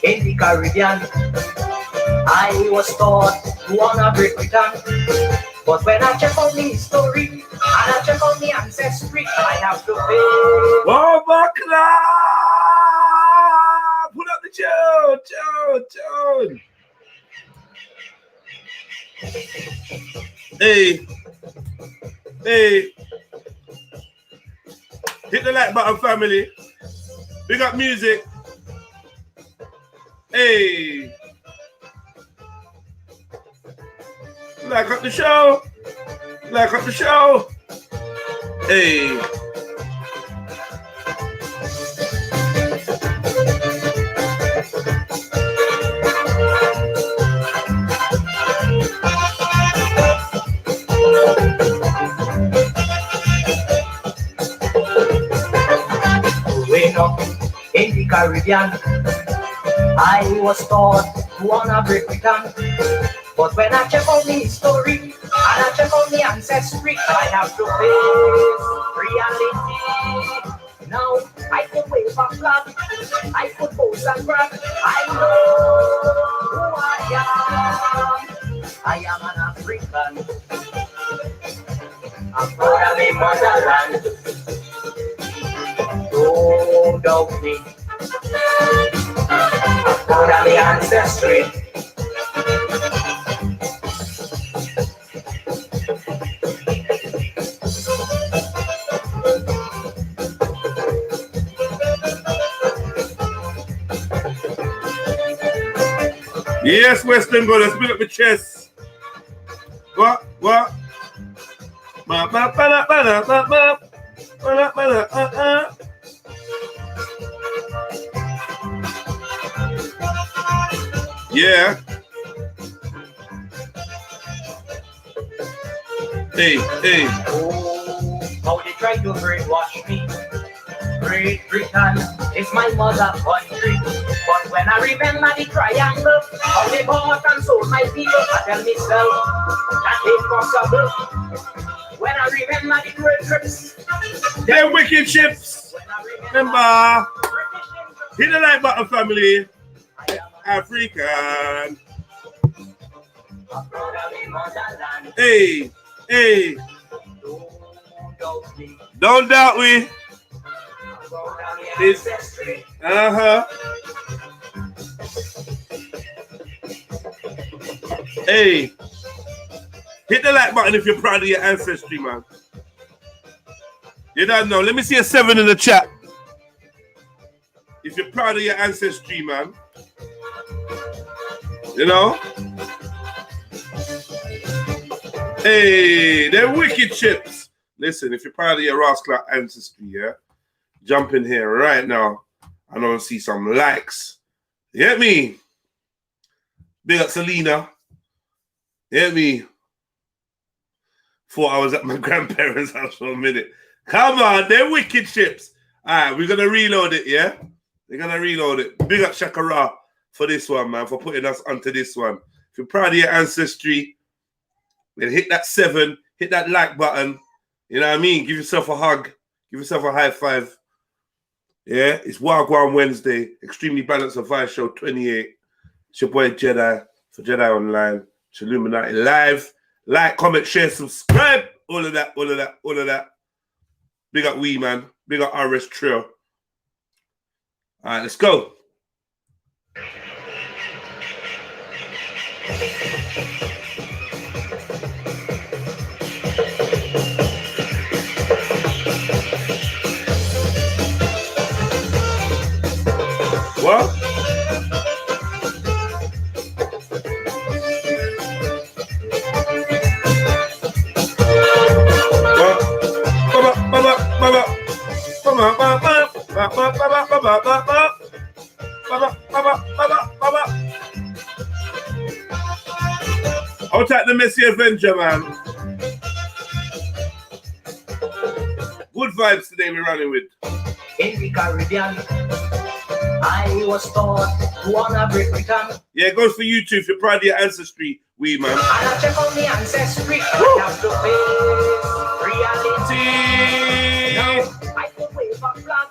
In the Caribbean, I was taught to honor Great Britain. But when I check on the history and I check on the ancestry, I have to pay. Oh, my club! Put up the tune. Hey. Hit the like button, family. We got music. Hey. Like up the show. Hey. In the Caribbean, I was taught to honor Great Britain. But when I check on the history and I check on the ancestry, I have to face reality. Now I could wave a flag, I could pose and brag. I know who I am an African. I'm proud of my motherland. Don't doubt me. I'm proud of my ancestry. Yes, Western go, let's build up the chest. What? Yeah. Hey. Oh, how they try to brainwash me. Great Britain is my mother country. But when I remember the triangle, how they bought and sold my people, I tell myself that ain't possible. When I remember the great trips, them wicked ships. Remember, hit the like button, family. African. Hey. Don't doubt me. It's Hey, hit the like button if you're proud of your ancestry, man. You don't know. Let me see a 7 in the chat. If you're proud of your ancestry, man. You know? Hey, they're wicked chips. Listen, if you're proud of your rascal ancestry, yeah? Jump in here right now. I want to see some likes. You get me? Big up Selena. You get me? Thought I was at my grandparents' house for a minute. Come on, they're wicked chips. All right, we're going to reload it, yeah? We're going to reload it. Big up Shakara for this one, man, for putting us onto this one. If you're proud of your ancestry, then hit that 7, hit that like button. You know what I mean? Give yourself a hug. Give yourself a high five. Yeah, it's Gwarn Wednesday, Extremely Balanced Advice Show 28. It's your boy Jedi for Jedi Online, Trilluminati Live. Like, comment, share, subscribe. All of that. Big up we, man. Big up RS Trio. All right, let's go. What? Out at the Messy Avenger, man. Good vibes today we're running with. In the Caribbean, I was taught to honor Great Britain. Yeah, it goes for you too if you're proud of your ancestry, we man. And I check on the ancestry. I have to face reality. Now, I could wave a flag.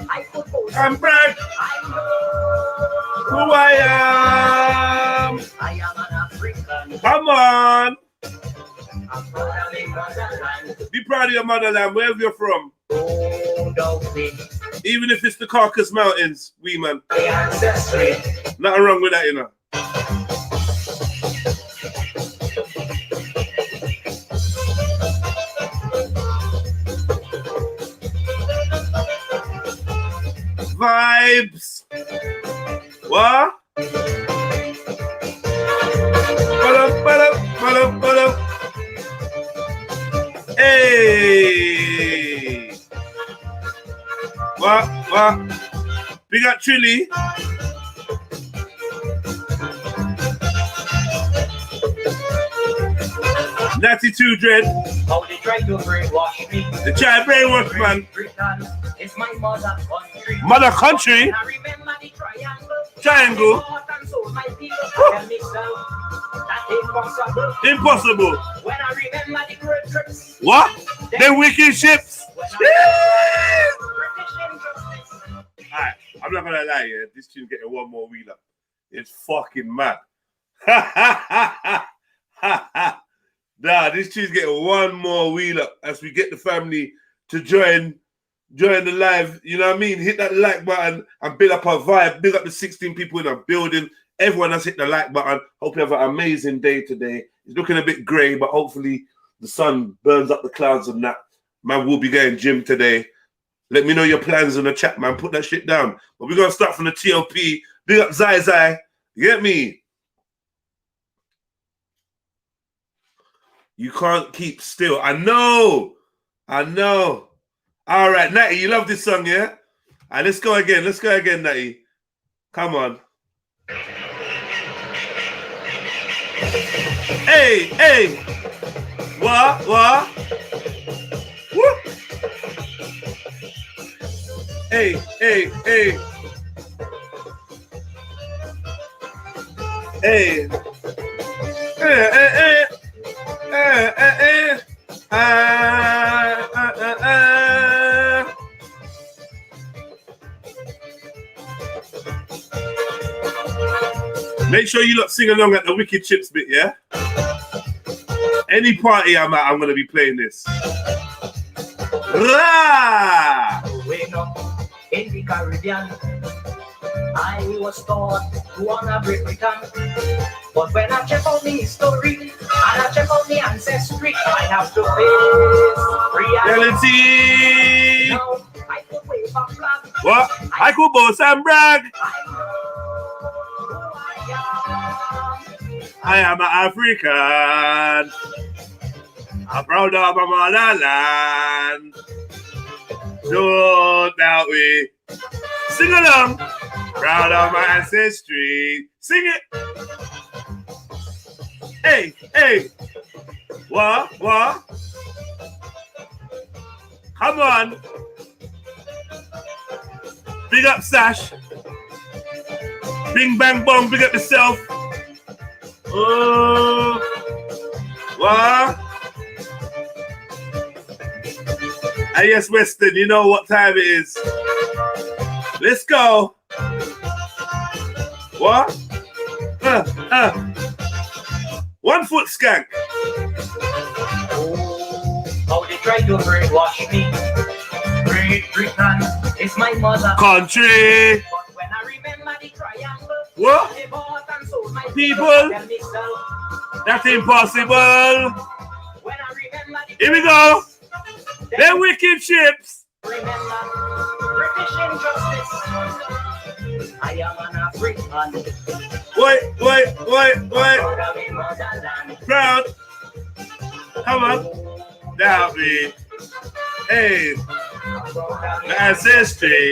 I could post I'm back. I know Who I am. I am an African. Come on. I'm proud of my motherland. Be proud of your motherland, wherever you're from. Oh, don't be Even if it's the Caucasus Mountains, we man. the ancestry. Nothing wrong with that, you know. Vibes. What? Ba-dum. Hey. What? We got Trilly. Natty 2 Dread. How they try to brainwash me. The child brainwash, man. Britain is my mother country. Mother country? And I remember the triangle. Triangle? And so my people tell me so. That impossible. Impossible. When I remember the great trips. What? The wicked ships. Alright, I'm not gonna lie, yeah. This tune's getting one more wheel up. It's fucking mad. Nah, this tune's getting one more wheel up as we get the family to join the live. You know what I mean? Hit that like button and build up our vibe. Build up the 16 people in our building. Everyone has hit the like button. Hope you have an amazing day today. It's looking a bit grey, but hopefully the sun burns up the clouds and that. Man, we'll be going gym today. Let me know your plans in the chat, man. Put that shit down. But we're going to start from the TLP. Big up Zai. You get me? You can't keep still. I know. All right, Natty, you love this song, yeah? All right, let's go again, Natty. Come on. Hey. What? Woo. Hey. Hey. Make sure you lot sing along at the Wicked Chips bit, yeah? Any party I'm at, I'm going to be playing this. Rah! In the Caribbean, I was taught to honor Great Britain. But when I check on the history and I check on the ancestry, I have to face reality. Now, I could wave a flag. What? I could boast and brag. I am an African. I'm proud of my motherland. Don't doubt me. Sing along. Proud of my ancestry. Sing it. Hey. What? Come on. Big up Sash. Bing bang bong, big up yourself. What? Yes, Weston, you know what time it is. Let's go. What? 1 foot skank. How they try to brainwash me. Great Britain is my mother country. But when I remember the triangle, what? they bought and sold my people. That's impossible. When I remember the here we go. They're wicked ships. Remember British injustice. I am an African. Wait. Proud. Come on. Doubt me. Hey. The ancestry.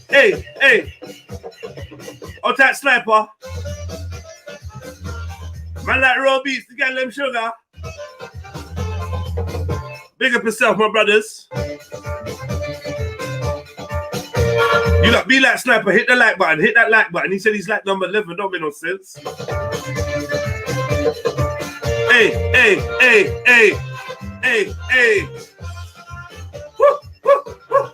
Hey. Oh, that sniper. Man like raw beats to get them sugar. Big up yourself, my brothers. You lot be like Sniper, hit the like button, hit that like button. He said he's like number 11, don't make no sense. Hey, hey, hey, hey, hey, hey. Woo, woo, woo.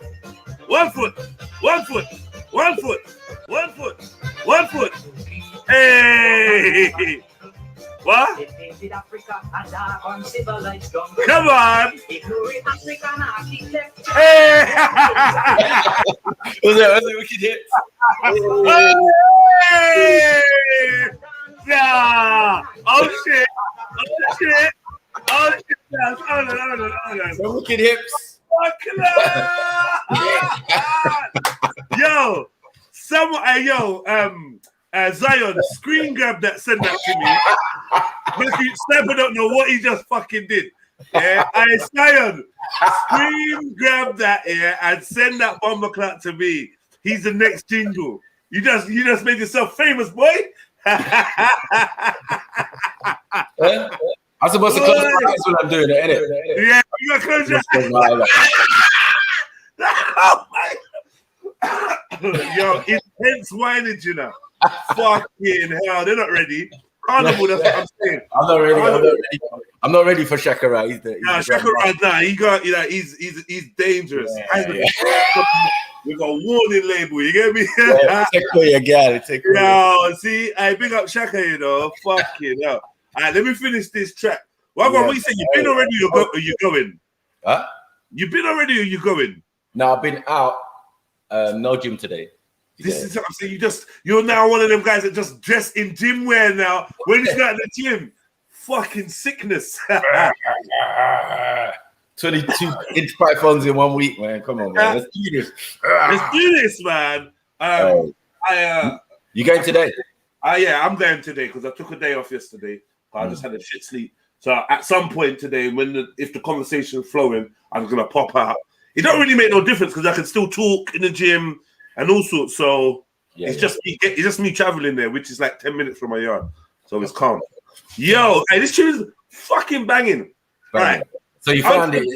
1 foot, 1 foot, 1 foot, 1 foot, 1 foot. Hey! What? Come on! Hey! Was that wicked hit? Hey! Yeah! Oh shit! Oh shit! Oh shit! Hold on. Some wicked hips. Yo! Zion, screen grab that, send that to me. Sniper don't know what he just fucking did. Yeah, Zion, screen grab that, yeah, and send that bomber clock to me. He's the next jingle. You just made yourself famous, boy. I'm supposed to close my eyes when I'm doing it, innit? Yeah, you gotta close your eyes. Oh my. Yo, intense whining, you know. Fucking hell, they're not ready. Carnival, that's what I'm saying. I'm not ready for Shakara. He's dangerous. We got a warning label, you get me? Take away again. Yo, see, I big up Shaka, you know. Fucking hell. All right, let me finish this track. What you say? You've been already or you going? Huh? You've been already or you going? No, I've been out. No gym today. This is what I'm saying. You're now one of them guys that just dress in gym wear now. When you start at the gym, fucking sickness. 22 inch pythons in 1 week, man. Come on, man. Let's do this. Let's do this, man. You going today? Yeah, I'm going today because I took a day off yesterday. I just had a shit sleep. So at some point today, if the conversation's flowing, I'm gonna pop out. It don't really make no difference because I can still talk in the gym and all sorts. So it's just me traveling there, which is like 10 minutes from my yard. So it's calm. Yo, hey, this tune is fucking banging. Right. So you found it?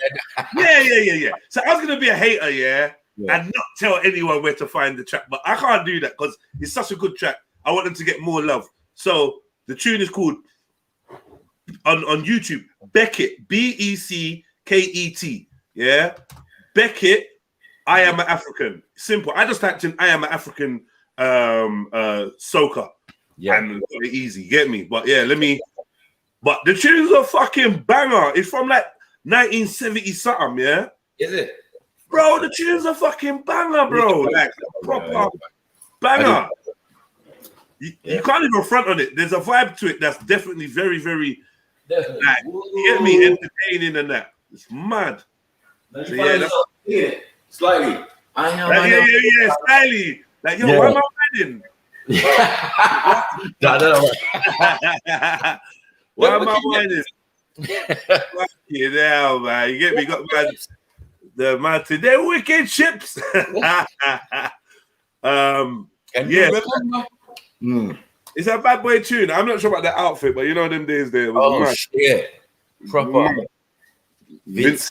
Yeah. So I was gonna be a hater, and not tell anyone where to find the track, but I can't do that because it's such a good track. I want them to get more love. So the tune is called on YouTube, Beckett, Becket. Yeah, Beckett. I am an African. Simple. I just typed in I am an African soca. Yeah, and easy. Get me? But yeah, But the tune's a fucking banger. It's from like 1970 something. Yeah. Is it? Bro, the tune's a fucking banger, bro. Like proper banger. You can't even front on it. There's a vibe to it that's definitely very, very like, you get me, entertaining and that. It's mad. So, Slightly. Slightly. Like, yo, why am I wedding? Why am I wedding? Fucking hell, man. You get me? Got the man today, wicked chips. It's a bad boy tune. I'm not sure about the outfit, but you know them days there. Shit. Proper. Vince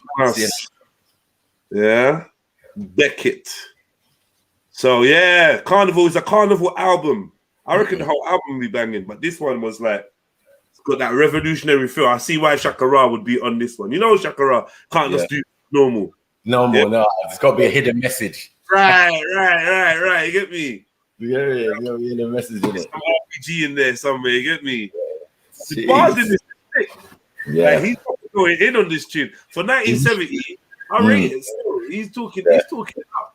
Yeah. Beckett. So yeah, Carnival is a Carnival album. I reckon the whole album will be banging, but this one was like, it's got that revolutionary feel. I see why Shakara would be on this one. You know, Shakara can't just do normal. No, it's got to be a hidden message. Right. You get me? Yeah, the message in it. Some RPG in there somewhere. You get me? The bars in this thing. Yeah, like, he's going in on this tune for 1970. I rate it. Still, he's talking up.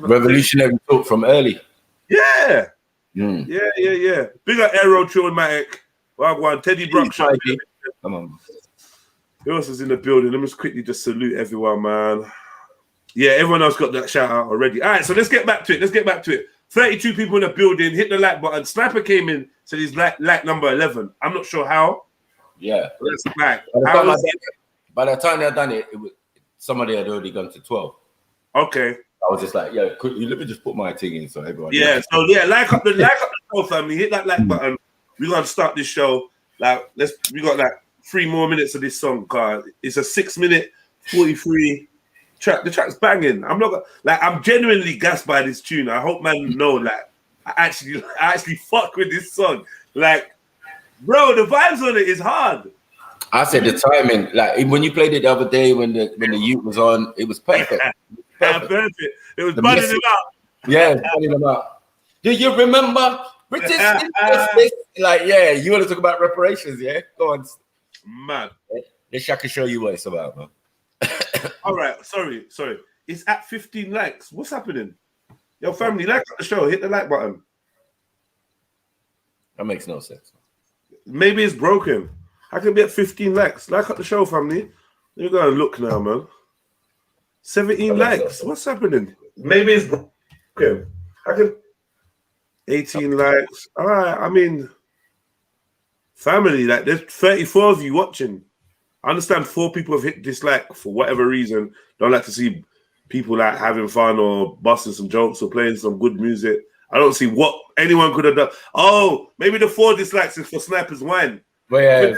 Revolutionary talk from early. Yeah. Yeah. Big up Aero Trilluminati. Gwarn, Teddy Brockshot. Come on. Who else is in the building? Let me just salute everyone, man. Yeah, everyone else got that shout out already. All right, so let's get back to it. 32 people in the building. Hit the like button. Sniper came in, said he's like number 11. I'm not sure how. Yeah. Let's back. By the time they had done it, somebody had already gone to 12. Okay. I was just like, let me just put my thing in so everyone. Yeah, like up the show, family. Hit that like button. We're gonna start this show. Like, we got like 3 more minutes of this song, cause it's a 6-minute 43 track. The track's banging. I'm genuinely gassed by this tune. I hope man know, like, I actually fuck with this song. Like, bro, the vibes on it is hard. I said the timing, like when you played it the other day when the youth was on, it was perfect. Perfect. It was buzzing him out. Yeah, buzzing him out. Do you remember British injustice? Like, yeah, you want to talk about reparations, yeah? Go on. Man. This I can show you what it's about, man. All right, sorry. It's at 15 likes. What's happening? Yo, family, like the show. Hit the like button. That makes no sense. Maybe it's broken. I can be at 15 likes. Like up the show, family. You're going to look now, man. 17 likes. What's happening? Maybe it's broken. I can... 18 likes. All right, I mean... Family, like, there's 34 of you watching. I understand 4 people have hit dislike for whatever reason. Don't like to see people like having fun or busting some jokes or playing some good music. I don't see what anyone could have done. Oh, maybe the 4 dislikes is for Sniper's Wine. But yeah,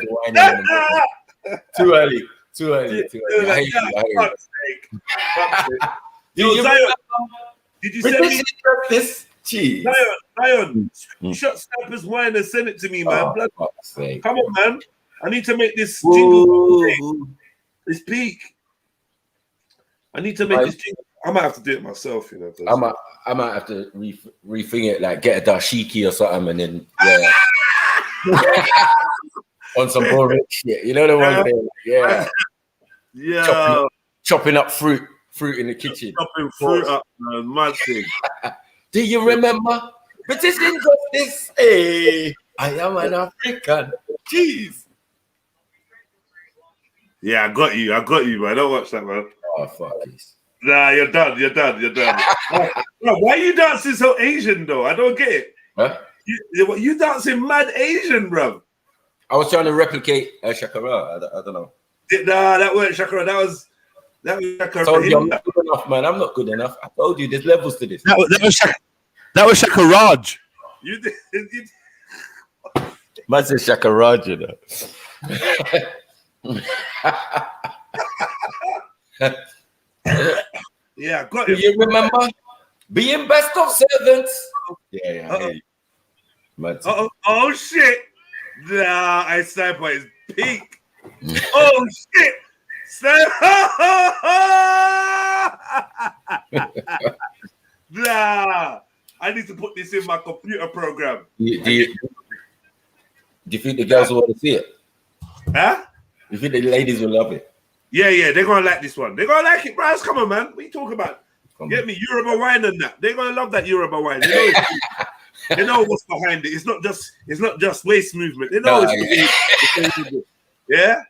too early. I hate you. Did you send me this? Jeez. Zion, shut Sniper's Wine and send it to me, man. Come on, man. I need to make this jingle. This peak. I need to make this jingle. I might have to do it myself, you know. I might have to rethink it, like get a dashiki or something, and then on some boring shit. You know the one thing, yeah. Chopping up fruit in the kitchen. Chopping fruit up, man. Mad thing. Do you remember British injustice? Hey, I am an African. Jeez. Yeah, I got you, man. Don't watch that, man. Oh, fuck this. Nah, you're done. Why are you dancing so Asian, though? I don't get it. Huh? You dancing mad Asian, bro. I was trying to replicate Shakara. I don't know. Nah, that weren't Shakara. That was Shakara. So I'm not good enough, man. I'm not good enough. I told you, there's levels to this. That was Shakaraj. You did. Man said Shakaraj, you know. Yeah, I got Do it. you remember being best of servants? Yeah. Oh shit! Nah, I Sniper is peak. Oh shit! Nah, I need to put this in my computer program. Do you think the girls will want to see it? Huh? You think the ladies will love it? Yeah, they're gonna like this one. They're gonna like it, bro. Come on, man. What you talking about? Get me Yoruba wine and that. They're gonna love that Yoruba wine. They know, they know what's behind it. It's not just waist movement. They know it's yeah.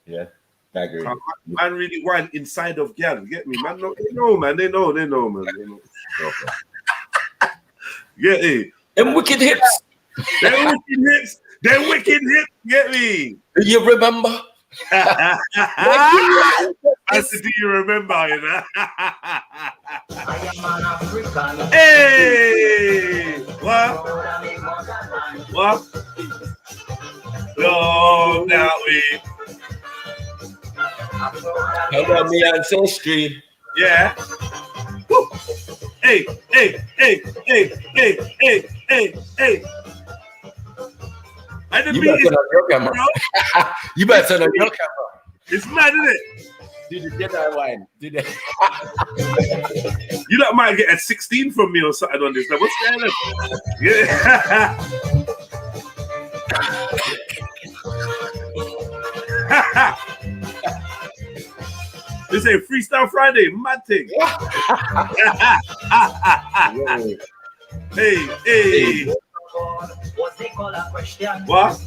Yeah, I agree. Man really wine inside of gal. Get me, man. No, they know, man. They know, man. They know. Get me. Them wicked hips. Them wicked hips. Get me. Do you remember? I said, do you remember? You know? Hey, what? No, now we. Hello, me Ancestry. Yeah. Woo. Hey. I didn't You better turn on your camera. You better turn on your camera. It's mad, isn't it? Did you get that wine? Did it? You lot might get a 16 from me or something on this. Now, what's going on? Yeah. This ain't Freestyle Friday, mad thing. Hey. What they call a question? What?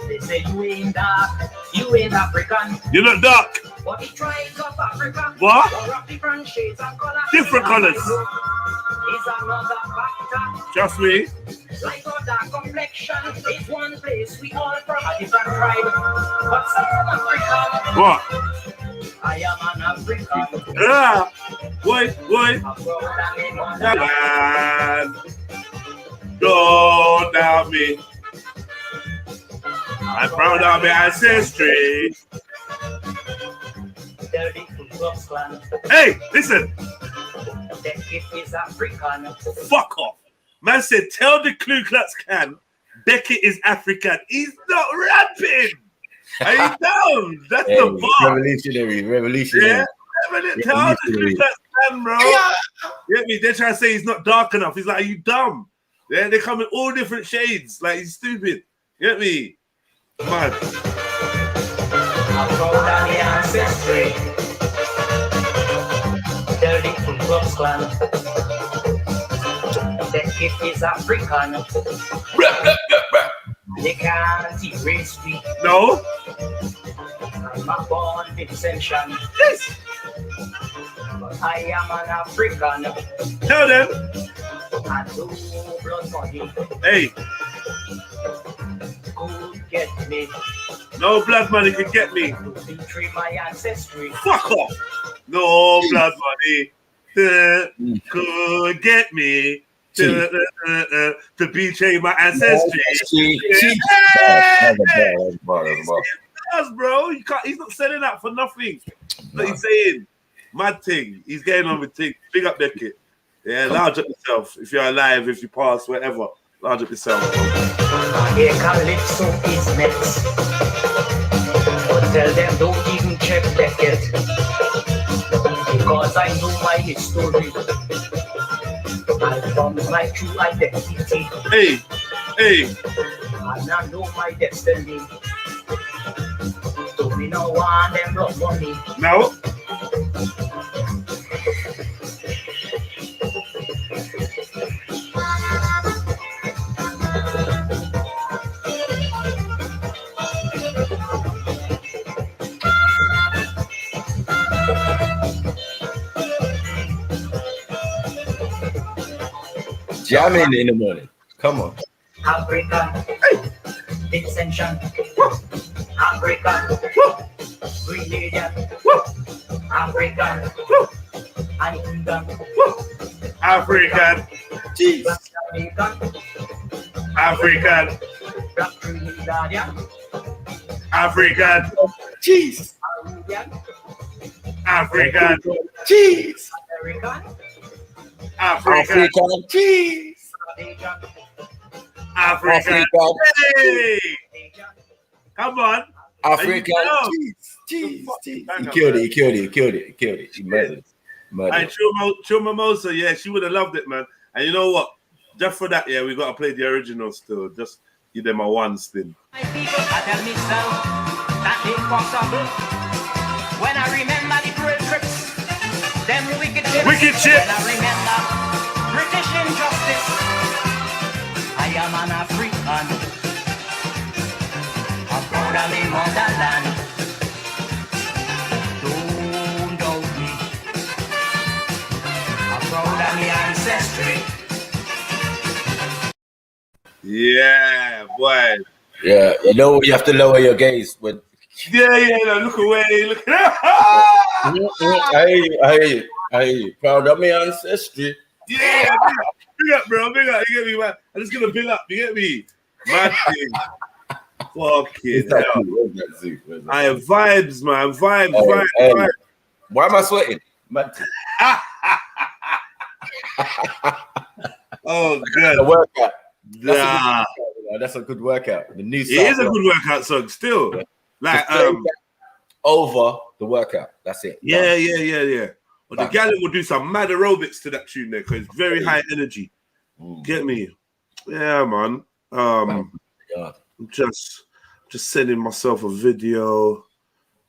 They say you ain't dark, you ain't African. You're not dark. But the tribes of Africa. What? Are of different shades and colors. Different colors. Is another factor. Trust me. Like other complexion is one place we all from a different tribe. But some African. What? I am an African. Ah. Boy. Man. Don't doubt me. I'm proud of my ancestry. Hey, listen. Is African. Fuck off. Man said, tell the Ku Klux Klan Beckett is African. He's not rapping. Are you dumb? That's the bar. Revolutionary. Yeah. Tell the Ku Klux Klan, bro. Get me? They're trying to say he's not dark enough. He's like, are you dumb? Yeah, they come in all different shades. Like, he's stupid. Get me? Man. I'm proud of the ancestry. Tell the Ku Klux Klan. The gift is African. They can't erase me. No. I'm a born dissension. Yes. But I am an African. Tell them. And no blood money Hey. could get me. No blood money could get me. To betray my ancestry. Fuck off. No blood money could get me to betray my ancestry. Yes, bro. You can't, he's not selling that for nothing. What he's saying. Mad thing. He's getting on with thing. Big up Beckett. Yeah, large up yourself. If you're alive, if you pass, whatever. Large up yourself. Here Calypso is next. But tell them don't even check Beckett. Because I know my history. I found my true identity. Hey. And I know my destiny. So we no want them blood money. No. Jamming in the morning. Come on. African dissension. African religion. African African. Jesus. African. Black Trinidadian. African. Jesus. African. Jeez. American. African. Jeez. African. Hey. Come on. African. Jeez. He killed it. He murdered. And Chuma, yeah, she would have loved it, man. And you know what? Just for that, yeah, we got to play the original still. Just give them a one spin. My people, I tell myself that ain't possible. When I remember the cruel trips, them wicked chips. When I remember British injustice, I am an African. I'm proud of me motherland. Don't doubt me. I'm proud of me ancestry. Yeah, boy. Yeah, you know you have to lower your gaze when. Yeah, no, look away, look. I hear you. Proud of me ancestry. Yeah, big up, bro, big up. You get me, man? I'm just gonna big up. You get me? Mad thing. Fucking hell. I have vibes, man. Vibes. Why am I sweating? Mad thing. Oh, good. A workout. Nah. That's a good workout. The new. It is a good workout song still. Yeah. Like over the workout. That's it. Yeah. Well, the gal will do some mad aerobics to that tune there because it's very high energy. Get me? Yeah, man. I'm just sending myself a video.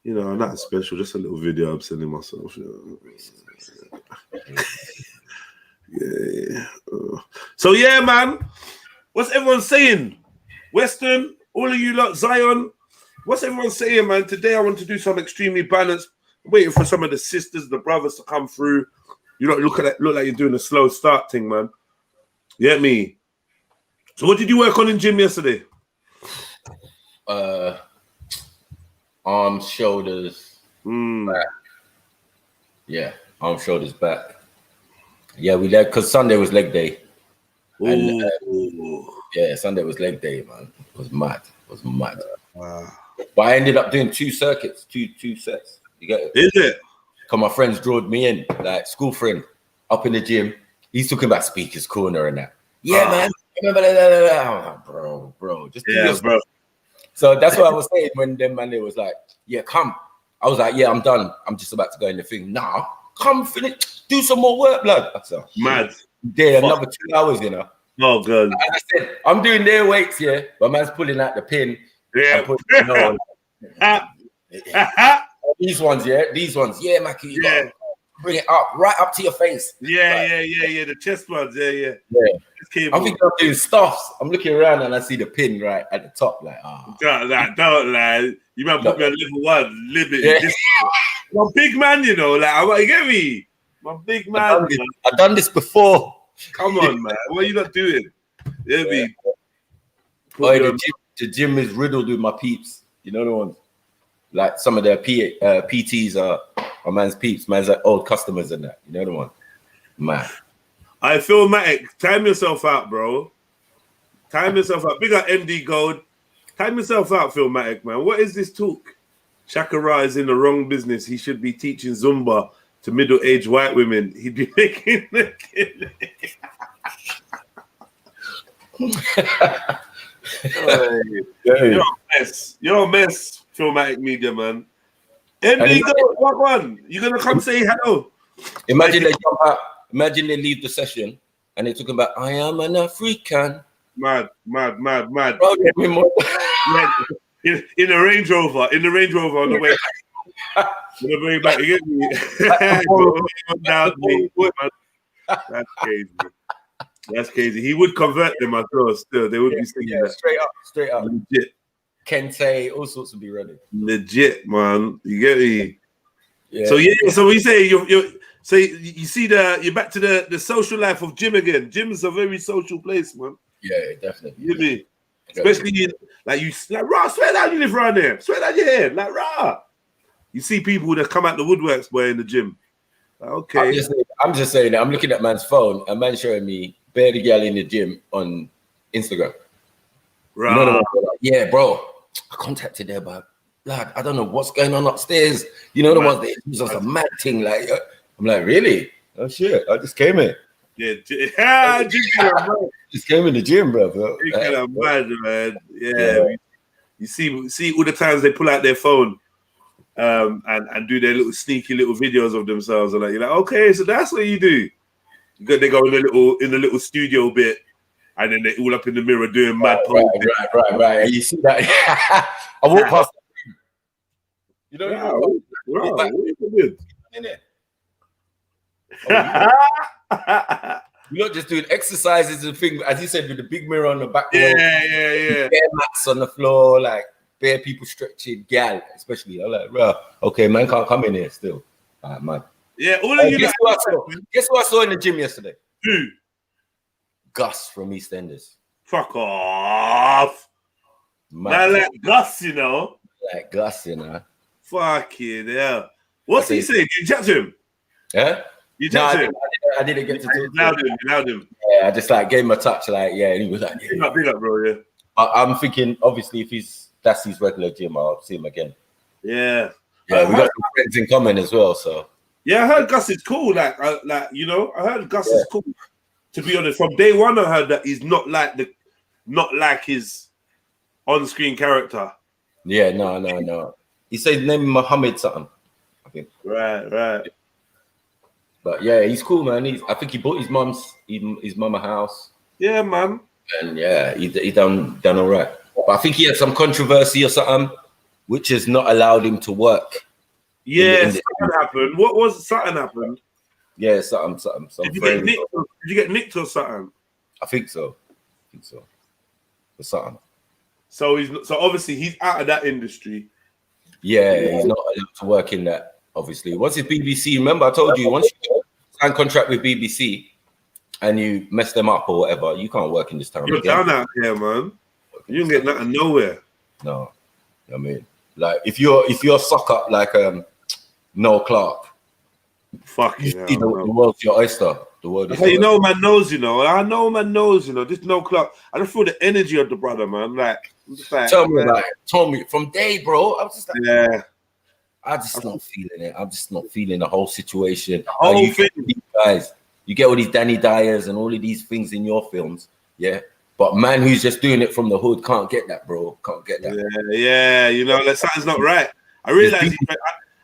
You know, not special, just a little video I'm sending myself. Yeah. So yeah, man. What's everyone saying? Western, all of you lot, Zion. What's everyone saying, man? Today I want to do something extremely balanced. I'm waiting for some of the sisters, the brothers to come through. You don't look like you're doing a slow start thing, man. You get me? So what did you work on in gym yesterday? Arms, shoulders, back. Yeah, arms, shoulders, back. Yeah, we led because Sunday was leg day. And, yeah, Sunday was leg day, man. It was mad. Wow. But I ended up doing 2 circuits, two sets. You get it? Is it? Because my friends drawed me in, like school friend, up in the gym. He's talking about Speaker's Corner and that. Yeah, man. Bro, just do your bro. So that's what I was saying when them man they was like, yeah, come. I was like, yeah, I'm done. I'm just about to go in the thing. Nah, come finish, do some more work, blood. I said, mad. There, another 2 hours, you know. Oh, God. And I said, I'm doing their weights, yeah. But man's pulling out the pin. Yeah. These ones, yeah, Mackie, you gotta bring it up, right up to your face. Yeah, the chest ones, yeah. I'm thinking I'm doing stuffs. I'm looking around and I see the pin right at the top, like, Don't lie. You might put me on level 1, limit. Yeah. I'm a big man, you know, like, you get me? I'm a big man. I've done this before. Come on, man. What are you not doing? Yeah, me. The gym is riddled with my peeps. You know the ones? Like some of their PTs are man's peeps. Man's like old customers and that. You know the one? Man. I feel Matic. Time yourself out, bro. Time yourself out. Big up MD Gold. Time yourself out, Philmatic, man. What is this talk? Shakara is in the wrong business. He should be teaching Zumba to middle-aged white women. He'd be making the killing. You're a mess. You're a mess, Philmatic Media, man. MD Gold, what one? You gonna come say hello? Imagine they jump out. Imagine they leave the session and they're talking about, I am an African. Mad. Bro, in the Range Rover, on the way back. On the way back, you get me? That's crazy. That's crazy. He would convert them as well. Still, they would be singing that. Straight up. Legit. Kente, all sorts would be ready. Legit, man. You get me? Yeah. So we say you're so you see you're back to the social life of gym again. Gym is a very social place, man. Yeah, definitely. You get me? Especially like raw, swear down you live around there. Swear down your head, like raw. You see people that come out the woodworks boy in the gym. Okay. I'm just saying that I'm looking at man's phone and man showing me bare the girl in the gym on Instagram. Right. You know yeah, bro. I contacted her, but lad, I don't know what's going on upstairs. You know the ones that it was just a mad thing. Like I'm like, really? Oh shit! I just came in. Yeah, just came in the gym, bro. Mad, man. Yeah. You see all the times they pull out their phone and do their little sneaky little videos of themselves, and you're like, okay, so that's what you do. They go in the little studio bit, and then they're all up in the mirror doing mad poses. Right. And you see that? I walk past. You know, you're not just doing exercises and things, as you said, with the big mirror on the back. Yeah. Bare mats on the floor, like bare people stretching, gal, especially. I'm like, bro, okay, man can't come in here still. Man. Yeah, all of you. Guess who I saw in the gym yesterday? Who? Gus from EastEnders. Fuck off. Man, like Gus, you know. Like Gus, you know. Fucking hell. What's he saying? Did you chat to him? Yeah? You chat to him? I didn't get to talk to him. Loud him. Yeah, I just like gave him a touch, like, yeah, and he was like, yeah. Big up, bro, yeah. I'm thinking, obviously, if that's his regular gym, I'll see him again. Yeah. Yeah, we got some friends in common as well, so. Yeah, I heard Gus is cool. Like you know, I heard Gus is cool. To be honest, from day one, I heard that he's not like his on-screen character. Yeah, no. He said his name Muhammad something, I think. Right. But yeah, he's cool, man. I think he bought his mum a house. Yeah, man. And yeah, he done all right. But I think he had some controversy or something, which has not allowed him to work. Yeah, something happened. What was something happened? Yeah, something. Did you get nicked or something? I think so. Or something. So obviously he's out of that industry. Yeah, he's not allowed to work in that. Obviously, once it's BBC, remember I told you once you sign contract with BBC and you mess them up or whatever, you can't work in this town. You're down out here, man. You don't get nothing nowhere. No, I mean, like if you're suck up like Noel Clark, fucking the world's your oyster. The world is. Hey, you know, man knows. You know, I know, man knows. You know, this no clock. I just feel the energy of the brother, man. Like, I'm just like, tell me about it. Told me from day, bro. I was just like, yeah. I'm not feeling it. I'm just not feeling the whole situation. The whole you thing. get these guys, you get all these Danny Dyers and all of these things in your films, yeah. But man, who's just doing it from the hood can't get that, bro. Can't get that. Yeah. You know, like something's not right. I realize.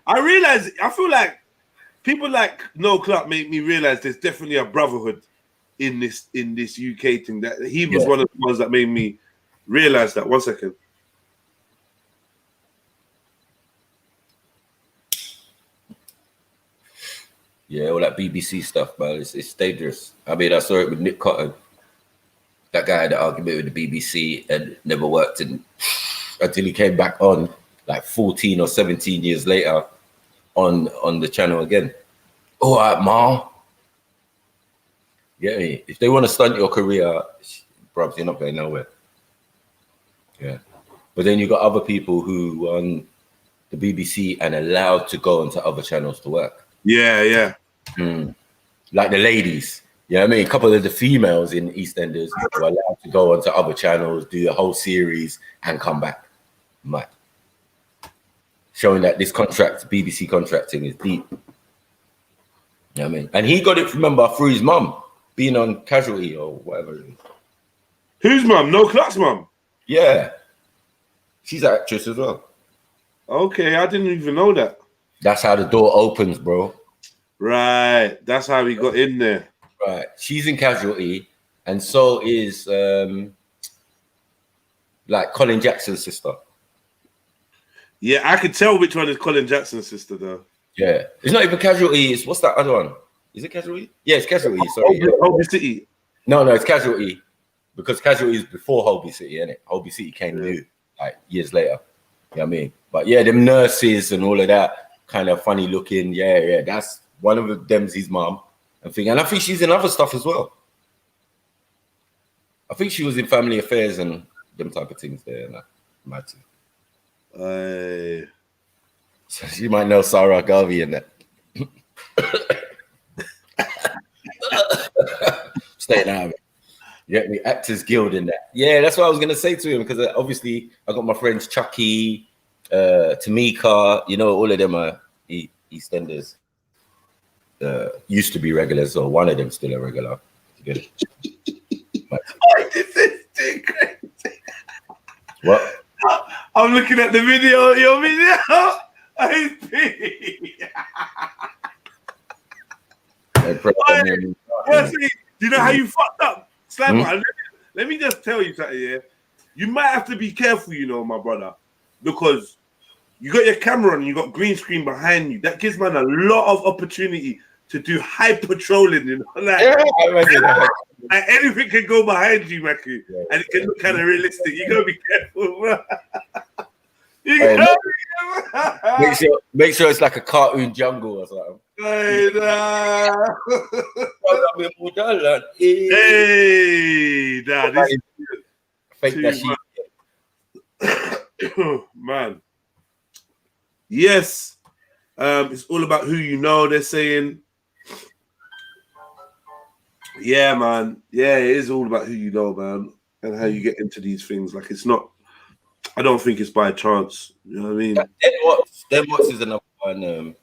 I feel like people like No Clock make me realize there's definitely a brotherhood in this UK thing. That he was one of the ones that made me realize that. 1 second. Yeah, all that BBC stuff, man. It's dangerous. I mean, I saw it with Nick Cotton. That guy had an argument with the BBC and never worked until he came back on like 14 or 17 years later on the channel again. All right, Ma. Get me? If they want to stunt your career, probably you're not going nowhere. Yeah. But then you got other people who on the BBC and allowed to go onto other channels to work. Yeah. Like the ladies. You know what I mean? A couple of the females in EastEnders were allowed to go onto other channels, do a whole series, and come back. Mad. Showing that this contract, BBC contracting, is deep. You know what I mean? And he got it, remember, through his mum, being on Casualty or whatever. Whose mum? No Clock's mum? Yeah. She's an actress as well. Okay, I didn't even know that. That's how the door opens, bro. Right. That's how he got in there. Right. She's in Casualty, and so is like Colin Jackson's sister. Yeah, I could tell which one is Colin Jackson's sister, though. Yeah. It's not even Casualty. It's what's that other one? Is it Casualty? Yeah, it's Casualty. Sorry. Holby City. No, it's Casualty. Because Casualty is before Holby City, isn't it? Holby City came new, like years later. You know what I mean? But yeah, them nurses and all of that, kind of funny looking. Yeah. That's one of them's his mom. And I think she's in other stuff as well. I think she was in Family Affairs and them type of things there. And mad too. So she might know Sarah Garvey and that. Staying out of it. You get me? Actors Guild in that. Yeah, that's what I was going to say to him, because obviously I got my friends Chucky, Tamika, you know, all of them are EastEnders. Used to be regulars, or one of them still a regular. What? I'm looking at the video. Your video. You know how you fucked up, Slammer? Let me just tell you something. Yeah, you might have to be careful, you know, my brother, because you got your camera on, and you got green screen behind you. That gives man a lot of opportunity to do hyper trolling, you know, like anything can go behind you, Mackie, and it can look kind of realistic. You gotta be careful, bro. Make sure it's like a cartoon jungle or something. Hey, this is fake that shit. Man. Yes. It's all about who you know, they're saying. Yeah, man. Yeah, it is all about who you know, man, and how you get into these things. Like, it's not, I don't think it's by chance. You know what I mean? Den Watts is another one.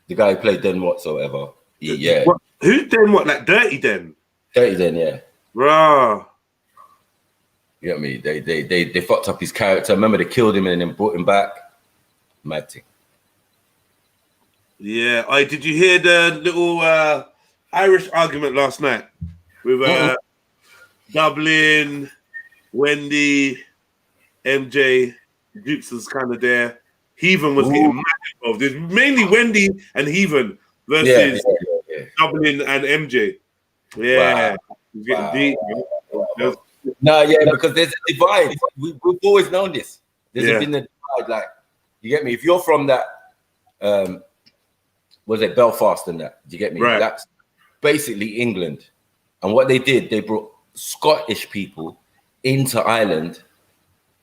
The guy who played Den Watts or whatever. Yeah. Who's Den Watts? Like Dirty Den? Dirty Den, yeah. Rah. You know what I mean? They fucked up his character. I remember they killed him and then brought him back. Mad thing. Yeah. Did you hear the little Irish argument last night with Dublin, Wendy, MJ, Dukes was kind of there. Heathen was getting mad involved. There's mainly Wendy and Heathen versus Dublin and MJ. Yeah. Wow. He's getting deep. Wow. No, yeah, because there's a divide. We've always known this. There's been a divide. Like, you get me? If you're from that, was it Belfast and that? Do you get me? Right. That's basically England. And what they did, they brought Scottish people into Ireland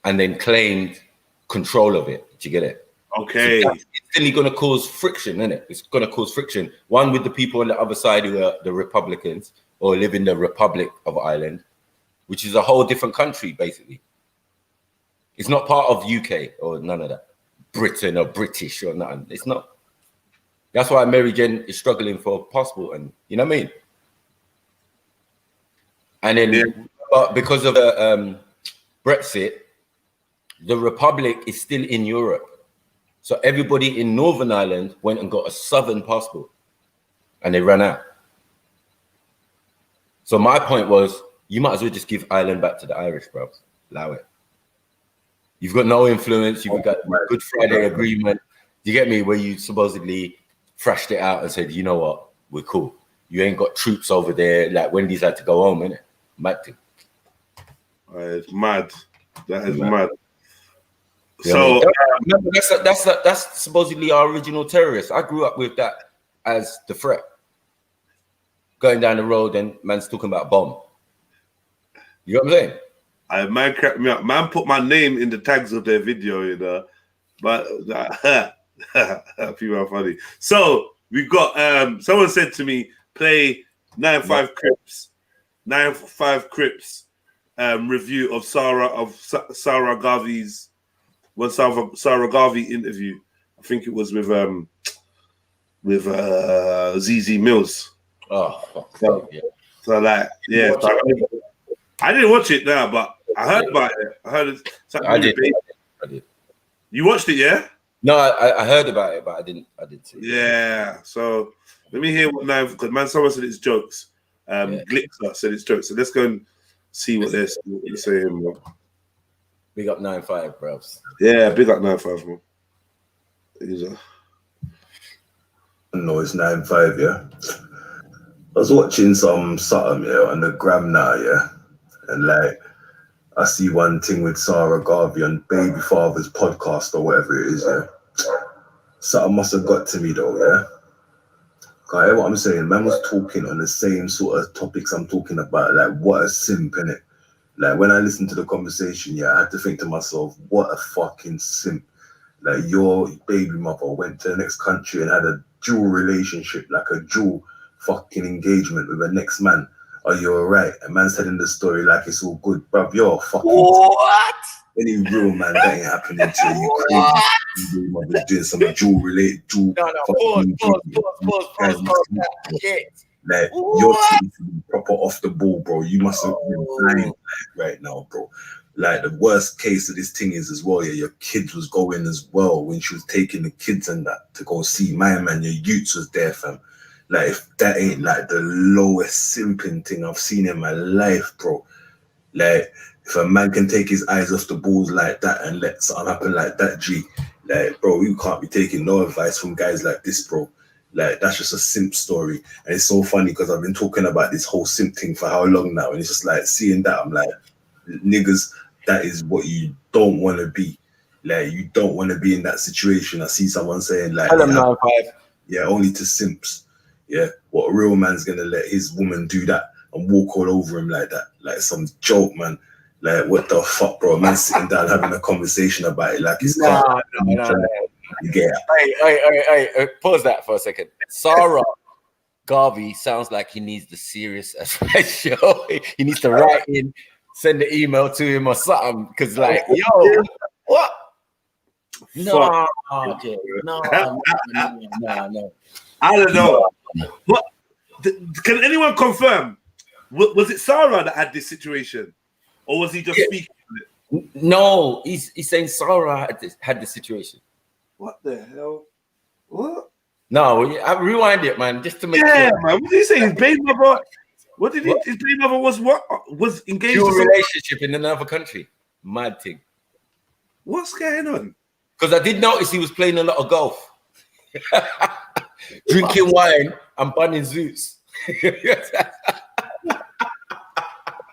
and then claimed control of it. Do you get it? Okay. So instantly going to cause friction, isn't it? It's going to cause friction. One with the people on the other side who are the Republicans or live in the Republic of Ireland, which is a whole different country, basically. It's not part of UK or none of that. Britain or British or nothing. It's not. That's why Mary Jane is struggling for a passport, and you know what I mean? And then because of Brexit, the Republic is still in Europe. So everybody in Northern Ireland went and got a Southern passport and they ran out. So my point was, you might as well just give Ireland back to the Irish, bro. Allow it. You've got no influence. You've got Good Friday Agreement. You get me? Where you supposedly thrashed it out and said, you know what? We're cool. You ain't got troops over there. Like Wendy's had to go home, innit? Mad thing. It's mad. That is mad. You So remember, that's supposedly our original terrorists. I grew up with that as the threat. Going down the road and man's talking about bomb. You know what I'm saying? Man cracked me up. Man put my name in the tags of their video, you know. But people are funny. So we've got someone said to me, play 9-5 Crips. 9-5 Crips review of Sarah Garvey's Sarah Garvey interview. I think it was with ZZ Mills. Oh, fuck. So like, yeah. I didn't watch it now, but I heard about it. I heard it. I did. You watched it, yeah? No, I heard about it, but I didn't see it. Yeah. So let me hear what now, because man, someone said it's jokes. Glitzer said it's jokes. So let's go and see what they're saying. Bro. Big up 9-5, bro. Yeah, big up 9-5, bro. No, it's 9-5, yeah. I was watching something, yeah, on the gram now, yeah. And like, I see one thing with Sarah Garvey on Babyfather's podcast or whatever it is, yeah. Something must have got to me though, yeah. Cause I hear what I'm saying. Man was talking on the same sort of topics I'm talking about, like what a simp, innit? Like when I listened to the conversation, yeah, I had to think to myself, what a fucking simp. Like your baby mother went to the next country and had a dual relationship, like a dual fucking engagement with a next man. Are you alright? A man's telling the story like it's all good, bruv. You're fucking what? Any real man, that ain't happening to you. Crazy. You're doing some dual related, dual. Pause. Like you're proper off the ball, bro. You must have been blind right now, bro. Like the worst case of this thing is as well, yeah, your kids was going as well when she was taking the kids and that to go see my man. Your youths was there, fam. Like if that ain't like the lowest simping thing I've seen in my life, bro. Like if a man can take his eyes off the balls like that and let something happen like that, G, like bro, you can't be taking no advice from guys like this, bro. Like that's just a simp story. And it's so funny because I've been talking about this whole simp thing for how long now, and it's just like seeing that I'm like, niggas, that is what you don't want to be. Like you don't want to be in that situation. I see someone saying like, yeah, only to simps. Yeah, what a real man's gonna let his woman do that and walk all over him like that, like some joke, man. Like what the fuck, bro? Man sitting down having a conversation about it like it's no. You get it. Hey, pause that for a second. Sarah Garvey sounds like he needs the serious advice show. He needs to write in, send an email to him or something. Because like, yo, what? No. I don't know. What? Can anyone confirm? Was it Sarah that had this situation? Or was he just speaking of it? No, he's saying Sarah had this situation. What the hell? What? No, I rewind it, man, just to make sure. Man. What did he say? His baby mother? What did he? His baby mother was what? Was engaged to a relationship in another country. Mad thing. What's going on? Because I did notice he was playing a lot of golf, drinking wine and bunning zoots.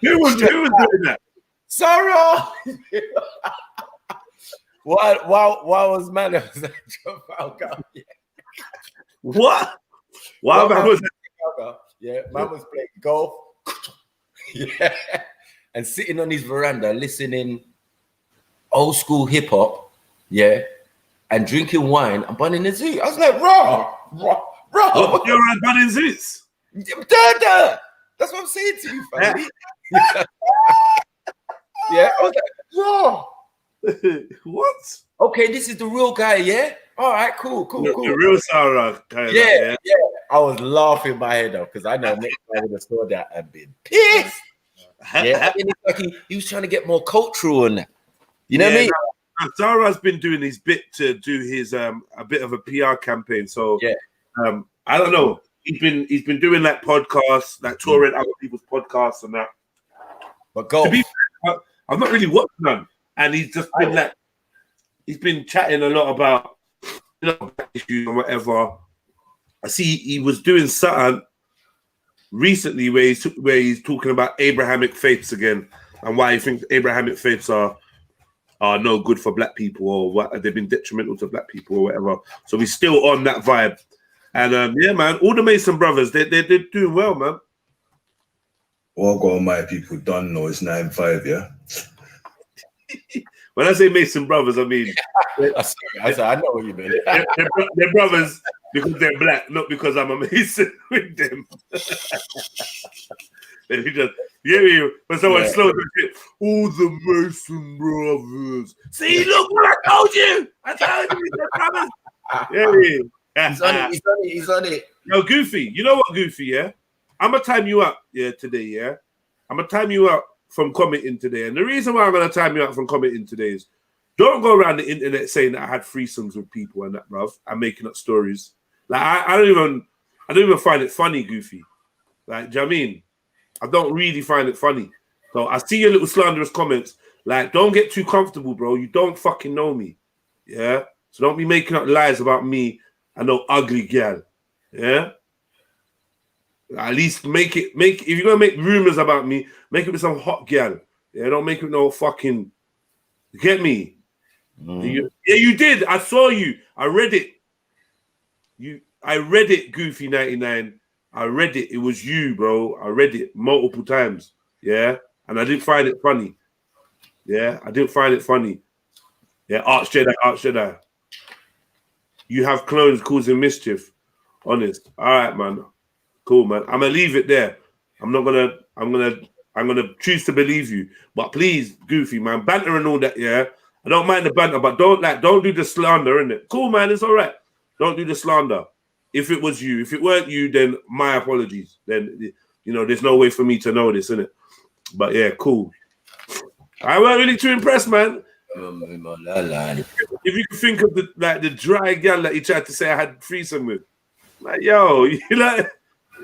Who was doing that? Sarah. Why was man? What? Why man was that? Yeah, man was playing golf. Yeah, and sitting on his veranda listening old school hip hop. Yeah, and drinking wine and bunning a zoo. I was like, raw. What, you're around bunning zoos? Dada. That's what I'm saying to you, family. Yeah, I was like, raw. What? Okay, this is the real guy, yeah? All right, cool. The real Sarah kind of Yeah. I was laughing my head off because I know next time I would have saw that and been pissed. Yeah, and then it's like he was trying to get more cultural and that. You know what I mean? Zara's been doing his bit to do his a bit of a PR campaign. So yeah, I don't know. He's been doing like podcasts, like touring other people's podcasts and that. But golf, to be fair, I've not really watched none, and he's just been he's been chatting a lot about issues and whatever. I see he was doing something recently where he's talking about Abrahamic faiths again and why he thinks Abrahamic faiths are no good for black people or what they've been detrimental to black people or whatever. So he's still on that vibe. And yeah, man, all the Mason brothers, they're doing well, man. Well, got all my people done know it's 9-5, yeah. When I say Mason brothers, I mean I know what you mean. They're brothers because they're black, not because I'm a Mason with them. And he just, when someone slows down, all the Mason brothers. See, look what I told you. I told you, they're brothers. He's on it. Yo, Goofy, you know what, Goofy, yeah? I'm going to time you up today, yeah? I'm going to time you up from commenting today. And the reason why I'm going to time you up from commenting today is don't go around the internet saying that I had threesomes with people and that, bruv. I'm making up stories. Like, I don't even find it funny, Goofy. Like, do you know what I mean? I don't really find it funny. So I see your little slanderous comments. Like, don't get too comfortable, bro. You don't fucking know me. Yeah? So don't be making up lies about me and no ugly girl. Yeah? At least make it, if you're gonna make rumors about me, make it with some hot girl. Yeah, don't make it no fucking, get me? You did. I saw you. I read it. I read it, Goofy 99. I read it. It was you, bro. I read it multiple times. Yeah. And I didn't find it funny. Yeah. I didn't find it funny. Yeah. Arch Jedi. You have clones causing mischief. Honest. All right, man. Cool, man. I'm gonna leave it there. I'm gonna choose to believe you. But please, Goofy, man, banter and all that, yeah. I don't mind the banter, but don't do the slander, innit? Cool, man, it's all right. Don't do the slander. If it was you, if it weren't you, then my apologies. Then there's no way for me to know this, innit? But yeah, cool. I weren't really too impressed, man. If you can think of the dry gal that he tried to say I had threesome with, like, yo, you like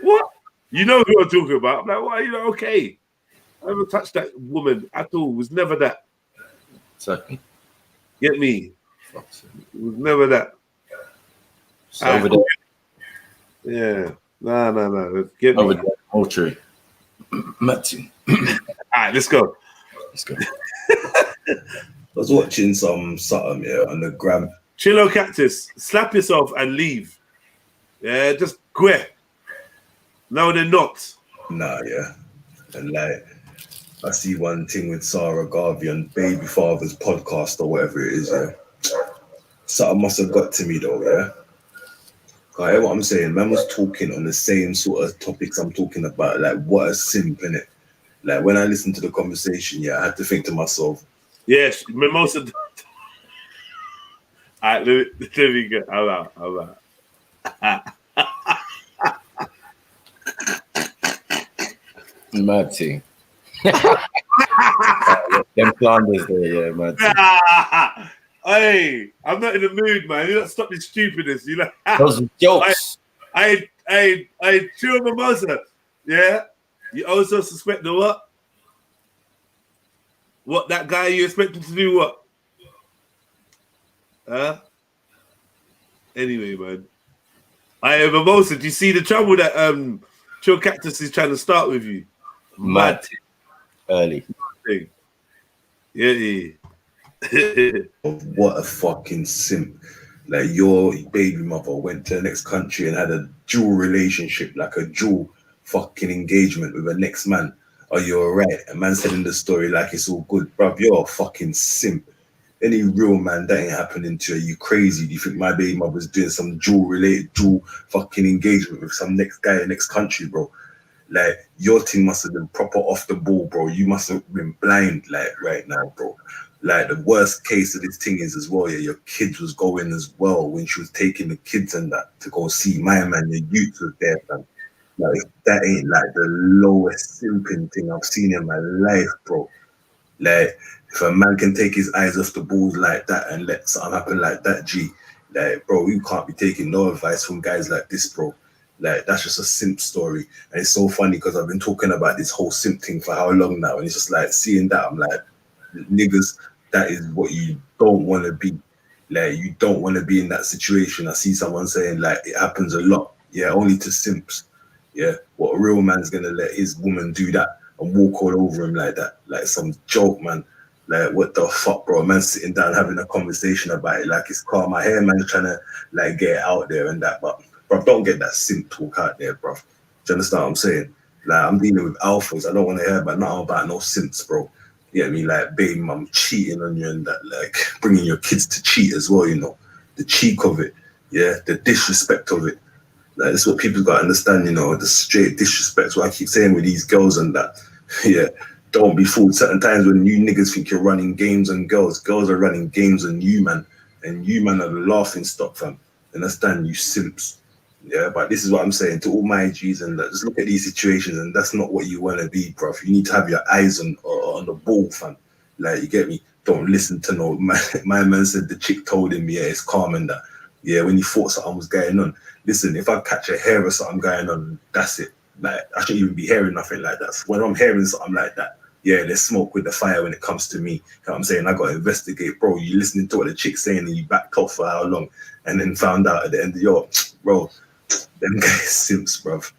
what? You know who I'm talking about. I'm like, why? Okay. I never touched that woman at all. It was never that. Exactly. Get me? It was never that. Over there. Yeah. No. Get over me. there. Poultry. Matthew. All right, let's go. I was watching something on the gram. Chillo Cactus, slap yourself and leave. Yeah, just quit. No, they're not. Nah, yeah. And like, I see one thing with Sarah Garvey on Babyfather's podcast or whatever it is, yeah. Something must have got to me though, yeah. I hear what I'm saying. Man was talking on the same sort of topics I'm talking about, like what a simp, innit? Like when I listened to the conversation, yeah, I had to think to myself. Yes, most of the... All right, let me go. I'm out. Mad thing. Them Flanders there, yeah, mad thing. Hey, I'm not in the mood, man. You don't stop this stupidness. You like those jokes. I chew a mimosa. Yeah. You also suspect the what? What that guy you expect him to do what? Huh? Anyway, man. I have mimosa. Do you see the trouble that Chill Cactus is trying to start with you? Mad. Early. Yeah. What a fucking simp. Like your baby mother went to the next country and had a dual relationship, like a dual fucking engagement with a next man. Are you alright? A man's telling the story like it's all good. Bruv, you're a fucking simp. any real man, that ain't happening to you. You crazy? Do you think my baby mother's doing some dual fucking engagement with some next guy in next country, bro? Like, your team must have been proper off the ball, bro. You must have been blind, like, right now, bro. Like, the worst case of this thing is as well, yeah, your kids was going as well when she was taking the kids and that to go see my man. Your youth was there, fam. Like, that ain't like the lowest simping thing I've seen in my life, bro. Like, if a man can take his eyes off the balls like that and let something happen like that, G, like, bro, you can't be taking no advice from guys like this, bro. Like, that's just a simp story. And it's so funny because I've been talking about this whole simp thing for how long now? And it's just like, seeing that, I'm like, niggas, that is what you don't want to be. Like, you don't want to be in that situation. I see someone saying, like, it happens a lot. Yeah, only to simps. Yeah, what a real man's going to let his woman do that and walk all over him like that? Like some joke, man. Like, what the fuck, bro? Man sitting down having a conversation about it like it's calm. My hair man trying to, like, get it out there and that. But, bro, don't get that simp talk out there, bro. Do you understand what I'm saying? Like, I'm dealing with alphas. I don't want to hear about nothing about no simps, bro. You know what I mean? Like, baby mum cheating on you and that, like, bringing your kids to cheat as well, you know? The cheek of it, yeah? The disrespect of it. Like, that's what people got to understand, you know? The straight disrespect. What I keep saying with these girls and that. Yeah, don't be fooled. Certain times when you niggas think you're running games on girls are running games on you, man. And you, man, are the laughing stock, fam. Understand, you simps. Yeah, but this is what I'm saying to all my G's and that. Just look at these situations, and that's not what you want to be, bro. You need to have your eyes on the ball, fam. Like, you get me? Don't listen to no. My man said the chick told him, yeah, it's calm and that. Yeah, when he thought something was going on. Listen, if I catch a hair or something going on, that's it. Like, I shouldn't even be hearing nothing like that. So when I'm hearing something like that, yeah, there's smoke with the fire when it comes to me. You know what I'm saying? I got to investigate, bro. You listening to what the chick's saying and you backed off for how long? And then found out at the end of your, bro, them guys simps, bruv.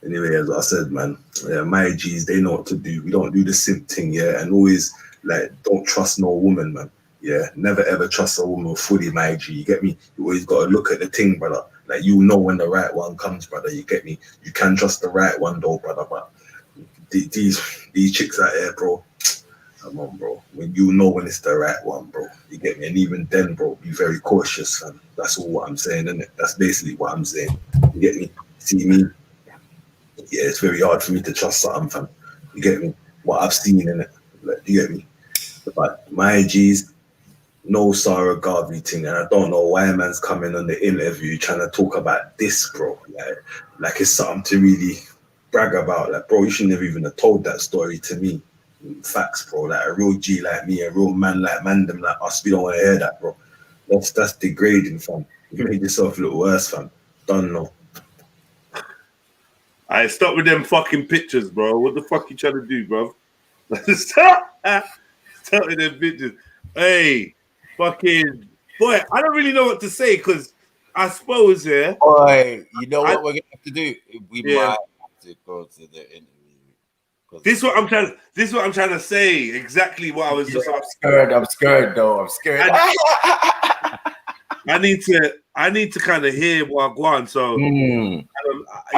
Anyway, as I said, man, yeah, my G's, they know what to do. We don't do the simp thing, yeah? And always, like, don't trust no woman, man. Yeah, never ever trust a woman fully, my G. You get me? You always got to look at the thing, brother. Like, you know when the right one comes, brother. You get me? You can trust the right one, though, brother. But these chicks out here, bro, come on, bro. When you know when it's the right one, bro. You get me? And even then, bro, be very cautious, fam. That's all what I'm saying, isn't it? That's basically what I'm saying. You get me? See me? Yeah, it's very hard for me to trust something, fam. You get me? What I've seen in it. Like, you get me? But my G's, no Sarah Garvey thing, and I don't know why man's coming on the interview trying to talk about this, bro. Like it's something to really brag about. Like, bro, you shouldn't have even have told that story to me. Facts, bro. Like, a real G like me, a real man like Mandem like us, we don't want to hear that, bro. That's degrading, fam. You made yourself look worse, fam. Don't know. I stop with them fucking pictures, bro. What the fuck you trying to do, bro? Stop with them pictures. Hey, fucking boy, I don't really know what to say because I suppose, yeah. Boy, you know what we're gonna have to do? We might have to go to the interview. This is what I'm trying to say. Exactly what I was just. I'm scared though. I'm scared. I need to kind of hear what Gwarn. So I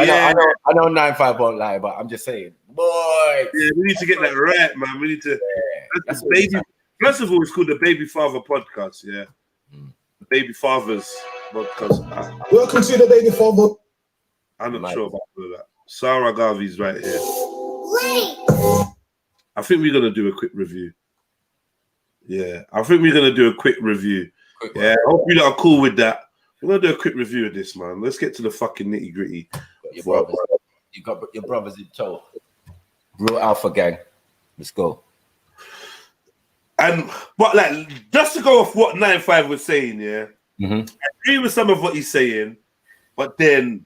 know 9-5 won't lie, but I'm just saying, boy. Yeah, we need to get that right, man. We need to. That's baby. First of all, it's called the Babyfather podcast. Yeah, Babyfathers podcast. Welcome to the Babyfather. I'm not sure about that. Sarah Garvey's right here. I think we're gonna do a quick review. Yeah, I think we're gonna do a quick review. Yeah, I hope you are cool with that. We're gonna do a quick review of this, man. Let's get to the fucking nitty gritty. You got your brothers in tow. Real alpha gang. Let's go. And but like, just to go off what 9-5 was saying, yeah, I agree with some of what he's saying, but then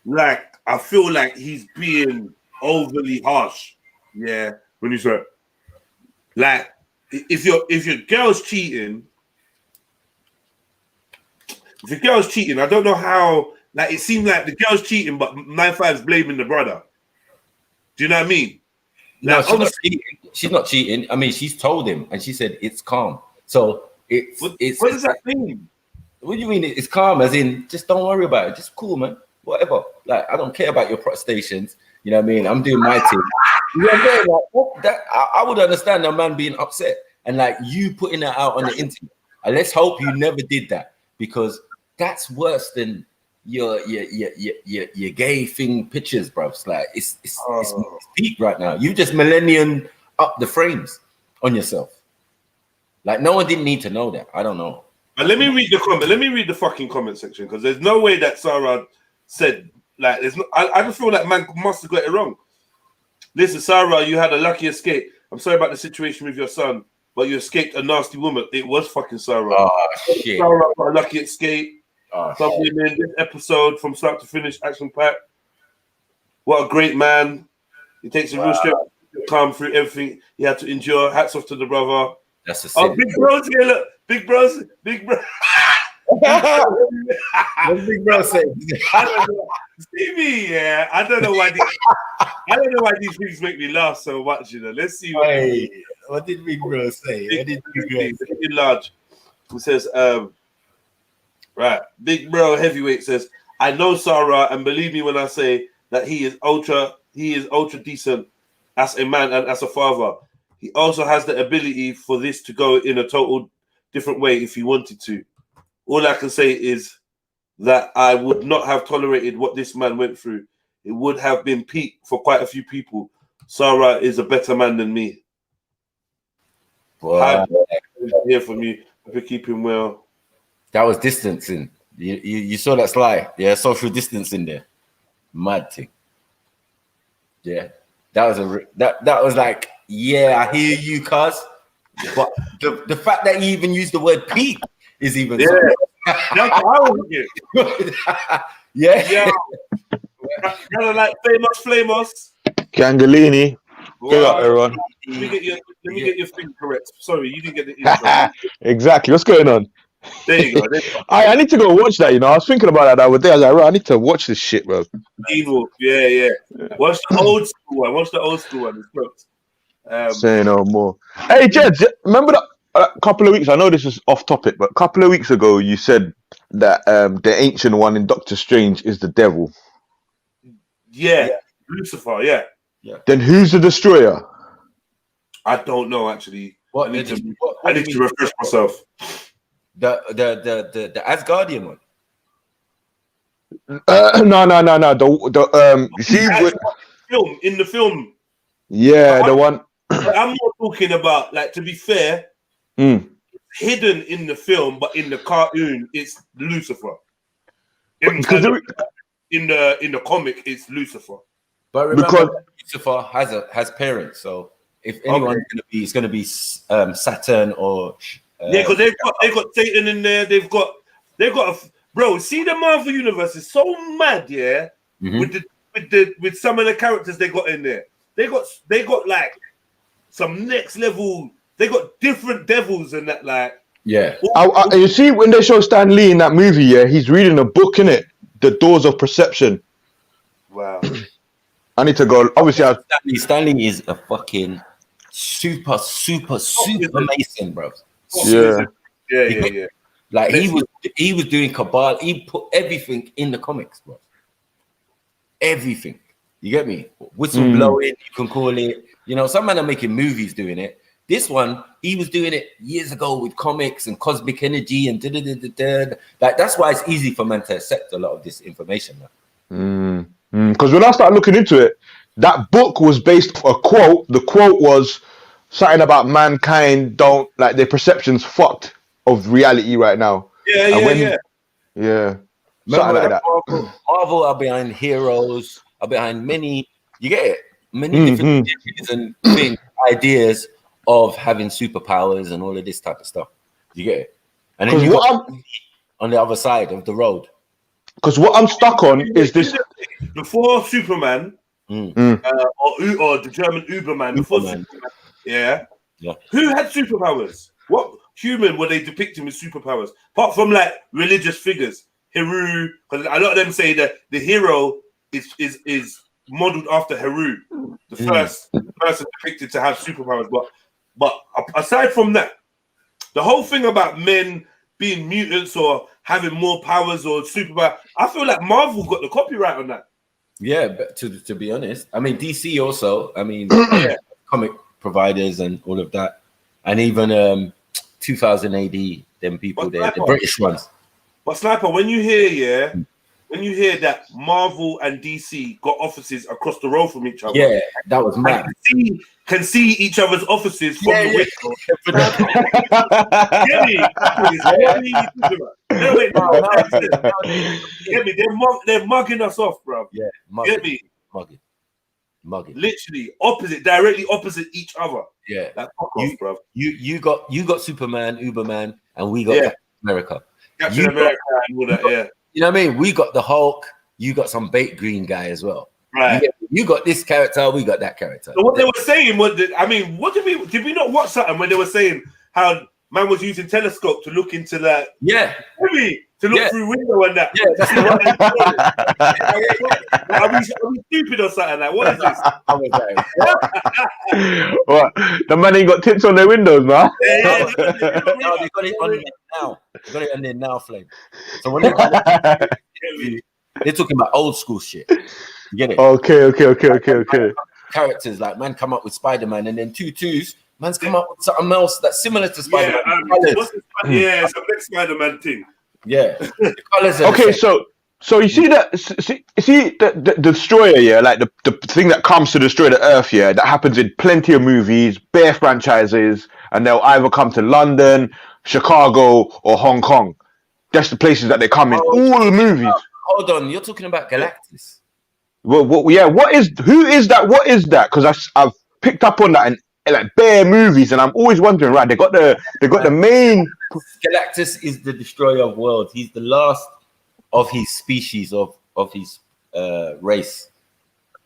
like I feel like he's being overly harsh. Yeah, when you say like if your girl's cheating. If the girl's cheating, I don't know how. Like, it seemed like the girl's cheating, but 9-5's blaming the brother. Do you know what I mean? Like, no, she's not cheating. I mean, she's told him, and she said it's calm. So it's. What does that mean? What do you mean it's calm? As in, just don't worry about it. Just cool, man. Whatever. Like, I don't care about your protestations. You know what I mean? I'm doing my thing. You know what I'm saying? Like, I would understand a man being upset. and like you putting that out on the internet. And let's hope you never did that, because that's worse than your gay thing pictures, bro. It's like it's peak right now. You just millennium up the frames on yourself. Like no one didn't need to know that. I don't know. But let me read the comment. Let me read the fucking comment section, because there's no way that Sarah said like there's no. I just feel like man must have got it wrong. Listen, Sarah, you had a lucky escape. I'm sorry about the situation with your son, but you escaped a nasty woman. It was fucking Sarah. Oh shit! Sarah got a lucky escape. Oh, Some women, this episode from start to finish, action packed. What a great man! He takes a real strength to come through everything he had to endure. Hats off to the brother. that's a Oh, big bros here, look, big bros. What did Big Bro say? I don't know. See me, yeah. I don't know why these things make me laugh so much. You know. Let's see What did Big Bro say? What did Big Bro say? Large. He says, right, Big Bro Heavyweight says, I know Sarah, and believe me when I say that he is ultra decent as a man and as a father. He also has the ability for this to go in a total different way if he wanted to. All I can say is that I would not have tolerated what this man went through. It would have been peak for quite a few people. Sarah is a better man than me. Wow. Hear from you. Hope you're keeping well. That was distancing. You saw that slide. Yeah, social distancing there. Mad thing. Yeah. That was like, yeah, I hear you, cuz. But the fact that he even used the word peak is even That's how I would get. Yeah. Kind of like famous. Gangalini. Good up, everyone. Let me get your thing correct. Sorry, you didn't get the intro. Exactly. What's going on? There you go. I need to go watch that. You know, I was thinking about that the other day. I was like, right, I need to watch this shit, bro. Evil. Yeah. Watch the old school one. It's good. Say no more. Hey, Jed, remember that a couple of weeks? I know this is off topic, but a couple of weeks ago you said that the ancient one in Doctor Strange is the devil. Yeah. Lucifer. Yeah. Then who's the destroyer? I don't know actually. What I need to refresh myself. The Asgardian one. No. You see, In the film. Yeah, the one. I'm not talking about, like, to be fair, hidden in the film, but in the cartoon, it's Lucifer. In the comic, it's Lucifer. But remember, Lucifer has parents, so if anyone's gonna be, it's gonna be Saturn or because they've got Satan in there. They've got bro. See, the Marvel universe is so mad, yeah. With some of the characters they got in there. They got like some next level. They got different devils and that, like. Yeah. You see, when they show Stan Lee in that movie, yeah, he's reading a book, innit? The Doors of Perception. Wow. I need to go. Obviously, Stanley is a fucking super Mason, bro. Yeah. Like he was doing Cabal. He put everything in the comics, bro. Everything. You get me? Whistle blowing, you can call it. You know, some men are making movies doing it. This one, he was doing it years ago with comics and cosmic energy and like that's why it's easy for men to accept a lot of this information. Because when I started looking into it, that book was based on a quote. The quote was something about mankind don't like their perceptions fucked of reality right now. Yeah. Something like that. Marvel are behind heroes, are behind many. You get it? Many different theories and things, ideas of having superpowers and all of this type of stuff. You get it? And then you got on the other side of the road. Because what I'm stuck on is this. Before Superman, or the German Uberman, before Superman, yeah. Who had superpowers? What human were they depicting with superpowers? Apart from like religious figures, Heru, because a lot of them say that the hero is modeled after Heru, the first person depicted to have superpowers. But aside from that, the whole thing about men being mutants or having more powers or superpower, I feel like Marvel got the copyright on that. Yeah, but to be honest, I mean DC also. I mean, comic providers and all of that. and even 2000 AD, them people there, the British ones. But Sniper, when you hear, when you hear that Marvel and DC got offices across the road from each other, Yeah, that was mad. Can see each other's offices from the window. Get me? They're mugging us off, bro. Yeah, get me? Mugging. Literally directly opposite each other. Yeah, like, fuck off, bro. You got Superman, Uberman, and we got Captain America. Captain America and all that. You know what I mean? We got the Hulk. You got some bait green guy as well. Right. You got this character. We got that character. So what they were saying was, what did we not watch something when they were saying how man was using telescope to look into that? Yeah. To look through window and that. Yeah, that's are we stupid or something? Like, what is this? I was like, what? The man ain't got tips on their windows, man. No, they got it on there now. They got it on there now, Flame. So when they're talking about old school shit. You get it? Okay. Characters like man come up with Spider-Man, and then two-twos, man's come up with something else that's similar to Spider-Man. It's a big Spider-Man thing. Yeah. Okay, so you see that? See the destroyer, yeah, like the thing that comes to destroy the Earth, yeah, that happens in plenty of movies, bare franchises, and they'll either come to London, Chicago, or Hong Kong. That's the places that they come in. All the movies. Hold on, you're talking about Galactus. Well, who is that? What is that? Because I've picked up on that in like bare movies, and I'm always wondering. Right, they got the main. Galactus is the destroyer of worlds. He's the last of his species of his race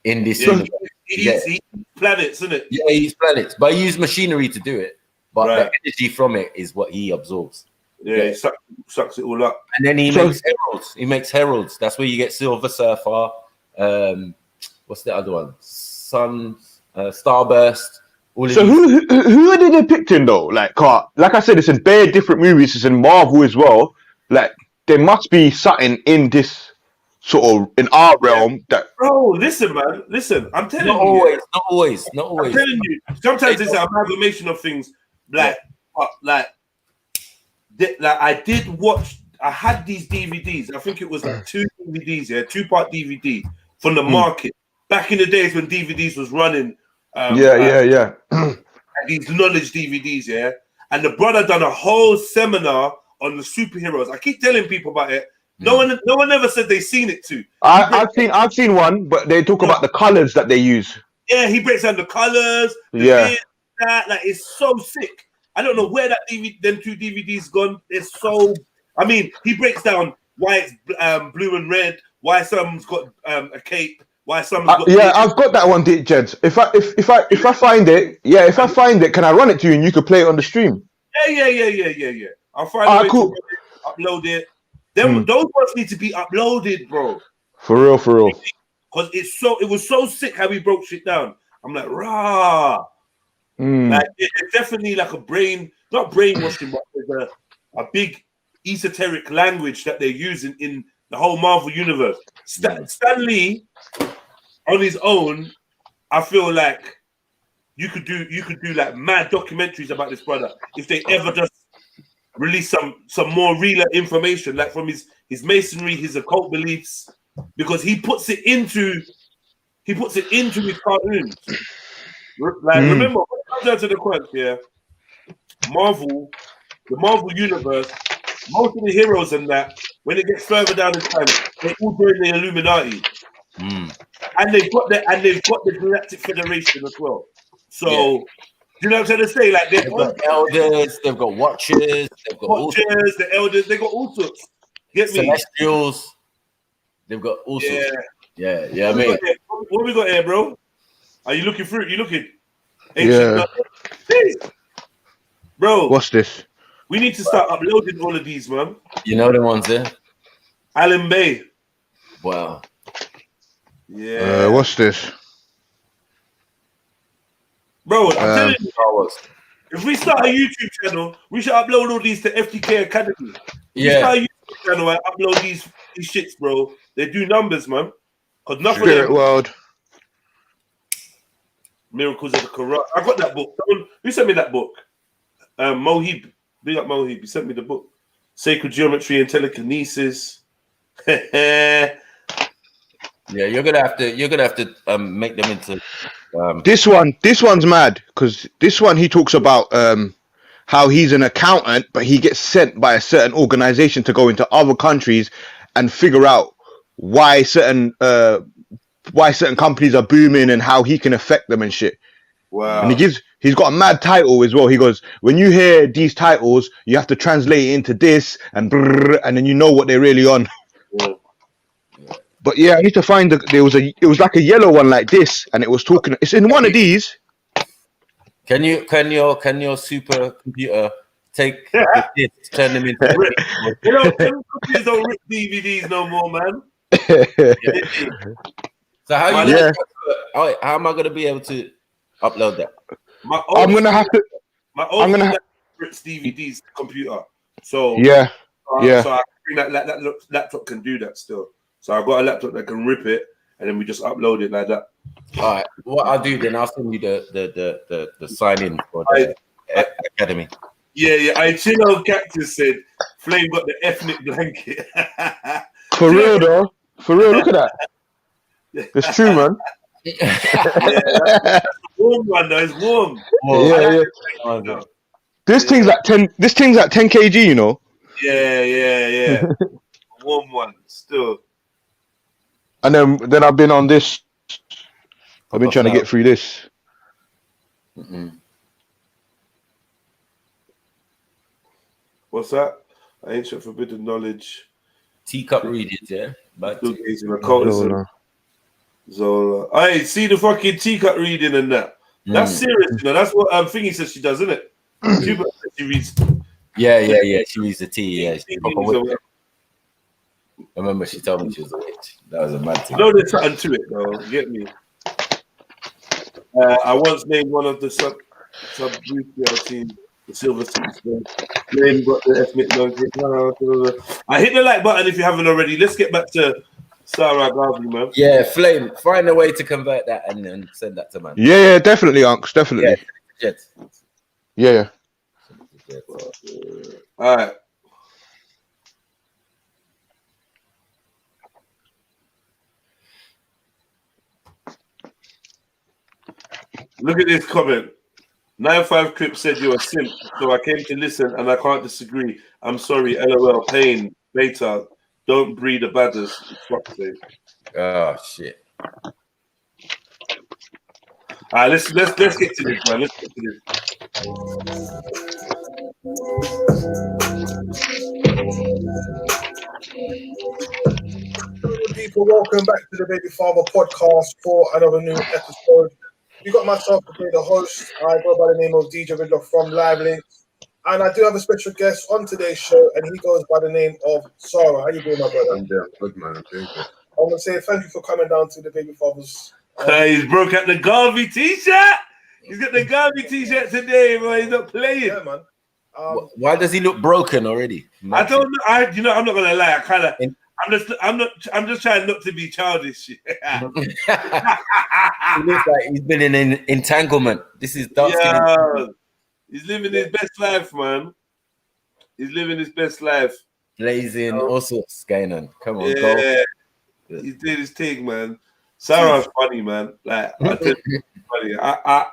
in this universe. He's planets, isn't it? Yeah, he's planets, but he used machinery to do it. But the energy from it is what he absorbs. Yeah, he sucks it all up. And then he makes heralds. He makes heralds. That's where you get Silver Surfer. What's the other one? Starburst. So who are they depicting though? Like I said, it's in bare different movies. It's in Marvel as well. Like there must be something in this sort of in our realm that. Bro, listen, man. Listen, I'm telling not you. Not always. I'm telling you. Sometimes it's an amalgamation of things. Like I did watch. I had these DVDs. I think it was like 2 DVDs. Yeah, 2-part DVD from the market back in the days when DVDs was running. These knowledge DVDs, yeah. And the brother done a whole seminar on the superheroes. I keep telling people about it. No one ever said they seen it too. I've seen one, but they talk about the colors that they use. Yeah, he breaks down the colors. Like it's so sick. I don't know where that them 2 DVDs gone. It's so. I mean, he breaks down why it's blue and red, why someone's got a cape. Why someone's got I've got that one, Jeds. If I find it, can I run it to you and you could play it on the stream? Yeah. I'll find it. Cool. Upload it. Those ones need to be uploaded, bro. For real. Because it was so sick how he broke shit down. I'm like, rah. Like it's definitely like not brainwashing, but there's a big esoteric language that they're using in the whole Marvel universe. Stan Lee on his own, I feel like you could do like mad documentaries about this brother if they ever just release some more realer information, like from his masonry, his occult beliefs, because he puts it into his cartoons. Like remember, when it comes down to the quest, the Marvel universe, most of the heroes and that, when it gets further down in time, they all join the Illuminati. And they've got the Galactic Federation as well. So you know what I'm trying to say? Like they've got elders, they've got watchers, the elders, they got all sorts. Get me? Celestials. They've got all sorts. Yeah. I mean, what we got here, bro? Are you looking through it? You looking? Bro, what's this? We need to start uploading all of these, man. You know the ones there? Alan Bay. Wow. Yeah. What's this? Bro, I'm telling you, if we start a YouTube channel, we should upload all these to FTK Academy. We start a YouTube channel and upload these shits, bro. They do numbers, man. Because nothing. Spirit World. Miracles of the Quran. I got that book. Who sent me that book? Mohib, big up Mohib. He sent me the book, Sacred Geometry and Telekinesis. Yeah, you're gonna have to make them into. This one's mad because this one he talks about how he's an accountant, but he gets sent by a certain organization to go into other countries and figure out why certain companies are booming and how he can affect them and shit. Wow. And he's got a mad title as well. He goes, when you hear these titles, you have to translate it into this and then you know what they're really on. Yeah. But yeah, I need to find it was like a yellow one like this, and it was talking. It's in one of these. Can your supercomputer take the discs, turn them into? You know, companies don't rip DVDs no more, man. So how am I gonna be able to upload that? I'm gonna have to. My old rips DVDs to computer. So yeah. So I think that laptop can do that still. So I've got a laptop that can rip it, and then we just upload it like that. All right. What I'll do then, I'll send you the sign in for the academy. Yeah. I Chino Cactus said, Flame got the ethnic blanket. For real though. For real, look at that. It's true, man. That's warm one though. It's warm. Yeah. This thing's like 10 kg, you know. Yeah. Warm one still. And then I've been on this. I've been trying to get through this. What's that? Ancient forbidden knowledge. Teacup readings, yeah. But Zola. I see the fucking teacup reading and that. That's serious, you know. That's what Thingy says she does, isn't it? She reads. Yeah. She reads the tea. Yeah. I remember she told me she was a witch. That was a mad thing. No, there's something to it, though. Get me. I once named one of the sub team the Silver Six. Then got the ethnic knowledge. I hit the like button if you haven't already. Let's get back to Sarah Garvey, man. Yeah, Flame. Find a way to convert that and then send that to man. Yeah, definitely, Unks. Definitely. Yeah. All right. Look at this comment. 95 Crip said you're a simp, so I came to listen and I can't disagree. I'm sorry, LOL, pain, beta, don't breed the badders. Fuck's sake. Oh shit. Alright, let's get to this, man. Let's get to this. People, welcome back to the Babyfather podcast for another new episode. You got myself today, the host. I go by the name of DJ Riddler from Live Links, and I do have a special guest on today's show, and he goes by the name of Sarah. How you doing, my brother? I'm doing good, man. I'm doing good. I want to say thank you for coming down to the Babyfathers. He's broke out the Garvey t-shirt. He's got the Garvey t-shirt today, man. He's not playing. Yeah, man. Why does he look broken already? I don't know. I'm not gonna lie. I'm just trying not to be childish. He looks like he's been in an entanglement. This is dark skin. He's living his best life, man. He's living his best life. Blazing, all sorts going on. Come on, go. He did his thing, man. Sarah's funny, man. Like I tell you, funny. I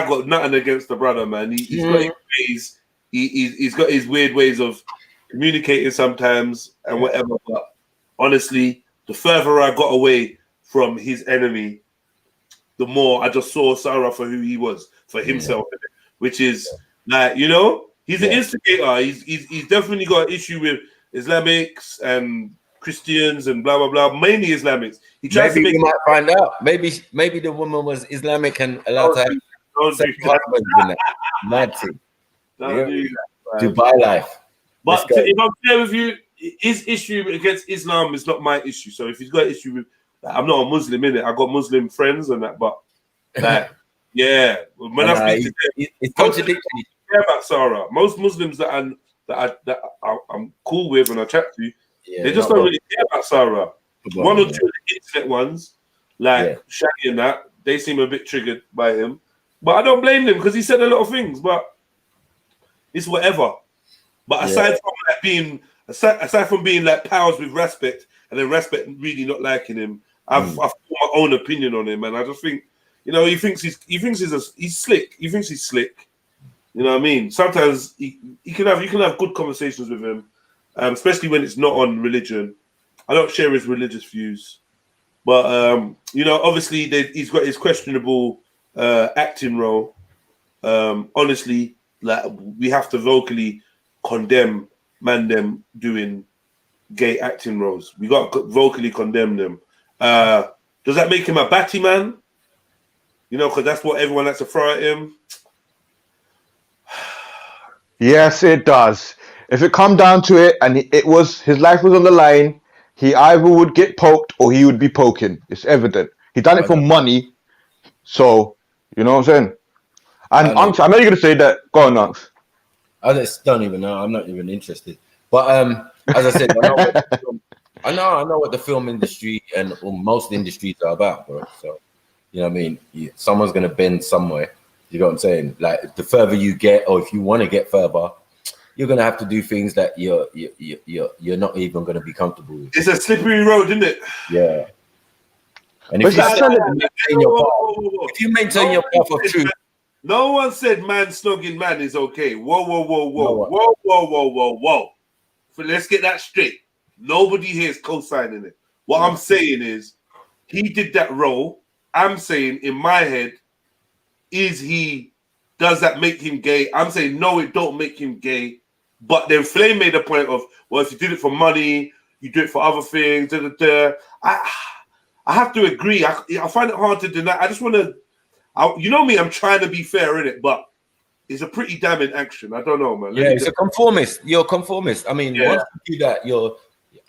got nothing against the brother, man. He's got his ways. He's got his weird ways of communicating sometimes and whatever. But honestly, the further I got away from his enemy, the more I just saw Sarah for who he was, for himself, which is like, you know, he's an instigator. He's definitely got an issue with Islamics and Christians and blah blah blah. Mainly Islamics. He tries to make. You might find out. Maybe the woman was Islamic and allowed to have sex husbands in that. Mad thing. Don't do that, Dubai life. But if I'm fair with you, his issue against Islam is not my issue. So if he's got an issue with, I'm not a Muslim, innit? I got Muslim friends and that, but like, yeah, when I speak to them, it's contradictory. Care about Sarah. Most Muslims that I'm cool with and I chat to, they just don't really care about Sarah. One or two of the internet ones, like Shaggy and that, they seem a bit triggered by him. But I don't blame them because he said a lot of things. But it's whatever. But aside from like being aside from being like pals with respect, and then respect really not liking him, I've formed my own opinion on him, and I just think, you know, he thinks he's slick. He thinks he's slick. You know what I mean? Sometimes you can have good conversations with him, especially when it's not on religion. I don't share his religious views, but you know, obviously he's got his questionable acting role. Honestly, like we have to vocally condemn them doing gay acting roles. We got to vocally condemn them. Does that make him a batty man? You know, because that's what everyone likes to throw at him. Yes, it does. If it come down to it, and his life was on the line, he either would get poked or he would be poking. It's evident. He done it for money, so you know what I'm saying. And Unks, I know you're gonna say that. Go on, Unks. I just don't even know. I'm not even interested. But as I said, I know what the film industry and most industries are about, bro. So you know what I mean. Someone's gonna bend somewhere. You know what I'm saying? Like the further you get, or if you want to get further, you're gonna have to do things that you're not even gonna be comfortable with. It's a slippery road, isn't it? Yeah. And if you maintain your path of truth. No one said man snogging man is okay. Whoa. So let's get that straight. Nobody here is co-signing it. What I'm saying is, he did that role. I'm saying in my head, does that make him gay? I'm saying no, it don't make him gay. But then Flame made a point of, well, if you did it for money, you do it for other things. I have to agree. I find it hard to deny. I just want to. You know me, I'm trying to be fair in it, but it's a pretty damning action. I don't know, man. It's a conformist. You're a conformist. I mean, once you do that, you're,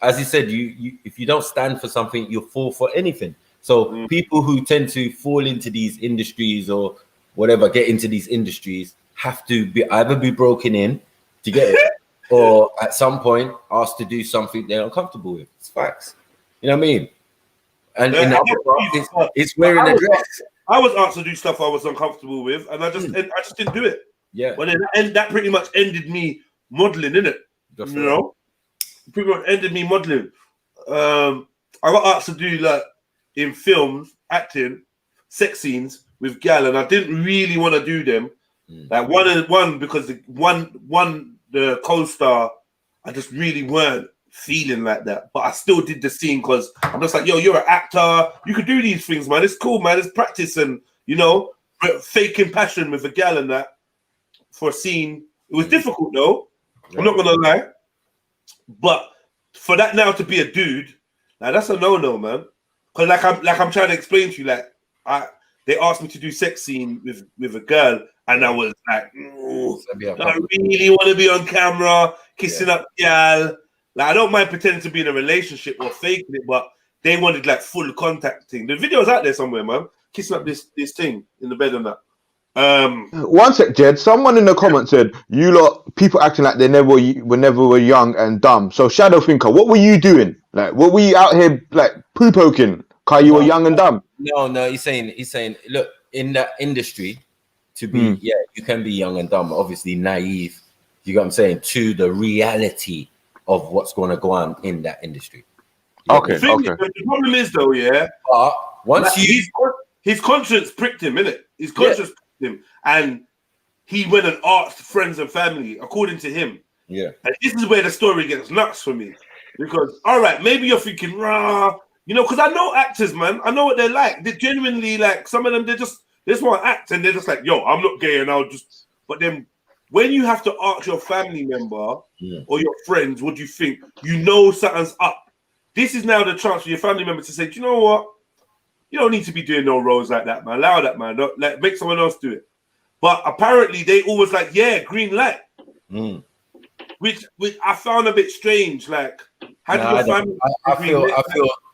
as you said, you if you don't stand for something, you fall for anything. So people who tend to fall into these industries or whatever, get into these industries, have to either be broken in to get it, or at some point asked to do something they're uncomfortable with. It's facts. You know what I mean? And it's wearing a dress. I was asked to do stuff I was uncomfortable with, and I just didn't do it. Yeah. Well, then that pretty much ended me modeling, innit? You know, pretty much ended me modeling. I got asked to do like in films, acting, sex scenes with gal, and I didn't really want to do them. Like one because the co-star, I just really weren't feeling like that, but I still did the scene because I'm just like, yo, you're an actor, you could do these things, man. It's cool, man. It's practice, and you know, faking passion with a gal and that for a scene. It was difficult though. I'm not gonna lie, but for that now to be a dude, like that's a no-no, man. Because like I'm trying to explain to you, like they asked me to do sex scene with a girl, and I was like, I really want to be on camera kissing up gal. Like, I don't mind pretending to be in a relationship or faking it, but they wanted like full contact thing. The video's out there somewhere, man. Kissing up this thing in the bed and that. One sec, Jed. Someone in the comments said, you lot, people acting like they never were young and dumb. So Shadow Thinker, what were you doing? Like, what were you out here like poo poking? Cause you were young and dumb. No, he's saying, look, in that industry, to be, you can be young and dumb, obviously naive, you know what I'm saying, to the reality of what's going to go on in that industry. Okay. The problem is though, but once like, his conscience pricked him, innit? His conscience pricked him, and he went and asked friends and family, according to him. Yeah. And this is where the story gets nuts for me, because all right, maybe you're thinking, you know, because I know actors, man. I know what they're like. They're genuinely like, some of them, they just want to act, and they're just like, yo, I'm not gay, and I'll just. But then when you have to ask your family member or your friends, what do you think? You know something's up. This is now the chance for your family member to say, do you know what? You don't need to be doing no roles like that, man. Allow that, man. Don't, like, make someone else do it. But apparently they always like, yeah, green light. Which I found a bit strange. Like, how do your family?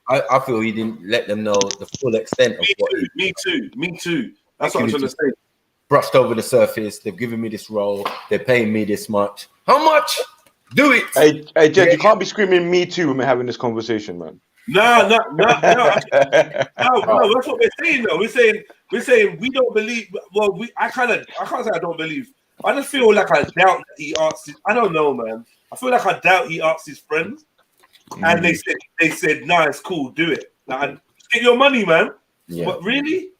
I feel he didn't let them know the full extent of what. Me too. That's what I'm trying to say. Brushed over the surface. They've given me this role. They're paying me this much. How much? Do it. Hey, Jed, you can't be screaming "me too" when we're having this conversation, man. No. That's what we're saying, though. We're saying we don't believe. Well, I can't say I don't believe. I just feel like I doubt that he asked his, I don't know, man. I feel like I doubt he asked his friends. And they said, nah, it's cool, do it. Like, get your money, man. Yeah. But really?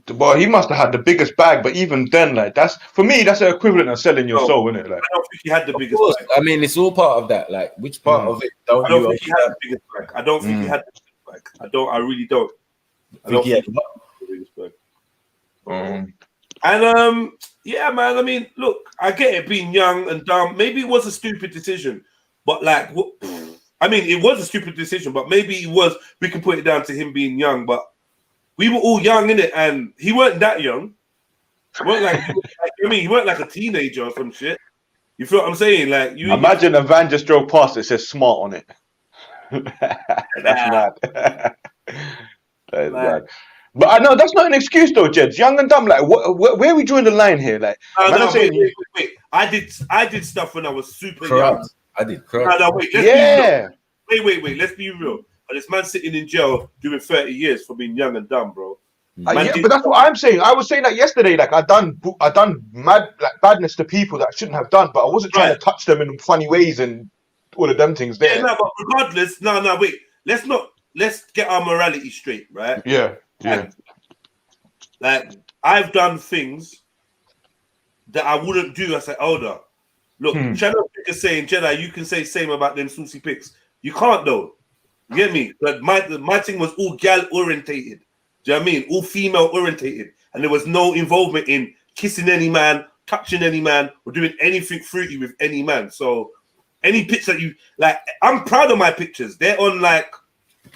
Well, he must have had the biggest bag, but even then, like that's for me, that's the equivalent of selling your soul, isn't it? Like, I don't think he had the Of biggest course, bag. I mean, it's all part of that. Like, which part of it don't I don't you think he had understand? the biggest bag. I don't think he had the biggest bag. I really don't. I don't Think think he he had the biggest bag. And yeah, man. I mean, look, I get it being young and dumb. Maybe it was a stupid decision, but like, I mean, it was a stupid decision, but maybe it was. We can put it down to him being young, but we were all young in it, and he weren't that young. He weren't like, I mean, he weren't like a teenager or some shit. You feel what I'm saying? Like, you imagine a van just drove past. It says "smart" on it. That's mad. That is mad. But I know that's not an excuse though, Jeds. Young and dumb. Like, where are we drawing the line here? Like, wait. I did stuff when I was super young. I did corrupt. No, wait. Wait. Let's be real. But this man sitting in jail doing 30 years for being young and dumb, bro. But that's what I'm saying. I was saying that yesterday. Like, I done mad like badness to people that I shouldn't have done, but I wasn't trying to touch them in funny ways and all of them things there. Yeah, no, but regardless, wait. Let's get our morality straight, right? Yeah. Like, I've done things that I wouldn't do as an elder. Look, Channel is saying, Jedi, you can say same about them Susie pics. You can't though. You get me? But my thing was all gal orientated. Do you know what I mean? All female orientated. And there was no involvement in kissing any man, touching any man, or doing anything fruity with any man. So any picture that you like, I'm proud of my pictures. They're on my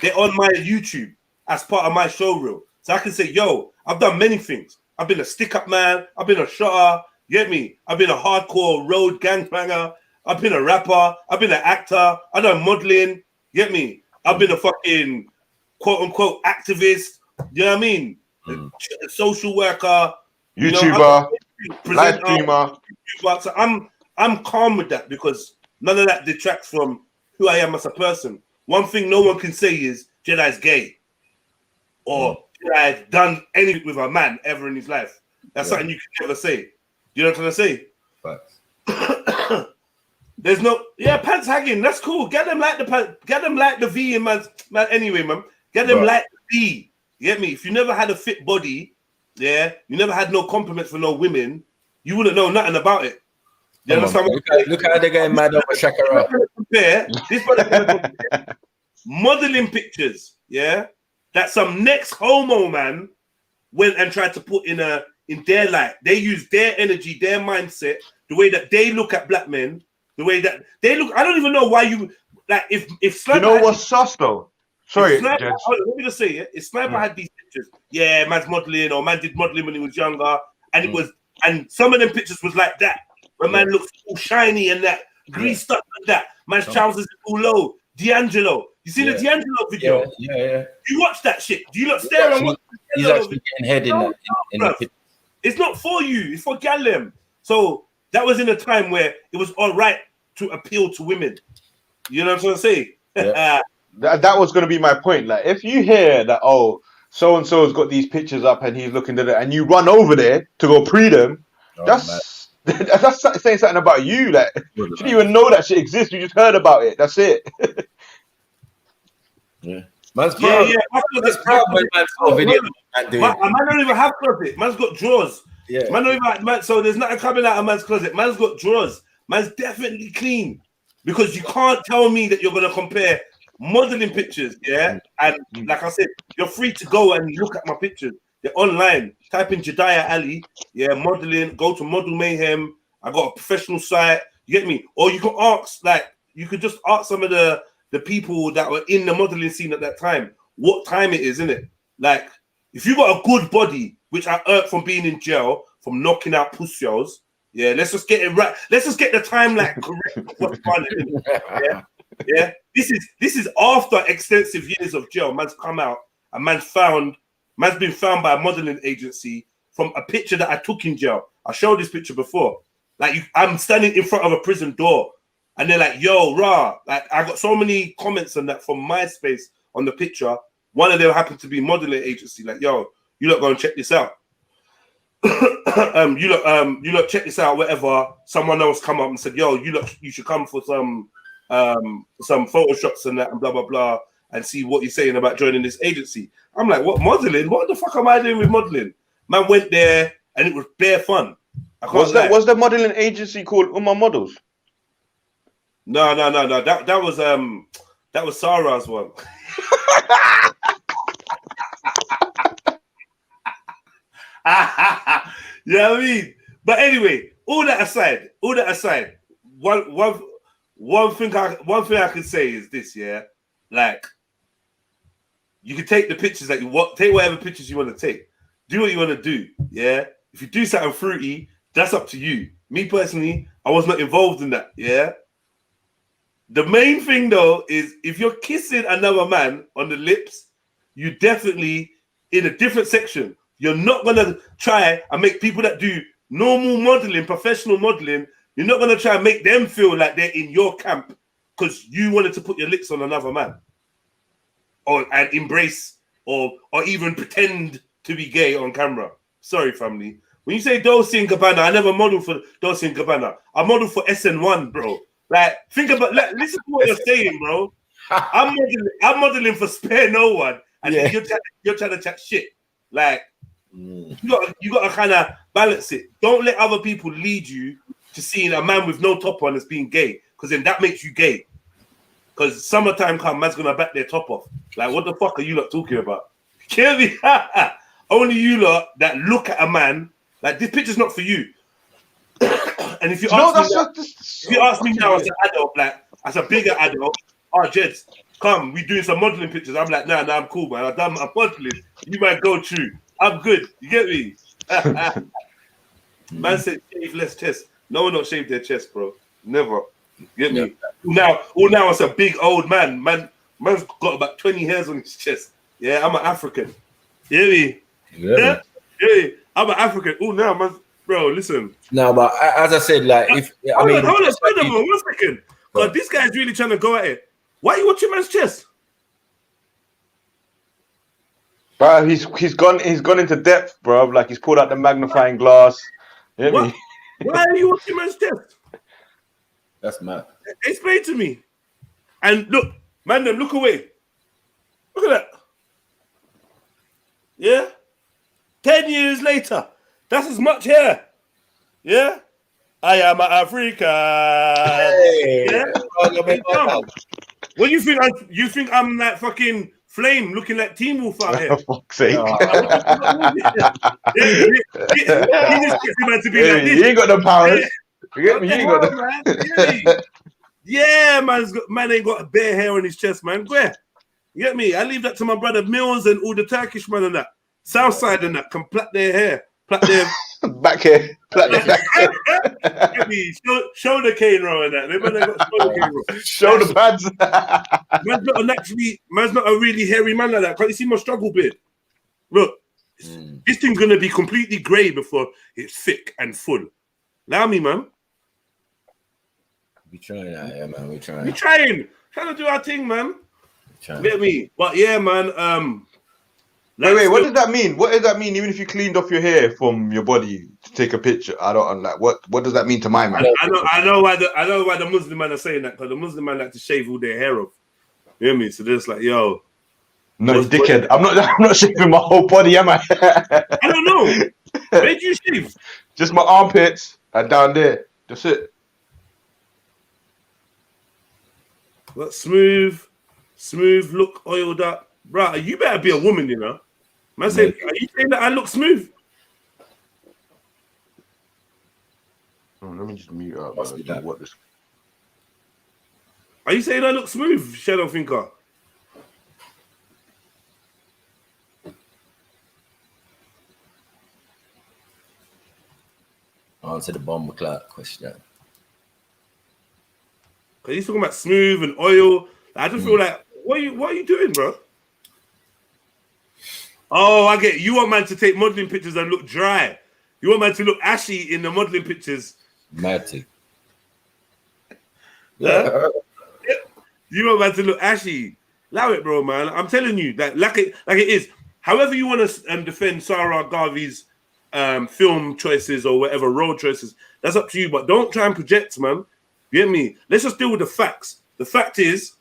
YouTube as part of my show reel. So I can say, yo, I've done many things. I've been a stick-up man. I've been a shotter. You get me? I've been a hardcore road gangbanger. I've been a rapper. I've been an actor. I've done modeling. You get me? I've been a fucking quote-unquote activist. You know what I mean? A social worker. YouTuber. Live Presenter. streamer. So I'm calm with that because none of that detracts from who I am as a person. One thing no one can say is Jedi's gay or Jedi's done anything with a man ever in his life. That's something you can never say. You know what I'm trying to say? There's no pants hanging. That's cool. Get them like the pants. Get them like the V in man. Anyway, man. Get them like the V. You get me? If you never had a fit body, you never had no compliments for no women, you wouldn't know nothing about it. You understand? Look how they're getting mad over Shakara. This compare modeling pictures, that some next homo man went and tried to put in their light. They use their energy, their mindset, the way that they look at black men, the way that they look. I don't even know why you like if Sniper. You know what's sus though? Sorry, Sniper, let me just say it. If Sniper had these pictures, man's modeling or man did modeling when he was younger, and it was, and some of them pictures was like that, where man looks all shiny and that greased up like that. Man's trousers all low. D'Angelo, you see the D'Angelo video? Yeah. You watch that shit. Do you not stare and watch? He's actually getting head in that. It's not for you. It's for Gallem. So that was in a time where it was all right to appeal to women. You know what I'm trying to say? Yeah. That was going to be my point. Like, if you hear that, so and so's got these pictures up and he's looking at it, and you run over there to go pre them, that's saying something about you. Like, you didn't even know that shit exists. You just heard about it. That's it. Man's proud. Man's proud when man's got a video. Man don't even have closet. Man's got drawers. Yeah. Man don't even have, so there's nothing coming out of man's closet. Man's got drawers. Man's definitely clean. Because you can't tell me that you're gonna compare modeling pictures, and like I said, you're free to go and look at my pictures. They're online. Type in Jediah Ali, modeling. Go to Model Mayhem. I got a professional site. You get me? Or you can ask, you could just ask some of the people that were in the modeling scene at that time what time it is, innit? Like, if you got a good body, which I earned from being in jail, from knocking out pussios, let's just get it right. Let's just get the timeline correct. What's fun, innit? Yeah. This is after extensive years of jail. Man's come out and man's been found by a modeling agency from a picture that I took in jail. I showed this picture before. I'm standing in front of a prison door, and they're like, "Yo, rah!" Like, I got so many comments on that from MySpace on the picture. One of them happened to be modeling agency. Like, "Yo, you lot go and check this out." you look, check this out, whatever. Someone else come up and said, yo, you should come for some photo shots and that and blah, blah, blah, and see what you're saying about joining this agency. I'm like, what, modeling? What the fuck am I doing with modeling? Man went there and it was bare fun. Was the modeling agency called Uma Models? No. That was Sarah's one. You know what I mean? But anyway, all that aside, one thing I can say is this, yeah, like you can take the pictures that you want, take whatever pictures you want to take, do what you want to do, yeah. If you do something fruity, that's up to you. Me personally, I was not involved in that, yeah. The main thing though is if you're kissing another man on the lips, you definitely in a different section. You're not gonna try and make people that do normal modeling, professional modeling, you're not gonna try and make them feel like they're in your camp because you wanted to put your lips on another man, and embrace or even pretend to be gay on camera. Sorry, family. When you say Dolce & Gabbana, I never modeled for Dolce & Gabbana. I modeled for SN1, bro. Like, think about, listen to what you're saying, bro. I'm modeling for Spare No One, and then you're trying to chat shit. Like, you got to kind of balance it. Don't let other people lead you to seeing a man with no top on as being gay, because then that makes you gay. Because summertime come, man's gonna back their top off. Like, what the fuck are you lot talking about? Kill me. Only you lot that look at a man like this picture's not for you. And if you ask me now as an adult, like as a bigger adult, Jeds, come, we doing some modeling pictures. I'm like, nah, I'm cool, man. I've done my modeling. You might go through. I'm good. You get me? Man said shave less chest. No one not shave their chest, bro. Never. You get me? Now it's a big old man. Man's got about 20 hairs on his chest. Yeah, I'm an African. You get me? Yeah. I'm an African. Oh, now, man. Bro, listen. No, but as I said, like, hold on, one second. God, this guy's really trying to go at it. Why are you watching man's chest? Bro, he's gone into depth, bro. Like he's pulled out the magnifying glass. You know me? Why are you watching man's chest? That's mad. Explain to me. And look, man, then look away. Look at that. Yeah? 10 years later, that's as much hair. Yeah? I am an African. Hey. Yeah? What do you think? You think I'm that fucking flame looking like Teen Wolf out here? For fuck's sake. You ain't got no powers. You get me? You ain't got no. Yeah, man ain't got a bare hair on his chest, man. Where? You get me? I leave that to my brother Mills and all the Turkish man and that. Southside and that can plait their hair. Plait their back hair. Plait their back hair. Get me? Shoulder cane row and that. They got shoulder cane row. Shoulder pads. Man's not a really hairy man like that. Can't you see my struggle beard? Look, this thing's gonna be completely grey before it's thick and full. Allow me, man. We trying out here, man. We trying to do our thing, man. Get me? But yeah, man. Wait, what does that mean? What does that mean? Even if you cleaned off your hair from your body to take a picture, I don't like. What does that mean to my man? I know why the Muslim man are saying that, because the Muslim man like to shave all their hair off. You hear me? So they're just like, yo. No, dickhead. I'm not shaving my whole body, am I? I don't know. Where do you shave? Just my armpits and down there. That's it. What, smooth, look oiled up. Right, you better be a woman, you know. Man said, are you saying that I look smooth? Oh, let me just mute up. What this? Are you saying I look smooth, Shadow Thinker? Answer the bomb clock question. Because he's talking about smooth and oil. I just feel like, what are you doing, bro? Oh, I get it. You want man to take modeling pictures and look dry. You want man to look ashy in the modeling pictures. Matty. Huh? You want man to look ashy. Allow it, bro, man. I'm telling you that like it is. However you want to defend Sarah Garvey's film choices or whatever role choices. That's up to you, but don't try and project, man. You get me? Let's just deal with the facts. The fact is,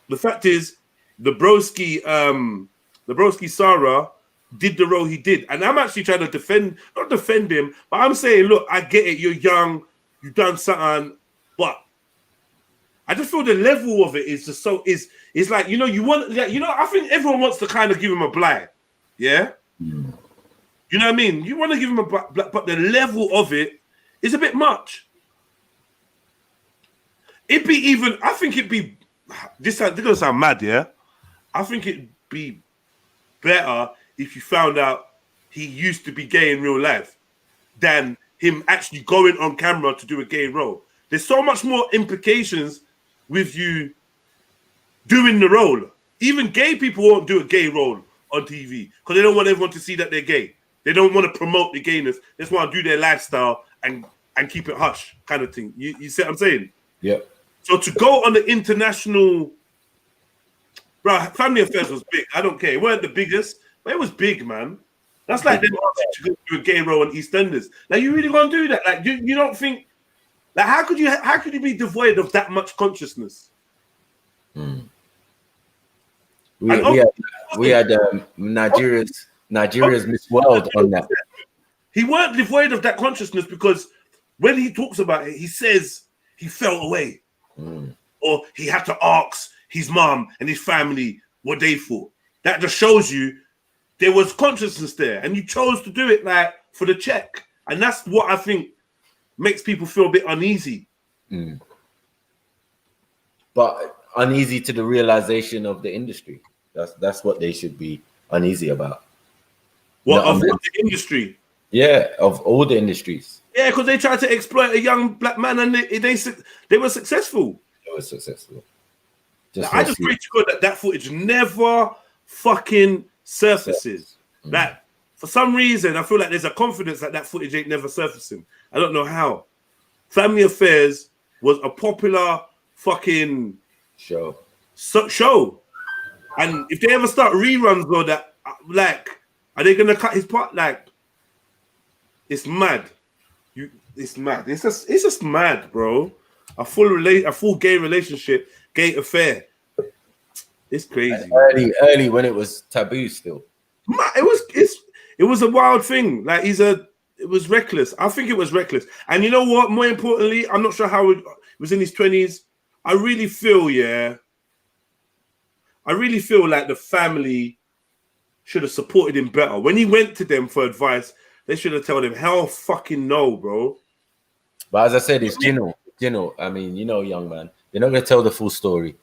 the broski Sarah did the role he did, and I'm actually trying to not defend him, but I'm saying, look, I get it. You're young, you've done something, but I just feel the level of it is just so is like, you know, I think everyone wants to kind of give him a blight, yeah. You know what I mean? You want to give him a blight, but the level of it is a bit much. I think it'd be. This is gonna sound mad, yeah. I think it'd be better if you found out he used to be gay in real life than him actually going on camera to do a gay role. There's so much more implications with you doing the role. Even gay people won't do a gay role on TV because they don't want everyone to see that they're gay. They don't want to promote the gayness. They just want to do their lifestyle and keep it hush kind of thing. You see what I'm saying? Yeah. So to go on the international, bro, Family Affairs was big. I don't care. It weren't the biggest, but it was big, man. That's like them asking to go do a gay role on EastEnders. Like, you really gonna do that? Like, you don't think? Like, how could you be devoid of that much consciousness? We had Nigeria's Miss World on that. He weren't devoid of that consciousness because when he talks about it, he says he fell away. Or he had to ask his mom and his family what they thought. That just shows you there was consciousness there, and you chose to do it like for the check, and that's what I think makes people feel a bit uneasy. But uneasy to the realization of the industry. That's what they should be uneasy about. What, of the industry? Yeah, of all the industries. Yeah, because they tried to exploit a young black man, and they were successful. They were successful. I just pray to God that footage never fucking surfaces. That for some reason I feel like there's a confidence that footage ain't never surfacing. I don't know how. Family Affairs was a popular fucking show, and if they ever start reruns or that, like, are they gonna cut his part? Like, it's mad. It's mad. It's just mad, bro. A full gay relationship, gay affair. It's crazy. Early when it was taboo still. It was a wild thing. Like, it was reckless. I think it was reckless. And you know what? More importantly, I'm not sure how it was in his 20s. I really feel like the family should have supported him better. When he went to them for advice, they should have told him, hell fucking no, bro. But as I said, it's Gino. I mean, you know, young man, they're not going to tell the full story.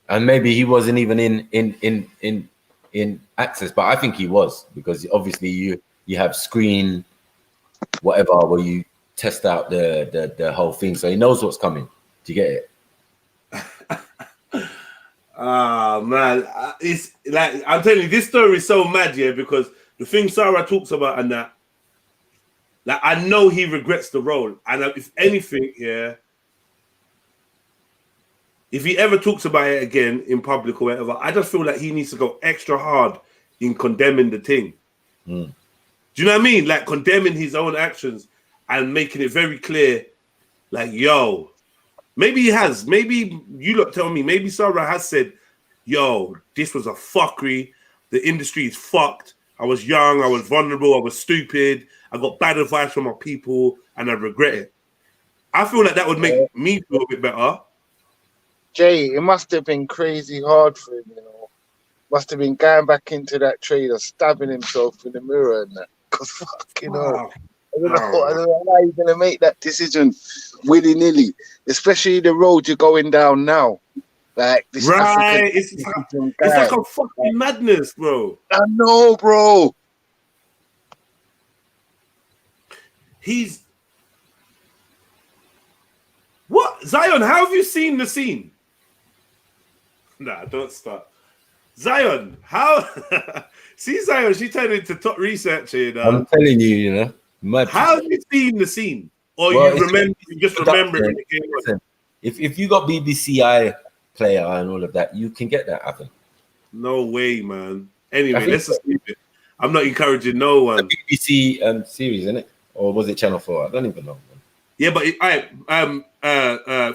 And maybe he wasn't even in Access, but I think he was, because obviously you have screen whatever where you test out the whole thing, so he knows what's coming. Do you get it? Man, it's like, I'm telling you, this story is so mad, yeah, because the thing Sarah talks about and that, like, I know he regrets the role, and if anything, yeah, if he ever talks about it again in public or whatever, I just feel like he needs to go extra hard in condemning the thing. Do you know what I mean? Like, condemning his own actions and making it very clear, like, yo, maybe he has. Maybe you lot tell me. Maybe Sarah has said, yo, this was a fuckery. The industry is fucked. I was young. I was vulnerable. I was stupid. I got bad advice from my people, and I regret it. I feel like that would make me feel a bit better. Jay, it must have been crazy hard for him, you know. Must have been going back into that trailer, stabbing himself in the mirror and that. Because fucking hell. I don't know how you're going to make that decision willy-nilly, especially the road you're going down now. Like, this right. It's like a fucking madness, bro. I know, bro. He's... What? Zion, how have you seen the scene? Nah, don't start. Zion, how? See, Zion, she turned into top researcher, you know. I'm telling you, you know. Mad. How have you seen the scene? Or you just remember it? If you got BBC iPlayer and all of that, you can get that, I think. No way, man. Anyway, let's just leave it. I'm not encouraging no one. BBC series, isn't it? Or was it Channel 4? I don't even know. Yeah, but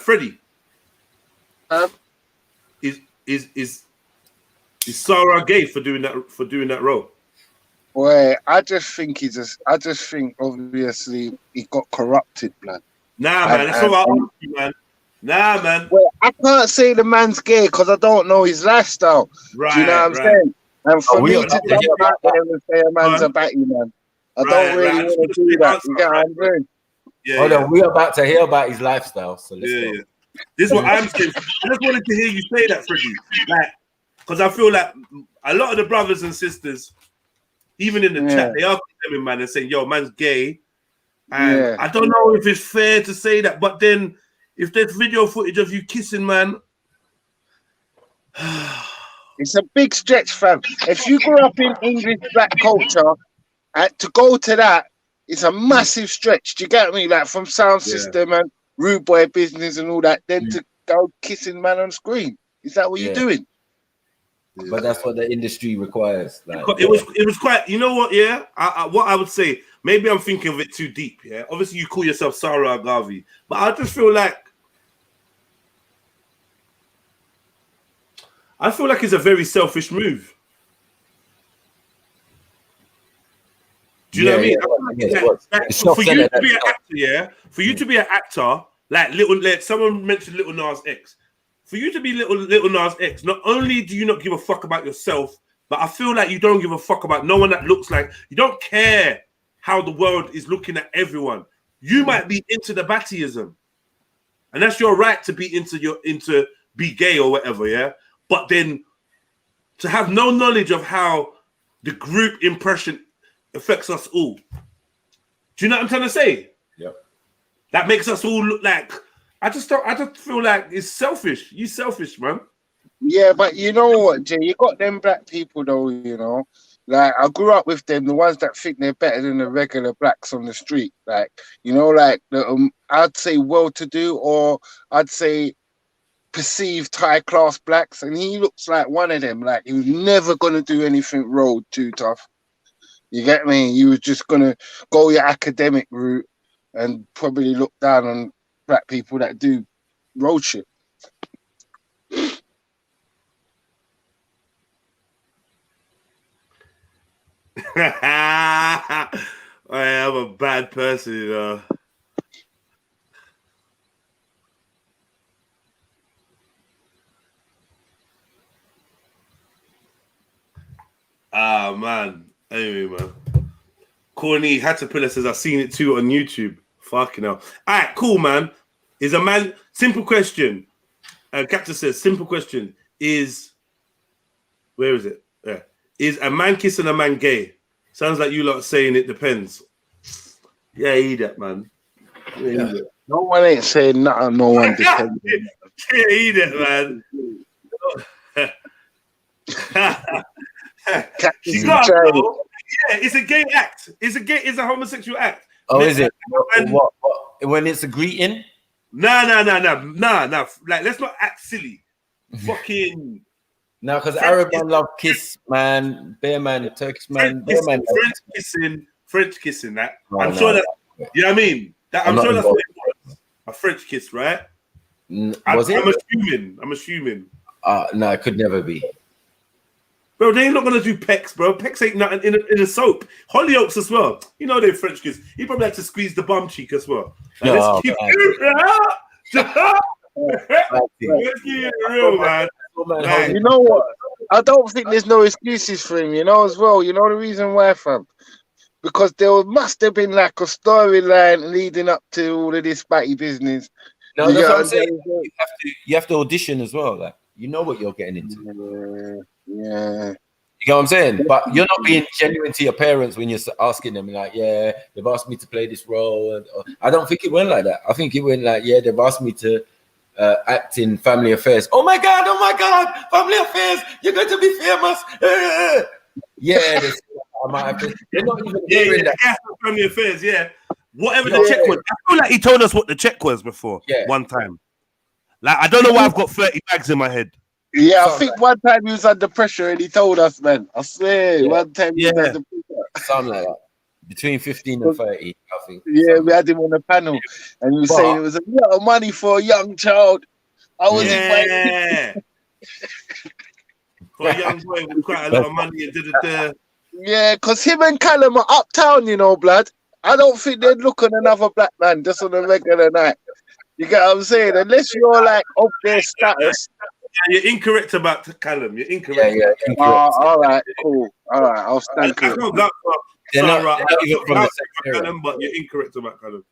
Freddie, is Sarah gay for doing that role? Well, I just think obviously he got corrupted, man. Nah, man, that's what I asked you, man. Nah, man. Well, I can't say the man's gay because I don't know his lifestyle. Right, do you know what I'm saying? And for me to jump out there and say a man's a batty man, I don't really want to do that. You get what I'm saying? Yeah, Hold on, we're about to hear about his lifestyle. So let's go. Yeah. This is what I'm saying. I just wanted to hear you say that, Freddie. Like, because I feel like a lot of the brothers and sisters, even in the chat, they are condemning man and saying, yo, man's gay. And I don't know if it's fair to say that, but then if there's video footage of you kissing, man. It's a big stretch, fam. If you grew up in English black culture, to go to that, it's a massive stretch. Do you get me? Like from sound system and rude boy business and all that, then to go kissing man on screen. Is that what you're doing? But that's what the industry requires. Like, it was quite. You know what? Yeah, what I would say. Maybe I'm thinking of it too deep. Yeah, obviously you call yourself Sarah Garvey, but I just feel like it's a very selfish move. Do you know what I mean? For you to be an actor, for you to be an actor, like someone mentioned Little Nas X. For you to be Little Nas X, not only do you not give a fuck about yourself, but I feel like you don't give a fuck about no one that looks like you don't care how the world is looking at everyone. You might be into the battyism, and that's your right to be into be gay or whatever, yeah. But then to have no knowledge of how the group impression affects us all. Do you know what I'm trying to say? Yeah. That makes us all look like. I just feel like it's selfish. You selfish, man. Yeah, but you know what, Jay? You got them black people though, you know. Like I grew up with them, the ones that think they're better than the regular blacks on the street. Like, you know, like the I'd say well-to-do, or I'd say perceived high-class blacks, and he looks like one of them. Like he was never gonna do anything road too tough. You get me? He was just gonna go your academic route and probably look down on black people that do road shit. I am a bad person, you know. Ah, man. Anyway, man. Corny Hatterpillar says, I've seen it too on YouTube. Fucking hell. All right, cool, man. Is a man... Simple question. Captain says, simple question. Where is it? Yeah. Is a man kissing a man gay? Sounds like you lot saying it depends. Yeah, eat that, man. Yeah. No one ain't saying nothing. No one depends. Yeah, eat it, man. She got it, bro. Yeah, it's a gay act. It's a homosexual act. Oh, is it? What? When it's a greeting? Nah. Like, let's not act silly. Fucking. No, because Arab man love kiss, man, bear man, Turkish man, bear man. French kissing. That I'm sure that. You know what I mean? I'm sure that's what it was. A French kiss, right? Was it? I'm assuming. No, it could never be. Bro, they ain't not gonna do pecs, bro. Pecs ain't nothing in a soap. Hollyoaks as well. You know they French kiss. He probably had to squeeze the bum cheek as well. Like, let's keep it real, man. Like, you know what? I don't think there's no excuses for him, you know, as well. You know the reason why, fam? Because there must have been like a storyline leading up to all of this batty business. No, that's what I'm saying. You have to audition as well. Like, you know what you're getting into. Yeah. You know what I'm saying? But you're not being genuine to your parents when you're asking them, like, yeah, they've asked me to play this role. I don't think it went like that. I think it went like, yeah, they've asked me to act in Family Affairs. Oh my God, Family Affairs, you're going to be famous. Yeah, I might have to. They're not even hearing that. Family Affairs, yeah. Whatever the check was. I feel like he told us what the check was before, one time. Like, I don't know why I've got 30 bags in my head. Yeah, I think one time he was under pressure and he told us, man. I swear, one time he was under pressure Something like that. Between 15 and 30, I think. Yeah, we had him on the panel, and he was saying it was a lot of money for a young child. I was Yeah. For a young boy with quite a lot of money and Yeah, because him and Callum are uptown, you know, blood. I don't think they'd look on another black man just on a regular night. You get what I'm saying? Unless you're like up their status. You're incorrect about Callum. You're incorrect. Yeah, incorrect. All right, cool. All right, I'll stand corrected. They're not even from the same area. Callum, but you're incorrect about Callum.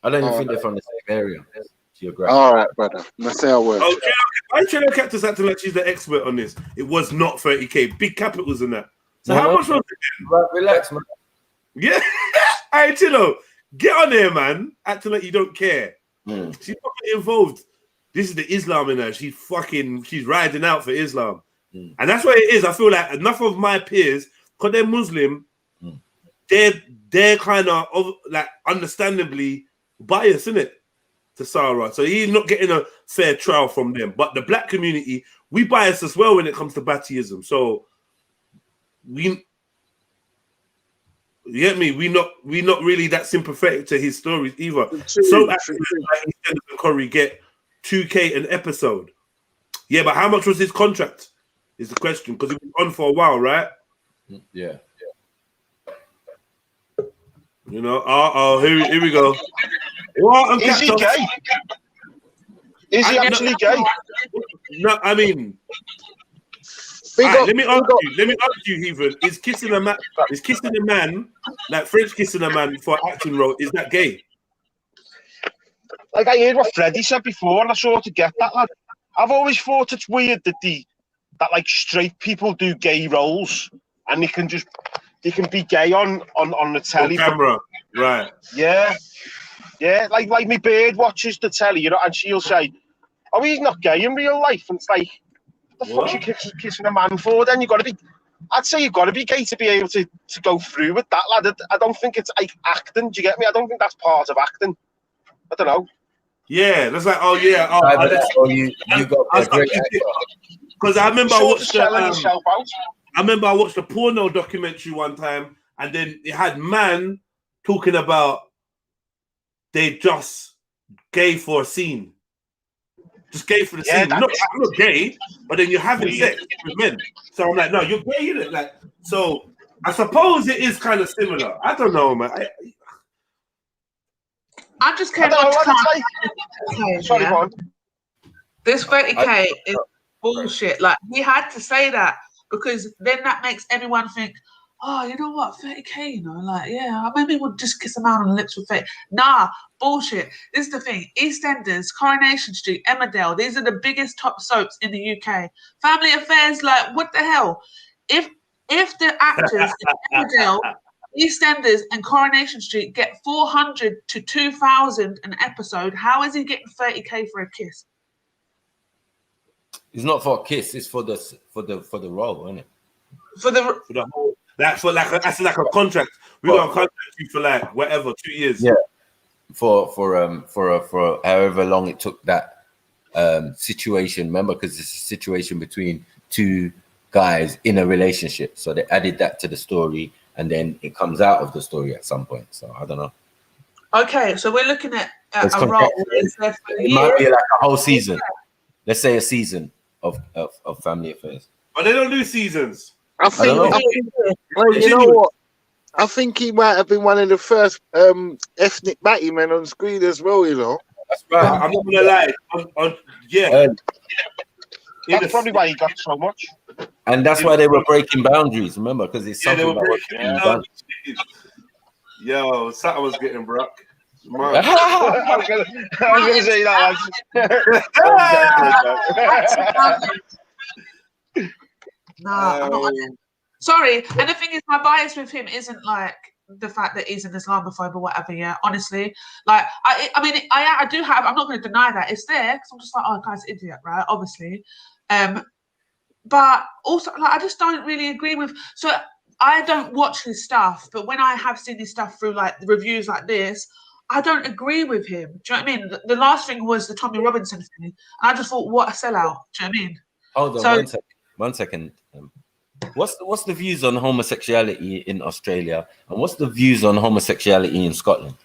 I don't even think they're from the same area. Geographic. All right, brother. Let's say a word. Okay, why Channel Cactus acting like she's the expert on this? It was not 30k. Big capitals in that. So how much was it? Right, relax, man. Yeah. Hey, Chillo, get on there, man. Acting like you don't care. She's not involved. This is the Islam in her. She's riding out for Islam. And that's what it is. I feel like enough of my peers, because they're Muslim, they're kind of like understandably biased, isn't it? To Sarah. So he's not getting a fair trial from them. But the black community, we bias as well when it comes to Batiism. So you get me? We not really that sympathetic to his stories either. So actually, like Corey get 2K an episode. Yeah, but how much was his contract? Is the question, because he was on for a while, right? Yeah. You know, here we go. What? Is he gay? Is he actually gay? No, I mean, let me ask you, Heathen. Is kissing a man like French kissing a man for acting role? Is that gay? Like I heard what Freddie said before, and I sort of get that, lad. I've always thought it's weird that like straight people do gay roles, and they can be gay on the telly. On camera, right? Yeah. Yeah, like my bird watches the telly, you know, and she'll say, "Oh, he's not gay in real life." And it's like, what the fuck's you kissing a man for? Then I'd say you've got to be gay to be able to go through with that, lad. I don't think it's like acting. Do you get me? I don't think that's part of acting. I don't know. Yeah, that's like, you got a great actor. Because I remember I watched a porno documentary one time, and then it had man talking about they just gay for a scene. Just gay for the scene. I'm not gay, but then you're having sex with men. So I'm like, no, you're gay, isn't it? Like, so I suppose it is kind of similar. I don't know, man. I just came on to Sorry, Juan. This 30k is bullshit. Like, he had to say that, because then that makes everyone think, oh, you know what, 30k, you know, like, yeah, maybe we'll just kiss a man on the lips with 30. Nah, bullshit. This is the thing. EastEnders, Coronation Street, Emmerdale, these are the biggest top soaps in the UK. Family Affairs, like, what the hell? If the actors in Emmerdale, EastEnders and Coronation Street get 400 to 2,000 an episode, how is he getting 30k for a kiss? It's not for a kiss, it's for the role, isn't it? For the whole, that's like a contract. We're gonna contract you for like whatever, 2 years. Yeah. For however long it took that situation. Remember, because it's a situation between two guys in a relationship. So they added that to the story, and then it comes out of the story at some point. So I don't know. Okay, so we're looking at a role. It might be like a whole season. Let's say a season of Family Affairs. But they don't do seasons. I think you know what? I think he might have been one of the first ethnic Batty men on screen as well, you know. That's right. I'm not gonna lie. That's probably why he got so much. And that's why they were breaking boundaries, remember? Because it's something about what you done. Yo, something was getting Brock. I was gonna say that. Nah, I'm not. Sorry, and the thing is, my bias with him isn't like the fact that he's an Islamophobe or whatever. Yeah, honestly, like I mean, I do have. I'm not going to deny that it's there, because I'm just like, oh, guy's an idiot, right? Obviously, but also, like, I just don't really agree with. So I don't watch his stuff, but when I have seen his stuff through like the reviews like this, I don't agree with him. Do you know what I mean? The last thing was the Tommy Robinson thing, and I just thought, what a sellout. Do you know what I mean? Hold on, 1 second. What's the views on homosexuality in Australia, and what's the views on homosexuality in Scotland?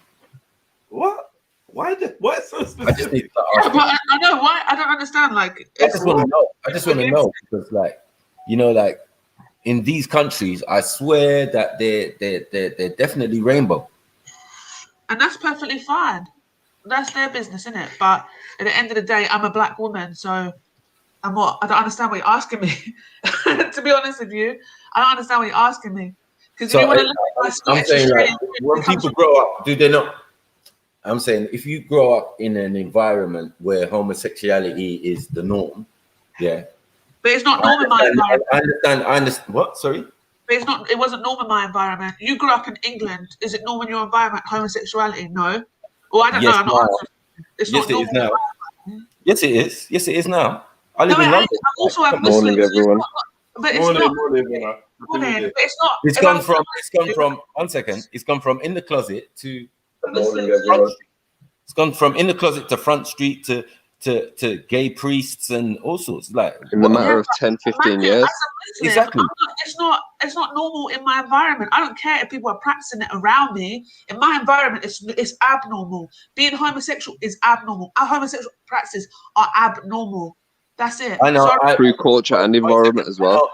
What? Why so I just specific? need to Yeah, ask. but I know why. I don't understand. Like, I just want to know. I just want to know because, like, you know, like in these countries, I swear that they're definitely rainbow. and that's perfectly fine. That's their business, isn't it? But at the end of the day, I'm a black woman, so I'm what? I don't understand what you're asking me. To be honest with you, I don't understand what you're asking me. Because So if you want to look at my I'm Scottish saying, like, Australian, when it comes people from- grow up, do they not? I'm saying if you grow up in an environment where homosexuality is the norm, yeah. but it's not normal in my environment. I understand. What? Sorry. But it's not. It wasn't normal in my environment. You grew up in England. Is it normal in your environment? Homosexuality? No. Well, I don't Yes, know. I'm now. not. It's Yes, not it is normal. now. Yes, it is. Yes, it is now. I live No, in London. I also have Morning, Muslims. everyone. But it's Morning, not. morning, man. Morning, but it's not. It's if gone I'm- from. It's gone from. 1 second. It's gone from in the closet to. Morning, Front everyone. Street. It's gone from in the closet to Front Street to gay priests and all sorts. Like In the what- matter of 10, 15 Matthew, years. as a Muslim, Exactly. It's not normal in my environment. I don't care if people are practicing it around me. In my environment, it's abnormal. Being homosexual is abnormal. Our homosexual practices are abnormal. That's it. I know. Sorry. Through culture and environment as well.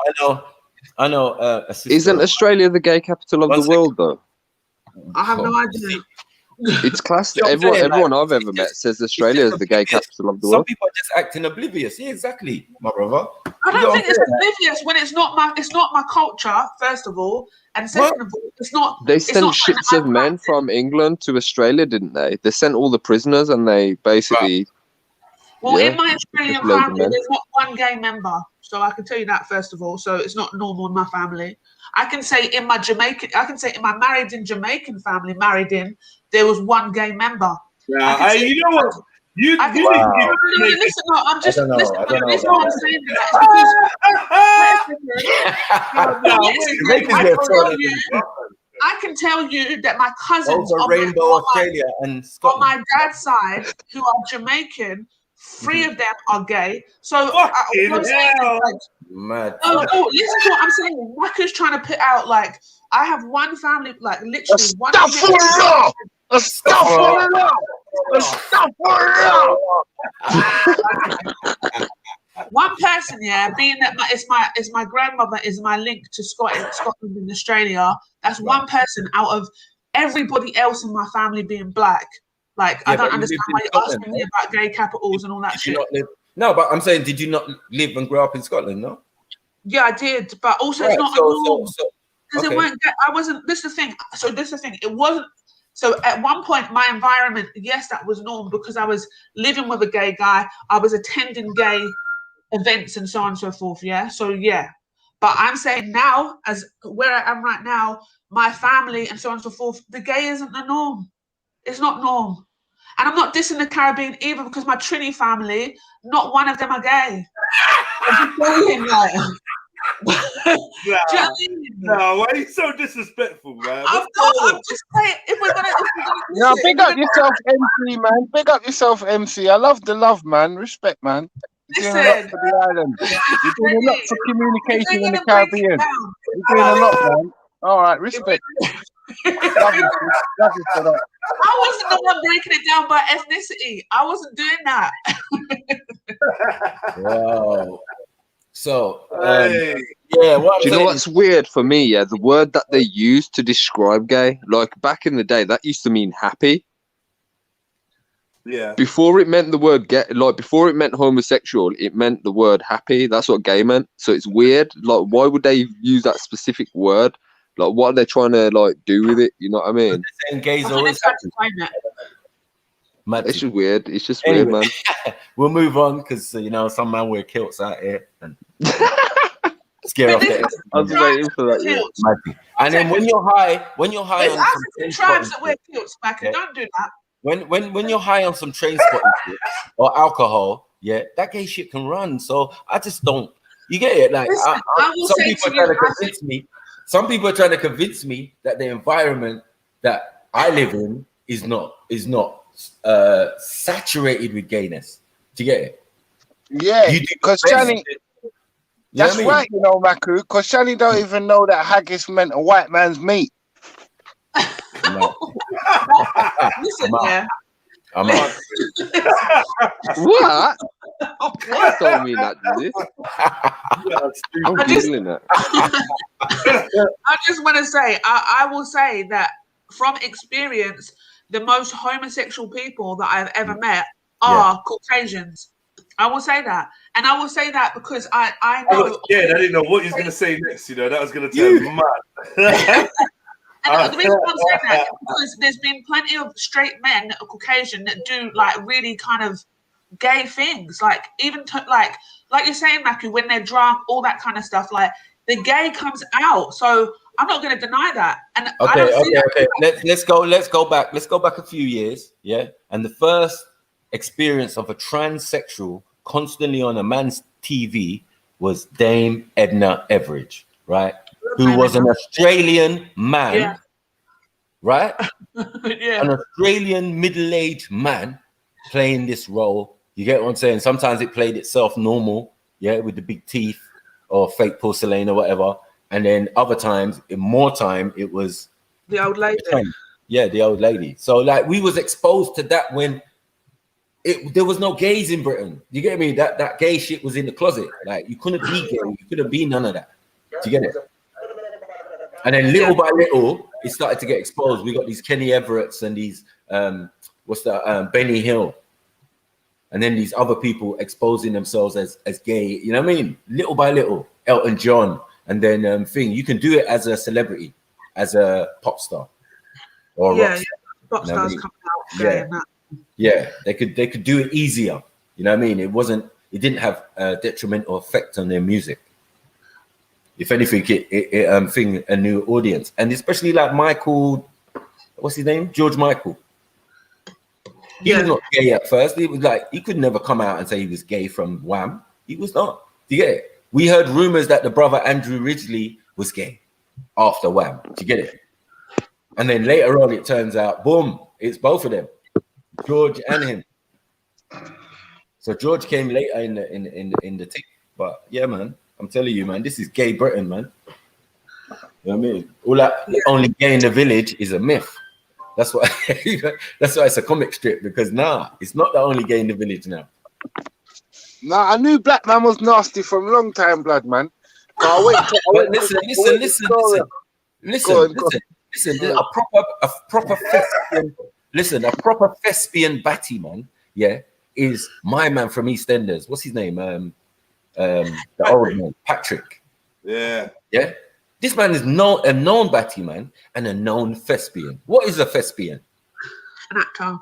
I know. A sister- Isn't Australia the gay capital of One the world, though? I have no idea. It's classed. You know what I'm saying? Everyone Like, I've ever met says Australia is the gay capital of the Some world. people are just acting oblivious. Yeah, exactly, my brother. I You know don't what think I'm it's saying? oblivious when it's not my culture. First of all, and second of all, it's not. They it's sent not something ships I of men practice. from England to Australia, didn't they? They sent all the prisoners, and they basically. Well, Yeah, in my Australian just loads of family, men. there's not one gay member, so I can tell you that first of all. So it's not normal in my family. I can say in my married in Jamaican family, there was one gay member. Yeah, you know what? You I can need to no, give- listen, no, I'm just I don't know, listen. I don't The know reason why I'm about saying that is because I can tell you that my cousins Over on Rainbow Australia and on Scotland. my dad's side who are Jamaican, 3 of them are gay. So what I'm saying is, like, Mad. no, listen to what I'm saying. Wacker's trying to put out, like, I have one family, like, literally one. One person, yeah, being that it's my grandmother is my link to Scotland and Australia. That's one person out of everybody else in my family being black. Like, I Yeah, don't but you understand lived why in you're Scotland, asking me about gay capitals and all that Did you shit. not live? No, but I'm saying, did you not live and grow up in Scotland? No. Yeah, I did, but also Right, it's not so- a norm. so- Because okay. it weren't. I wasn't. This is the thing. So this is the thing. It wasn't. So at one point, my environment, yes, that was normal because I was living with a gay guy. I was attending gay events and so on and so forth. Yeah. So yeah, but I'm saying now, as where I am right now, my family and so on and so forth, the gay isn't the norm. It's not norm. And I'm not dissing the Caribbean either because my Trini family, not one of them are gay. I'm just saying, like, do you know what I mean? No, why are you so disrespectful, man? I'm not. I'm just saying. If we're gonna Yeah, listen, big up yourself, MC, man. Big up yourself, MC. I love the love, man. Respect, man. You're doing a lot Listen. for the island. You're doing a lot for communication in the If they're gonna break it Caribbean. down, You're doing a lot, man. All right, respect. Love you for that. I wasn't the one breaking it down by ethnicity. I wasn't doing that. Wow. So, Hey. yeah, what I'm Do you know saying what's weird for me? Yeah, the word that they use to describe gay, like back in the day, that used to mean happy. Yeah. Before it meant the word gay, like before it meant homosexual, it meant the word happy. That's what gay meant. So it's weird. Like, why would they use that specific word? Like, what are they trying to like do with it? You know what I mean? they're saying gays I think always they tried to claim it. mad. It's just weird. It's just Anyway, weird, man. we'll move on because you know some man wear kilts out here and scare off the. I was waiting for that. Yeah. Kilts. And then when you're high There's on some African train tribes spotting that wear kilts, back. Yeah. Don't do that. when you're high on some train spotting shit or alcohol, yeah, that gay shit can run. So I just don't. You get it? Like Listen, I will some say people to are trying you, to convince me. Some people are trying to convince me that the environment that I live in is not saturated with gayness. Do you get it? Yeah, You do because best. Johnny, You know That's what I mean? right, you know, Maku, because Shani don't even know that haggis meant a white man's meat. No. Listen, I'm out. yeah. I'm out. What? That don't mean that, does it? I'm googling that. I just want to say, I will say that from experience, the most homosexual people that I've ever met are Caucasians. I will say that. And I will say that because I know. I was scared. I didn't know what he was going to say next. You know, that was going to turn mad. And the reason I'm saying that is because there's been plenty of straight men that are Caucasian that do like really kind of gay things, like even like you're saying, Maku, when they're drunk, all that kind of stuff. Like the gay comes out, so I'm not going to deny that. And I don't see that. Let's go back. Let's go back a few years. Yeah, and the first experience of a transsexual constantly on a man's TV was Dame Edna Everage, right? Who was an Australian man, right? An Australian middle-aged man playing this role. You get what I'm saying? Sometimes it played itself normal, with the big teeth or fake porcelain or whatever. And then other times, more time, it was the old lady. The old lady. So like we was exposed to that when there was no gays in Britain. You get me? That gay shit was in the closet. Like you couldn't be gay. You couldn't be none of that. Do you get it? And then little by little, it started to get exposed. We got these Kenny Everetts and these Benny Hill, and then these other people exposing themselves as gay. You know what I mean? Little by little, Elton John, and then you can do it as a celebrity, as a pop star, or rock star. Pop stars coming out gay and that. They could do it easier. You know what I mean? It didn't have a detrimental effect on their music. If anything, it a new audience, and especially like Michael, what's his name? George Michael. He was not gay at first. He was like he could never come out and say he was gay from Wham. He was not. Do you get it? We heard rumors that the brother Andrew Ridgeley was gay after Wham. Do you get it? And then later on, it turns out, boom, it's both of them, George and him. So George came later in the thing, but yeah, man. I'm telling you, man, this is gay Britain, man. You know what I mean? All that only gay in the village is a myth. That's why it's a comic strip, because it's not the only gay in the village now. I knew Black Man was nasty from a long time, blood man. Listen. A proper thespian. Listen, a proper thespian batty man. Yeah, is my man from EastEnders. What's his name? The old man, Patrick. Yeah. This man is a known batty man and a known thespian. What is a thespian? An actor.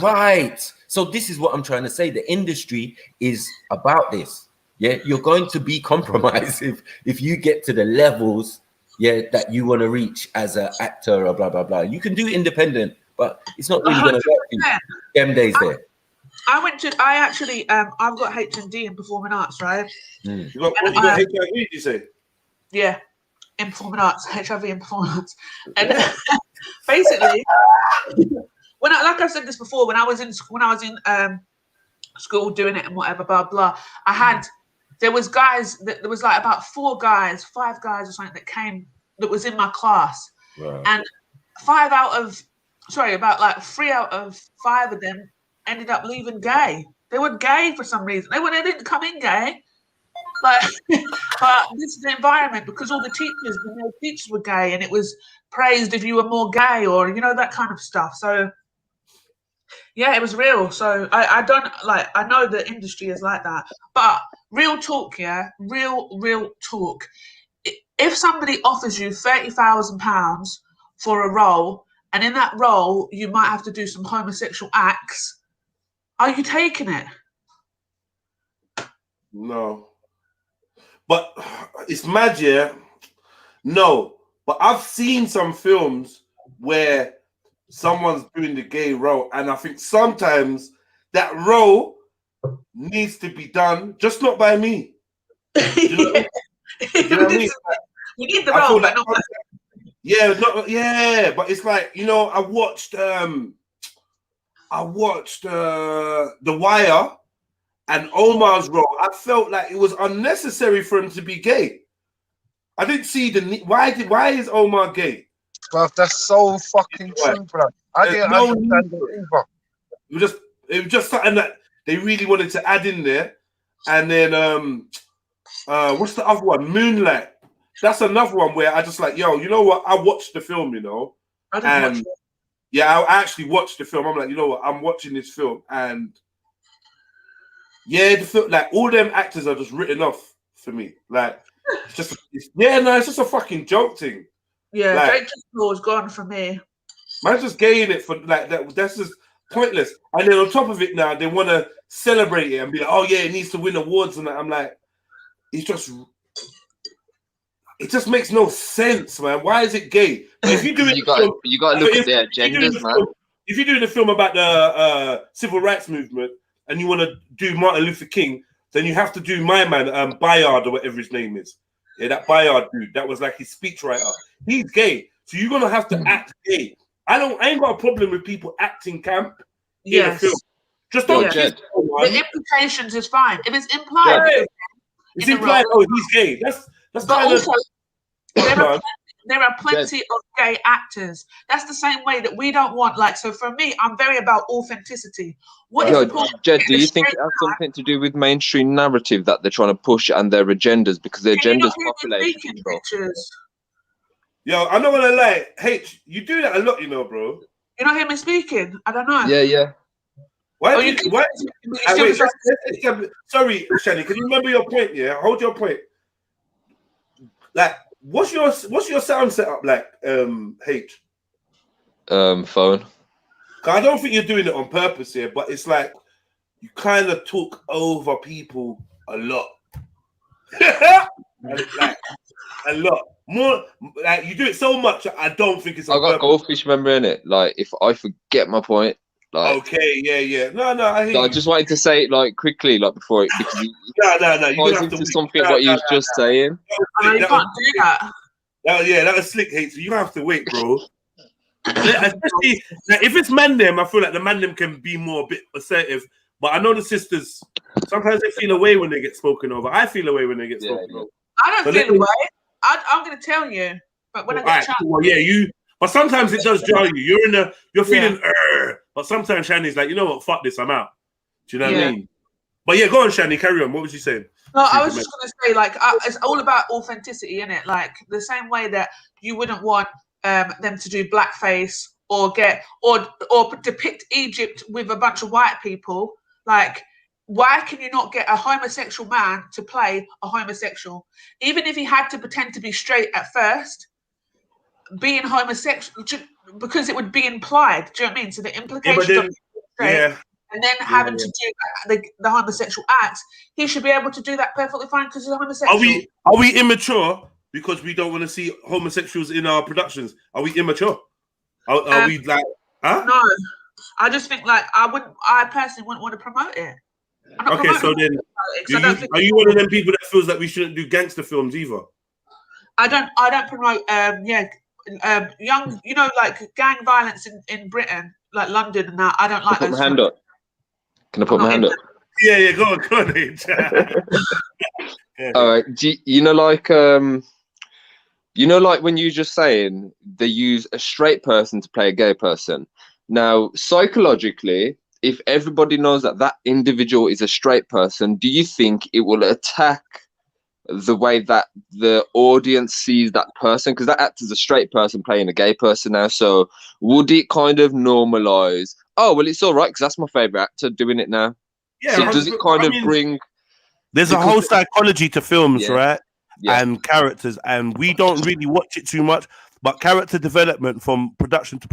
Right. So this is what I'm trying to say. The industry is about this. Yeah, you're going to be compromised if you get to the levels, that you want to reach as an actor or blah blah blah. You can do independent, but it's not really going to work in them days there. I've got H&D in performing arts, right? You got HIV, did you say? Yeah, in performing arts, HIV in performing arts. And basically, like I said this before, when I was in school doing it and whatever, blah blah, there was like about 5 guys or something that came that was in my class, and 3 out of 5 of them ended up leaving gay. They were gay for some reason. They didn't come in gay. But this is the environment, because all the teachers were gay, and it was praised if you were more gay, or that kind of stuff. So it was real. So I know the industry is like that. But real talk, real talk. If somebody offers you £30,000 for a role, and in that role you might have to do some homosexual acts, are you taking it? No. But it's mad, yeah? No. But I've seen some films where someone's doing the gay role, and I think sometimes that role needs to be done, just not by me. Do you know what I mean? Do you know what I mean? We need the role, but not but it's like, I watched The Wire, And Omar's role, I felt like it was unnecessary for him to be gay. I didn't see the need. Why is Omar gay? Bro, that's so fucking true, bro. I didn't understand it either. It was just something that they really wanted to add in there. And then what's the other one? Moonlight. That's another one where I just like, yo, you know what? I watched the film, you know. I didn't watch it. Yeah, I actually watched the film. I'm like, you know what? I'm watching this film, and yeah, the film, like all them actors are just written off for me. Like, it's just a fucking joke thing. Yeah, like, Jake Gyllenhaal's gone for me. Man's just gaying it for like that. That's just pointless. And then on top of it, now they want to celebrate it and be like, oh yeah, it needs to win awards and that. I'm like, it just makes no sense, man. Why is it gay? If you do it, you got to look at their agendas, man. If you're doing a film about the civil rights movement and you want to do Martin Luther King, then you have to do my man, Bayard or whatever his name is. Yeah, that Bayard dude. That was like his speechwriter. He's gay, so you're gonna have to act gay. I ain't got a problem with people acting camp in a film. Just don't. The implications is fine. If it's implied, it's implied. Oh, he's gay. That's but kind also, of. There are plenty of gay actors. That's the same way that we don't want, like, so for me, I'm very about authenticity. Jed, do you think it has something to do with mainstream narrative that they're trying to push and their agendas, because their agendas populate control? Yo, I'm not gonna lie, H, you do that a lot, you know, bro. You not hear me speaking? I don't know. Yeah. Why? Sorry, Shani, can you remember your point? Yeah, hold your point. Like, what's your sound setup like, H? Phone. I don't think you're doing it on purpose here, but it's like you kind of talk over people a lot. Like, a lot. More, like, you do it so much, I don't think it's on I got purpose. goldfish memory in it. Like, if I forget my point, like, okay, yeah. No, I hear I just wanted to say it like quickly, like before it, because no, you ties into something what you was just saying. You can't do that. That was slick, H. So you have to wait, bro. Especially if it's man them, I feel like the man them can be more a bit assertive. But I know the sisters sometimes they feel away when they get spoken over. I feel away when they get spoken over. I don't feel away. I'm going to tell you, but when I get a chance. Well, yeah, you. But sometimes it does jar you. You're feeling, but sometimes Shani's like, you know what? Fuck this, I'm out. Do you know what I mean? But yeah, go on, Shani, carry on. What was you saying? No, I was just going to say, like, it's all about authenticity, isn't it? Like, the same way that you wouldn't want them to do blackface or depict Egypt with a bunch of white people. Like, why can you not get a homosexual man to play a homosexual? Even if he had to pretend to be straight at first, being homosexual, because it would be implied. Do you know what I mean? So the implications of straight, and then having to do the homosexual act, he should be able to do that perfectly fine because he's a homosexual. Are we immature because we don't want to see homosexuals in our productions? Are we immature? Are we like? Huh? No, I just think like I personally wouldn't want to promote it. Okay, so then, are you one of them people that feels that we shouldn't do gangster films either? I don't promote young, you know, like gang violence in Britain, like London and that. I don't like. Put my hand up. Can I put my hand up? Yeah, go on, H. All right. You know, like when you just saying they use a straight person to play a gay person. Now, psychologically, if everybody knows that individual is a straight person, do you think it will attack the way that the audience sees that person? Because that acts as a straight person playing a gay person now. So would it kind of normalize? Oh, well, it's all right because that's my favorite actor doing it now. Yeah. So does it kind of bring? There's a whole psychology to films, right? Yeah. And characters, and we don't really watch it too much. But character development from production to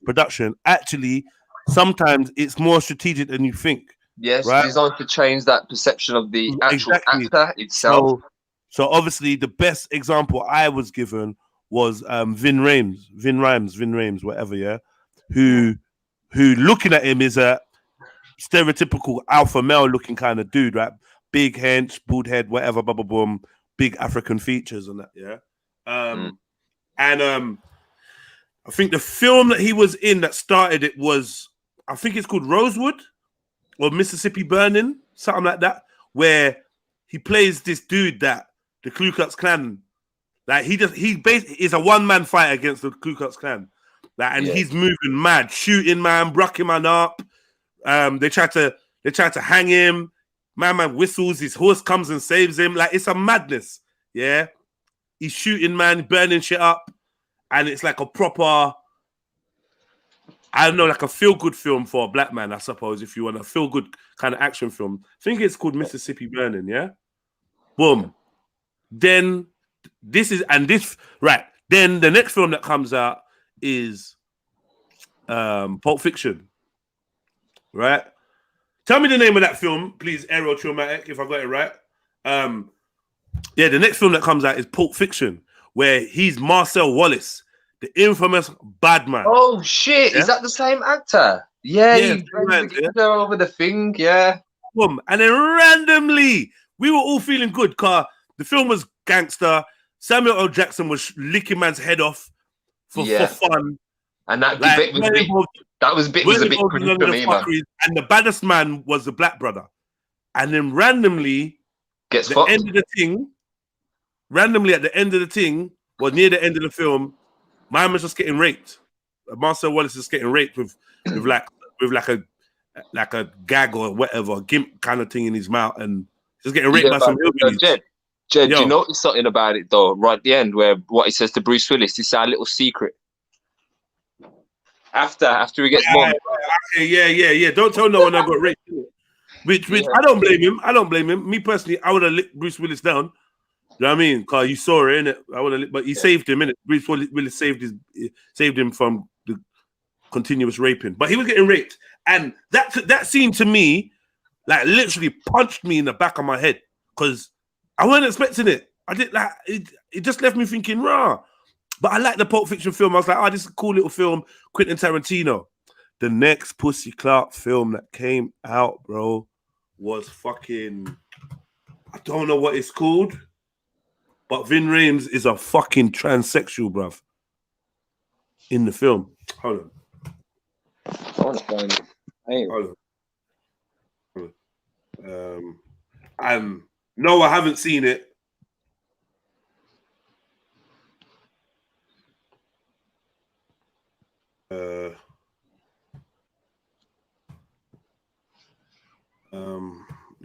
production, actually, sometimes it's more strategic than you think. Yes, right? Designed to change that perception of the actual actor itself. So obviously, the best example I was given was Vin Rhames, whatever, yeah, who looking at him is a stereotypical alpha male looking kind of dude, right? Big hench, bald head, whatever, blah blah boom, big African features and that, yeah. And I think the film that he was in that started it was, I think it's called Rosewood or Mississippi Burning, something like that, where he plays this dude that the Ku Klux Klan, like he basically is a one-man fight against the Ku Klux Klan, like, and he's moving mad, shooting man, brocking man up. They try to hang him. Man whistles. His horse comes and saves him. Like, it's a madness. Yeah, he's shooting man, burning shit up, and it's like a proper, I don't know, like a feel-good film for a black man, I suppose, if you want a feel-good kind of action film. I think it's called Mississippi Burning, yeah? Boom. Then then the next film that comes out is Pulp Fiction, right? Tell me the name of that film, please, Aero Traumatic, if I got it right. The next film that comes out is Pulp Fiction, where he's Marcel Wallace, the infamous bad man. Oh shit! Is that the same actor? Yeah, he over the thing. Yeah. And then randomly, we were all feeling good because the film was gangster. Samuel L. Jackson was licking man's head off for fun, and that bit was a bit cringe for me, man. And the baddest man was the black brother, and then randomly gets at the end of the thing. Randomly at the end of the thing, or near the end of the film, my man's just getting raped. Marcel Wallace is getting raped with like a gag or whatever, gimp kind of thing in his mouth, and just getting raped by some hillbillies. Jed, do you notice something about it though? Right at the end, where what he says to Bruce Willis, this is our little secret. After he gets bombed. Yeah. Don't tell no one I got raped. Which I don't blame him. Me personally, I would have licked Bruce Willis down. You know what I mean? Because you saw it, innit? But he saved him, innit? Bruce Willis saved him from the continuous raping. But he was getting raped. And that scene to me, like, literally punched me in the back of my head. Because I wasn't expecting it. I did like it just left me thinking, rah. But I like the Pulp Fiction film. I was like, oh, this is a cool little film, Quentin Tarantino. The next Pussy Clark film that came out, bro, was fucking, I don't know what it's called. But Vin Rames is a fucking transsexual, bruv. In the film. Hold on. No, I haven't seen it.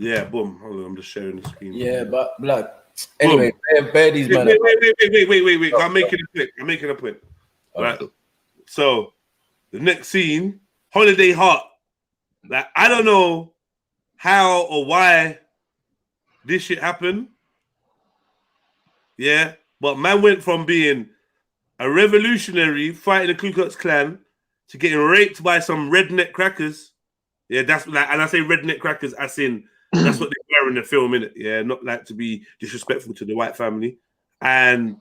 Yeah, boom. Hold on, I'm just sharing the screen. Yeah, but blood. Anyway, bear these man. Wait. I'm making a point. Right. So the next scene, Holiday Heart. Like, I don't know how or why this shit happened. Yeah, but man went from being a revolutionary fighting the Ku Klux Klan to getting raped by some redneck crackers. Yeah, that's like, and I say redneck crackers as in that's what they were in the film, innit? Yeah, not like to be disrespectful to the white family. And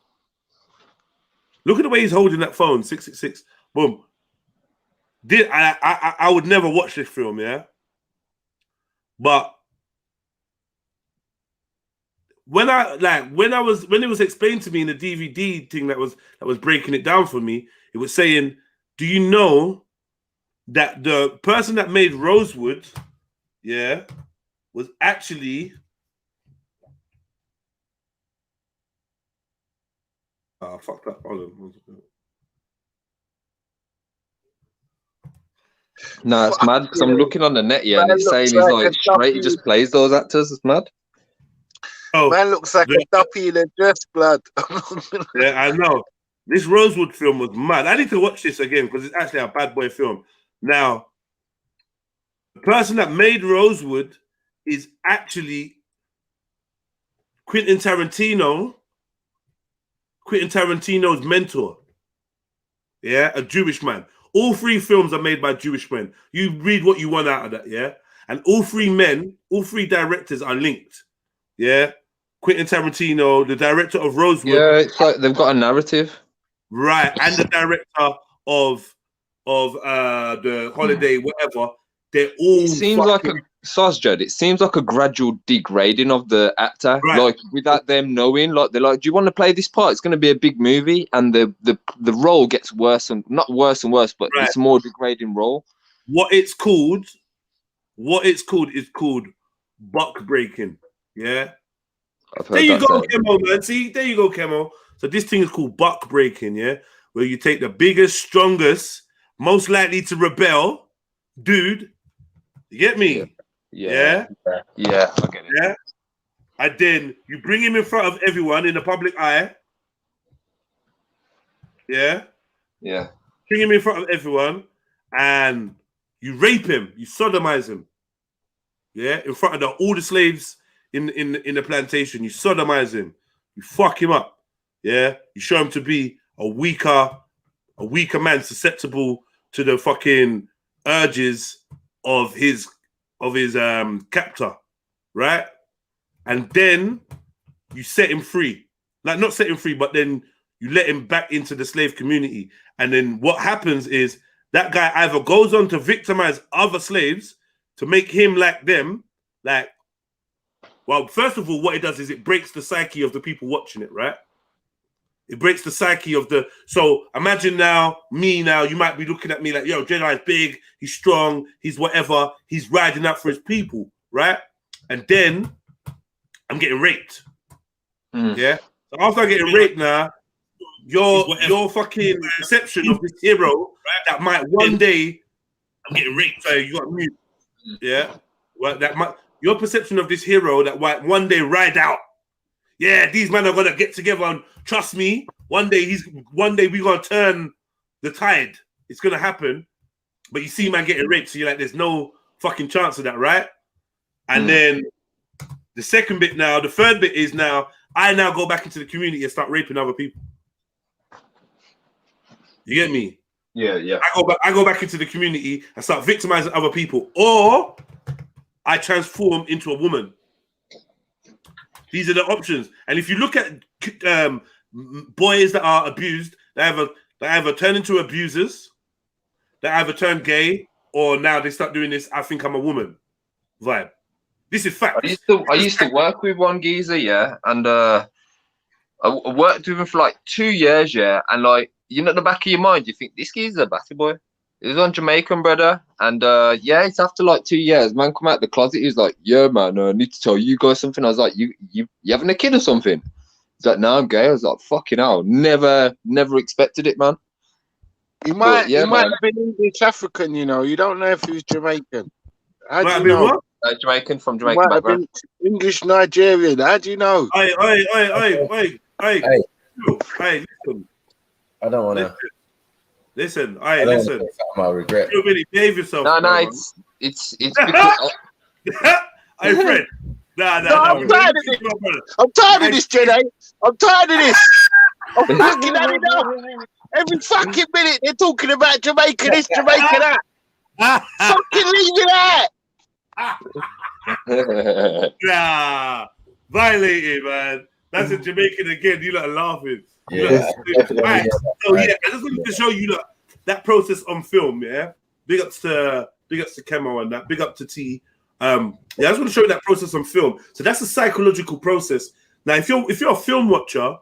look at the way he's holding that phone, 666. Boom. I would never watch this film, yeah. But when it was explained to me in the DVD thing that was breaking it down for me, it was saying, do you know that the person that made Rosewood, yeah, was actually fuck that. Hold on. No, it's mad because I'm looking on the net, yeah, and it's saying he's like straight. He just plays those actors. It's mad. Oh, man looks like a duppy in a dress, blood. Yeah, I know. This Rosewood film was mad. I need to watch this again because it's actually a bad boy film. Now, the person that made Rosewood is actually Quentin Tarantino's mentor. Yeah, a Jewish man. All three films are made by Jewish men. You read what you want out of that, yeah? And all three directors are linked. Yeah? Quentin Tarantino, the director of Rosewood. Yeah, it's like they've got a narrative. Right, and the director of the Holiday, whatever. They're all it seems it seems like a gradual degrading of the actor, right. Like without them knowing, like they're like, do you want to play this part? It's going to be a big movie, and the role gets worse and not worse and worse, but right. It's a more degrading role. What it's called is called buck breaking. Yeah. I've There heard you that go, saying. Kemo, man. See, there you go, Kemo. So this thing is called buck breaking, yeah, where you take the biggest, strongest, most likely to rebel dude. You get me? Yeah. Yeah, I get it. Yeah. And then you bring him in front of everyone in the public eye. Yeah. Yeah. Bring him in front of everyone and you rape him, you sodomize him. Yeah, in front of all the slaves in the plantation, you sodomize him, you fuck him up. Yeah, you show him to be a weaker man, susceptible to the fucking urges of his captor, right? And then you set him free. Like, not set him free, but then you let him back into the slave community. And then what happens is that guy either goes on to victimize other slaves to make him like them. Like, well, first of all, what it does is it breaks the psyche of the people watching it, right? It breaks the psyche of the... So imagine now, you might be looking at me like, yo, Jedi's big, he's strong, he's whatever, he's riding up for his people, right? And then I'm getting raped. Yeah? So after I'm getting raped now, your fucking perception of this hero that might one day... I'm getting raped. So you got mute. Yeah? Well, your perception of this hero that might one day ride out. Yeah, these men are gonna get together and trust me. One day we're gonna turn the tide. It's gonna happen. But you see man getting raped, so you're like, there's no fucking chance of that, right? And then the second bit now, the third bit is now I now go back into the community and start raping other people. You get me? Yeah. I go back into the community and start victimizing other people, or I transform into a woman. These are the options. And if you look at boys that are abused, they either turn into abusers, they either turn gay, or now they start doing this, I think I'm a woman vibe. This is fact. I used to work with one geezer, yeah, and I worked with him for like 2 years, yeah, and like, you know, at the back of your mind, you think this geezer's a batty boy. He was on Jamaican, brother, and yeah, it's after like 2 years, man come out of the closet, he was like, yeah, man, I need to tell you guys something. I was like, you having a kid or something? He's like, no, I'm gay. I was like, fucking hell, never expected it, man. He might have been English African, you know. You don't know if he was Jamaican. How do you know? Jamaican from Jamaican background. English Nigerian. How do you know? Hey, listen. I don't want to. Listen. I regret. You really behave yourself. No, it's because hey, Fred. Nah. I'm tired of this. I'm tired of this, Jedi. I'm tired of this. I'm fucking had enough. Every fucking minute they're talking about Jamaica this, Jamaica that. Fucking leave it out. Nah, violated, man. That's a Jamaican again. You lot are laughing. Yeah. Right. So yeah, I just wanted to show you that process on film. Yeah, big ups to Kemo and that. Big up to T. Yeah, I just want to show you that process on film. So that's a psychological process. Now, if you're a film watcher,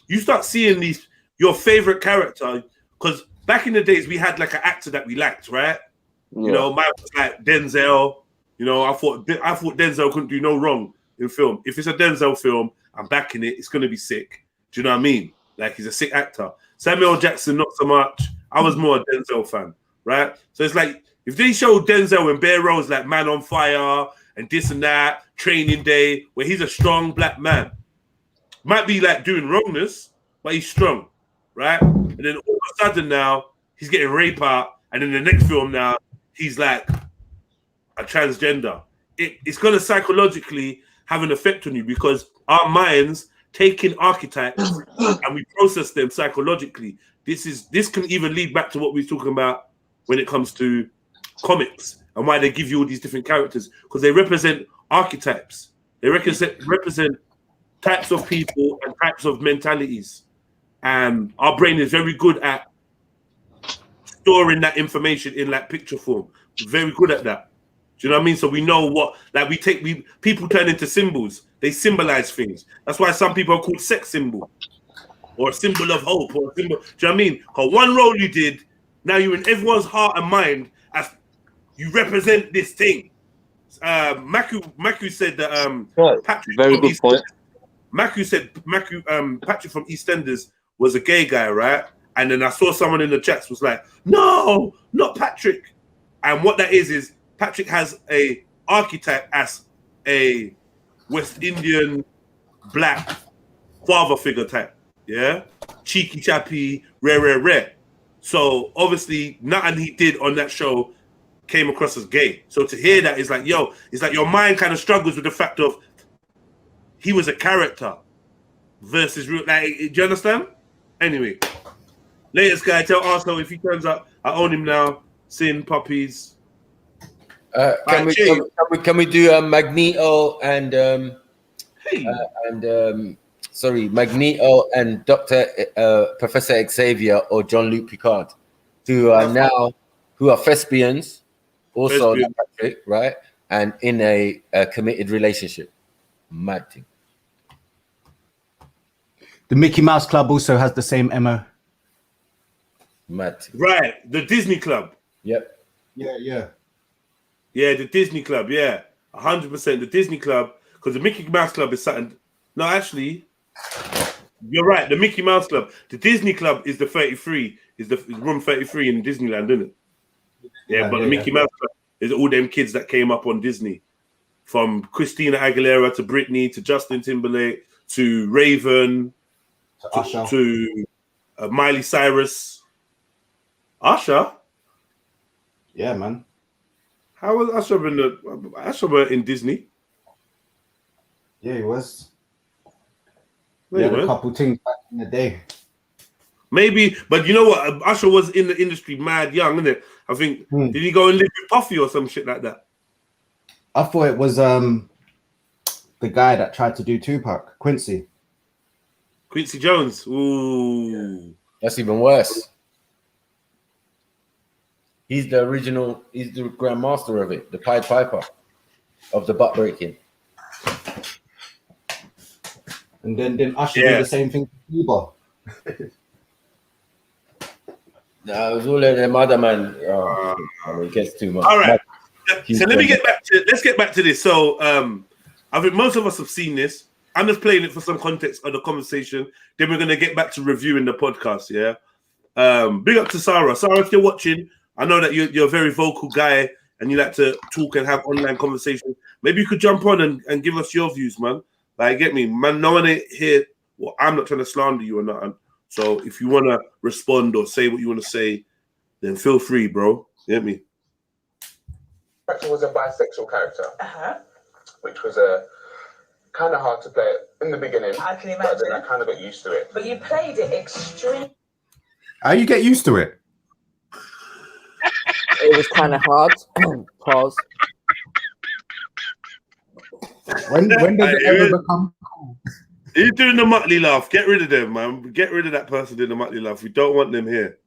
you start seeing your favorite character, because back in the days we had like an actor that we liked, right? Yeah. You know, mine was like Denzel. You know, I thought Denzel couldn't do no wrong in film. If it's a Denzel film, I'm backing it. It's gonna be sick. Do you know what I mean? Like, he's a sick actor. Samuel Jackson, not so much. I was more a Denzel fan, right? So it's like, if they show Denzel in bare roles like Man on Fire and this and that, Training Day, where he's a strong black man, might be like doing wrongness, but he's strong, right? And then all of a sudden now, he's getting raped out, and in the next film now, he's like a transgender. It's going to psychologically have an effect on you, because our minds take in archetypes and we process them psychologically. This can even lead back to what we were talking about when it comes to comics and why they give you all these different characters, because they represent archetypes. They represent types of people and types of mentalities. And our brain is very good at storing that information in like picture form. We're very good at that. Do you know what I mean? So we know what, like people turn into symbols. They symbolize things. That's why some people are called sex symbol or a symbol of hope or a symbol. Do you know what I mean? Because one role you did, now you're in everyone's heart and mind as you represent this thing. Maku said that Right. Patrick Very from good point. Maku said Patrick from EastEnders was a gay guy, right? And then I saw someone in the chats was like, no, not Patrick. And what that is Patrick has a archetype as a West Indian black father figure type, yeah, cheeky chappy, rare. So obviously nothing he did on that show came across as gay. So to hear that is like, yo, it's like your mind kind of struggles with the fact of he was a character versus real. Like, do you understand? Anyway, latest guy tell Arsenal if he turns up, I own him now. Sin puppies. Can we do Magneto and Magneto and Dr. Professor Xavier or Jean-Luc Picard, who are thespians, also like Patrick, right? And in a committed relationship. Mad thing. The Mickey Mouse Club also has the same MO. Mad thing. Right, the Disney Club. Yep. Yeah. Yeah, the Disney Club, yeah. 100%. The Disney Club, because the Mickey Mouse Club is something. No, actually, you're right. The Mickey Mouse Club. The Disney Club is the 33, is room 33 in Disneyland, isn't it? Yeah, but the Mickey Mouse Club is all them kids that came up on Disney. From Christina Aguilera to Britney to Justin Timberlake to Raven to Usher to Miley Cyrus. Usher? Yeah, man. How was Usher in Disney? Yeah, he was. No, he had a couple things back in the day. Maybe, but you know what? Usher was in the industry mad young, isn't it? I think, did he go and live with Puffy or some shit like that? I thought it was the guy that tried to do Tupac, Quincy Jones. Ooh. That's even worse. He's the original, he's the grandmaster of it, the Pied Piper of the butt breaking. And then Usher did the same thing to Cuba. No, it was all of them other man. It gets too much. All right. So let's get back to this. So I think most of us have seen this. I'm just playing it for some context of the conversation. Then we're gonna get back to reviewing the podcast. Yeah. Big up to Sarah. Sarah, if you're watching, I know that you're a very vocal guy and you like to talk and have online conversations. Maybe you could jump on and give us your views, man. Like, get me, man. No one here. Well, I'm not trying to slander you or nothing. So if you want to respond or say what you want to say, then feel free, bro. Get me. Was a bisexual character, which was kind of hard to play in the beginning. I can imagine. But then I kind of got used to it. But you played it extremely. How you get used to it? It was kind of hard. Pause. When does it ever become cool? He's doing the Muttley laugh. Get rid of them, man. Get rid of that person doing the Muttley laugh. We don't want them here.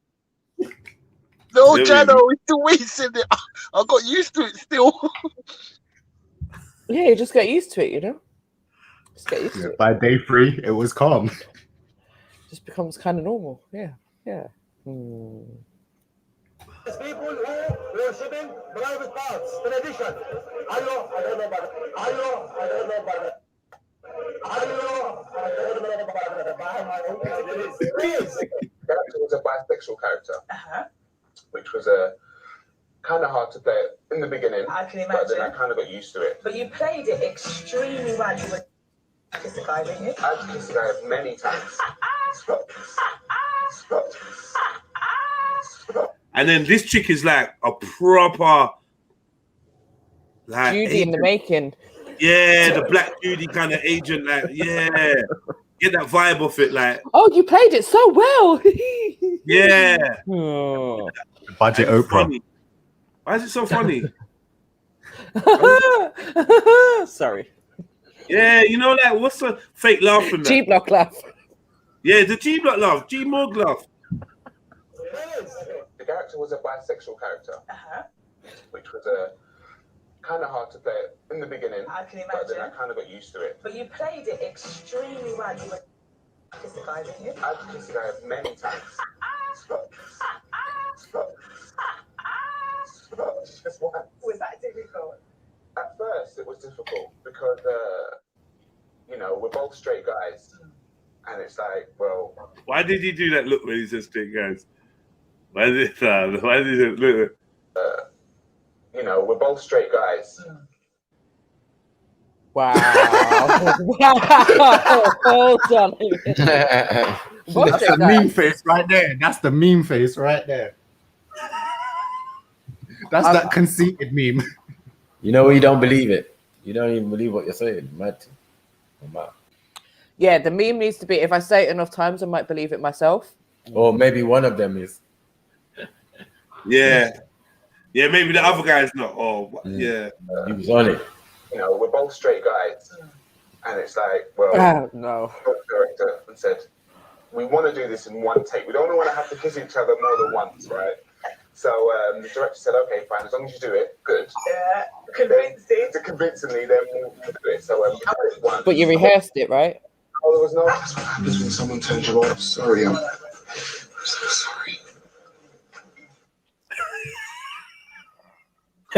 No, Jano, it's the wasting it. I got used to it still. Yeah, you just get used to it, you know? Just get used to it. By day 3, it was calm. Just becomes kind of normal. Yeah. People who worshipping private parts. In addition, I don't know about it. I don't know about it. Character was a bisexual character, which was kind of hard to play in the beginning. I can imagine. But then I kind of got used to it. But you played it extremely well. You were kissed a guy, didn't you? I had kissed a guy many times. And then this chick is like a proper, like Judy in the making. Yeah, the Black Judy kind of agent, like, yeah. Get that vibe off it, like. Oh, you played it so well. Yeah. Oh. Budget Oprah. Funny. Why is it so funny? Sorry. Yeah, you know, like, what's the fake laugh from that? G-block laugh. Yeah, the G-block laugh, G-Morg laugh. The character was a bisexual character, which was kind of hard to play in the beginning. I can imagine. But then I kind of got used to it. But you played it extremely well. You were kissed a guy, didn't you? I had kissed a guy many times. Was that difficult? At first it was difficult because, you know, we're both straight guys. And it's like, well... Why did he do that look when he said straight guys? Why did he look? You know, we're both straight guys. Wow. Wow. Hold on. That's the meme face right there. That's the meme face right there. That's that conceited meme. You know, you don't believe it. You don't even believe what you're saying. Mad. Yeah, the meme needs to be, if I say it enough times, I might believe it myself. Or maybe one of them is. Yeah. Yeah, maybe the other guy's not. Oh, yeah. He was on it. You know, we're both straight guys. And it's like, well... Oh, no. The director and said, we want to do this in one take. We don't want to have to kiss each other more than once, right? So the director said, okay, fine, as long as you do it, good. Yeah, convincingly, then we'll do it. So we did it once. But you rehearsed it, right? Oh, there was no... That's what happens when someone turns you off. Sorry, I'm so sorry.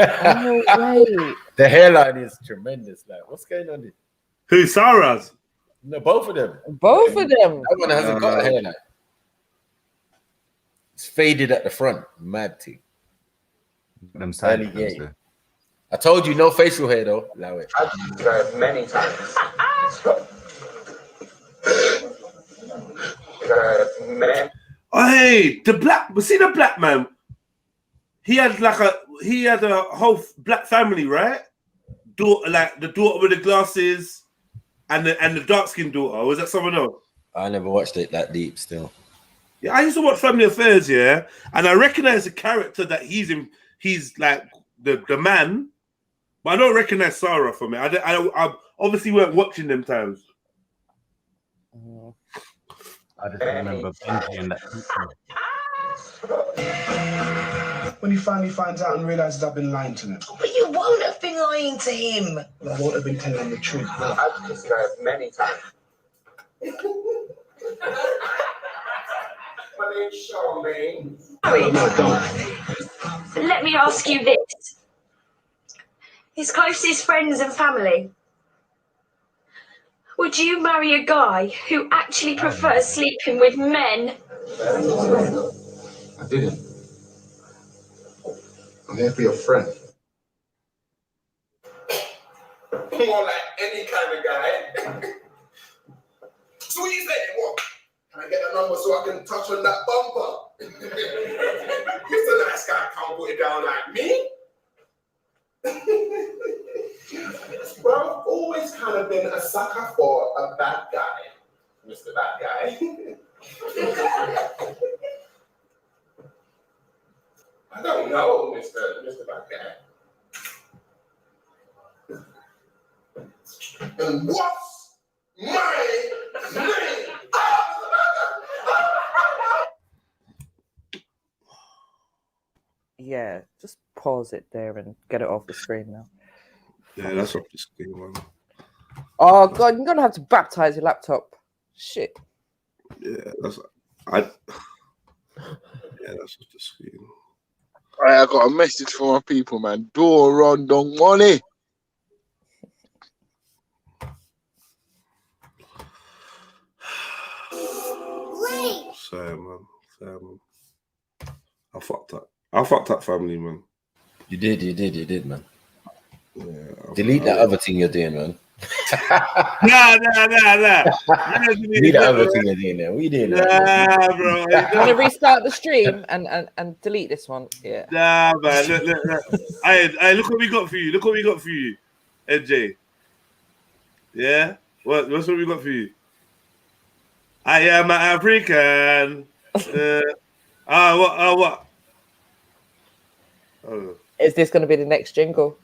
Oh, wait. The hairline is tremendous. Like, what's going on here? Who, Sarah's? No, both of them. Both of them. That one hasn't got a hairline. It's faded at the front. Mad thing. Them side yeah. I told you, no facial hair though. Allow it. I've tried many times. Oh, hey, see the black man? He had a whole black family, right? Like the daughter with the glasses and the dark skinned daughter. Or was that someone else? I never watched it that deep still. Yeah, I used to watch Family Affairs, yeah, and I recognize the character that he's in. He's like the man, but I don't recognize Sarah from it. I obviously weren't watching them times. I just remember Benji and that. When he finally finds out and realizes I've been lying to him. But you won't have been lying to him. Well, I won't have been telling him the truth. No. I've kissed her many times. My name's Charmaine. No, don't. Let me ask you this. His closest friends and family. Would you marry a guy who actually prefers sleeping with men? I didn't. I'm here for your friend. More like any kind of guy. So what you saying? What? Can I get a number so I can touch on that bumper? Mr. Nice Guy can't put it down like me. Well, I've always kind of been a sucker for a bad guy, Mr. Bad Guy. I don't know, Mr. Bad Guy. And what's my name? Yeah, just pause it there and get it off the screen now. Yeah, that's off the screen, man. Oh God, you're gonna have to baptize your laptop. Shit. Yeah, that's off the screen. I got a message for my people, man. Door on, don't money. Sorry, man. I fucked up, family, man. You did, man. Yeah, delete that other thing you're doing, man. Nah. Delete that other thing you're doing there. What are you doing? Nah, bro. You want to restart the stream and delete this one? Yeah. Nah, man. Look. Hey, look what we got for you. NJ. Yeah? What's what we got for you? I am an African. What? Oh. Is this going to be the next jingle?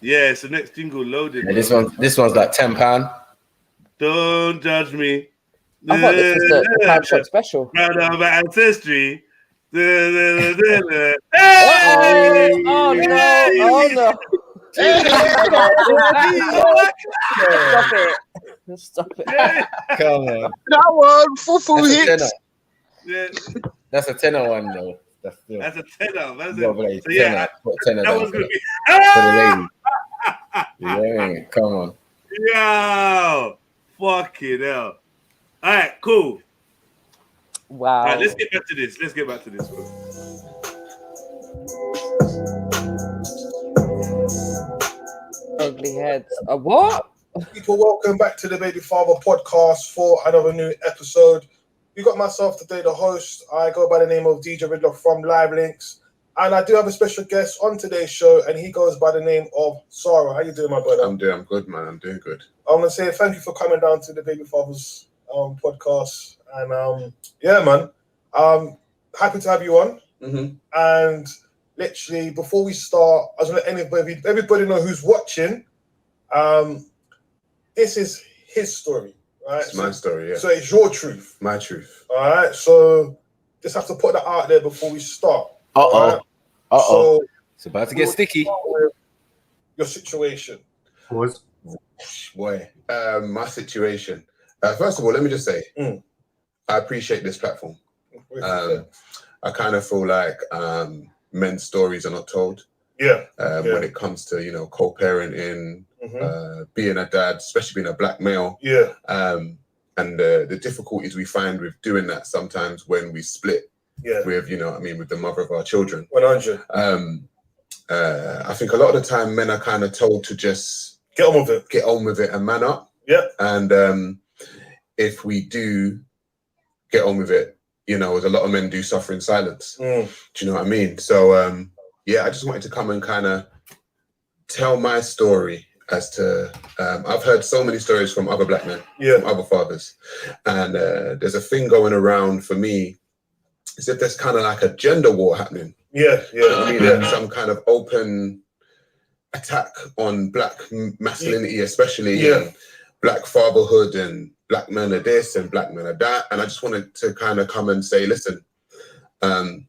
Yeah, it's the next jingle loaded. Yeah, this one's like £10. Don't judge me. I thought this was the CASHAPP special. Proud of Ancestry. Oh no! Stop it! Come on. That one, full hits. Yeah. That's a tenner one, though. That's a tenner. That's a tenner. That was gonna be. For the lady. Yeah, come on. Yo, fucking hell. All right, cool. Wow. All right, let's get back to this. Bro. Ugly heads. What? People, welcome back to the Babyfather podcast for another new episode. You got myself today, the host. I go by the name of DJ Riddler from Live Links. And I do have a special guest on today's show, and he goes by the name of Sarah. How you doing, my brother? I'm good, man. I'm doing good. I want to say thank you for coming down to the Babyfather's podcast. And yeah, man, happy to have you on. Mm-hmm. And literally, before we start, I just want to let everybody know who's watching. This is his story, right? It's my story, yeah. So it's your truth. My truth. All right. So just have to put that out there before we start. Uh-oh. Right? So it's about to get sticky. Your situation. Pause. Boy, my situation. First of all, let me just say, I appreciate this platform. I kind of feel like men's stories are not told. Yeah. When it comes to, co-parenting, being a dad, especially being a black male. Yeah. And the difficulties we find with doing that sometimes when we split with, with the mother of our children. 100. I think a lot of the time men are kind of told to just get on with it and man up. Yeah. And if we do get on with it, a lot of men do suffer in silence. Do you know what I mean? So I just wanted to come and kind of tell my story as to I've heard so many stories from other black men, from other fathers, and there's a thing going around for me as if there's kind of like a gender war happening. Some kind of open attack on black masculinity, especially and black fatherhood, and black men are this and black men are that. And I just wanted to kind of come and say, listen, men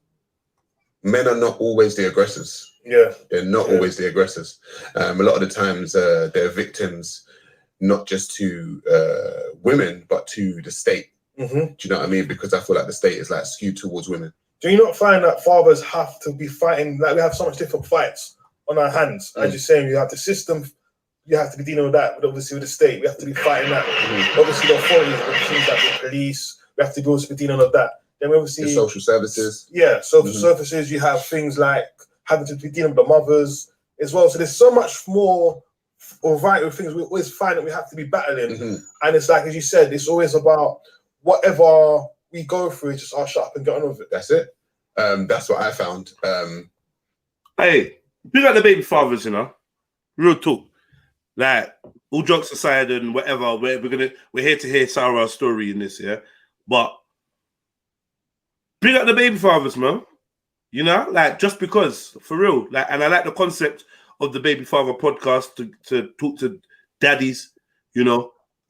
are not always the aggressors. Yeah. They're not always the aggressors. A lot of the times they're victims, not just to women, but to the state. Do you know what I mean? Because I feel like the state is like skewed towards women. Do you not find that fathers have to be fighting, like we have so much different fights on our hands? As you're saying, you have the system, you have to be dealing with that, but obviously with the state, we have to be fighting that. Obviously the authorities, things like the police, we have to be also be dealing with that. Then we obviously... The social services. Yeah, social services, you have things like having to be dealing with the mothers as well. So there's so much more variety of things we always find that we have to be battling. And it's like, as you said, it's always about whatever we go through, it's just shut up and get on with it. That's it. That's what I found. Hey, big up the baby fathers, real talk. Like, all jokes aside and whatever, we're here to hear Sarah's story in this, but big up the baby fathers, man. Like, just because, for real. Like, and I like the concept of the Babyfather podcast to talk to daddies,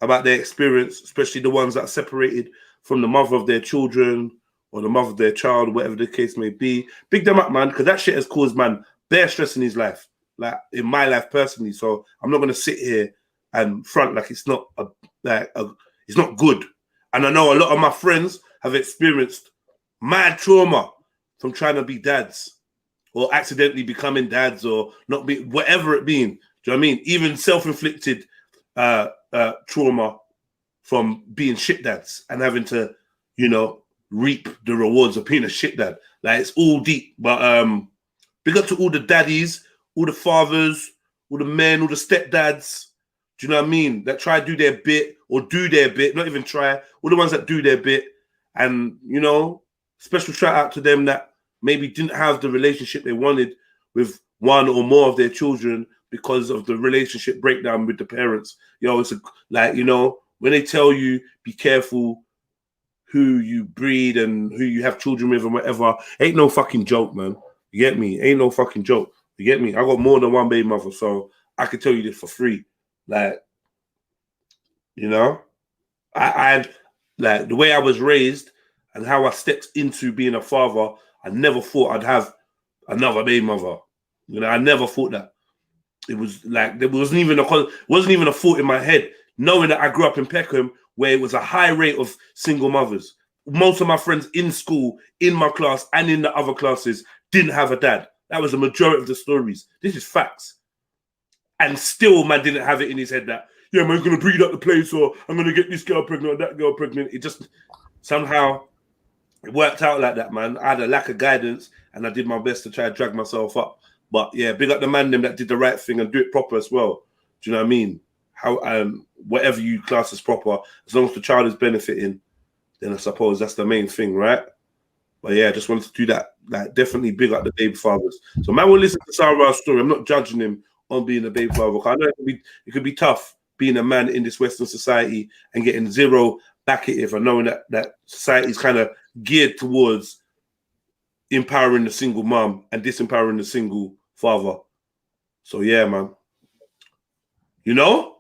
about their experience, especially the ones that are separated from the mother of their children or the mother of their child, whatever the case may be. Big them up, man, because that shit has caused, man, bare stress in his life, like in my life personally. So I'm not going to sit here and front like it's not it's not good. And I know a lot of my friends have experienced mad trauma from trying to be dads or accidentally becoming dads or not be, whatever it being. Do you know what I mean? Even self-inflicted trauma from being shit dads and having to, reap the rewards of being a shit dad. Like, it's all deep. But big up to all the daddies, all the fathers, all the men, all the stepdads. Do you know what I mean? That try to do their bit or do their bit, not even try. All the ones that do their bit. And, special shout out to them that maybe didn't have the relationship they wanted with one or more of their children because of the relationship breakdown with the parents. It's when they tell you, be careful who you breed and who you have children with and whatever, ain't no fucking joke, man. You get me? Ain't no fucking joke. You get me? I got more than one baby mother, so I can tell you this for free. Like, I like the way I was raised and how I stepped into being a father, I never thought I'd have another baby mother. I never thought that. It was like there wasn't even a thought in my head, knowing that I grew up in Peckham, where it was a high rate of single mothers. Most of my friends in school, in my class, and in the other classes didn't have a dad. That was the majority of the stories. This is facts. And still, man didn't have it in his head that, yeah, man, going to breed up the place, or I'm going to get this girl pregnant or that girl pregnant. It just somehow it worked out like that, man. I had a lack of guidance, and I did my best to try to drag myself up. But yeah, big up the man them that did the right thing and do it proper as well. Do you know what I mean? How whatever you class as proper, as long as the child is benefiting, then I suppose that's the main thing, right? But yeah, I just wanted to do that. Like, definitely big up the baby fathers. So man will listen to Sarah's story. I'm not judging him on being a baby father. I know it could be tough being a man in this Western society and getting zero back at it, and knowing that society is kind of geared towards empowering the single mom and disempowering the single father. So yeah, man. You know?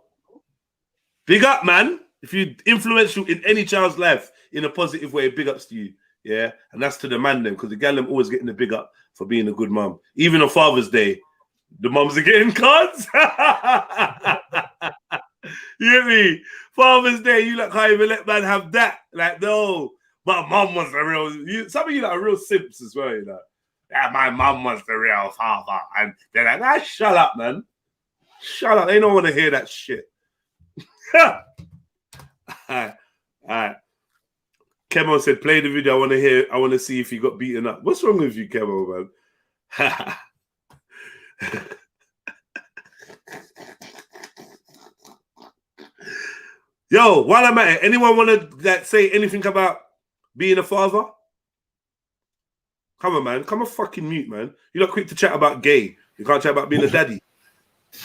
Big up, man. If you're influential in any child's life in a positive way, big ups to you. Yeah. And that's to the man then, because the gal them always getting the big up for being a good mom. Even on Father's Day, the moms are getting cards. You hear me? Father's Day, you like can't even let man have that. Like, no. My mom was the real. Some of you are real simps as well, you know. Yeah, my mom was the real father. And they're like, ah, shut up, man. Shut up. They don't want to hear that shit. All right. Kemo said, play the video. I want to see if he got beaten up. What's wrong with you, Kemo, man? Yo, while I'm at it, anyone want to say anything about being a father? Come on, man. Come on, fucking mute, man. You're not quick to chat about gay. You can't chat about being a daddy.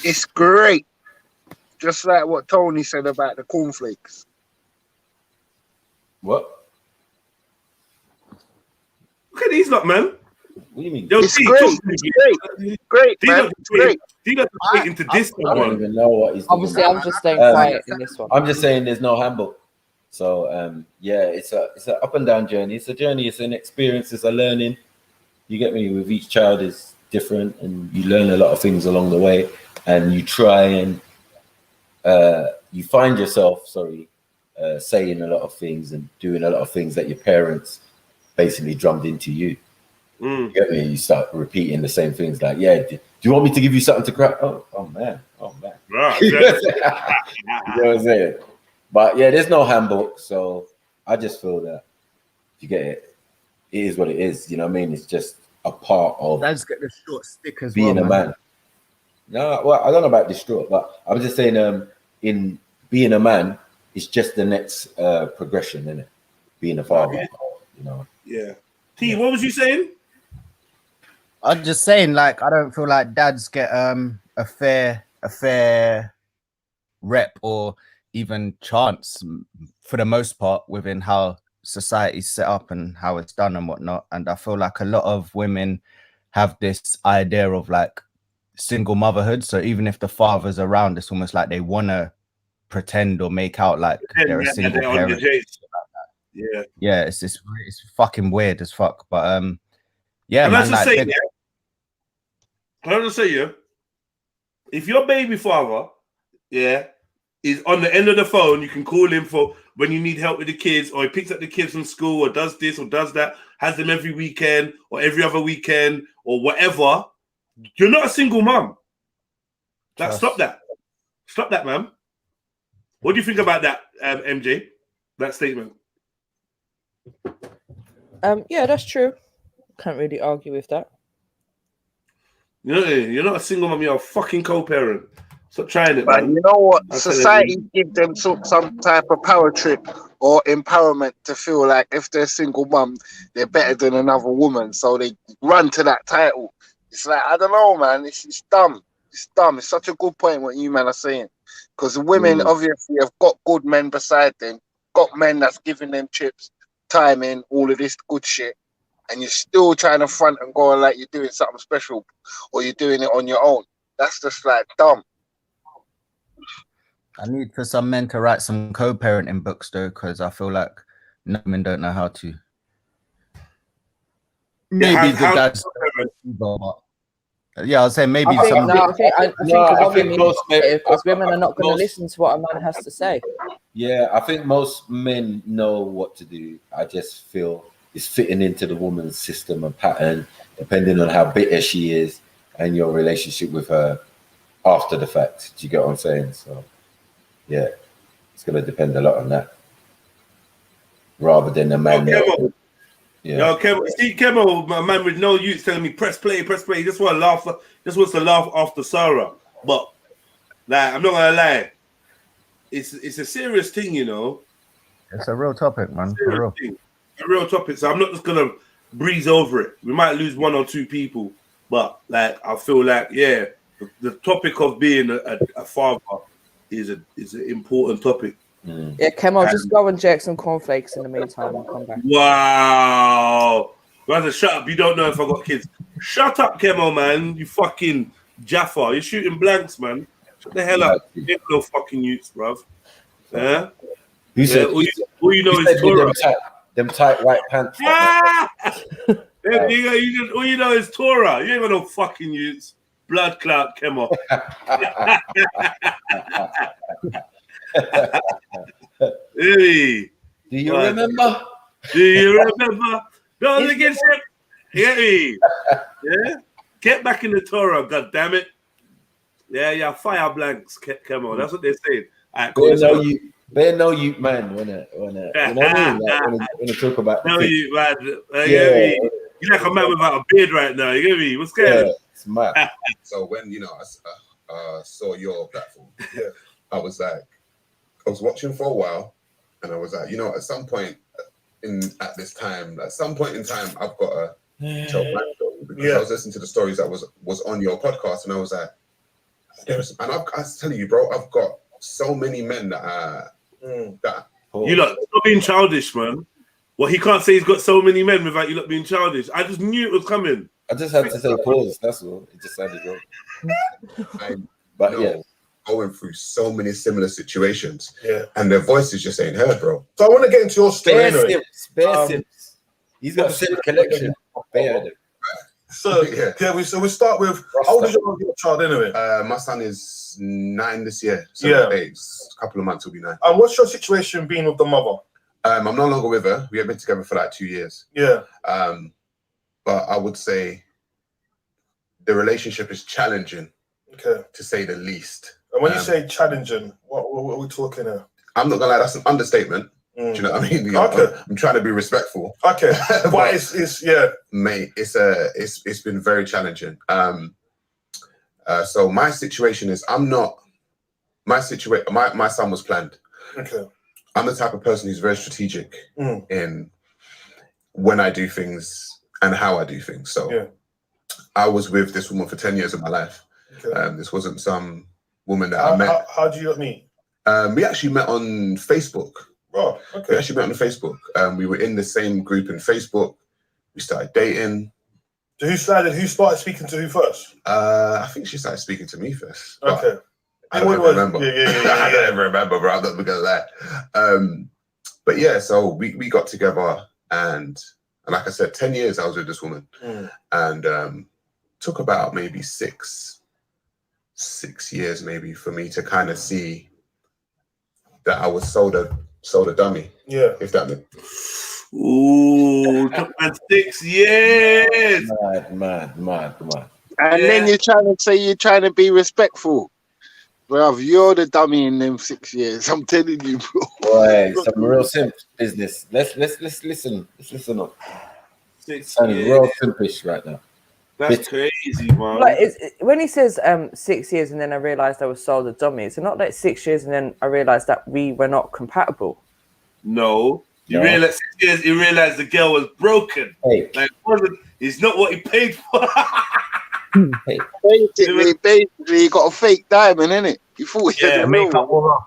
It's great. Just like what Tony said about the cornflakes. What? Look at these lot, man. What do you mean? Yo, It's great. It's great, man. It's great. Into this I don't even know what he's talking Obviously, about. I'm just staying quiet in this one. I'm just saying there's no handbook. So yeah, it's an up and down journey. It's a journey. It's an experience. It's a learning. You get me? With each child is different, and you learn a lot of things along the way, and you try and you find yourself, saying a lot of things and doing a lot of things that your parents basically drummed into you. You get me? You start repeating the same things like, yeah, do you want me to give you something to cry? Oh man. Right. You know what I'm saying? But yeah, there's no handbook, so I just feel that you get it. It is what it is. You know what I mean? It's just a part of Let's get the short stick as being well, a man. No, well, I don't know about distraught, but I'm just saying, in being a man, it's just the next progression, isn't it? Being a father, you know. Yeah. T, what was you saying? I'm just saying, like, I don't feel like dads get a fair rep or even chance for the most part within how society's set up and how it's done and whatnot. And I feel like a lot of women have this idea of like single motherhood. So even if the father's around, it's almost like they want to pretend or make out like they're a single parent. Yeah, it's fucking weird as fuck. But yeah, and man. Can I just say, if your baby father, is on the end of the phone, you can call him for when you need help with the kids, or he picks up the kids from school, or does this or does that, has them every weekend or every other weekend or whatever. You're not a single mom. Like, stop that. Stop that, man. What do you think about that, MJ? That statement? Yeah, that's true. Can't really argue with that. You're not a single mom. You're a fucking co-parent. Stop trying it, But man. you know what? Society give them some type of power trip or empowerment to feel like if they're single mum, they're better than another woman. So they run to that title. It's like, I don't know, man. It's dumb. It's dumb. It's such a good point what you man are saying. Because women obviously have got good men beside them, got men that's giving them chips, timing, all of this good shit. And you're still trying to front and go like you're doing something special or you're doing it on your own. That's just like dumb. I need for some men to write some co-parenting books though, because I feel like men don't know how to. Maybe the dads. Yeah, I'll say maybe I think, some. I think because women are not going to listen to what a man has to say. Yeah, I think most men know what to do. I just feel it's fitting into the woman's system and pattern, depending on how bitter she is and your relationship with her. after the fact. Do you get what I'm saying? So, yeah, it's going to depend a lot on that. Rather than a man. Yo, Kemo, see Kemo, my man with no use telling me press play. He just want to laugh. Just wants to laugh after Sarah. But like, I'm not gonna lie, it's a serious thing, you know. It's a real topic, man. For real. A real topic. So I'm not just gonna breeze over it. We might lose 1 or 2 people, but like I feel like the topic of being a father is an important topic. Yeah, Kemo, just go and jerk some cornflakes in the meantime and come back. Wow. Brother, shut up. You don't know if I got kids. Shut up, Kemo, man. You fucking Jaffa. You're shooting blanks, man. Shut the hell up. You ain't no fucking use, bruv. Yeah? Who said, all you know is Torah. Them tight white pants. All you know is Torah. You ain't got no fucking use. Blood clot, Kemo. Hey. Do you remember? Do you remember? Don't against him. Hey. Yeah. Get back in the Torah, god damn it. Yeah, fire blanks, Kemo. That's what they're saying. Right, They know you, man. When you know what I mean? Like, when you talk about know you, man. You're like a man without a beard right now. You get me? What's going on? It's mad. So when I saw your platform, I was watching for a while, and I was like, at some point at this time, at some point in time, I've got to tell my story, because I was listening to the stories that was on your podcast, and I was like, I was telling you, bro, I've got so many men that you lot, stop being childish, man. Well, he can't say he's got so many men without you lot being childish. I just knew it was coming. I just had to say pause. That's all. It just had to go. Going through so many similar situations, and their voice is just ain't heard, bro. So I want to get into your story. Anyway. Sims. He's got a simp collection. So we start with how old is your child anyway? My son is 9 this year. So a couple of months will be 9. And what's your situation been with the mother? I'm no longer with her. We have been together for like 2 years. Yeah. But I would say the relationship is challenging, to say the least. And when you say challenging, what are we talking here? I'm not gonna lie, that's an understatement. Do you know what I mean? I'm trying to be respectful. Okay, but it's mate, it's been very challenging. So my situation is my son was planned. Okay. I'm the type of person who's very strategic in when I do things and how I do things. So I was with this woman for 10 years of my life. Okay. This wasn't some woman that I met. How do you meet? We actually met on Facebook. Oh, okay. We actually met on Facebook. We were in the same group in Facebook. We started dating. So who started speaking to who first? I think she started speaking to me first. Okay. I don't remember. I don't even remember, bro. I'm not gonna lie. But yeah, so we got together, and like I said, 10 years I was with this woman, and took about maybe six years maybe for me to kind of see that I was sold a dummy. Yeah. If that makes. Ooh, took 6 years. Mad. And then you're trying to be respectful. Bruv, you're the dummy in them 6 years. I'm telling you, bro. Boy, some real simp business. Let's listen. Let's listen up. 6 Sounding years. real simpish right now. That's crazy, man. Like, when he says 6 years and then I realised I was sold a dummy, it's not like 6 years and then I realised that we were not compatible. No. You realised 6 years, you realised the girl was broken. Hey. Like, it's not what he paid for. Basically, you got a fake diamond, innit? You thought he had a real one.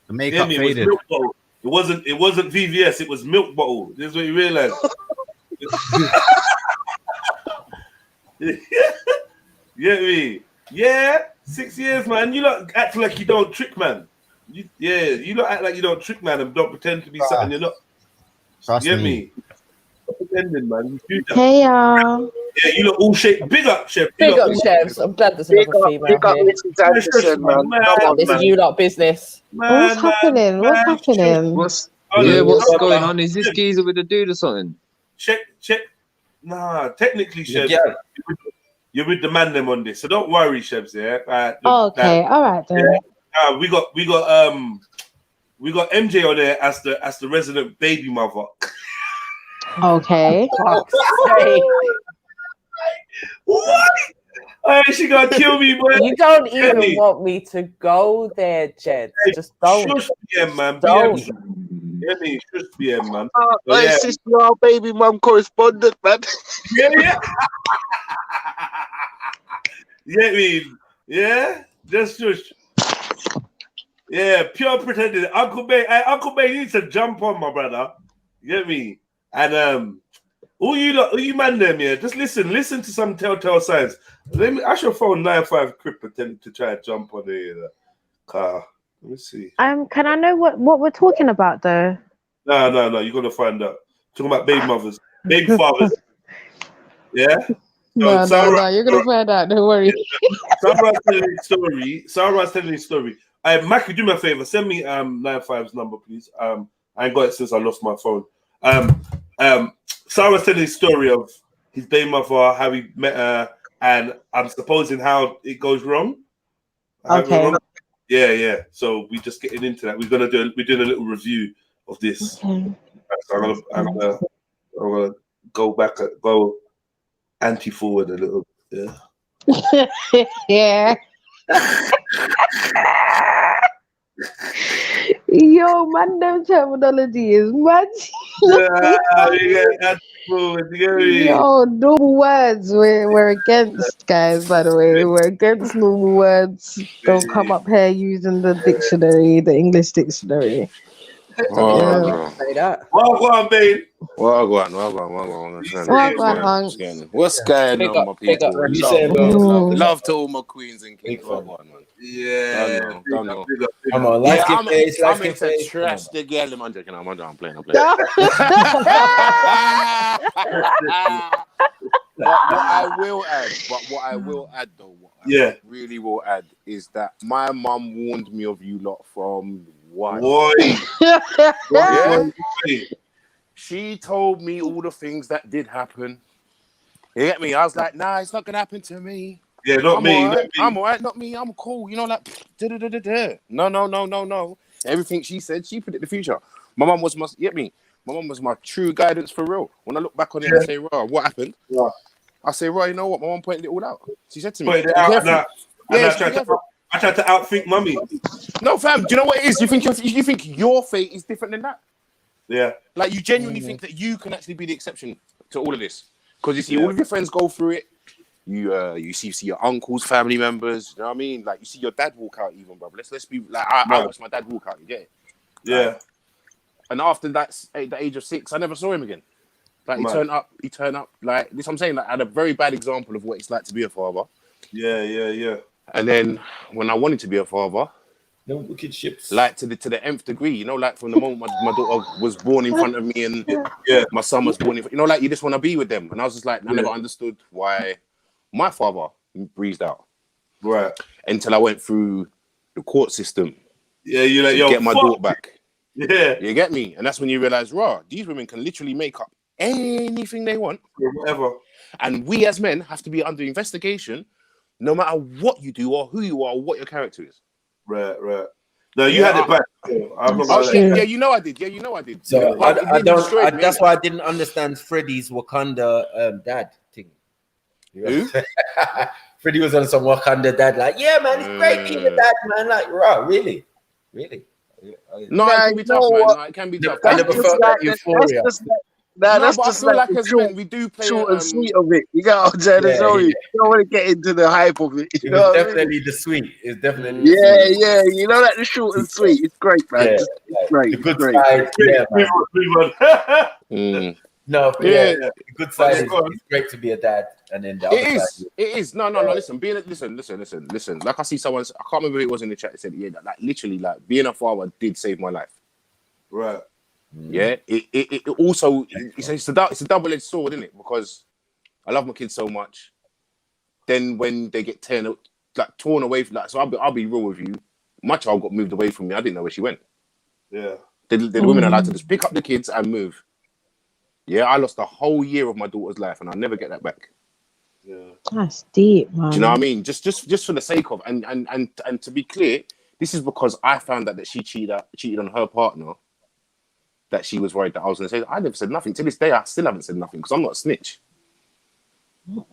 The makeup faded. It wasn't VVS, it was milk bottle. This is what you realised. Yeah, me. Yeah, 6 years, man. You lot act like you don't trick, man. You lot act like you don't trick, man, and don't pretend to be something you're not. Trust me. Pretending, man. You do that. Hey, y'all. Yeah, you look all shaped. Big up, chef. Big up, chefs. I'm glad there's another female Big up, here. Mrs. Anderson, man. This is you lot business. What's happening? What's happening? What's going on? Is this geezer with a dude or something? Check. Nah, technically, chef. you're with the man them on this, so don't worry, Shebs. Yeah. Okay, all right then. Yeah. We got MJ on there as the resident baby mother. Okay. What? Hey, she gonna kill me, boy. You don't even want me to go there, Jed. Just don't. Shush BM, man. Don't. Get me, shush BM, man. My sister, our baby mum correspondent, man. Yeah. Get me? Yeah. Just shush. Yeah, pure pretending. Uncle Bay, you need to jump on, my brother. You get me? And all you man them, yeah, just listen to some telltale signs. I should phone 95 Crip pretend to try to jump on the car. Let me see. Can I know what we're talking about though? No, you're gonna find out. Talking about baby mothers, baby fathers. Yeah? No, you're gonna find out, don't worry. Sarah's telling the story. Mackie, do me a favor, send me 95's number, please. I ain't got it since I lost my phone. Sarah's telling the story of his baby mother, how he met her, and I'm supposing how it goes wrong. Okay. Yeah. So we're just getting into that. We're doing a little review of this. Okay. So I'm gonna go anti-forward a little. Yeah. Yeah. Yo, man, them terminology is mad. Yo, normal words we're against, guys, by the way. We're against normal words. Don't come up here using the dictionary, the English dictionary. Say that. Well, babe. What's going on, my people? Love to all my queens and kings. Yeah. Don't know. Come on, I'm into trash the girl. I'm joking. I'm playing. But what I will add, though, really will add is that my mum warned me of you lot from one. She told me all the things that did happen. You get me? I was like, nah, it's not gonna happen to me. Yeah, not me. I'm alright, not me. I'm cool. You know, like No. Everything she said, she predicted the future. My mum was my true guidance for real. When I look back on it and say, "Raw, what happened?" Yeah. I say, "Raw, you know what?" My mum pointed it all out. She said to me, I tried to outthink mummy. No, fam. Do you know what it is? You think your fate is different than that? Yeah. Like you genuinely think that you can actually be the exception to all of this because you see all of your friends go through it. You see your uncles, family members. You know what I mean? Like you see your dad walk out, even, bro. Let's be like, I watched my dad walk out. You get it? Yeah. And after at the age of 6, I never saw him again. Like he turned up. Like this, I'm saying. Like I had a very bad example of what it's like to be a father. Yeah. And then when I wanted to be a father, no wicked ships. Like to the nth degree, you know, like from the moment my daughter was born in front of me and my son was born in, you know, like you just want to be with them. And I was just like, I never understood why my father breezed out, right? Until I went through the court system. Yeah, you like get my daughter back. Yeah, you get me, and that's when you realize, these women can literally make up anything they want, whatever. And we as men have to be under investigation, no matter what you do or who you are or what your character is. Right. No, you had it back. Yeah, you know I did. So that's why I didn't understand Freddie's Wakanda dad thing. Who? Freddie was on some Wakanda dad, like, yeah, man, it's great being a dad, man. Like, really? No, it can be tough, man. It can be tough. I never felt that euphoria. That's but just I feel like as men, we do play short and sweet of it. You got what I'm saying? You don't want to get into the hype of it. You know definitely the sweet. It's definitely yeah. You know, like the short and sweet. It's great, man. Yeah, it's great. The good side, man. No, the good side is it's great to be a dad, and then the other side. It is. No. Listen, listen. Like I see someone, I can't remember who it was in the chat that said, that like literally, like being a father did save my life. Right. Yeah, it also it's a double-edged sword, isn't it? Because I love my kids so much. Then when they get torn away from so I'll be real with you. My child got moved away from me. I didn't know where she went. Yeah. The women allowed to just pick up the kids and move. Yeah, I lost a whole year of my daughter's life, and I'll never get that back. That's deep, man. Do you know what I mean? Just for the sake of and to be clear, this is because I found out that she cheated on her partner. That she was worried that I was going to say. I never said nothing. To this day, I still haven't said nothing because I'm not a snitch.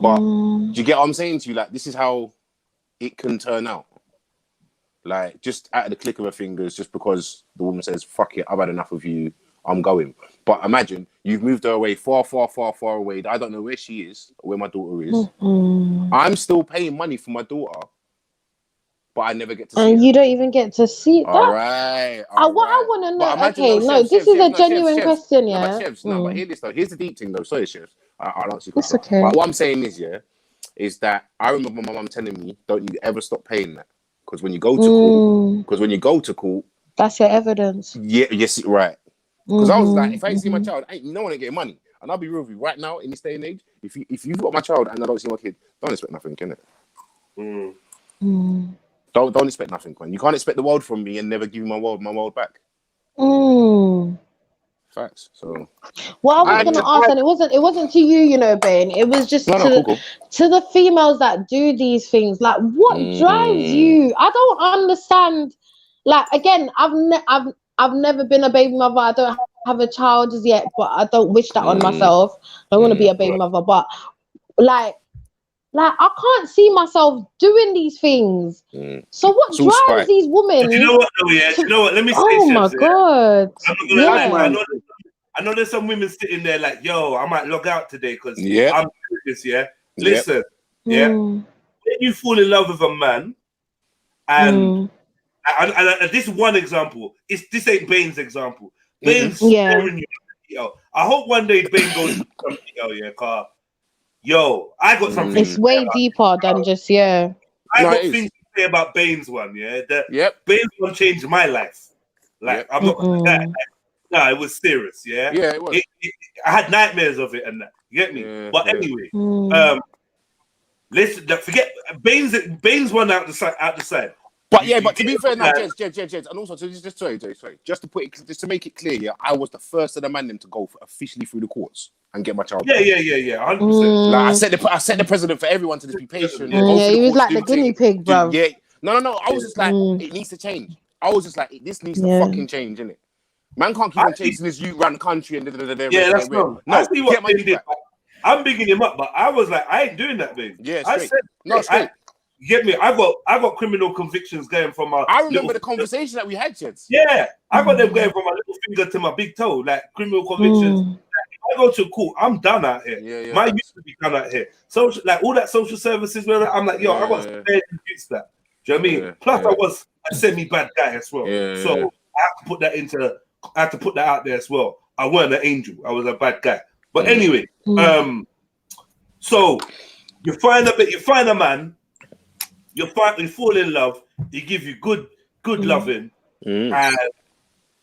But do you get what I'm saying to you? Like, this is how it can turn out. Like, just at the click of her fingers, just because the woman says, fuck it, I've had enough of you, I'm going. But imagine, you've moved her away far, far, far, far away. I don't know where she is, or where my daughter is. I'm still paying money for my daughter, but I never get to see her. And you don't even get to see that. All right. What I want to know. Imagine, Okay, no, Chefs, this is a genuine question, yeah. No, but Chefs, no, but hear this though. Here's the deep thing though. Sorry, Chefs. I'll answer your It's question. okay. But what I'm saying is that I remember my mum telling me, don't you ever stop paying that. Because when you go to court, that's your evidence. Yeah, yes, right. Because I was like, if I ain't see my child, ain't no one ain't getting money. And I'll be real with you right now in this day and age. If you've got my child and I don't see my kid, don't expect nothing, can it? Don't expect nothing, Gwen. You can't expect the world from me and never give me my world back. Facts. So what I was gonna ask, and it wasn't to you, you know, Bane. It was just to the females that do these things. Like, what drives you? I don't understand. Like, again, I've never been a baby mother. I don't have a child as yet, but I don't wish that on myself. I don't want to be a baby mother, but like I can't see myself doing these things. So what drives these women? Do you know what though? Yeah, do you know what? Let me say. Oh my god! I know there's some women sitting there like, yo, I might log out today because I'm doing this. Yeah, listen. Yeah, when you fall in love with a man, and this is one example. This ain't Bane's example. Bane's staring you. I hope one day Bane goes to something. Yeah, car. Yo, I got something. It's way deeper than just I got things to say about Bane's one. Yeah, Bane's one changed my life. Like I'm not gonna lie. No, it was serious. Yeah, it was. I had nightmares of it and that. You get me? But anyway, listen. Forget Bane's one out the side. But to be fair, now, Jez, and also sorry, just to put it, just to make it clear, yeah, I was the first of the man them to go officially through the courts and get my child. Yeah, 100%. Like I set the precedent for everyone to just be patient. He was like the guinea pig, bro. Yeah, no. I was just like, it needs to change. I was just like, this needs to fucking change, innit? Man can't keep on chasing this youth around the country and that's wrong. I see what Bane did. I'm bigging him up, but I was like, I ain't doing that, Bane. Yeah, I said, straight. You get me? I got criminal convictions going from my. I remember the conversation that we had, Jets. Yeah, I got them going from my little finger to my big toe, like criminal convictions. If I go to court, I'm done out here. Yeah, my used to be done out here. So like all that social services, where I'm like, yo, I got spared to fix that. Do you know what I mean? Plus, I was a semi-bad guy as well. So I had to put that out there as well. I weren't an angel. I was a bad guy. But anyway, so you find a man. You fall in love, he give you good loving, and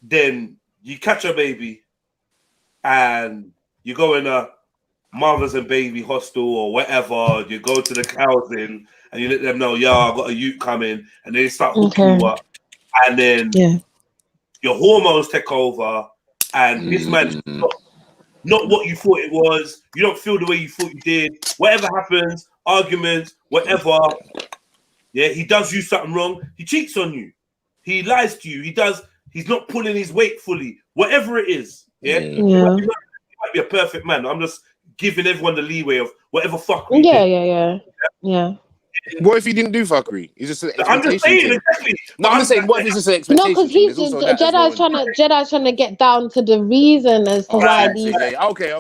then you catch a baby, and you go in a mothers and baby hostel or whatever. You go to the housing and you let them know, yo, I got a youth coming, and they start hooking you up, and then your hormones take over, and this man's not what you thought it was. You don't feel the way you thought you did. Whatever happens, arguments, whatever. Yeah, he does you something wrong. He cheats on you. He lies to you. He's not pulling his weight fully. Whatever it is. Yeah. He might be a perfect man. I'm just giving everyone the leeway of whatever fuckery. Yeah. What if he didn't do fuckery? He's just an I'm just saying exactly. No, I'm just saying, what if it's just an expectation? No, because Jedi's trying to get down to the reason as to why these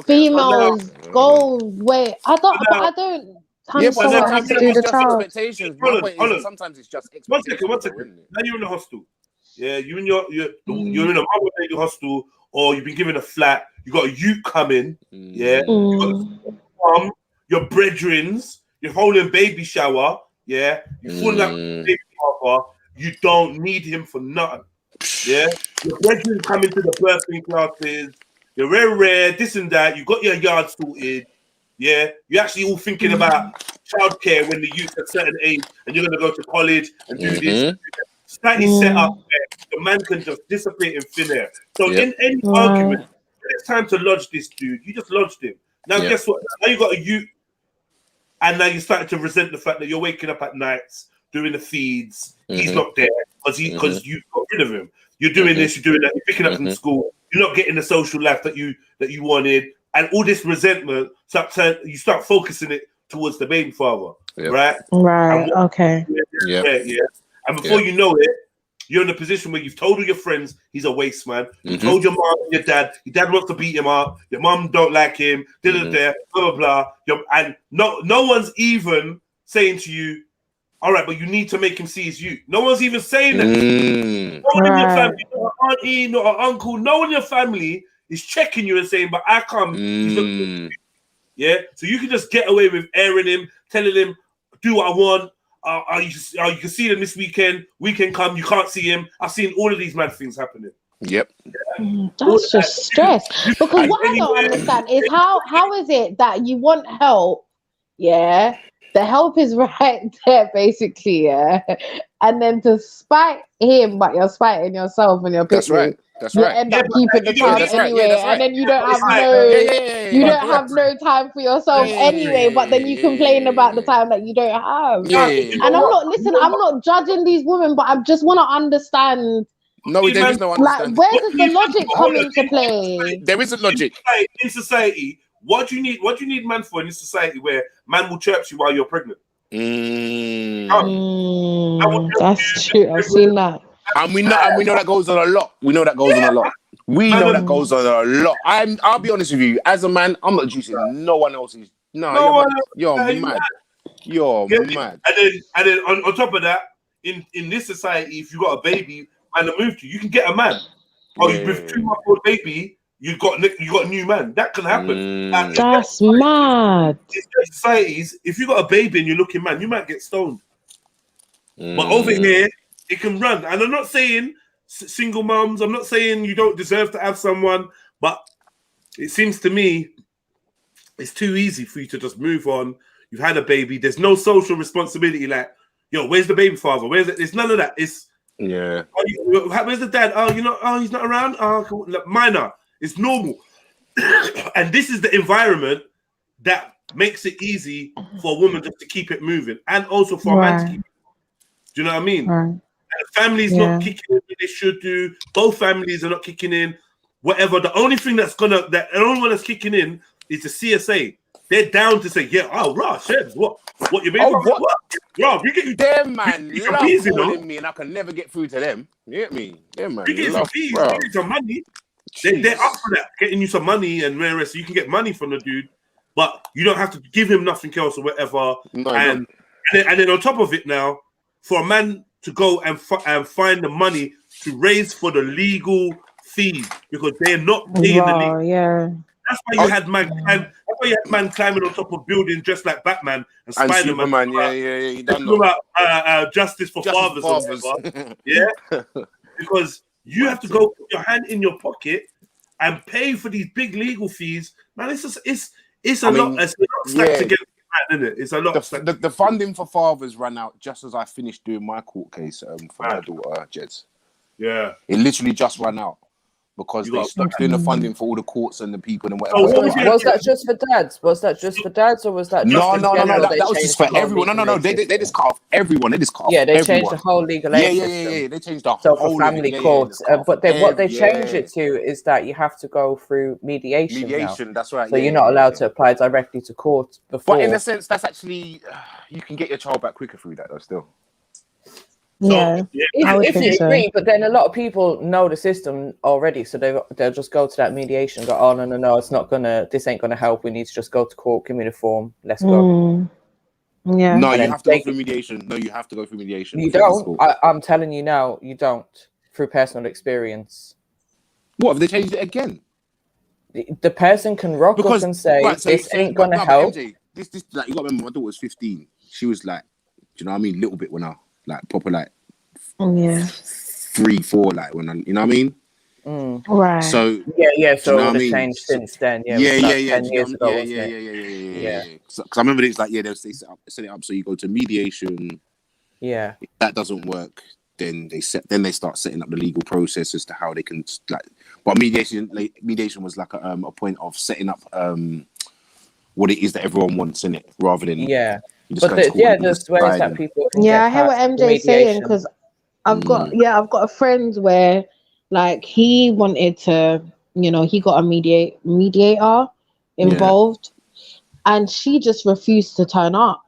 females go way. I don't. But sometimes it's just expectations. Sometimes it's just expectations. One second. Now you're in a hostel. Yeah, you're in you're in a mother baby hostel, or you've been given a flat. You got a youth coming. Yeah, you got your brethrens. You're holding baby shower. Yeah, you falling out with baby mother. You don't need him for nothing. Yeah, your brethren coming to the birthing classes. You're very rare. This and that. You got your yard sorted. Yeah, you're actually all thinking about childcare when the youth's at a certain age and you're going to go to college and do this. Slightly set up where the man can just dissipate in thin air. So in any argument, when it's time to lodge this dude, you just lodged him. Now, guess what? Now you got a youth and now you started to resent the fact that you're waking up at nights doing the feeds. He's not there because you got rid of him. You're doing this, you're doing that. You're picking up from school. You're not getting the social life that you wanted, and all this resentment. You start focusing it towards the baby father, right? Right. Okay. Yeah. And before you know it, you're in a position where you've told all your friends he's a waste man. You told your mom and your dad wants to beat him up. Your mom don't like him. Blah blah blah. And no one's even saying to you, all right, but you need to make him see his you. No one's even saying that. No one in your family, not an auntie, not an uncle, no one in your family is checking you and saying, but I come. He's not good. Yeah, so you can just get away with airing him, telling him, do what I want. You can see him this weekend. Weekend come, you can't see him. I've seen all of these mad things happening. Yep. That's just stress. Because what I don't understand is how is it that you want help? Yeah, the help is right there, basically. Yeah, and then to spite him, but you're spiting yourself and you're That's right. That's you right. end up keeping the time anyway, and then you don't have no time for yourself anyway. But then you complain about the time that you don't have. And I'm not judging these women, but I just want to understand. No, there is no understanding. Like, where does the logic come into play? There isn't logic in society. What do you need? What do you need man for in this society where man will chirp you while you're pregnant? That's true. I've seen that. And we know that goes on a lot. We know that goes on a lot. I'll be honest with you. As a man, I'm not juicing no one else's. You're mad. You're mad. And then on top of that, in this society, if you got a baby and a move to you can get a man. You with 2-month-old baby, you got a new man. That can happen. That's mad. In societies, if you got a baby and you're looking man, you might get stoned. But over here, it can run. And I'm not saying single mums. I'm not saying you don't deserve to have someone. But it seems to me it's too easy for you to just move on. You've had a baby. There's no social responsibility. Like, yo, where's the baby father? Where's it? It's none of that. It's where's the dad? He's not around. Cool. Minor. It's normal. And this is the environment that makes it easy for a woman just to keep it moving, and also for a man to keep it. Do you know what I mean? And the family's not kicking in what they should do. Both families are not kicking in. Whatever. The only thing the only one that's kicking in is the CSA. They're down to say, Shebs, what you mean? What? Rob, we get you them, man. Love calling me, and I can never get through to them. You get me? Them, man. We get some fees, we get some money. They're up for that, getting you some money and where so you can get money from the dude, but you don't have to give him nothing else or whatever. And then on top of it now, for a man to go and find the money to raise for the legal fees because they're not paying the legal. Yeah. That's why you had man climbing on top of buildings just like Batman and Spider-Man. You don't know about justice for fathers. Or whatever. Yeah, because you have to go put your hand in your pocket and pay for these big legal fees. Man, it's a lot stacked against man, isn't it? It's a lot. The funding for fathers ran out just as I finished doing my court case for my daughter, Jeds. Yeah, it literally just ran out. Because they stopped doing the funding for all the courts and the people and whatever. Was that just for dads? Was that just for dads, or was that just no? That was just for everyone. No. They just cut off everyone. They just cut off. Yeah, they changed the whole legal aid system. Yeah. They changed the whole for family courts. But what they changed it to is that you have to go through mediation. Mediation, that's right. So you're not allowed to apply directly to court before. But in a sense, that's actually you can get your child back quicker through that, though. Still. If you agree, but then a lot of people know the system already, so they'll just go to that mediation and go, oh no, this ain't gonna help. We need to just go to court, give me the form, let's go. Yeah. No, you have to go through mediation. No, you have to go through mediation. You don't. I'm telling you now, you don't. Through personal experience. What have they changed it again? The person can rock up and say this ain't gonna help. MJ, this like you got to remember, my daughter was 15. She was like, do you know what I mean? Little bit when I like proper like 3, 4 like when I, you know what I mean? Right. So so it's changed since then. 10 years ago, yeah. Because I remember it's like they set it up so you go to mediation. Yeah. If that doesn't work, then they start setting up the legal process as to how they can like. But mediation was like a point of setting up what it is that everyone wants in it, rather than Yeah. you just But go to court and you there's ways decide that and- people can Yeah, I get hear what past MJ's saying mediation. because I've got a friend where like he wanted to, you know, he got a mediator involved, and she just refused to turn up.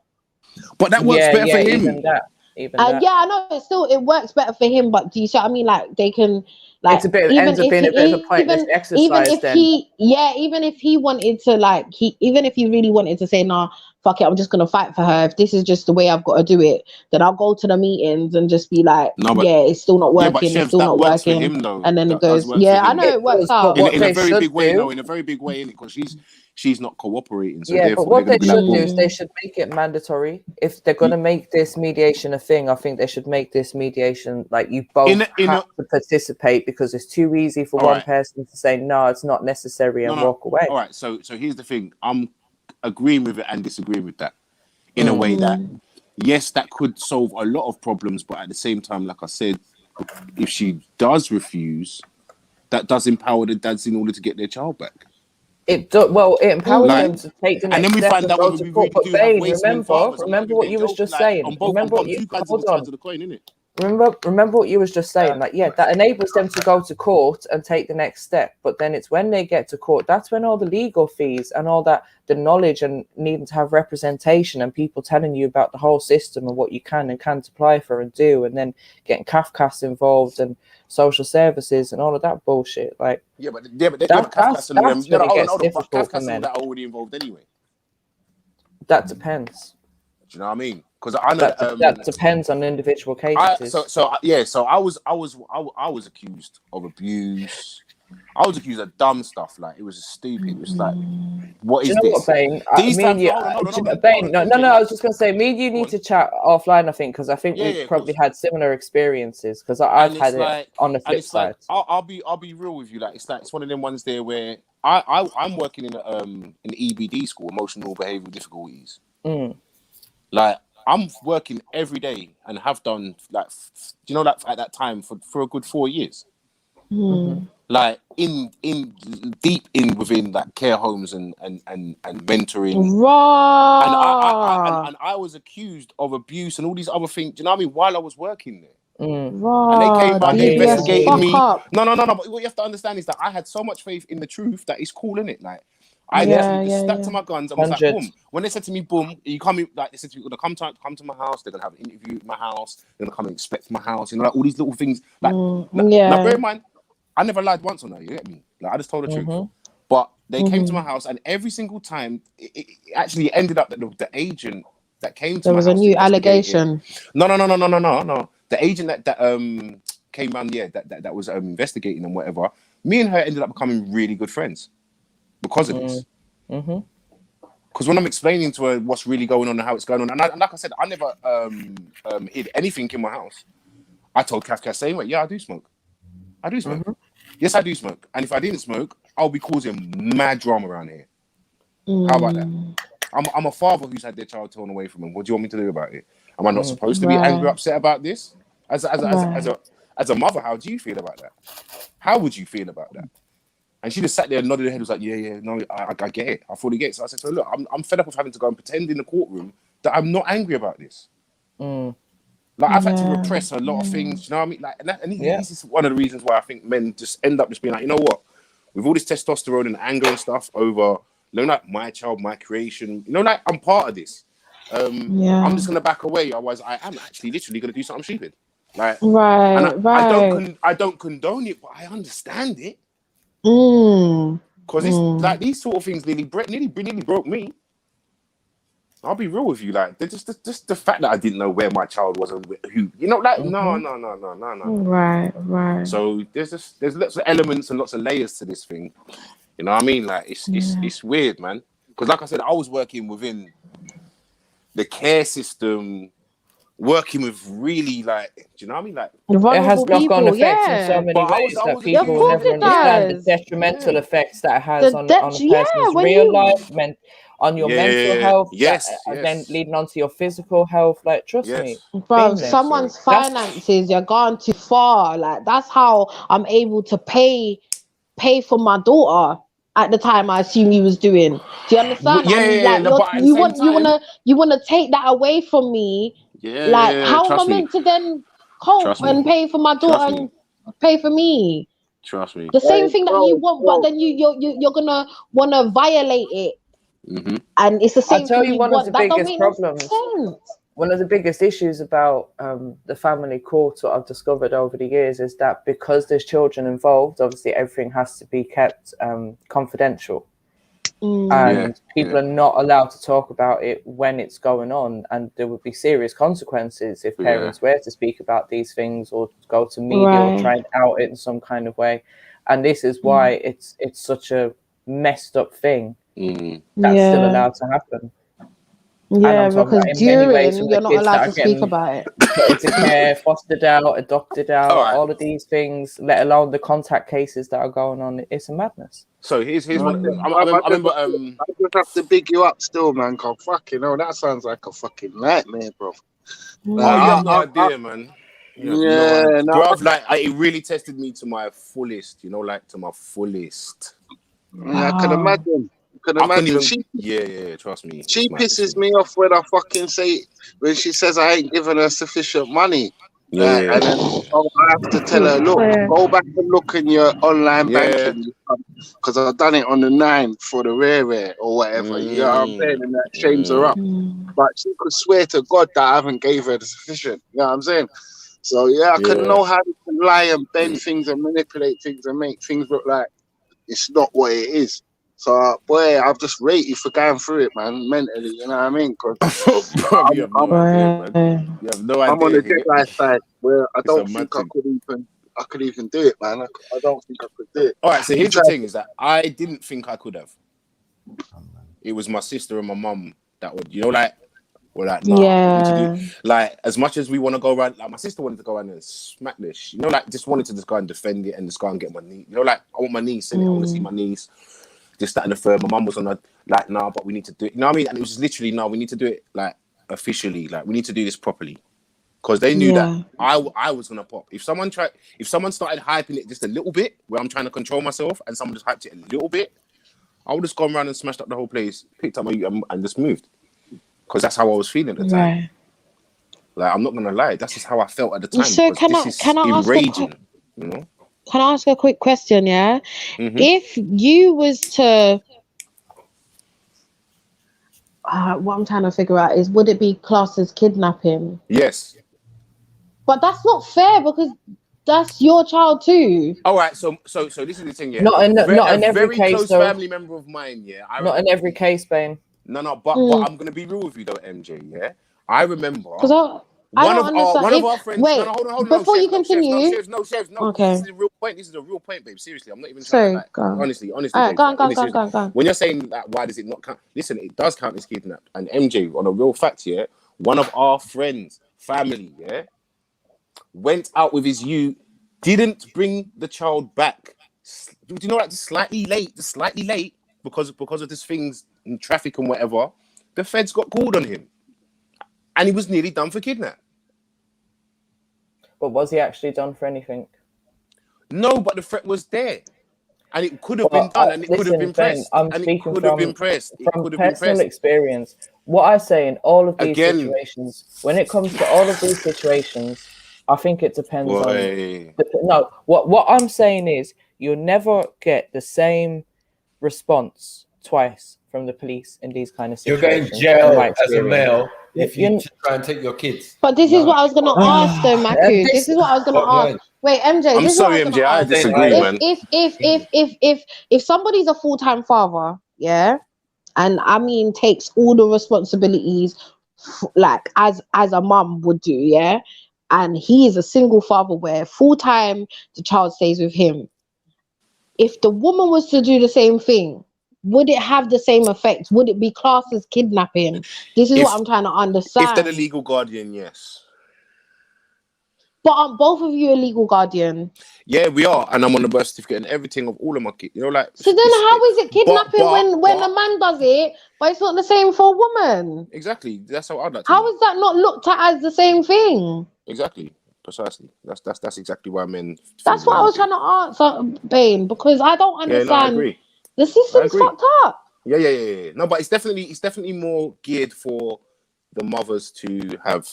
But that works better for him. Even that. And yeah, I know it works better for him, but do you see what I mean? Like they can, like It's a bit, ends up being a bit of a pointless exercise. even if then. even if he wanted to, like even if he really wanted to say, nah, fuck it, I'm just gonna fight for her. If this is just the way I've got to do it, then I'll go to the meetings and just be like, yeah, it's still not working, but it's Chefs, still that not works for working, him though. and then That it goes, does work yeah, for I him. know it works out. In a very big way, no, in a very big way, innit? Because she's not cooperating. So Yeah, but therefore what they're they gonna should be do like, is they should make it mandatory. If they're going to make this mediation a thing, I think they should make this mediation like you both have to participate, because it's too easy for All one right. person to say, no, it's not necessary and walk away. All right, so here's the thing. I'm agreeing with it and disagreeing with that in a way that, yes, that could solve a lot of problems, but at the same time, like I said, if she does refuse, that does empower the dads in order to get their child back. It empowers them to take the next and then we step find and out go whether to we court. really But do have Bane, waste men fathers. remember what you was just saying. On both two sides of the coin, innit? Remember what you was just saying. Like, yeah, that enables them to go to court and take the next step. But then it's when they get to court, that's when all the legal fees and all that, the knowledge and needing to have representation and people telling you about the whole system and what you can and can't apply for and do, and then getting CAFCAS involved and social services and all of that bullshit. Like, but that's when it gets difficult for CAFCAS men. that are already involved anyway. That depends. Do you know what I mean? Because I know that depends on individual cases. So I was accused of abuse. I was accused of dumb stuff. Like, it was stupid. It was like, what Do is you know this? what, Bane? These Me and you, Bane, no, I was just gonna say, me and you need to chat offline. I think because I think we've probably had similar experiences. Because I've had it on the flip side. I'll be real with you. Like, it's one of them ones there where I'm working in an EBD school, emotional behavioral difficulties. Like, I'm working every day and have done, like, like at that time for a good 4 years. Like in deep in within like care homes and mentoring. Right. And I was accused of abuse and all these other things. Do you know what I mean? While I was working there. Right. And they came back, investigated me. Up. No. But what you have to understand is that I had so much faith in the truth that it's cool, innit? Like, I literally just stuck to my guns and was like, boom. When they said to me, boom, you come in, like they said to me, they're gonna come to my house, they're gonna have an interview at my house, they're gonna come and inspect my house, you know, like all these little things. Like, now bear in mind, I never lied once on that, you get me? Like, I just told the truth. But they came to my house, and every single time, it actually ended up that the agent that came to my house. There was a new allegation. No. The agent that came round, that was investigating and whatever. Me and her ended up becoming really good friends because of this. Because when I'm explaining to her what's really going on and how it's going on, and like I said, I never hid anything in my house. I told Kafka same way, yeah, I do smoke. Yes, I do smoke. And if I didn't smoke, I'll be causing mad drama around here. How about that? I'm a father who's had their child torn away from him. What do you want me to do about it? Am I not supposed to be angry, upset about this? As a mother, how do you feel about that? How would you feel about that? And she just sat there and nodded her head, was like, yeah, no, I get it. I fully get it. So I said to her, look, I'm fed up of having to go and pretend in the courtroom that I'm not angry about this. Like, I've had to repress a lot of things, you know what I mean? Like, and this is one of the reasons why I think men just end up just being like, you know what? With all this testosterone and anger and stuff over, you know, like my child, my creation, you know, like I'm part of this. I'm just gonna back away, otherwise I am actually literally gonna do something stupid. Like, I don't condone it, but I understand it. Because it's like these sort of things nearly broke me. I'll be real with you, like just the fact that I didn't know where my child was and who, you know, like no. Right. So there's lots of elements and lots of layers to this thing. You know what I mean? Like it's weird, man. Because like I said, I was working within the care system, working with really like, do you know what I mean? Like it has knock-on effects in so many ways that people will never understand the detrimental effects that it has on a person's real life, on your mental health, and then leading on to your physical health. Like, trust me, bro, someone's finances, you're gone too far. Like, that's how I'm able to pay for my daughter. at the time. I assume you was doing. Do you understand? Yeah, And yeah, like no, but at the same time, you wanna take that away from me. yeah, Like, yeah, how am I trust me, meant to then cope trust me, and pay for my trust daughter me, and pay for me? trust me. The same Hey, thing that you bro, want, but bro. then you're gonna wanna violate it, Mm-hmm. and it's the I'll same tell thing you you one of the want. That don't biggest make no problems. sense. One of the biggest issues about the family court, what I've discovered over the years, is that because there's children involved, obviously everything has to be kept confidential. And people are not allowed to talk about it when it's going on, and there would be serious consequences if parents were to speak about these things or go to media or try and out it in some kind of way. And this is why it's such a messed up thing that's still allowed to happen. And Yeah, I'm talking because about in many ways from during the you're not kids that allowed are to speak getting about it. put into care, fostered out, adopted out, All right. all of these things, let alone the contact cases that are going on. It's a madness. So here's one. I remember. I just have to big you up still, man. Cause fucking hell, that sounds like a fucking nightmare, bro. Oh, you have no idea, man. You have no idea. no, Bruv, like it really tested me to my fullest. You know, like to my fullest. I can imagine. I can imagine. Yeah, trust me. She pisses me off when I fucking say when she says I ain't giving her sufficient money. Yeah. And then I have to tell her, look, go back and look in your online banking because I've done it on the 9 for the rare or whatever. You know what I'm saying? And that shames her up. But she could swear to God that I haven't gave her the sufficient. You know what I'm saying? So I can know how to lie and bend things and manipulate things and make things look like it's not what it is. So, boy, I've just rated you for going through it, man, mentally. You know what I mean? Bro, you have no idea, man. You have no idea. I'm on the dead guy side where I It's don't a think mad I could even do it, man. I don't think I could do it. All right, so here's the thing: is that I didn't think I could have. It was my sister and my mum that would, were like, nah, we need to do. Like, as much as we want to go around, like my sister wanted to go around and smack this, like just wanted to just go and defend it and just go and get my niece. Like I want my niece in it. I want to see my niece. This, that, and the third. My mum was on a like, nah, but we need to do it. You know what I mean? And it was just literally, no, we need to do it like officially. Like we need to do this properly. Because they knew that I was gonna pop. If someone started hyping it just a little bit, where I'm trying to control myself, and someone just hyped it a little bit, I would just gone around and smashed up the whole place, picked up my and just moved. Because that's how I was feeling at the time. Right. Like I'm not gonna lie, that's just how I felt at the time. So can I ask enraging, you know? Can I ask a quick question? Yeah, if you was to, what I'm trying to figure out is, would it be classed as kidnapping? Yes. But that's not fair because that's your child too. All right, so this is the thing, yeah. Not in every very case, close though. family member of mine, yeah. Not in every case, Bane. No, but I'm gonna be real with you though, MJ. Yeah, I remember. One of our friends. Wait, no, hold on. before you continue. No, Okay. This is a real point. This is a real point, babe. Seriously, I'm not even Sorry, trying to go on. honestly. All right, babe, go on. When you're saying that, why does it not count? Listen, it does count as kidnapped. And MJ, on a real fact, yeah, one of our friends, family, yeah, went out with his youth, didn't bring the child back. Do you know that? Just slightly late because of these things in traffic and whatever. The feds got called on him, and he was nearly done for kidnap. But was he actually done for anything? No, but the threat was there, and it could have been done, and it could have been pressed. I'm speaking from personal experience. What I say in all of these situations, when it comes to all of these situations, I think it depends on. What I'm saying is, you'll never get the same response twice from the police in these kind of situations. You're going to jail as a male if you try and take your kids. But this is what I was going to ask, though, Maku. This is what I was going to ask. Wait, MJ. I'm sorry, MJ. I disagree, man. If somebody's a full-time father, yeah, and I mean takes all the responsibilities, like as a mum would do, yeah, and he is a single father where full-time the child stays with him. If the woman was to do the same thing, would it have the same effect? Would it be classed as kidnapping? This is what I'm trying to understand. If they're the legal guardian, yes. But aren't both of you a legal guardian? Yeah, we are, and I'm on the birth certificate and everything of all of my kids. You know, like. So then, how is it kidnapping when a man does it, but it's not the same for a woman? Exactly. That's how I'd like to. How is that not looked at as the same thing? Exactly. Precisely. That's exactly why men. That's what I was trying to answer, Bane, because I don't understand. Yeah, no, I agree. The system's agree. fucked up. Yeah. No, but it's definitely more geared for the mothers to have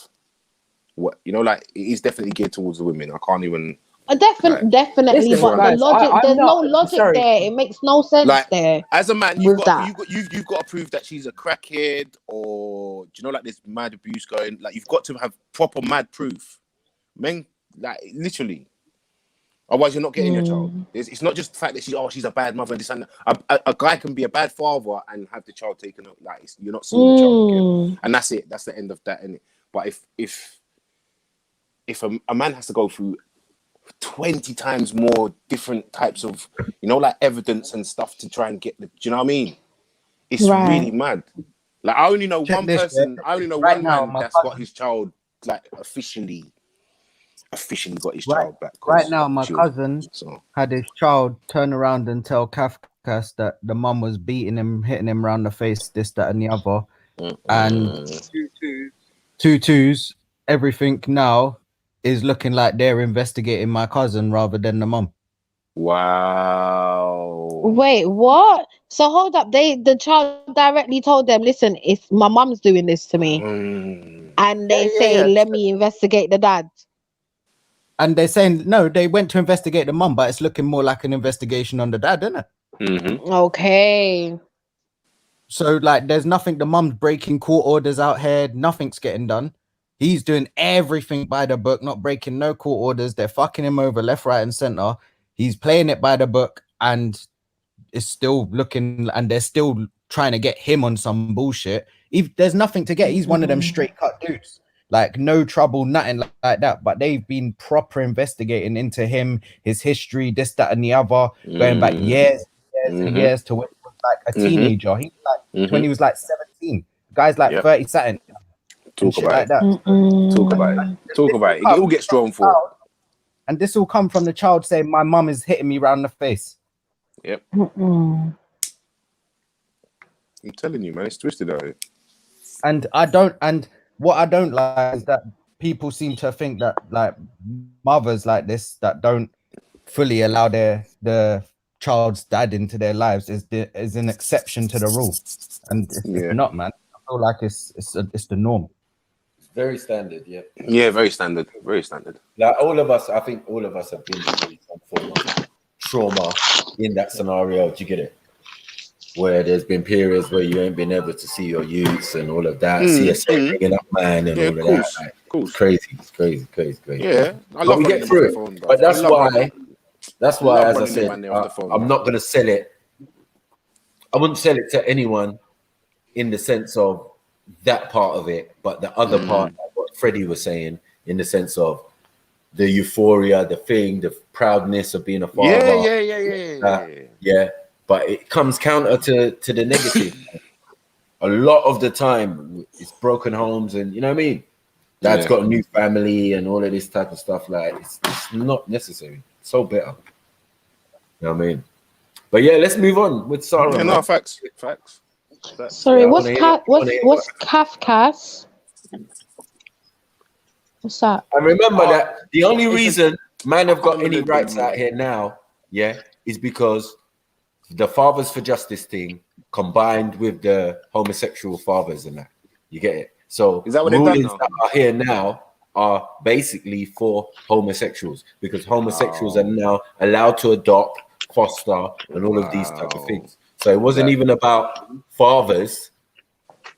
what like it is definitely geared towards the women. I can't even Definitely, Listen, but the guys, logic, I'm there's no not logic sorry. there. It makes no sense like there. as a man, with that. you've got to prove that she's a crackhead or do you know like there's mad abuse going. Like you've got to have proper mad proof, men. Like literally. Otherwise, you're not getting your child. It's not just the fact that she's a bad mother and this and that. A guy can be a bad father and have the child taken up. Like you're not seeing the child again, and that's it. That's the end of that, innit? But if a man has to go through 20 times more different types of like evidence and stuff to try and get do you know what I mean? It's really mad. Like I only know one person. I only know one man that's got his child like officially got his child back. Right now, my cousin had his child turn around and tell Kafkas that the mum was beating him, hitting him around the face, this, that, and the other. And two twos, everything now is looking like they're investigating my cousin rather than the mum. Wow. Wait, what? So hold up. The child directly told them, listen, it's my mum's doing this to me. And they say, let me investigate the dad. And they're saying, no, they went to investigate the mum, but it's looking more like an investigation on the dad, isn't it? Okay. So, like, there's nothing. The mum's breaking court orders out here. Nothing's getting done. He's doing everything by the book, not breaking no court orders. They're fucking him over left, right, and center. He's playing it by the book, and it's still looking, and they're still trying to get him on some bullshit. If there's nothing to get, he's one of them straight cut dudes. Like no trouble, nothing like that. But they've been proper investigating into him, his history, this, that, and the other, going back years and years to when he was like a teenager. He was like when he was like 17. The guy's like 30 something. Talk about like it. that. Talk about it. It all gets drawn for. And this will come from the child saying, "My mum is hitting me round the face." Yep. I'm telling you, man, it's twisted out here. And what I don't like is that people seem to think that like mothers like this that don't fully allow the child's dad into their lives is an exception to the rule, and it's not, man. I feel like it's the norm. Very standard, yeah. Yeah, very standard. Very standard. Like all of us, I think all of us have been through some form of trauma in that scenario. Do you get it? Where there's been periods where you ain't been able to see your youths and all of that, CSA bringing up man and all of that. Like, it's crazy. Yeah, I but we get through it. Phone, but that's why, as I said, I'm not going to sell it. I wouldn't sell it to anyone in the sense of that part of it, but the other part, like what Freddie was saying, in the sense of the euphoria, the thing, the proudness of being a father. Yeah. But it comes counter to the negative. A lot of the time, it's broken homes, and you know what I mean. Dad's got a new family and all of this type of stuff. Like it's not necessary. It's so bitter. You know what I mean? But yeah, let's move on with Sarah. Yeah, no, facts. Sorry, what's Kafkas? What's that? And remember that the only reason man have got any rights out here now, is because the Fathers for Justice thing combined with the homosexual fathers and that. You get it? So is that what rulings that are here now are basically for homosexuals because homosexuals are now allowed to adopt, foster, and all of these type of things. So it wasn't even about fathers,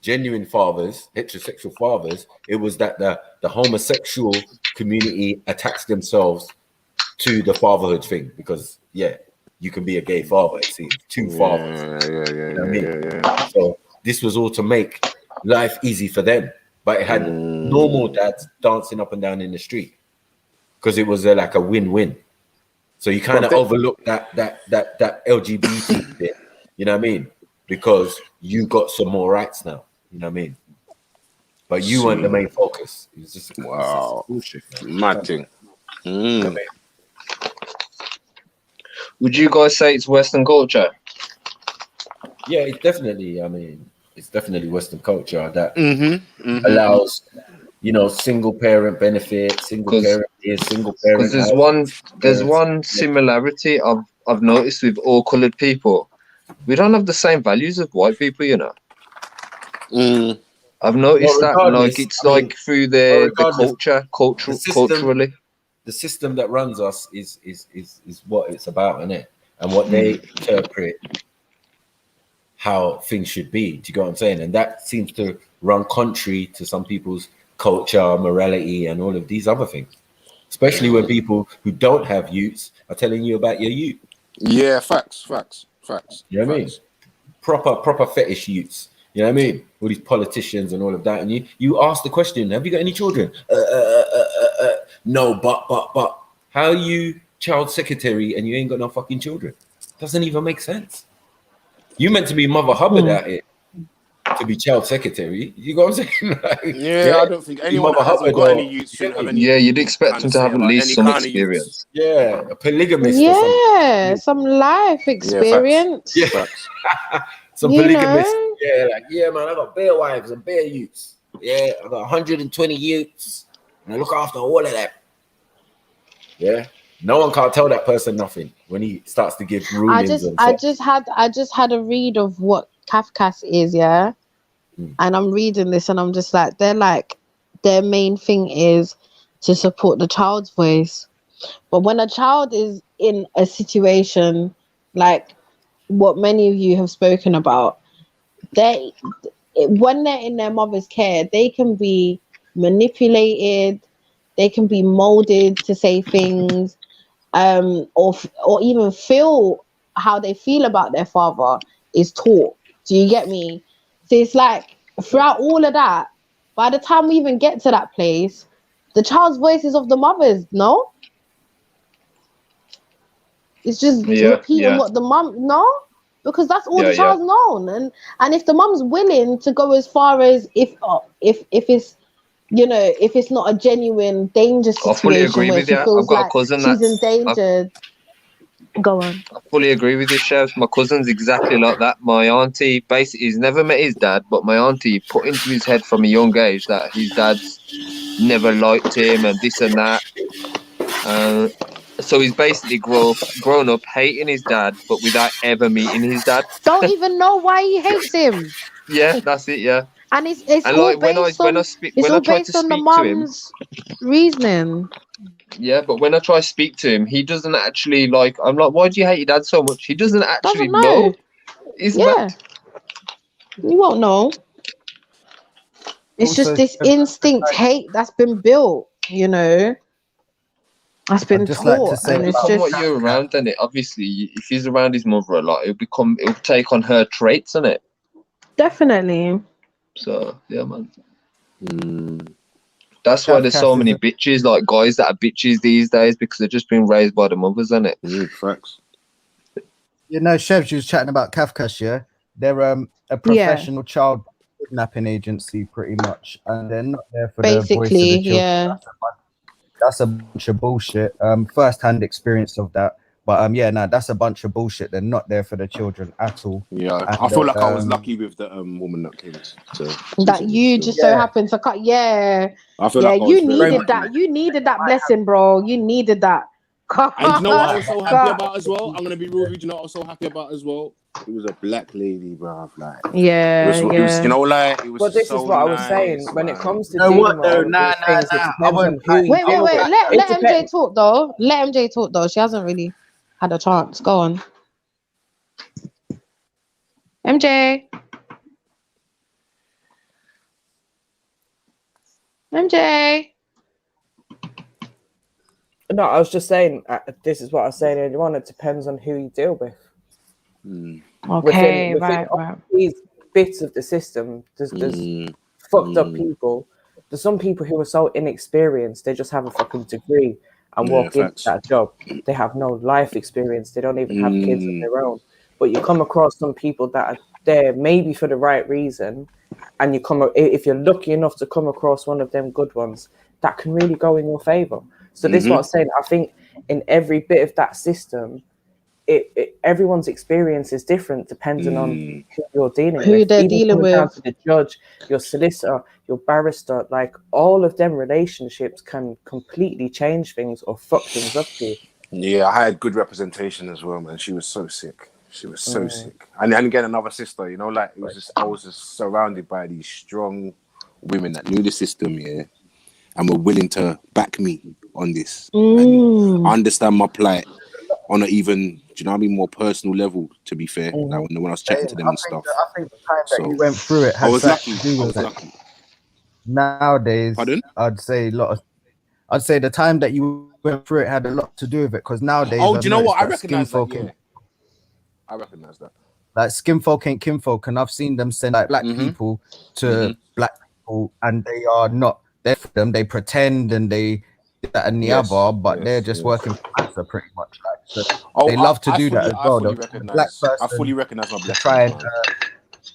genuine fathers, heterosexual fathers. It was that the homosexual community attached themselves to the fatherhood thing because, you can be a gay father, it seems. Two fathers. You know what I mean? So this was all to make life easy for them. But it had normal dads dancing up and down in the street because it was like a win-win. So you kind of overlook that LGBT bit. You know what I mean? Because you got some more rights now. You know what I mean? But you weren't the main focus. It was just bullshit. Mad thing. Would you guys say it's Western culture? Yeah, it's definitely. I mean, it's definitely Western culture that allows, single parent benefit, single parent. Because there's one similarity I've noticed with all colored people. We don't have the same values as white people, you know. Mm. I've noticed that. Like regardless, it's I mean, like through the regardless, culture, culturally. the system that runs us is what it's about, isn't it? And what they interpret how things should be. Do you get what I'm saying? And that seems to run contrary to some people's culture, morality, and all of these other things. Especially when people who don't have youths are telling you about your youth. Yeah, facts. You know what I mean? Proper fetish youths. You know what I mean? All these politicians and all of that. And you ask the question, have you got any children? No, but. How are you child secretary and you ain't got no fucking children? Doesn't even make sense. You meant to be Mother Hubbard out here to be child secretary. You know what I'm saying? Like, yeah, I don't think anyone that hasn't got any youth should have any. Yeah, you'd expect them to have at least some experience. Yeah, a polygamist. Yeah, some life experience. Yeah, facts. Some polygamists. Yeah, like, yeah, man, I got bare wives and bare youths. Yeah, I got 120 youths, and I look after all of them. Yeah, no one can't tell that person nothing when he starts to give rulings. I just had a read of what CASHAPP is, yeah, and I'm reading this, and I'm just like, their main thing is to support the child's voice, but when a child is in a situation like what many of you have spoken about, when they're in their mother's care, they can be manipulated, they can be molded to say things, or even feel how they feel about their father is taught. Do you get me? So it's like throughout all of that, by the time we even get to that place, the child's voice is of the mother's, no? It's just repeating what the mum, no? Because that's all the child's known. And if the mum's willing to go as far as if it's, you know, if it's not a genuine danger situation, I fully agree with you. I've got a cousin she's endangered. Go on. I fully agree with you, Chefs. My cousin's exactly like that. My auntie, basically, he's never met his dad, but my auntie put into his head from a young age that his dad's never liked him and this and that. So he's basically grown up hating his dad, but without ever meeting his dad. Don't even know why he hates him. Yeah, that's it. Yeah. And it's and all like when I try to speak the to him, mum's reasoning. Yeah, but when I try to speak to him, he doesn't actually like. I'm like, why do you hate your dad so much? He doesn't actually know. You won't know. It's Also, just this instinct hate that's been built, you know. That's been just taught, like to say, and it's From just what you're around, then it obviously, if he's around his mother a lot, it'll take on her traits, isn't it? Definitely. So yeah, man. That's why there's so many bitches, like guys that are bitches these days, because they're just being raised by the mothers, isn't it? Facts. You know, Chev, she was chatting about CASHAPP, yeah? They're a professional child kidnapping agency, pretty much, and they're not there for the voice of the basically, children. yeah. That's a bunch of bullshit. First-hand experience of that. But that's a bunch of bullshit. They're not there for the children at all. Yeah, And, I feel like I was lucky with the woman that came That you just so happened to cut. Yeah. I feel Yeah, like I you was very needed lucky. that. You needed that blessing, bro. You needed that. And you know what I was so happy about as well? I'm gonna be real with you. You know what I was so happy about as well? It was a black lady, bruv. Like, Yeah, it was, you know, like it was. But this so is what I was nice, saying. When it man. comes to You know dealing what, with though? all of these things, it depends on who you Wait. deal with. Let It MJ depends. talk though. Let MJ talk though. She hasn't really had a chance. Go on. MJ. No, I was just saying. This is what I was saying earlier on. It depends on who you deal with. Okay, within right. these bits of the system, there's fucked up people. There's some people who are so inexperienced, they just have a fucking degree and walk into that job. They have no life experience. They don't even have kids of their own. But you come across some people that are there maybe for the right reason, and if you're lucky enough to come across one of them good ones, that can really go in your favor. So this is what I'm saying. I think in every bit of that system, everyone's experience is different depending on who you're dealing with. Who they're Even dealing coming down with. to the judge, your solicitor, your barrister, like all of them relationships can completely change things or fuck things up for you. Yeah, I had good representation as well, man. She was so sick. She was so sick. And again, another sister, you know, like it was just, I was just surrounded by these strong women that knew the system, yeah, and were willing to back me on this and understand my plight on an even, do you know what I mean, more personal level, to be fair, like when I was chatting to them and stuff. I think the time that So, you went through it I had was something lucky. to do I with was it. lucky. Nowadays, Pardon? I'd say the time that you went through it had a lot to do with it, because nowadays Oh, I've do you know what? I noticed that recognize that, skinfolk yeah. I recognize that. like skinfolk ain't kinfolk, and I've seen them send like black people to black people, and they are not there for them. They pretend and they that and the other, but they're just working for massa pretty much. Like, so they love to do that as well. I fully The black person recognize my to blessings, try and man.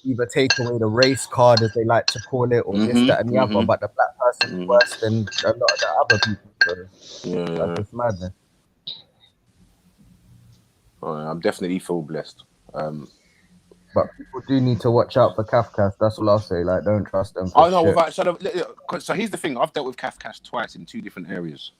either take away the race card, as they like to call it, or this, that, and the other. But the black person is worse than a lot of the other people. So that's just madness. I'm definitely feel blessed. But people do need to watch out for Kafkas. That's all I'll say. Like, don't trust them. Oh no, Shit. so here's the thing. I've dealt with Kafkas twice in 2 different areas.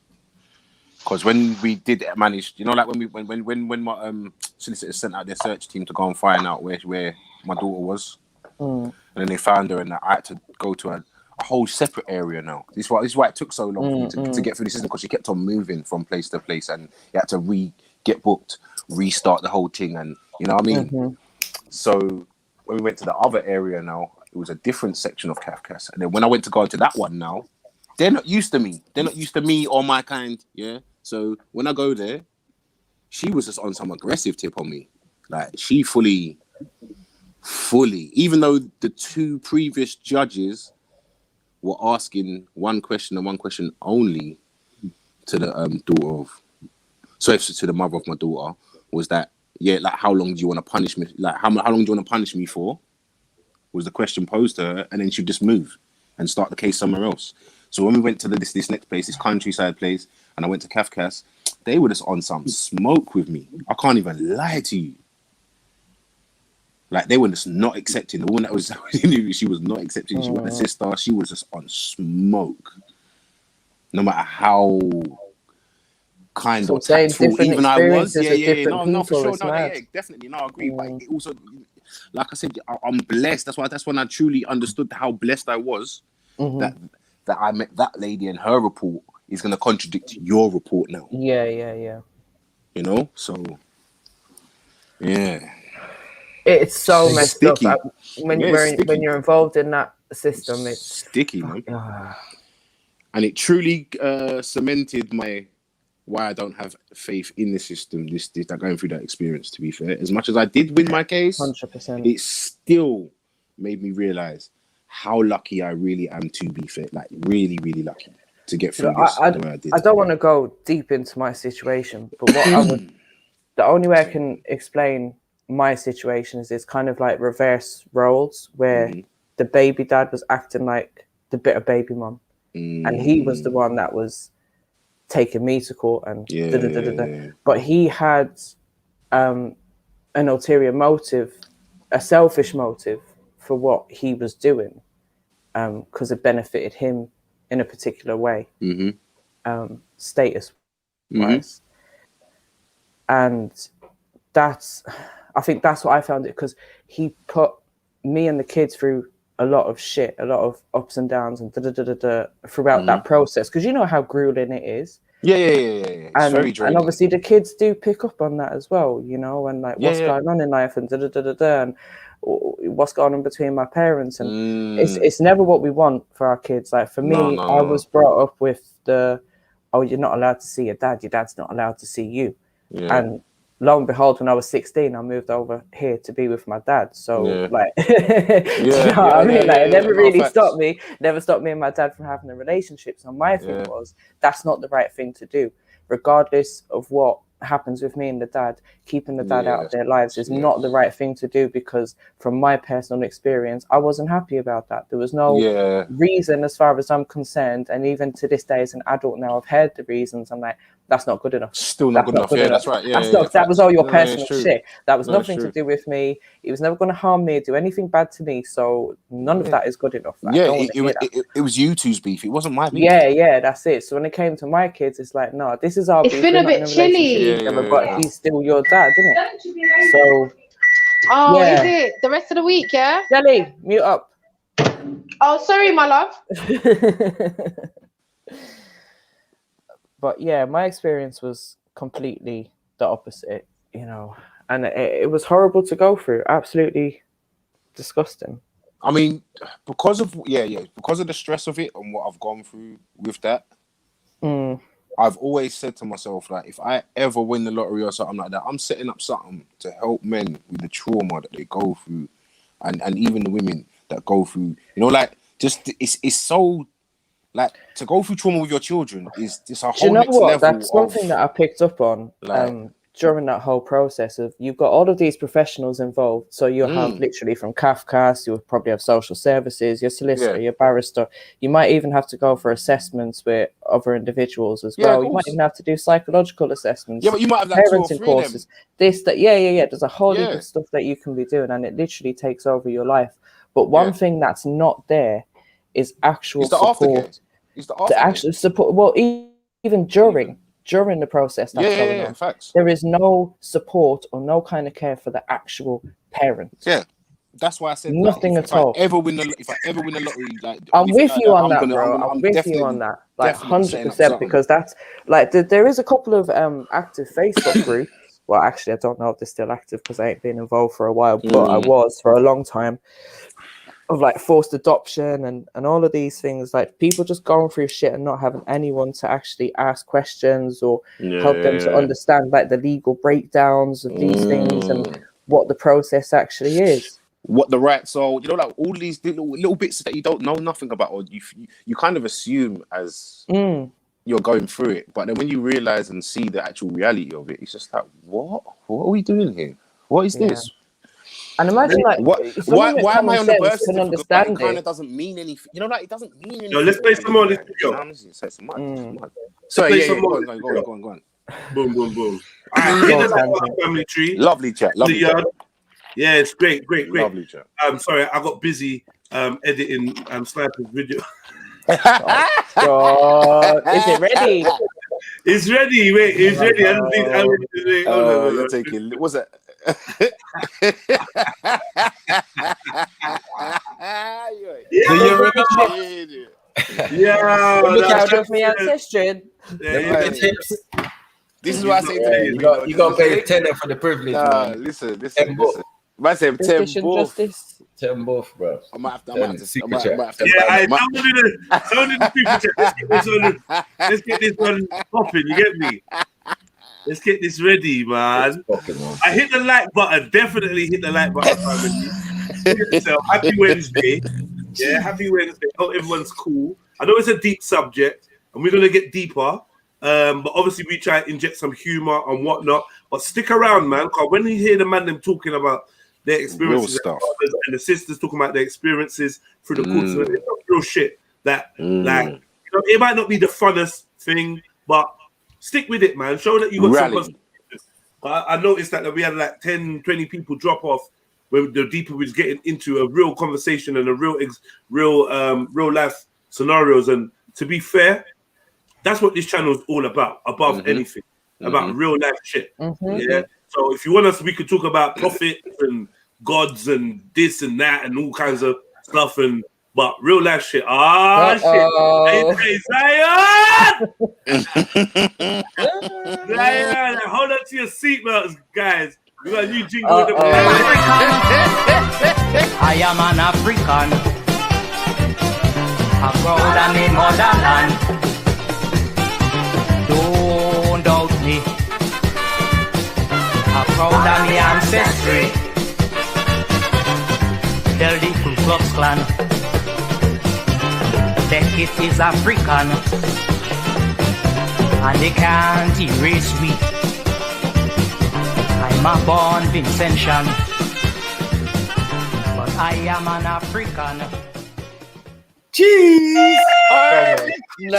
Because when we did manage, you know, like when my solicitors sent out their search team to go and find out where my daughter was, and then they found her, and I had to go to a whole separate area now. This is why it took so long for me to get through the system, because she kept on moving from place to place, and you had to get booked, restart the whole thing, and you know what I mean. So when we went to the other area now, it was a different section of Kafkas, and then when I went to go into that one now, they're not used to me. They're not used to me or my kind. Yeah. So when I go there, she was just on some aggressive tip on me. Like she fully, even though the 2 previous judges were asking one question and one question only to the to the mother of my daughter, was that, yeah, like how long do you want to punish me? Like how long do you want to punish me for? Was the question posed to her, and then she'd just move and start the case somewhere else. So when we went to this next place, this countryside place, and I went to Kafkas, they were just on some smoke with me. I can't even lie to you. Like they were just not accepting. The one that was, she was not accepting. She wasn't a sister. She was just on smoke. No matter how kind or tactful even I was. No, for sure. No, definitely. No, I agree. But it also, like I said, I'm blessed. That's when I truly understood how blessed I was. That I met that lady, and her report is going to contradict your report now. Yeah. You know, so yeah, it's so messed sticky. up. When you're involved in that system, it's sticky, man. And it truly cemented why I don't have faith in the system. This going through that experience. To be fair, as much as I did win my case, 100%, it still made me realize how lucky I really am to be fair. Like really, really lucky to get through this the way I did. I don't want to go deep into my situation, but the only way I can explain my situation is it's kind of like reverse roles, where the baby dad was acting like the bitter baby mom, and he was the one that was taking me to court and but he had an ulterior motive, a selfish motive for what he was doing, because it benefited him in a particular way, status wise. And I think that's what I found it, because he put me and the kids through a lot of shit, a lot of ups and downs and throughout that process, because you know how grueling it is. Yeah. It's very draining. And obviously the kids do pick up on that as well, you know, and like what's going on in life and and what's going on between my parents, and it's never what we want for our kids. Like for me, I was brought up with you're not allowed to see your dad's not allowed to see you. And lo and behold, when I was 16, I moved over here to be with my dad. So like, do you know what I mean? Like, it never really stopped me. Never stopped me and my dad from having a relationship. So my thing was, that's not the right thing to do, regardless of what happens with me and the dad. Keeping the dad out of their lives is not the right thing to do, because from my personal experience, I wasn't happy about that. There was no reason, as far as I'm concerned, and even to this day as an adult now, I've heard the reasons. I'm like, that's not good enough. Still not good enough. That's right. That was all your personal shit. That was nothing to do with me. It was never going to harm me, do anything bad to me. So none of that is good enough. It was you two's beef. It wasn't my beef. Yeah, that's it. So when it came to my kids, it's like, no, this is our beef. It's been a bit chilly. But he's still your dad, isn't it? So Oh, Yeah. is it the rest of the week? Yeah. Jelly, mute up. Oh, sorry, my love. But yeah, my experience was completely the opposite, you know, and it was horrible to go through. Absolutely disgusting. I mean, because of because of the stress of it and what I've gone through with that, I've always said to myself, like, if I ever win the lottery or something like that, I'm setting up something to help men with the trauma that they go through, and even the women that go through, you know, like, just it's so, like, to go through trauma with your children is just a Do you whole know next what? level. That's something that I picked up on during that whole process of you've got all of these professionals involved. So you have literally from CAFCAS, you'll probably have social services, your solicitor, your barrister. You might even have to go for assessments with other individuals as well. You might even have to do psychological assessments. Yeah, but you might have like 2 or 3 parenting courses. This, that, yeah. There's a whole heap Yeah. of stuff that you can be doing, and it literally takes over your life. But one thing that's not there is actual It's the support. aftercare. It's the aftercare. The actual support. Well, even during the process that's going on, facts. there is no support or no kind of care for the actual parents. Yeah, that's why I said nothing like, at all. If I ever win the lottery, like, I'm with like you on that, I'm bro. gonna, I'm with you definitely- on that, like definitely setting up 100%, something. because that's like there is a couple of active Facebook groups. Well, actually, I don't know if they're still active because I ain't been involved for a while, but I was for a long time. Of like forced adoption and all of these things, like people just going through shit and not having anyone to actually ask questions or help them to understand like the legal breakdowns of these things and what the process actually is. What the rights are, you know, like all these little bits that you don't know nothing about, or you kind of assume as you're going through it, but then when you realize and see the actual reality of it, it's just like, what are we doing here? What is this? And imagine like why am I on the birth can certificate? understand It kind it. of doesn't mean anything. You know, like it doesn't mean anything. Yo, let's play some more of this video. It's mad. Sorry, go on. Boom. All right, hit the like family tree. Lovely chat. Yeah, it's great. Lovely chat. I'm sorry, I got busy editing Sniper's video. God, is it ready? It's ready. Wait, it's ready. I don't think you're taking. What's that? Yeah, look out of me, Ancestry. This is what I say to you got to pay a tenner for the privilege. Listen. I said 10 both. 10 both, bro. I might have to. Someone did the super chat. Let's get this one popping. You get me? Let's get this ready, man. I hit the like button. Definitely hit the like button. So, happy Wednesday. Yeah, happy Wednesday. Hope everyone's cool. I know it's a deep subject, and we're gonna get deeper. But obviously we try to inject some humor and whatnot. But stick around, man, because when you hear the man them talking about their experiences real stuff, and the sisters talking about their experiences through the course of it, it's not real shit. That like, you know, it might not be the funnest thing, but stick with it, man. Show that you got some perspective. But I noticed that we had like 10, 20 people drop off when the deeper we was getting into a real conversation and a real life scenarios. And to be fair, that's what this channel is all about, above anything, about real life shit. Yeah. So if you want us, we could talk about prophets and gods and this and that and all kinds of stuff, but real life shit. Shit. Hey, Zion, hold on to your seatbelts, guys. We got a new jingle. I am an African, a proud and a motherland. Don't doubt me, a proud and the ancestry. Tell the Ku Klux Klan, Beckett is African, and they can't erase me. I'm a born Vincentian, but I am an African. Cheese! No.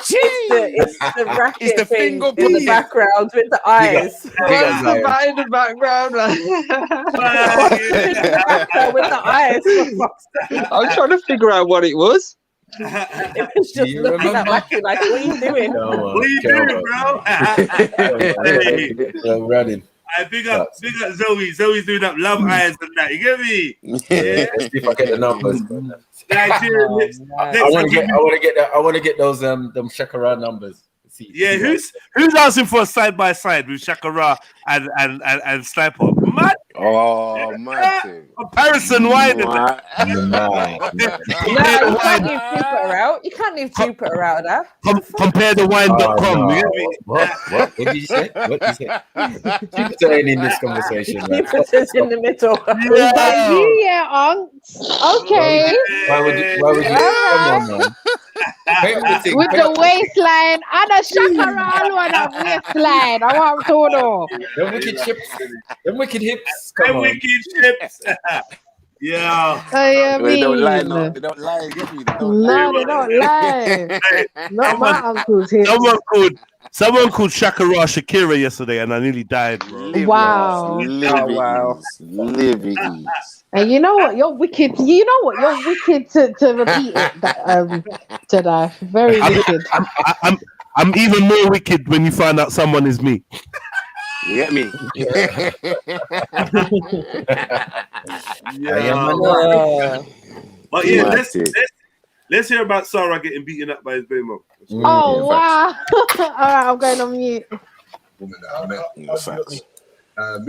It's the racket It's the thing finger in the background with the eyes. What's the bat in the background? With the eyes. I was trying to figure out what it was. It was just looking at Mackie like, what are you doing? What are you doing, bro? Running. I big up Zoe. Zoe's doing up love eyes and that. You get me? Yeah. Let's see if I get the numbers. Nigerian lips. I want to get those them Shakara numbers. See, yeah, who's asking for a side by side with Shakara and Sniper? Mad. Oh, man. Comparison wide. You can't leave Jupiter out. You can't leave Jupiter out of that. Compare the wine.com. No. What did you say? What did you say? Jupiter ain't in this conversation. Jupiter's in the middle. Is that you, yeah, Unks? Okay. Why would you come on, man? With the waistline and a Shakara on a waistline. I want to know. Them wicked chips. Them wicked hips. Them wicked chips. Yeah. They don't lie now. They don't lie. No, they don't lie. Not my uncle's here. Someone called Shakira yesterday, and I nearly died, bro. Wow. Living. And you know what? You're wicked. You know what? You're wicked to repeat it. Jedi. Very wicked. I'm even more wicked when you find out someone is me. You get me? But yeah, let's hear about Sarah getting beaten up by his baby mom. Oh wow! All right, I'm going on mute. We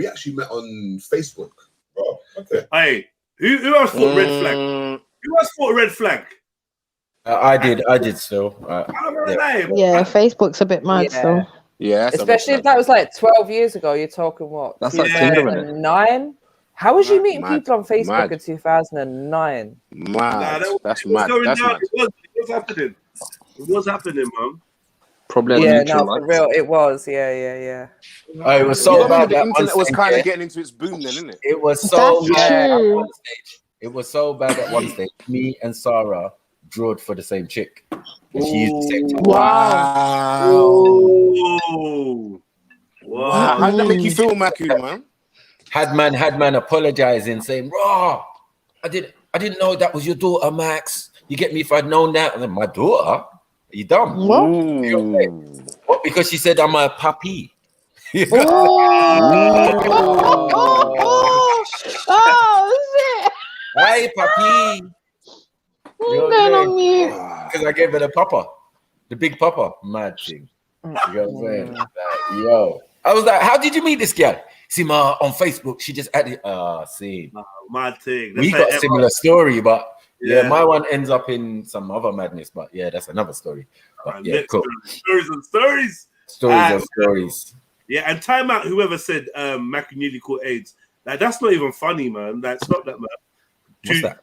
actually met on Facebook. Oh, okay. Hey, who else fought red flag? Who else fought red flag? I did still. Yeah, Facebook's a bit mad still. Yeah, especially if that was like 12 years ago. You're talking what? That's like Tinder, isn't it? 2009. How was you meeting people on Facebook in 2009? That's mad. That's mad. It was happening. It was happening, man. Probably for real. It was. Yeah. Oh, it was so bad. The internet was kind of getting into its boom then, isn't it? It was so bad at one stage. It was so bad at one stage. Me and Sarah drawed for the same chick. And she used the same chick. Wow. How did that make you feel, Maku, man? Had man apologizing, saying, "Raw, I didn't know that was your daughter, Max. You get me if I'd known that." And then, my daughter? Are you dumb? What? Because she said I'm a puppy. Oh shit! Hi, puppy. Because I gave her the papa, the big papa, mad thing. You know what I'm saying? Like, yo, I was like, how did you meet this girl? See, on Facebook, she just added. See, mad thing. We got a similar story, but yeah, my one ends up in some other madness. But yeah, that's another story. But yeah, cool. Stories and stories. Stories and stories. Yeah, and time out. Whoever said Mac nearly caught AIDS, like that's not even funny, man. That's not that, man. What's that?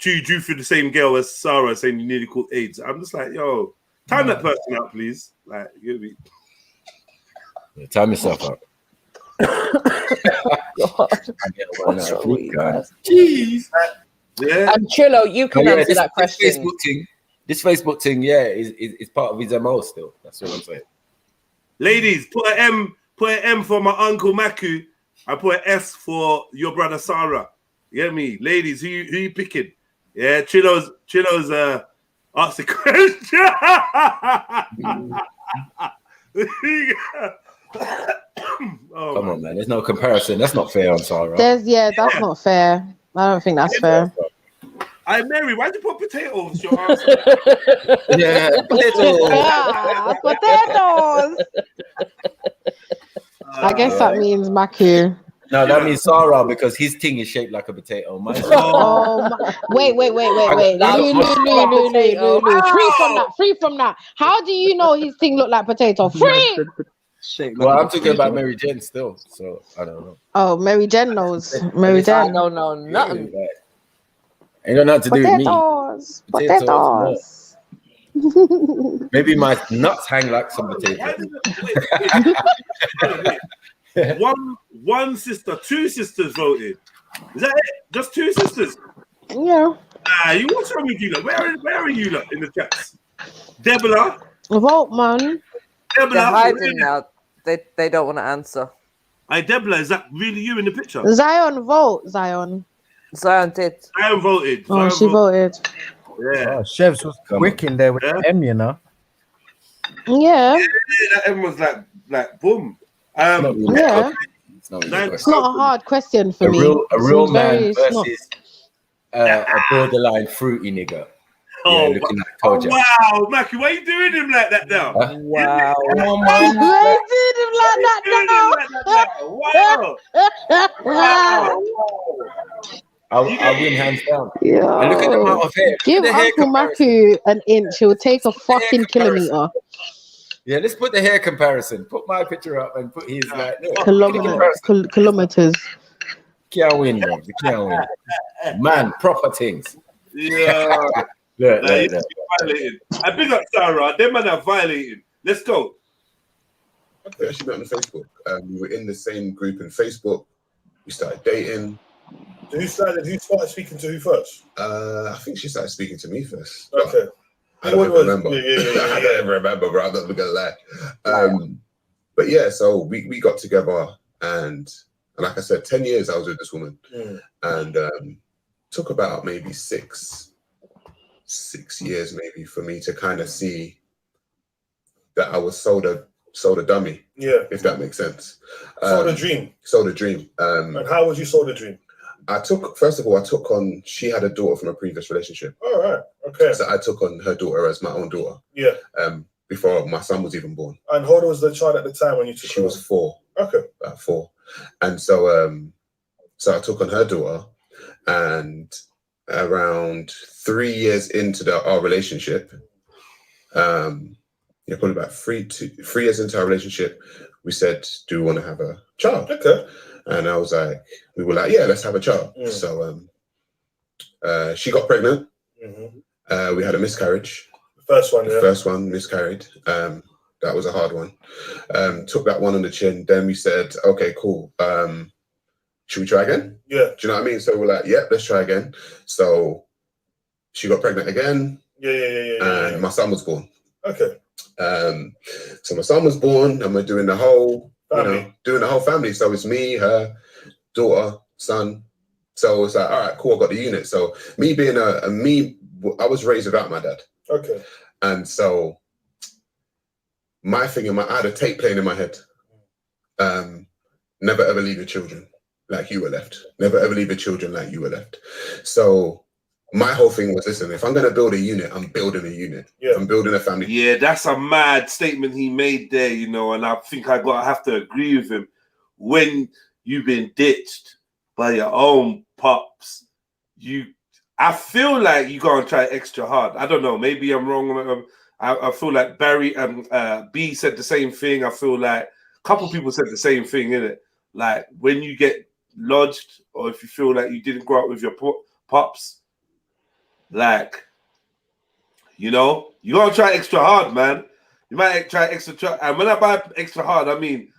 You drew for the same girl as Sarah saying you nearly caught AIDS. I'm just like, yo, time that person out, please. Like, you know yeah, time yourself out. What's wrong with you guys? Jeez. Yeah. And Trillo, you can answer that question. This Facebook thing, yeah, is part of his MO still. That's what I'm saying. Ladies, put an M for my uncle Maku. I put an S for your brother Sarah. You get me? Ladies, who you picking? Yeah, Trillo's asked the question. Come on, man. There's no comparison. That's not fair on Sarah. That's not fair. I don't think that's fair. Hey, Mary, why'd you put potatoes? Your answer? Yeah, potatoes. Potatoes. I guess that means Maku. No, that means Sarah because his thing is shaped like a potato. Wait. Wait. Free from that. How do you know his thing look like potato? Free. Well, I'm talking about Mary Jen still, so I don't know. Oh, Mary Jen knows. Mary Jen. No, nothing. Ain't got nothing to do with me. Potatoes. Maybe my nuts hang like some potatoes. One sister, two sisters voted. Is that it? Just two sisters? Yeah. What's wrong with you lot? Where are you lot in the chats? Debla? Vote, man. Debla, they're hiding now. They don't want to answer. Hey, Debla, is that really you in the picture? Zion, vote. Zion did. Zion voted. Oh, she voted. Yeah. Oh, Chefs was quick in there with M, you know. Yeah. That M was like boom. Yeah. It's not a hard question for me. A real Seems man very- it's not- versus a borderline fruity nigga. Oh, Yeah, looking at oh Kojak. wow, Mackie, why are you doing him like that now? Wow. Oh, Why man. did him like that now? Wow. I win hands down. Yo. And look at the amount of hair. Look Give at the hair Uncle comparison. Maku an inch, he'll take a fucking kilometer. Yeah, let's put the hair comparison. Put my picture up and put his like look, Kilometers. Can't win, bro. You can't win. Man, proper things. Yeah. Look, Nah, look, you're look. violating. I big up Sarah. Them man are violating. Let's go. We actually met on Facebook. We were in the same group in Facebook. We started dating. So who started speaking to who first? I think she started speaking to me first. Okay. I don't remember. Yeah. I don't remember, bro. I'm not gonna lie. But yeah, so we got together, and like I said, 10 years I was with this woman, and took about maybe six years maybe for me to kind of see that I was sold a dummy. Yeah. If that makes sense. Sold a dream. Sold a dream. And how was you sold a dream? I took on, she had a daughter from a previous relationship. All right. Okay. So I took on her daughter as my own daughter. Yeah. Before my son was even born. And how old was the child at the time when you took She was 4. Okay. About 4. And so so I took on her daughter, and around 3 years into our relationship, probably about 3 years into our relationship, we said, do we want to have a child? Okay. And I was like, we were like, yeah, let's have a child. So she got pregnant. We had a miscarriage. First one, The first one miscarried. That was a hard one. Took that one on the chin. Then we said, okay, cool. Should we try again? Yeah. Do you know what I mean? So we're like, yeah, let's try again. So she got pregnant again. Yeah. And my son was born. Okay. So my son was born, and we're doing the whole family. So it's me, her, daughter, son. So it's like, all right, cool, I got the unit. So me being I was raised without my dad. Okay. And so my thing I had a tape playing in my head. Never ever leave your children like you were left. Never ever leave your children like you were left. So my whole thing was, listen, if I'm going to build a unit, I'm building a unit. Yeah. I'm building a family. Yeah, that's a mad statement he made there, and I think I have to agree with him. When you've been ditched by your own pops, I feel like you're going to try extra hard. I don't know, maybe I'm wrong. I feel like Barry B said the same thing. I feel like a couple people said the same thing, innit? Like when you get lodged, or if you feel like you didn't grow up with your pops, like, you gotta try extra hard, man. You might try extra. And when I buy extra hard, I mean,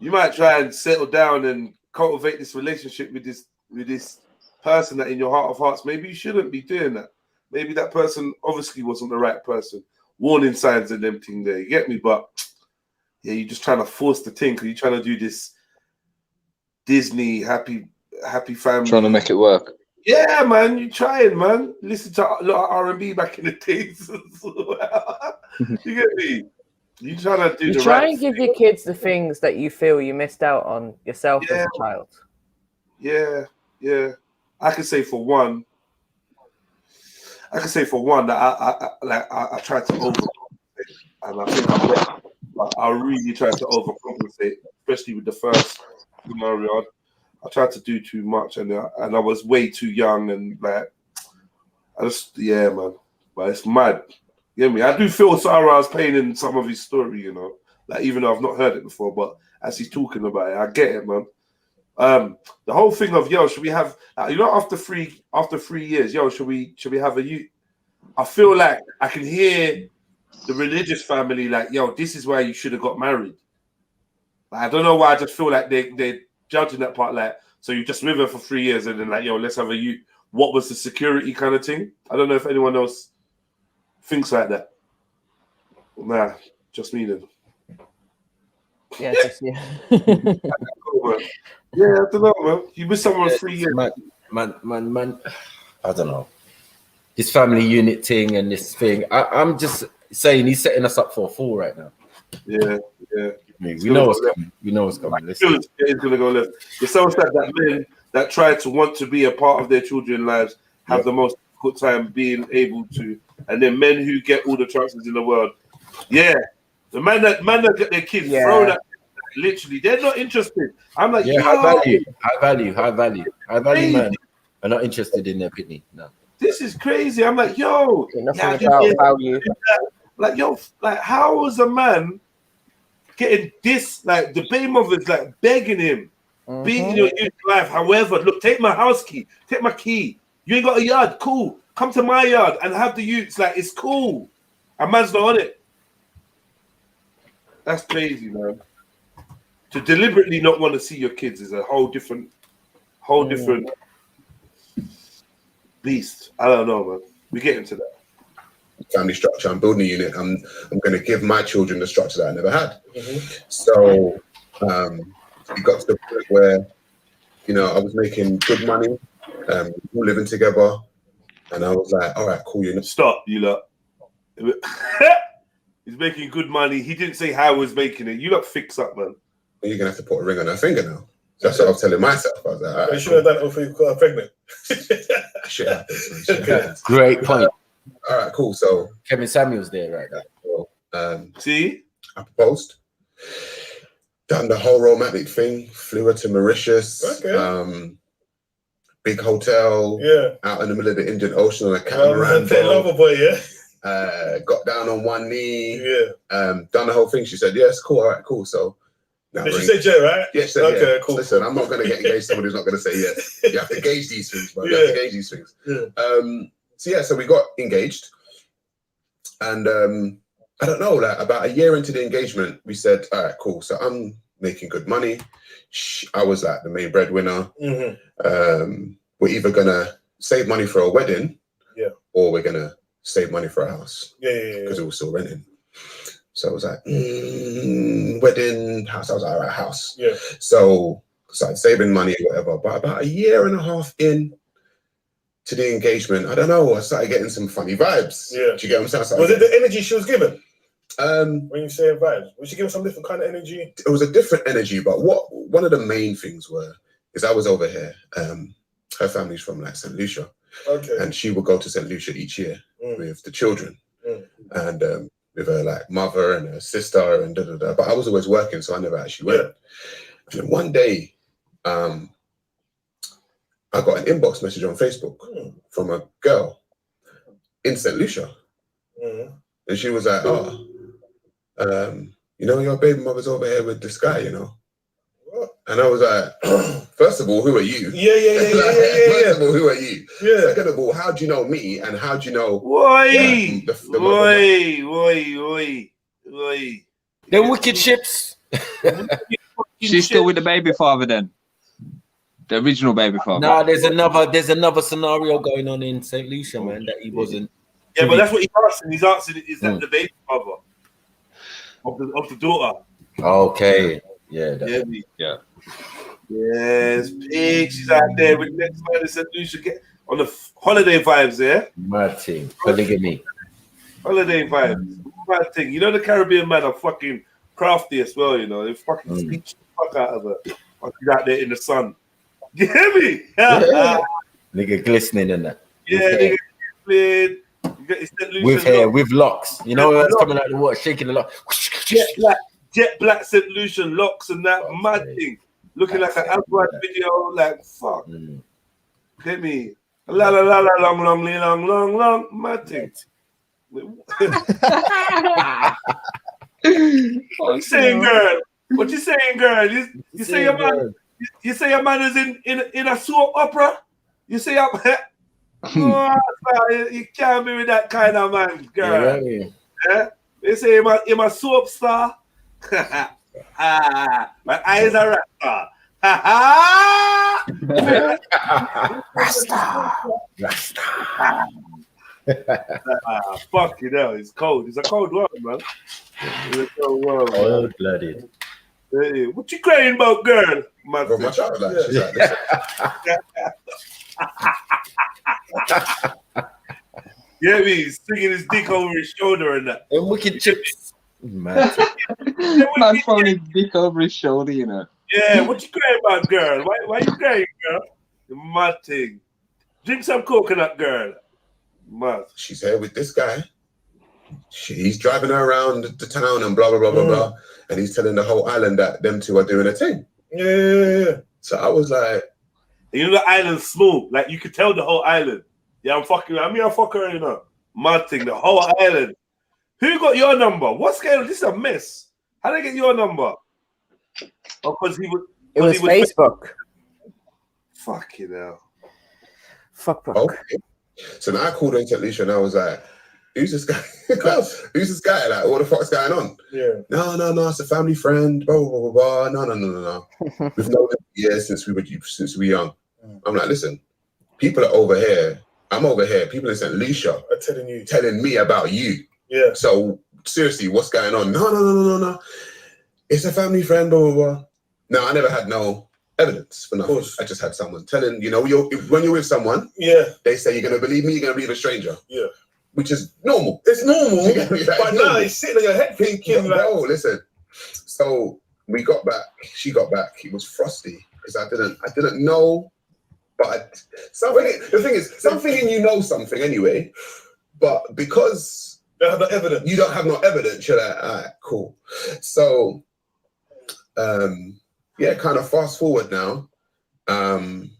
you might try and settle down and cultivate this relationship with this person that in your heart of hearts, maybe you shouldn't be doing that. Maybe that person obviously wasn't the right person. Warning signs and them thing there, you get me? But yeah, you're just trying to force the thing because you're trying to do this Disney happy family. Trying to make it work. Yeah, man, you trying, man. Listen to a lot of R&B back in the days. You get me? You trying to do You the try right and give your kids the things that you feel you missed out on yourself as a child. Yeah. I can say for one that I tried to overcompensate, and I think I really tried to overcompensate, especially with the first scenario. I tried to do too much, and I was way too young, and like man. But it's mad. You get me? I do feel Sarah's pain in some of his story, like even though I've not heard it before, but as he's talking about it, I get it, man. The whole thing of should we have after 3 years, should we have a youth? I feel like I can hear the religious family like, this is why you should have got married. Like, I don't know why, I just feel like they're judging that part, like, so you just with her for 3 years and then like, let's have a youth. What was the security kind of thing? I don't know if anyone else thinks like that. Nah, just me then. Yeah, just you. Yeah, I don't know, man. You with someone 3 years. Man, I don't know. This family unit thing and this thing. I'm just saying he's setting us up for a fall right now. Yeah. We know what's coming. We know what's coming. Listen. It's gonna go left. It's so sad that men that try to want to be a part of their children's lives have the most difficult time being able to, and then men who get all the chances in the world. Yeah, the man that get their kids thrown at, literally, they're not interested. I'm like, high value man are not interested in their kidney. No, this is crazy. I'm like, yo, nothing about value. Like, yo, like, how is a man getting this? Like, the baby mother's like begging him, be in your life. However, look, take my house key, take my key. You ain't got a yard, cool. Come to my yard and have the youths. Like, it's cool. A man's not on it. That's crazy, man. To deliberately not want to see your kids is a whole different beast. I don't know, man. We get into that. Family structure. I'm building a unit. I'm going to give my children the structure that I never had. So it got to the point where, you know, I was making good money, all living together, and I was like, all right, cool. You know, stop, you lot. He's making good money. He didn't say how he was making it. You lot fix up, man. You're gonna have to put a ring on her finger now. That's what I was telling myself. I was like, all right, you should have done it before you got her pregnant. Shit happens. Great point. All right, cool. So Kevin Samuel's there right now. So, see, I proposed, done the whole romantic thing, flew her to Mauritius, big hotel, out in the middle of the Indian Ocean on a catamaran. Lover boy, got down on one knee, done the whole thing. She said, yes, cool, all right, cool. So now she said yeah, right? Yeah, she said, okay, yeah. Cool. Listen, I'm not going to get engaged to someone who's not going to say yes. You have to gauge these things, bro. You have to gauge these things. So we got engaged, and I don't know, like about a year into the engagement, we said, all right, cool. So I'm making good money. I was like the main breadwinner. We're either gonna save money for a wedding, or we're gonna save money for a house. Because we were still renting. So I was like, wedding, house. I was like, all right, house. So started saving money or whatever. But about a year and a half in to the engagement, I don't know, I started getting some funny vibes. Do you get what I'm saying? Was it the energy she was given? When you say vibes, was she giving some different kind of energy? It was a different energy, but one of the main things is I was over here. Her family's from like St. Lucia. And she would go to St. Lucia each year with the children. And with her like mother and her sister and da-da-da. But I was always working, so I never actually went. And then one day, I got an inbox message on Facebook from a girl in St. Lucia. And she was like, you know, your baby mother's over here with this guy, you know? And I was like, first of all, who are you? First of all, who are you? Second of all, how do you know me? And how do you know Them wicked ships. She's still with the baby father then? The original baby father? Nah, there's another scenario going on in St. Lucia, man, that he wasn't. Yeah, but that's what he's asking. He's asking, is that the baby father of the daughter? Okay. Yeah. Yes, pig. She's out there with the next man in St. Lucia on the holiday vibes, Mad thing. Polygamy. Holiday vibes. Mad thing. You know the Caribbean man are fucking crafty as well, you know. They fucking speech the fuck out of her. She's out there in the sun. You hear me? Nigga glistening in that. Nigga glistening. With hair, with locks. You know what's coming out of the water, shaking the lock. Jet black St. Lucian locks and that mad thing. Looking like an Android video, like fuck. Get me. La la la la long, long, long, long, long, mad thing. What you saying, girl? What you saying, girl? You say your man? You say your man is in a soap opera? You say your oh, you can't be with that kind of man, girl. They say I'm a soap star. My eyes are Rasta. Rasta. Fuck you know, it's cold. It's a cold world, man. It's a cold world, man. Cold-blooded. Hey, what you crying about, girl? My child, yeah, me singing his dick over his shoulder and that. And wicked chips. Man, Man throwing his dick over his shoulder, you know. Yeah, what you crying about, girl? Why you crying, girl? Mad thing. Drink some coconut, girl. Mad. She's here with this guy. He's driving her around the town and blah, blah, blah, blah, blah. And he's telling the whole island that them two are doing a thing. Yeah. So I was like... You know the island's small. Like, you could tell the whole island. Yeah, I'm fucking... I mean, I fuck her, you know. Mad thing, the whole island. Who got your number? What's going on? This is a mess. How did I get your number? Oh, because he would... It was Facebook. Fucking hell. Fuck. Okay. So now I called her in St. Lucia and I was like, who's this guy? Who's this guy? Like, what the fuck's going on? Yeah. No, it's a family friend. Blah, blah, blah, blah. No. We've known him for years since we were young. I'm like, listen, people are over here. I'm over here. People in St. Lucia are telling me about you. Yeah. So seriously, what's going on? No. It's a family friend, blah, blah, blah. No, I never had no evidence for nothing. I just had someone telling, you know, when you're with someone, they say you're going to believe me, you're going to believe a stranger. Yeah. Which is normal. It's normal. Like, But now it's sitting on your head thinking, like... No, listen. So we got back. She got back. It was frosty because I didn't know. But the thing is, something in you know something anyway. But because you don't have no evidence. You don't have no evidence. You're like, all right, cool. So, yeah, kind of fast forward now. Probably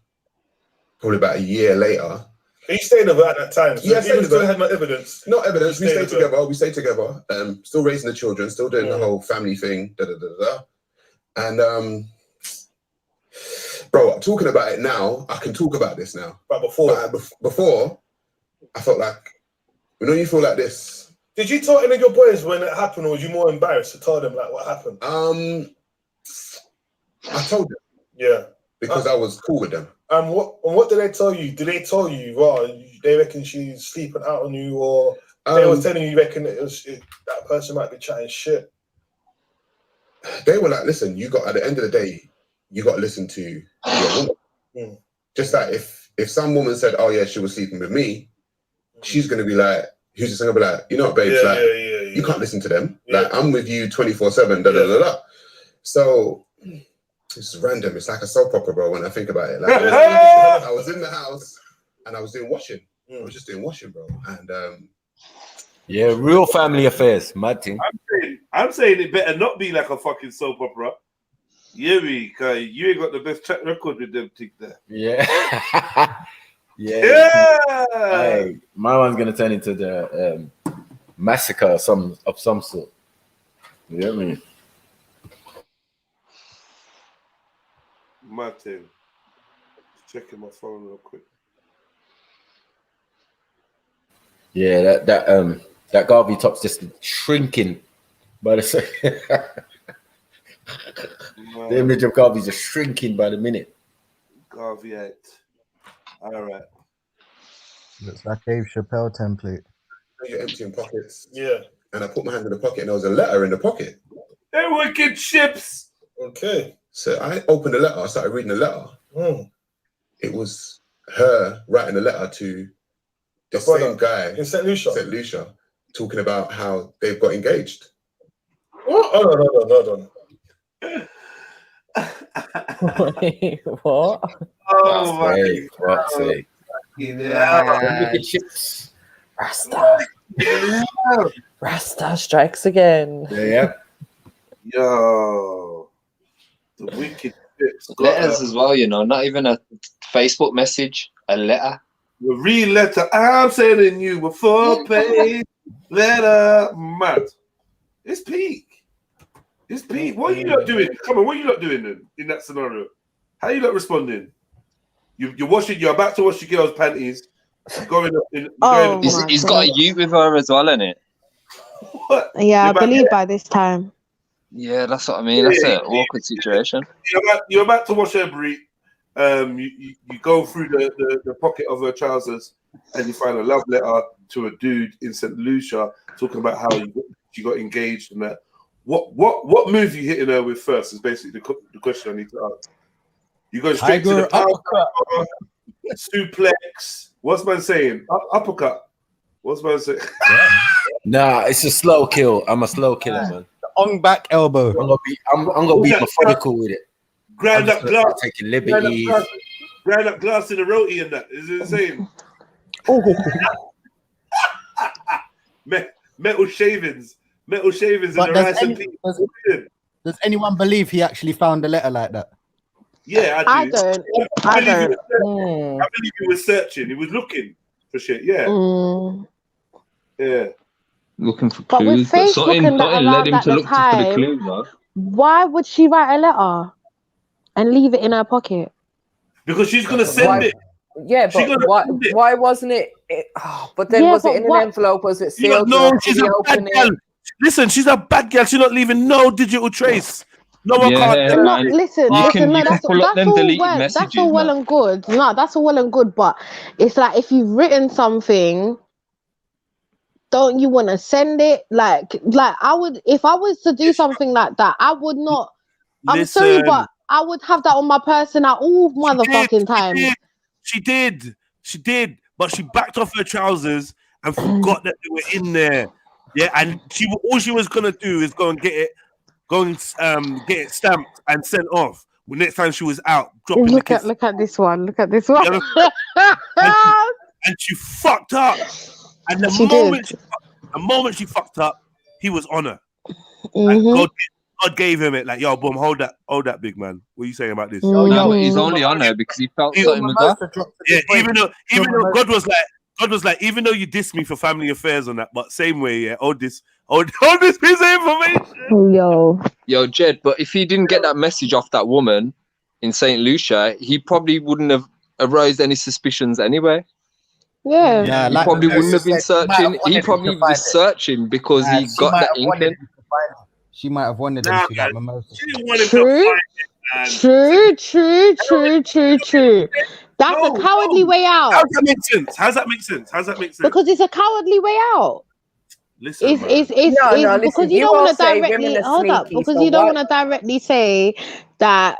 about a year later. You stayed over at that time. So yeah, even still had no evidence. No evidence. We stayed together. We stayed together. Still raising the children. Still doing the whole family thing. And bro, talking about it now, I can talk about this now. But before, I felt like, you know, you feel like this. Did you tell any of your boys when it happened, or was you more embarrassed to tell them like what happened? I told them. Yeah. Because I was cool with them. What did they tell you? Did they tell you, they reckon she's sleeping out on you, or they were telling you reckon that person might be chatting shit? They were like, listen, at the end of the day, you got to listen to your woman. Just like if some woman said, oh yeah, she was sleeping with me, she's going to be like, who's just going to be like, you know what, babes, you can't listen to them. Like, I'm with you 24/7, So... It's random. It's like a soap opera, bro, when I think about it. Like, I was in the house and I was doing washing. I was just doing washing, bro. And yeah, real family affairs, mad thing. I'm saying it better not be like a fucking soap opera. Yeah, because you ain't got the best track record with them things there. Yeah. Hey, my one's gonna turn into the massacre of some sort. You know what I mean? Martin, checking my phone real quick. Yeah, that Garvey top's just shrinking by the second. The image of Garvey's just shrinking by the minute. Garvey 8. All right. Looks like Dave Chappelle template. You're emptying pockets. Yeah. And I put my hand in the pocket and there was a letter in the pocket. They're wicked ships. Okay. So I opened the letter. I started reading the letter. It was her writing a letter to the same guy in St. Lucia. Talking about how they've got engaged. What? Oh, no. Wait, what? Oh my God. Rasta strikes again. Yeah. Yo. The wicked ships. Letters as well, you know, not even a Facebook message, a letter. The real letter I'm sending you before page letter, mad. It's peak. It's peak. What are you not doing? Come on, what are you not doing then in that scenario? How are you not responding? You're washing. You're about to wash your girl's panties. Going up in. He's got a ute with her as well, innit? What? Yeah, I believe by this time. Yeah, that's what I mean. That's an awkward situation. You're about to wash her brie. You go through the pocket of her trousers and you find a love letter to a dude in St. Lucia talking about how you got engaged and that. What move you hitting her with first is basically the question I need to ask. You go straight to the power, suplex. What's man saying? Uppercut. What's man saying? Nah, it's a slow kill. I'm a slow killer, man. On back elbow. I'm gonna be methodical with it. Grind up glass. Taking liberties. Grind up glass in the roti and that. Is it insane? Metal shavings. Metal shavings in the rice and peas. Does anyone believe he actually found a letter like that? Yeah, I do. I believe don't. I believe he was searching. He was looking for shit. Yeah. Yeah. Looking for But with clues. But Facebook something and that led around him at to the look for the time, clues, man. why would she write a letter and leave it in her pocket? Because she's gonna send it. Yeah, She but gonna send it. why wasn't it? But then Yeah, was it but in an what- envelope? Was it You know, sealed? no, Did she's he a bad open girl. it? Listen, she's a bad girl. She's not leaving no digital trace. No one can't. No, listen, you can no, that's pull up them all deleted well, messages. that's all well man. and good. No, that's all well and good, but it's like if you've written something, don't you want to send it? Like I would, if I was to do something like that, I would not. I'm sorry, Listen. but I would have that on my person at all motherfucking times. She did, but she backed off her trousers and forgot that they were in there. Yeah, and all she was gonna do is go and get it stamped and sent off. Well, next time she was out, dropping the kiss. Look at this one. Look at this one. And she fucked up. And the moment she fucked up, he was on her. And God gave him it. Like, yo, boom, hold that, big man. What are you saying about this? No, he's only on her because he felt something was up. Yeah, even though God was like, even though you dissed me for family affairs on that, but same way, yeah, hold this piece of information. Yo, Jed, but if he didn't get that message off that woman in St. Lucia, he probably wouldn't have aroused any suspicions anyway. Yeah. He probably wouldn't have been searching. He probably was searching because he got that inkling. She might have wanted him to like mimosa. True. That's a cowardly way out. How's that make sense? How's that make sense? Because it's a cowardly way out. Listen, It's listen, because you you don't all want to say directly women are hold up sneaky, because so you don't why- want to directly say that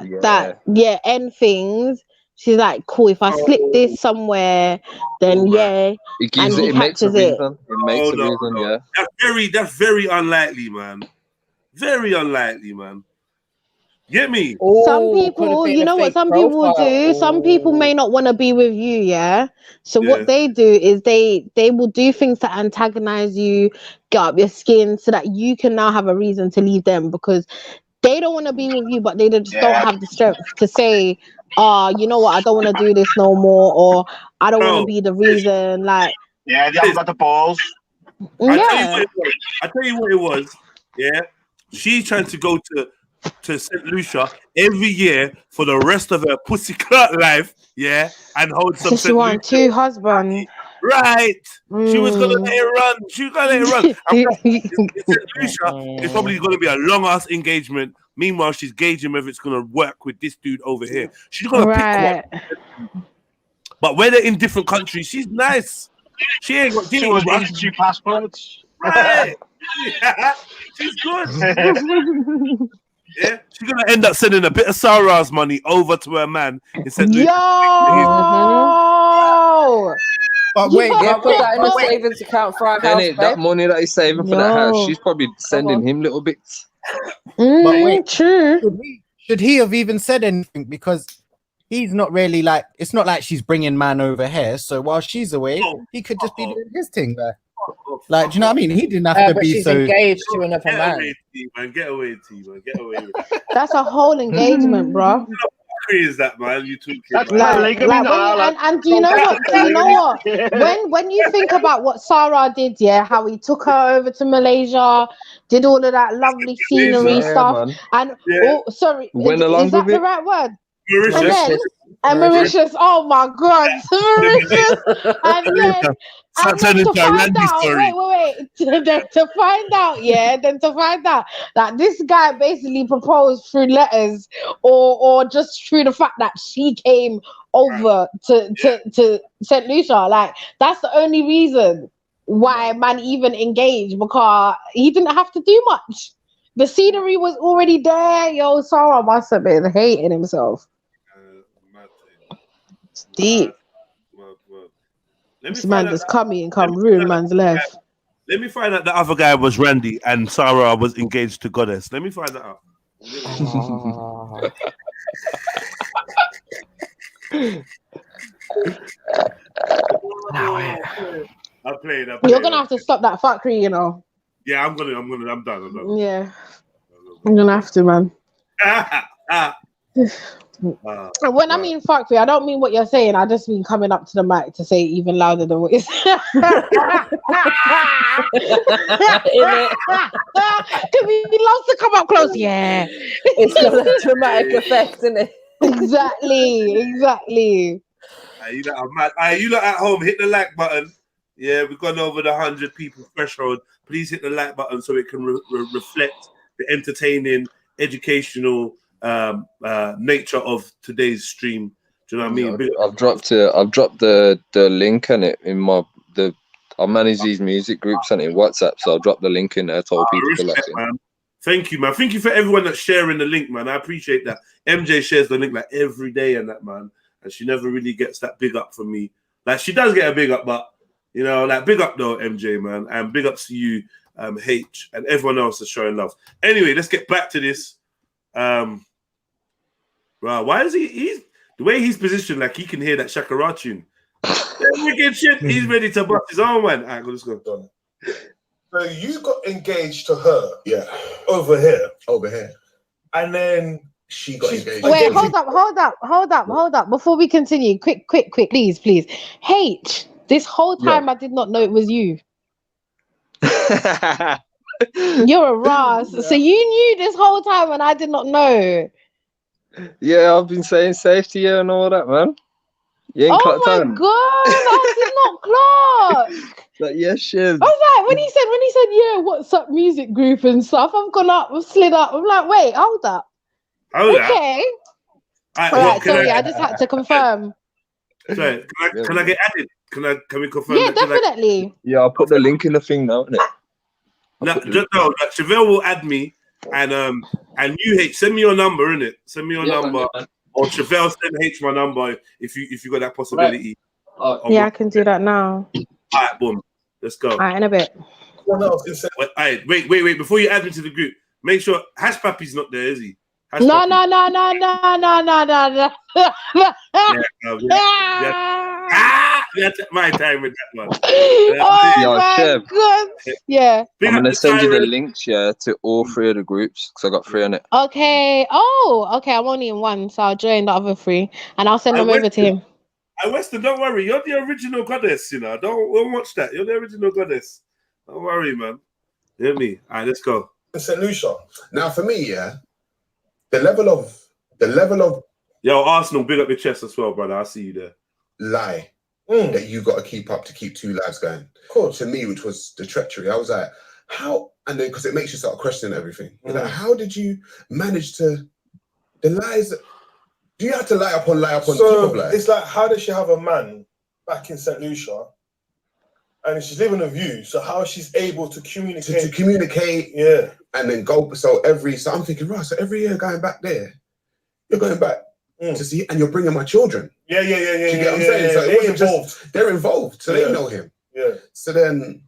end things. She's like, cool. If I slip this somewhere, then It gives and it. he It makes a captures it. reason. It makes a reason. Yeah. That's very unlikely, man. Very unlikely, man. Get me? Some people, you know what some people will do? Some people may not want to be with you, yeah? So what they do is they will do things to antagonize you, get up your skin so that you can now have a reason to leave them because they don't want to be with you, but they just don't have the strength to say, you know what, I don't want to do this no more, or I don't want to be the reason, like... Yeah, they haven't got the balls. I tell you what it was. Yeah, she's trying to go to St. Lucia every year for the rest of her pussy clut life, yeah, and hold some. So she want two husbands. Right. She was gonna let it run. She was gonna let it run. St. Lucia is probably gonna be a long ass engagement. Meanwhile, she's gauging whether it's gonna work with this dude over here. She's gonna pick one. But where they're in different countries, she's nice. She ain't got two passports. Right. She's good. Yeah, she's gonna end up sending a bit of Sarah's money over to her man in St. Lucia. But wait, put that in a savings account for our house, Then that money that he's saving for that house, she's probably sending him little bits. But wait, true. Should he have even said anything? Because he's not really like, it's not like she's bringing man over here. So while she's away, he could just be doing his thing there. Like, do you know what I mean? He didn't have to but be she's so engaged to another man. Get away, T-man. Get away with that. That's a whole engagement, bro. How is that, man? You talking? And do you know what? So you know what? When you think about what Sarah did, yeah, how he took her over to Malaysia, did all of that lovely scenery stuff, and Went along is that with the it. right word? Mauritius. And Mauritius, oh my God, Mauritius, and then to find out, then to find out that this guy basically proposed through letters, or just through the fact that she came over to St. Lucia, like that's the only reason why man even engaged, because he didn't have to do much. The scenery was already there. Yo, Sarah must have been hating himself. It's deep. This man just come in and come ruin man's life. Let me find out the other guy was Randy and Sarah was engaged to Goddess. Let me find that out. I played. You're gonna have to stop that fuckery, you know. Yeah, I'm done. Yeah, I'm gonna have to, man. And when I mean fuckery, I don't mean what you're saying. I just mean coming up to the mic to say it even louder than what you're saying. Because he loves to come up close. Yeah, it's got a dramatic effect, isn't it? Exactly. You lot at home, hit the like button. Yeah, we've gone over the 100 people threshold. Please hit the like button so it can reflect the entertaining, educational nature of today's stream. Do you know what I mean? I've dropped the link in it in I manage these music groups and in WhatsApp, so I'll drop the link in there. Told people to like it. Man. Thank you, man. Thank you for everyone that's sharing the link, man. I appreciate that. MJ shares the link like every day and that, man. And she never really gets that big up from me. Like, she does get a big up, but, you know, like, big up though, MJ, man. And big ups to you, H, and everyone else that's showing love. Anyway, let's get back to this. Right, why is he's the way he's positioned, like he can hear that Shakara tune. Wicked shit. He's ready to bust his own, man. All right, let's go. So you got engaged to her, over here, and then she got engaged. Wait, hold up. Before we continue, quick, please. H, this whole time I did not know it was you. You're a Ross. So you knew this whole time and I did not know. Yeah, I've been saying safety and all that, man. You ain't clocked on. Oh my god, I did not clock. Like, yeah, shit. I was like, when he said, yeah, what's up, music group and stuff, I've gone up, I've slid up. I'm like, wait, hold up. Okay. All right, sorry, I just had to confirm. Sorry, can I get added? Can we confirm? Yeah, definitely. Yeah, I'll put the link in the thing now, innit? Chevelle will add me, and you H, send me your number, innit? Send me your number, or Chevelle send H my number if you got that possibility. Right. Yeah, I can do that now. All right, boom, let's go. All right, in a bit. Wait, before you add me to the group, make sure Hash Pappy's not there, is he? No. That's my time with that one. Oh my god! Yeah. I'm gonna send you the links, to all three of the groups because I got 3 on it. Okay. Oh, okay. I'm only in one, so I'll join the other 3, and I'll send them over to him. Weston, don't worry. You're the original goddess. You know, don't watch that. You're the original goddess. Don't worry, man. Hear me? All right, let's go. St. Lucia. Now, for me, the level of yo, Arsenal, big up your chest as well, brother. I see you there. Lie that you got to keep up to keep 2 lives going. Cool. To me, which was the treachery. I was like, how? And then because it makes you start questioning everything. You're like, how did you manage to the lies? Do you have to lie upon top of lies? It's like, how does she have a man back in St. Lucia? And she's living with you, so how she's able to communicate? To communicate, and then go. So I'm thinking, right. So every year going back there, you're going back to see, and you're bringing my children. Yeah. Do you get what I'm saying? So it wasn't they're involved, so they know him. Yeah. So then,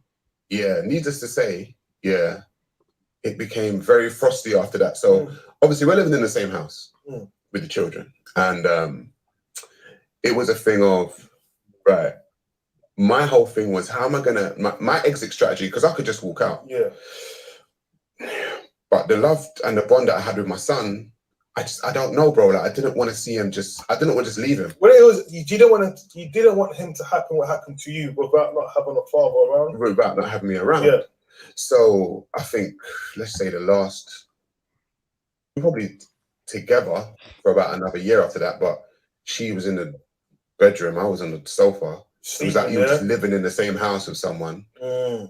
needless to say, it became very frosty after that. So obviously, we're living in the same house with the children, and it was a thing of right. My whole thing was, how am I gonna my exit strategy? Because I could just walk out. Yeah. But the love and the bond that I had with my son, I don't know, bro. Like, I didn't want to see him I didn't want to just leave him. Well, it was you didn't want him to happen what happened to you without not having a father around. Without not having me around. Yeah. So I think, let's say probably together for about another year after that. But she was in the bedroom, I was on the sofa. It was like you were just living in the same house with someone. How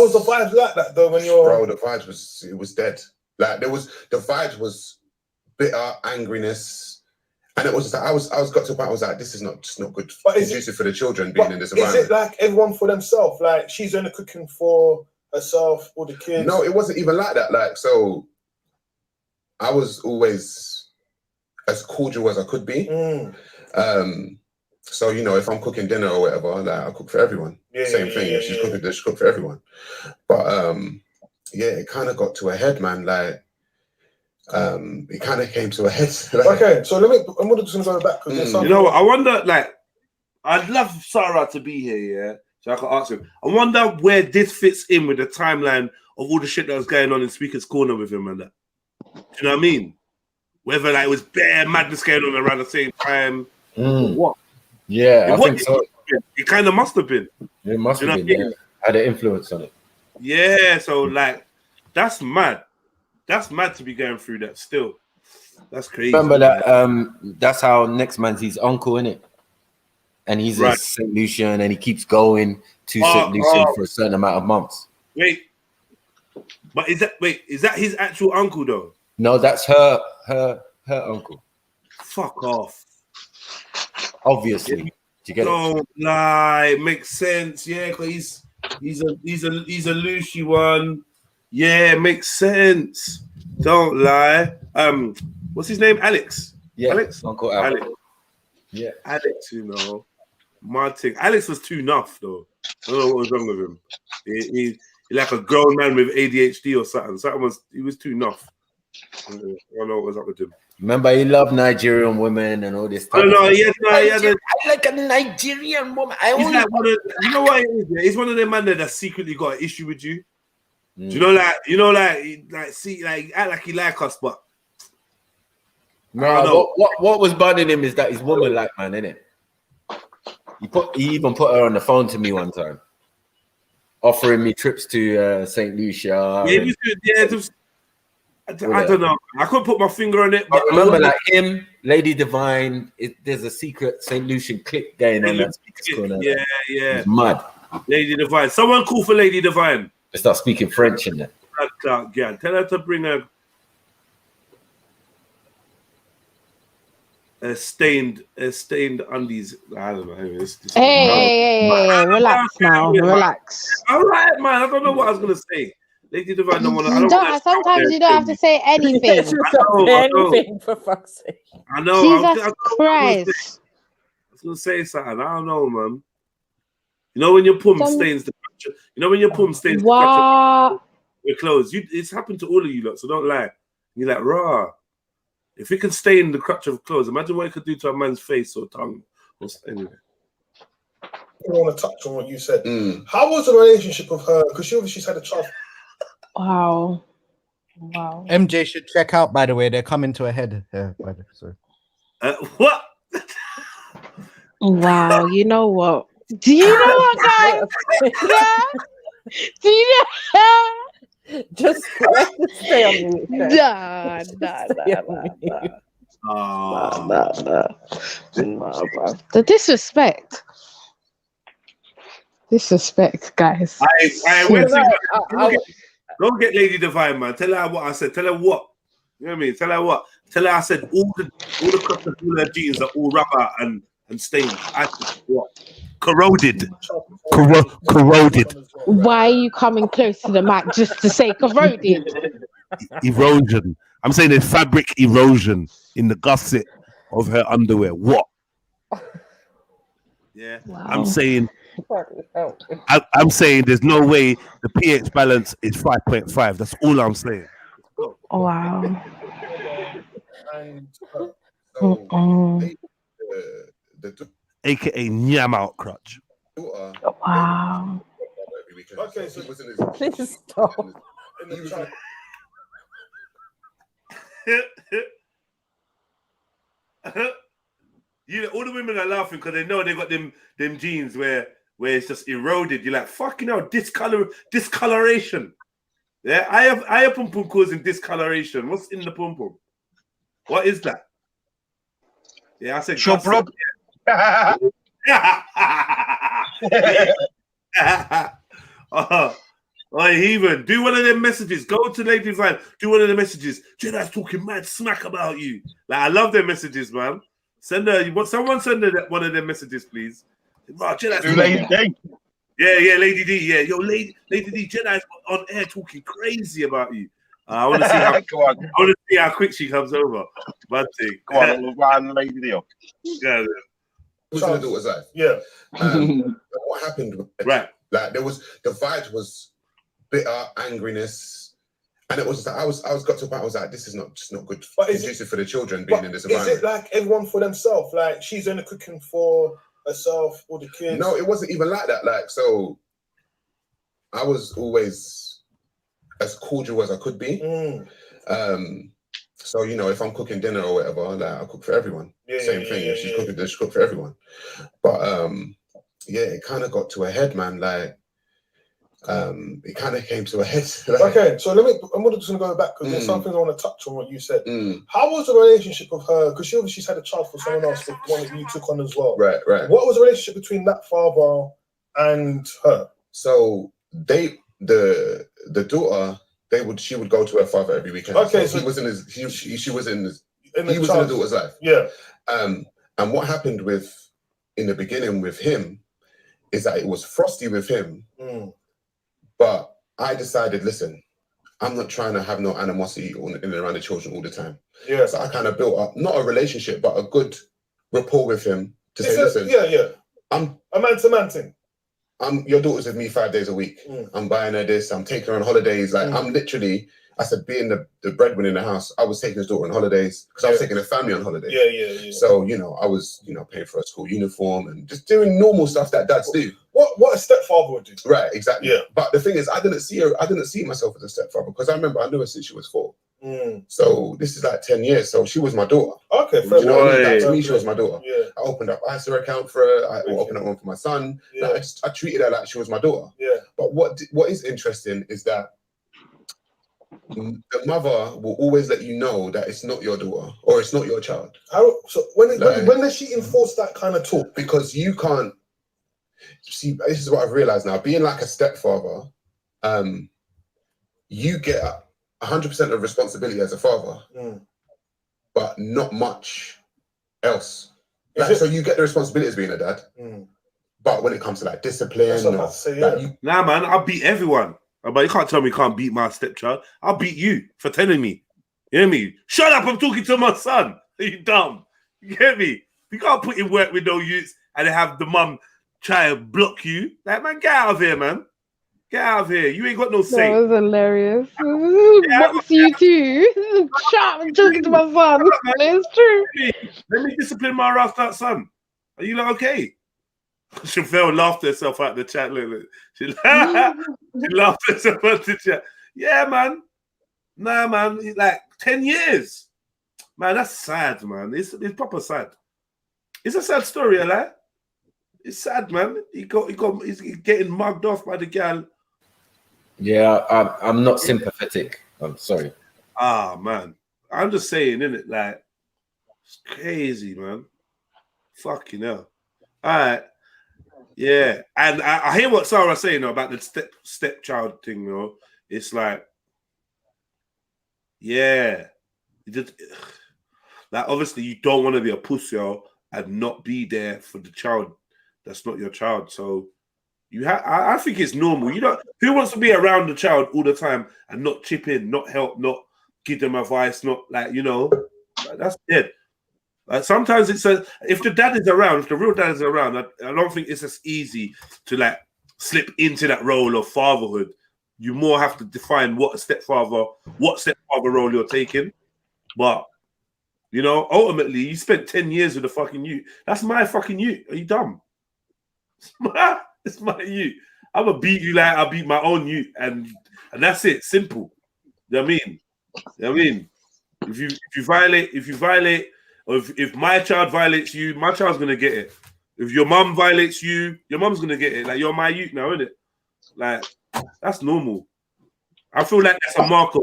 was the vibes like that though? When you're bro, the vibes was dead. Like the vibes was bitter, angriness, and it was just like I was got to a point. I was like, this is just not good. But conducive for the children being in this environment. Is it like everyone for themselves? Like she's only cooking for herself or the kids? No, it wasn't even like that. Like so, I was always as cordial as I could be. So, you know, if I'm cooking dinner or whatever, like I cook for everyone. Same thing. If she's cooking, she cook for everyone. But yeah, it kind of got to a head, man. Like, it kind of came to a head. Like, Okay, so I'm just gonna go back because You know what? I wonder, like, I'd love Sarah to be here, yeah, so I could ask him. I wonder where this fits in with the timeline of all the shit that was going on in Speaker's Corner with him and that. Do you know what I mean? Whether like it was bare madness going on around the same time. Or what? Yeah, I think so. It kind of must have been. It must You know have what I been. mean? Yeah. Had an influence on it. Yeah, so like that's mad. That's mad to be going through that still. That's crazy. Remember man. that that's how next man's his uncle, innit? And he's a St. Lucian and he keeps going to St. Lucian for a certain amount of months. Wait. But is that his actual uncle though? No, that's her uncle. Fuck off. Obviously. Do you get it? Don't lie. Makes sense. Yeah, because he's a Lucy one. Yeah, makes sense. Don't lie. What's his name? Alex. Yeah, Alex. Uncle Alex. Yeah, Alex. You know, Martin. Alex was too nuff though. I don't know what was wrong with him. He like a grown man with ADHD or something. He was too nuff. I don't know what was up with him. Remember, he loved Nigerian women and all this. I like a Nigerian woman. He's like you know what it is? Yeah? He's one of them man that secretly got an issue with you. Do you know, act like he like us, but no. What was bugging him is that his woman like man, innit? He even put her on the phone to me one time, offering me trips to St. Lucia. I don't know. I couldn't put my finger on it. But remember, like him, Lady Divine. There's a secret St. Lucian clique going on. Yeah. It's mad. Lady Divine. Someone call for Lady Divine. They start speaking French in there. Yeah, tell her to bring a stained undies. I don't know. Hey, relax now. Relax. All right, man. I don't know what I was gonna say. Lady Divine don't want to. Sometimes you don't have to say anything. Anything for fuck's sake. I know. Jesus Christ. I was gonna say something. I don't know, man. You know when your pum stains the crutch. You know when your pum stains the crutch of your clothes. It's happened to all of you lot, so don't lie. You're like, rah. If it can stain the crutch of clothes, imagine what it could do to a man's face or tongue. Anyway. I want to touch on what you said. How was the relationship with her? Because she obviously had a child. Wow. MJ should check out, by the way. They're coming to a head here. Sorry. What? Wow. You know what? Do you know what, guys? Yeah. Do you know? Just stay on mute. Nah. The disrespect. Guys. Don't get Lady Divine, man. Tell her what I said. Tell her what. You know what I mean? Tell her what. Tell her I said all the crop of all her jeans are all rubber and stained. I said what? Corroded. Corroded. Why are you coming close to the mic just to say corroded? Erosion. I'm saying there's fabric erosion in the gusset of her underwear. What? Yeah. Wow. I'm saying there's no way the pH balance is 5.5. That's all I'm saying. Wow. AKA Nyam out crutch. Wow. Okay, so please stop. You know, all the women are laughing because they know they got them jeans where it's just eroded. You're like, fucking hell, discoloration. Yeah, I have pum pum causing discoloration. What's in the pum pum? What is that? Yeah, I said Shop rob. Oh, Heathen, do one of them messages. Go to Lady Divine. Do one of the messages. Jedi's talking mad smack about you. Like, I love their messages, man. Send her. Someone send her one of them messages, please. Oh, Lady D. Yeah, Lady D. Yeah, yo, Lady D. Jedi's on air talking crazy about you. I want to see how. I want to see how quick she comes over. Bad thing. Go on, Lady D. Yeah. was in the daughter's life. Yeah. What happened? Right. Like the vibe was bitter, angriness, and it was like I was got to a point. I was like, this is not good. But conducive for the children being in this Is environment. it like everyone for themselves? Like she's only cooking for herself or the kids? No, it wasn't even like that. Like so, I was always as cordial as I could be. So you know, if I'm cooking dinner or whatever, like I cook for everyone. Same thing. If she's cooking, then she cook for everyone. But yeah, it kind of got to a head, man. Like it kind of came to a head. Like, okay, so I'm just gonna go back because there's something I want to touch on what you said. How was the relationship with her? Because she's had a child for someone else, the one that you took on as well. Right. What was the relationship between that father and her? So the daughter. She would go to her father every weekend. Okay, so he was in his. He was in his. In he was in the daughter's life. Yeah. And what happened in the beginning with him is that it was frosty with him. But I decided, listen, I'm not trying to have no animosity in and around the children all the time. Yeah. So I kind of built up not a relationship, but a good rapport with him to say, listen, I'm a man-to-man thing. Your daughter's with me 5 days a week. I'm buying her this. I'm taking her on holidays. Like I'm literally, I said, being the breadwinner in the house, I was taking his daughter on holidays because I was taking the family on holidays. Yeah. So you know, I was paying for a school uniform and just doing normal stuff that dads do. What a stepfather would do. Right, exactly. Yeah. But the thing is, I didn't see myself as a stepfather because I knew her since she was 4. So this is like 10 years. So she was my daughter. Okay, you know what I mean? Like, to me, she fair. was my daughter. Yeah. I opened up ISA account for her. I opened up one for my son. Yeah. Like, I treated her like she was my daughter. Yeah. But what is interesting is that the mother will always let you know that it's not your daughter or it's not your child. So when does she enforce that kind of talk? Because you can't see. This is what I've realized now. Being like a stepfather, you get 100% of responsibility as a father, but not much else. Like, so you get the responsibility as being a dad, but when it comes to like discipline, nah, man, I'll beat everyone. But you can't tell me you can't beat my stepchild. I'll beat you for telling me. You hear me? Shut up! I'm talking to my son. Are you dumb? You get me? You can't put in work with no youths and have the mum try to block you. Like, man, get out of here, man. Get out of here. You ain't got no say. That was hilarious. Box you too. Shut up, I'm talking to my son. It's true. Let me discipline my rascal son. Are you like okay? Chauffeur laughed herself out the chat. Look. She laughed herself out the chat. Yeah, man. Nah, man. Like 10 years. Man, that's sad, man. It's proper sad. It's a sad story, like. It's sad, man. He's getting mugged off by the gal. Yeah, I'm not sympathetic. I'm sorry. Ah, man. I'm just saying, innit? Like, it's crazy, man. Fucking hell. All right. Yeah. And I hear what Sarah's saying though, about the stepchild thing, you know. It's like, yeah. Like, obviously, you don't want to be a pussy and not be there for the child that's not your child. So I think it's normal. Who wants to be around the child all the time and not chip in, not help, not give them advice, not like, that's dead. Like sometimes if the dad is around, if the real dad is around, I don't think it's as easy to like slip into that role of fatherhood. You more have to define what stepfather role you're taking. But ultimately you spent 10 years with a fucking youth. That's my fucking youth. Are you dumb? It's my youth. I'm gonna beat you like I beat my own youth, and that's it. Simple. You know what I mean? If you violate, or if my child violates you, my child's gonna get it. If your mum violates you, your mum's gonna get it. Like, you're my youth now, isn't it? Like, that's normal. I feel like that's a mark of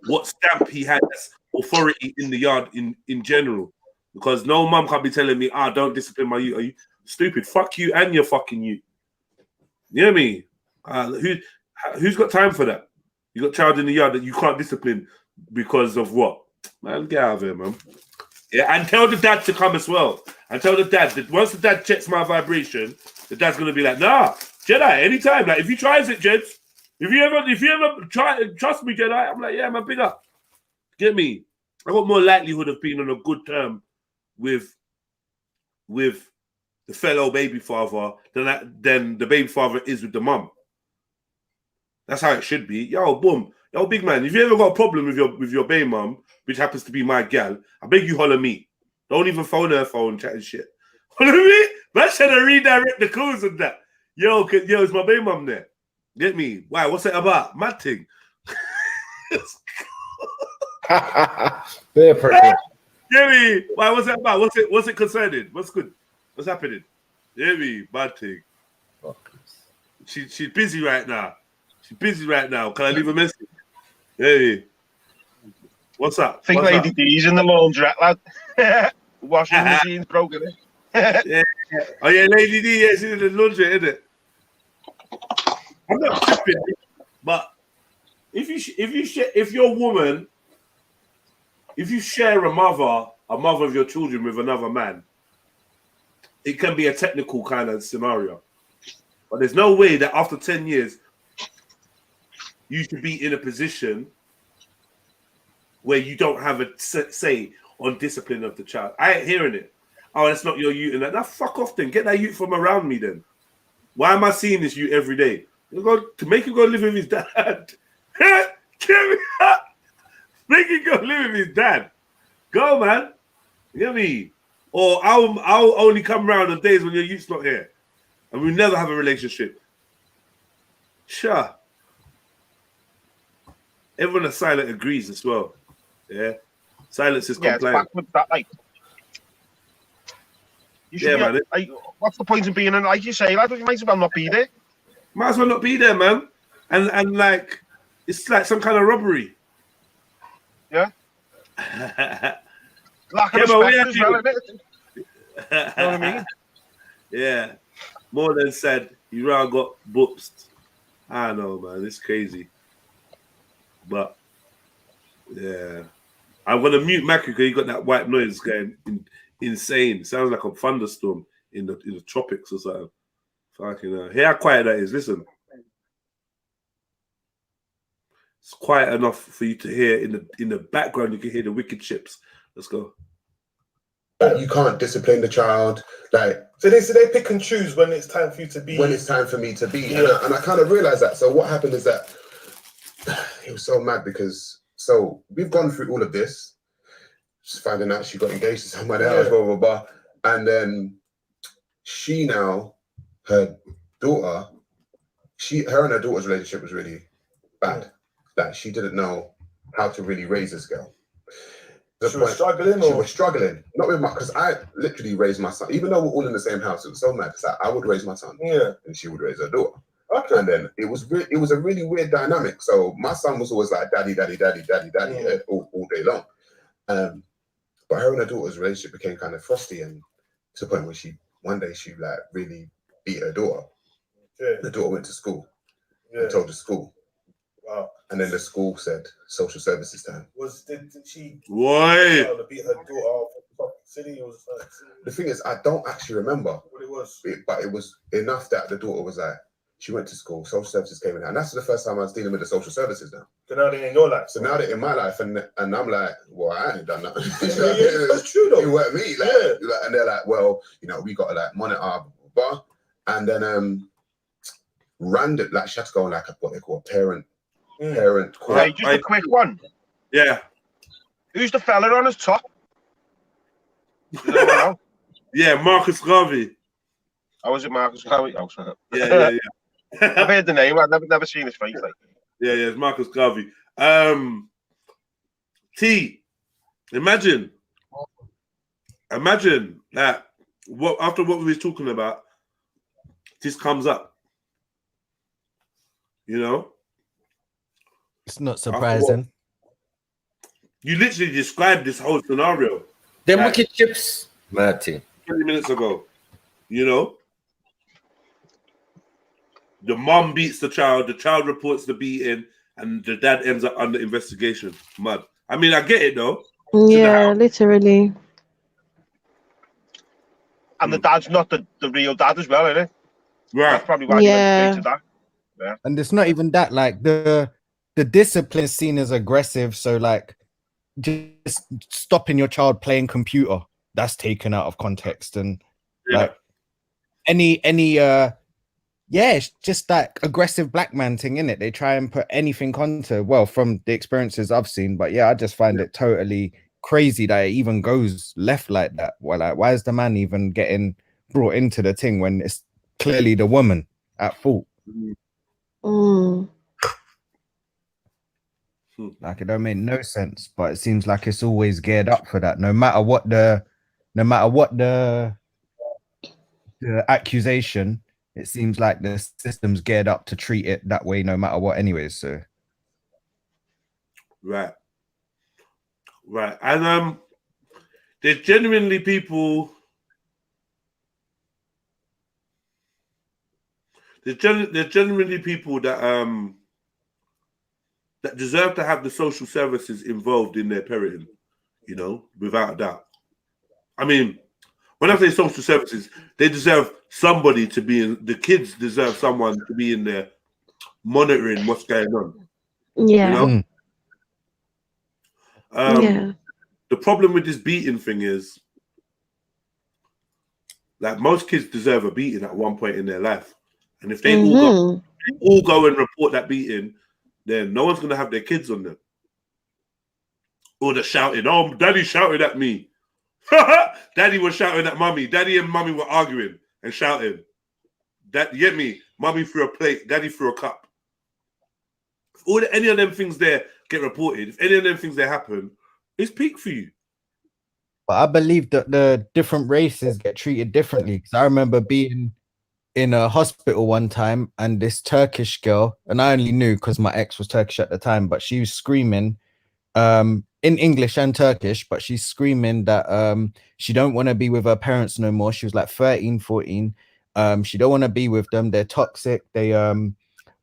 what stamp he had as authority in the yard in general. Because no mum can't be telling me, don't discipline my youth. Are you stupid? Fuck you and your fucking youth. You know what I mean? Who's got time for that? You got a child in the yard that you can't discipline because of what? Man, get out of here, man. Yeah, and tell the dad to come as well. And tell the dad that once the dad checks my vibration, the dad's gonna be like, nah, Jedi, anytime. Like, if he tries it, Jeds, if you ever try, trust me, Jedi. I'm like, yeah, man, big up. Get me? I got more likelihood of being on a good term with the fellow baby father, then the baby father is with the mum. That's how it should be. Yo, boom. Yo, big man, if you ever got a problem with your baby mum, which happens to be my gal, I beg you holler me. Don't even phone her phone chatting shit. Holler me? Man, should I redirect the calls and that? Yo, is my baby mum there? Get me? Why? What's it about? Mad thing. Very pressure. Get me? Why? What's it about? What's it concerning? What's good? What's happening? Get me? Bad thing. She's busy right now. She's busy right now. Can I leave a message? Hey, what's up? I think What's Lady up? D's in the laundrette, lad. Washing machine's broken. Yeah. Oh yeah, Lady D. Yeah, she's in the laundry, isn't it? I'm not tripping, but if you're a woman, if you share a mother of your children with another man, it can be a technical kind of scenario. But there's no way that after 10 years, you should be in a position where you don't have a say on discipline of the child. I ain't hearing it. Oh, that's not your youth. And that fuck off then. Get that youth from around me then. Why am I seeing this youth every day? To make him go live with his dad. Get me up. Make him go live with his dad. Go, man. You get me? Or I'll only come around on days when your youth's not here. And we never have a relationship. Sure. Everyone that's silent agrees as well. Yeah. Silence is compliant. It's backwards, that, like. You should Yeah, be, man. like, what's the point of being in, like you say, lad? You might as well not be there. Might as well not be there, man. And like, it's like some kind of robbery. Yeah. Lack of Yeah, respect as well, isn't it? You know what I mean? Yeah. More than said, you rather got booped. I know, man. It's crazy. But, yeah. I'm going to mute Mackie because you got that white noise going insane. It sounds like a thunderstorm in the tropics or something. Fucking hell. Hear how quiet that is. Listen. It's quiet enough for you to hear in the background. You can hear the wicked chips. Let's go. You can't discipline the child. Like, so they pick and choose when it's time for you to be. When it's time for me to be. Yeah. And I kind of realized that. So what happened is that it was so mad because we've gone through all of this, just finding out she got engaged to someone else, blah, blah, blah. And then she now, her daughter, her and her daughter's relationship was really bad. Like, she didn't know how to really raise this girl. She was struggling? She was struggling. Not with because I literally raised my son. Even though we're all in the same house, it was so mad. It's like I would raise my son, and she would raise her daughter. Okay. And then it was a really weird dynamic. So my son was always like daddy, daddy, daddy, daddy, daddy, all day long. But her and her daughter's relationship became kind of frosty, and to the point where one day she like really beat her daughter. Yeah. The daughter went to school and told the school. Wow. And then the school said social services time. Did she Why? beat her daughter off city? The thing is, I don't actually remember what it was. But it was enough that the daughter was like, she went to school, social services came in, and that's the first time I was dealing with the social services now. So now they're in your life. So now they're in my life, and I'm like, well, I ain't done nothing. That's true though. You weren't me, like, and they're like, well, we got to like monitor, blah, blah, blah. And then random, like she had to go on like what they call a parent. Hey, just a quick one. Yeah. Who's the fella on his top? Yeah, Marcus Garvey. Oh, was it Marcus Garvey? Oh, sorry. Yeah. I've heard the name. I've never seen his face. Like. Yeah, it's Marcus Garvey. T, imagine that after what we were talking about, this comes up. You know? It's not surprising. You literally described this whole scenario. Them wicked chips. Mad thing. 20 minutes ago. You know? The mom beats the child reports the beating, and the dad ends up under investigation. Mad. I mean, I get it though. Yeah, literally. And the dad's not the real dad as well, is it? Right. That's probably why he went straight to that. Yeah. And it's not even that, like the discipline is seen as aggressive. So like just stopping your child playing computer, that's taken out of context. And like yeah, it's just that aggressive black man thing, in it. They try and put anything onto, well, from the experiences I've seen, but yeah, I just find it totally crazy that it even goes left like that. Well, like, why is the man even getting brought into the thing when it's clearly the woman at fault? Like, it don't make no sense, but it seems like it's always geared up for that. No matter what the accusation, it seems like the system's geared up to treat it that way, no matter what. Anyways, so right, and there's genuinely people. There's genuinely people that that deserve to have the social services involved in their parenting, you know, without a doubt. I mean, when I say social services, they deserve somebody to be in. The kids deserve someone to be in there monitoring what's going on. Yeah. You know? The problem with this beating thing is, like, most kids deserve a beating at one point in their life. And if they all go and report that beating, then no one's going to have their kids on them. Or they're shouting, oh, daddy shouted at me. Daddy was shouting at mummy. Daddy and mummy were arguing and shouting. You get me? Mummy threw a plate. Daddy threw a cup. If any of them things there get reported, if any of them things there happen, it's peak for you. but I believe that the different races get treated differently. Because I remember being in a hospital one time, and this Turkish girl, and I only knew because my ex was Turkish at the time, but she was screaming in English and Turkish, but she's screaming that she don't want to be with her parents no more. She was like 13, 14. She don't want to be with them. They're toxic. They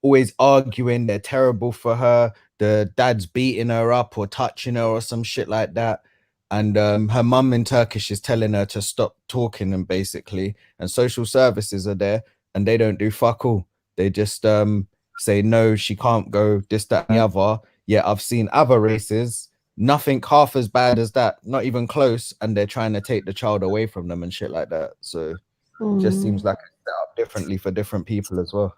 always arguing. They're terrible for her. The dad's beating her up or touching her or some shit like that. And her mum in Turkish is telling her to stop talking, and basically, and social services are there and they don't do fuck all. They just say, no, she can't go, this, that, and the other. Yeah, I've seen other races, nothing half as bad as that, not even close, and they're trying to take the child away from them and shit like that. So it just seems like it's set up differently for different people as well.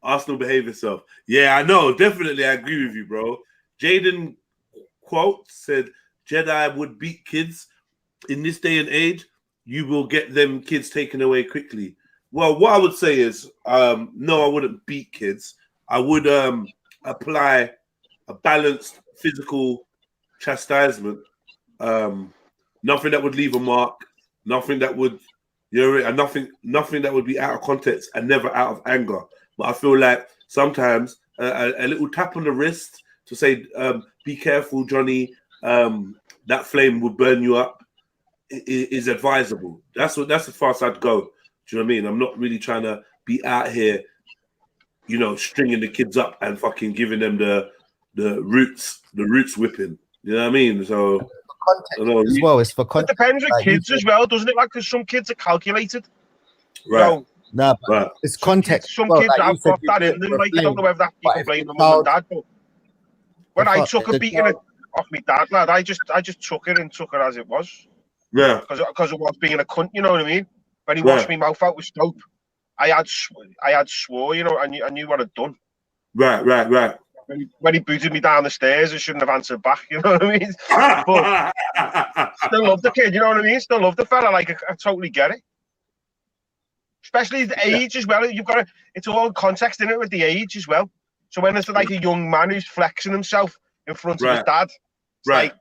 Arsenal behave itself. Yeah, I know. Definitely, I agree with you, bro. Jaden quote said, Jedi would beat kids. In this day and age, you will get them kids taken away quickly. Well, what I would say is, no, I wouldn't beat kids. I would apply a balanced physical chastisement. Nothing that would leave a mark. Nothing that would, nothing that would be out of context and never out of anger. But I feel like sometimes a little tap on the wrist to say, be careful, Johnny, that flame will burn you up, is advisable. That's as far as I'd go. Do you know what I mean? I'm not really trying to be out here, stringing the kids up and fucking giving them the roots whipping. You know what I mean? So as well, it's for context. It depends with kids as well, doesn't it? Like, because some kids are calculated. Right. No, right. It's context. Some kids have got that in them. Like, I don't know whether that you can blame the mum and dad, but when I took a beating off my dad, lad, I just took it as it was. Yeah. Because it was being a cunt, you know what I mean? When he washed my mouth out with soap, I had swore, I knew what I'd done. Right. When he booted me down the stairs, I shouldn't have answered back, you know what I mean? But still love the kid, you know what I mean? Still love the fella, like, I totally get it. Especially the age as well. You've got to, it's all context in it with the age as well. So when it's like a young man who's flexing himself in front of his dad, it's like,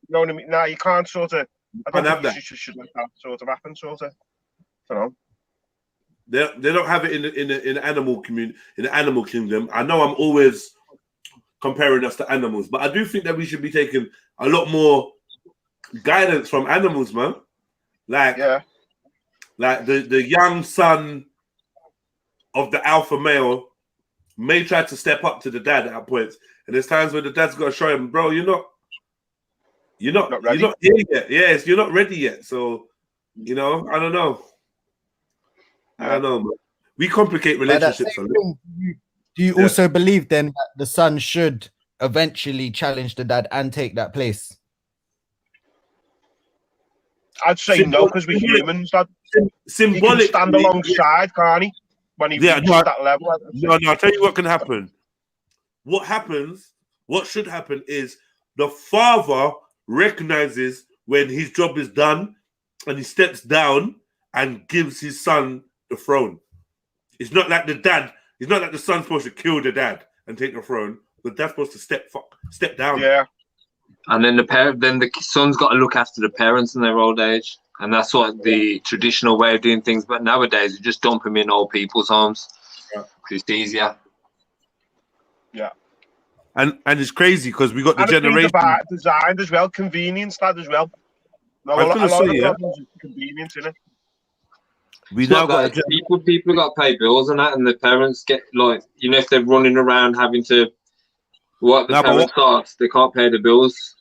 you know what I mean? Nah, you can't sort of, I don't think you should let that sort of happen, sort of. I don't know. They don't have it in the animal community, in the animal kingdom. I know I'm always comparing us to animals, but I do think that we should be taking a lot more guidance from animals, man. Like the young son of the alpha male may try to step up to the dad at points, and there's times where the dad's got to show him, bro, you're not here yet. Yes, you're not ready yet. So, I don't know. I don't know, man. We complicate relationships a lot. Do you also believe then that the son should eventually challenge the dad and take that place? I'd say no, because we're humans. That Symbolically, he can stand alongside, can't he? When he reaches that level. No, I'll tell you what can happen. What should happen is the father recognizes when his job is done and he steps down and gives his son the throne. It's not like the dad, it's not like the son's supposed to kill the dad and take the throne. The dad's supposed to step down. Yeah. And then the son's got to look after the parents in their old age. And that's what the traditional way of doing things. But nowadays, you just dump them in old people's homes. Yeah. It's easier. Yeah. And it's crazy because we got the generation designed as well, convenience that as well. No, I was going to say, yeah. Convenience in it. We now got people got to pay bills and that, and the parents get like, you know, if they're running around having to what the parents are, they can't pay the bills.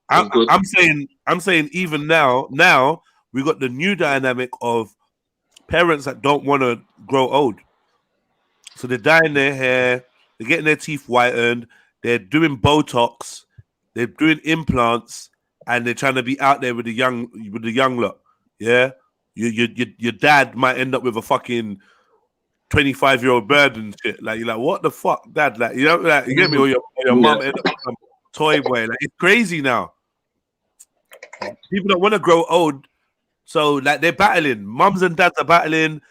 I'm saying even now we got the new dynamic of parents that don't want to grow old, so they're dyeing their hair, they're getting their teeth whitened, they're doing Botox, they're doing implants, and they're trying to be out there with the young lot. Yeah, your dad might end up with a fucking 25-year-old bird and shit. Like, you're like, what the fuck, dad? Like, you know, like, you get me? Or your mum end up with some toy boy. Like, it's crazy now. People don't want to grow old, so like they're battling. Mums and dads are battling.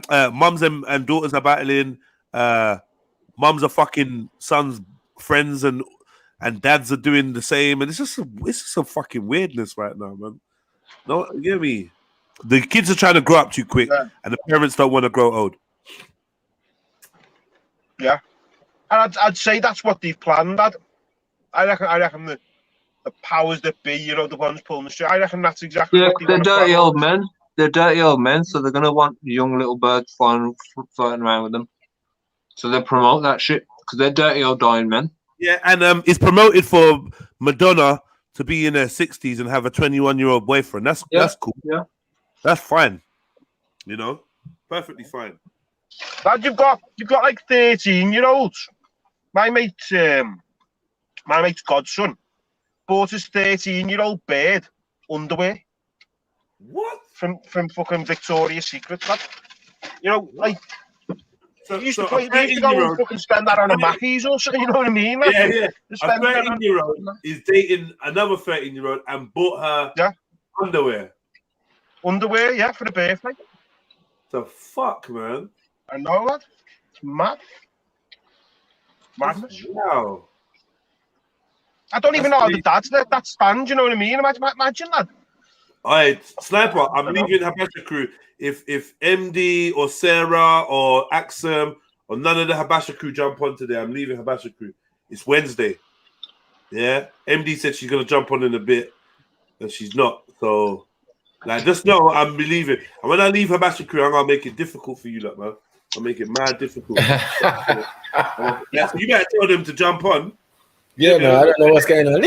Mums and daughters are battling. Mums are fucking sons' friends, and dads are doing the same. And it's just some fucking weirdness right now, man. No, you get me? The kids are trying to grow up too quick, and the parents don't want to grow old. Yeah, and I'd say that's what they've planned. I reckon the powers that be, you know, the ones pulling the string. I reckon that's exactly what they're dirty old men. They're dirty old men, so they're gonna want young little birds flying around with them. So they promote that shit because they're dirty old dying men. Yeah, and it's promoted for Madonna to be in her 60s and have a 21-year-old boyfriend. That's cool. Yeah, that's fine. You know, perfectly fine. Lad, you've got like 13-year-olds. My mate's godson bought his 13-year-old bird underwear. What? From fucking Victoria's Secret, lad. You know, like we used to go and fucking spend that on a Mackey's or something. You know what I mean? Like, yeah. A 13-year-old is dating another 13-year-old and bought her underwear. Underwear, yeah, for the birthday. The fuck, man. I know, lad. It's mad. Madness. Wow. I don't even know how the dads that stand, you know what I mean? Imagine that. All right, Sniper, I'm leaving Habasha crew. If MD or Sarah or Axum or none of the Habasha crew jump on today, I'm leaving Habasha crew. It's Wednesday. Yeah? MD said she's going to jump on in a bit, and she's not. So, like, just know I'm leaving. And when I leave Habasha crew, I'm going to make it difficult for you, look, man. I'll make it mad difficult. Yeah, so you better tell them to jump on. Yeah, man, I don't know what's going on.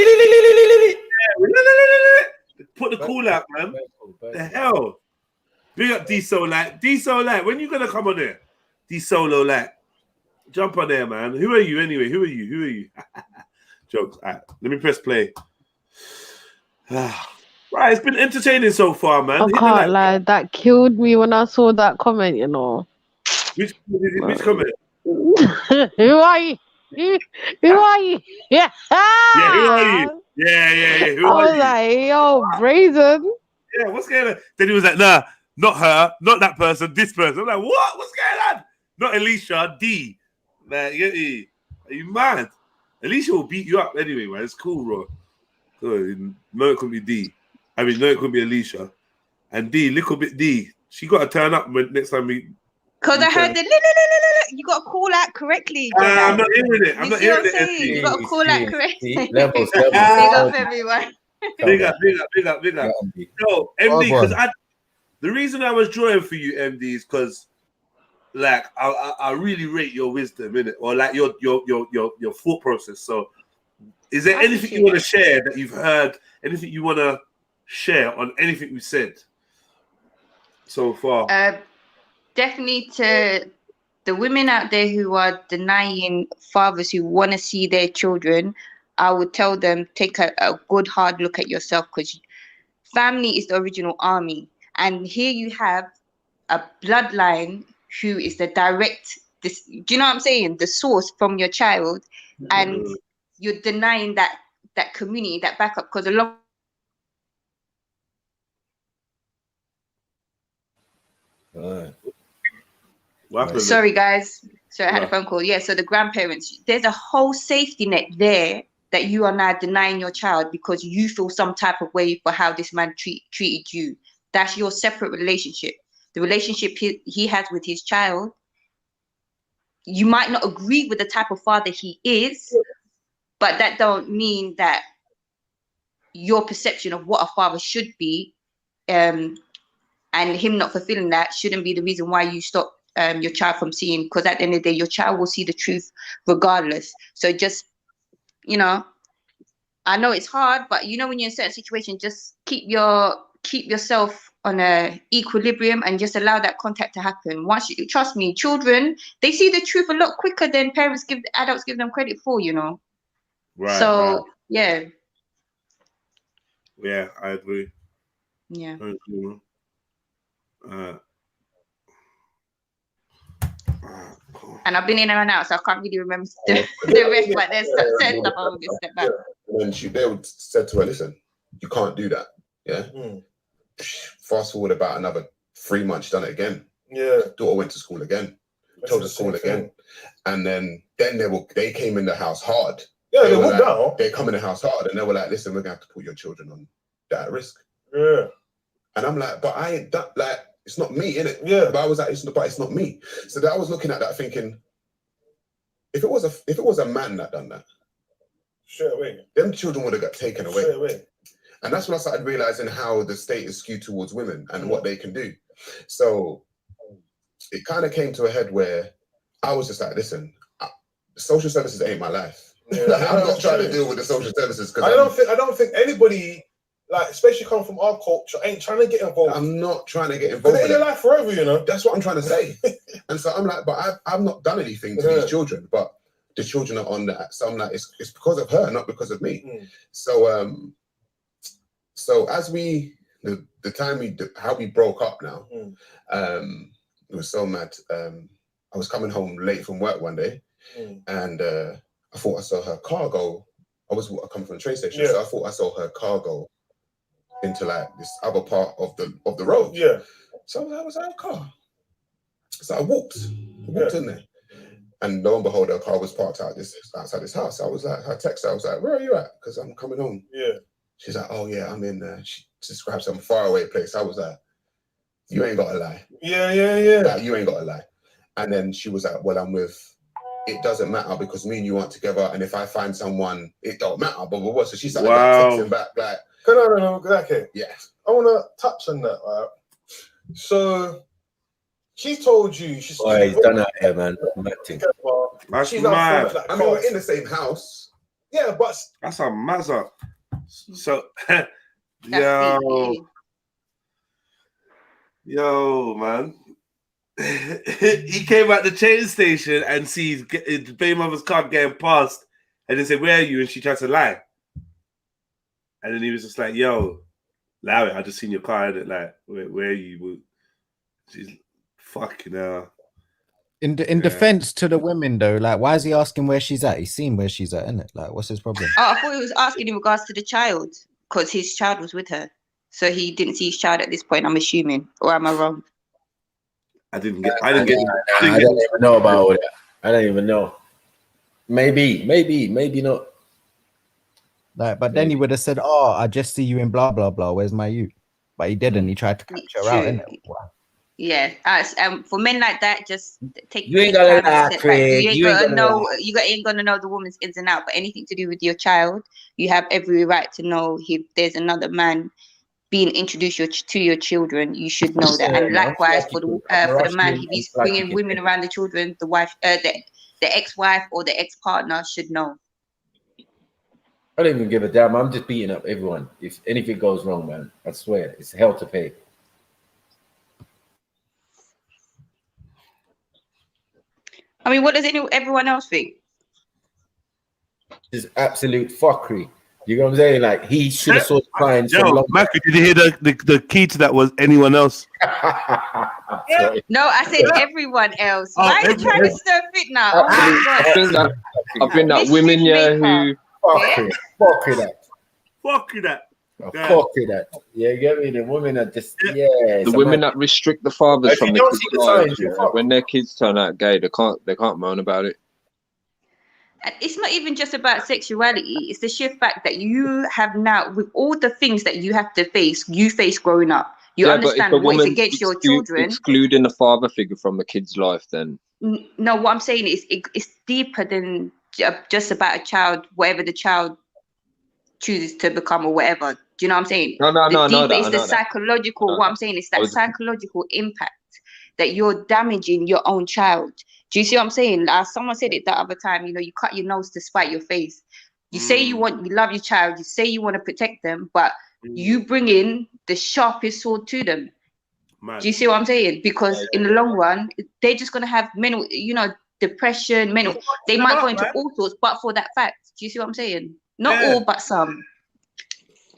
Put the call out, man. The hell? Big up D-Solo Light. When you going to come on there? D-Solo Light. Jump on there, man. Who are you anyway? Who are you? Jokes. All right, let me press play. Right, it's been entertaining so far, man. I can't lie. That killed me when I saw that comment, you know. Which comment? Who are you? Who are you? Yeah. Yeah, who are you? Yeah. Who I are was you? like, yo, brazen. Yeah, what's going on? Then he was like, nah, not her, not that person, this person. I'm like, what? What's going on? Not Alicia, D. Like, are you mad? Alicia will beat you up anyway, man. It's cool, bro. So, no, it couldn't be D. I mean, no, it couldn't be Alicia. And D, little bit D. She got to turn up when next time we. Because I heard the you got to call out correctly. I'm not hearing it. I'm not hearing it. You got to call out correctly. Levels. Big up everyone. Big up. Yo, MD, because the reason I was drawing for you, MD, is because like I really rate your wisdom, innit? Or like your thought process. So is there anything you want to share that you've heard? Anything you want to share on anything we said so far? Definitely to the women out there who are denying fathers who want to see their children, I would tell them take a good hard look at yourself, because family is the original army, and here you have a bloodline who is the direct. This, do you know what I'm saying? The source from your child, and you're denying that community, that backup, because a lot. Sorry, guys. So I had a phone call. Yeah, so the grandparents, there's a whole safety net there that you are now denying your child because you feel some type of way for how this man treated you. That's your separate relationship. The relationship he has with his child, you might not agree with the type of father he is, but that don't mean that your perception of what a father should be, and him not fulfilling that shouldn't be the reason why you stop your child from seeing, because at the end of the day, your child will see the truth regardless. So just, you know, I know it's hard, but you know, when you're in a certain situation, just keep yourself on a equilibrium and just allow that contact to happen. Once you trust me, children, they see the truth a lot quicker than adults give them credit for, you know. Right. So yeah. Yeah, I agree. Yeah. I agree. And I've been in and out, so I can't really remember the rest, but there's certain stuff I will just step back. When they would said to her, listen, you can't do that. Yeah. Fast forward about another 3 months, done it again. Yeah. Daughter went to school again. Told her to school again. And then they came in the house hard. Yeah, they were would like, now. They come in the house hard and they were like, listen, we're gonna have to put your children on that risk. Yeah. And I'm like, but I ain't that, like, it's not me, innit? Yeah. But I was like, it's not me. So that I was looking at that thinking, if it was a man that done that, straight away, them children would have got taken away. Straight away. And that's when I started realizing how the state is skewed towards women and what they can do. So it kind of came to a head where I was just like, listen, social services ain't my life. Yeah, Like, I'm not trying to deal with the social services because I don't think anybody, like, especially coming from our culture, ain't trying to get involved. I'm not trying to get involved. They're in your life forever, you know. That's what I'm trying to say. And so I'm like, but I've not done anything to these children, but the children are on that. So I'm like, it's because of her, not because of me. So so as how we broke up now, it was so mad. I was coming home late from work one day, and I thought I saw her car go. I coming from the train station, so I thought I saw her car go into like this other part of the road. Yeah. So I was like, a car. So I walked in there. And lo and behold, her car was parked outside this house. I was like, I texted her, I was like, where are you at? Because I'm coming home. Yeah. She's like, oh yeah, I'm in she described some faraway place. I was like, you ain't gotta lie. Yeah. Like, you ain't gotta lie. And then she was like, well, I'm with, it doesn't matter because me and you aren't together. And if I find someone, it don't matter, blah, blah, blah. So she started texting back like, no, okay. Yeah. I want to touch on that, right? So she told you she's he's done out here, man. That's she's mad. I mean, we're in the same house. Yeah, but that's a mazza. So yo, man. He came at the train station and sees his baby mother's car getting passed, and they said, "Where are you?" And she tried to lie, and then he was just like, "Yo, allow it. I just seen your car in it. Like, where are you?" She's fucking hell. In defense to the women though, like, why is he asking where she's at? He's seen where she's at, innit? Like, what's his problem? Oh, I thought he was asking in regards to the child, because his child was with her, so he didn't see his child at this point. I'm assuming, or am I wrong? I don't even know about all that. I don't even know. Maybe not. Like, but then he would have said, "Oh, I just see you in blah blah blah. Where's my you?" But he didn't. He tried to capture her out, innit? Wow. Yeah, for men like that, just take. You ain't gonna lie, Craig. You ain't gonna know the woman's ins and out. But anything to do with your child, you have every right to know if there's another man being introduced to your children. You should know that. And likewise for the man, if he's bringing women around the children, the wife, the ex-wife or the ex-partner should know. I don't even give a damn. I'm just beating up everyone. If anything goes wrong, man, I swear, it's hell to pay. I mean, what does everyone else think? It's absolute fuckery. You know what I'm saying? Like he should have saw the signs from Yo, long. Mackie, did you hear the key to that was anyone else? No, I said everyone else. Oh, Why are you trying to stir fit now? Oh my god. I think that women, yeah, who Fuck with that. Fuck with that. Fuck with that. Yeah, you get me? The women are just the women that restrict the fathers If from you the don't kids' see the lives, signs, you're yeah, fucked. when their kids turn out gay, they can't moan about it. And it's not even just about sexuality. It's the sheer fact that you have now, with all the things that you have to face, you face growing up. You Yeah, but if understand a what is woman against your children. excluding the father figure from the kid's life, then No, what I'm saying is it's deeper than just about a child, whatever the child chooses to become or whatever. Do you know what I'm saying? No, I know Deeper that, is I the know that. psychological. What I'm saying is that psychological impact that you're damaging your own child. Do you see what I'm saying? Someone said it the other time. You know, you cut your nose to spite your face. You say you love your child. You say you want to protect them, but you bring in the sharpest sword to them. Do you see what I'm saying? Because in the long run, they're just gonna have mental, depression, mental. They might go into all sorts, but for that fact. Do you see what I'm saying? Not all, but some.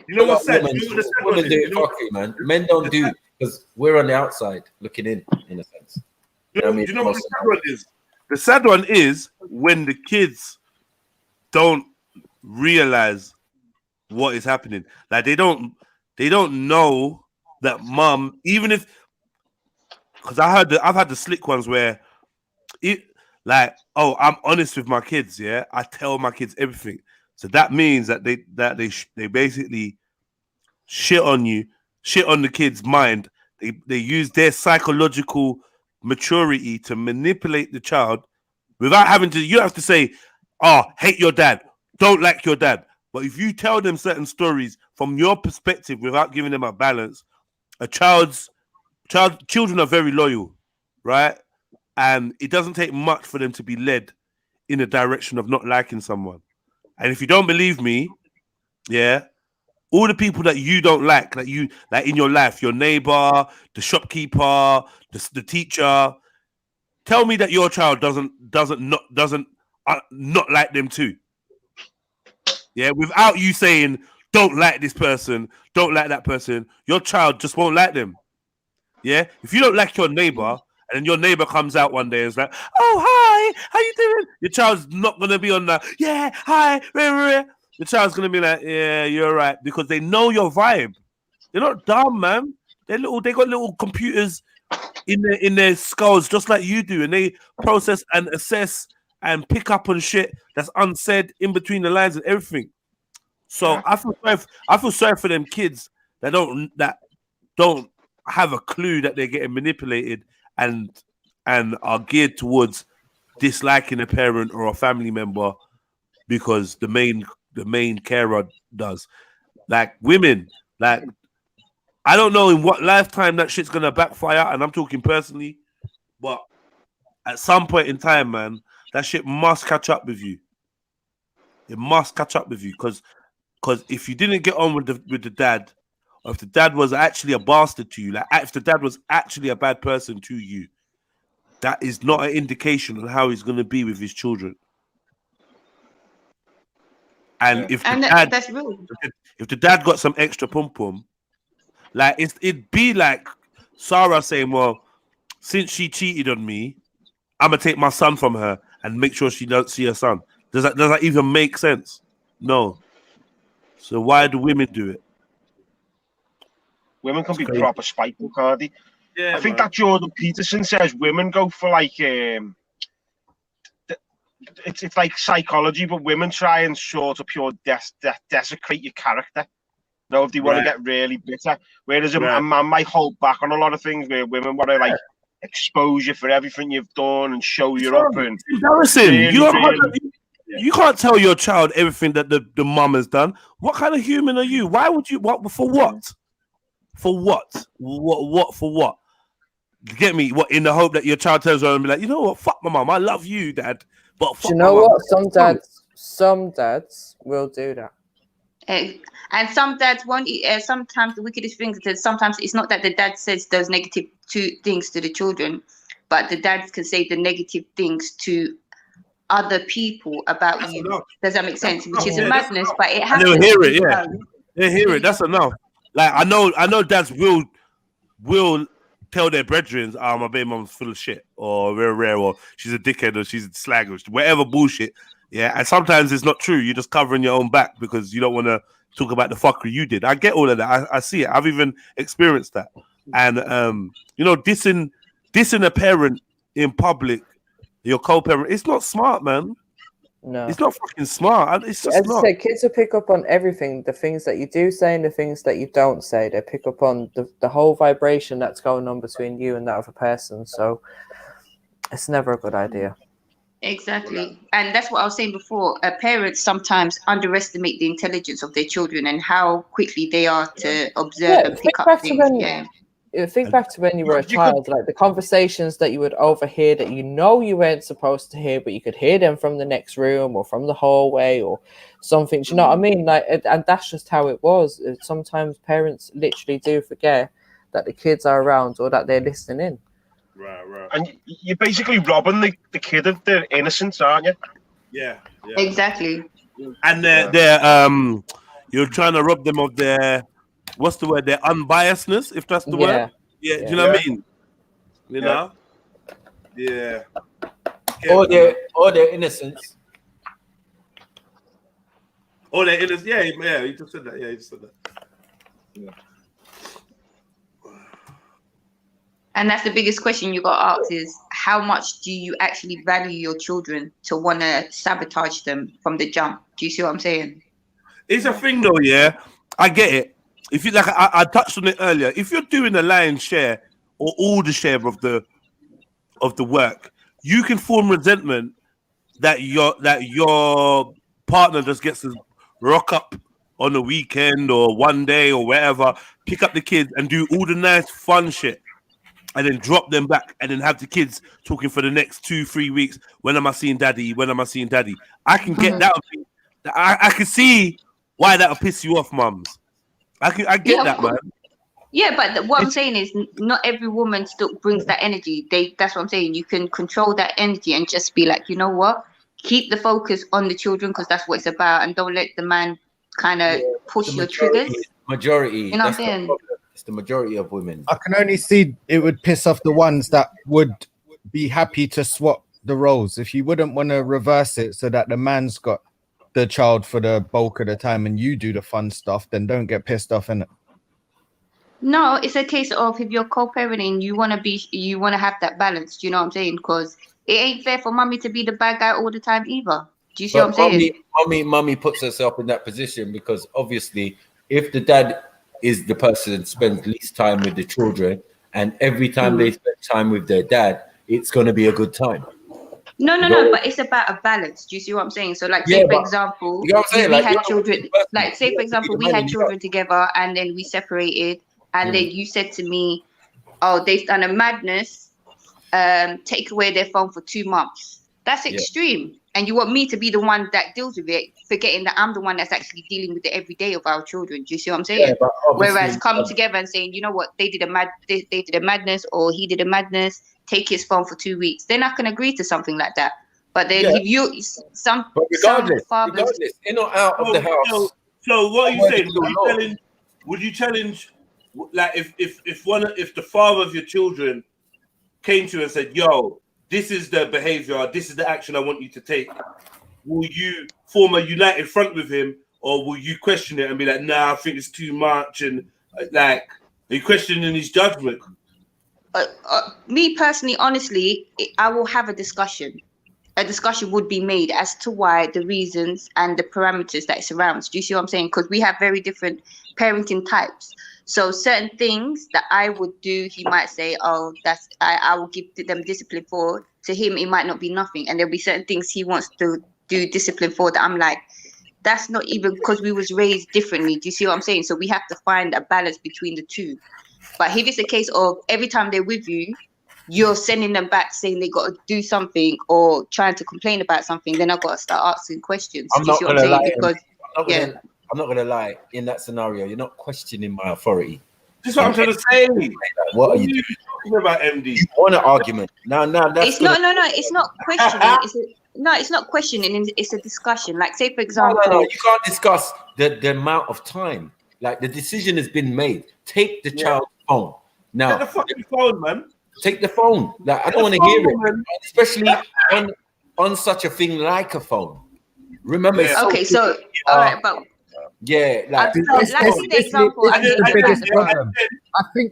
You know what's sad? Women, You know what the sad women one do is? it fucking, man. Men don't do it because we're on the outside looking in a sense. You know what the sad one is? The sad one is when the kids don't realize what is happening. Like they don't know that mum, even if, because I've had the slick ones where I'm honest with my kids. Yeah, I tell my kids everything. So that means that they basically shit on you, shit on the kid's mind. They use their psychological maturity to manipulate the child without having to. You have to say, "Oh, hate your dad, don't like your dad." But if you tell them certain stories from your perspective without giving them a balance, children are very loyal, right? And it doesn't take much for them to be led in a direction of not liking someone. And if you don't believe me, yeah, all the people that you don't like, that you like in your life, your neighbor, the shopkeeper, the teacher, tell me that your child doesn't not like them too. Yeah, without you saying don't like this person, don't like that person, your child just won't like them. Yeah, if you don't like your neighbor, and then your neighbor comes out one day and is like, "Oh, hi, how you doing?" Your child's not gonna be on that. Yeah, hi. Your child's gonna be like, "Yeah, you're right," because they know your vibe. They're not dumb, man. They got little computers in their skulls just like you do, and they process and assess and pick up on shit that's unsaid in between the lines and everything. So I feel sorry for them kids that don't have a clue that they're getting manipulated and are geared towards disliking a parent or a family member because the main carer does. Like women, like I don't know in what lifetime that shit's gonna backfire, and I'm talking personally, but at some point in time, man, that shit must catch up with you. It must catch up with you because if you didn't get on with the dad, or if the dad was actually a bastard to you, like if the dad was actually a bad person to you, that is not an indication on how he's going to be with his children. And if the dad got some extra pum pum, like it'd be like Sarah saying, "Well, since she cheated on me, I'm gonna take my son from her and make sure she don't see her son." Does that even make sense? No. So why do women do it? Women can be proper spiteful, can't they? Yeah, I think that Jordan Peterson says women go for like it's like psychology, but women try and sort of pure desecrate your character. You know, if they want to get really bitter, whereas a man might hold back on a lot of things, where women want to like expose you for everything you've done and show you up. And embarrassing. You can't tell your child everything that the mum has done. What kind of human are you? Why would you? What for? What? For what? What for? What? Get me? What in the hope that your child turns around and be like, you know what? Fuck my mum. I love you, dad. But fuck do you know my what? Some dads will do that. And some dads won't. Sometimes the wickedest things is sometimes it's not that the dad says those negative things to the children, but the dads can say the negative things to other people about you. Does that make sense? Which is a madness, but it And happens. they'll hear it, yeah. They hear it. That's enough. Like I know dads will tell their brethren, my baby mom's full of shit, or rare, or she's a dickhead, or she's a slag, or whatever bullshit. Yeah, and sometimes it's not true. You're just covering your own back because you don't want to talk about the fuckery you did. I get all of that. I see it. I've even experienced that. And dissing a parent in public, your co-parent, it's not smart, man. No, it's not fucking smart. It's just as not. I say, kids will pick up on everything, the things that you do say and the things that you don't say. They pick up on the whole vibration that's going on between you and that other person. So it's never a good idea. Exactly. And that's what I was saying before. Parents sometimes underestimate the intelligence of their children and how quickly they are to observe and pick up things. Think back to when you were a child, like the conversations that you would overhear that you weren't supposed to hear, but you could hear them from the next room or from the hallway or something. Do you know what I mean? Like, and that's just how it was. Sometimes parents literally do forget that the kids are around or that they're listening in. Right. And you're basically robbing the kid of their innocence, aren't you? Yeah. Exactly. And you're trying to rob them of their, what's the word? Their unbiasedness, if that's the word. Yeah. Do you know what I mean? You know? Yeah. Or their innocence. Or their innocence. Yeah. You just said that. Yeah, you just said that. Yeah. And that's the biggest question you got to ask is how much do you actually value your children to want to sabotage them from the jump? Do you see what I'm saying? It's a thing though, yeah. I get it. If you like, I touched on it earlier. If you're doing a lion's share or all the share of the work, you can form resentment that your partner just gets to rock up on the weekend or one day or wherever, pick up the kids and do all the nice fun shit. And then drop them back and then have the kids talking for the next 2-3 weeks. When am I seeing daddy? When am I seeing daddy? I can get that. I can see why that'll piss you off, mums. I get that, man. Yeah, but what I'm saying is not every woman still brings that energy. That's what I'm saying. You can control that energy and just be like, you know what? Keep the focus on the children because that's what it's about. And don't let the man kind of push your triggers. Majority. You know what I'm saying? It's the majority of women. I can only see it would piss off the ones that would be happy to swap the roles. If you wouldn't want to reverse it so that the man's got the child for the bulk of the time and you do the fun stuff, then don't get pissed off in it. No, it's a case of if you're co-parenting, you want to have that balance. Do you know what I'm saying? Because it ain't fair for mommy to be the bad guy all the time either. Do you see what I'm saying? Mommy puts herself in that position because obviously if the dad is the person that spends least time with the children, and every time they spend time with their dad, it's going to be a good time. No, but it's about a balance. Do you see what I'm saying? So, like, say for example, we had children. Like, say for example, we had children together, and then we separated, and then you said to me, "Oh, they've done a madness. Take away their phone for 2 months." That's extreme. And you want me to be the one that deals with it, forgetting that I'm the one that's actually dealing with it every day of our children. Do you see what I'm saying? Yeah, whereas come together and saying, you know what, they did a madness, or he did a madness, take his phone for 2 weeks. Then I can agree to something like that. But then if you regardless, in or out of the house. So what are you saying? Would you challenge like if the father of your children came to you and said, "Yo, this is the behavior, this is the action I want you to take," will you form a united front with him, or will you question it and be like, "Nah, I think it's too much," and like, are you questioning his judgment? Me personally, honestly, I will have a discussion. A discussion would be made as to why, the reasons and the parameters that it surrounds. Do you see what I'm saying? Because we have very different parenting types. So certain things that I would do, he might say, "Oh, I will give them discipline for." To him, it might not be nothing, and there'll be certain things he wants to do discipline for that I'm like, that's not even because we was raised differently. Do you see what I'm saying? So we have to find a balance between the two. But if it's a case of every time they're with you, you're sending them back saying they got to do something or trying to complain about something, then I've got to start asking questions. I'm not going to lie. I'm not going to lie. In that scenario, you're not questioning my authority. This is what I'm trying to say. What are you talking about, MD? You want an argument? No, that's it's not. No, it's not questioning. no, it's not questioning. It's a discussion. Like, say for example, No, you can't discuss the amount of time. Like the decision has been made. Take the child's phone now. Take the fucking phone, man. Take the phone. Like I don't want to hear it, especially on such a thing like a phone. Remember, it's okay, so all right, but yeah, like This is the biggest problem.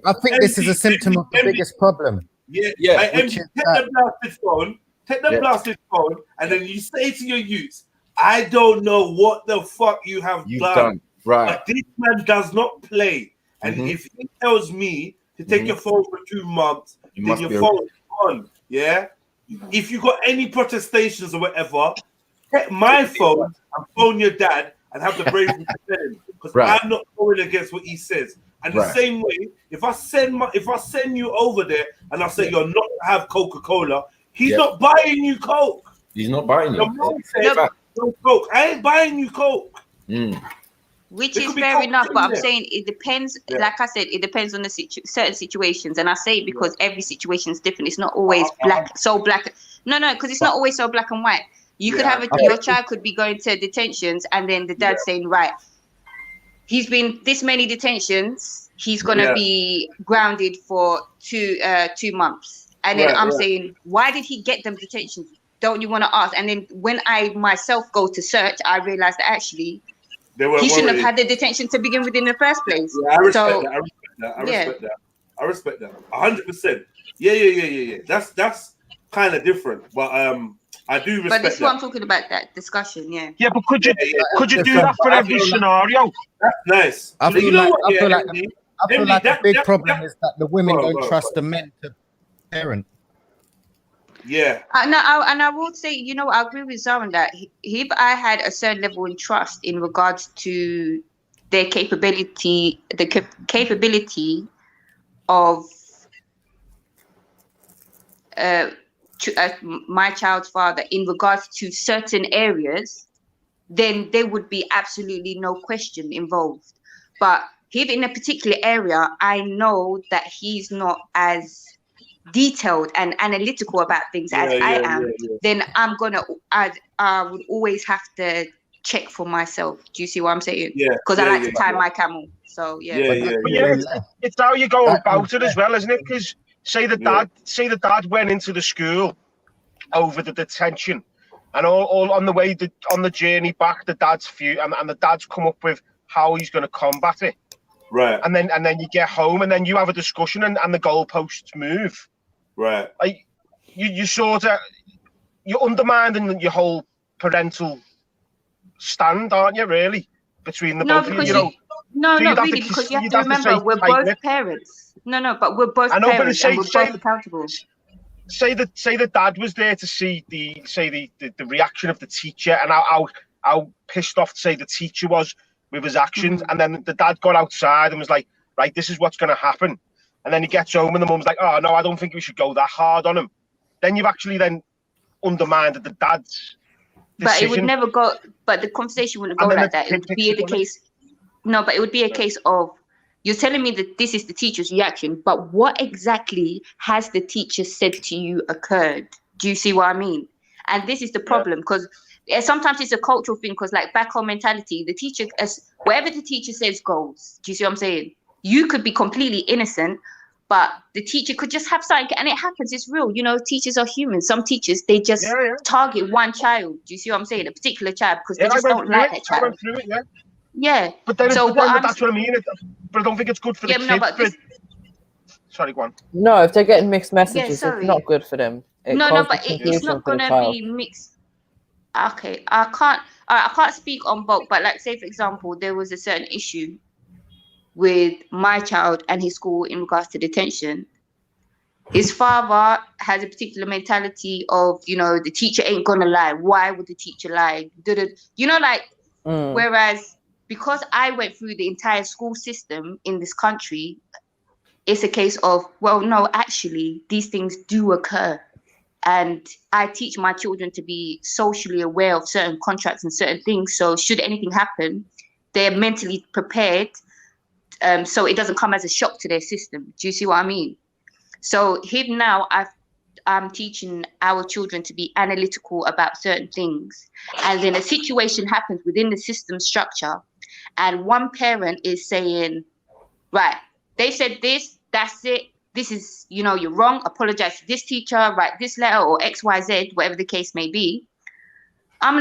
I think this is a symptom of the biggest problem. Yeah. Which Take is the blasted phone. Take the blasted phone, and then you say to your youths, "I don't know what the fuck you have done. Right? But this man does not play, and if he tells me to take your phone for 2 months, then your phone is on. Yeah. If you got any protestations or whatever, take my phone and phone your dad and have the bravery to tell him, because I'm not going against what he says. And the same way, if I send you over there and I say you're not to have Coca-Cola, he's not buying you Coke. He's not buying Your you. mom said, no Coke. I ain't buying you Coke. Which is fair enough, but I'm saying it depends. Like I said, it depends on the certain situations, and I say it because every situation is different. It's not always black. No, because it's not always so black and white. You could have your child could be going to detentions, and then the dad saying, right, he's been this many detentions. He's gonna be grounded for 2 months, and then I'm saying, why did he get them detentions? Don't you want to ask? And then when I myself go to search, I realize that actually he shouldn't have had the detention to begin with in the first place. Yeah, I respect that. I respect that. 100%. Yeah. That's kind of different, but I do respect. But this is what I'm talking about. That discussion, yeah. Yeah, but could you do that for every scenario? That's nice. I feel like the big problem is that the women don't trust the men to parent. Yeah. And I will say, I agree with Zaran that if I had a certain level in trust in regards to their capability, the capability of my child's father in regards to certain areas, then there would be absolutely no question involved. But if in a particular area, I know that he's not as detailed and analytical about things as I am, then I would always have to check for myself. Do you see what I'm saying? Because I like to tie my camel. So it's how you go about it as well, isn't it? Because say the dad went into the school over the detention, and all on the way on the journey back, the dad's and the dad's come up with how he's going to combat it. Right. And then you get home and then you have a discussion and the goalposts move. Right. Like you're undermining your whole parental stand, aren't you? Really, between the both of you. Not really, because you have to remember we're both parents. No, but we're both parents and we're both accountable. Say the dad was there to see the reaction of the teacher and how pissed off say the teacher was with his actions, and then the dad got outside and was like, right, this is what's going to happen. And then he gets home and the mum's like, oh no, I don't think we should go that hard on him. Then you've actually then undermined the dad's decision. But it would never go. But the conversation wouldn't go like that. It would be the case. No, but it would be a case of you're telling me that this is the teacher's reaction, but what exactly has the teacher said to you occurred? Do you see what I mean? And this is the problem, because sometimes it's a cultural thing, because like back home mentality, the teacher, whatever the teacher says goes. Do you see what I'm saying? You could be completely innocent, but the teacher could just have something, and it happens. It's real. Teachers are human. Some teachers, they just target one child. Do you see what I'm saying? A particular child, because they just don't like that child. I went through it, Yeah. But then, that's what I mean. But I don't think it's good for the kids. Sorry, go on. No, if they're getting mixed messages, it's not good for them. But it's not going to be mixed. Okay, I can't speak on both, but like say for example, there was a certain issue with my child and his school in regards to detention. His father has a particular mentality of, the teacher ain't gonna lie. Why would the teacher lie? Whereas because I went through the entire school system in this country, it's a case of, well, no, actually, these things do occur. And I teach my children to be socially aware of certain contracts and certain things. So should anything happen, they're mentally prepared, so it doesn't come as a shock to their system. Do you see what I mean? So him now, I'm teaching our children to be analytical about certain things, and then a situation happens within the system structure, and one parent is saying, right, they said this, that's it, this is, you know, you're wrong, apologize to this teacher, write this letter, or XYZ, whatever the case may be. I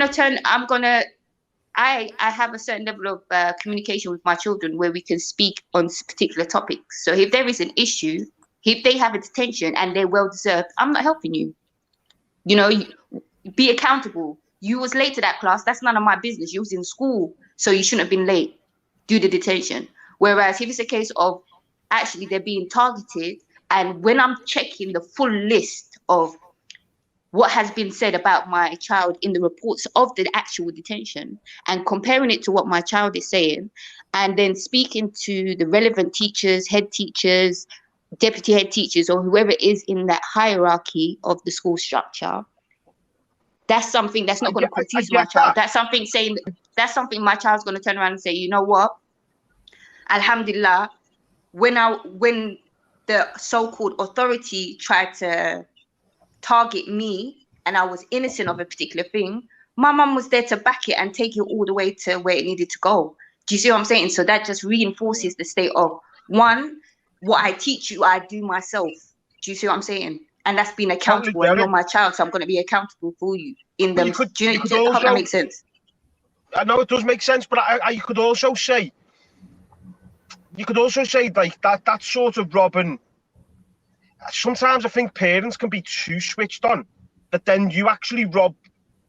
have a certain level of communication with my children where we can speak on particular topics. So if there is an issue, if they have a detention and they're well deserved, I'm not helping you. You know, be accountable. You was late to that class, that's none of my business. You was in school, so you shouldn't have been late. Do the detention. Whereas if it's a case of actually they're being targeted, and when I'm checking the full list of what has been said about my child in the reports of the actual detention and comparing it to what my child is saying, and then speaking to the relevant teachers, head teachers, deputy head teachers, or whoever is in that hierarchy of the school structure, that's something that's not going to confuse my child. That's something saying, that's something my child's going to turn around and say, you know what? Alhamdulillah, when the so-called authority tried to target me and I was innocent of a particular thing, my mum was there to back it and take it all the way to where it needed to go. Do you see what I'm saying? So that just reinforces the state of, one, what I teach you, I do myself. Do you see what I'm saying? And that's being accountable. And you're my child, so I'm going to be accountable for you in them. Do you hope that makes sense? I know it does make sense, but I could also say, like that sort of robbing. Sometimes I think parents can be too switched on, but then you actually rob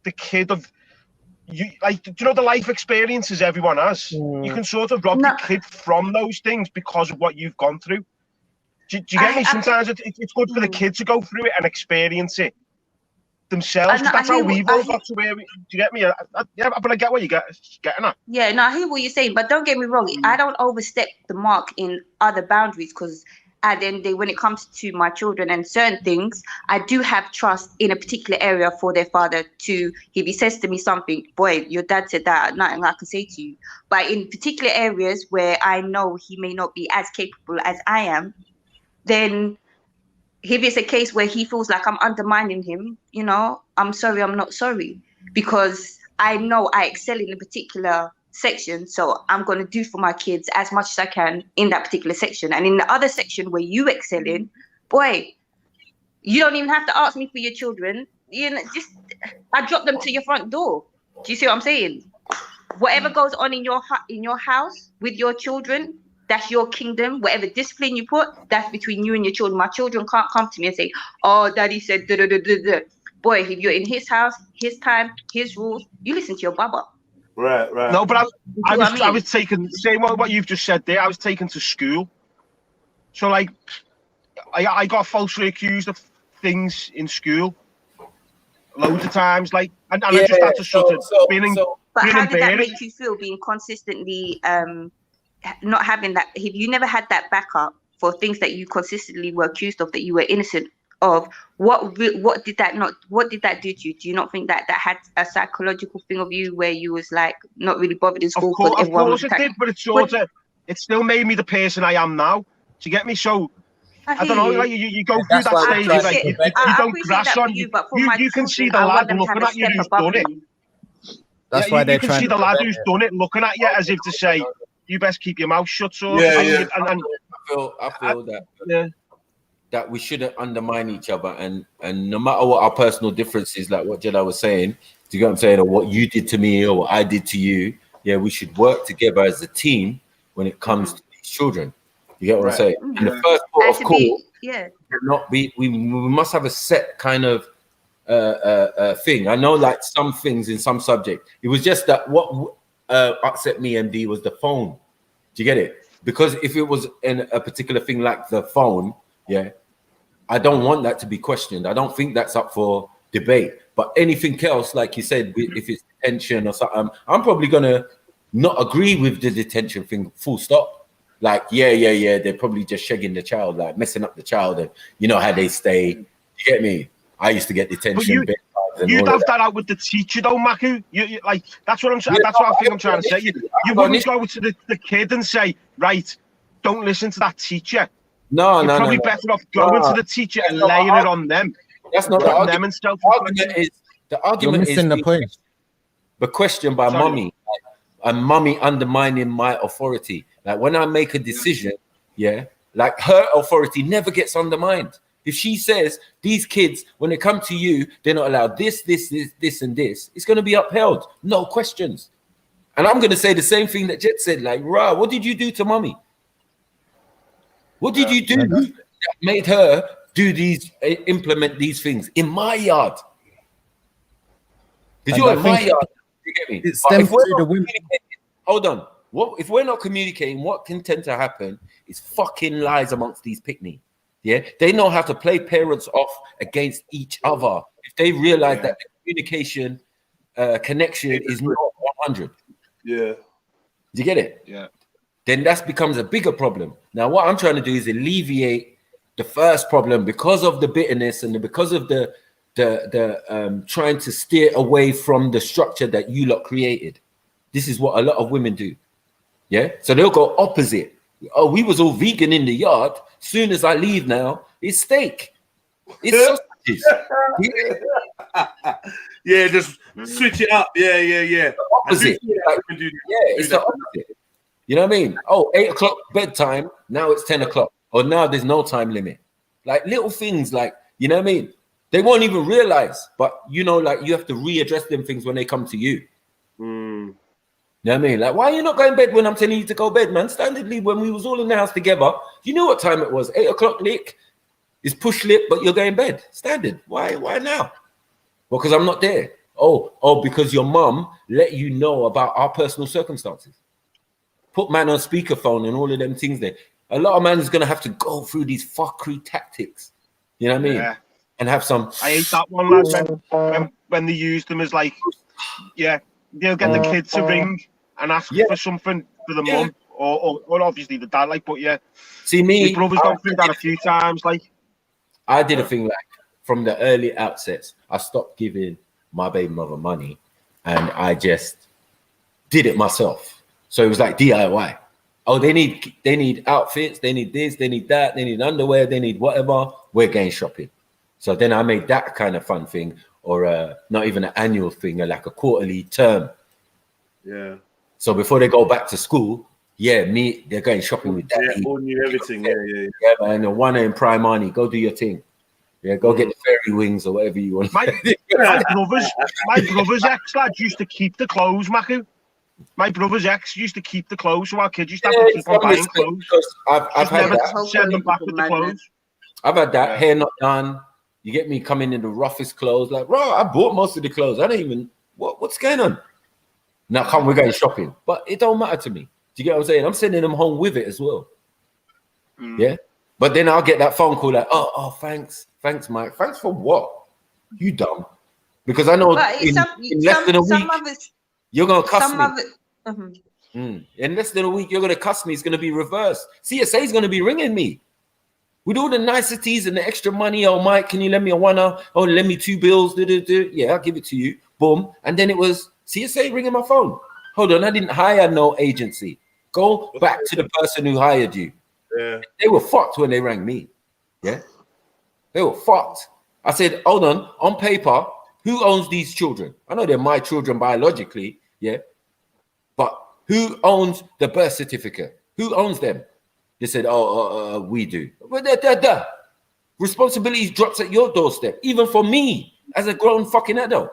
the kid of you. Like, do you know the life experiences everyone has? You can sort of rob the kid from those things because of what you've gone through. Do you get me? Sometimes it's good for the kid to go through it and experience it themselves. That's how we've all got to where we. Do you get me? Yeah, but I get what you're getting at. Yeah, no, I hear what you're saying, but don't get me wrong. I don't overstep the mark in other boundaries, because at the end of the day, when it comes to my children and certain things, I do have trust in a particular area for their father to, if he says to me something, boy, your dad said that, nothing I can say to you. But in particular areas where I know he may not be as capable as I am, then if it's a case where he feels like I'm undermining him, you know, I'm sorry, I'm not sorry. Because I know I excel in a particular section, so I'm going to do for my kids as much as I can in that particular section. And in the other section where you excel in, boy, you don't even have to ask me for your children. You know, just I drop them to your front door. Do you see what I'm saying? Whatever goes on in your house with your children, that's your kingdom. Whatever discipline you put, that's between you and your children. My children can't come to me and say, oh, daddy said da da da da da. Boy, if you're in his house, his time, his rules, you listen to your baba. Right. No, but I was taken, same what you've just said there, I was taken to school. So, like, I got falsely accused of things in school loads of times, like, and I just had to sort of But how did that make you feel, being consistently not having that? Have you never had that backup for things that you consistently were accused of that you were innocent of? What did that do to you? Do you not think that had a psychological thing of you where you was like not really bothered in school? Of course it did, but it still made me the person I am now. Do you get me? So I don't know, like you go through that stage, like you don't grass on you can see the lad looking at you who's done it. That's why you can see the lad who's done it looking at you as if to say, you best keep your mouth shut. So I feel that we shouldn't undermine each other, and no matter what our personal differences, like what Jedi was saying, do you get what I'm saying, or what you did to me or what I did to you, yeah, we should work together as a team when it comes to these children. You get what I'm saying? And the first port of call cannot be, we must have a set kind of thing. I know, like some things in some subject, it was just that what upset me, MD, was the phone. Do you get it? Because if it was in a particular thing like the phone, yeah, I don't want that to be questioned. I don't think that's up for debate. But anything else, like you said, if it's detention or something, I'm probably gonna not agree with the detention thing, full stop. Like, yeah, they're probably just shagging the child, like messing up the child, and you know how they stay. You get me? I used to get detention. You'd have that out with the teacher, though, Maku. You like that's what I'm saying. That's what I think I'm trying to say. You wouldn't go to the kid and say, right, don't listen to that teacher. No. You're probably better off going to the teacher and laying it on them. That's not the Putting argument. them in stealth. The argument is missing the point. the question by Sorry. mummy, and mummy undermining my authority. Like when I make a decision, yeah, like her authority never gets undermined. If she says these kids, when they come to you, they're not allowed this, and this, it's going to be upheld, no questions. And I'm going to say the same thing that Jet said. Like, rah, what did you do to mummy? What did you do that made her do these, implement these things in my yard? Because you're in my yard. You get me? It stems to the women. Hold on. What if we're not communicating? What can tend to happen is fucking lies amongst these picnic. Yeah, they know how to play parents off against each other. If they realize that the communication connection is not 100. Yeah. Do you get it? Yeah. Then that becomes a bigger problem. Now, what I'm trying to do is alleviate the first problem because of the bitterness and because of the trying to steer away from the structure that you lot created. This is what a lot of women do. Yeah. So they'll go opposite. Oh, we was all vegan in the yard. Soon as I leave now, it's steak. It's sausages. Yeah, just switch it up. Yeah. Opposite. It's the opposite. You know what I mean? Oh, 8 o'clock bedtime. Now it's 10 o'clock. Or now there's no time limit. Like little things like, you know what I mean? They won't even realize, but you know, like you have to readdress them things when they come to you. You know what I mean? Like, why are you not going to bed when I'm telling you to go bed, man? Standardly, when we was all in the house together, you knew what time it was. 8 o'clock lick. It's push lip, but you're going to bed. Standard. Why now? Well, because I'm not there. Oh, because your mum let you know about our personal circumstances. Put man on speakerphone and all of them things there. A lot of man is going to have to go through these fuckery tactics. You know what I mean? Yeah. And have some. I hate that one, lads. When they use them as like, they'll get the kid to ring and ask for something for the mum or obviously the dad. Like, but see me, my brother's gone through that a few times. Like, I did a thing like from the early outsets. I stopped giving my baby mother money, and I just did it myself. So it was like DIY. Oh, they need outfits, they need this, they need that, they need underwear, they need whatever. We're going shopping. So then I made that kind of fun thing, or not even an annual thing, or like a quarterly term. Yeah. So before they go back to school, they're going shopping with daddy. Yeah, all new everything. Yeah. Yeah, man. And one in Primani, go do your thing. Yeah, go get the fairy wings or whatever you want. My brother's ex lad used to keep the clothes, Maku. My brother's ex used to keep the clothes, so our kids used to have to keep on buying clothes. I've had never that. send them back with the clothes. I've had that. Hair not done. You get me coming in the roughest clothes. Like, bro, I bought most of the clothes. I don't even what's going on. Now come, we're going shopping, but it don't matter to me. Do you get what I'm saying? I'm sending them home with it as well. Yeah, but then I'll get that phone call like, oh, thanks, Mike. Thanks for what? You dumb. Because I know in less than a week you're gonna cuss me. In less than a week you're gonna cuss me. It's gonna be reversed. CSA is gonna be ringing me with all the niceties and the extra money. Oh, Mike, can you lend me a $1? Oh, lend me 2 bills. Yeah, I'll give it to you. Boom. And then it was CSA ringing my phone. Hold on, I didn't hire no agency. Go back to the person who hired you. Yeah. They were fucked when they rang me. Yeah. They were fucked. I said, hold on paper, who owns these children? I know they're my children biologically, yeah. But who owns the birth certificate? Who owns them? They said, we do. But responsibility drops at your doorstep, even for me as a grown fucking adult.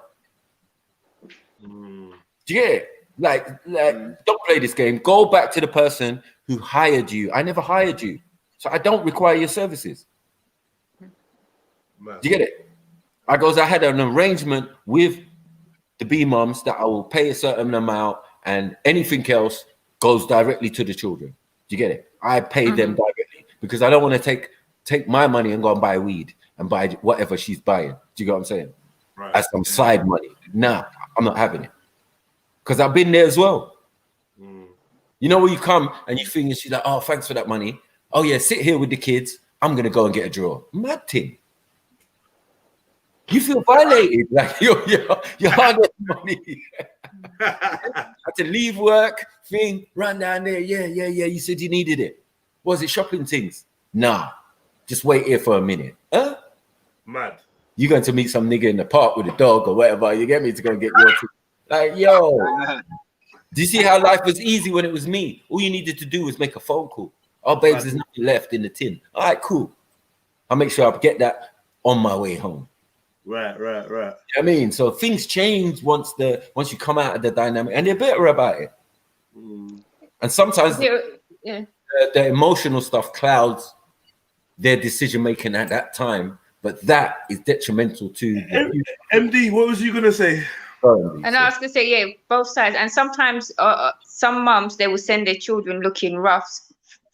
Yeah, like don't play this game. Go back to the person who hired you. I never hired you, so I don't require your services. Do you get it? I had an arrangement with the B moms that I will pay a certain amount, and anything else goes directly to the children. Do you get it? I pay them directly because I don't want to take my money and go and buy weed and buy whatever she's buying. Do you get what I'm saying? Right. As some side money. Nah, I'm not having it. Because I've been there as well. You know, where you come and you think, she's like, oh, thanks for that money. Oh, yeah, sit here with the kids. I'm going to go and get a drawer. Mad thing. You feel violated. Like, you're hard money. I had to leave work, run down there. Yeah. You said you needed it. Was it shopping things? Nah. Just wait here for a minute. Huh? Mad. You're going to meet some nigga in the park with a dog or whatever. You get me, to go and get your like, yo. Do you see how life was easy when it was me? All you needed to do was make a phone call. Oh, babes, there's nothing left in the tin. All right, cool. I'll make sure I get that on my way home. Right. You know what I mean? So things change once you come out of the dynamic, and they're better about it. And sometimes the emotional stuff clouds their decision making at that time, but that is detrimental to the MD. What was you gonna say? And I was gonna say, yeah, both sides. And sometimes some mums, they will send their children looking rough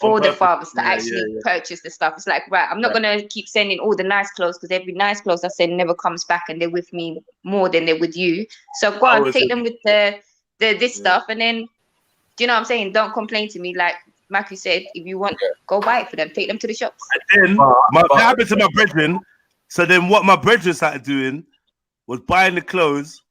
for the fathers to actually purchase the stuff. It's like, right, I'm not gonna keep sending all the nice clothes, because every nice clothes I send never comes back, and they're with me more than they're with you. So go on, take them with this stuff, and then, do you know what I'm saying? Don't complain to me. Like Matthew said, if you want, go buy it for them. Take them to the shops. And then that happened to my brethren. So then what my brethren started doing was buying the clothes,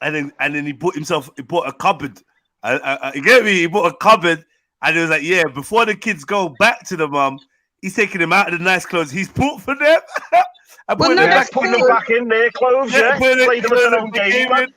and then he bought a cupboard. You get me? He bought a cupboard, and it was like, yeah, before the kids go back to the mum, he's taking them out of the nice clothes he's bought for them. Putting them back in their clothes, play them as their own game, man.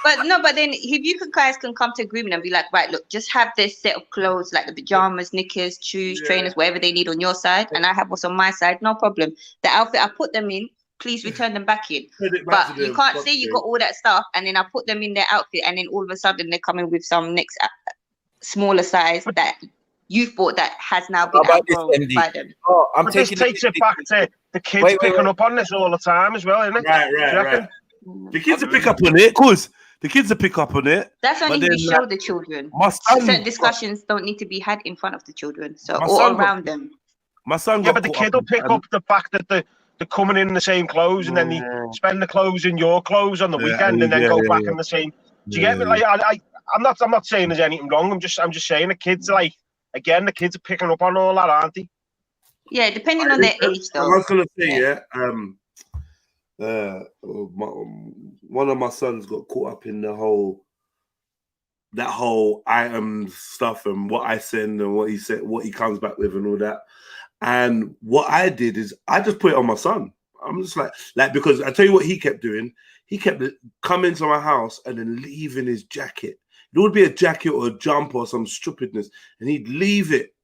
But then if you guys can come to agreement and be like, right, look, just have this set of clothes, like the pajamas, knickers, shoes, trainers, whatever they need on your side, and I have what's on my side, no problem. The outfit I put them in, please return them back in. But you can't say you got all that stuff and then I put them in their outfit, and then all of a sudden they're coming with some next smaller size that you've bought that has now been outgrown by them. This takes it back to the kids picking up on this all the time as well, isn't it? Right. The kids will pick up on it, of course. The kids will pick up on it. That's only if you show the children. Certain discussions don't need to be had in front of the children, so all around them. My son, but the kid will pick up the fact that they're coming in the same clothes, and then they spend the clothes in your clothes on the weekend, and then go back in the same. Do you get me? Like I'm not saying there's anything wrong. I'm just saying the kids are like, again, the kids are picking up on all that, aren't they? Yeah, depending on their age, though. I was gonna say, one of my sons got caught up in that whole item stuff and what I send and what he said, what he comes back with and all that. And what I did is I just put it on my son. I'm just like because I tell you what he kept doing. He kept coming to my house and then leaving his jacket. It would be a jacket or a jumper or some stupidness, and he'd leave it.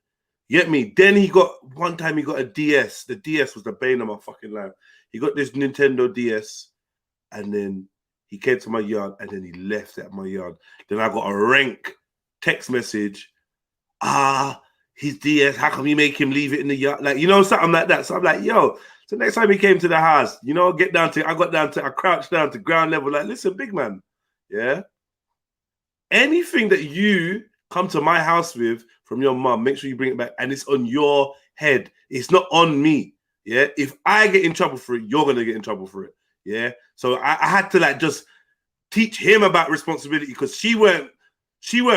You get me? Then one time he got a DS. The DS was the bane of my fucking life. He got this Nintendo DS, and then he came to my yard, and then he left at my yard. Then I got a rank text message. His DS, how come you make him leave it in the yard? Like, something like that. So I'm like, yo. So next time he came to the house, I crouched down to ground level. Like, listen, big man, yeah. Anything that you come to my house with from your mom, make sure you bring it back, and it's on your head. It's not on me. Yeah, if I get in trouble for it, you're gonna get in trouble for it. Yeah, so I had to just teach him about responsibility, because she weren't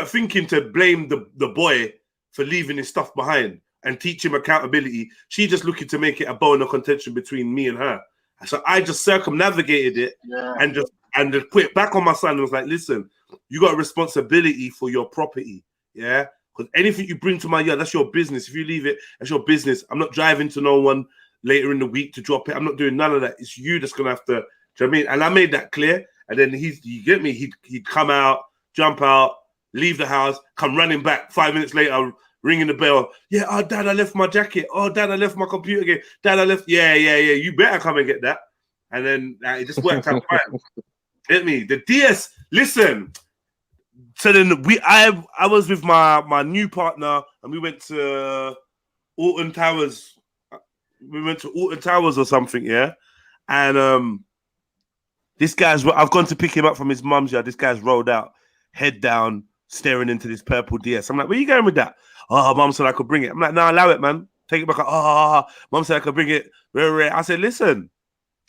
thinking to blame the boy for leaving his stuff behind and teach him accountability. She just looking to make it a bone of contention between me and her. So I just circumnavigated it and just put it back on my son and was like, listen, you got a responsibility for your property. Yeah, because anything you bring to my yard, that's your business. If you leave it, that's your business. I'm not driving to no one later in the week to drop it. I'm not doing none of that. It's you that's gonna have to. Do you know what I mean? And I made that clear. And then you get me? He'd come out, jump out, leave the house, come running back 5 minutes later, ringing the bell. Yeah, oh dad, I left my jacket. Oh dad, I left my computer again. Dad, I left. Yeah. You better come and get that. And then it just worked out fine. Get me? The DS. Listen. So then I was with my new partner, and we went to Alton Towers. We went to Alton Towers or something, yeah. And this guy's. I've gone to pick him up from his mum's yard. This guy's rolled out, head down, staring into this purple DS. I'm like, where you going with that? Oh, mum said I could bring it. I'm like, no, allow it, man. Take it back. Mum said I could bring it. I said, listen,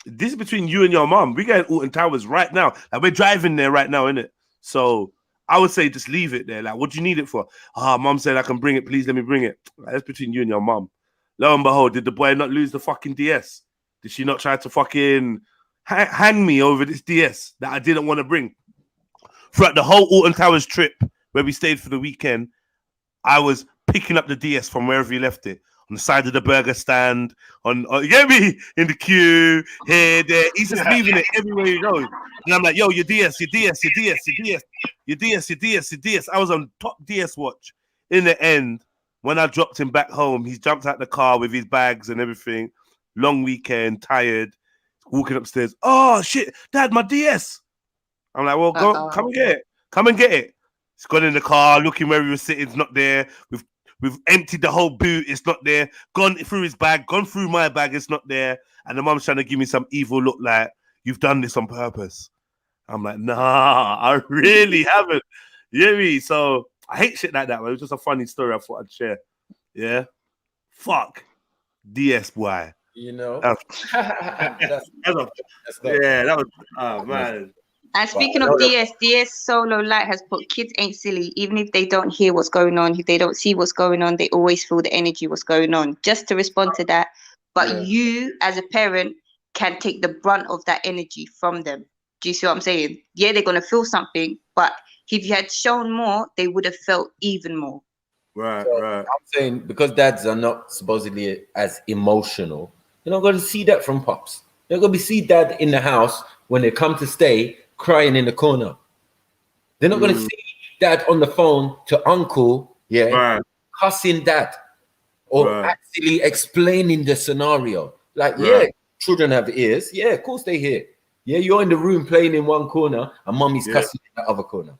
this is between you and your mum. We're going to Alton Towers right now. Like, we're driving there right now, innit? So I would say just leave it there. Like, what do you need it for? Mum said I can bring it. Please let me bring it. Like, that's between you and your mum. Lo and behold, did the boy not lose the fucking DS? Did she not try to fucking hang me over this DS that I didn't want to bring? Throughout the whole Alton Towers trip where we stayed for the weekend, I was picking up the DS from wherever he left it. on the side of the burger stand, you get me, in the queue, here, there. He's just leaving it everywhere he goes. And I'm like, yo, your DS. I was on top DS watch. In the end, when I dropped him back home, he's jumped out the car with his bags and everything. Long weekend, tired, walking upstairs. Oh shit, Dad, my DS. I'm like, well, go, come and get it. Come and get it. He's gone in the car, looking where he was sitting. It's not there. We've emptied the whole boot. It's not there. Gone through his bag. Gone through my bag. It's not there. And the mum's trying to give me some evil look, like you've done this on purpose. I'm like, nah, I really haven't. You hear me? So I hate shit like that. Man. It was just a funny story I thought I'd share. Yeah. Fuck. DS boy. You know. That was. Oh man. And speaking of DS Solo Light has put kids ain't silly. Even if they don't hear what's going on, if they don't see what's going on, they always feel the energy what's going on. Just to respond to that. But you, as a parent, can take the brunt of that energy from them. Do you see what I'm saying? Yeah, they're going to feel something, but if you had shown more, they would have felt even more. Right, so right. I'm saying because dads are not supposedly as emotional, you're not going to see that from pops. You're not going to see dad in the house when they come to stay crying in the corner. They're not going to see dad on the phone to uncle, cussing dad, or actually explaining the scenario. Like, children have ears. Yeah, of course they hear. Yeah, you're in the room playing in one corner, and mommy's cussing in the other corner.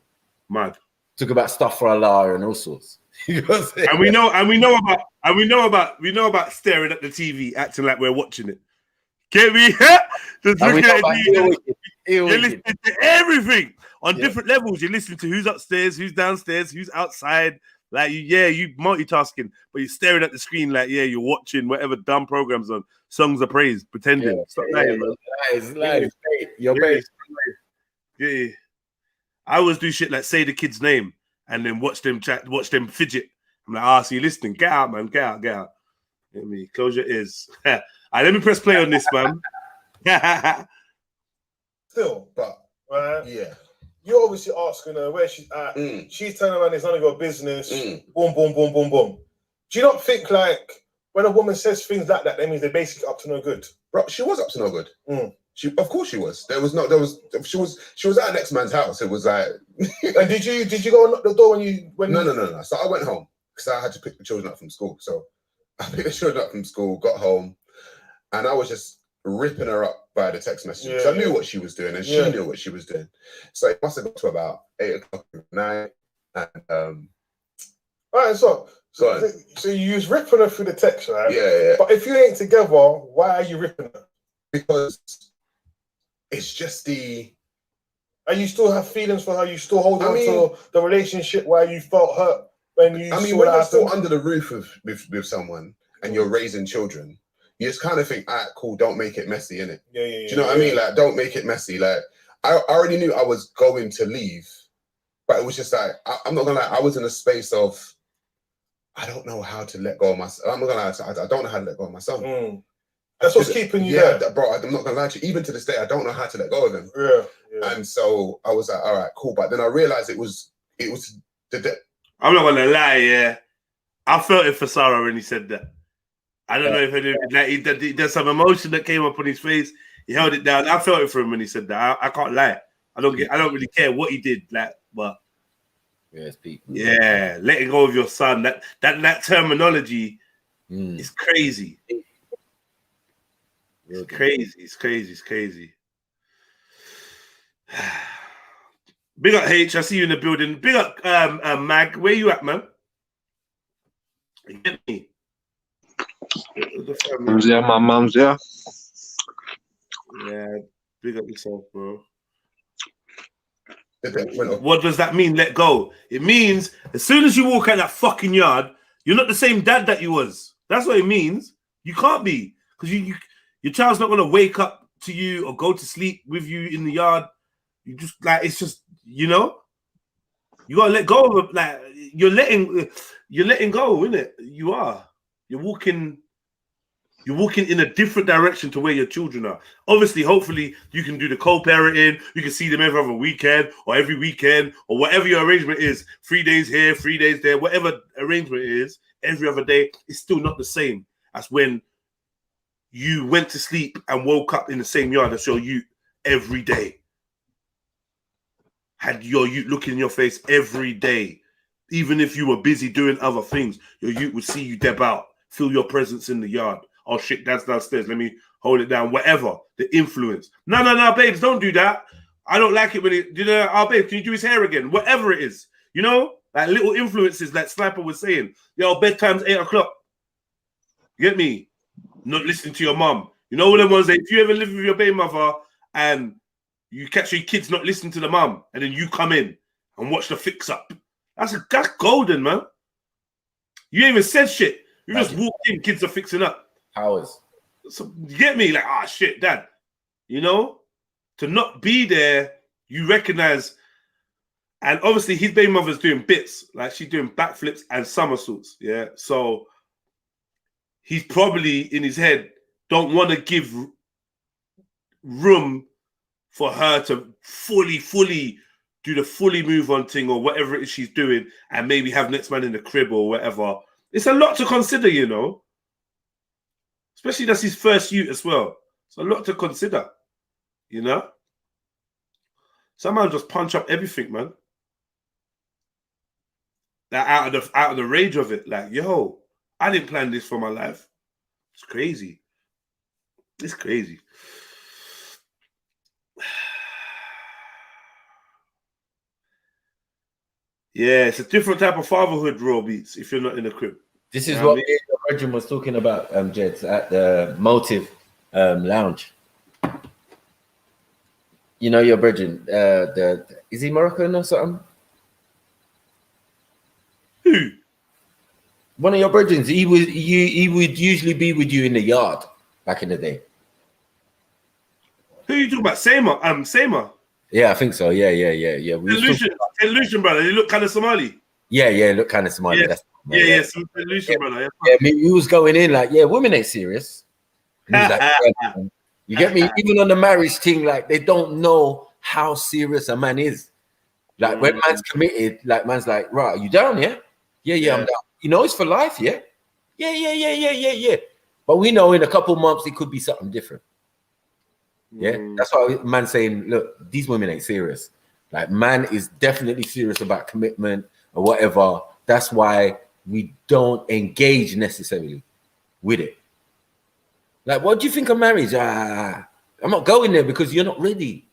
Mad. Talk about stuff for Allah and all sorts. You know what I'm saying? And we know about staring at the TV, acting like we're watching it. Get me? Just looking at it. You're listening to everything on different levels. You're listening to who's upstairs, who's downstairs, who's outside. Like, you multitasking, but you're staring at the screen like, you're watching whatever dumb programs on Songs of Praise, pretending. Stop lying, man. You're based. Yeah. I always do shit like say the kid's name and then watch them fidget. I'm like, so you're listening. Get out, man. Get out. Let me close your ears. All right, let me press play on this, man. Still, but you're obviously asking her where she's at. She's turning around, it's none of your business. Boom, boom, boom, boom, boom. Do you not think like when a woman says things like that means they're basically up to no good? Bro, she was up to no good. Of course she was. She was at her next man's house. It was like and did you go and knock the door when No. So I went home because I had to pick the children up from school. So I picked the children up from school, got home, and I was just ripping her up by the text message. I knew what she was doing and she knew what she was doing. So it must have got to about 8 o'clock at night. And all right, so you was ripping her through the text, right? Yeah. But if you ain't together, why are you ripping her? Because it's just and you still have feelings for her, you still hold on to the relationship where you felt hurt when you when you're still under the roof with someone and you're raising children, you just kind of think, all right, cool, don't make it messy, innit? Do you know what I mean? Like, don't make it messy. Like, I already knew I was going to leave, but it was just like, I'm not gonna lie, I was in a space of, I don't know how to let go of myself. I'm not gonna lie, I don't know how to let go of my son. That's what's keeping you there. Bro, I'm not gonna lie to you, even to this day, I don't know how to let go of him. Yeah. And so I was like, all right, cool. But then I realized it was I'm not gonna lie, I felt it for Sarah when he said that. I don't know if there's some emotion that came up on his face. He held it down. I felt it for him when he said that. I can't lie. I don't really care what he did, but letting go of your son. That terminology is crazy. It's crazy. Big up H, I see you in the building. Big up Mag, where you at, man? Get me. My mum's there. Yeah, big up yourself, bro. What does that mean, let go? It means as soon as you walk out that fucking yard, you're not the same dad that you was. That's what it means. You can't be. Because your child's not going to wake up to you or go to sleep with you in the yard. You just, it's just, you got to let go of it. Like, you're letting go, innit? You are. You're walking in a different direction to where your children are. Obviously, hopefully, you can do the co-parenting. You can see them every other weekend or every weekend or whatever your arrangement is. 3 days here, 3 days there, whatever arrangement is every other day, it's still not the same as when you went to sleep and woke up in the same yard as your youth every day. Had your youth looking in your face every day. Even if you were busy doing other things, your youth would see you deb out, feel your presence in the yard. Oh shit, that's downstairs. Let me hold it down. Whatever the influence. No, babes, don't do that. I don't like it when it. You know, oh babe, can you do his hair again? Whatever it is, you know, like little influences. Like Sniper was saying, yo, bedtime's 8 o'clock. You get me? Not listening to your mum. You know what the ones that if you ever live with your baby mother and you catch your kids not listening to the mum, and then you come in and watch the fix up. That's golden, man. You ain't even said shit. You just walked in, kids are fixing up. Powers. So you get me? Like, ah, shit, dad. You know? To not be there, you recognize. And obviously, his baby mother's doing bits. Like, she's doing backflips and somersaults. Yeah. So he's probably in his head, don't want to give room for her to fully do the fully move on thing or whatever it is she's doing and maybe have next man in the crib or whatever. It's a lot to consider, you know. Especially that's his first youth as well. It's a lot to consider, you know. Somehow just punch up everything, man. That out of the rage of it, like, yo, I didn't plan this for my life. It's crazy. It's crazy. Yeah, it's a different type of fatherhood, raw beats, if you're not in the crib. This is what your Virgin was talking about, Jeds, at the Motive Lounge. You know your Virgin, is he Moroccan or something? Who? One of your Virgins. He would usually be with you in the yard back in the day. Who are you talking about? Seymour? Yeah, I think so. Yeah. Illusion, brother. You look kind of Somali. Yeah, look kind of Somali. Yeah, some Illusion, brother. Yeah, we was going in like, yeah, women ain't serious. Like, yeah, you get me? Even on the marriage thing, like they don't know how serious a man is. Like when man's committed, like man's like, right, are you down? Yeah, I'm down. You know, it's for life. Yeah. But we know in a couple months it could be something different. Yeah, that's why man saying, look, these women ain't serious. Like man is definitely serious about commitment or whatever. That's why we don't engage necessarily with it. Like, what do you think of marriage? I'm not going there because you're not ready.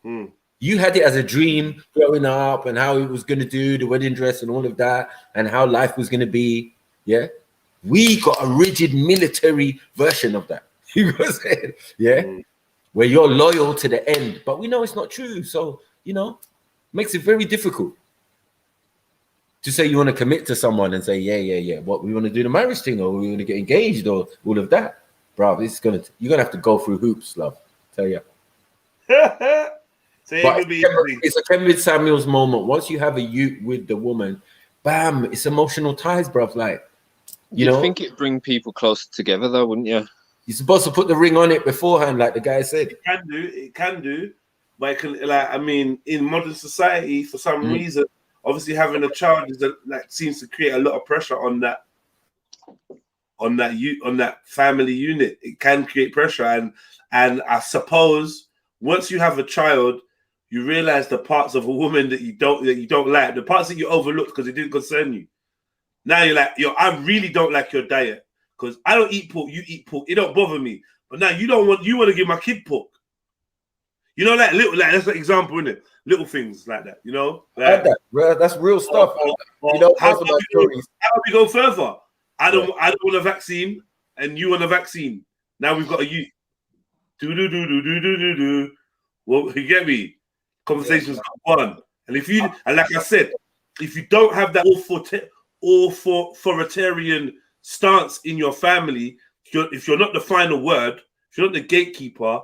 You had it as a dream growing up and how it was going to do the wedding dress and all of that and how life was going to be. Yeah, we got a rigid military version of that. You know what I'm saying? Yeah. Where you're loyal to the end, but we know it's not true. So, you know, makes it very difficult to say you want to commit to someone and say, yeah. What, we want to do the marriage thing or we want to get engaged or all of that. Bro, you're going to have to go through hoops, love. Tell you. It's a Kevin Samuels moment. Once you have a youth with the woman, bam, it's emotional ties, bro. Like, you know, think it'd bring people closer together though, wouldn't you? You're supposed to put the ring on it beforehand, like the guy said. It can do. But it can, like, I mean, in modern society, for some reason, obviously having a child is seems to create a lot of pressure on that family unit. It can create pressure, and I suppose once you have a child, you realize the parts of a woman that you don't like, the parts that you overlooked because it didn't concern you. Now you're like, yo, I really don't like your diet. Because I don't eat pork, you eat pork. It don't bother me. But now you want to give my kid pork. You know, like little, like that's an example, isn't it? Little things like that, you know? Like, that's real stuff. You know, how do we go further? I don't want a vaccine and you want a vaccine. Now we've got a youth. Do. Well, you get me? Conversations go on. And like I said, if you don't have that authoritarian stance in your family, if you're not the final word, if you're not the gatekeeper,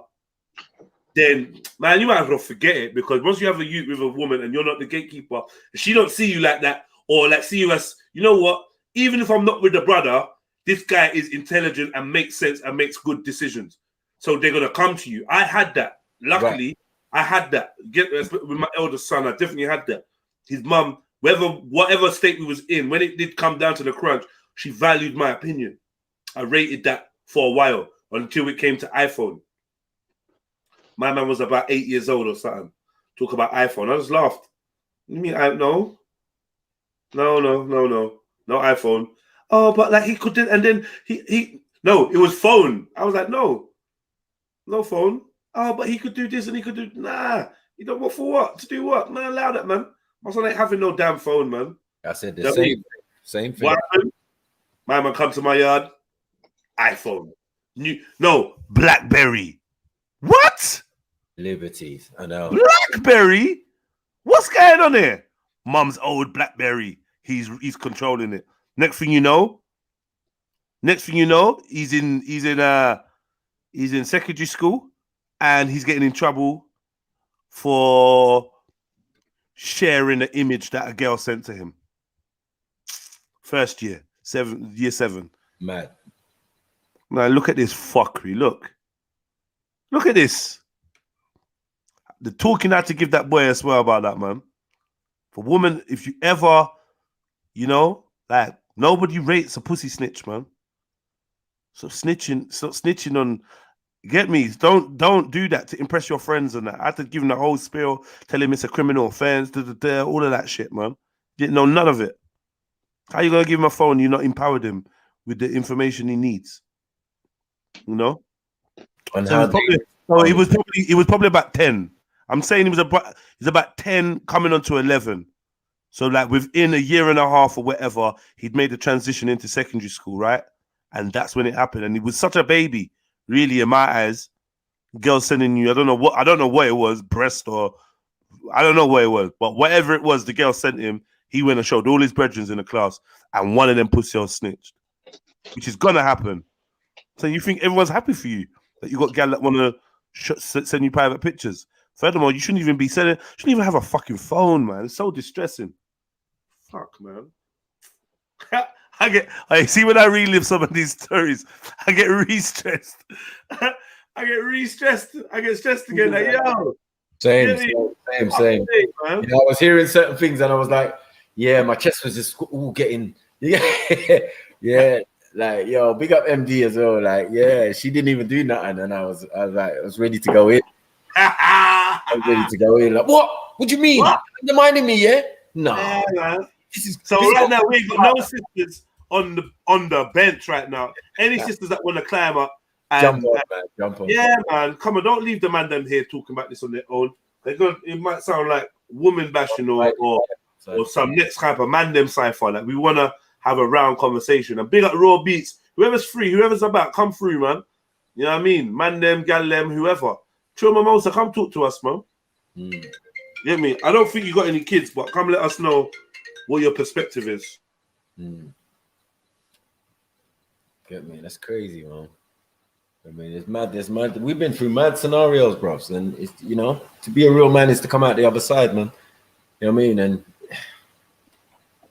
then man, you might as well forget it. Because once you have a youth with a woman and you're not the gatekeeper, she don't see you like that, or like see you as, you know what, even if I'm not with the brother, this guy is intelligent and makes sense and makes good decisions, so they're gonna come to you. I had that. Luckily, I had that. With my eldest son, I definitely had that. His mum, whatever state we was in, when it did come down to the crunch, she valued my opinion. I rated that for a while until it came to iPhone. My man was about 8 years old or something. Talk about iPhone. I just laughed. You mean no iPhone. Oh, but like he could do, and then he no, it was phone. I was like, no phone. Oh, but he could do this and he could do You don't want for what? To do what? Man, allow that, man. My son ain't having no damn phone, man. I said the same thing. What happened? My man come to my yard. iPhone. No, BlackBerry. What? Liberties. I know. BlackBerry? What's going on here? Mum's old BlackBerry. He's controlling it. Next thing you know, he's in secondary school and he's getting in trouble for sharing an image that a girl sent to him. First year, year 7. Mad. Now look at this fuckery. Look at this. The talking had to give that boy a swear about that, man. For woman, if you ever, like nobody rates a pussy snitch, man. So stop snitching on. Get me? Don't do that to impress your friends and that. I had to give him the whole spiel, tell him it's a criminal offense, all of that shit, man. Didn't know none of it. How you gonna give him a phone? You not empowered him with the information he needs. And so he was probably about 10. I'm saying he's about 10 coming on to 11. So like within a year and a half or whatever, he'd made the transition into secondary school, right? And that's when it happened. And he was such a baby, really, in my eyes. Girl sending you, I don't know what it was, breast or I don't know what it was, but whatever it was, the girl sent him. He went and showed all his brethren in the class, and one of them pussy holes snitched, which is gonna happen. So you think everyone's happy for you that you got gal that want to send you private pictures? Furthermore, you shouldn't even be sending. Shouldn't even have a fucking phone, man. It's so distressing. Fuck, man. I see when I relive some of these stories, I get re-stressed. I get stressed again. Like, yo. Same. I was hearing certain things and I was like, yeah, my chest was just all getting, yeah. Like, yo, big up MD as well. Like, yeah, she didn't even do nothing, and I was ready to go in. I was ready to go in. Like, what? What do you mean? You're minding me, yeah? No. Yeah, man. So right now we've got no sisters on the bench right now. Any sisters that want to climb up and jump on. Yeah, man. Come on, don't leave the man them here talking about this on their own. It might sound like woman bashing or some next type of man them cipher. Like we want to have a round conversation. And big up Raw Beats. Whoever's free, whoever's about, come through, man. You know what I mean? Man them, gal them, whoever. Chill Mimosa, come talk to us, man. You get me? I don't think you got any kids, but come let us know what your perspective is. Get me? That's crazy, man. I mean, it's mad. There's mad. We've been through mad scenarios, bros. And it's, to be a real man is to come out the other side, man. You know what I mean? And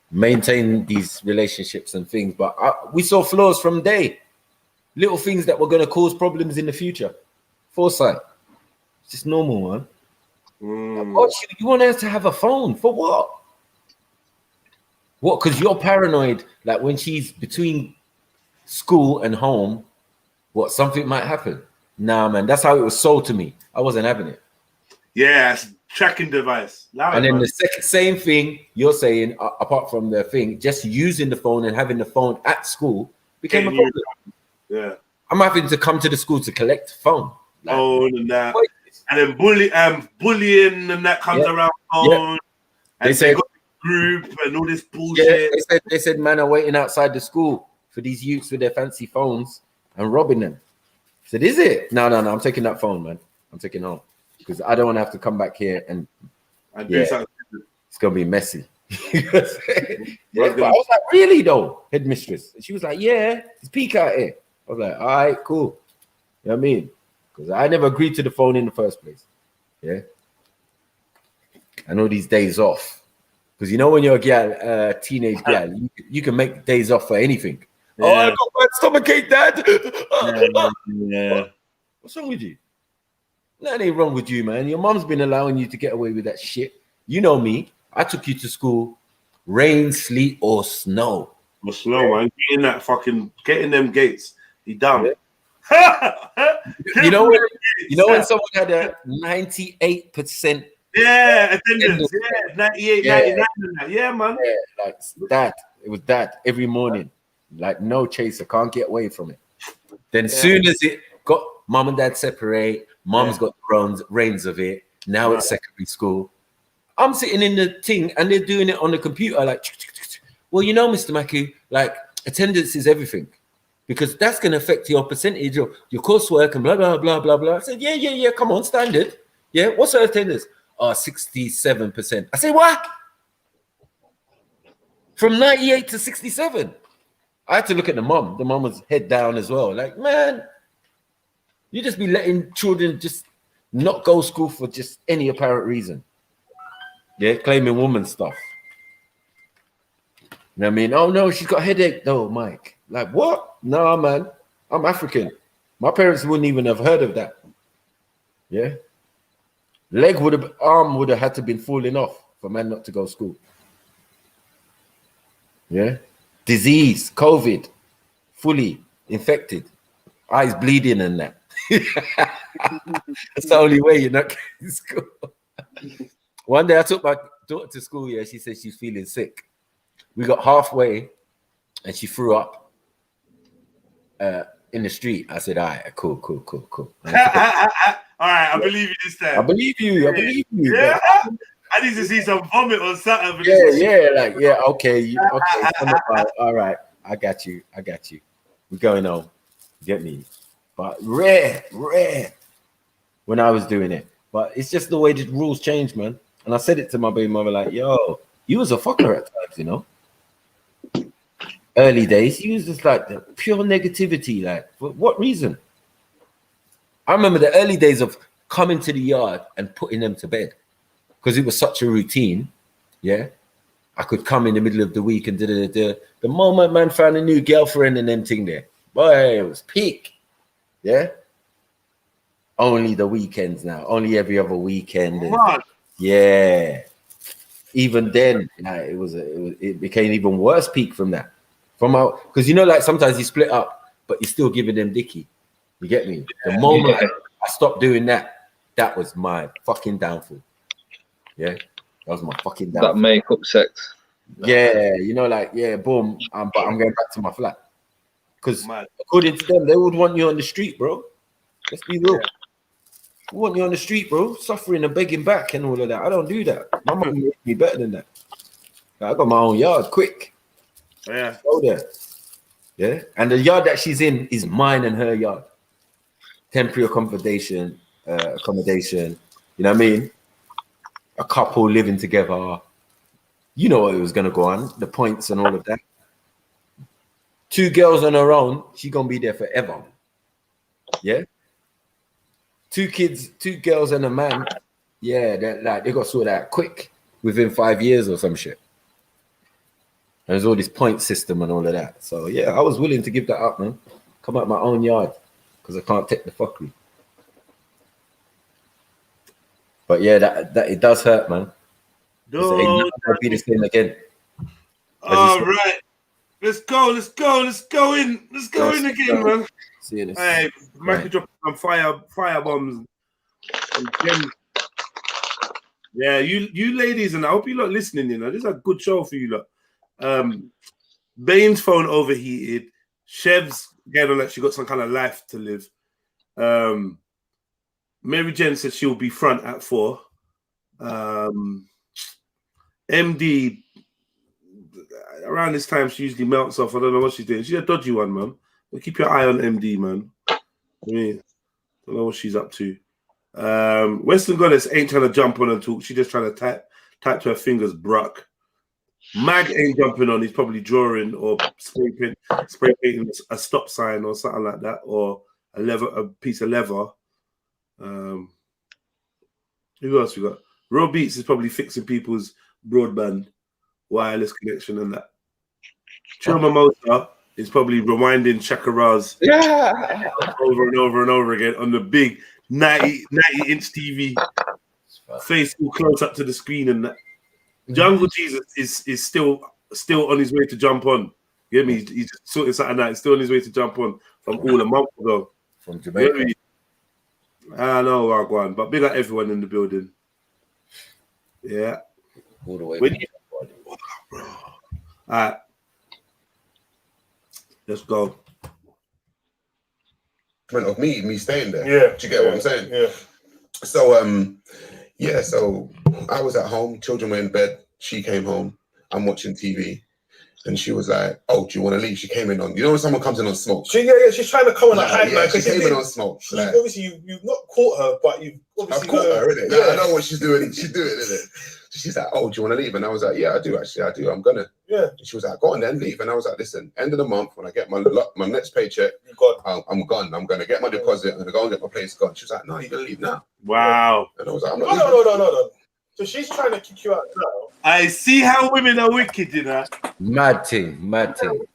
maintain these relationships and things. But we saw flaws from day. Little things that were going to cause problems in the future. Foresight. It's just normal, man. You want us to have a phone for what? What? Because you're paranoid. Like when she's between school and home, what? Something might happen. Nah, man. That's how it was sold to me. I wasn't having it. Yeah, tracking device. And then the same thing you're saying, apart from the thing, just using the phone and having the phone at school became a problem. Yeah. I'm having to come to the school to collect phone. And that. And then bullying and that comes around phone. Yeah. And they say got the group and all this bullshit. Yeah, they said man are waiting outside the school for these youths with their fancy phones and robbing them. I said, is it? No, I'm taking that phone, man. I'm taking home. Because I don't want to have to come back here and do something. It's gonna be messy. But I was like, really though, headmistress? And she was like, yeah, it's peak out here. I was like, all right, cool. You know what I mean? Because I never agreed to the phone in the first place. Yeah. I know these days off. Because when you're a gal, teenage gal, you can make days off for anything. Yeah. Oh, I got my stomachache, Dad. Yeah. What's wrong with you? Nothing ain't wrong with you, man. Your mom's been allowing you to get away with that shit. You know me. I took you to school, rain, sleet, or snow. But slow, man. Getting them gates. He dumb. You know when someone had a 98%. Yeah, attendance. Yeah, 98, Yeah. 99. Yeah, man. Yeah, like that. It was that every morning. Like no chaser, can't get away from it. Then soon as it got mom and dad separate, mom's got the reins of it. Now it's secondary school. I'm sitting in the thing and they're doing it on the computer. Like, well, you know, Mr. Mackey, like attendance is everything because that's going to affect your percentage of your coursework and blah, blah, blah, blah, blah. I said, yeah, come on, standard. Yeah, what's her attendance? 67%. I said, what? From 98 to 67. I had to look at the mom. The mom was head down as well. Like, man, you just be letting children just not go to school for just any apparent reason. Yeah, claiming woman stuff. You know what I mean? Oh, no, she's got a headache. No, Mike. Like, what? No, man. I'm African. My parents wouldn't even have heard of that. Yeah. Arm would have had to been falling off for man not to go to school. Yeah. Disease, COVID, fully infected, eyes bleeding and that. That's the only way you're not going to school. One day I took my daughter to school, yeah, she said she's feeling sick. We got halfway and she threw up in the street. I said, all right, cool. All right, I believe you this time. I believe you. Yeah. I need to see some vomit or something. Okay. All right, I got you. We're going on. Get me? But rare when I was doing it. But it's just the way the rules change, man. And I said it to my baby mother, like, yo, you was a fucker at times, you know. Early days, he was just like the pure negativity. Like, for what reason? I remember the early days of coming to the yard and putting them to bed because it was such a routine. Yeah, I could come in the middle of the week and the moment man found a new girlfriend and them thing there, boy, it was peak. Yeah, only the weekends now, only every other weekend. And, yeah, even then, it became even worse peak from that. Because you know, like sometimes you split up, but you're still giving them dicky. You get me? The moment I stopped doing that, that was my fucking downfall. Yeah, that was my fucking downfall. That makeup sex. Yeah, you know, like, yeah, boom. But I'm going back to my flat. Because according to them, they would want you on the street, bro. Let's be real. We want you on the street, bro, suffering and begging back and all of that. I don't do that. My mum made me better than that. I got my own yard, quick. Yeah. Go there. Yeah. And the yard that she's in is mine and her yard. Temporary accommodation, you know what I mean? A couple living together. You know what it was gonna go on, the points and all of that. 2 girls on her own, she gonna be there forever. Yeah. 2 kids, 2 girls and a man. Yeah, they got sorted out quick within 5 years or some shit. There's all this point system and all of that. So yeah, I was willing to give that up, man. Come out my own yard because I can't take the fuckery. But yeah, that it does hurt, man. It'll be the same again. All right, let's go in again, man. See you. Hey, Michael dropping some fire bombs. Yeah, you ladies, and I hope you're not listening. You know, this is a good show for you, lot. Bane's phone overheated. Chev's getting on that she got some kind of life to live. Mary Jen said she'll be front at 4. MD, around this time, she usually melts off. I don't know what she's doing. She's a dodgy one, man. Well, keep your eye on MD, man. I mean, don't know what she's up to. Western Goddess ain't trying to jump on and talk. She's just trying to type to her fingers, bruck. Mag ain't jumping on. He's probably drawing or spray painting a stop sign or something like that, or a piece of leather. Who else we got? Raw Beats is probably fixing people's broadband wireless connection and that. Chuma Mota is probably rewinding Shakara's over and over and over again on the big 90-inch TV. Face all close up to the screen and that. Jungle Jesus is still on his way to jump on. You get me? He's just sorting something out. He's still on his way to jump on from all a month ago. From Jamaica. I know, Gwarn, but big up everyone in the building. Yeah. All the way. All right. Let's go. Of me staying there. Yeah. Do you get what I'm saying? Yeah. So so I was at home, children were in bed, she came home, I'm watching TV, and she was like, "Oh, do you want to leave?" She came in on, you know when someone comes in on smoke? She's trying to come on a high, man. She came in on smoke. Like, Obviously, you've not caught her, but you've obviously I've caught her, innit? Yeah. I know what she's doing. She's doing it, innit? So she's like, "Oh, do you want to leave?" And I was like, "Yeah, I do, actually. I do. I'm gonna." Yeah. And she was like, "Go on then, leave." And I was like, "Listen, end of the month, when I get my next paycheck, I'm gone. I'm gonna get my deposit. I'm gonna go and get my place gone." She was like, "No, you're gonna leave now." Wow. And I was like, "I'm not leaving." No. So she's trying to kick you out now. I see how women are wicked, you know. Mad thing.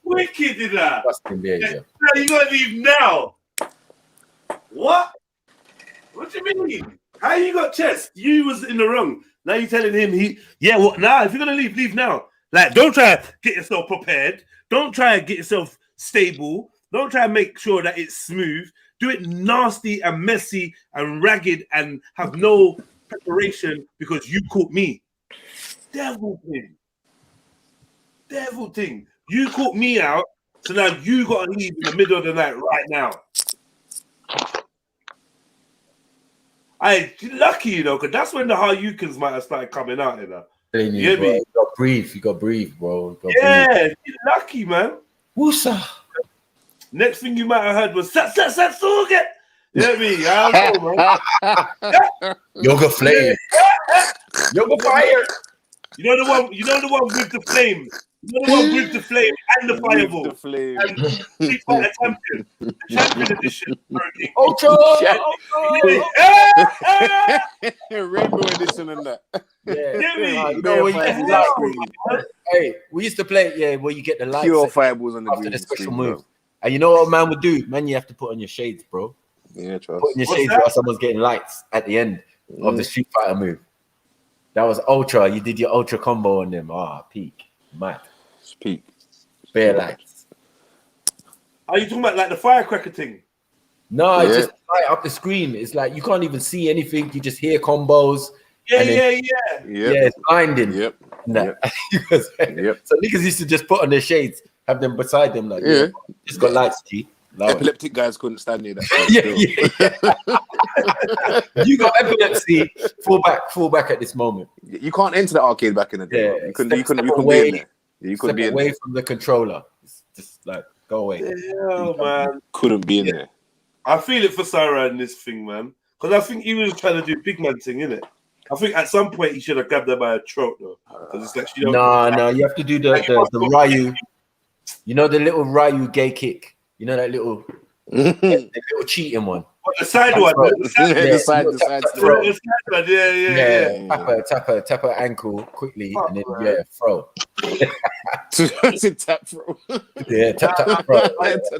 Wicked, you know. Disgusting behavior. You gotta leave now. What? What do you mean? How you got chest? You was in the wrong. Now you telling him what now? If you're gonna leave now. Like, don't try to get yourself prepared. Don't try to get yourself stable. Don't try to make sure that it's smooth. Do it nasty and messy and ragged and have no preparation because you caught me. Devil thing. You caught me out, so now you gotta leave in the middle of the night right now. You're lucky, you know, because that's when the Haryukens might have started coming out, you know. You get me? You got to breathe, bro. You're lucky, man. Woosa. Next thing you might have heard was Satsuge. You get me? I don't know, man. Yoga flame. Yoga fire. You know the one with the flame. You know the one with the flame and the fireball. The flame. Street Fighter Champion. The Champion Edition. Ultra. Rainbow edition and that. Hey, we used to play, where you get the lights. Pure fireballs on the after the special move. And you know what man would do? Man, you have to put on your shades, bro. Yeah, trust. Put on your shades while someone's getting lights at the end of the Street Fighter move. That was ultra. You did your ultra combo on them. Peak. Mad. It's peak. Bare lights. Are you talking about like the firecracker thing? No, it's just light up the screen. It's like you can't even see anything. You just hear combos. Yeah. It's blinding. Yep. So niggas used to just put on their shades, have them beside them, like just got lights, G. Epileptic guys couldn't stand near that. You got epilepsy, fall back at this moment. You can't enter the arcade back in the day. You couldn't be in there. You couldn't be away from the controller. It's just like go away. Yeah, man. Couldn't be in there. I feel it for Sarah in this thing, man. Because I think he was trying to do big man thing, innit? I think at some point he should have grabbed her by a throat, though. It's like no, you have to do the Ryu. You know the little Ryu gay kick. You know that little the little cheating one. The side one. The side one. Yeah. Tap her ankle quickly and then throw. Tap throw. Yeah, tap throw.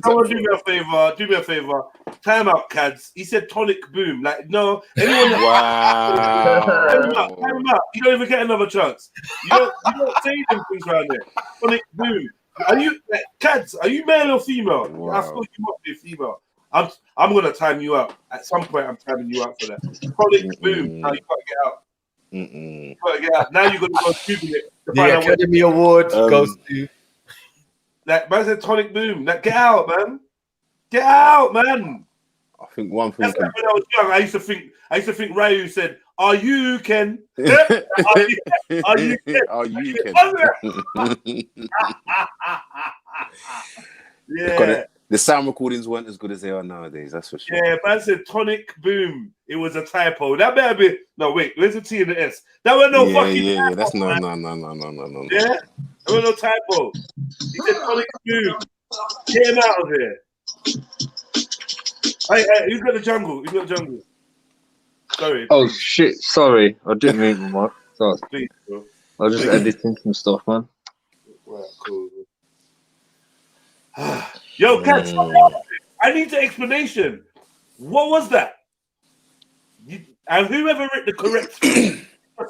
Someone do me a favor. Time out, Cads. He said tonic boom. Like, no, anyone. Wow. Time him out. You don't even get another chance. You don't say them things around there. Tonic boom. Are you Cads? Are you male or female? Wow. I thought you must be female. I'm gonna time you out. At some point, I'm timing you out for that. Tonic boom. Now you gotta get out. You gotta get out. Now you gotta go Google it. The Academy Award goes to. Like, man said tonic boom. Like, get out, man. Get out, man. I think one thing. That's like when I was young, I used to think Ryu said, "Are you Ken? Are you Ken? Are you Ken?" Yeah. The sound recordings weren't as good as they are nowadays. That's for sure. Yeah, man said tonic boom. It was a typo. That better be. No, wait. Where's the T and the S? That was no fucking. Typo, That's no. Yeah, there was no typo. He said tonic boom. Get him out of here. Hey, who's got the jungle? Sorry. Oh shit! Sorry, I didn't mean my mic. Sorry. Please, bro. I was just editing some stuff, man. Right, cool. Yo, Cats, I need the explanation. What was that? And whoever wrote the correct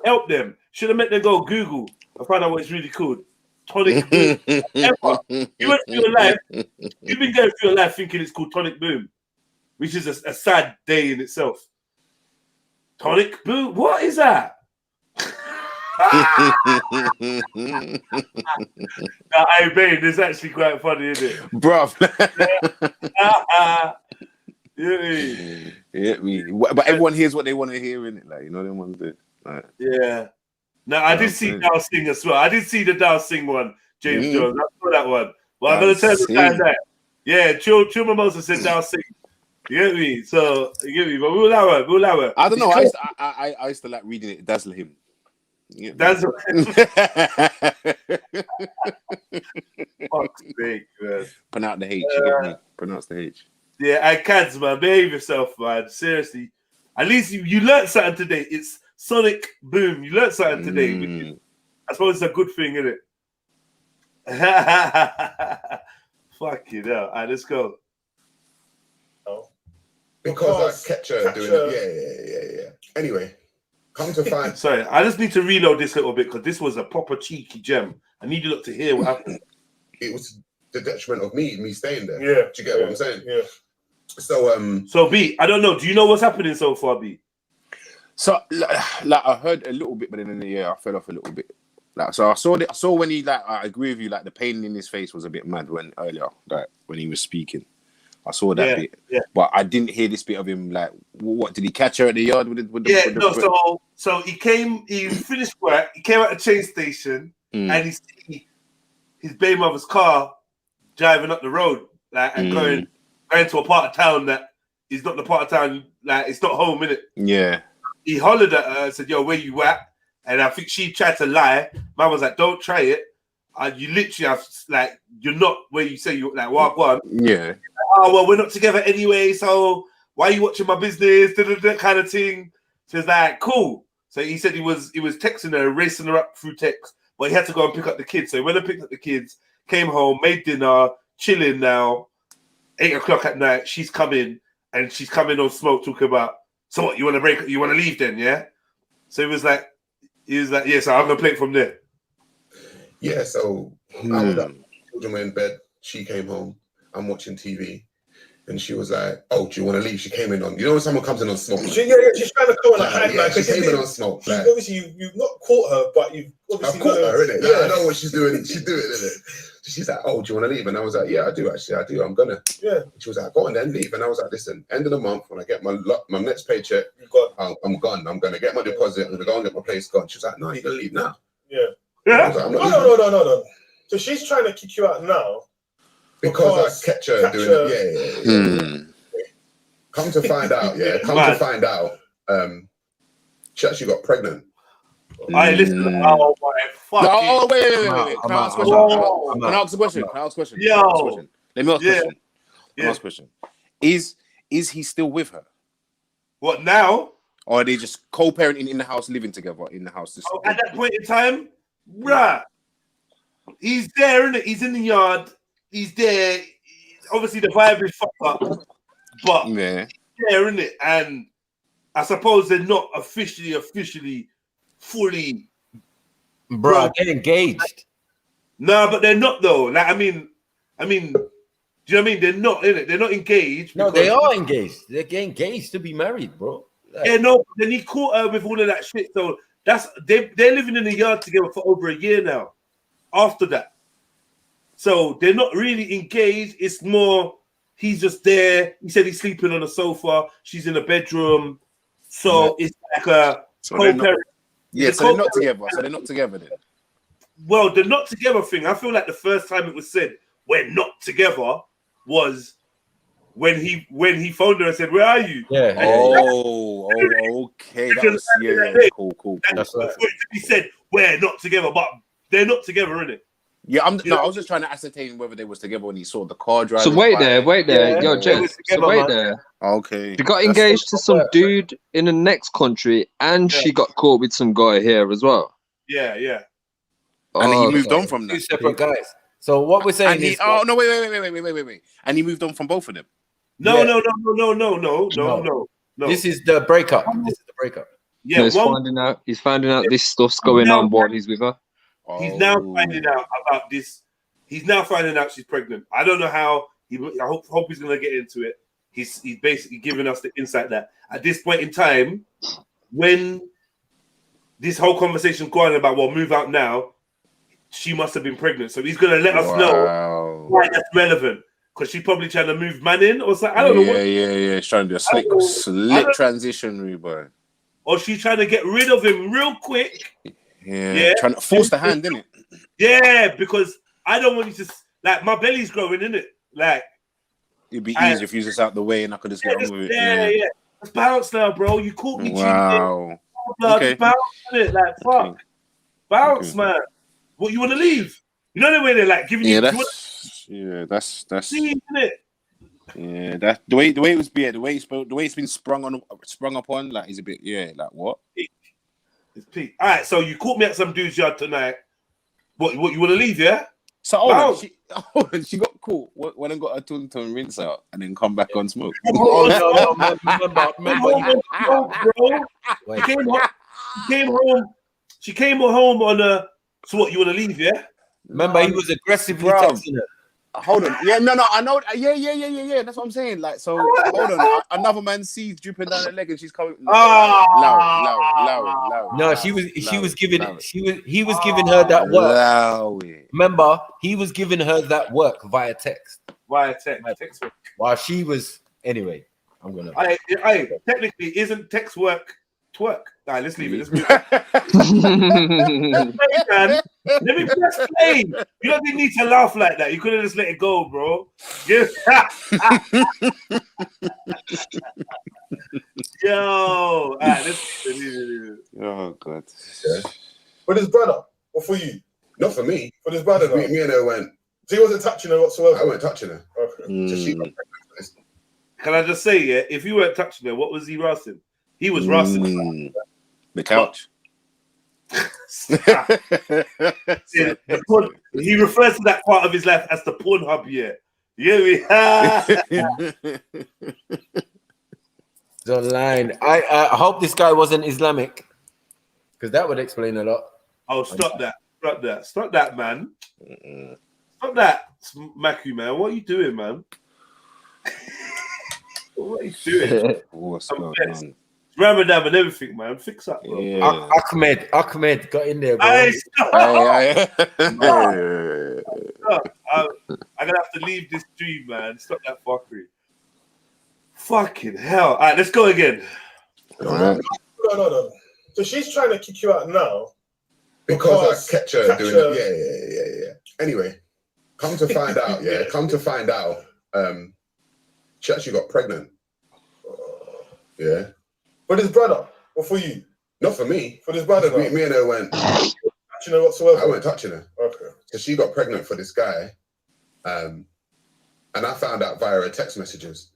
help them. Should have made them go Google and find out what it's really called. Tonic Boom ever. You went through your life. You've been going through your life thinking it's called Tonic Boom, which is a sad day in itself. Tonic Boom. What is that? I mean, it's actually quite funny, isn't it, bruv? Yeah, but everyone hears what they want to hear, innit? Like, you know, them ones do. Like, yeah. No, I did see Dow Sing as well. I did see the Dow Sing one, James Jones. I saw that one. Well, I'm gonna tell the guys that. Yeah, Chill Mimosa said Dow Sing. You get me? So you get me, but we'll allow it. We'll allow it. I don't know. I used to like reading it, dazzle him. Yeah. Dazzle him. Fuck's sake, man. Pronounce the H. You get me? Pronounce the H. Yeah, I can't, man. Behave yourself, man. Seriously. At least you learned something today. It's Sonic Boom. You learned something today. Which is, I suppose it's a good thing, isn't it? Fuck you, now. All right, let's go. Oh. Because I catch her doing it. Yeah. Anyway, come to find. Sorry, I just need to reload this a little bit because this was a proper cheeky gem. I need you lot to hear what happened. It was the detriment of me staying there. Yeah. Do you get what I'm saying? Yeah. So B, I don't know. Do you know what's happening so far, B? So like I heard a little bit, but then I fell off a little bit. Like, so I saw when he, like, I agree with you, like the pain in his face was a bit mad when he was speaking. I saw that bit, but I didn't hear this bit of him. Like, what did he catch her at the yard with the So he finished work. He came out of the train station and he see his baby mother's car driving up the road, like, and going to a part of town that is not the part of town, like, it's not home, innit? Yeah. He hollered at her and said, "Yo, where you at?" And I think she tried to lie. Mum was like, "Don't try it. You literally have, like, you're not where you say you're, like, Gwarn." Yeah. Oh, well, we're not together anyway, so why are you watching my business? That kind of thing. So it's like, cool. So he said he was texting her, racing her up through text, but he had to go and pick up the kids. So he went and picked up the kids, came home, made dinner, chilling now. 8 o'clock at night, she's coming, and she's coming on smoke talking about, so what, you want to break? You want to leave then, yeah? So he was like, yeah, so I'm going to play it from there. Yeah, so I was up, children were in bed, she came home, I'm watching TV, and she was like, "Oh, do you want to leave?" She came in on, you know, when someone comes in on smoke. She's trying to go on a hide, man. She came in on smoke. Like, obviously, you've not caught her, but you've obviously I've caught her, innit? Yeah. I know what she's doing. She's doing it, innit? She's like, "Oh, do you want to leave?" And I was like, "Yeah, I do, actually. I do. I'm gonna." Yeah. She was like, "Go on then, leave." And I was like, "Listen, end of the month, when I get my next paycheck, I'm gone. I'm gonna get my deposit. I'm gonna go and get my place gone." She was like, "No, you're gonna leave now." Yeah. I was like, No. So she's trying to kick you out now because I catch her doing it. Yeah. Come to find out, to find out, she actually got pregnant. I listen. Oh my fucking! Oh wait. Can I ask a question? Can I ask a question? Yo. Let me ask a question. Let me ask a question. Is he still with her? What now? Or are they just co-parenting in the house, living together in the house? At that point in time, bruh, he's there, innit? He's in the yard. He's there. Obviously, the vibe is fucked up, but yeah, there, innit? And I suppose they're not officially fully, bro, get engaged. No, but they're not though. Like, I mean, do you know what I mean? They're not in it. They're not engaged. No, they are engaged. They're getting engaged to be married, bro. Like, yeah, no. Then he caught her with all of that shit. So they're living in the yard together for over a year now. After that, so they're not really engaged. It's more he's just there. He said he's sleeping on the sofa. She's in the bedroom. So it's like a co-parent. Yeah, so they're not together. So they're not together then. Well, the not together thing, I feel like the first time it was said we're not together was when he phoned her and said, "Where are you?" Yeah. Okay. That was, cool. That's what he said. We're not together, but they're not together, innit? Yeah, I was just trying to ascertain whether they was together when he saw the car drive. So wait there. Yeah, Yo, Jess. So wait there. Okay. She got engaged to some dude in the next country, and she got caught with some guy here as well. Yeah. And he moved on from that. Two separate guys. So what we're saying is, no, wait. And he moved on from both of them. No. This is the breakup. Yeah, no, he's finding out this stuff's going on while he's with her. He's now finding out about this. He's now finding out she's pregnant. I don't know how. I hope he's going to get into it. He's basically giving us the insight that at this point in time, when this whole conversation going about, well, move out now, she must have been pregnant. So he's going to let us know why that's relevant. Because she's probably trying to move man in or something. I don't know. Yeah. She's trying to do a slick transition, Rubo. Or she's trying to get rid of him real quick. Yeah. Trying to force the hand, innit? Yeah, because I don't want you to, like, my belly's growing, innit? Like, it'd be easier if you was just out the way and I could just get on with it. Yeah. Let's bounce now, bro. You caught me cheating. Okay. Bounce it, like, fuck. Bounce, man. What, you want to leave? You know the way they're like giving you. That's. See, innit? Yeah, that the way it was the way it's been sprung up on, like, is a bit like what? It's peak. All right, so you caught me at some dude's yard tonight. What you want to leave? Yeah. So hold on, she got caught when I got her tonton rinse out and then come back on smoke. She came home on a. So what? You want to leave? Yeah. Remember, he was aggressively texting her. Hold on. Yeah, no, I know. Yeah. That's what I'm saying. Like, so hold on. Another man sees dripping down her leg and she's coming. No, he was giving her that work. Remember, he was giving her that work via text. Text work. While she was anyway. I'm gonna. Technically, isn't text work twerk? Nah, let's leave it. Let me press play. You don't need to laugh like that. You could have just let it go, bro. Yeah. Yo. Oh God. Yeah. For his brother or for you? Not for me. For his brother. Me and her went. So he wasn't touching her whatsoever. I wasn't touching her. Okay. So she got Can I just say, yeah, if you weren't touching her, what was he rusting? He was rusting the couch. He refers to that part of his life as the Pornhub. It's online. I hope this guy wasn't Islamic, because that would explain a lot. Oh, stop that, man. Stop that, Maku, man. What are you doing, man? What are you doing? What's going on? Ramadan and everything, man. Fix up, bro. Yeah. Ahmed got in there, bro. I'm gonna have to leave this stream, man. Stop that fuckery. Fucking hell. All right, let's go again. No. So she's trying to kick you out now because I catch her doing it. Yeah. Anyway, come to find out, she actually got pregnant. Yeah. For his brother or for you? Not for me. For his brother. Me and her went. Touching her whatsoever. I wasn't touching her. Okay. So she got pregnant for this guy, and I found out via her text messages,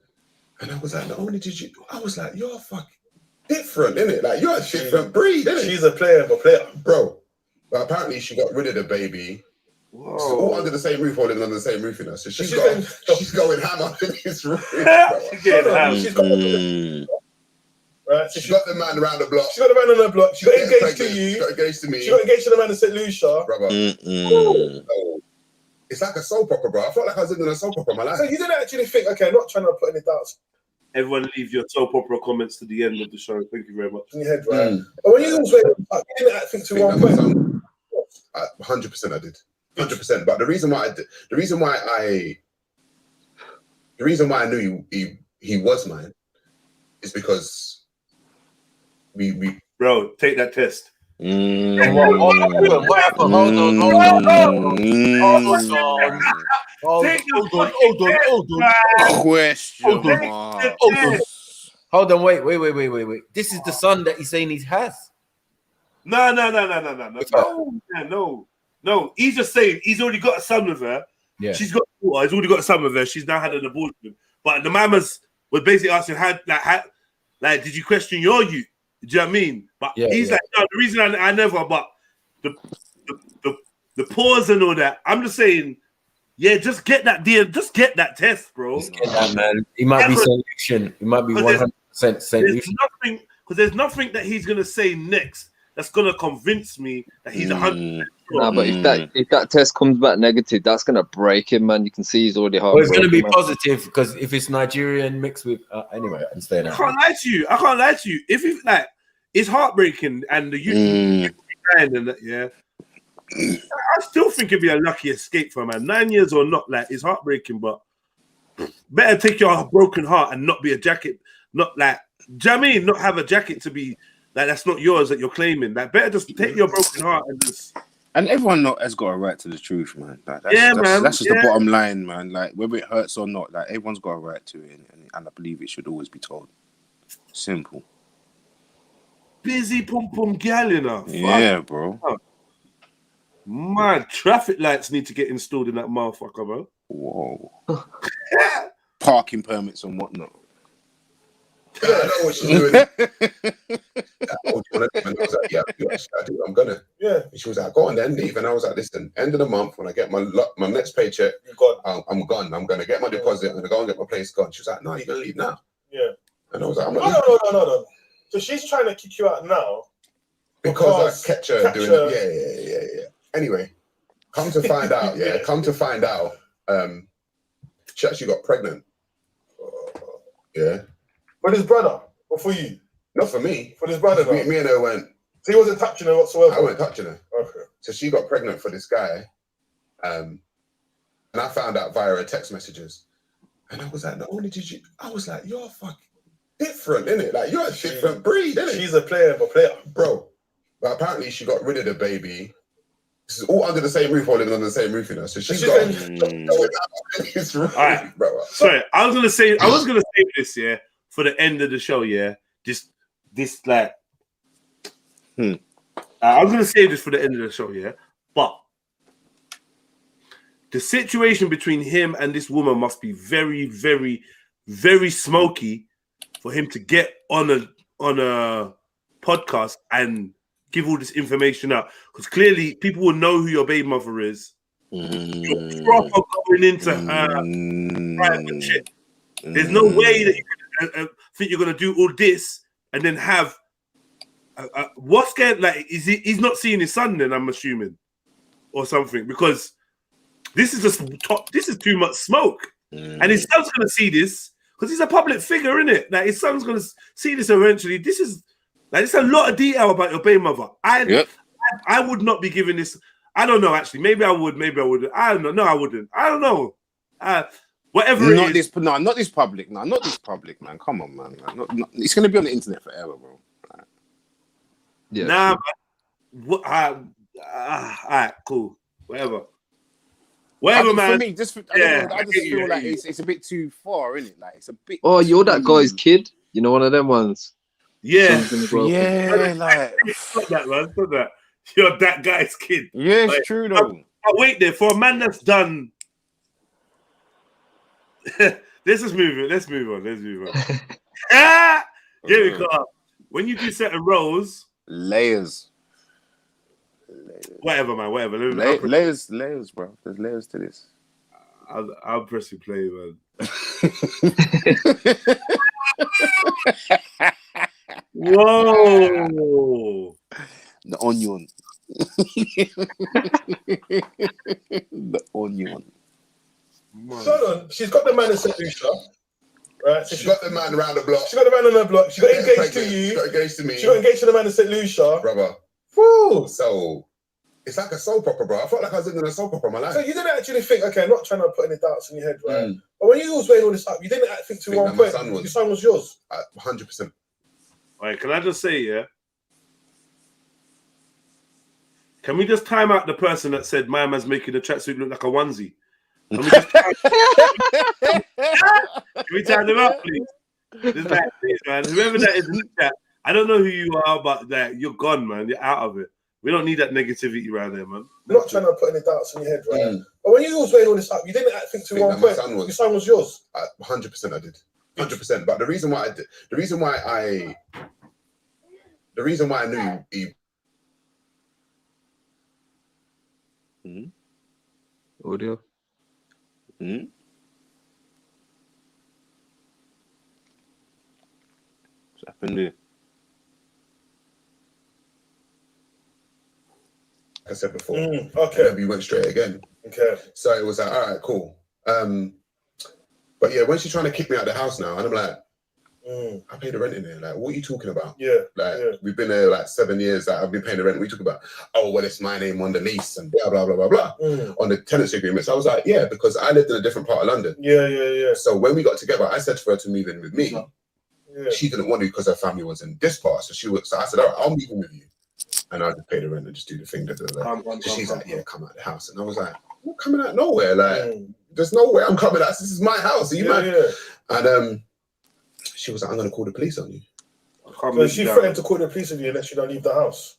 and I was like, not only did you, I was like, you're fucking different, innit? Like, you're a different breed, innit? She's a player, bro. But apparently she got rid of the baby. Whoa. All under the same roof, all under the same roof, you know. So she's going hammer in his roof. She's going right, so she got the man around the block. She got the man on the block. She got engaged to you. She got engaged to me. She got engaged to the man in St. Lucia. Brother. It's like a soap opera, bro. I felt like I was in a soap opera in my life. So you didn't actually think, okay, I'm not trying to put any doubts. Everyone leave your soap opera comments to the end of the show. Thank you very much. In your head, right? But when you also you didn't think to one point. 100% I did. 100%. But the reason why I knew he was mine is because we bro, take that test. Hold on, wait. This is the son that he's saying he has. No. He's just saying he's already got a son with her. Yeah. She's got a daughter. He's already got a son with her. She's now had an abortion. But the mamas was basically asking, how did you question your youth? Do you know what I mean? But he's like, no, the reason I never, but the pause and all that. I'm just saying, yeah, just get that test, bro. Just get that, man. He might be selection. He might be 100% selection. There's nothing that he's gonna say next that's gonna convince me that he's 100% Nah, but if that test comes back negative, that's gonna break him, man. You can see he's already Well, it's going to be heartbroken, man. positive because if it's Nigerian mixed with anyway, I'm staying I out. can't lie to you. I can't lie to you. If you like, it's heartbreaking, and the youth and that, yeah. I still think it'd be a lucky escape for a man. 9 years or not, like it's heartbreaking, but better take your broken heart and not be a jacket. Not like, do you know what I mean? Not have a jacket to be like that's not yours that you're claiming. Like, better just take your broken heart and just. And everyone has got a right to the truth, man. Like, Man. That's just the bottom line, man. Like, whether it hurts or not, like everyone's got a right to it, and I believe it should always be told. Simple. Busy pum pum gal, you know. Yeah, bro. Man, traffic lights need to get installed in that motherfucker, bro. Whoa. Parking permits and whatnot. Yeah, I know what she's doing. I was like, yeah, I'm gonna. Yeah. And she was like, go on then, leave. And I was like, listen, end of the month when I get my next paycheck, I'm gone. I'm gonna get my deposit. I'm gonna go and get my place gone. She was like, no, you're gonna leave now. Yeah. And I was like, I'm not. No. So she's trying to kick you out now because I kept her doing it. Yeah. Anyway, come to find out, she actually got pregnant. Yeah. For his brother or for you? Not for me. For his brother. Me and her went. So he wasn't touching her whatsoever. I wasn't touching her. Okay. So she got pregnant for this guy, and I found out via her text messages, and I was like, not only did you, I was like, you're fucking different, innit? Like you're a different breed, innit? She's a player, bro. But apparently she got rid of the baby. This is all under the same roof, all living under the same roof, you know. So she's got. It's right, all right, bro. Sorry, I was gonna save this, yeah, for the end of the show, yeah. I was gonna save this for the end of the show, yeah. But the situation between him and this woman must be very, very, very smoky for him to get on a podcast and give all this information out, because clearly people will know who your baby mother is. You're proper going into her private shit. There's no way that you can think you're gonna do all this and then have what's going like? Is he's not seeing his son? Then I'm assuming, or something, because this is just this is too much smoke, and his son's gonna see this because he's a public figure, isn't it? Like his son's gonna see this eventually. This is a lot of detail about your baby mother. I would not be giving this. I don't know, actually. Maybe I would. Maybe I wouldn't. I don't know. No, I wouldn't. I don't know. Whatever not it is. Not this public. No, not this public, man. Come on, man. Not, it's going to be on the internet forever, bro. Yeah. Nah, all right, cool. Whatever, man. For me, I just feel like it's a bit too far, isn't it? Like it's a bit. Oh, you're that guy's kid. You know, one of them ones. Yeah, like stop that, man. Stop that. You're that guy's kid. Yeah, it's true though. Wait there for a man that's done. Let's move on. Here we go. When you do certain roles, layers. Whatever, man. Whatever. Layers, bro. There's layers to this. I'll press you play, man. Whoa! The onion. The onion. Hold on, she's got the man in St. Lucia, right? So she's got the man around the block. She got the man on the block. She got engaged to you. She got engaged to me. She got engaged to the man in St. Lucia, brother. Woo! So it's like a soap opera, bro. I felt like I was in a soap opera in my life. So you didn't actually think, okay, I'm not trying to put any doubts in your head, right? But when you was weighing all this up, you didn't think to one point your son was yours. 100%. All right, can I just say, yeah? Can we just time out the person that said my man's making the tracksuit look like a onesie? Can we time them out, please? Just like, please, man. Whoever that is in the chat, I don't know who you are, but that you're gone, man. You're out of it. We don't need that negativity around there, man. I'm not trying to put any doubts in your head, right? But when you was weighing all this up, you didn't think to one point your son was yours. 100% I did. 100%. But the reason why I knew he. Audio. What's happened there? I said before. Okay. And then we went straight again. Okay. So it was like, all right, cool. But yeah, when she's trying to kick me out of the house now, and I'm like, I pay the rent in there. Like, what are you talking about? Yeah. Like, we've been there like 7 years. Like, I've been paying the rent. What are you talking about? Oh, well, it's my name on the lease and blah, blah, blah, blah, blah. On the tenancy agreements. I was like, yeah, because I lived in a different part of London. Yeah. So when we got together, I said for her to move in with me. Yeah. She didn't want to because her family was in this part. So I said, all right, I'll move in with you. And I'll just pay the rent and just do the thing. So she's like, yeah, come out of the house. And I was like, I'm not coming out nowhere. Like, there's no way I'm coming out. This is my house. Are you mad? And she was like, I'm going to call the police on you. So she threatened to call the police on you unless you don't leave the house?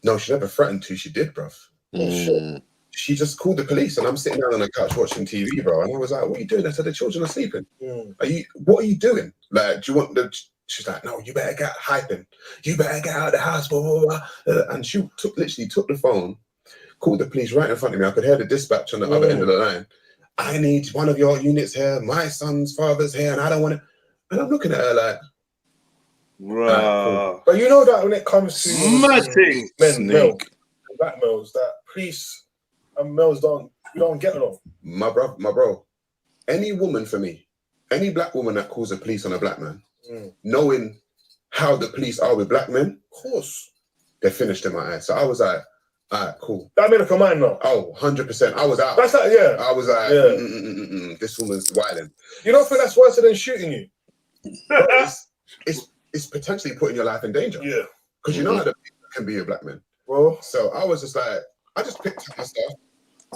No, she never threatened to. She did, bruv. Oh, shit. She just called the police, and I'm sitting down on the couch watching TV, bro. And I was like, what are you doing? I said, the children are sleeping. What are you doing? Like, do you want the... She's like, no, you better get hyping. You better get out of the house, blah, blah, blah. And she literally took the phone, called the police right in front of me. I could hear the dispatch on the other end of the line. I need one of your units here. My son's father's here, and I don't want to... And I'm looking at her like... Cool. But you know that when it comes to black males, that police and males don't get along. My bro, any woman for me, any black woman that calls the police on a black man, knowing how the police are with black men, of course, they're finished in my eyes. So I was like, all right, cool. That made up her mind now. Oh, 100%. I was out. That's like, yeah. I was like, this woman's wilding. You don't think that's worse than shooting you? It's potentially putting your life in danger. Yeah. Because you know how the people can be a black man. Well, so I was just like, I just picked up my stuff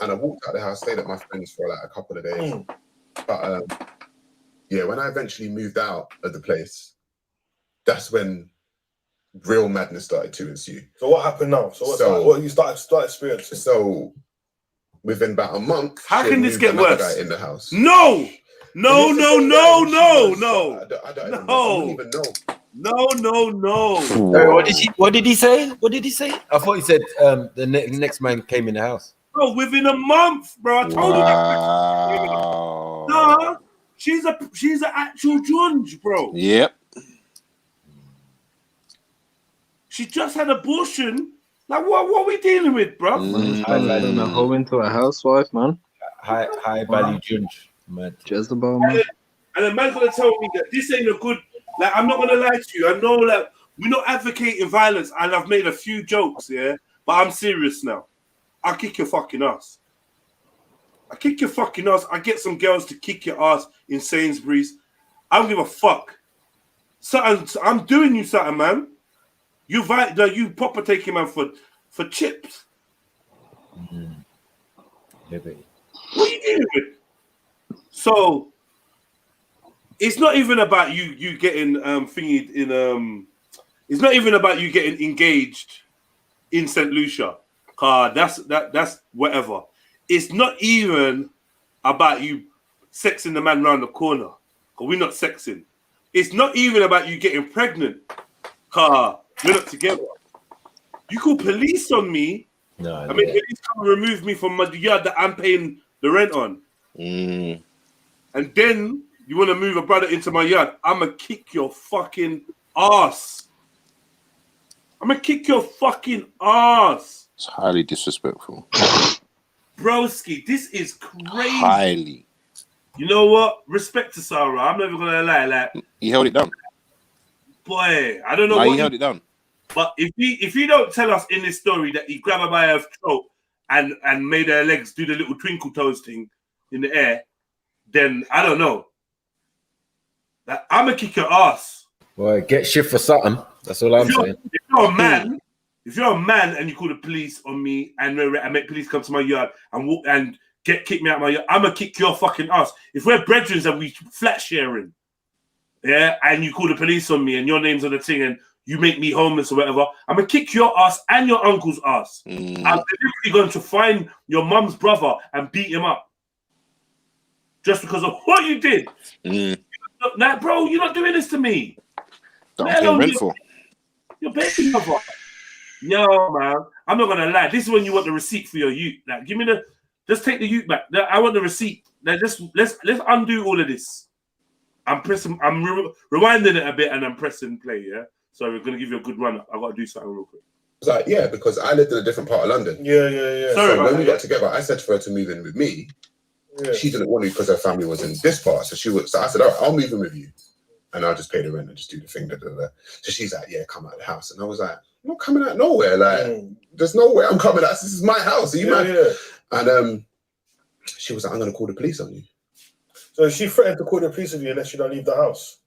and I walked out the house, stayed at my friend's for like a couple of days. But yeah, when I eventually moved out of the place, that's when real madness started to ensue. So what happened now? So what you started experiencing? So within about a month, how can this get worse? Guy in the house. No. I don't even know. What did he say? I thought he said the next man came in the house. Bro, within a month, bro. I told you. Nah, she's an actual judge, bro. Yep. She just had abortion. Like, what are we dealing with, bro? A hoe into a housewife, man. High value judge, man. Jezebel, man. And the man's gonna tell me that this ain't a good. Like, I'm not gonna lie to you. I know, like, we're not advocating violence, and I've made a few jokes, yeah. But I'm serious now. I'll kick your fucking ass. I kick your fucking ass. I get some girls to kick your ass in Sainsbury's. I don't give a fuck. I'm doing you something, man. You proper taking man for chips. Yeah, baby. What are you dealing with? So it's not even about you getting thingied in it's not even about you getting engaged in St. Lucia. That's whatever. It's not even about you sexing the man round the corner. Cause we're not sexing. It's not even about you getting pregnant. We're not together. You call police on me. No, I mean, police come and remove me from my yard that I'm paying the rent on. And then you want to move a brother into my yard. I'm going to kick your fucking ass. I'm going to kick your fucking ass. It's highly disrespectful. Broski, this is crazy. Highly. You know what? Respect to Sarah. I'm never going to lie. Like, he held it down. Boy, I don't know what he held it down. But if he don't tell us in this story that he grabbed her by her throat and made her legs do the little twinkle toes thing in the air, then I don't know. Like, I'm gonna kick your ass. Well, get shift for something. That's all I'm saying. If you're a man and you call the police on me and make police come to my yard and kick me out my yard, I'm gonna kick your fucking ass. If we're brethren and we flat sharing, yeah, and you call the police on me and your name's on the thing and you make me homeless or whatever, I'm gonna kick your ass and your uncle's ass. I'm deliberately going to find your mum's brother and beat him up. Just because of what you did. Like, bro, you're not doing this to me. Don't pay rent for. You're paying for. No, man. I'm not gonna lie. This is when you want the receipt for your ute. Like, give me just take the ute back. I want the receipt. Like, let's undo all of this. I'm rewinding it a bit and I'm pressing play, yeah? So we're going to give you a good run. I've got to do something real quick. was like, yeah, because I lived in a different part of London. Yeah. So when we got together, I said for her to move in with me. Yeah. She didn't want to because her family was in this part. So I said, all right, I'll move in with you. And I'll just pay the rent and just do the thing. So she's like, yeah, come out of the house. And I was like, I'm not coming out nowhere. Like, there's no way I'm coming out. This is my house. Are you mad? And she was like, I'm going to call the police on you. So she threatened to call the police on you unless you don't leave the house?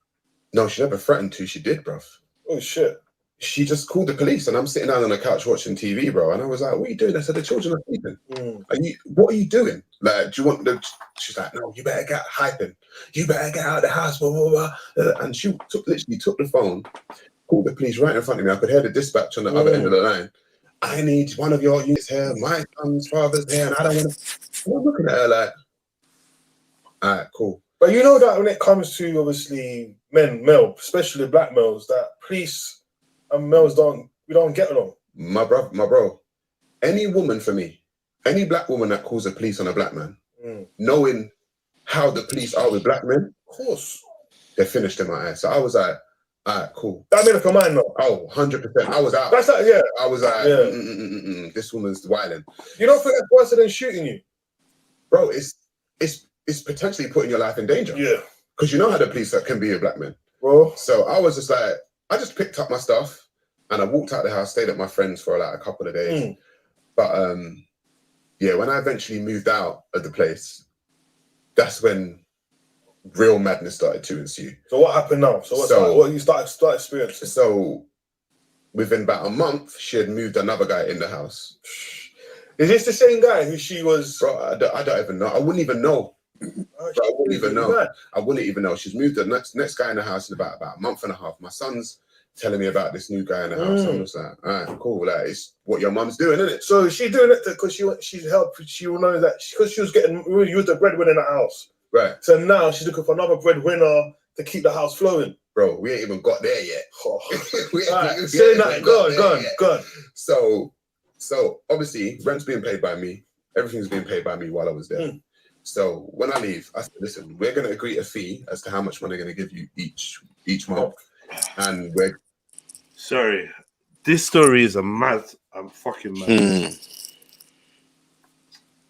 No, she never threatened to. She did, bruv. Oh, shit. She just called the police, and I'm sitting down on the couch watching TV, bro. And I was like, what are you doing? I said, the children are sleeping. What are you doing? Like, do you want the... She's like, no, you better get hyping. You better get out of the house, blah, blah, blah. And she literally took the phone, called the police right in front of me. I could hear the dispatch on the other end of the line. I need one of your units here. My son's father's here, and I don't want to... I'm looking at her like, all right, cool. But you know that when it comes to, obviously, male, especially black males, that police and males don't get along. My bro, any woman for me, any black woman that calls the police on a black man, knowing how the police are with black men, of course, they're finished in my eyes. So I was like, all right, cool. That made up your mind, though. Oh, 100%. I was out. That's like, yeah. I was like, this woman's wilding. You don't think that's worse than shooting you? Bro, it's potentially putting your life in danger. Yeah. Because you know how the police can be a black man. Well, so I was just like, I just picked up my stuff and I walked out the house, stayed at my friend's for like a couple of days. But yeah, when I eventually moved out of the place, that's when real madness started to ensue. So what happened now? So what you started experiencing? So within about a month, she had moved another guy in the house. Is this the same guy who she was? Bro, I don't even know. I wouldn't even know. I wouldn't even know. I wouldn't even know. She's moved the next guy in the house in about a month and a half. My son's telling me about this new guy in the house. I'm just like, all right, cool. Like, it's what your mum's doing, isn't it? So she's doing it because she's helped. She will know that because she was getting used the breadwinner in the house. Right. So now she's looking for another breadwinner to keep the house flowing. Bro, we ain't even got there yet. Go on. So obviously, rent's being paid by me. Everything's being paid by me while I was there. So when I leave, I said, listen, we're going to agree a fee as to how much money I'm going to give you each month. And we're... Sorry. This story is I'm fucking mad.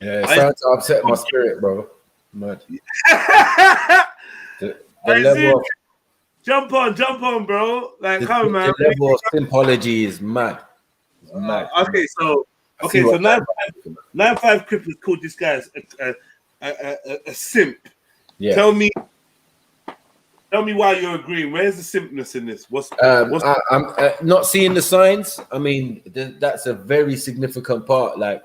Yeah, it started to upset my spirit, bro. Mad. the level of... Jump on, bro. Like, come man. The level of symbology is mad. It's mad. Okay, so 9-5 Crip has called this guy a simp. Yeah. Tell me why you're agreeing. Where's the simpness in this? I'm not seeing the signs. I mean, that's a very significant part. Like,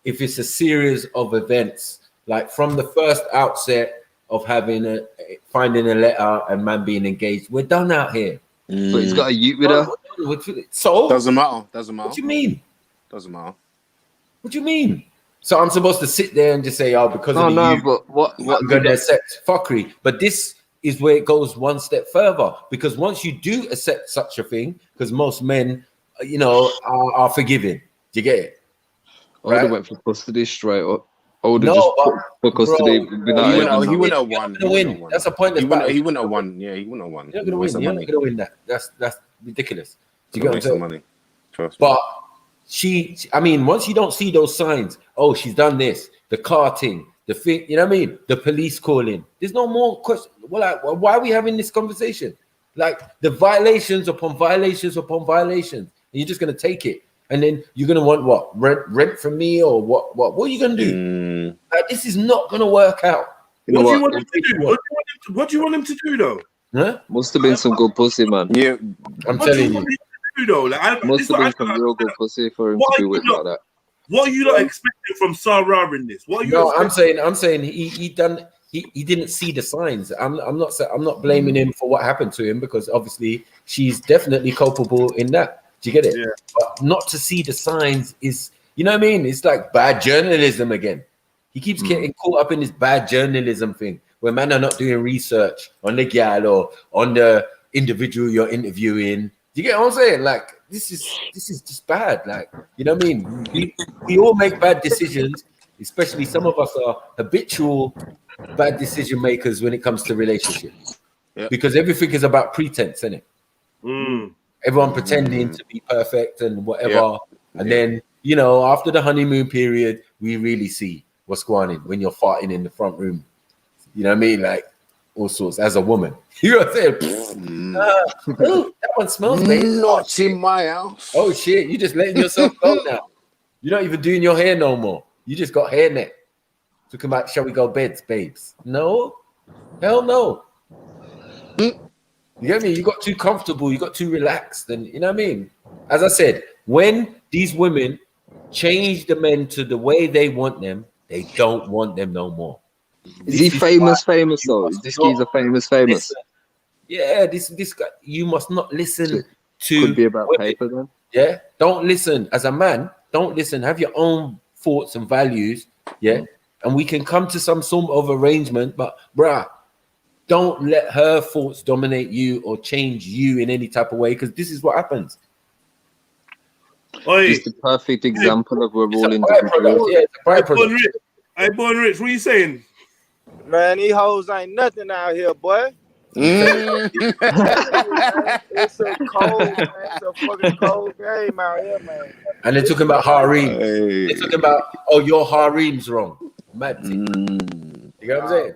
if it's a series of events, like from the first outset of finding a letter and man being engaged, we're done out here. But he's got a youth with her. So doesn't matter. What do you mean? Doesn't matter. What do you mean? So I'm supposed to sit there and just say, oh, because of the youth, but what I'm going to accept fuckery. But this is where it goes one step further, because once you do accept such a thing, because most men, are forgiving. Do you get it? I would have went for custody straight up. I would have just put custody without he wouldn't have won. That's a point. He wouldn't have won. Yeah, he wouldn't have won. You're not going to win that. That's ridiculous. Do you get what I'm saying? Money. Trust but once you don't see those signs, oh, she's done this, the carting, the thing, you know what I mean? The police calling. There's no more question. Well, why are we having this conversation? Like, the violations upon violations upon violations. And you're just going to take it. And then you're going to want what? Rent from me, or what? What are you going to do? Like, this is not going to work out. What do you want him to do? What do you want him to do, though? Huh? Must have been some good pussy, man. Yeah, I'm telling you. Must have been some real good pussy for him to do it like that. What are you not expecting from Sarah in this? What are you? No, I'm saying he didn't see the signs. I'm not blaming him for what happened to him, because obviously she's definitely culpable in that. Do you get it? Yeah. But not to see the signs is, you know what I mean? It's like bad journalism again. He keeps getting caught up in this bad journalism thing where men are not doing research on the gal or on the individual you're interviewing. Do you get what I'm saying? Like, this is just bad. Like, you know what I mean? We all make bad decisions, especially some of us are habitual bad decision makers when it comes to relationships. Yep. Because everything is about pretense, isn't it? Everyone pretending to be perfect and whatever. And then, you know, after the honeymoon period, we really see what's going on when you're farting in the front room. You know what I mean? Like all sorts as a woman. You know what I'm saying? Ooh, that one smells, babe. Not in my house. Oh shit, you just letting yourself go now. You're not even doing your hair no more. You just got hair net. Talking about, shall we go beds, babes? No. Hell no. You get me? You got too comfortable, you got too relaxed, and you know what I mean? As I said, when these women change the men to the way they want them, they don't want them no more. Is he famous though? Is this geezer famous? Listen. Yeah, this guy, you must not listen to. Could be about women. paper then. Yeah, don't listen as a man. Don't listen. Have your own thoughts and values. Yeah, and we can come to some sort of arrangement. But bruh, don't let her thoughts dominate you or change you in any type of way, because this is what happens. It's the perfect example of we're all in Hey, Born Rich, what are you saying? Man, these hoes ain't nothing out here, boy. It's a cold, man. It's a fucking cold game out here, man. And they're talking about harem. They're talking about, oh, your harem's wrong. Mad thing. You know what I'm saying?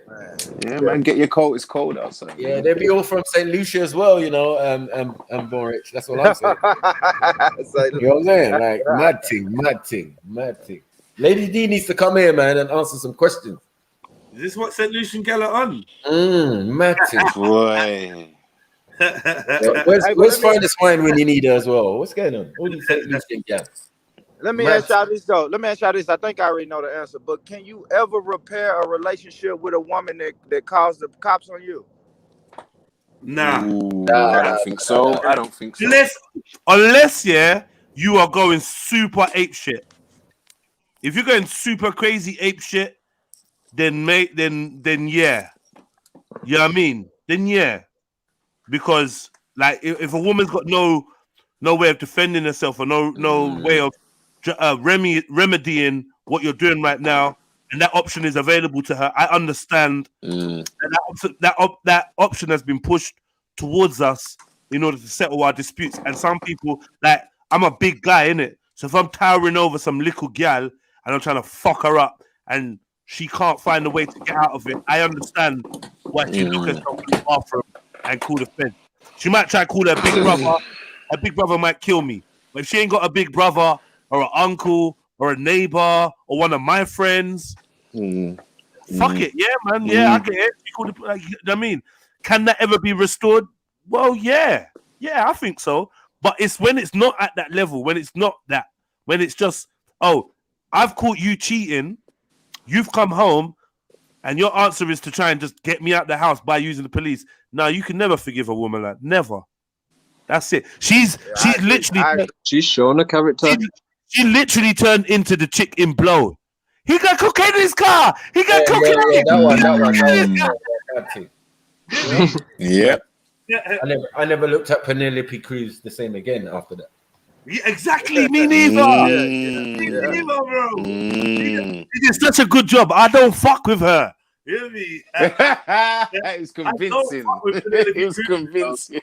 Yeah, man, get your coat. It's cold outside. Yeah, they'll be all from St. Lucia as well, you know, Born Rich. That's what I'm saying. You know what I'm saying? Like, mad thing. Lady D needs to come here, man, and answer some questions. Is this what St. Lucian gal are on? Mad thing. Boy. Where's Finest Wine when you need her as well? What's going on? All these St. Lucian gals. Let me ask y'all this though. I think I already know the answer, but can you ever repair a relationship with a woman that calls the cops on you? Nah. I don't think so. Unless you are going super ape shit. If you're going super crazy ape shit, then yeah. You know what I mean? Then yeah. Because like if a woman's got no way of defending herself or no way of remedying what you're doing right now, and that option is available to her, I understand that option has been pushed towards us in order to settle our disputes. And some people, like, I'm a big guy, innit? So if I'm towering over some little gal and I'm trying to fuck her up and she can't find a way to get out of it, I understand why she look herself in the bathroom and call the feds. She might try to call her big brother. Her big brother might kill me. But if she ain't got a big brother or an uncle or a neighbor or one of my friends, fuck it. Yeah, man. Yeah, I get it. She called the, like, I mean, can that ever be restored? Well, yeah. Yeah, I think so. But it's when it's not at that level, when it's not that, when it's just, oh, I've caught you cheating, you've come home, and your answer is to try and just get me out the house by using the police. No, you can never forgive a woman like that. Never. That's it. She's literally... She's shown a character. She literally turned into the chick in Blow. He got cocaine in his car. He got cocaine. Yeah. I never looked at Penelope Cruz the same again after that. Yeah, exactly. Me neither. Me neither, bro. He did such a good job. I don't fuck with her. You hear me? It was convincing. It was convincing.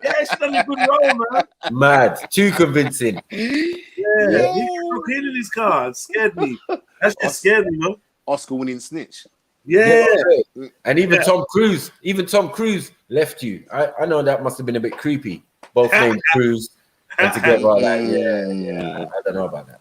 Yeah, she's done a good role, man. Mad. Too convincing. Yeah. He got cocaine in his car. It scared me. That just scared me, man. Oscar-winning snitch. Yeah. And even Tom Cruise left you. I know that must have been a bit creepy. Both named Cruise and together like that. Yeah. I don't know about that.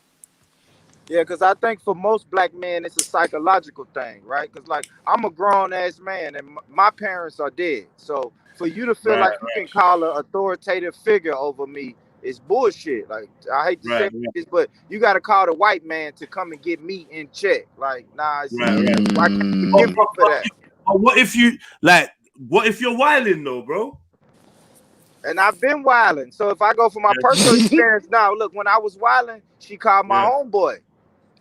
Yeah, because I think for most black men, it's a psychological thing, right? Because, like, I'm a grown-ass man, and my parents are dead. So for you to feel like you can call an authoritative figure over me is bullshit. Like, I hate to say this, but you got to call the white man to come and get me in check. Like, nah, it's, why can't you forgive me for that? What if you're wilding, though, bro? And I've been wilding. So if I go for my personal experience now, look, when I was wilding, she called my homeboy.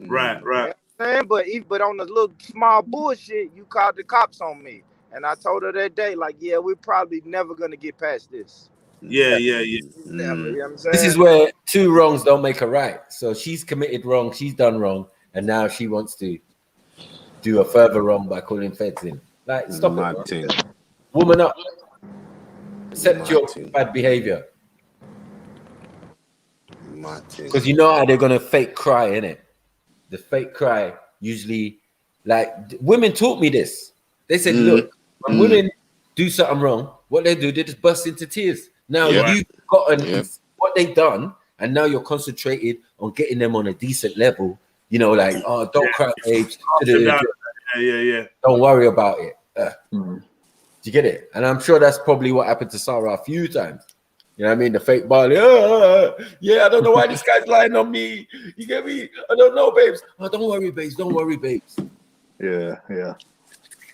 Right. You know what I'm saying? But on the little small bullshit, you called the cops on me. And I told her that day, like, yeah, we're probably never going to get past this. Yeah. Never, you know what I'm saying? This is where two wrongs don't make a right. So she's committed wrong, she's done wrong, and now she wants to do a further wrong by calling feds in. Like, stop it. Woman up. Accept your bad behavior. Because you know how they're gonna fake cry, innit? The fake cry usually, like women taught me this. They said, look, when women do something wrong, what they do, they just burst into tears. Now you've gotten what they done, and now you're concentrated on getting them on a decent level. You know, like, oh, don't cry, babes. Yeah. Don't worry about it. Do you get it? And I'm sure that's probably what happened to Sarah a few times. You know what I mean? The fake Barley. Yeah, I don't know why this guy's lying on me. You get me? I don't know, babes. Oh, don't worry, babes. Don't worry, babes. Yeah. A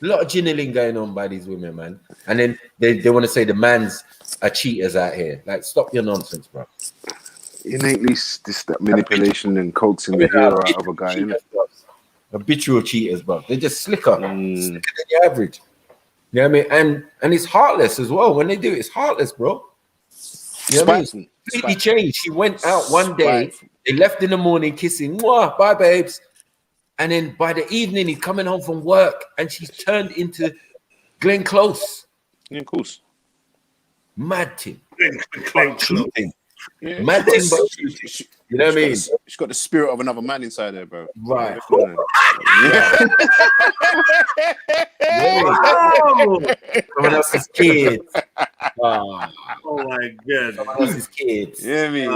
lot of ginneling going on by these women, man. And then they want to say the man's are cheaters out here. Like, stop your nonsense, bro. Innately, that manipulation and coaxing the hero out of a guy, innit? Habitual cheaters, bro. They're just slicker than the average. You know what I mean? And it's heartless as well. When they do it, it's heartless, bro. You know what I mean? Completely changed. She went out one day. They left in the morning kissing. Mwah, bye, babes. And then by the evening, he's coming home from work, and she's turned into Glenn Close. Yeah, of course. Mad thing. Glenn Close. Yeah, Mad thing, but you know what I mean? She's got the spirit of another man inside her, bro. Right. Someone else's kids. Oh my God. Someone else's kids. Yeah, me.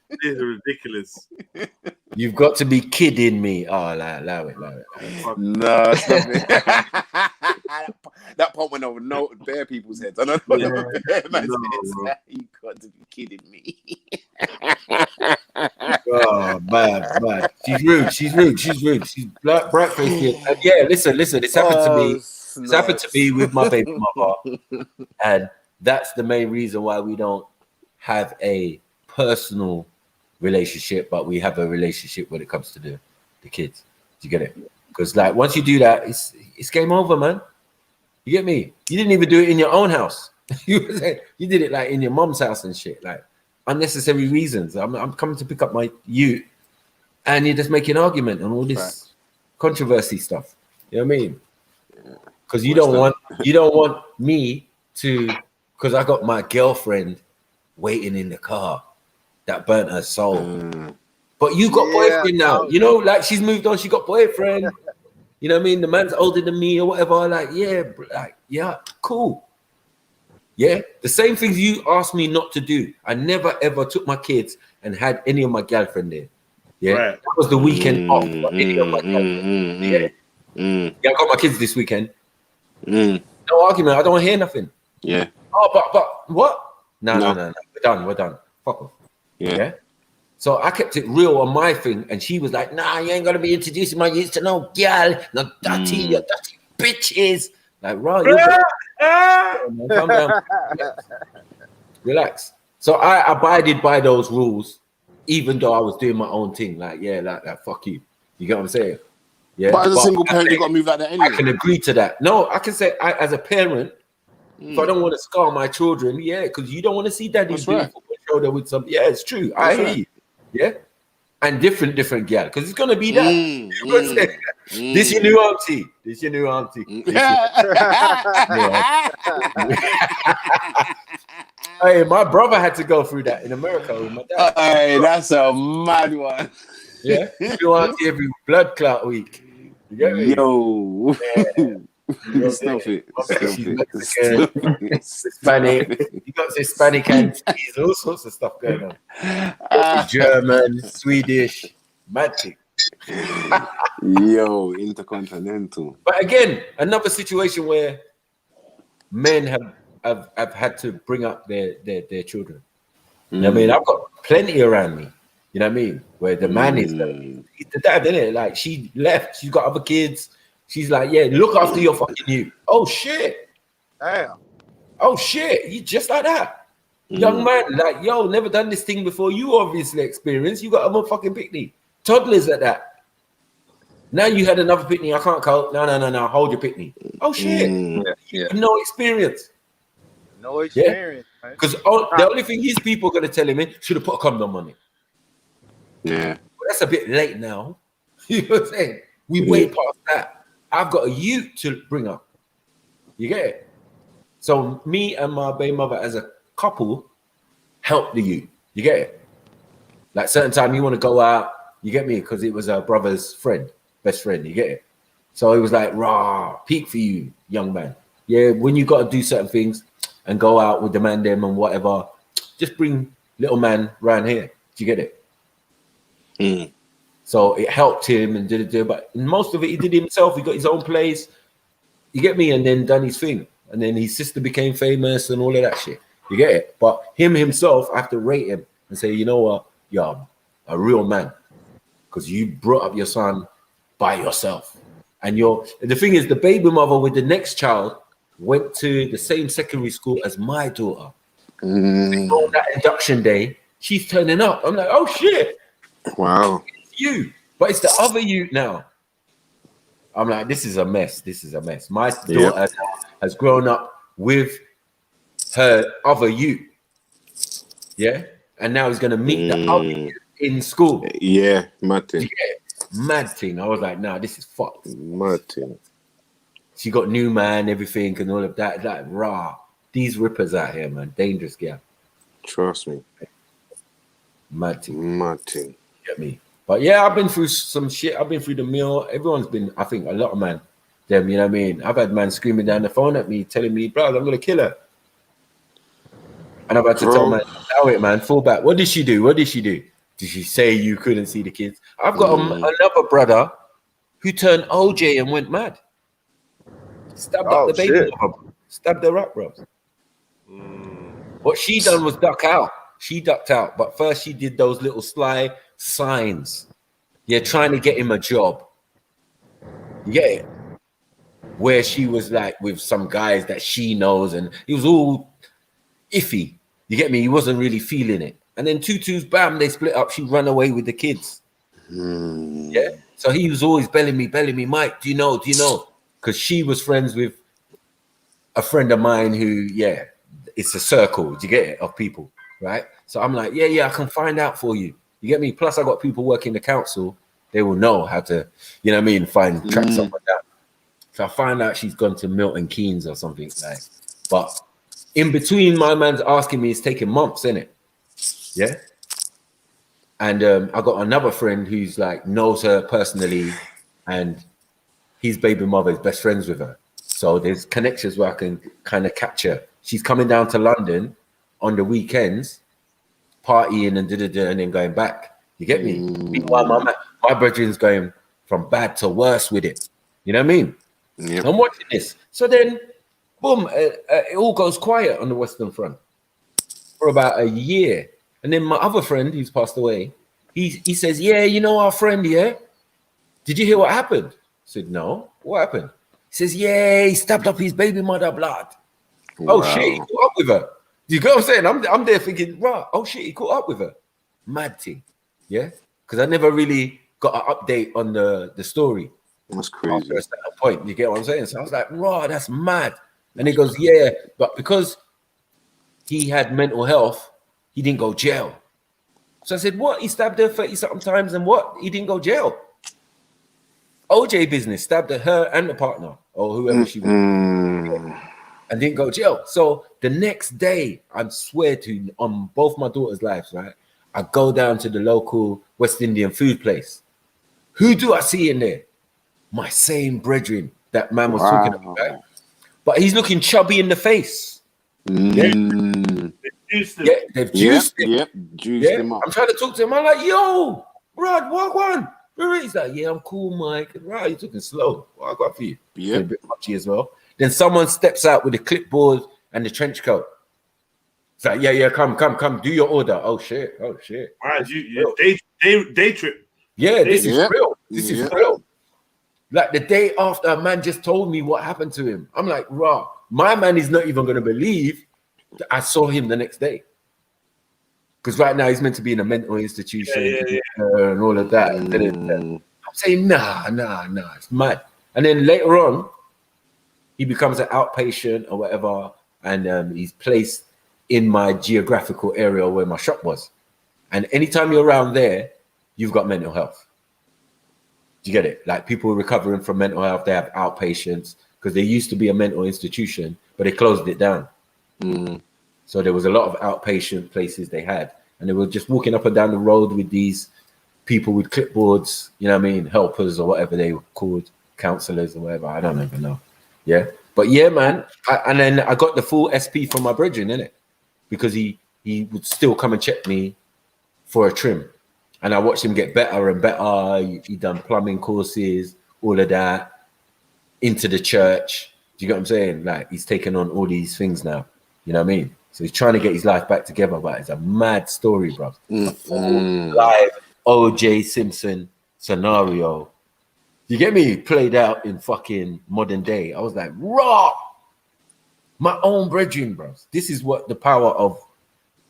This is ridiculous. You've got to be kidding me. Oh, allow it. No, stop it. That part went over bare people's heads. I don't know. You got to be kidding me. Oh, man. She's rude. She's bright faced. Yeah, listen. This happened to me. This happened to me with my baby mother. And that's the main reason why we don't have a personal relationship, but we have a relationship when it comes to the kids. Do you get it? Because like once you do that, it's game over, man. You get me? You didn't even do it in your own house. You did it like in your mom's house and shit, like unnecessary reasons. I'm coming to pick up my ute, and you're just making an argument on all this controversy stuff. You know what I mean? Because you don't want me to, because I got my girlfriend waiting in the car that burnt her soul. But you got boyfriend now. You know, like she's moved on. She got boyfriend. You know what I mean? The man's older than me or whatever. Like, yeah, cool. Yeah, the same things you asked me not to do. I never ever took my kids and had any of my girlfriend there. Yeah, that was the weekend off. Any of my girlfriend. Yeah, I got my kids this weekend. No argument. I don't want to hear nothing. Yeah. Oh, but what? No. We're done. Fuck off. Yeah. So I kept it real on my thing, and she was like, "Nah, you ain't gonna be introducing my youth to no girl, no dirty, you dirty bitches." Like, right, calm down. Relax. So I abided by those rules, even though I was doing my own thing. Like, fuck you. You get what I'm saying? Yeah. But as a single parent, you got to move like that anyway. I can agree to that. No, I can say as a parent, if I don't want to scar my children, because you don't want to see daddy's beautiful shoulder with some. Yeah, it's true. I hear you. Yeah, and different girl, because it's gonna be that. This your new auntie. This your new auntie. Hey, my brother had to go through that in America with my dad. Hey, that's a mad one. Yeah, new auntie every blood clot week. You get me? Yo. Yeah. Stop it. Hispanic. You got Hispanic and all sorts of stuff going on. German, Swedish, magic. Yo, intercontinental. But again, another situation where men have had to bring up their children. You know what I mean? I've got plenty around me. You know what I mean? Where the man is the dad, isn't it? Like she left, she's got other kids. She's like, yeah, look after your fucking you. Oh shit. Damn. Oh shit. You just like that. Young man, like, yo, never done this thing before. You obviously experienced. You got a motherfucking picnic. Toddlers at that. Now you had another picnic. I can't cope. No. Hold your picnic. Oh shit. No experience. No experience. Because the only thing these people are gonna tell him is should have put a condom on it. Yeah. But that's a bit late now. You know what I'm saying? We way past that. I've got a youth to bring up. You get it? So me and my baby mother as a couple help the youth. You get it? Like certain time you want to go out, you get me? Because it was our brother's friend, best friend, you get it? So it was like, rah, peak for you, young man. Yeah, when you got to do certain things and go out with the man them and whatever, just bring little man round here. Do you get it? So it helped him and did it, but most of it he did himself. He got his own place. You get me? And then done his thing. And then his sister became famous and all of that shit. You get it? But him himself, I have to rate him and say, you know what? You're a real man. Because you brought up your son by yourself. And the thing is, the baby mother with the next child went to the same secondary school as my daughter. On that induction day, she's turning up. I'm like, oh shit. Wow. It's you. But it's the other you now. I'm like, this is a mess. This is a mess. My daughter has grown up with her other you. Yeah? And now he's going to meet the other you in school. Yeah, mad thing. Mad thing. I was like, nah, this is fucked. Mad thing. She got new man, everything, and all of that. Like, rah. These rippers out here, man. Dangerous girl. Trust me. Mad thing. Mad thing. Get me? But yeah, I've been through some shit. I've been through the mill. Everyone's been, I think, a lot of man. Them, you know what I mean? I've had man screaming down the phone at me, telling me, bro, I'm going to kill her. And I've had to tell man, allow it, man, fall back. What did she do? What did she do? Did she say you couldn't see the kids? I've got another brother who turned OJ and went mad. Stabbed up the baby. Stabbed her up, bro. What she done was duck out. She ducked out. But first she did those little sly signs. Yeah, trying to get him a job. You get it? Where she was like with some guys that she knows, and he was all iffy. You get me? He wasn't really feeling it. And then 2-2's bam, they split up. She ran away with the kids. Yeah. So he was always belling me, Mike, do you know? Because she was friends with a friend of mine who, yeah, it's a circle, do you get it, of people, right? So I'm like, yeah, I can find out for you. You get me? Plus I got people working the council. They will know how to, you know what I mean, track someone down. So I find out she's gone to Milton Keynes or something like. But in between, my man's asking me, it's taking months, isn't it? Yeah. And I got another friend who's like knows her personally, and his baby mother is best friends with her. So there's connections where I can kind of catch her. She's coming down to London on the weekends, partying and and then going back. You get me? Meanwhile, my brethren's going from bad to worse with it. You know what I mean? Yep. I'm watching this. So then, boom, it all goes quiet on the Western Front for about a year. And then my other friend who's passed away, he says, yeah, you know our friend, yeah? Did you hear what happened? I said, no. What happened? He says, yeah, he stabbed up his baby mother blood. Wow. Oh, shit, he caught up with her. You get what I'm saying? I'm there thinking, right, oh, shit, he caught up with her. Mad thing, yeah? Because I never really got an update on the story. That's crazy. After a certain point, you get what I'm saying? So I was like, raw, that's mad. And he goes, yeah, but because he had mental health, he didn't go jail. So I said, what? He stabbed her 30-something times and what? He didn't go jail. OJ business, stabbed her and the partner or whoever she was. And didn't go jail. So the next day, I swear to you, on both my daughter's lives, right? I go down to the local West Indian food place. Who do I see in there? My same brethren that man was talking about. Right? But he's looking chubby in the face. Yeah. Yeah, they've juiced him. Yep, juiced him up. I'm trying to talk to him. I'm like, yo, Rod, what one? He's like, yeah, I'm cool, Mike. Right, you're talking slow. What I got for you? Yeah, a bit muchy as well. Then someone steps out with a clipboard and the trench coat. It's like, yeah, come, do your order. Oh shit. Right, day trip. Yeah, this is real. This is real. Like the day after, a man just told me what happened to him. I'm like, raw. My man is not even going to believe that I saw him the next day. Because right now he's meant to be in a mental institution and all of that. And I'm saying, nah, it's mad. And then later on, he becomes an outpatient or whatever, and he's placed in my geographical area where my shop was. And anytime you're around there, you've got mental health. Do you get it? Like people recovering from mental health, they have outpatients because there used to be a mental institution, but they closed it down. So So there was a lot of outpatient places they had, and they were just walking up and down the road with these people with clipboards, you know what I mean, helpers or whatever they were called, counselors or whatever. I don't even know. Yeah, but yeah, man. And then I got the full SP from my brethren, innit? Because he would still come and check me for a trim, and I watched him get better and better. He done plumbing courses, all of that, into the church. Do you get what I'm saying? Like, he's taken on all these things now. You know what I mean? So he's trying to get his life back together, but it's a mad story, bro. Live O.J. Simpson scenario. You get me? Played out in fucking modern day. I was like, raw. My own brethren, bro. This is what the power of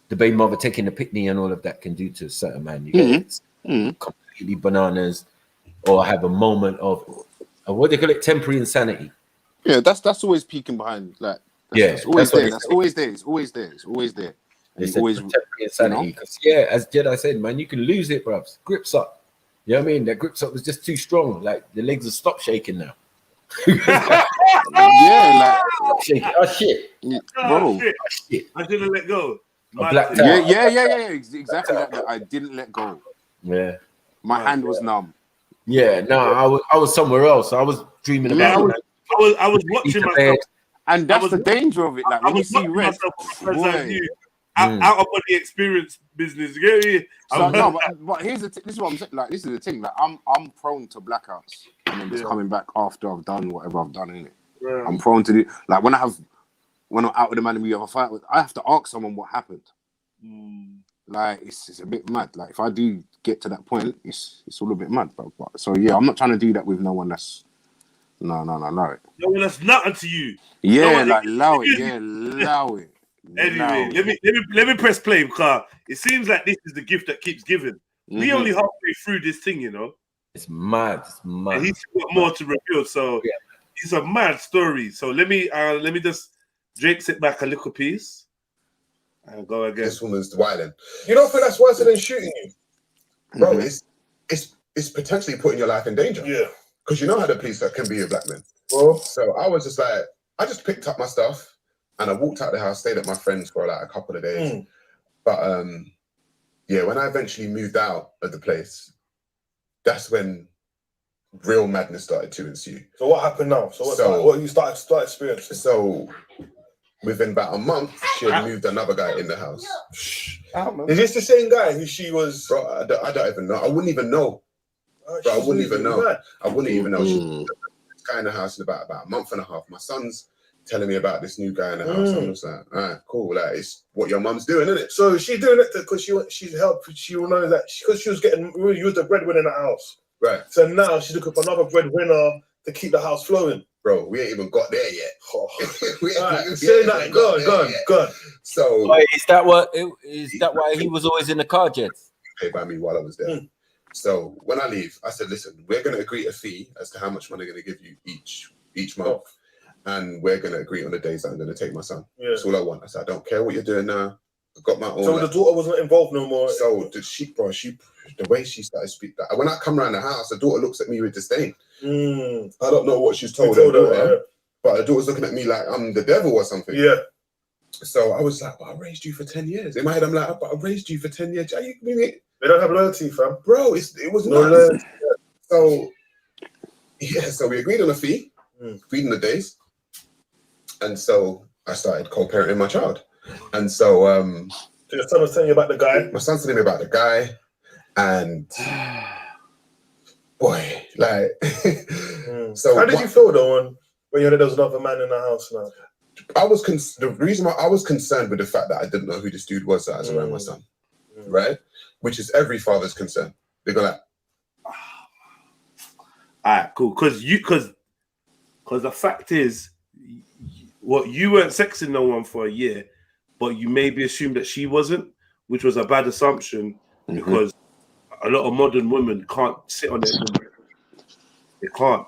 the baby mother taking the pitney and all of that can do to a certain man. You get it? Completely bananas, or have a moment of what they call it, temporary insanity. Yeah, that's always peeking behind. Like, that's always there. That's always there. It's always there. It's always there. It's always temporary insanity. Because as Jedi said, man, you can lose it, bro. Grips up. You know what I mean? That grips up was just too strong. Like, the legs have stopped shaking now. Yeah, like shaking. Oh shit, bro. Shit. I didn't let go. Yeah. Exactly that. I didn't let go. Yeah, my hand was numb. Yeah, no, I was somewhere else. I was dreaming about. I was watching myself, and that's the danger of it. Like, when you see red, out of body experience business. You get me? So, no, but here's this is what I'm saying. Like, this is the thing. Like, I'm prone to blackouts, and then just coming back after I've done whatever I've done in it. Yeah. I'm prone to do, like, when I'm out with the man and we have a fight with, I have to ask someone what happened. Like, it's a bit mad. Like, if I do get to that point, it's all a bit mad. But so yeah, I'm not trying to do that with no one that's no. No one that's nothing to you. Yeah, like allow it. Yeah, allow it. Anyway, let me press play, because it seems like this is the gift that keeps giving. We only halfway through this thing, you know. It's mad. And he's got more to reveal, so it's a mad story. So let me just Drake sit back a little piece and go again. This woman's wilding. You don't think that's worse than shooting you, bro? It's potentially putting your life in danger. Yeah, because you know how the police can be with black men. Well, so I was just like, I just picked up my stuff. And I walked out the house, stayed at my friend's for like a couple of days. But yeah, when I eventually moved out of the place, that's when real madness started to ensue. So what happened now? So what you started experiencing? So within about a month, she had moved another guy in the house. Is this the same guy who she was? Bro, I don't even know. I wouldn't even know. Bro, I wouldn't even know. I wouldn't even know. She was this guy in the house in about a month and a half. My son's telling me about this new guy in the house. I'm just like, all right, cool. Like, it's what your mum's doing, isn't it? So she's doing it because she's helped. She will know that because she was getting used the breadwinner in the house. Right. So now she's looking for another breadwinner to keep the house flowing. Bro, we ain't even got there yet. Go on. So wait, is that why he was always in the car jets? Paid by me while I was there. So when I leave, I said, listen, we're going to agree a fee as to how much money I'm going to give you each month. And we're going to agree on the days that I'm going to take my son. That's all I want. I said, I don't care what you're doing now. I've got my own. So the daughter wasn't involved no more? So the way she started speaking, when I come around the house, the daughter looks at me with disdain. I don't know what she's told her daughter, but the daughter's looking at me like I'm the devil or something. Yeah. So I was like, but I raised you for 10 years. In my head, I'm like, but I raised you for 10 years. Are you mean it? They don't have loyalty, fam. Bro, it was no nuts. So, yeah, so we agreed on a fee, agreed on the days. And so I started co-parenting my child. And so your son was telling you about the guy? My son's telling me about the guy. And boy, like so how did you feel though when you heard there was another man in the house now? The reason why I was concerned with the fact that I didn't know who this dude was that was around my son. Right? Which is every father's concern. They go like, all right, cool. Because the fact is, what you weren't sexing no one for a year, but you maybe assumed that she wasn't, which was a bad assumption because a lot of modern women can't sit on it. They can't,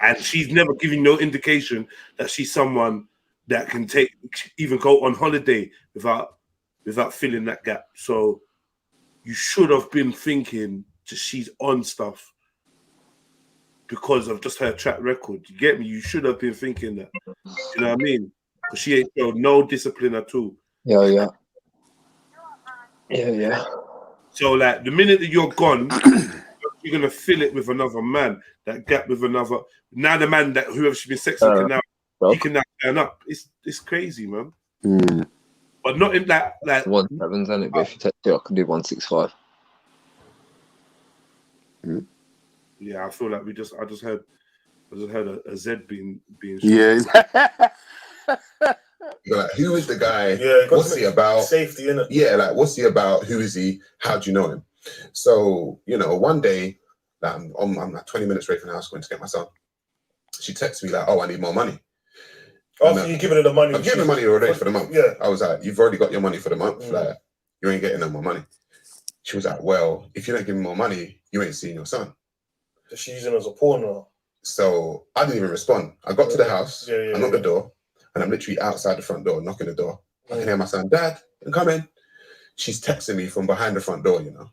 and she's never giving no indication that she's someone that can even go on holiday without filling that gap. So you should have been thinking that she's on stuff because of just her track record. You get me? You should have been thinking that. You know what I mean? Because she ain't showed no discipline at all. Yeah. So like the minute that you're gone, you're gonna fill it with another man. That gap with another. Now the man that whoever should be sexy can now he can now turn up. It's crazy, man. But not in that like 1.7s, isn't it? But if you take two, I can do 1.65. Yeah, I feel like I just heard a Z being Yeah. Like, who is the guy? Yeah, what's he about? Safety, innit? Yeah, like what's he about? Who is he? How do you know him? So, you know, one day, like, I'm like 20 minutes away from the house going to get my son. She texts me like, "Oh, I need more money." After you've given her the money, I'm giving her money already for the month. Yeah. I was like, "You've already got your money for the month. Like, you ain't getting no more money." She was like, "Well, if you don't give me more money, you ain't seeing your son." So she's using as a pawn now. So I didn't even respond. I got to the house, I knocked the door, and I'm literally outside the front door, knocking the door. I can hear my son, "Dad, come in." She's texting me from behind the front door, you know.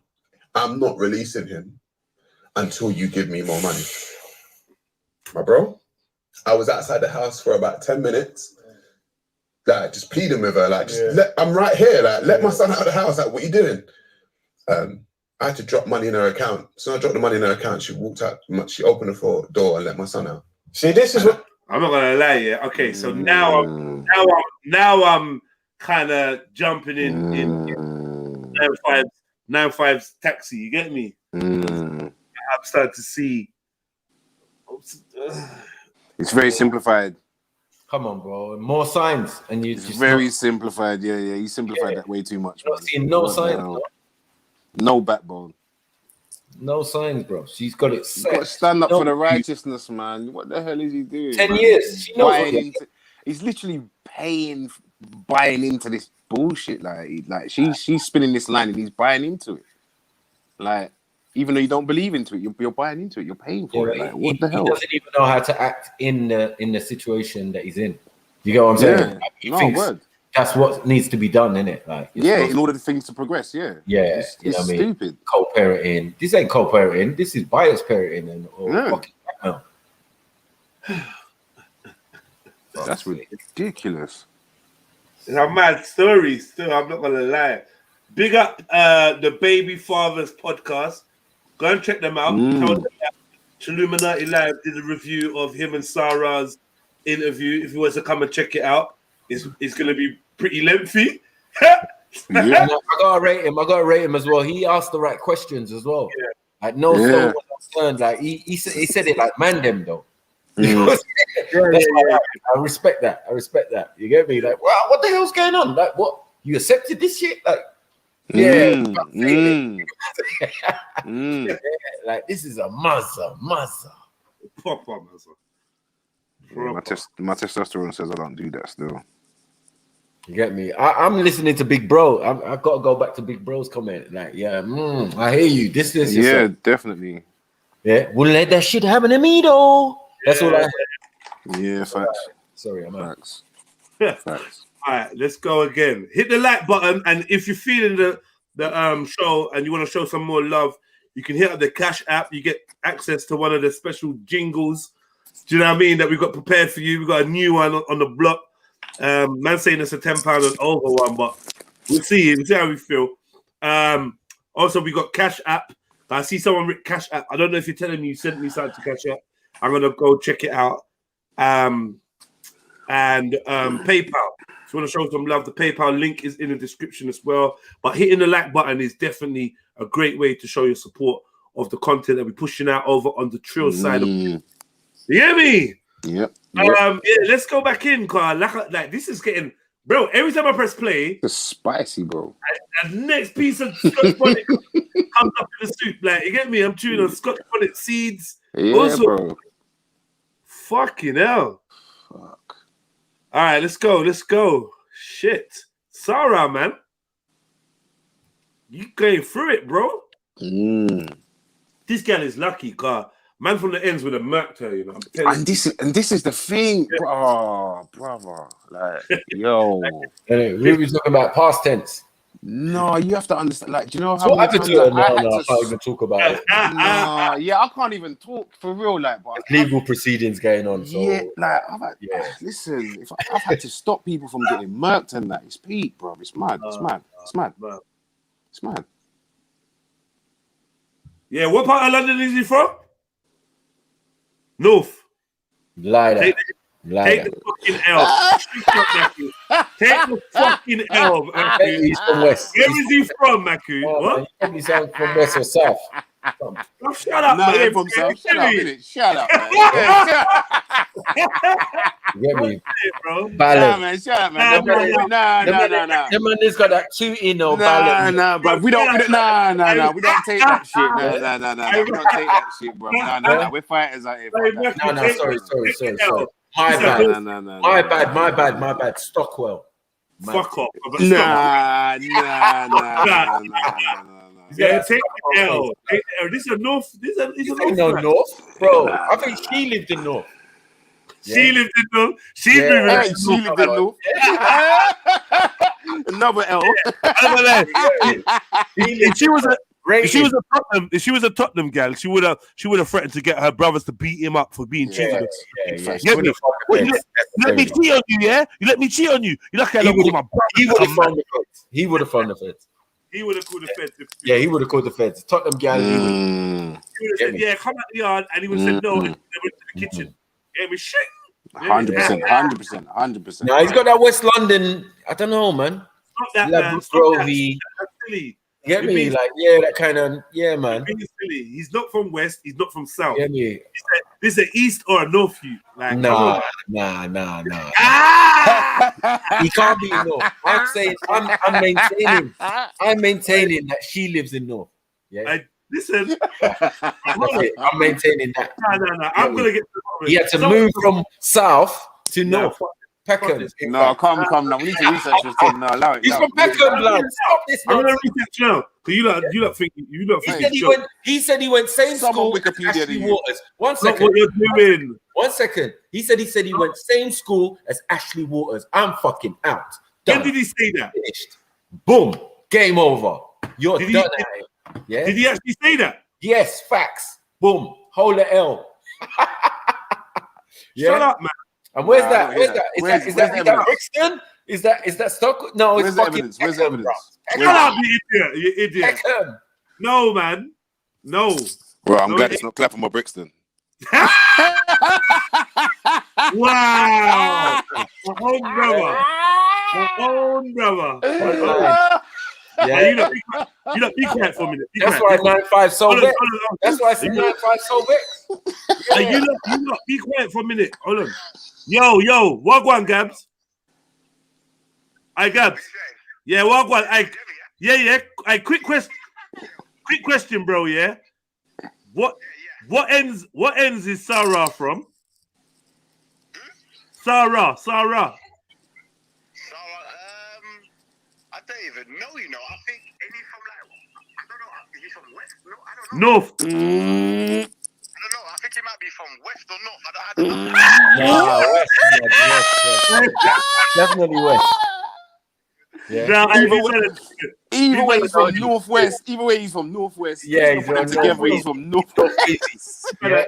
"I'm not releasing him until you give me more money." My bro, I was outside the house for about 10 minutes, like just pleading with her, like, I'm right here, like, let my son out of the house, like, what are you doing? I had to drop money in her account. So I dropped the money in her account. She walked out, she opened the door and let my son out. See, this is what I'm not gonna lie, yeah. Okay, so now I'm kind of jumping in 9-5's taxi. You get me? I'm starting to see. It's very simplified. Come on, bro. More signs, and you It's just very simplified. Yeah. You simplified that way too much. Not seeing no signs. Bro. No backbone. No signs, bro. She's got it set. You've got to stand up for the righteousness, man. What the hell is he doing? 10 man? years. She knows he's literally buying into this bullshit. Like she's spinning this line and he's buying into it. Like, even though you don't believe into it, you're buying into it. You're paying for it. Like, what the hell? He doesn't even know how to act in the situation that he's in. You get what I'm saying? Yeah. Like, he thinks that's what needs to be done, innit? Like, in order for things to progress. Yeah. It's you know what I mean? Stupid. Co-parenting. This ain't co-parenting. This is bias parenting or fucking blackmail. That's ridiculous. It's a mad story still, I'm not gonna lie. Big up the Babyfathers podcast. Go and check them out. Trilluminati Live did a review of him and Sarah's interview. If you want to come and check it out, it's gonna be pretty lengthy. I gotta rate him as well. He asked the right questions as well. Like no stone unturned. Like he said it like man them though. I respect that. You get me? Like, wow, what the hell's going on? Like, what? You accepted this shit? Like, like this is a mazza. Proper mazza. My testosterone says I don't do that still. You get me? I'm listening to Big Bro. I've got to go back to Big Bro's comment. Like, I hear you. This is definitely. Yeah, we'll let that shit happen to me though. That's all I heard. Yeah, facts. Sorry, I'm facts. Facts. All right, let's go again. Hit the like button, and if you're feeling the show and you want to show some more love, you can hit up the Cash app. You get access to one of the special jingles. Do you know what I mean? That we got prepared for you. We got a new one on the block. Man saying it's a £10 and over one, but we'll see. We'll see how we feel. Also, we got Cash app. I see someone with Cash app. I don't know if you're telling me you sent me something to Cash app. I'm gonna go check it out. And PayPal. If you want to show some love, the PayPal link is in the description as well. But hitting the like button is definitely a great way to show your support of the content that we're pushing out over on the Trill side. You hear me? Yep. Let's go back in, Carl. Like this is getting, bro. Every time I press play, it's spicy, bro. And the next piece of Scotch bonnet comes up in the soup. Like, you get me? I'm chewing on Scotch bonnet seeds. Yeah, also, bro. Fucking hell. Fuck. All right, let's go. Shit. Sarah, man. You going through it, bro. This girl is lucky, car. Man from the ends with a murked her, you know. And this is the thing, bro, brother. Like, yo. We were talking about past tense. No, you have to understand. Like, do you know how So many happened times to her? I No, had no, I to? can't even talk about it. Nah, yeah, I can't even talk for real. Like, but Legal proceedings going on. So yeah, like I've had, yeah. listen, if I've had to stop people from getting murked and that, it's peak, bro. It's mad. It's mad. It's mad. It's mad. Yeah, what part of London is he from? North. Lie that. Take the fucking L. Take the fucking L, Maku. He's from West. Where is he from, Maku? Oh, What? man, he probably sounds from West or South. Oh, shut up, Nah, man. he ain't from South. Shut up, innit? Shut up, man. You get me? Bro. Nah, man, shut up, man. Nah. Them man has got that 2 in or ballot. Nah, bro. We don't take that shit. Nah. We don't take that shit, bro. Nah. We're fighters out here. No, sorry. My bad. Stockwell. Fuck off. Nah. Yeah, take the L. This is a North. This is a North, bro. I think she lived in North. She lived in North. She lived in North. Another L. If she was a Tottenham gal, she would have threatened to get her brothers to beat him up for being cheated. Get me? You let me cheat on you, yeah? You let me cheat on you. You like He would have found the feds. He would have found the feds. He would have called the feds. Yeah, he would have called the feds. Tottenham gal. He would have said, "Yeah, come out the yard," and he would have said, "No." And they went to the kitchen. Get me shit. 100%. Now he's got that West London. I don't know, man. Not that, man. That's silly. Get me? Like, yeah, that kind of, yeah, man. Silly. He's not from West. He's not from South. Get me? This is an East or a North you. Like, nah. He can't be North. I'm saying, I'm maintaining that she lives in North. Yeah. Listen, I'm maintaining that. No. I'm gonna get. He had to move from South to North. Peckham. No, come now. We need to research this thing now. Allow it. He's from Peckham, blood. Stop this. I'm gonna research now. Cause you don't think. He said he went same school. Wikipedia. Ashley Waters. One second. What you're doing? 1 second. He said he went same school as Ashley Waters. I'm fucking out. When did he say that? Finished. Boom. Game over. You're done. Yeah. Did he actually say that? Yes. Facts. Boom. Hold the L. Shut up, man. And where's that? Is that Brixton? Is that Stock? No, it's fucking Where's the evidence? Shut up, you idiot. No, man. No. Bro, I'm glad it's not Clapham or Brixton. Wow. My own brother. Yeah. You don't be quiet for a minute. That's why 95 sold it. That's why I said 95 sold it. You not be quiet for a minute. Hold on. Yo, Wagwan Gabs. Gabs. Yeah, Wagwan. Yeah. Quick question, bro. Yeah. What ends is Sarah from? Sarah. I don't even know, you know. I think any from like, I don't know, is he from West? No, I don't know. North. I don't know. I think he might be from West or North. I don't know. West. Definitely West. Yeah. Either way, he's from Northwest. Either way, he's from Northwest. Yeah, he's from Northwest. Yeah.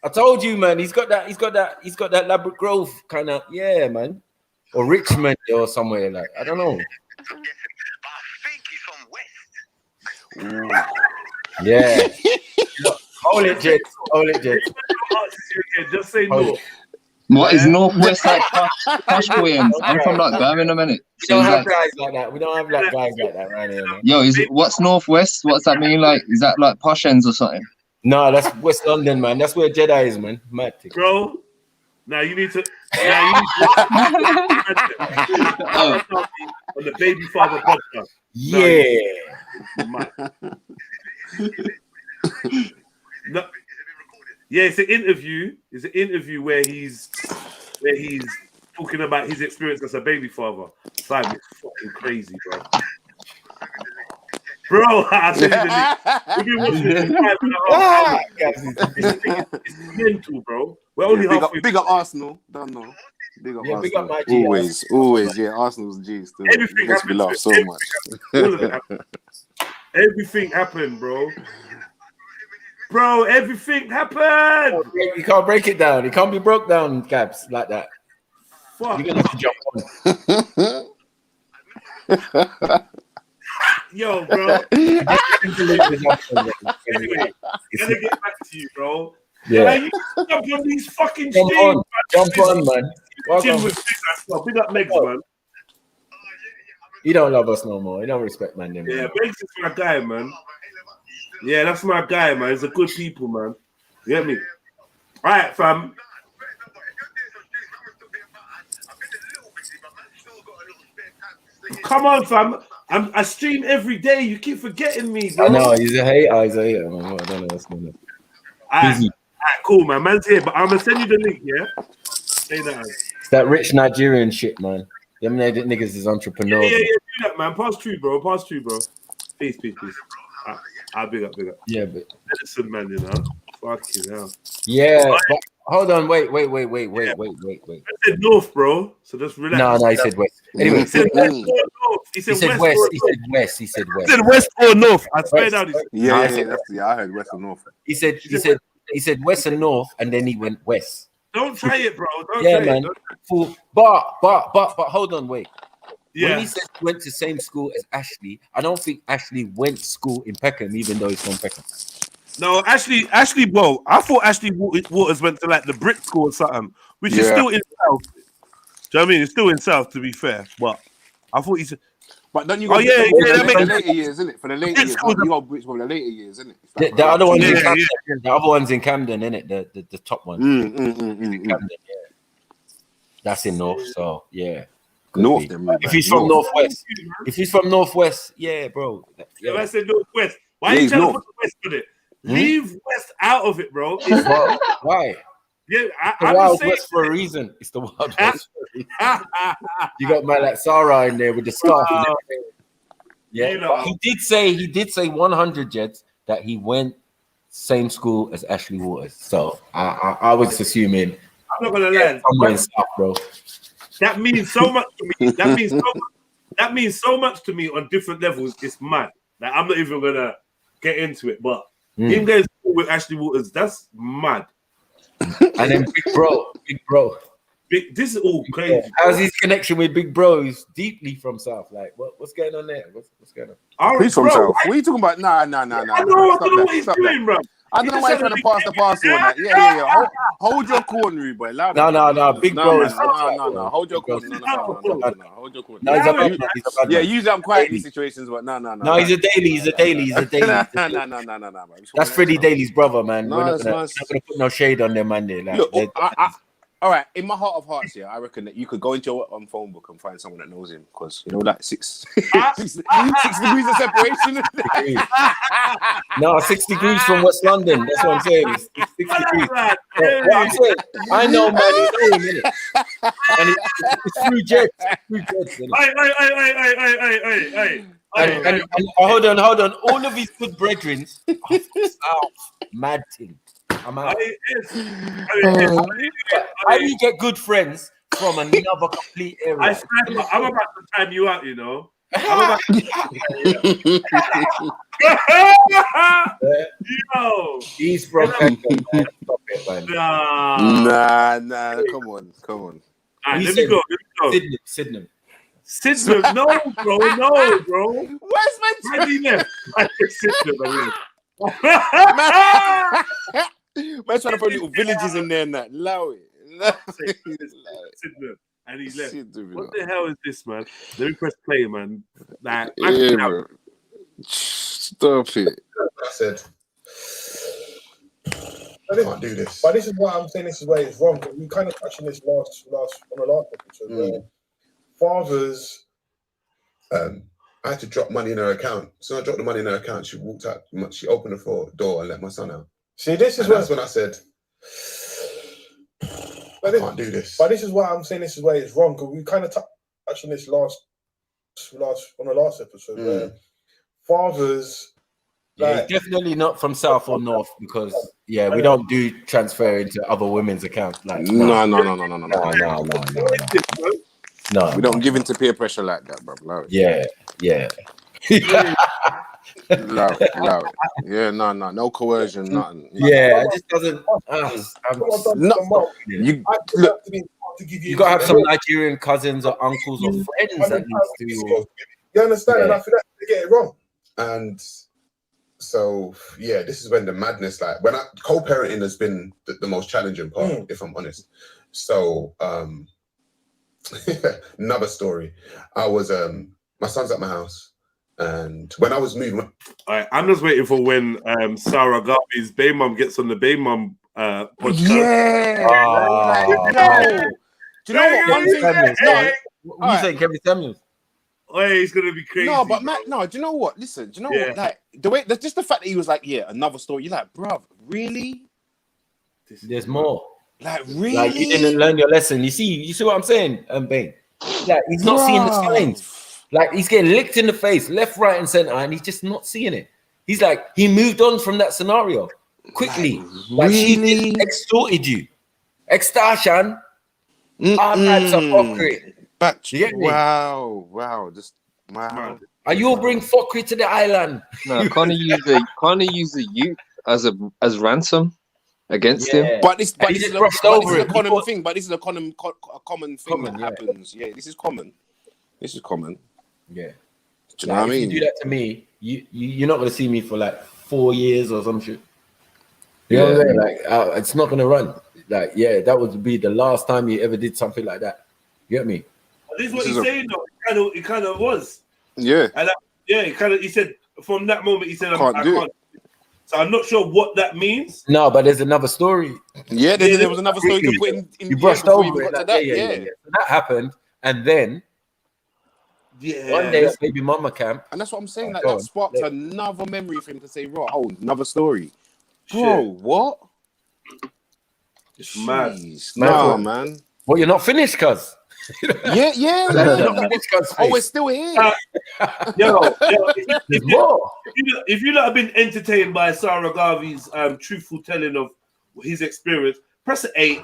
I told you, man. He's got that Ladbroke Grove kind of, yeah, man. Or Richmond or somewhere like, I don't know. Yeah. Hold it, Jed. Just say no. What is Northwest like posh boyans? I'm from like Birmingham, innit? We don't have guys like that. We don't have like guys like that right here, man. Yo, what's Northwest? What's that mean? Like, is that like posh ends or something? No, that's West London, man. That's where Jedi is, man. Mad thing. Bro. Now you need to on the Babyfather podcast. Yeah. No. Yeah, it's an interview. It's an interview where he's talking about his experience as a baby father. Simon, it's fucking crazy, bro. Bro, I tell you, we've been watching this 5.5 hours. It's mental, bro. We're only halfway. Big up Arsenal. Don't know. Big up Yeah, big Arsenal. up my G. Always, yeah. Arsenal's G still. Everything Makes me happens. laugh so much. All of it happened. Everything happened, bro. Bro, everything happened. You can't break it down. It can't be broke down, Gabs, like that. Fuck. You're gonna have to jump on. Yo, bro. Anyway, gonna get back to you, bro. Yeah. You jump on these fucking Jump streams. on, jump on, man. Jim with this as well. Big up Megs, man. He don't love us no more. He don't respect man. Them, Yeah, man. Megs is my guy, man. Yeah, that's my guy, man. He's a good people, man. You get me? All right, fam. Come on, fam. I stream every day. You keep forgetting me, bro. I know he's a hater. He's a hater, man. I don't know what's going on. All right, cool, man. Man's here, but I'm gonna send you the link. Yeah. Say that. It's that rich Nigerian shit, man. Them niggas is entrepreneurs. Yeah. Do that, man. Pass through, bro. Peace. I'll big up. Yeah, but medicine, man. You know. Fucking hell. Yeah, but hold on. Wait. I said north, bro. So just relax. No, he said west. Anyway, he said west or north. He said west. He said west. He said west. He said west or north. I swear down. Yeah, I heard west or north. He said west and north, and then he went west. Don't try it, bro. Don't Yeah, try man. it. But hold on, wait. Yeah. When he said he went to the same school as Ashley, I don't think Ashley went to school in Peckham, even though he's from Peckham. No, Ashley. Well, I thought Ashley Waters went to like the Brit school or something, which is still in South. Do you know what I mean? It's still in South, to be fair. But I thought he said. But don't you go? For the makes later years, isn't it? For the later years, you got Brits for the later years, isn't it? The other one's in Camden. The other one's in Camden, isn't it? The top one. Camden, yeah. That's in North, so yeah. North. If he's from Northwest, yeah, bro. Yeah, I said Northwest. Why are you trying to put the West on it? Leave West out of it, bro. Why? Yeah, the Wild West for a reason. It's the Wild West. You got man like Sarah in there with the scarf. And everything. Yeah, You know. but he did say 100 Jets that he went same school as Ashley Waters. So I was assuming. I'm not gonna lie. Somewhere in South, bro. That means so much to me. That means so much to me on different levels. It's mad. Like I'm not even gonna get into it, but him going with Ashley Waters, that's mad. And then Big Bro. This is all crazy. Yeah. How's his connection with Big Bro? He's deeply from South. Like, what's going on there? What's going on? He's from South. What are you talking about? Nah. I don't know what he's doing, bro. I don't know why he's trying to pass the parcel on that. Yeah. Hold your corner, boy. No. Big Bro is no. Hold your corner. No. Hold your corner. No, he's a bad man. Yeah, usually I'm quiet in these situations, but no. No, he's a daily. No. That's Freddie Daly's brother, man. No, We're not gonna put no shade on them, man. Like, look, all right, in my heart of hearts, yeah, I reckon that you could go into your phone book and find someone that knows him because, you know, like 6 degrees of separation. No, 6 degrees from West London. That's what I'm saying. It's 6 degrees. What I'm saying, I know, man. You know him, innit? And it's through Jets. Hey. And hold on. All of his good brethren are mad thing. I'm out. How do you get good friends from another complete area? I'm about to time you out, you know. Yo, he's from Peckham, man. Stop it, man. Nah. Come on. All right, let me go. Sydenham. No, bro. Where's my left? Sydenham, man's trying to put little villages in there and that. Allow it. And he left. What the hell is this, man? Let me press play, man. Like, bro. Stop it. I said, I can't do this. But this is why I'm saying this is where it's wrong. We kind of touched on this last episode. Fathers, I had to drop money in her account. So I dropped the money in her account. She walked out. She opened the door and let my son out. See, this is that's when I said, I can't do this. But this is why I'm saying this is where it's wrong. Because we kind of touched on this last episode. Where fathers, he's definitely not from South or North because Yeah, we don't do transfer into other women's accounts. Like, No. No, We don't give into peer pressure like that, bro. Allow it. Yeah. Allow it. Yeah, no coercion, nothing. Yeah, it just doesn't. You gotta have some Nigerian cousins or uncles or friends that needs to. You understand? Yeah. And I feel like they get it wrong. And so, yeah, this is when the madness, like when co-parenting has been the most challenging part, if I'm honest. So, another story. I was, my son's at my house, and when I was moving, All right, I'm just waiting for when Sarah Garvey's Bay Mum gets on the Bay Mum podcast. Yeah. Do you know what? One thing. What you saying, Kevin Samuels? Oh, he's gonna be crazy. No, but Matt, no. Do you know what? Listen, do you know what? Like the way, just the fact that he was like, yeah, another story. You're like, bruv, really? There's more. Like, really? Like you didn't learn your lesson. You see what I'm saying, Bane? Like he's not seeing the signs. Like he's getting licked in the face, left, right, and center, and he's just not seeing it. He's like, he moved on from that scenario quickly. Like she just extorted you. Extortion. I've had some fuckery. Wow. Just wow. Are you all bring fuckery to the island? No, can't he use the youth as ransom against him? But this is a common thing. But this is a common thing that happens. Yeah, this is common. Yeah. Do you know what I mean? If you do that to me, you're not gonna see me for like 4 years or some shit. You know what I'm saying? Like it's not gonna run. Like, yeah, that would be the last time you ever did something like that. You get me? This is what he's saying though. It kind of was. Yeah. And he said from that moment he said I can't do it. So I'm not sure what that means. No, but there's another story. Yeah, there was another story to put in. You brushed over it. To that. Yeah. So that happened, and then one day at baby mama camp, and that's what I'm saying. Like that sparked another memory for him to say, "Right, another story." Bro, what? It's mad. No, man. Well, you're not finished, cuz. Yeah. We're still here. If you not have been entertained by Sarah Garvey's truthful telling of his experience, press an 8.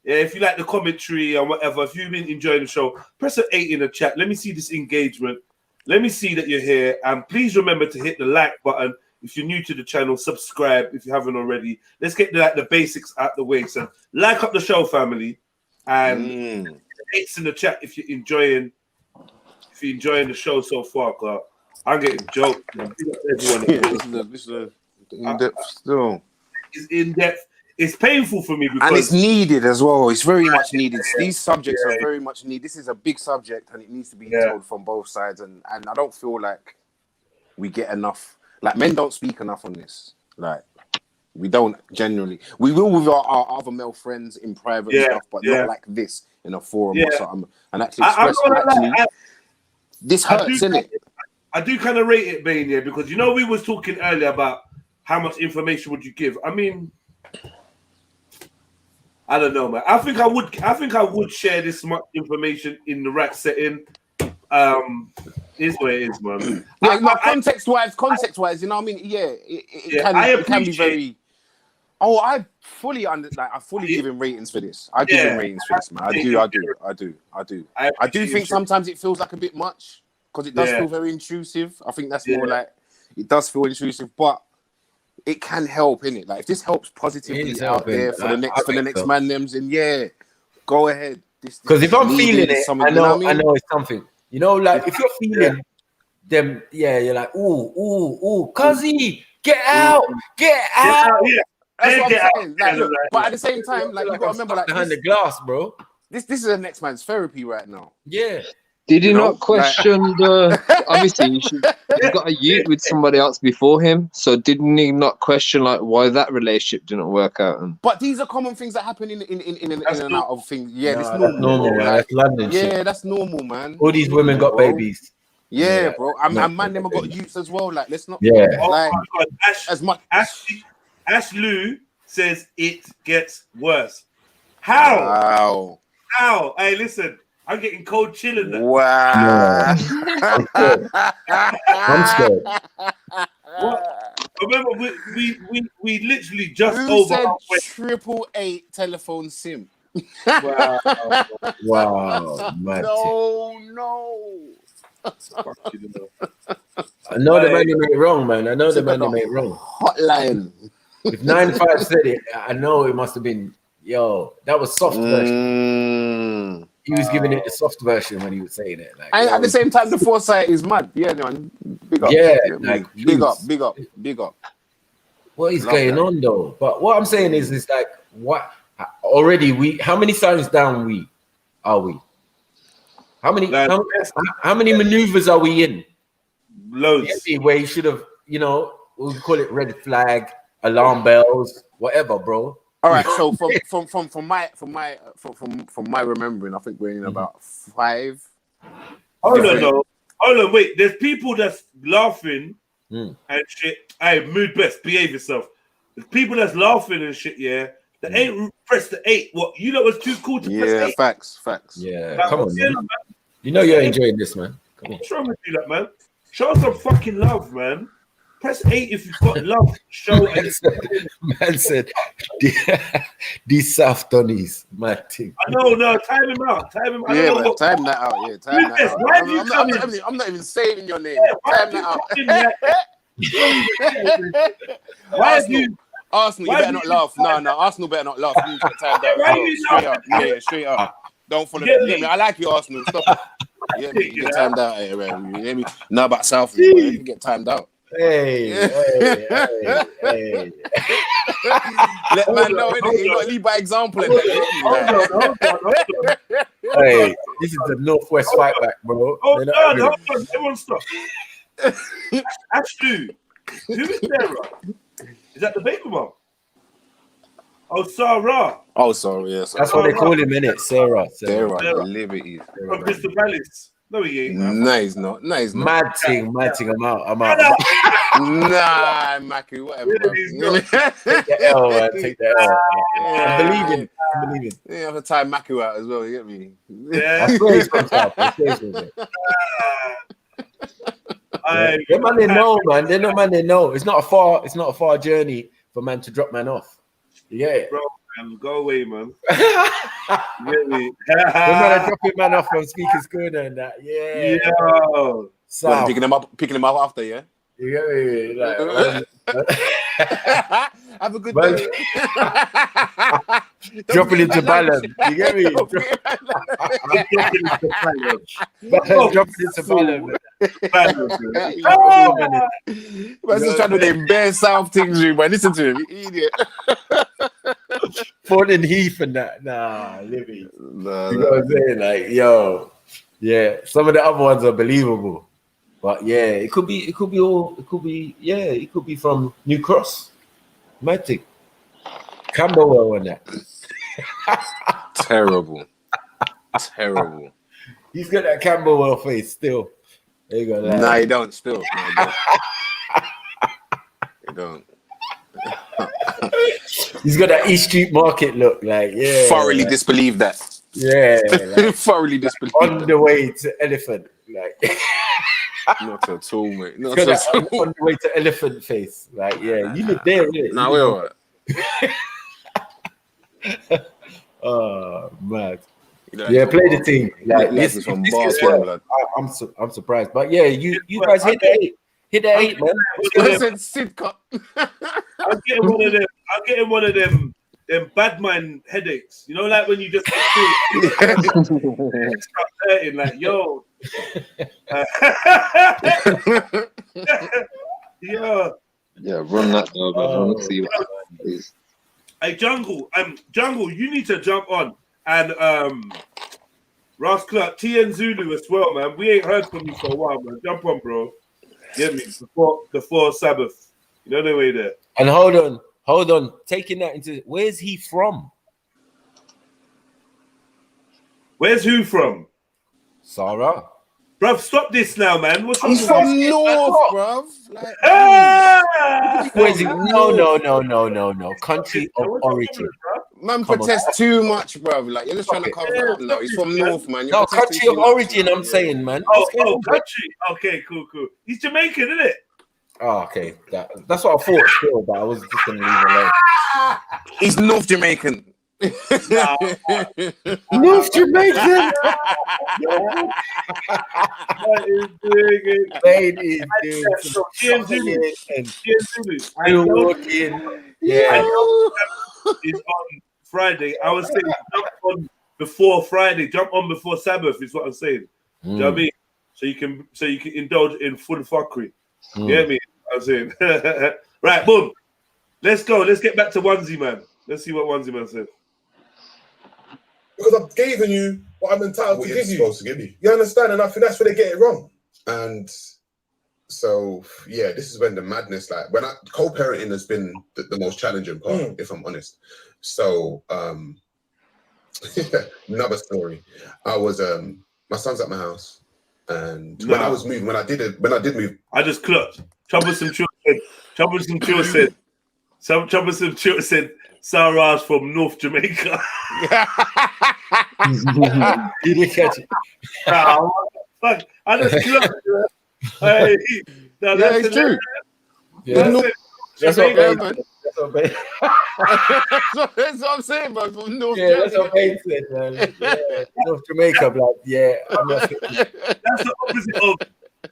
Yeah, if you like the commentary and whatever, if you've been enjoying the show, press an 8 in the chat. Let me see this engagement. Let me see that you're here. And please remember to hit the like button. If you're new to the channel, subscribe if you haven't already. Let's get the basics out the way. So like up the show, family. And 8s in the chat if you're enjoying the show so far. God, I'm getting joked. This is a in-depth still. It's in-depth. It's painful for me because and it's needed as well. It's very much needed. These subjects are very much needed. This is a big subject and it needs to be told from both sides. And I don't feel like we get enough. Like men don't speak enough on this. Like we don't generally. We will with our other male friends in private and stuff, but not like this in a forum or something. And actually express this hurts, isn't it? I do kind of rate it, Bane, because you know we was talking earlier about how much information would you give. I mean, I don't know, man. I think I would share this much information in the right setting. Is what it is, man. Context wise, you know what I mean? Yeah, it can be very. Oh, I fully give him ratings for this. I give him ratings for this, man. I do think sometimes it feels like a bit much because it does feel very intrusive. I think that's more like it does feel intrusive, but it can help, innit? Like if this helps positively out there for the next man, then go ahead. Because if I'm feeling it, I know it's something. You know, like if you're feeling them, you're like, ooh, cuzzy, get out. That's what I'm saying. Like, look, but at the same time, like you gotta remember, like behind the glass, bro. This is a next man's therapy right now. Yeah. Did he not question the? Obviously, you got a youth with somebody else before him, so didn't he not question like why that relationship didn't work out? But these are common things that happen in and out of things. Yeah, that's normal. Man. That's London shit. That's normal, man. All these women got babies. Yeah, bro. And man, them have got youths as well. Like, let's not. Yeah. Like, as much. Ash Lou says it gets worse. How? Hey, listen. I'm getting cold chilling there. Wow. I'm scared. What? Remember, we literally just Who over said halfway. 888 telephone sim? Wow. Wow, mad. No. I know the man they made wrong, man. I know the man they made wrong. Hotline. If 9-5 said it, I know it must have been, yo, that was soft version. He was giving it the soft version when he was saying it. Like, And yo, at the same time, the foresight is mad. Yeah, man. Big up. yeah, Big like, up. what is Love going that. on though? But what I'm saying is like, what already how many signs down are we? How many maneuvers are we in? Loads. Where you should have, we call it red flag, alarm bells, whatever, bro. All right, so from my remembering, I think we're in about 5. Hold on, wait. There's people that's laughing and shit. Hey, mood best, behave yourself. There's people that's laughing and shit, yeah. That ain't press the 8. What you know was too cool to press 8. Facts. Yeah, Like, come on, man. You know you're enjoying this, man. Come on. What's wrong with you, that man? Show some fucking love, man. Press 8 if you've got love. Show Man said these soft donnies, my thing. I know, time him out. Time him out. Yeah, man, time that out. Yeah, time that out. Why are you I'm not even saying your name. Yeah, time that out. Why have you? Arsenal, you better not laugh. No, Arsenal better not laugh. You get timed out. Why are you Straight up. Yeah, straight up. Don't follow Yeah, me. Yeah, I like you, Arsenal. Stop it. Yeah, you get timed out here, man. You hear me? Now about South, you get timed out. Hey. Let man know, innit? You got to lead by example. Hold on. Hey, this is the Northwest fight back, bro. Hold on. Everyone stop. Ashley, who is Sarah? Is that the baby mom? Oh, Sarah. Oh, sorry, yes. That's what they call him, innit? Sarah. Liberty. From Crystal Palace. No, he ain't, man. No, he's not. Mad thing. I'm out. Nah, Mackie, whatever. Take the L, man. Take the L. I'm believing. Yeah, have to tie Mackie out as well, you get me? Yeah. That's where he's from, South. Them man they know, man. They're not man they know. It's not a far journey for man to drop man off. Yeah. Bro, man, go away, man. Really? We're gonna drop it man off from Speaker's Corner and that. Yeah. Yo. So picking him up after, yeah? You get me? Like, have a good day. Dropping into balance. You get me? Dropping into balance. Man's just trying to do them bare South things, man. Listen to him, you idiot. Ford and Heath and that. Nah, Libby. You know what I'm saying? Like, yo, yeah. Some of the other ones are believable. But yeah, it could be from New Cross. Matic. Camberwell and that. Terrible. He's got that Camberwell face still. There you go. Like. Nah, he don't still. He don't. He's got that East Street Market look, like, yeah. Thoroughly disbelieve that. Yeah. Like, thoroughly disbelieve on the way to Elephant, like. Not at all, mate. Not at at all. On the way to Elephant Face, like, yeah, you live there, innit? Nah, we're all right. Oh, mad. Yeah, play the team. Like, this from blood. I'm surprised, but yeah, you guys hit the 8. Hit the 8, man. I'm getting one of them bad mind headaches. You know, like when you just start hurting, like, yo. Yeah, run that though, man. Let's see what happens. Hey, Jungle, you need to jump on. And Ross Clark, TN Zulu as well, man. We ain't heard from you for a while, man. Jump on, bro. Get me before Sabbath. You know the way there. And hold on. Taking that into, where's he from? Where's who from? Sarah. Bruv, stop this now, man. What's wrong? He's from North, bruv. Where's he? No. Country of origin. Man protest too much, bruv. Like, you're just trying to cover up now. He's from North, man. No, country of origin, I'm saying, man. Oh, country. Okay, cool. He's Jamaican, isn't it? Oh, okay. That's what I thought still, but I was just gonna leave it alone. He's North Jamaican. North Jamaican. Is on Friday. I was saying jump on before Friday, jump on before Sabbath is what I'm saying. Do you know what I mean? So you can indulge in full fuckery. You hear me? I'm saying. Right, boom. Let's go. Let's get back to Onesie Man. Let's see what Onesie Man said. Because I've given you what I'm entitled to give you. Supposed to give you. You understand? And I think that's where they get it wrong. And so, yeah, this is when the madness, like, when co-parenting has been the most challenging part, if I'm honest. So, another story. I was, my son's at my house, and when I was moving, when I did move, I just clutched. Troublesome Children said, Sarah's from North Jamaica. You didn't catch it. Fuck, I just clutched. Hey, no, yeah, it's true. Yeah. That's what That's what I'm saying, man. From North Jamaica. That's what Babe said, man. Yeah. North Jamaica, like, I'm not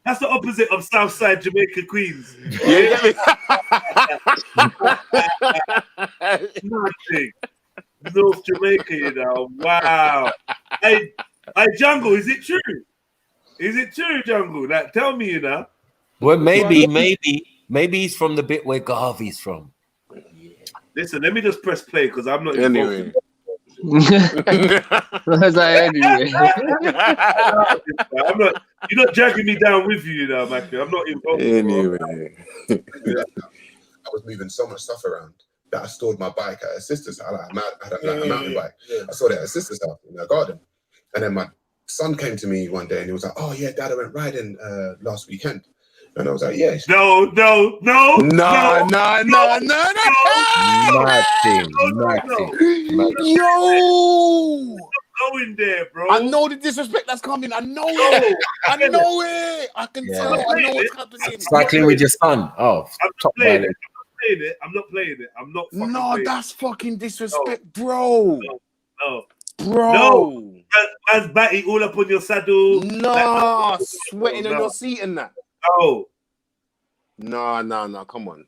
That's the opposite of Southside Jamaica Queens. Yeah, Nothing. North Jamaica, you know. Wow. Hey, Jungle, is it true? Is it true, Jungle? Like, tell me, you know. Well, maybe he's from the bit where Garvey's from. Listen, let me just press play because I'm not anyway. Anyway. You're not dragging me down with you, you know, Mackie. I'm not involved. Anyway. I was moving so much stuff around that I stored my bike at her sister's house. I had a mountain bike. I stored it at her sister's house in her garden. And then my son came to me one day and he was like, "Oh yeah, Dad, I went riding last weekend." And I was like, "Yeah." No. Yo, going there, bro. I know the disrespect that's coming. I know it. I know it. I can tell. I know what's happening. Cycling with your son. Oh, top violent. I'm not playing it. No, that's fucking disrespect, bro. No. Bro. As batty all up on your saddle. No, sweating on your seat and that. No, come on.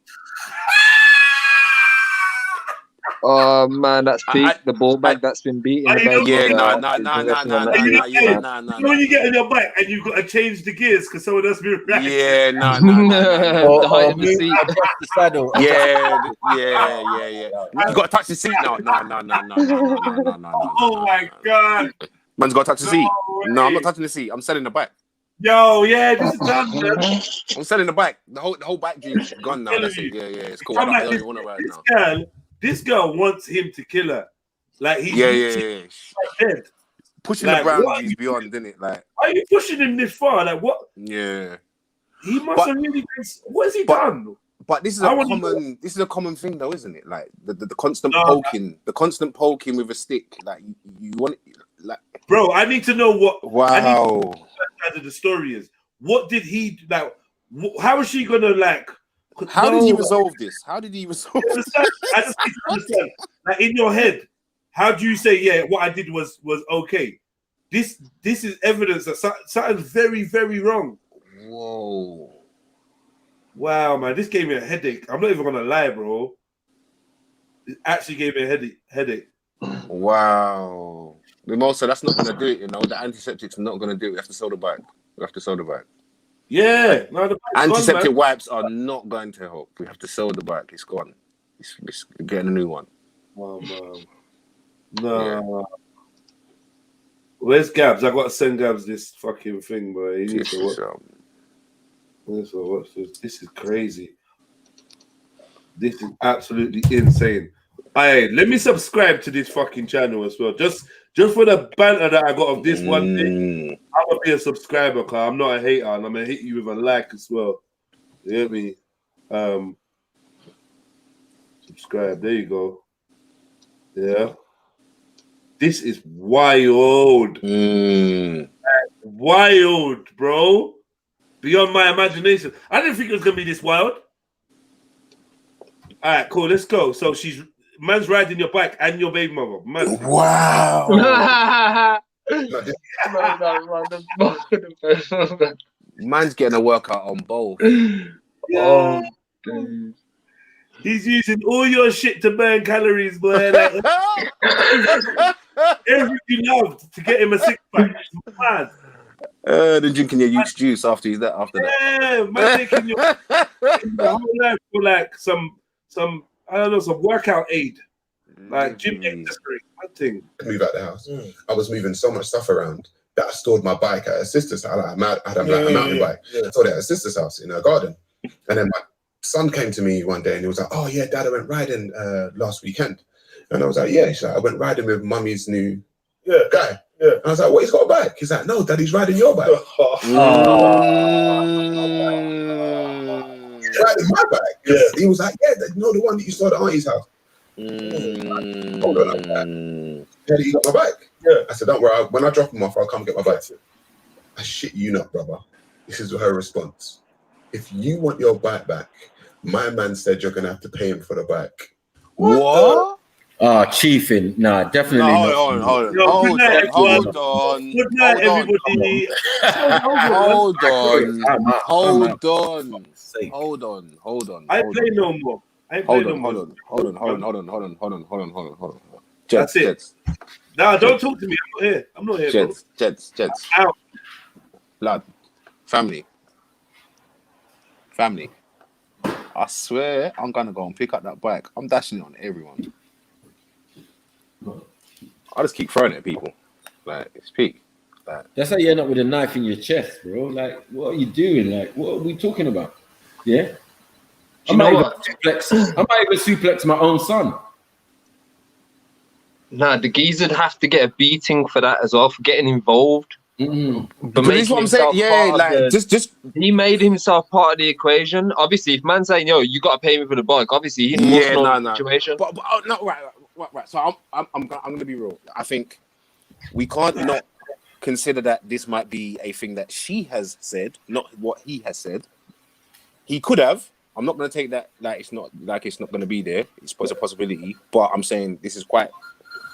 Oh man, that's peak. The ball bag that's been beaten. No. You know when you get on your bike and you've got to change the gears because someone else been riding. Yeah, no. The height of the seat. The saddle. Yeah. You got to touch the seat now. No. Oh my god. Man's got to touch the seat. No, I'm not touching the seat. I'm selling the bike. Yo, yeah, this is done, man. I'm selling the bike. The whole bike dream's gone now. That's it. Yeah, it's cool. I don't even want to ride now. This girl wants him to kill her. Like he's dead. Pushing the boundaries beyond, didn't it? Like, are you pushing him this far? Like what? Yeah. He must have really. What has he done? But this is a common thing, though, isn't it? Like the constant poking, with a stick. Like you want, like. Bro, I need to know what. Wow. What the story is. What did he like? How is she gonna like? How did he resolve this? I just need to understand. Like in your head, how do you say, yeah, what I did was okay? This is evidence that something's very, very wrong. Whoa. Wow, man, this gave me a headache. I'm not even gonna lie, bro. It actually gave me a headache. Wow. So that's not gonna do it, you know. The antiseptic's not gonna do it. We have to sell the bike. Yeah, no, the antiseptic wipes are not going to help. We have to sell the bike. It's gone. It's getting a new one. Oh man. No. Yeah. Where's Gabs? I gotta send Gabs this fucking thing, bro. He needs to watch. This is crazy. This is absolutely insane. Hey, let me subscribe to this fucking channel as well. Just for the banter that I got of this one thing, I'm gonna be a subscriber, cause I'm not a hater, and I'm gonna hit you with a like as well. You hear me? Subscribe. There you go. Yeah. This is wild. Wild, bro. beyond my imagination. I didn't think it was gonna be this wild. All right, cool. Let's go. So man's riding your bike and your baby mother. Man. Wow. Man's getting a workout on both. Yeah. He's using all your shit to burn calories, boy. Like, everything you loved to get him a six pack. Mad. Then drinking your youth juice after that. Yeah, man, taking your whole life for like some I don't know, some workout aid, like gym exercise. That thing. Move out the house. I was moving so much stuff around that I stored my bike at her sister's house. I had a mountain bike. I stored it at her sister's house in her garden. And then my son came to me one day and he was like, "Oh yeah, Dad, I went riding last weekend." And I was like, "Yeah." She's like, "I went riding with Mummy's new guy." Yeah. And I was like, "What? He's got a bike?" He's like, "No, Daddy's riding your bike." He's riding my bike. Yeah. He was like, "Yeah, no, the one that you saw at Auntie's house." Hold on, Daddy, you got my bike? Yeah. I said, "Don't worry. When I drop him off, I'll come get my bike." I shit you not, brother. This is her response. "If you want your bike back, my man said you're gonna have to pay him for the bike." What? Chiefing. Nah, definitely not. Hold on. Good night, everybody. Hold on. I play no more. Hold on. That's it. Nah, don't talk to me. I'm not here. Jets. Out. Blood. Family. I swear I'm gonna go and pick up that bike. I'm dashing it on everyone. I just keep throwing it at people. Like, it's peak. Like, that's how you end up with a knife in your chest, bro. Like, what are you doing? Like, what are we talking about? Yeah. I might even suplex my own son. Nah, the geezer would have to get a beating for that as well, for getting involved. But this is what I'm saying. Yeah, like just he made himself part of the equation. Obviously, if man's saying, "Yo, you got to pay me for the bike," obviously he's no situation. But no, right. So I'm gonna be real. I think we can't not consider that this might be a thing that she has said, not what he has said. He could have. I'm not gonna take that like it's not gonna be there. It's a possibility, but I'm saying this is quite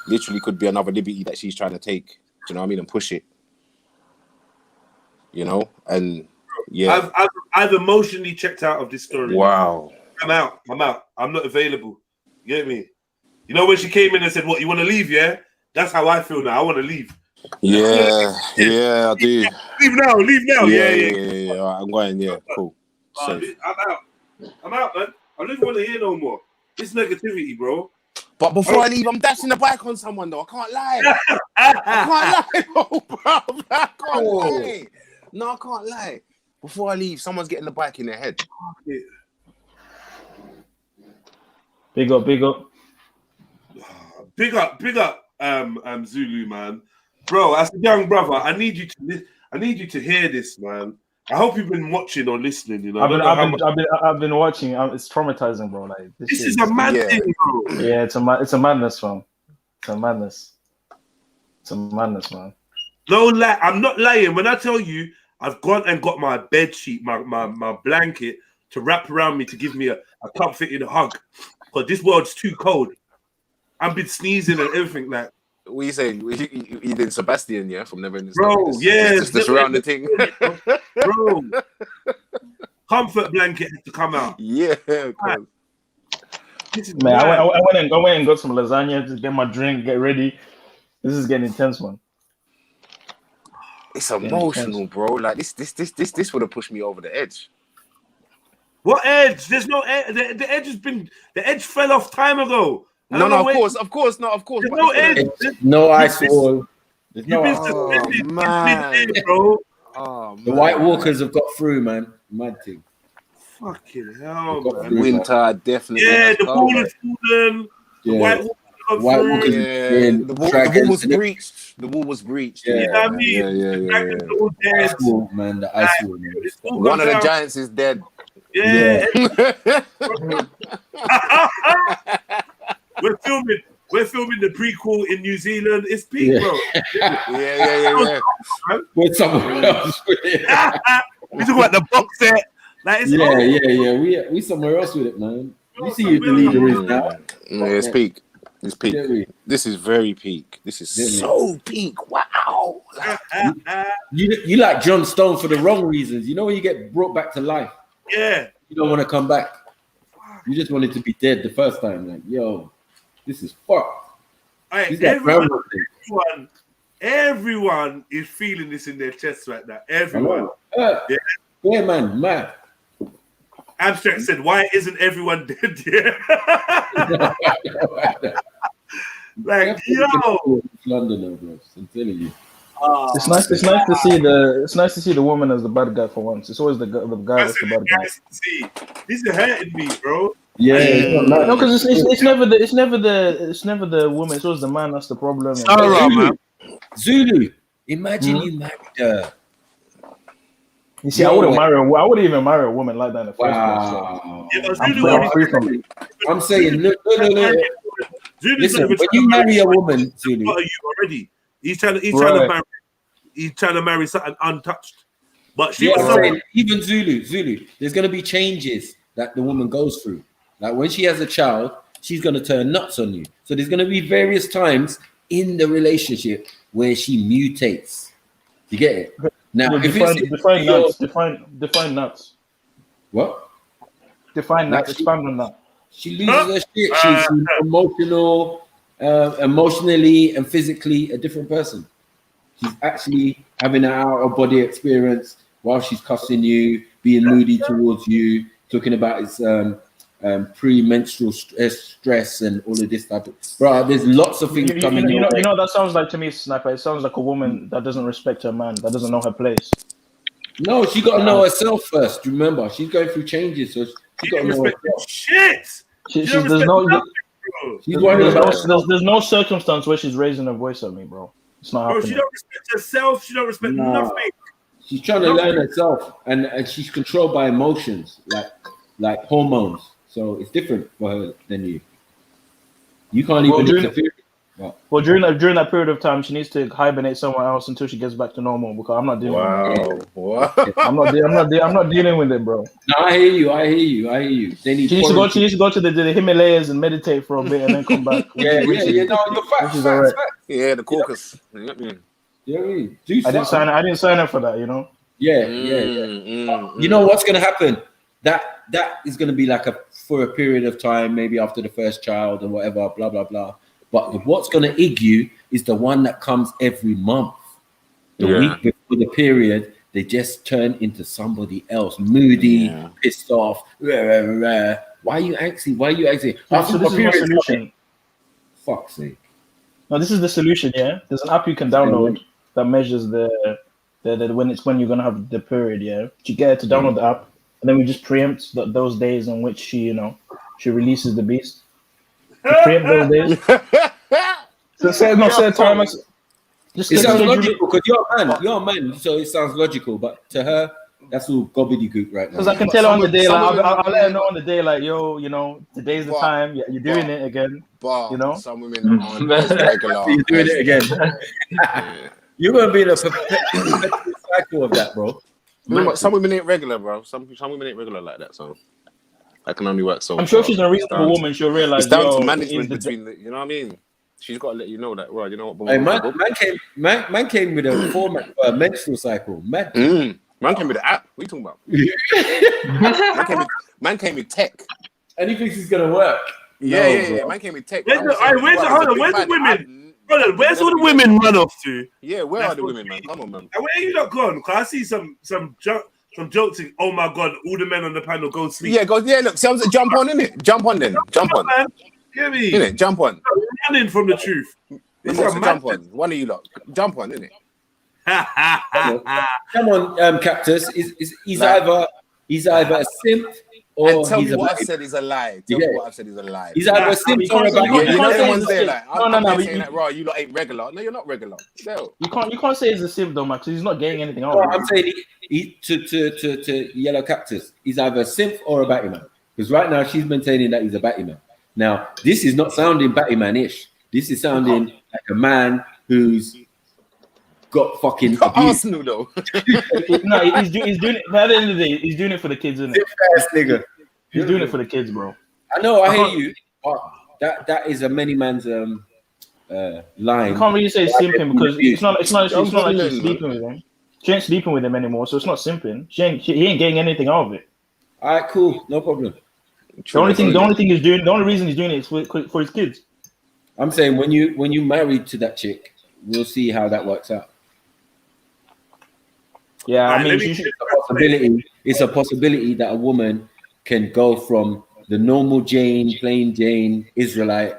literally could be another liberty that she's trying to take. Do you know what I mean? And push it. You know, and yeah, I've emotionally checked out of this story. Wow, I'm out. I'm not available. You get me? You know when she came in and said, "What, you want to leave?" Yeah, that's how I feel now. I want to leave. Yeah, I do. Leave now. Yeah. All right, I'm going. Yeah, cool. I'm out, man. I don't want to hear no more. This negativity, bro. But before I leave, I'm dashing the bike on someone, though. I can't lie. I can't lie. No, I can't lie. Before I leave, someone's getting the bike in their head. Big up. Big up, Zulu, man. Bro, as a young brother, I need you to hear this, man. I hope you've been watching or listening. You know, I've been watching. It's traumatizing, bro. Like this is a mad thing, bro. Yeah, it's a madness, man. It's a madness, man. No lie, I'm not lying when I tell you I've gone and got my bed sheet, my blanket to wrap around me to give me a comforting hug. Because this world's too cold. I've been sneezing and everything like. What you saying? You did Sebastian, yeah, from Never Ending Bro, yeah, just the surrounding thing. Bro, comfort blanket has to come out. Yeah, man. I went and got some lasagna to get my drink, get ready. This is getting intense, man. It's emotional, bro. Like this would have pushed me over the edge. What edge? There's no edge. The edge has been. The edge fell off time ago. No, of course. There's no edge. No ice wall. You've been suspended, man, bro. The White Walkers have got through, man. Mad thing. Fucking hell, man. Winter definitely. Yeah, the wall is fallen. The White Walkers. The wall was breached. The wall was breached. Yeah, you know what I mean? Yeah. Ice wall, man. The ice wall. One of the giants is dead. Yeah. We're filming the prequel in New Zealand. It's peak, bro. Yeah. With someone else. We talk about the box set. Like it's yeah. We somewhere else with it, man. You see who the leader is now. Yeah, it's peak. It's peak. This is very peak. This is so peak. Wow. You like John Stone for the wrong reasons. You know when you get brought back to life. Yeah. You don't want to come back. You just wanted to be dead the first time. Like, yo, this is fucked. Right, everyone is feeling this in their chest right now. Everyone. Yeah, man, mad. Abstract said, "Why isn't everyone dead yet?" Like, yo, London, bro. I'm telling you. It's nice to see the woman as the bad guy for once. It's always the guy that's the bad guy. See, this is hurting me, bro. Yeah, no, because it's never the woman. It's always the man that's the problem. Zulu, imagine you married her. You see, I wouldn't even marry a woman like that in the first place. So. I'm saying, no. Listen, when you marry a woman, Zulu, what are you already? He's trying to marry something untouched. But she was saying, even Zulu, there's going to be changes that the woman goes through. Like when she has a child, she's going to turn nuts on you. So there's going to be various times in the relationship where she mutates. You get it? Now, define nuts. What? Define nuts. Expand on that. She loses her shit. She's emotionally and physically a different person. She's actually having an out of body experience while she's cussing you, being moody towards you, talking about its pre-menstrual stress and all of this type of. Bro, there's lots of things coming. You know that sounds like to me, Sniper. It sounds like a woman that doesn't respect her man, that doesn't know her place. No, she got to know herself first. Remember, she's going through changes, so she got to know herself. Shit. There's no circumstance where she's raising her voice at me, bro. It's not happening. She don't respect herself. She don't respect nothing. She's trying to learn herself, and she's controlled by emotions, like hormones. So it's different for her than you. You can't even interfere. Well, during that period of time, she needs to hibernate somewhere else until she gets back to normal. Because I'm not dealing with it. Wow. I'm not dealing with it, bro. No, I hear you. She needs to go to the Himalayas and meditate for a bit and then come back. Yeah. No, the facts. Yeah, the caucus. I didn't sign up for that, you know. Yeah. You know what's gonna happen? That is gonna be like for a period of time, maybe after the first child or whatever, blah blah blah. But what's gonna egg you is the one that comes every month. The week before the period, they just turn into somebody else, moody, pissed off. Why are you angry? So this is the solution. Fuck's sake. No, this is the solution. Yeah, there's an app you can download that measures the when you're gonna have the period. Yeah, you get her to download the app, and then we just preempt those days in which she releases the beast. We preempt those days. So set time. It sounds logical because you're a man, so it sounds logical. But to her, that's all gobbledygook right now. Because I can tell her on the day, like I'll let her know on the day, like, yo, today's the time. Yeah, you're doing it again. Some women aren't regular. You're doing it again. You're gonna be in a perpetual cycle of that, bro. Some women ain't regular, bro. Some women ain't regular like that. So I can only work so. I'm sure if she's a reasonable woman, she'll realize. It's down to management between the. You know what I mean? She's got to let you know that, right? You know what? Hey, man came with a format for a menstrual cycle. Man came with an app. What are you talking about? man came with tech. And he thinks it's gonna work. Yeah. Man came with tech. Where's the women? Brother, where's all the women run off to? Yeah, where are the women, man? Come on, man. Where are you not gone? Because I see some jokes. Oh my god, all the men on the panel go sleep. Yeah, look, sounds like jump on, innit? Jump on then. Jump on. Man. Give me. Innit? Jump on. Running from the truth. Jump on. One of you lot. Jump on, innit? Come on, Cactus. He's either a simp or and tell he's me what I've said is a lie. Tell me what I've said is a lie. He's either a simp or a you know everyone's there like no. saying that, right, you lot ain't regular. No, you're not regular. No. You can't say he's a simp though, Max. He's not getting anything out. No, I'm saying to Yellow Cactus, he's either a simp or a batty man. Because right now she's maintaining that he's a batty man. Now, this is not sounding batty man-ish. This is sounding like a man who's got fucking Not abused. Arsenal though. No, he's doing it. At the end of the day, he's doing it for the kids, isn't it? Fast nigga. He's doing it for the kids, bro. I know, I hear you. But that is a many man's line. You can't really say simping because it's not like she's sleeping with him. She ain't sleeping with him anymore, so it's not simping. He ain't getting anything out of it. All right, cool, no problem. The only reason he's doing it is for his kids. I'm saying when you married to that chick, we'll see how that works out. Yeah, I mean, it's a possibility that a woman can go from the normal Jane, plain Jane, Israelite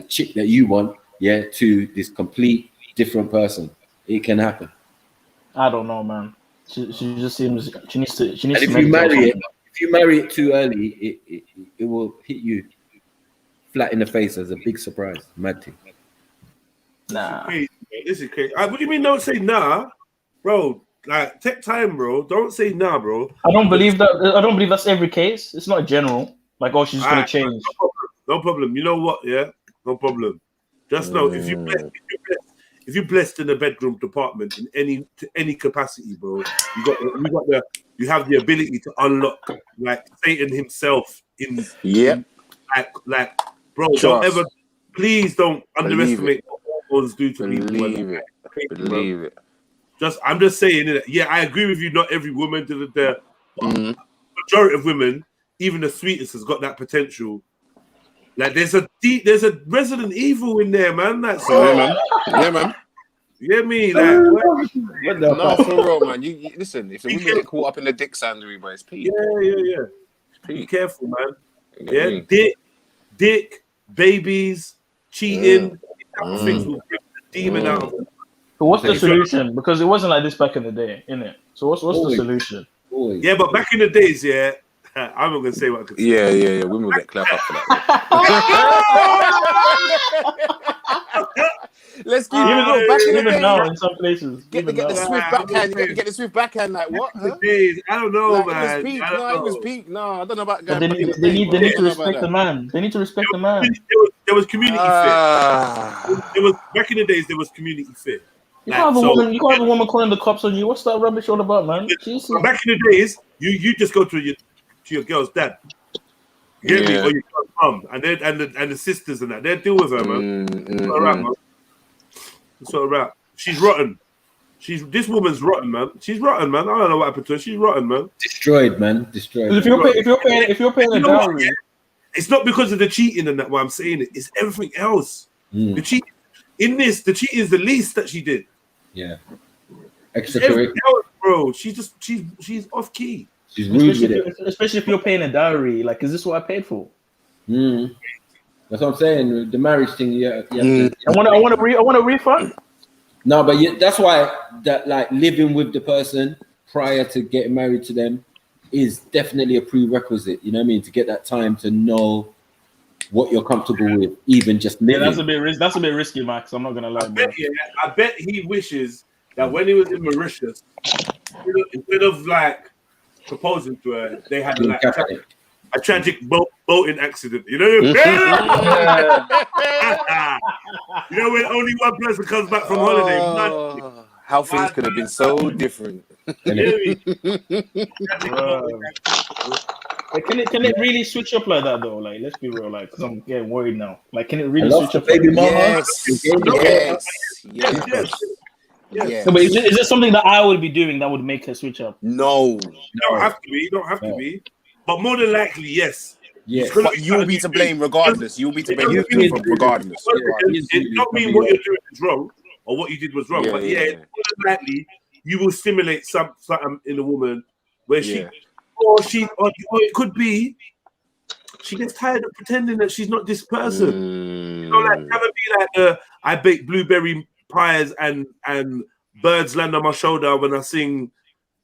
chick that you want, yeah, to this complete different person. It can happen. I don't know, man. She just seems she needs to. And if you marry it too early, it will hit you flat in the face as a big surprise. Mad thing. Nah, this is crazy. What do you mean? Don't say nah, bro. Like take time, bro. Don't say nah, bro. I don't believe that. I don't believe that's every case. It's not general. Like, oh, she's just gonna change. No problem. You know what? Yeah, no problem. Just know if you're blessed in the bedroom department in any capacity, bro, you have the ability to unlock like Satan himself in like bro. Don't ever, please don't underestimate what hormones do to people. Believe it. I'm just saying it. Yeah, I agree with you. Not every woman majority of women, even the sweetest, has got that potential. Like there's a Resident Evil in there, man. That's man. Yeah, man. You hear me? Like, no, for real, man. You listen. If the women get caught up in the dick sandry, but it's peak. Yeah. Be careful, man. Yeah, dick, babies, cheating, things will bring the demon out of them. But what's the solution? Because it wasn't like this back in the day, innit? So what's the solution? Yeah, but back in the days, yeah. I'm not gonna say what I could say. Yeah. Women will get clapped up for that. Let's keep it going. Back in the day, now in some places. Get the swift backhand. Get the swift backhand. Like what? Huh? I don't know, like, man. It was peak. No, I don't know about. They need to respect the man. They need to respect the man. There was community fit. There was back in the days. There was community fit. You can't have a woman calling the cops on you. What's that rubbish all about, man? Jesus. Back in the days, you just go to your girl's dad. You get me? Or your girl's mum, and the sisters and that. They deal with her, man. It's all right, man. It's all right. She's rotten. This woman's rotten, man. She's rotten, man. I don't know what happened to her. She's rotten, man. Destroyed, man. Destroyed. If you're paying a dowry, it's not because of the cheating and that. Why I'm saying it. It's everything else. The cheating is the least that she did. Yeah. Extracurricular, bro. She's off key. She's rude with it. Especially if you're paying a dowry. Like, is this what I paid for? That's what I'm saying. The marriage thing, yeah. I want a refund. No, but that's why that like living with the person prior to getting married to them is definitely a prerequisite. You know what I mean? To get that time to know what you're comfortable with, even just living. Yeah, that's a bit risky, Max. I'm not gonna lie. I bet he wishes that when he was in Mauritius, instead of like proposing to her, they had like a tragic boating accident. You know? You know when only one person comes back from holiday. How things could have been so different. Like, can it really switch up like that though? Like, let's be real. Like, because I'm getting worried now. Like, can it really switch up? Baby mama. Yes. No, but is it something that I would be doing that would make her switch up? No. You don't have to be. You don't have to be. But more than likely, yes. Yes. But you'll be to blame regardless. You'll be to blame regardless. It don't mean what you're doing is wrong or what you did was wrong. But more than likely, you will stimulate something in a woman where she, or it could be she gets tired of pretending that she's not this person. You know, like never be like I bake blueberry pies and birds land on my shoulder when I sing,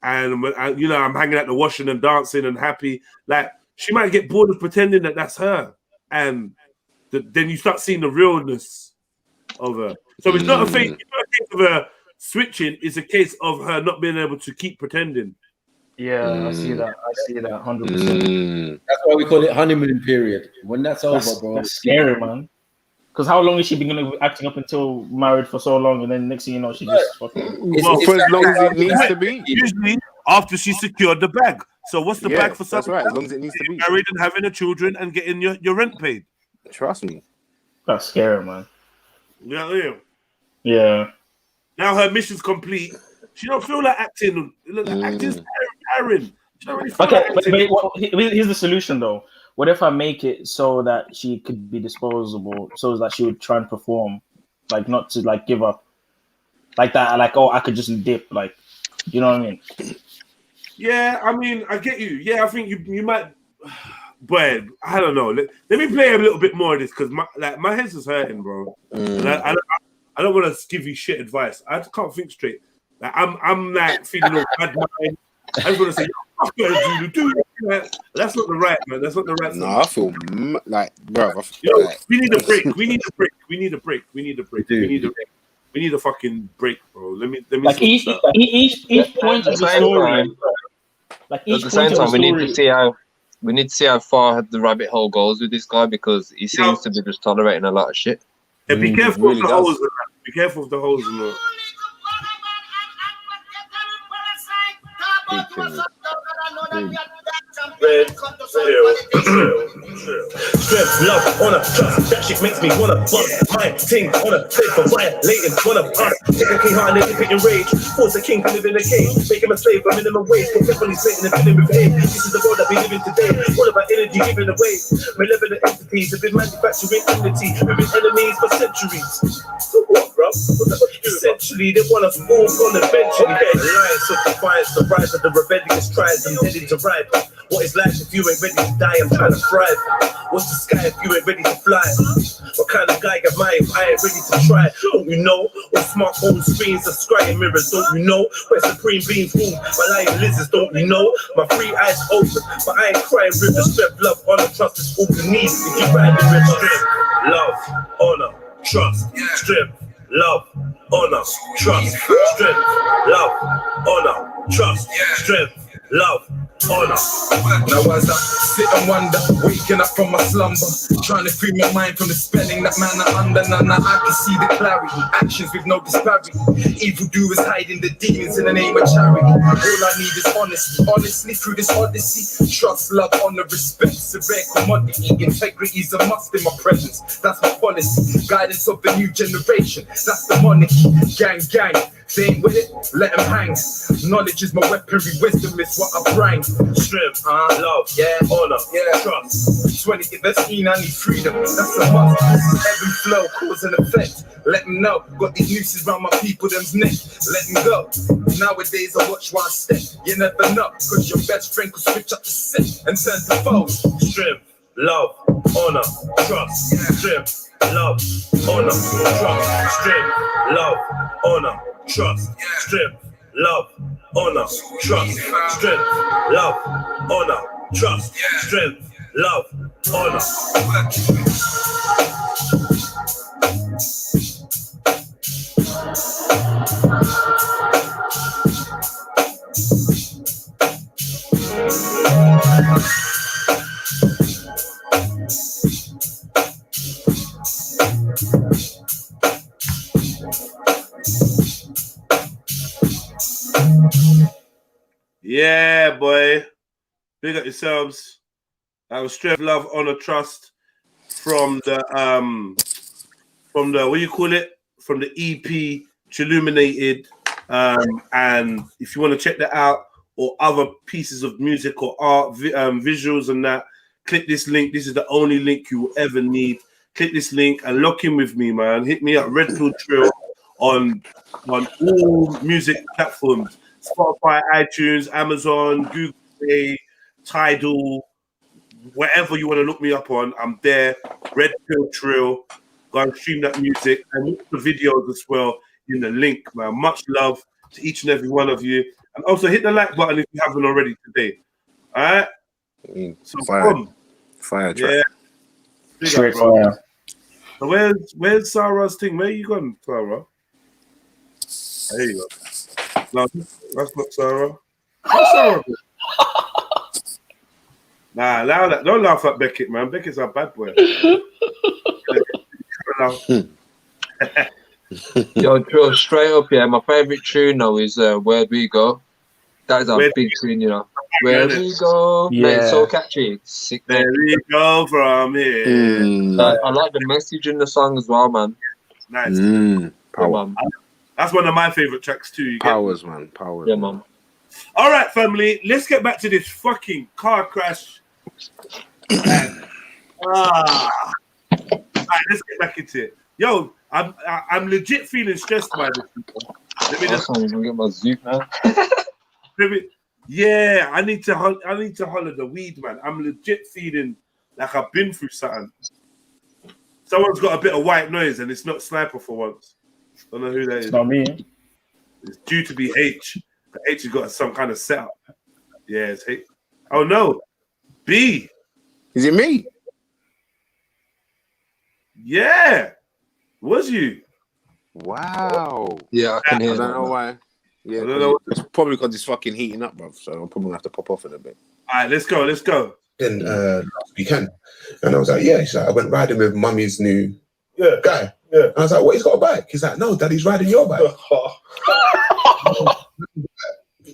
and when I'm hanging at the washing and dancing and happy. Like she might get bored of pretending that that's her, and then you start seeing the realness of her. So it's not a thing. It's not a case of her switching. It's a case of her not being able to keep pretending. Yeah, I see that. 100%. That's why we call it honeymoon period. When that's over, bro. That's scary, man. Because how long is she been gonna be acting up until married for so long, and then next thing you know, she just fucking. Well, for as long as it needs to be. Usually after she secured the bag. So what's the bag for That's something? right, as long as it needs to be. Married and having a children and getting your rent paid. Trust me. That's scary, man. Yeah. Yeah. Now her mission's complete. She don't feel like acting. Acting's tiring. She don't really feel Okay, like acting. but here's the solution though. What if I make it so that she could be disposable, so that she would try and perform, like not to like give up, like that, like I could just dip, like, you know what I mean? Yeah, I mean, I get you. Yeah, I think you might, but I don't know. Let me play a little bit more of this because my head's just hurting, bro. And I don't want to give you shit advice. I just can't think straight. Like, I'm like feeling all bad mind. I just want to say, fuck it, do it. That's not the right, man. That's not the right. No, I feel like, bro. We need a break. We need a break. We need a break. We need a break. We need a break. We need a fucking break, bro. Let me. Like each point of the story. Like each at the same point of time, the we need to see how far the rabbit hole goes with this guy because he seems to be just tolerating a lot of shit. Yeah, be careful really of the does. holes. Be careful of the holes in the. Strength, love, honor, trust. That shit makes me wanna bust. My ting on a play for violating, wanna bust. Take a king heart and live in rage. Force a king to live in a cage. Make him a slave for minimum wage. Contemporary Satan and feeling with hate. This is the world that we live in today. All about energy giving away. Malevolent entities have been manufacturing unity. We've been enemies for centuries. So what, bro? Essentially, they want us all gone eventually. Alliance of defiance, the rise of the rebellious tribes. I'm heading to ride. What is life if you ain't ready to die? I'm trying to thrive. What's the sky if you ain't ready to fly? What kind of guy am I if I ain't ready to try? Don't you know? All smartphone screens are scrying mirrors. Don't you know? Where supreme beings rule my lying lizards. Don't you know? My free eyes open, but I ain't crying rivers. Strength, love, honor, trust is all you need. If you ride in with strength, love, honor, trust, strength, love, honor, trust, strength, love, honor, trust, strength, love, honor. Now as I sit and wonder, waking up from my slumber, trying to free my mind from the spelling that man are under. Now I can see the clarity, actions with no disparity. Evildoers hiding the demons in the name of charity. All I need is honesty, honestly through this odyssey. Trust, love, honor, respect, it's a rare commodity. Integrity is a must in my presence, that's my policy. Guidance of the new generation, that's the monarchy. Gang, gang, they ain't with it, let them hang. Knowledge is my weaponry, wisdom is what I bring. Strength, love, honor, trust. 20, if that's I need freedom, that's a must. This is ebb and flow, cause and effect. Let them know, got these nooses around my people, them's neck. Let them go. Nowadays I watch one step. You never know, cause your best friend could switch up the set and turn to foes. Strength, love, honor, trust. Strength, love, honor, trust. Strength, love, honor, trust. Strength, love, honor, trust. Strength, love, honor, trust. Strength, love, honor. Yeah, boy. Big up yourselves. That was strength, love, honor, trust from the what do you call it? From the EP Trilluminated. And if you want to check that out or other pieces of music or art, visuals and that, click this link. This is the only link you will ever need. Click this link and lock in with me, man. Hit me up, REDPILLTRILL on all music platforms. Spotify, iTunes, Amazon, Google Play, Tidal, wherever you want to look me up on, I'm there. REDPILLTRILL. Go and stream that music and look at the videos as well in the link, man. Much love to each and every one of you. And also hit the like button if you haven't already today. All right? So Fire yeah. track. Big up, bro. So where's Sarah's thing? Where you gone, Sarah? There you go. No, that's not Sarah. What's Sarah? Nah, allow that. Don't laugh at Beckett, man. Beckett's a bad boy. Yo, Trill, straight up, yeah. My favorite tune now is "Where'd We Go." That is a big tune, you know. Where we go, mate, it's so catchy. Sick. Where we go from here. I like the message in the song as well, man. Nice. Power. That's one of my favorite tracks too. You get Powers, man. Powers. Yeah, man. All right, family. Let's get back to this fucking car crash. All right, let's get back into it. Yo, I'm legit feeling stressed by this. Let me just get my zoot now. Yeah, I need to holler the weed, man. I'm legit feeling like I've been through something. Someone's got a bit of white noise, and it's not Sniper for once. Don't know who that is. It's not me. It's due to be H. But H has got some kind of setup. Yeah, it's H. Oh no, B. Is it me? Yeah, was you? Wow. Yeah, I can hear. I don't know why. Yeah, it's probably because it's fucking heating up, bro. So I'm probably gonna have to pop off in a bit. All right, let's go. Then last weekend, and I was like, yeah. She's like, I went riding with mummy's new guy. Yeah. And I was like, what? He's got a bike. He's like, no, daddy's riding your bike.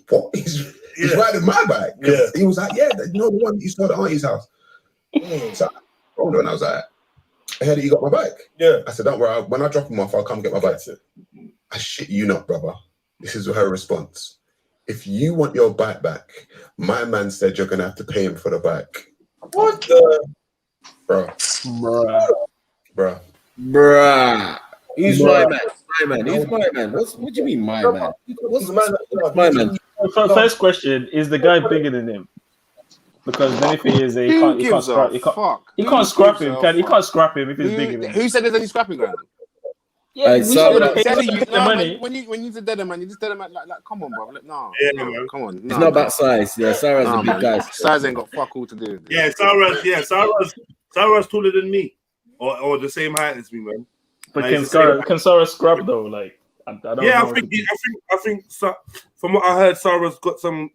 What? He's riding my bike. Yeah. He was like, yeah, you know the one that you saw at auntie's house. So I and I was like, I heard that you got my bike. Yeah. I said, don't worry. When I drop him off, I'll come get my bike. I shit you not, brother. This is her response. If you want your bike back, my man said you're gonna have to pay him for the bike. What the? Bro. He's my man. My man. He's my man. What do you mean, my man? What's my man? First question: is the guy bigger than him? Because then if he is, he can't scrap him. He can't scrap him. He can't scrap him if he's bigger than him. Who said there's any scrapping going on? Yeah, when you just dead man, you just dead man. Like, come on, bro. Like, no, come on. It's not about size. Yeah, Sarah's a big guy. Size ain't got fuck all to do with it. Yeah, Sarah's taller than me, or the same height as me, man. But can Sarah scrap though? Like, I don't know. I think from what I heard, Sarah's got some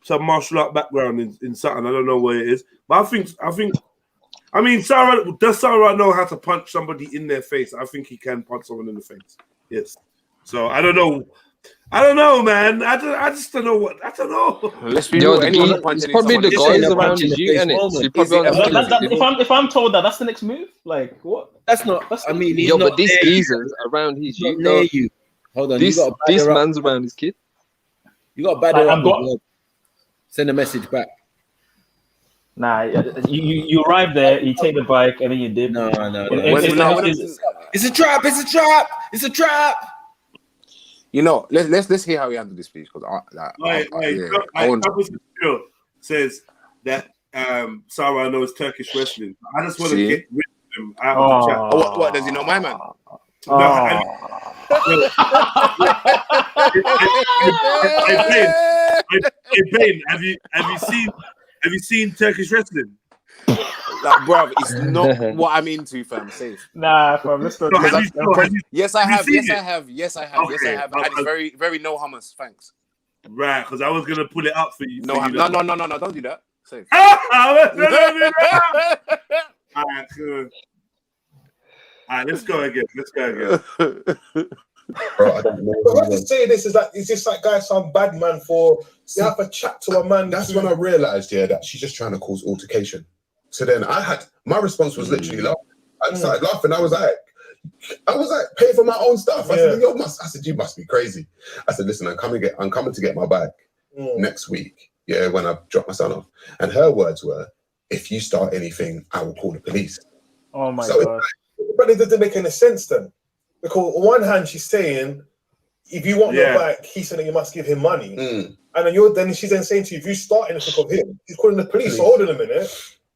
martial art background in something. I don't know what it is, but I mean, does Sarah know how to punch somebody in their face? I think he can punch someone in the face. Yes. So I don't know. Man. I just don't know what. I don't know. Let's be real. It's probably the guys around his you, isn't it? If I'm told that's the next move, like what? That's not. I mean, yo, but this geezer's around his you. Hold on. This man's around his kid. You got to batter up. Send a message back. Nah, you arrive there, you take the bike, and then you dip. No. It's a trap. It's a trap. You know, let's hear how we handle this, please, because I want. Says that Sarah knows Turkish wrestling. I just want to get rid of him out of the chat. What does he know, my man? Ben, have you seen Turkish wrestling? Like, bro, it's not what I'm into, fam. Safe. Nah, fam. Let's not. Yes, I have. Yes, I have. And it's very, very no hummus. Thanks. Right, because I was gonna pull it up for you. No, don't do that. Safe. All right, let's go again. Bro, I don't know. But I just say this is this like guy some bad man for you have a chat to a man? That's when I realized, that she's just trying to cause altercation. So then my response was literally laughing. I started laughing. I was like, pay for my own stuff. I said, you must be crazy. I said, listen, I'm coming to get my bike next week. Yeah, when I drop my son off. And her words were, if you start anything, I will call the police. Oh my God. But it doesn't make any sense then. Because on one hand, she's saying, if you want your bike, he's saying you must give him money. And then she's then saying to you, if you start anything of him, he's calling the police. So hold on a minute.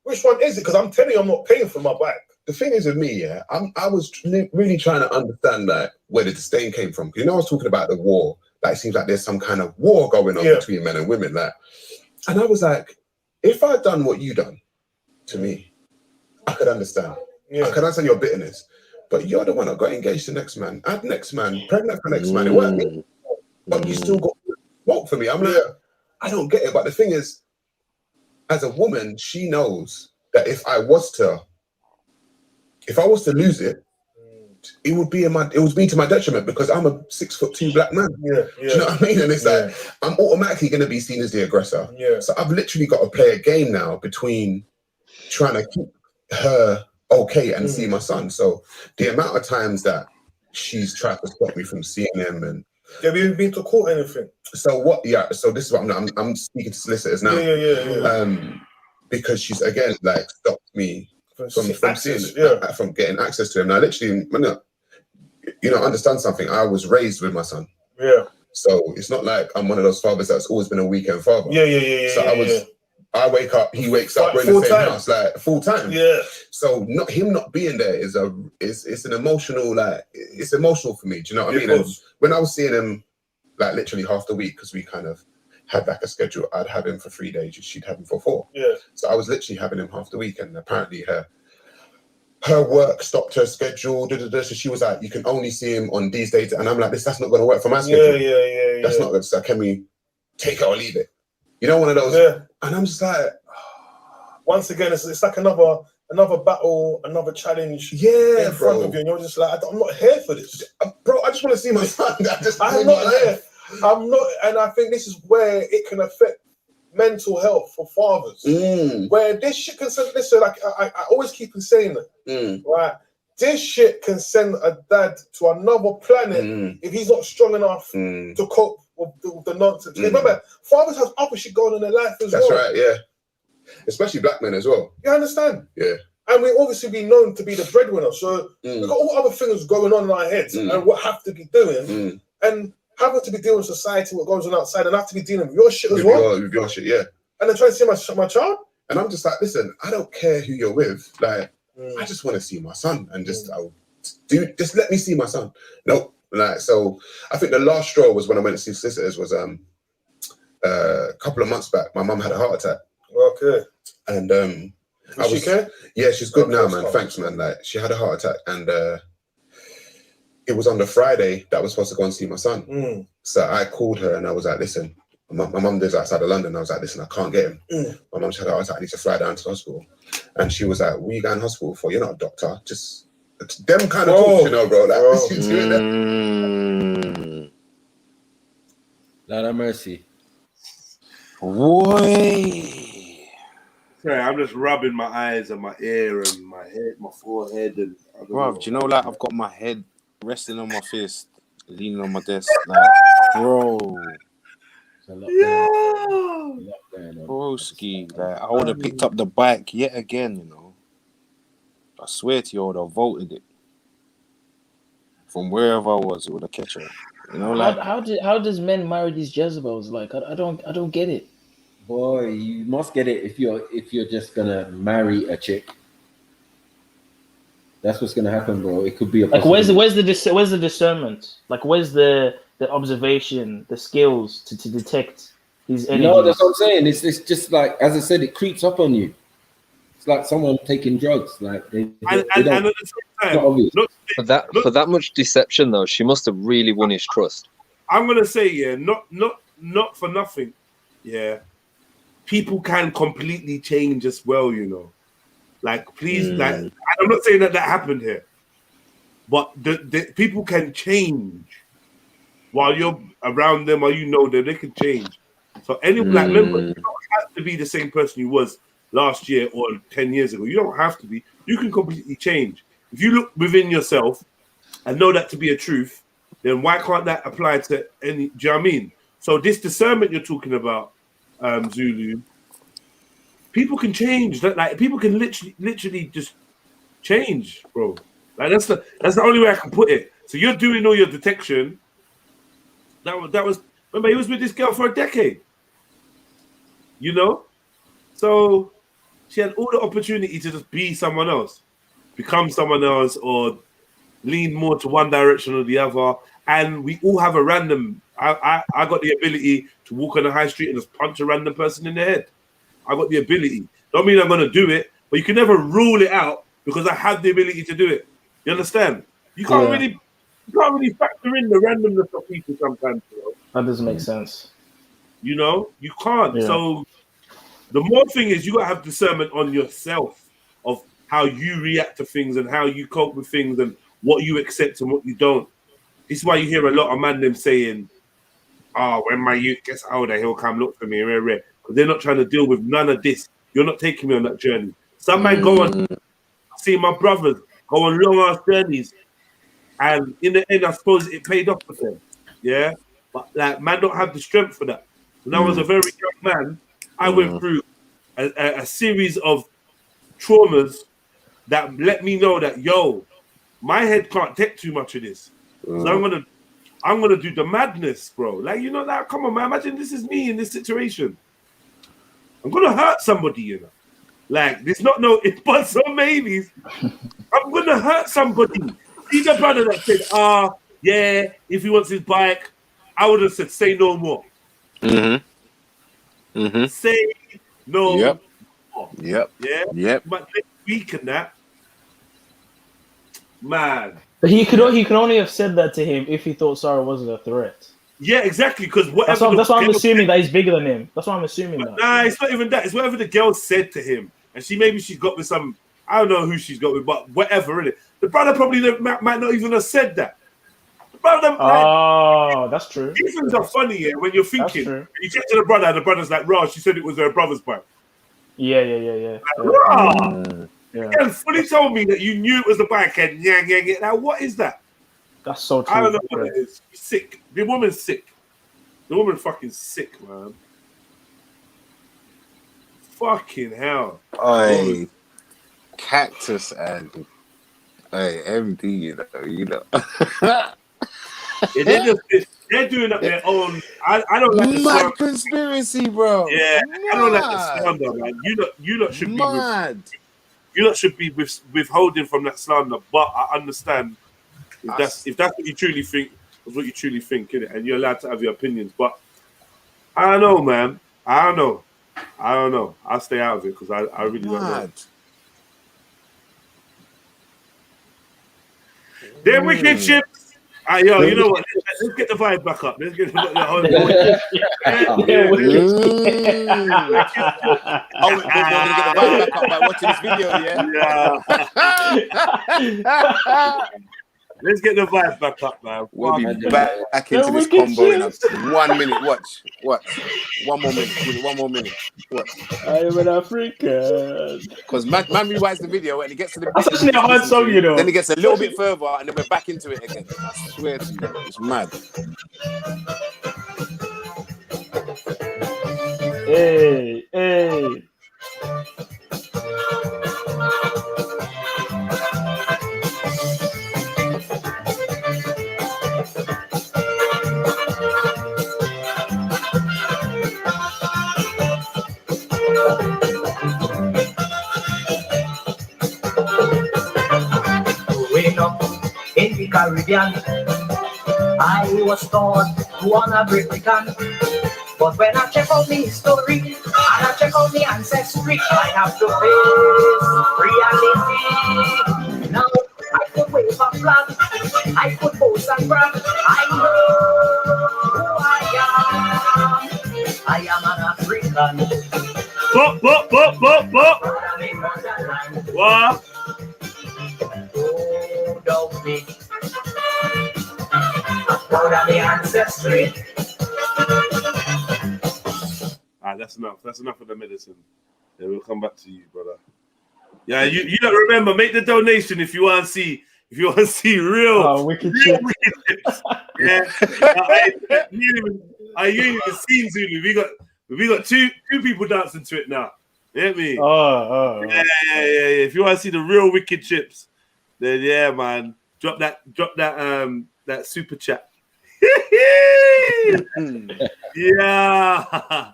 Which one is it? Because I'm telling you, I'm not paying for my bike. The thing is with me, I was really trying to understand where the disdain came from. Because I was talking about the war. Like, it seems like there's some kind of war going on between men and women. And I was like, if I'd done what you done to me, I could understand. I could understand your bitterness. But you're the one that got engaged to next man, had next man, pregnant for next man. It weren't me. But you still got smoke for me. I'm like, I don't get it. But the thing is, as a woman, she knows that if I was to if I was to lose it, it would be to my detriment because I'm a 6'2" black man. Yeah. Do you know what I mean? And it's like I'm automatically going to be seen as the aggressor. Yeah. So I've literally got to play a game now between trying to keep her okay and see my son. So the amount of times that she's tried to stop me from seeing him, and have you been to court or anything? so what? Yeah. So this is what I'm speaking to solicitors now. Yeah. Because she's again like stopped me from getting access to him. Now, literally, understand something. I was raised with my son. Yeah. So it's not like I'm one of those fathers that's always been a weekend father. Yeah. So I wake up, he wakes up, we're in the same house, like full time. Yeah. So him not being there is an emotional, like it's emotional for me. Do you know what I mean? And when I was seeing him, like literally half the week, because we kind of had like a schedule, I'd have him for 3 days, she'd have him for 4. Yeah. So I was literally having him half the week, and apparently her work stopped her schedule. So she was like, you can only see him on these days, and I'm like, that's not going to work for my schedule. Yeah. That's not good. So can we take it or leave it? You know, one of those. Yeah. And I'm just like, once again, it's like another battle, another challenge. Yeah, in front of you, and you're just like, I'm not here for this, bro. I just want to see my son. I'm not here. I'm not, and I think this is where it can affect mental health for fathers. Where this shit can send. Listen, like I always keep saying that, right? This shit can send a dad to another planet if he's not strong enough to cope with the nonsense. Remember, fathers have other shit going on in their life as well. That's right, yeah. Especially black men as well. You understand? Yeah. And we obviously be known to be the breadwinner, so we've got all other things going on in our heads and what have to be doing, and having to be dealing with society, what goes on outside, and have to be dealing with your shit as well. With your shit, yeah. And then trying to see my child. And I'm just like, listen, I don't care who you're with. Like, I just want to see my son, and just let me see my son. Nope. Like, so I think the last straw was when I went to see solicitors was a couple of months back. My mum had a heart attack. Okay. And Is she okay? Yeah, she's good now, man. Thanks, man. Like, she had a heart attack, and it was on the Friday that I was supposed to go and see my son. So I called her and I was like, listen, my mum lives outside of London. I was like, listen, I can't get him. My mum had a heart attack. I need to fly down to the hospital. And she was like, what are you going to hospital for? You're not a doctor. Just them kind of talks, you know, bro. Like, Lord have mercy. Sorry, I'm just rubbing my eyes and my ear and my head, my forehead, and Bro, do you know, like, I've got my head resting on my fist, leaning on my desk, like, bro. Broski, like, I would have picked up the bike yet again, you know. I swear to you, I would have voted it. From wherever I was, it would have catch her. You know, like, how does men marry these Jezebels? Like, I don't get it. Boy, you must get it if you're just gonna marry a chick. That's what's gonna happen, bro. It could be a like where's the discernment? Like where's the observation, the skills to detect these energies? No, that's what I'm saying. It's just like, as I said, it creeps up on you. It's like someone taking drugs. Like they don't, at the same time, for that much deception though, she must have really won his trust. I'm gonna say, not for nothing. Yeah. People can completely change as well, you know. Like, please, like, and I'm not saying that happened here, but the people can change while you're around them, or you know that they can change. So any black member, you don't have to be the same person you was last year or 10 years ago. You don't have to be. You can completely change. If you look within yourself and know that to be a truth, then why can't that apply to any? Do you know what I mean? So this discernment you're talking about, Zulu, people can change. Like, people can literally just change, bro. Like, that's the only way I can put it. So you're doing all your detection. That was remember, he was with this girl for a decade. You know, so she had all the opportunity to just be someone else, become someone else, or lean more to one direction or the other. And we all have a random. I got the ability to walk on the high street and just punch a random person in the head. I got the ability. Don't mean I'm going to do it, but you can never rule it out because I have the ability to do it. You understand? You can't really factor in the randomness of people sometimes. You know? That doesn't make sense. You know, you can't. Yeah. So the more thing is, you got to have discernment on yourself of how you react to things and how you cope with things and what you accept and what you don't. This is why you hear a lot of man them saying, "Oh, when my youth gets older, he'll come look for me." Because they're not trying to deal with none of this. You're not taking me on that journey. Some man go on, see my brothers go on long ass journeys, and in the end, I suppose it paid off for them. Yeah, but like man don't have the strength for that. When I was a very young man, I went through a series of traumas that let me know that my head can't take too much of this. So I'm gonna do the madness, bro. Like, you know, like, come on, man. Imagine this is me in this situation. I'm gonna hurt somebody, you know. Like, there's not no if buts or maybes. I'm gonna hurt somebody. See the brother that said, yeah, if he wants his bike, I would have said, say no more. Say no more. Yep. Yeah. But next week and that, man. But he could only have said that to him if he thought Sarah wasn't a threat. Yeah, exactly. Because that's why I'm assuming that he's bigger than him. That's why I'm assuming that. Nah, it's not even that. It's whatever the girl said to him, and she's got with some. I don't know who she's got with, but whatever, innit? The brother probably might not even have said that. The brother, that's true. These things are funny, yeah. When you're thinking, and you get to the brother, and the brother's like, "Raw, she said it was her brother's bike." Yeah. You can fully told me that you knew it was the bike, and yeah. Now, what is that? That's so true. I don't know what it is. Sick. The woman's sick. The woman fucking sick, man. Fucking hell. Hey, Cactus and MD, you know. Yeah, they're doing up their own. I don't like the mad conspiracy, bro. Yeah, I don't like the slander, man. You lot should mad. You lot should be withholding from that slander, but I understand if that's what you truly think, is what you truly think, innit? And you're allowed to have your opinions. But I don't know, man. I don't know. I'll stay out of it because I really don't know. Them wicked chips. Yo, you know what? Let's get the vibe back up. Let's get the whole. Oh, we're gonna get the vibe back up by watching this video, yeah. Let's get the vibe back up, man. We'll be back into this combo in 1 minute. Watch. 1 more minute. Give it 1 more minute. Watch. I am an African. Because man rewrites the video and he gets to the. That's actually a hard song, you know. Then he gets a little bit further and then we're back into it again. I swear to you, it's mad. Hey. Growing up in the Caribbean, I was taught to honor Britain. But when I check out my history and I check out my ancestry, I have to face reality. Now I could wave a flag, I could boast and brag. I know who I am an African. What? Oh, don't be proud of my ancestry. That's enough. That's enough of the medicine. Yeah, we'll come back to you, brother. Yeah, you don't remember. Make the donation if you want to see. If you want to see real wicked chips. Yeah, I ain't even seen Zulu. We got two people dancing to it now. You get me? Yeah. If you want to see the real wicked chips, then yeah, man, drop that super chat. Yeah.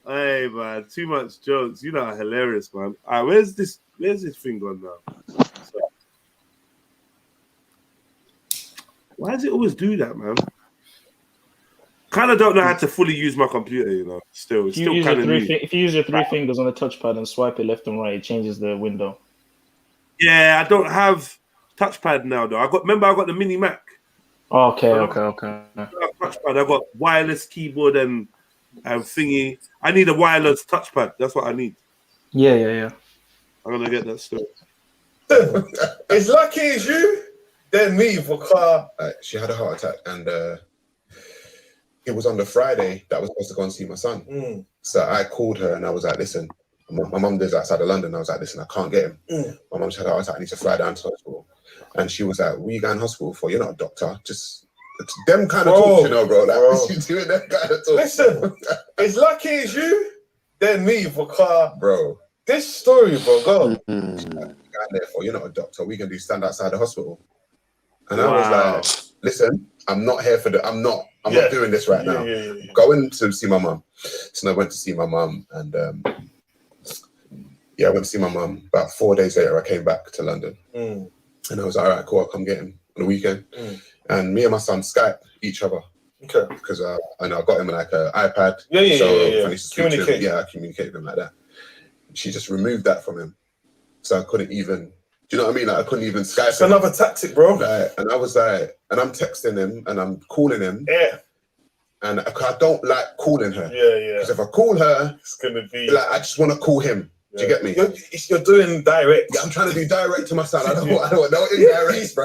Hey man, too much jokes. You know how hilarious, man. All right, where's this thing gone now? Why does it always do that, man? Kind of don't know how to fully use my computer, you know. Still, it's still kind of new. If you use your 3 fingers on the touchpad and swipe it left and right, it changes the window. Yeah, I don't have touchpad now, though. I got the mini Mac. Okay. I got wireless keyboard and thingy. I need a wireless touchpad. That's what I need. Yeah. I'm gonna get that still. As lucky as you, then me for car. She had a heart attack, and it was on the Friday that I was supposed to go and see my son. So I called her and I was like, listen, my mum lives outside of London. I was like, listen, I can't get him. My mum had a heart attack. I need to fly down to hospital. And she was like, what are you going to hospital for? You're not a doctor. Just them kind of talk, you know, bro. Like, you doing them kind of talk. Listen, as lucky as you, then me for car. Bro. This story, bro, go. Therefore, you're not a doctor. We can do stand outside the hospital. And I was like, listen, I'm not here for I'm not doing this right now. Going to see my mum. So I went to see my mum, and I went to see my mum. About 4 days later, I came back to London. And I was like, all right, cool, I'll come get him on the weekend. And me and my son Skype each other. Okay. Because I got him like an iPad. I communicate with him like that. She just removed that from him. So I couldn't even, do you know what I mean? Like, I couldn't even Skype It's another tactic, bro. Like, and I was like, and I'm texting him and I'm calling him. Yeah. And I don't like calling her. Yeah. Because if I call her, it's going to be like, I just want to call him. Do you get me? You're doing direct. Yeah, I'm trying to do direct to my son. I don't want indirect, bro.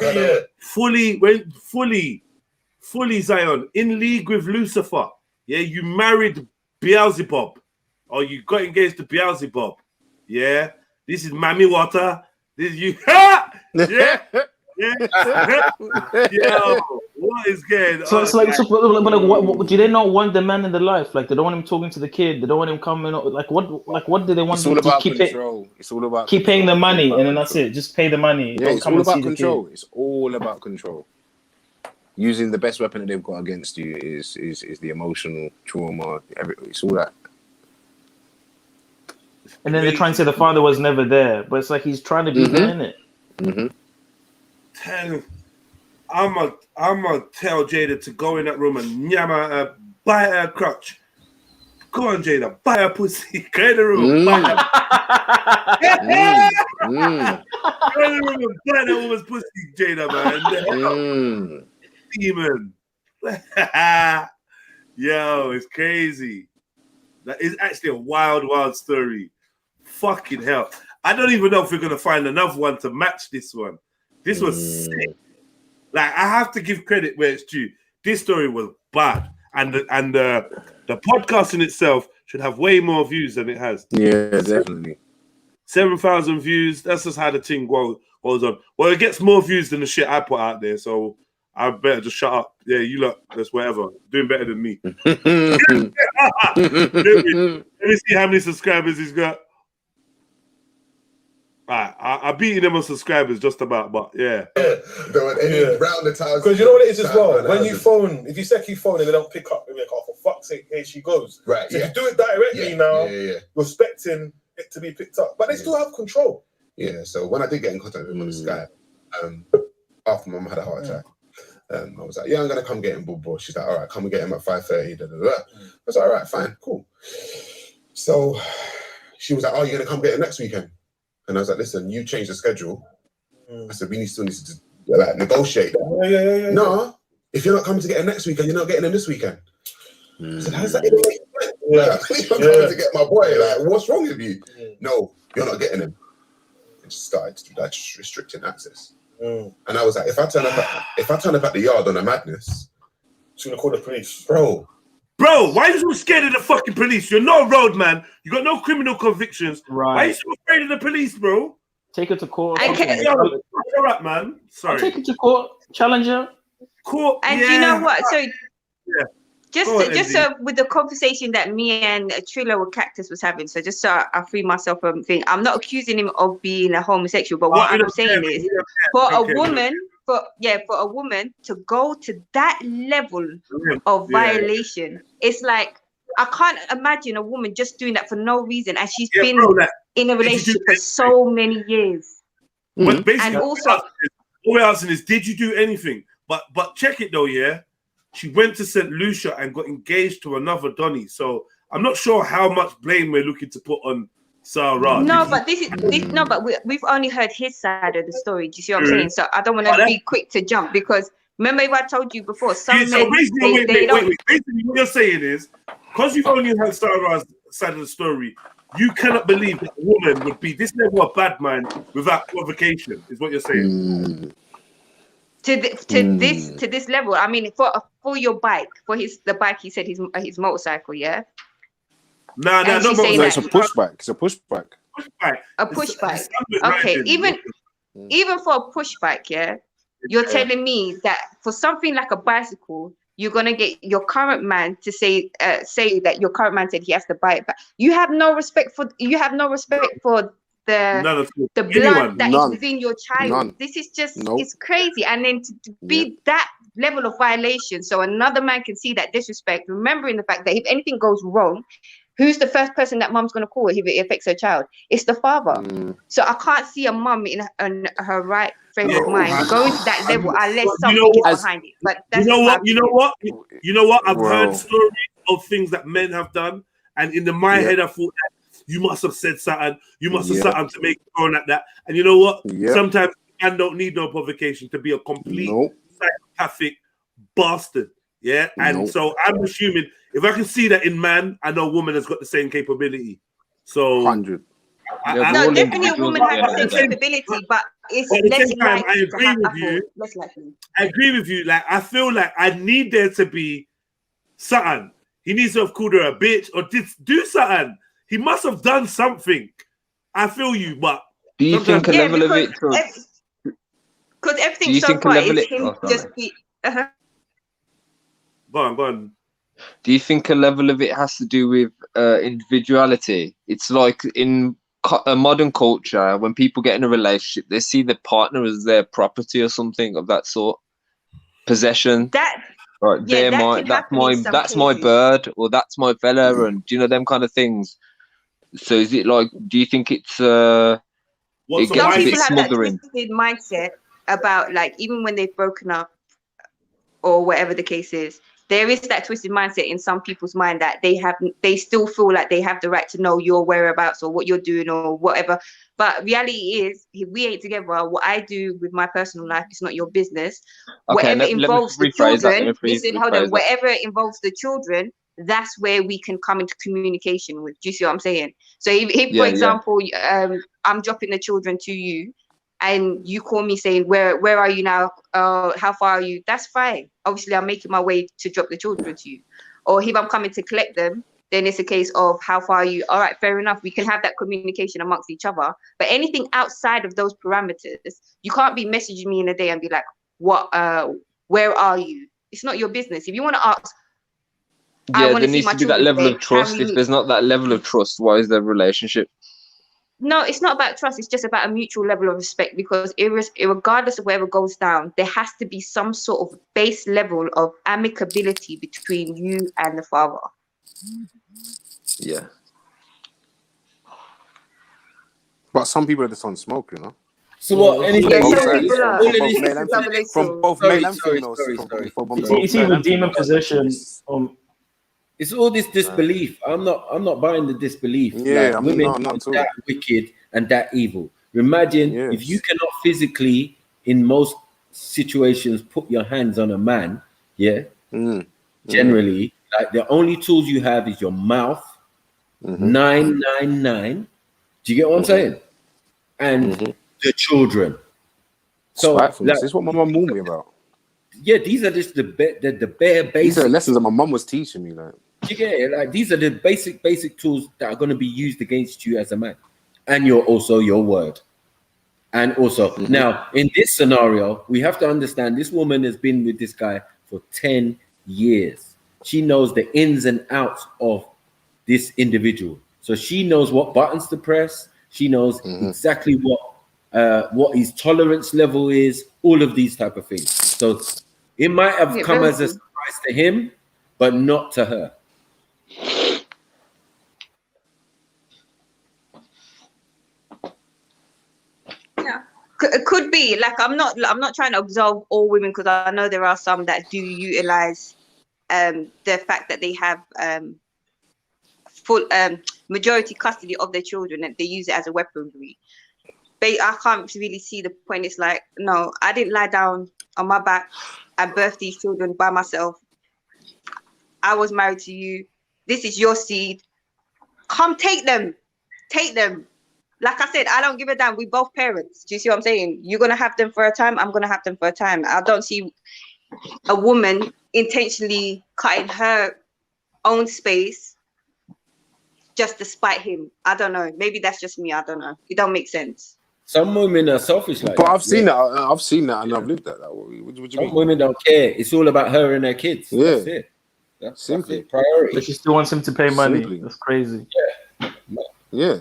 Fully Zion, in league with Lucifer. Yeah, you married Beelzebub. Or you got engaged to Beelzebub. Yeah. This is Mammy Water. This is you. Yeah. Yo, what is going on? So it's like, what do they not want the man in the life? Like, they don't want him talking to the kid. They don't want him coming. Like, what do they want? It's all about control. It's all about keep paying the money, and then that's it. Just pay the money. Yeah, it's all about control. It's all about control. Using the best weapon that they've got against you is the emotional trauma. It's all that. And then they try and say the father was never there, but it's like he's trying to be there, innit? I'm gonna tell Jada to go in that room and buy her crutch. Go on, Jada, buy her pussy. Go in the room, buy her. Go in the room and buy that woman's pussy, Jada, man. Demon. Yo, it's crazy. That is actually a wild story. Fucking hell. I don't even know if we're going to find another one to match this one. This was sick. Like, I have to give credit where it's due. This story was bad. And the podcast in itself should have way more views than it has. Yeah, definitely. 7,000 views. That's just how the thing goes on. Well, it gets more views than the shit I put out there, so I better just shut up. Yeah, you lot, that's whatever. Doing better than me. Let me see how many subscribers he's got. Right, I beat him on subscribers just about, but yeah. Round the time. Because you know what it is as well? When you phone, if you second phone and they don't pick up, you're like, oh, for fuck's sake, here she goes. Right. So if you do it directly now, you're expecting it to be picked up. But they still have control. Yeah, so when I did get in contact with him on Skype, after my mum had a heart attack, I was like, yeah, I'm going to come get him, boo. She's like, all right, come and get him at 5:30. I was like, all right, fine, cool. So she was like, oh, you're going to come get him next weekend? And I was like, listen, you changed the schedule. I said, we still need to like, negotiate. Yeah. No, if you're not coming to get him next weekend, you're not getting him this weekend. I said, how's that even make sense? I'm coming to get my boy. Like, what's wrong with you? No, you're not getting him. And just started like, restricting access. And I was like, if I turn up at the yard on a madness, she's gonna call the police, bro, why are you so scared of the fucking police? You're not a road man. You got no criminal convictions. Right. Why are you so afraid of the police, bro? Take her to court. All right, man. Sorry. I'll take her to court. Challenge her. Court. And you know what? So just with the conversation that me and Trillo or Cactus was having, so just so I free myself from thing. I'm not accusing him of being a homosexual, but what I'm saying is for a woman to go to that level of violation, it's like I can't imagine a woman just doing that for no reason, and she's been in a relationship for so many years. But basically, and also, all we're asking is, did you do anything? But check it though, yeah. She went to St. Lucia and got engaged to another Donny. So I'm not sure how much blame we're looking to put on Sarah. No, but we've only heard his side of the story. Do you see what I'm saying? So I don't want to be quick to jump, because remember what I told you before. Basically, what you're saying is, because you've only heard Sarah's side of the story, You cannot believe that a woman would be this level of bad mind without provocation, is what you're saying. To this level. I mean, for your bike, for the bike, he said his motorcycle, yeah. No, And no, she's saying It's a pushback. It's a pushback. A pushback. Okay, even for a pushback, yeah, you're telling me that for something like a bicycle, you're gonna get your current man to say that your current man said he has to buy it back. You have no respect for the blood that is within your child. This is just it's crazy. And then to be that level of violation, so another man can see that disrespect, remembering the fact that if anything goes wrong, who's the first person that mom's going to call if it affects her child? It's the father. So I can't see a mom in her right frame of mind going to that level unless something is behind it. But that's You know what? I've heard stories of things that men have done, and in my head I thought that you must have said something. You must have said something to make it on at that. And you know what? Sometimes man don't need no provocation to be a complete psychopathic bastard. Yeah, and so I'm assuming if I can see that in man, I know woman has got the same capability. So 100. No, definitely a woman has the same capability, but it's less likely I agree with you. Less likely. I agree with you. Like I feel like I need there to be something. He needs to have called her a bitch or did do something. He must have done something. I feel you, but do you think a level of it? Because everything so far is him just be. Go on. Do you think a level of it has to do with individuality? It's like in a modern culture, when people get in a relationship, they see the partner as their property or something of that sort, possession. That's my bird, or that's my fella, and do you know them kind of things. So is it like? Do you think it's it gets some a bit people have that smothering? twisted mindset about like even when they've broken up or whatever the case is. There is that twisted mindset in some people's mind that they still feel like they have the right to know your whereabouts or what you're doing or whatever. But reality is, we ain't together. What I do with my personal life is not your business. Okay, Whatever involves the children, listen, hold on. Whatever involves the children, that's where we can come into communication with. Do you see what I'm saying? So if for example, I'm dropping the children to you, and you call me saying, where are you now? How far are you? That's fine. Obviously, I'm making my way to drop the children to you. Or if I'm coming to collect them, then it's a case of how far are you? All right, fair enough. We can have that communication amongst each other. But anything outside of those parameters, you can't be messaging me in a day and be like, where are you? It's not your business. If you want to ask, yeah, there needs to be that level of trust. If there's not that level of trust, why is there a relationship? No, it's not about trust. It's just about a mutual level of respect, because regardless of whatever goes down, there has to be some sort of base level of amicability between you and the father. Yeah. But some people are just on smoke, you know. So what? From both male and female. It's even demon possession. It's all this disbelief. I'm not buying the disbelief. Yeah, like, women are that wicked and that evil. Imagine if you cannot physically, in most situations, put your hands on a man. Generally, like the only tools you have is your mouth. 999. Do you get what I'm saying? And the children. So this is what my mum warned me about. Yeah, these are just the bare basics. These are the lessons that my mum was teaching me. Like, like these are the basic tools that are going to be used against you as a man, and your word. And also now in this scenario, we have to understand this woman has been with this guy for 10 years. She knows the ins and outs of this individual, so she knows what buttons to press. She knows exactly what his tolerance level is. All of these type of things. So it might have come as a surprise to him, but not to her. Yeah, it could be. Like I'm not trying to absolve all women, because I know there are some that do utilize the fact that they have full majority custody of their children, and they use it as a weaponry. But I can't really see the point. It's like, no, I didn't lie down on my back. I birthed these children by myself. I was married to you. This is your seed. Come take them. take them. Like I said, I don't give a damn. We both parents. Do you see what I'm saying? You're gonna have them for a time. I'm gonna have them for a time. I don't see a woman intentionally cutting her own space just to spite him. I don't know. Maybe that's just me. I don't know. It don't make sense. Some women are selfish like But that. I've seen that. I've seen that, and I've lived that. What do you Some mean? women don't care. It's all about her and her kids. Yeah. That's it. That's Simply. it. Priority. But she still wants him to pay money. Simply. That's crazy. Yeah.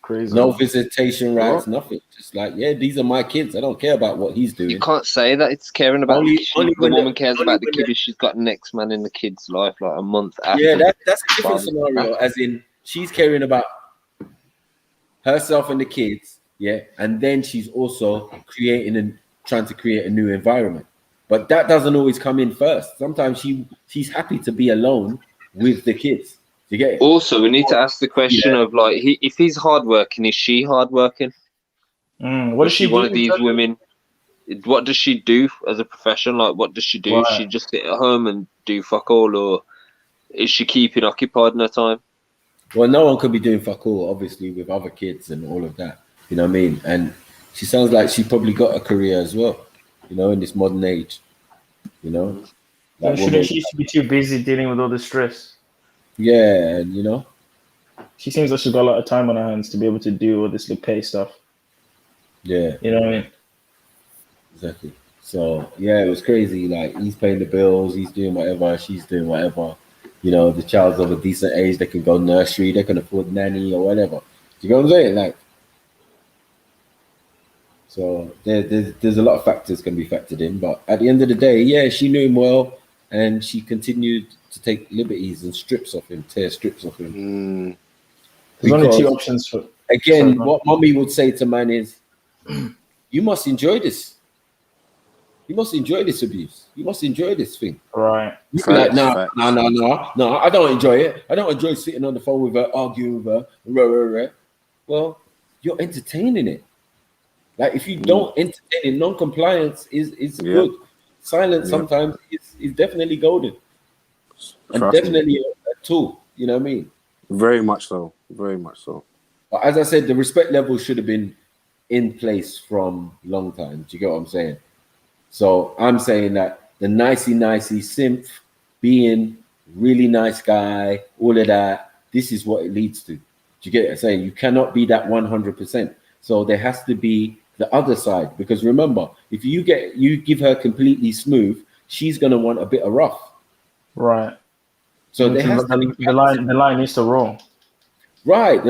Crazy. No visitation rights, nothing. Just like, yeah, these are my kids. I don't care about what he's doing. You can't say that it's caring about Only- the kid. only The when woman the- cares only about the when kid the- if she's got next man in the kid's life like a month after. Yeah, that's a different Father's scenario. back. As in, she's caring about herself and the kids, yeah, and then she's also trying to create a new environment. But that doesn't always come in first. Sometimes she's happy to be alone with the kids. You get it? Also, we need to ask the question of like, if he's hardworking, is she hardworking? What does Is she one do of these exactly? women? What does she do as a profession? Like, what does she do? Right. Does she just sit at home and do fuck all, or is she keeping occupied in her time? Well, no one could be doing fuck all, obviously, with other kids and all of that. You know what I mean? And she sounds like she probably got a career as well, you know, in this modern age. You know? So Like shouldn't women- she be too busy dealing with all the stress? Yeah, and you know? She seems like she's got a lot of time on her hands to be able to do all this pay stuff. Yeah. You know what I mean? Exactly. So yeah, it was crazy. Like he's paying the bills, he's doing whatever, she's doing whatever. You know, the child's of a decent age, they can go nursery, they can afford nanny or whatever. Do you know what I'm saying? Like, so there's a lot of factors can be factored in, but at the end of the day, yeah, she knew him well, and she continued to take liberties and tear strips off him. There's only two Because, options for. again, Sorry, what mommy would say to man is, you must enjoy this. You must enjoy this abuse. You must enjoy this thing. Right. You be like, no, I don't enjoy it. I don't enjoy sitting on the phone with her, arguing with her. Well, you're entertaining it. Like if you don't entertain it, non-compliance is good. Silence sometimes is definitely golden. And Trust me. definitely a tool. You know what I mean? Very much so. Very much so. But as I said, the respect level should have been in place from long time. Do you get what I'm saying? So I'm saying that the nicey simp, being really nice guy, all of that, this is what it leads to. Do you get what I'm saying? You cannot be that 100%. So there has to be the other side, because remember, if you give her completely smooth, she's gonna want a bit of rough. Right. So there has to be the line needs to roll. right.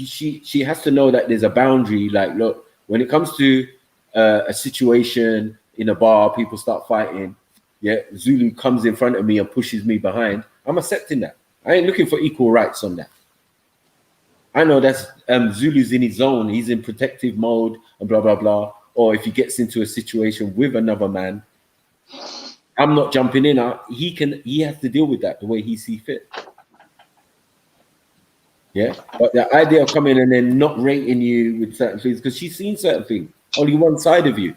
She has to know that there's a boundary. Like, look, when it comes to a situation in a bar, people start fighting. Yeah, Zulu comes in front of me and pushes me behind. I'm accepting that. I ain't looking for equal rights on that. I know that's Zulu's in his zone. He's in protective mode and blah, blah, blah. Or if he gets into a situation with another man, I'm not jumping in. He has to deal with that the way he sees fit. Yeah. But the idea of coming and then not rating you with certain things, because she's seen certain things, only one side of you.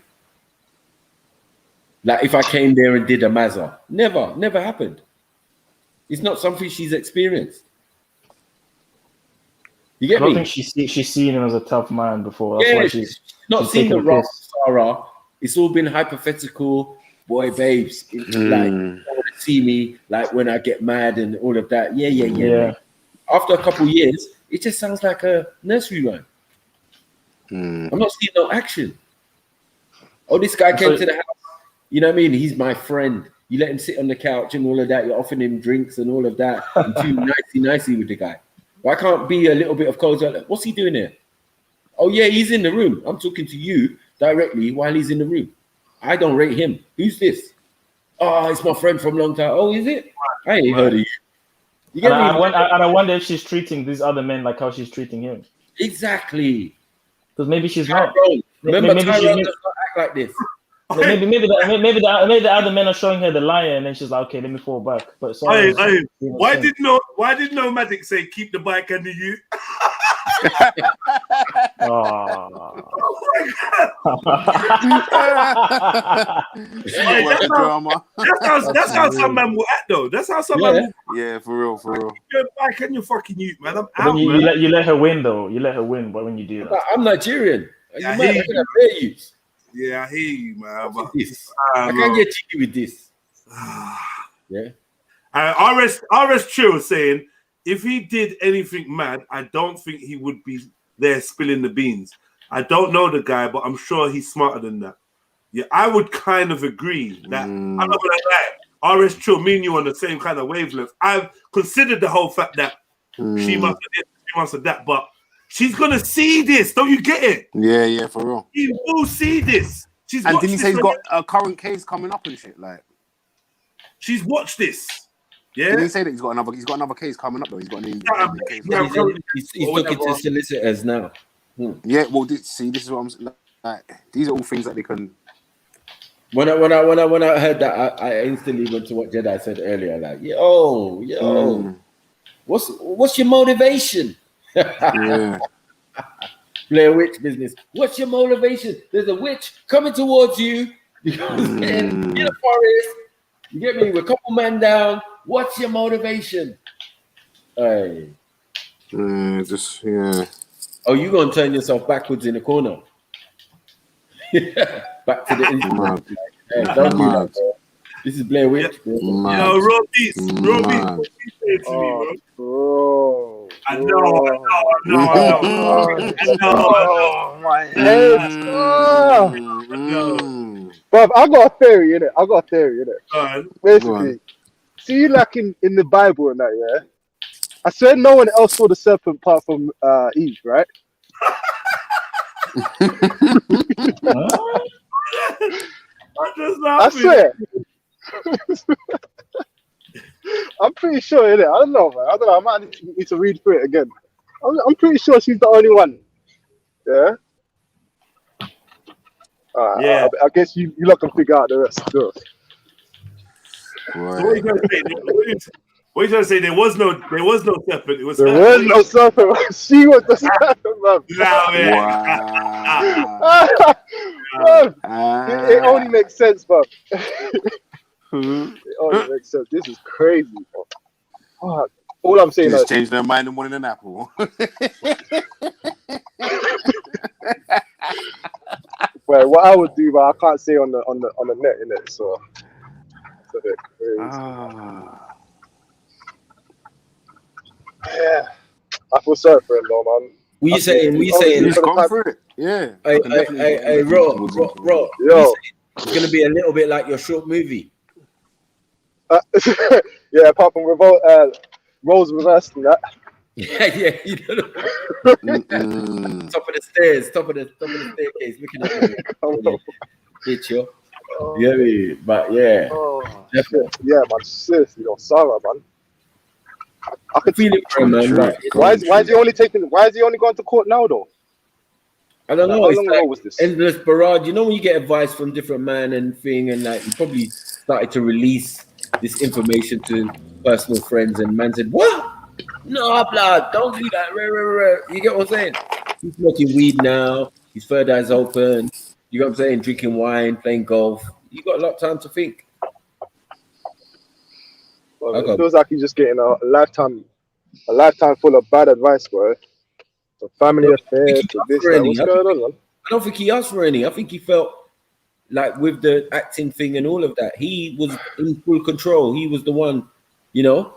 Like if I came there and did a mazza, never happened. It's not something she's experienced. You get I don't me? think she's seen him as a tough man before. That's Yeah, why she's not seen taking the raw piss. Sarah. It's all been hypothetical. Boy, babes, like you want to see me like when I get mad and all of that. Yeah. mate. After a couple years, it just sounds like a nursery rhyme. I'm not seeing no action. Oh, this guy came to the house. You know what I mean? He's my friend. You let him sit on the couch and all of that. You're offering him drinks and all of that. And too nicey with the guy. Why can't be a little bit of cold? What's he doing here? Oh, yeah, he's in the room. I'm talking to you directly while he's in the room. I don't rate him. Who's this? Oh, it's my friend from a long time. Oh, is it? I ain't heard of you. You get And me? I wonder if she's treating these other men like how she's treating him. Exactly. Because maybe she's not. Tyrone. Remember, maybe Tyrone does not act like this. Maybe the other men are showing her the lion, and then she's like, okay, let me fall back. But Why did Nomadic say keep the bike and the youth? That's how some man will act, though. That's how some man. Yeah, for real, for real. You're back and you're fucking you, man. I'm But out, then you, man. you let her win, though. You let her win, but when you do that, I'm Nigerian. Yeah, You might have fair use. Yeah, I hear you, man. But, I can't get cheeky with this. Yeah. RS Trill saying, if he did anything mad, I don't think he would be there spilling the beans. I don't know the guy, but I'm sure he's smarter than that. Yeah, I would kind of agree that I'm not gonna lie. RS Trill, me and you on the same kind of wavelength. I've considered the whole fact that she must have this, she must have that, but she's gonna see this. Don't you get it? Yeah, yeah, for real. She will see this. She's And watched didn't he say this he's got a current case coming up and shit? Like, she's watched this. Yeah. Didn't he say that he's got another case coming up though? He's got an case. He's looking to solicitors now. Yeah, well, this is what I'm like. These are all things that they can. When I heard that, I instantly went to what Jedi said earlier. Like, yo, what's your motivation? Yeah. Blair Witch business. What's your motivation? There's a witch coming towards you. You know what I'm saying? In the forest. You get me? With a couple men down. What's your motivation? Hey. Oh, you gonna turn yourself backwards in the corner? Back to the instrument. Hey, don't do that, bro. This is Blair Witch, bro. Yo, Robies, bro. I know. My head. Bruv, I got a theory, innit? Basically, see, like in the Bible and that, yeah? I swear no one else saw the serpent apart from Eve, right? I swear. I'm pretty sure, innit? I don't know, man. I might need to read through it again. I'm pretty sure she's the only one. Yeah? Yeah. I guess you lot can figure out the rest. Sure. So what are you gonna say? What are you trying to say? There was no serpent. It was there was no serpent. She was the serpent, man. It only makes sense, bro. It only makes sense. This is crazy, bro. Fuck. All I'm saying is change their mind and wanting an apple. Well, what I would do, but I can't say on the net, innit? So it's a bit crazy. Yeah, I feel sorry for him, though, man. What you saying? He's gone for it. Yeah. Hey, Ro. Yo, it's gonna be a little bit like your short movie. Yeah, apart from roles reversed and that. Yeah, you know. Top of the stairs, top of the staircase, looking at you. Hit you. Yeah, but yeah. Definitely. Yeah, man. Seriously, yo, Sarah, man. I could feel it, man. Why is he only going to court now, though? I don't know. How It's long like ago was this? endless barrage. You know when you get advice from different man and thing, and like you probably started to release this information to personal friends, and man said, "What? No, blood, don't do that." You get what I'm saying? He's smoking weed now. His third eye's open. You know what I'm saying? Drinking wine, playing golf. You got a lot of time to think. Well, it feels like he's just getting a lifetime full of bad advice, bro. For family affairs, to this, that. What's going on, man? I don't think he asked for any. I think he felt like with the acting thing and all of that, he was in full control. He was the one, you know.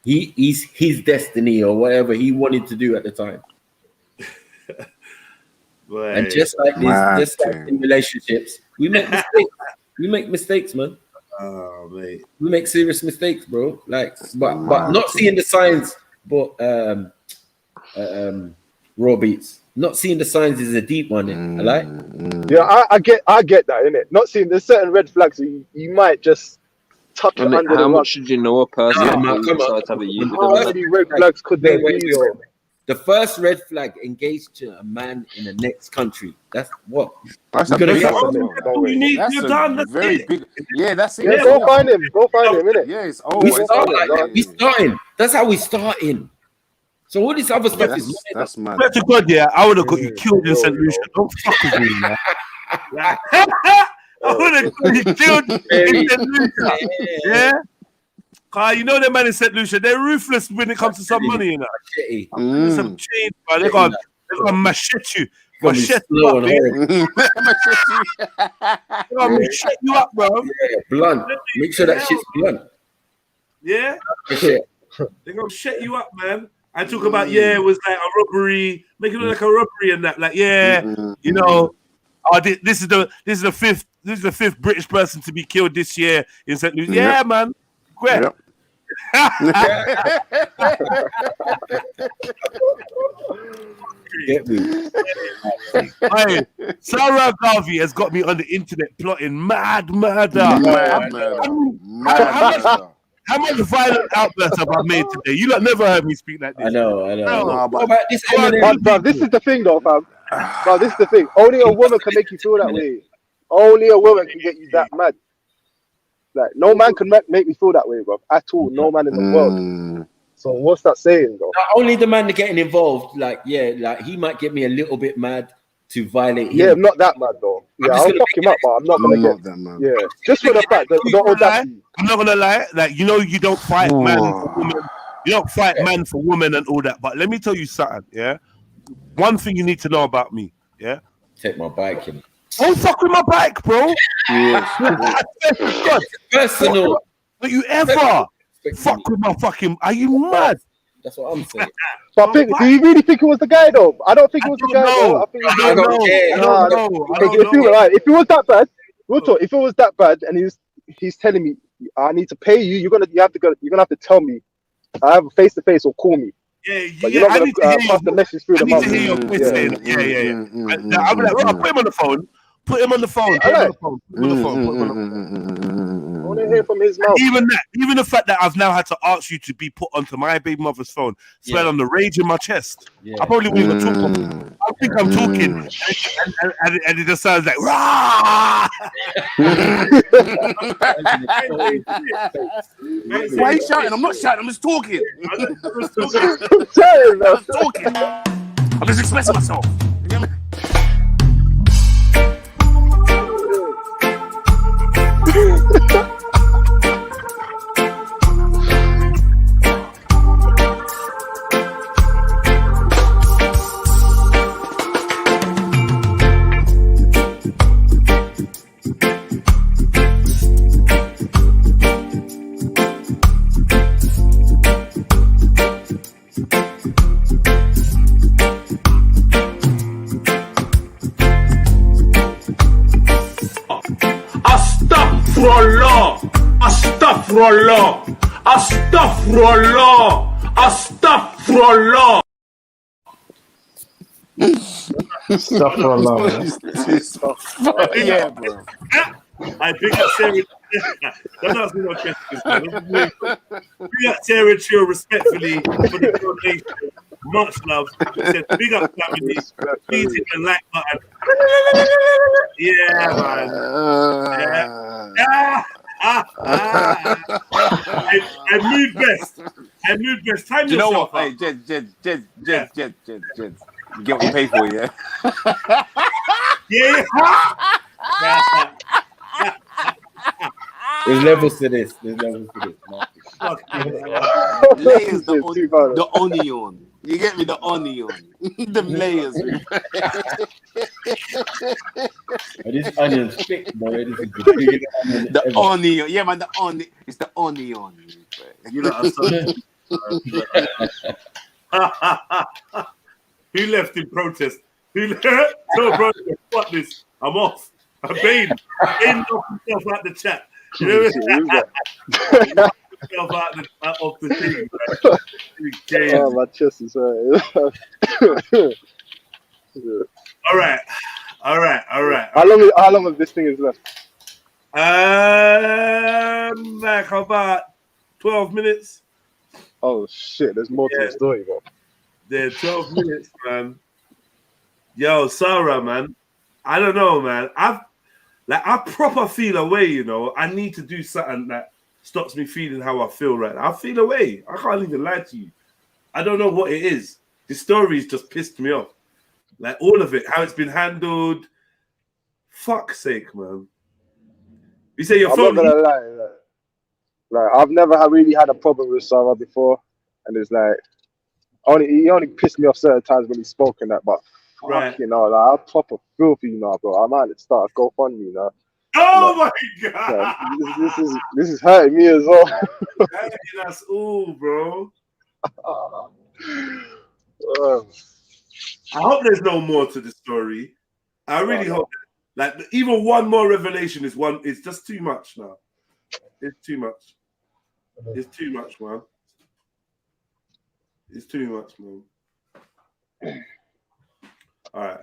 He's his destiny or whatever he wanted to do at the time. And just like in relationships, we make mistakes. We make mistakes, man. Oh, mate. We make serious mistakes, bro. Like, but not seeing the signs. But raw beats. Not seeing the signs is a deep one. I like. Yeah, I get that, innit? Not seeing there's certain red flags that you might just tuck it under how the much should you know a person? How many red flags could there be? The first red flag, engaged to a man in the next country. That's what. That's a gonna big get one. That's a very big. Yeah, that's it. Yeah, go find him, innit? Yeah, it's we starting. That's how we starting. So all this other stuff is that's mad. Swear to God, yeah, I would have got you killed in St. Lucia. Don't fuck with me, man. I would have got you killed in St. Lucia. Yeah? Cause you know the man in St. Lucia, they're ruthless when it comes to some money, you know. Some change, man. They're gonna machete you. Machete you up, man. They're gonna machete you up, bro. Yeah, blunt. Make sure that shit's blunt. Yeah? They're gonna shut you up, man. I talk about it was like a robbery, make it look like a robbery and that. Like, you know, this is the fifth British person to be killed this year in St. Louis. Yeah, man. Quick. Get me. Hey, Sarah Garvey has got me on the internet plotting mad murder. How much violent outbursts have I made today? You lot never heard me speak like this. I know. What about this bro, this is the thing though, fam. Bro, this is the thing. Only a woman can make you feel that way. Only a woman can get you that mad. Like, no man can make me feel that way, bro. At all. No man in the world. So what's that saying, though? Not only the man getting involved, like he might get me a little bit mad to violate him. Yeah, I'm not that mad though. Yeah, I'll fuck him up, but I'm not gonna get that mad. Yeah, just for the fact that I'm not gonna lie. Like, you know, you don't fight man for woman. You don't fight man for woman and all that. But let me tell you something. Yeah, one thing you need to know about me. Yeah, take my bike in. Don't fuck with my bike, bro. God, personal. But you ever fuck with my fucking? Are you mad? That's what I'm saying. But do you really think it was the guy though? I don't think it was the guy. Though. I don't know. If it was that bad, if it was that bad, and he's telling me I need to pay you, you're gonna have to tell me. I have a face to face or call me. But you're not gonna pass the message through the mouth. I'll be like, right, put him on the phone. Put him on the phone. I want to hear from his mouth. Even the fact that I've now had to ask you to be put onto my baby mother's phone, smell on the rage in my chest. I probably won't even talk. I think I'm talking, and it just sounds like rah. Why are you shouting? I'm not shouting. I'm just talking. I'm just expressing myself. Astaghfirullah. Yeah, bro. I big up Sarah. Don't ask me no questions, man. Big up Sarah Chill respectfully for the donation. Much love. Said, big up family. Please hit the like button. Yeah, man. I mood best. Time you know yourself what? Hey, Jed. You get what you pay for, yeah? Yeah. There's levels to this. Layers, the onion. You get me? The onion. The layers. This onion's thick, bro. This is the onion. Yeah, man, the onion. It's the onion. You know, who left in protest? Who left? No, bro, fuck this. I'm off. I'm Bane. Bane knocked himself out the chat. You know what out of the thing. Oh, my chest is hurt. All right. How long of this thing is left? Like about 12 minutes. Oh shit, there's more to the story, bro. There's 12 minutes, man. Yo, Sarah, man. I don't know, man. I proper feel away, you know. I need to do something that stops me feeling how I feel right now. I feel away. I can't even lie to you. I don't know what it is. The story's just pissed me off. Like all of it, how it's been handled. Fuck's sake, man. You say your I'm phone. not gonna lie. Like I've never really had a problem with Sarah before, and it's like he only pissed me off certain times when he's spoken that, but Right. fuck, you know, like I'm proper filthy, you know, bro. I might start a GoFundMe, you know. Oh my god! This is hurting me as well. That's all, bro. I hope there's no more to the story. I really hope. Like even one more revelation is one. It's just too much now. It's too much. It's too much, man. It's too much, man. All right.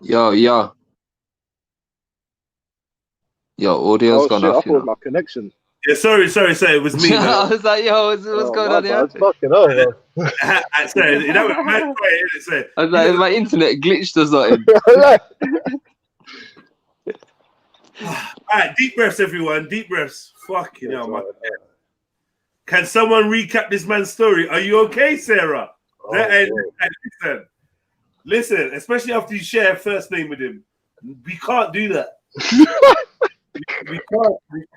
Yo, audio's gone Shit, I off, thought you it was know. my connection. Yeah, sorry. It was me, man. I was like, yo, what's going on here? Fucking hell, man. Sorry, that was mad quiet, innit, say. I was like, my internet glitched or something. All right, deep breaths, everyone. Deep breaths. Fucking hell, man. Can someone recap this man's story? Are you okay, Sarah? Listen, especially after you share a first name with him. We can't do that.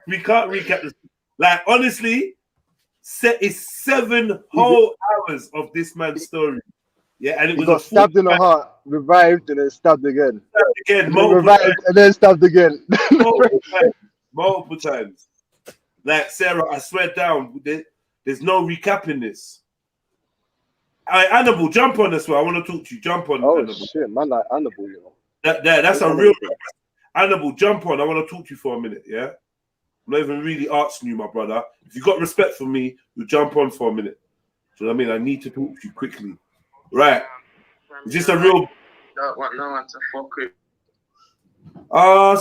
we can't recap this. Like, honestly, it's 7 whole hours of this man's story. Yeah, and it He was got stabbed in the heart, revived, and then stabbed again. Multiple and then stabbed again. multiple times. Like, Sarah, I swear down, there's no recapping this. Hannibal, jump on this one. I want to talk to you. Jump on. Oh, Hannibal. shit, man, like Hannibal, you know. That's a real Hannibal, jump on. I want to talk to you for a minute, yeah? I'm not even really asking you, my brother. If you got respect for me, you jump on for a minute. Do you know what I mean? I need to talk to you quickly. Right. Is this a real... Don't want no one to fuck with.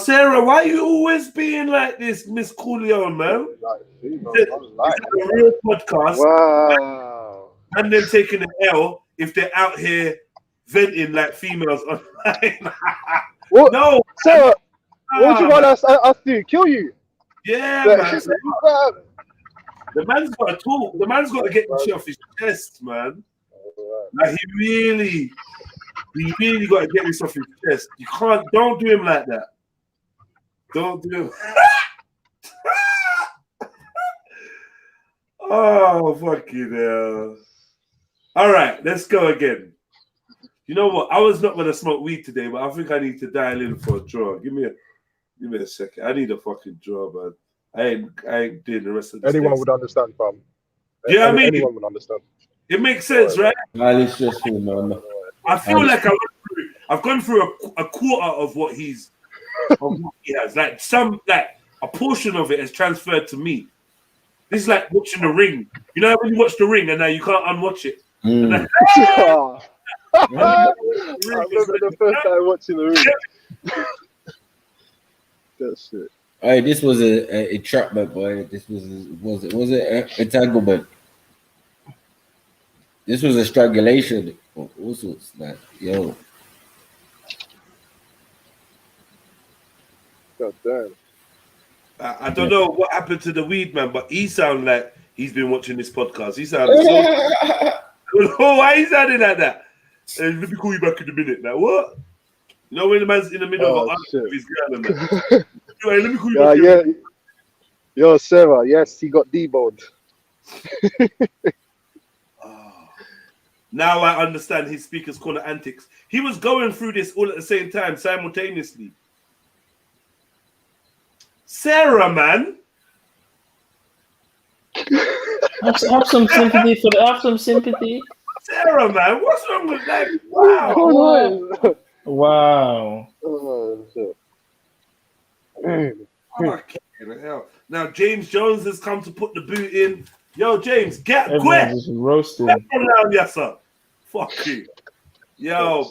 Sarah, why are you always being like this, Miss Coolio, man? Is it a real podcast? Wow. And then taking an L if they're out here venting like females online. What? No. Sarah, what do you want us to kill you? Yeah, Like, man. The man's got to talk. The man's got to get the shit off his chest, man. Like he really got to get this off his chest. You can't. Don't do him like that. Don't do him. Oh, fucking hell. All right, let's go again. You know what? I was not gonna smoke weed today, but I think I need to dial in for a draw. Give me a second. I need a fucking draw, man. I ain't doing the rest of this. Anyone would understand, fam. Yeah, I mean, anyone would understand. It makes sense, right? Highly stressful, man. I feel like I've gone through a quarter of what he has. Like a portion of it has transferred to me. This is like watching The Ring. You know when you watch The Ring and now you can't unwatch it. I remember the first time watching The Ring. That shit. Hey, this was a entrapment, boy. This was it entanglement. This was a strangulation of all sorts, man. Yo. God damn. I don't know what happened to the weed man, but he sounds like he's been watching this podcast. He sounds so. I don't know why he's sounding like that. Let me call you back in a minute. Now what? You know when the man's in the middle of his girl and that. Anyway, let me call you back. Yeah. Yo, Sarah. Yes, he got deboned. Now I understand his speaker's corner antics. He was going through this all at the same time, simultaneously. Sarah, man. Have some sympathy for the. Have some sympathy. Sarah, man, what's wrong with that? Wow. Wow. Fucking hell. Now James Jones has come to put the boot in. Yo, James, get Everyone's quick. just roasting. Yes, sir. Fuck you. Yo,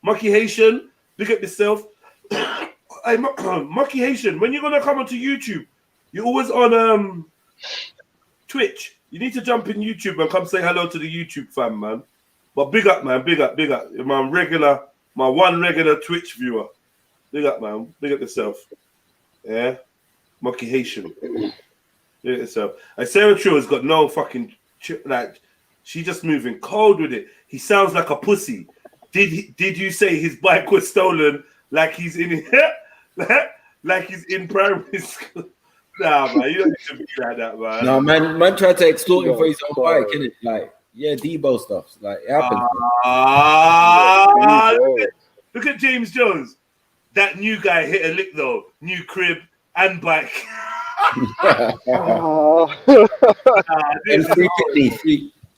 Monkey Haitian, pick up yourself. Hey, Mucky Haitian, when you gonna come onto YouTube? You're always on Twitch. You need to jump in YouTube and come say hello to the YouTube fam, man. But big up, man. Big up. My one regular Twitch viewer. Big up, man. Big up yourself. Yeah. Mucky Haitian. Big up yourself. And Sarah Trill has got no fucking like. She just moving cold with it. He sounds like a pussy. Did you say his bike was stolen? Like he's in like he's in primary school? Nah, man, you don't need to be like that, man. No, man tried to extort him for his own bike, innit? Like, yeah, Debo stuff. Like, it happens. Look at James Jones. That new guy hit a lick though. New crib and bike.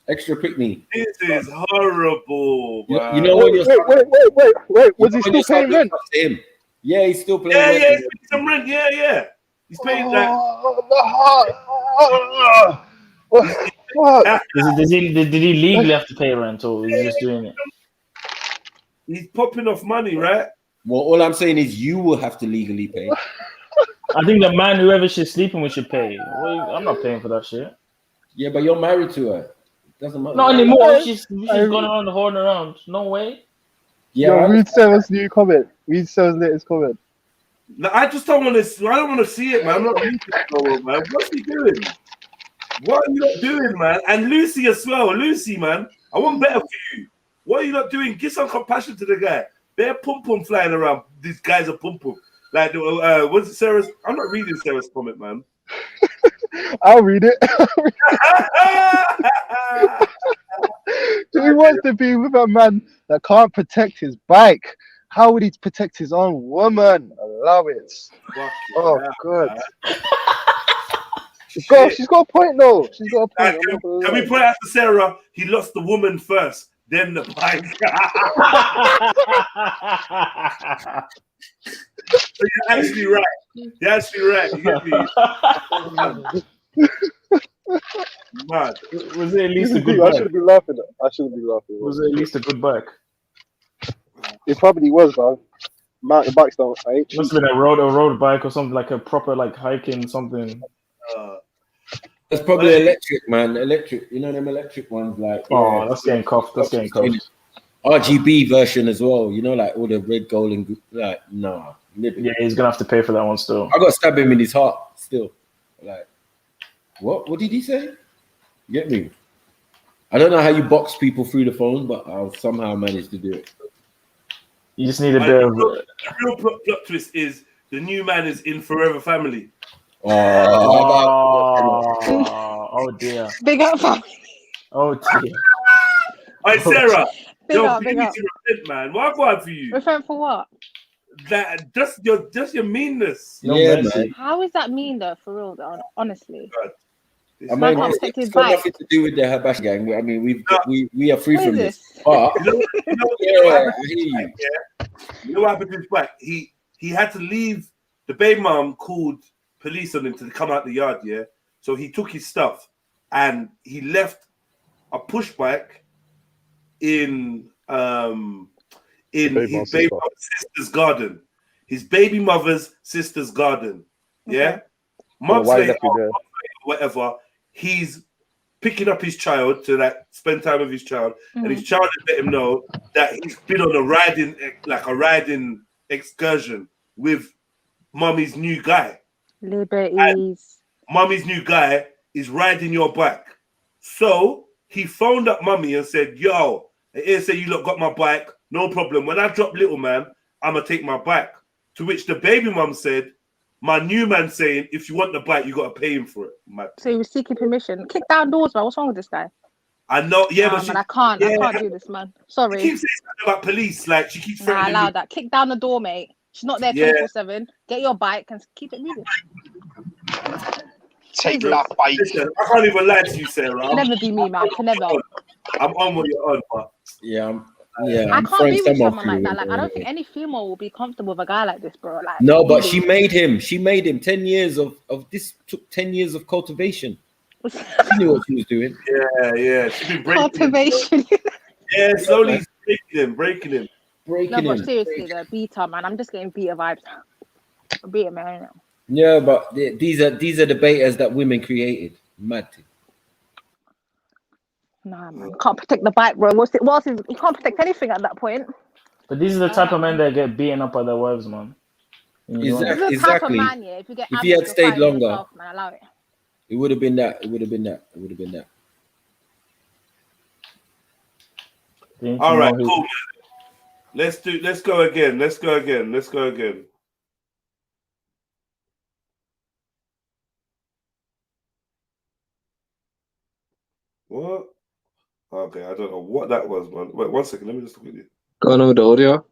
Extra pick-me. This is horrible, man. You know when you're wait. Was he still paying rent? Yeah, he's still paying rent. Yeah, he's paying some rent. Yeah. He's paying that. Did he legally have to pay rent, or is he just doing it? He's popping off money, right? Well, all I'm saying is you will have to legally pay. I think the man, whoever she's sleeping with, should pay. Well, I'm not paying for that shit. Yeah, but you're married to her. Doesn't matter. Not anymore. She's gone around the horn around. No way. Yeah. Read Sarah's new comment. Read Sarah's latest comment. No, I just don't want to. I don't want to see it, man. I'm not reading it, man. What's he doing? What are you not doing, man? And Lucy as well. Lucy, man. I want better for you. What are you not doing? Give some compassion to the guy. They're pum pum flying around. These guys are pum pum. Like, what's it, Sarah's? I'm not reading Sarah's comment, man. I'll read it. He wants to be with a man that can't protect his bike. How would he protect his own woman? I love it. Oh, God. She's got a point, though. She's got a point. Can we put it out to Sarah? He lost the woman first, then the bike. You're actually right. You're actually right. You get me? Man. Was it at least a good I bike? shouldn't be laughing. Was it at least a good bike? It probably was, man. Mountain bikes don't. Must have been a road bike or something, like a proper like hiking something. That's probably electric, man. Electric. You know them electric ones, like. Oh, that's getting cuffed. That's getting cuffed. RGB version as well. You know, like all the red, gold, and like no. Yeah, he's gonna have to pay for that one still. I got to stab him in his heart still. Like, what? What did he say? Get me? I don't know how you box people through the phone, but I'll somehow manage to do it. You just need a bit of. The real plot twist is the new man is in Forever Family. Oh dear. Big up, family. Oh dear. Hey, Sarah. Big Yo, up, you big need up. to repent, man. What God for you? Repent for what? That just your meanness. Yeah, man. How is that mean, though? For real, though, honestly. I Man mean, can't protect his it's got bike. nothing to do with the Habash gang. I mean, we are free What from is this. But You know yeah, what happened to his bike? He had to leave. The baby mom called police on him to come out the yard. Yeah, so he took his stuff and he left a push bike in his baby mother's sister's garden. His baby mother's sister's garden. Yeah, months later, whatever. He's picking up his child to like spend time with his child, and his child has let him know that he's been on a riding excursion with mommy's new guy. Liberties. Mommy's new guy is riding your bike. So he phoned up mommy and said, yo, here say you lot got my bike, no problem. When I drop little man, I'ma take my bike. To which the baby mom said, my new man saying, if you want the bike, you gotta pay him for it. So he was seeking permission. Kick down doors, man. What's wrong with this guy? I know, yeah, Nah, but man, I can't do this, man. Sorry. She keeps saying something about police, like she keeps Nah, threatening allow me. that. Kick down the door, mate. She's not there Yeah. 24/7. Get your bike and keep it moving. Take that bike. Listen, I can't even lie to you, Sarah. Never be me, man. I can never. I'm on what you're on, but I can't be with someone like that. Like, I don't think any female will be comfortable with a guy like this, bro. Like, no, but really. she made him. She made him 10 years of this. Took 10 years of cultivation. She knew what she was doing. Yeah. She's been breaking Cultivation. Yeah, slowly breaking him. No, but seriously, the beta, man. I'm just getting beta vibes. Beat him, man. Yeah, but these are the betas that women created. Mad thing. Nah, man. Can't protect the bike, bro. What else is, you can't protect anything at that point. But these are the type of men that get beaten up by their wives, man. This is the type of man, yeah. If you get If he had you're stayed fighting longer, yourself, man, allow it. it would have been that. It would have been that. It would have been that. All right, cool. Man. Let's go again. Let's go again. What? Okay, I don't know what that was, man. Wait, 1 second. Let me just look at it. Go on with the audio.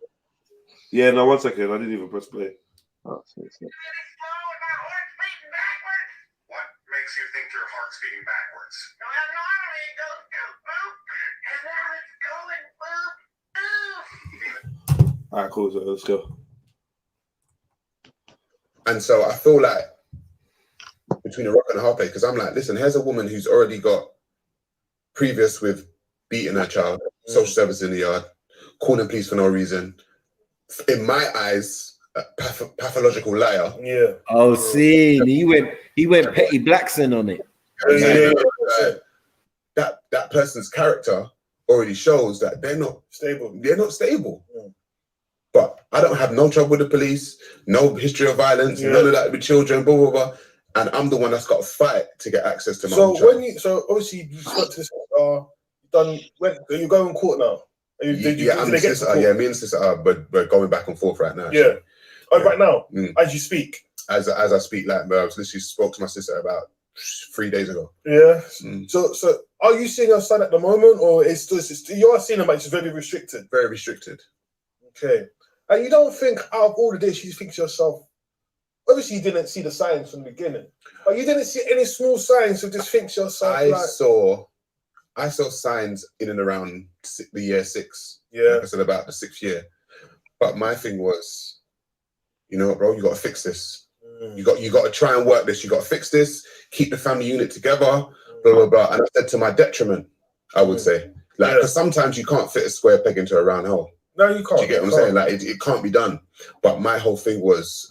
Yeah, no, 1 second. I didn't even press play. Oh, What makes you think your heart's beating backwards? Normally it goes boop, and now it's going boop, boop. All right, cool. So let's go. And so I feel like between a rock and a hard place, because I'm like, listen, here's a woman who's already got previous with beating her child, social service in the yard, calling police for no reason. In my eyes, a pathological liar. Yeah. Oh, see, he went Petty Blackson on it. That person's character already shows that they're not stable. They're not stable. Yeah. But I don't have no trouble with the police, no history of violence, none of that with children, blah blah blah. And I'm the one that's got to fight to get access to my own child. So obviously you spoke to this. You go in court now. I'm the sister. Yeah, me and sister are, but we're going back and forth right now. Yeah. Right now, as you speak. As I speak, like I literally spoke to my sister about 3 days ago. Yeah. So are you seeing your son at the moment, or is just you are seeing him, but it's very restricted? Very restricted. Okay. And you don't think out of all of this, you think to yourself, obviously you didn't see the signs from the beginning, but you didn't see any small signs to just think to yourself. I saw signs in and around the year 6. Yeah. Like I said, about the 6th year. But my thing was, you know what, bro, you got to fix this. You got to try and work this. You got to fix this. Keep the family unit together. Blah blah blah. And I said to my detriment, I would say, like, because sometimes you can't fit a square peg into a round hole. No, you can't. Do you get what I'm saying? Like, it can't be done. But my whole thing was,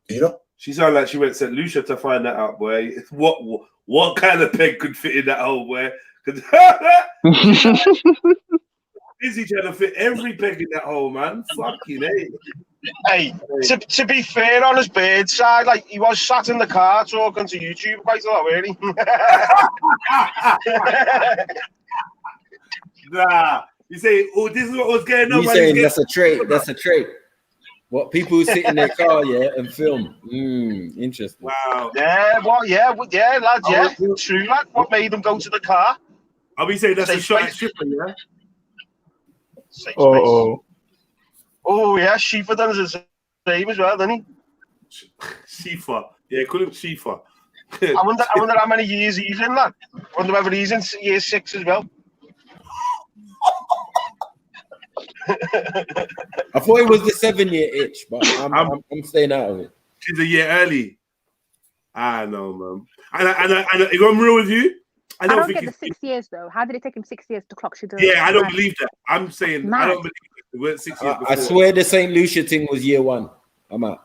you know, she sounded like she went to St. Lucia to find that out, boy. What kind of peg could fit in that hole, boy? Busy trying to fit every peg in that hole, man. Fucking Hey, to be fair, on his bedside, like, he was sat in the car talking to YouTube quite a lot, really. Nah, you say, oh, this is what was going on. You saying that's a trait? That's a trait. What people who sit in their car, and film. Interesting. Wow. Yeah, well, yeah, lads, yeah. True, lad. What made them go to the car? Are we saying that's a shot at Shipper, yeah? Oh, yeah, Shifa done the same as well, didn't he? Shifa. Yeah, call him Shifa. I wonder how many years he's in, lad. I wonder whether he's in year 6 as well. I thought it was the 7-year itch, but I'm staying out of it. She's a year early. I know, man. And if I'm real with you, I don't think get the 6 years though. How did it take him 6 years to clock Shadura? Yeah, I don't believe that. I'm saying I don't believe it. It went 6 years before. I swear the St. Lucia thing was year 1. I'm out.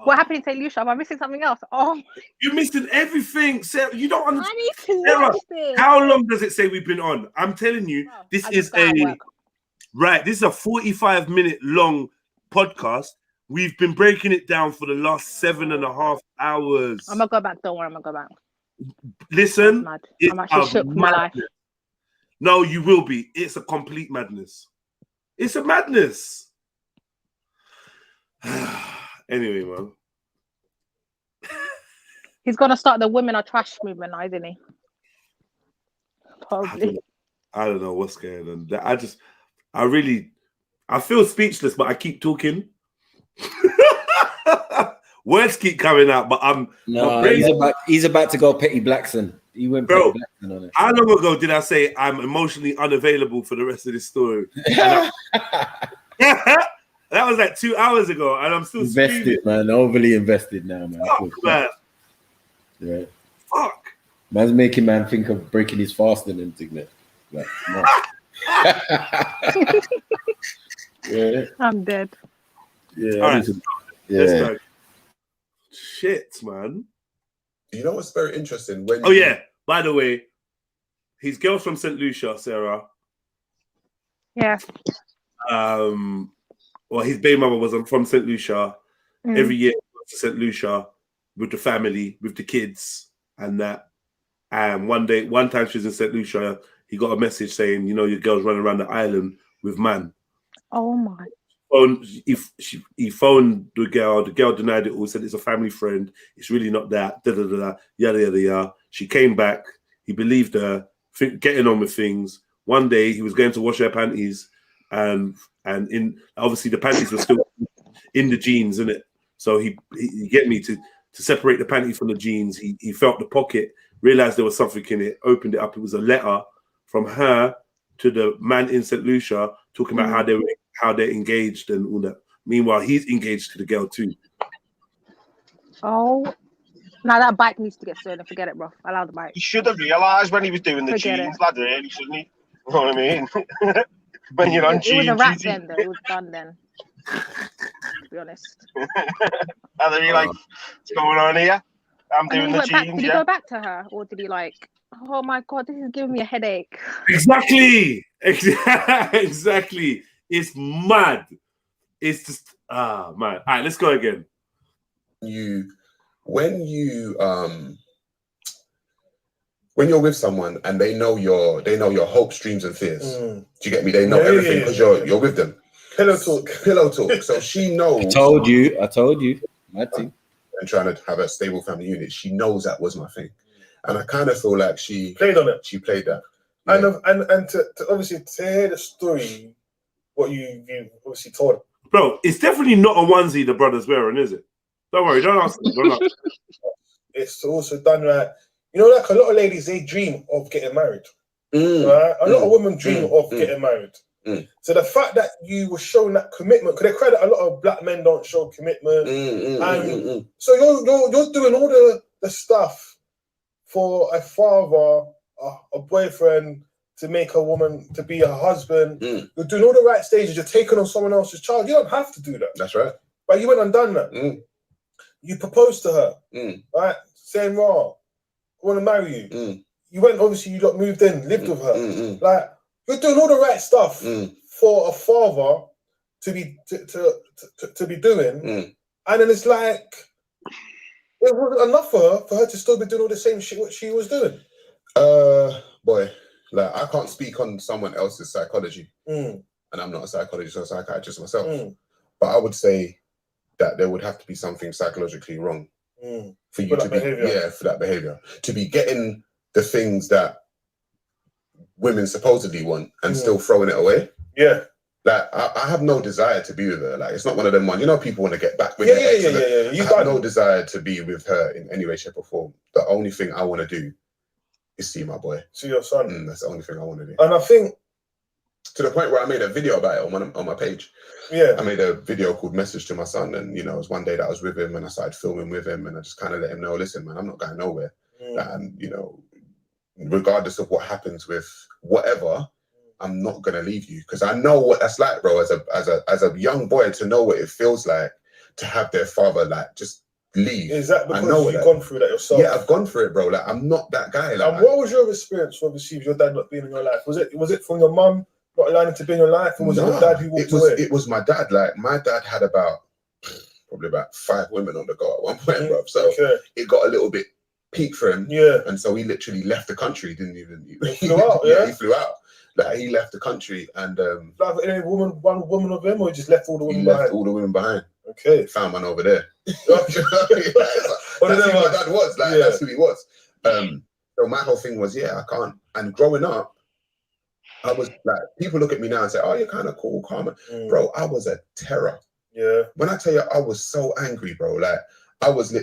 What happened in St. Lucia? Am I missing something else? Oh, you're missing everything, Sarah. You don't understand. I need to Sarah, watch this. how long does it say we've been on? I'm telling you, this is a 45-minute long podcast. We've been breaking it down for the last 7.5 hours. I'm gonna go back. Don't worry, I'm gonna go back. Listen, I'm actually shook for my life. No, you will be. It's a complete madness. It's a madness. Anyway, man. He's gonna start the women are trash movement, isn't he? Probably. I don't know what's going on. I feel speechless, but I keep talking. Words keep coming out, but he's about to go Petty Blackson. He went Petty Blackson on it. How long ago did I say I'm emotionally unavailable for the rest of this story? That was like 2 hours ago, and I'm still invested, man. Overly invested now, man. Fuck, man. Yeah. Fuck. Man's making man think of breaking his fasting and thing. Like, no. Yeah. I'm dead. Yeah. All right. Let's Yeah. go. Shit, man. You know what's very interesting? When Oh yeah. By the way, his girl's from St. Lucia, Sarah. Yeah. Well, his baby mother was from St. Lucia. Every year he goes to St. Lucia with the family, with the kids, and that. And one time she was in St. Lucia, he got a message saying, you know, your girl's running around the island with man. Oh my. He phoned the girl denied it all, said it's a family friend, it's really not that, yada yada yada. She came back, he believed her, getting on with things. One day he was going to wash her panties, and obviously the panties were still in the jeans, innit? So he get me to separate the panty from the jeans. He felt the pocket, realized there was something in it, opened it up. It was a letter from her to the man in St. Lucia talking about how they're engaged and all that. Meanwhile, he's engaged to the girl too. Oh, now that bike needs to get stolen. Forget it, bro. Allow the bike. He should have realised when he was doing the Forget jeans, it. lad, really, shouldn't he? You know what I mean? When you're on It was jeans, a wrap then, though. It was done then. To be honest. and then you're like, what's going on here? I'm And then doing he the went back. jeans, Did he yeah. go back to her, or did he like? Oh my god, this is giving me a headache. Exactly. It's mad. It's just man. All right, let's go again. When you're with someone and they know your hopes, dreams, and fears. Do you get me? They know everything because you're with them. Pillow talk. So she knows. I told you. My thing. And trying to have a stable family unit, she knows that was my thing, and I kind of feel like she played on it. She played that, and to obviously to hear the story, what you obviously told. Bro, it's definitely not a onesie the brother's wearing, is it? Don't worry, don't ask me. Don't ask me. It's also done right. You know, like a lot of ladies, they dream of getting married. Right? A lot of women dream of getting married. So the fact that you were showing that commitment, because they credit a lot of black men don't show commitment, and so you're doing all the stuff for a father, a boyfriend, to make a woman to be a husband. You're doing all the right stages. You're taking on someone else's child. You don't have to do that. That's right. But you went and done that. You proposed to her, right? Saying, "Raw, I want to marry you." You went, obviously, you got moved in, lived with her. Like, you're doing all the right stuff for a father to be doing, and then it's like it wasn't enough for her to still be doing all the same shit what she was doing. Boy, like I can't speak on someone else's psychology, and I'm not a psychologist or a psychiatrist myself, but I would say that there would have to be something psychologically wrong for you to be for that behavior, to be getting the things that women supposedly want and still throwing it away. Yeah. Like I have no desire to be with her. Like it's not one of them ones. You know, people want to get back with their ex. You I have no desire to be with her in any way, shape, or form. The only thing I want to do is see my boy. See your son. That's the only thing I want to do. And I think to the point where I made a video about it on my page. Yeah. I made a video called Message to My Son, and you know, it was one day that I was with him and I started filming with him, and I just kind of let him know, listen, man, I'm not going nowhere. And you know, regardless of what happens with whatever, I'm not gonna leave you, because I know what that's like, bro. As a young boy, to know what it feels like to have their father like just leave. Is that because I know you've gone through that yourself? Yeah, I've gone through it, bro. Like I'm not that guy. Like, and what was your experience, obviously, with your dad not being in your life? Was it from your mum not allowing to be in your life, or was it your dad who walked away? It was my dad. Like my dad had probably about 5 women on the go at one point, bro. So it got a little bit peak for him. Yeah. And so he literally left the country. He didn't even. He flew out. Yeah. He flew out. Like he left the country and. Like any one woman of him, or he just left all the women he behind? left all the women behind. Okay. Found one over there. That's who my dad was. Like that's who he was. So my whole thing was, I can't. And growing up, I was like, people look at me now and say, "Oh, you're kind of cool, calm." Bro, I was a terror. Yeah. When I tell you, I was so angry, bro. Like I was a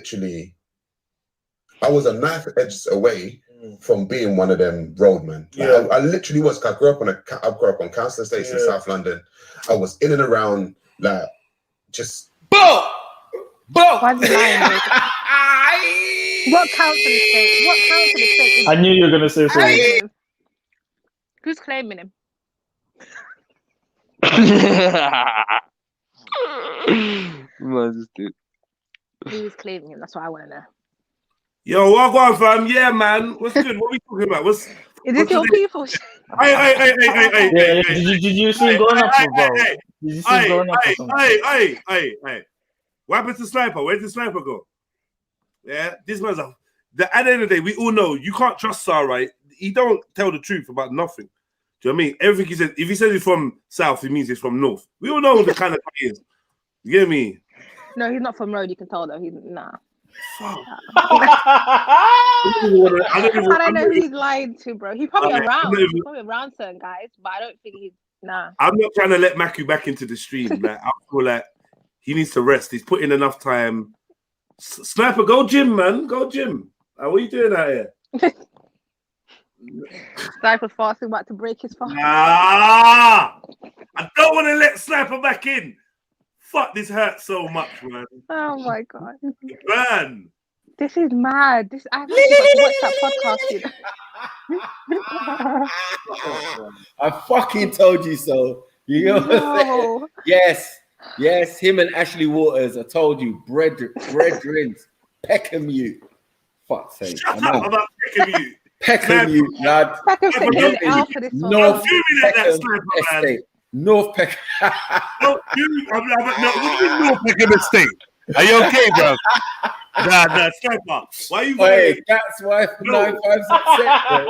knife edge away from being one of them roadmen. Like, I literally was. I grew up on council estates in South London. I was in and around, like, just. Why are you lying, What council estate? What council estate? I knew you were gonna say something. Who's claiming him? He was claiming him. That's what I want to know. Yo, what going, fam? Yeah, man. What's good? What we talking about? Is this your people? Hey. Did you see him going up, bro? Did you see him going up or something? Hey. What happened to Sniper? Where did Sniper go? Yeah, this man's at the end of the day, we all know you can't trust Sar, right? He don't tell the truth about nothing. Do you know what I mean? Everything he said, if he says he's from South, it means he's from North. We all know the kind of guy he is. You get me? No, he's not from Road. You can tell though. He's nah. I don't know who he's lying to, bro. He's probably around. He's probably around certain guys, but I don't think he's nah. I'm not trying to let Maku back into the stream. Like, I feel like he needs to rest. He's put in enough time. Sniper, go gym, man. Go gym. What are you doing out here? Sniper's fasting, about to break his fast. I don't want to let Sniper back in. Fuck, this hurts so much, man. Oh my god. Man. This is mad. I haven't watched that podcast yet. I fucking told you so. You know what I'm saying? Yes, him and Ashley Waters. I told you, brethren, Peckham you. Fuck's sake. Shut up about Peckham you. Peckham you, lad. Peckham's taking it out for this one. North do me like that, Peckham Sniper, man. Estate. North Peckham. What do you mean North Peckham Estate? Are you okay, bro? Nah, Sniper. Why are you Hey, that's why 9-5's upset, bro.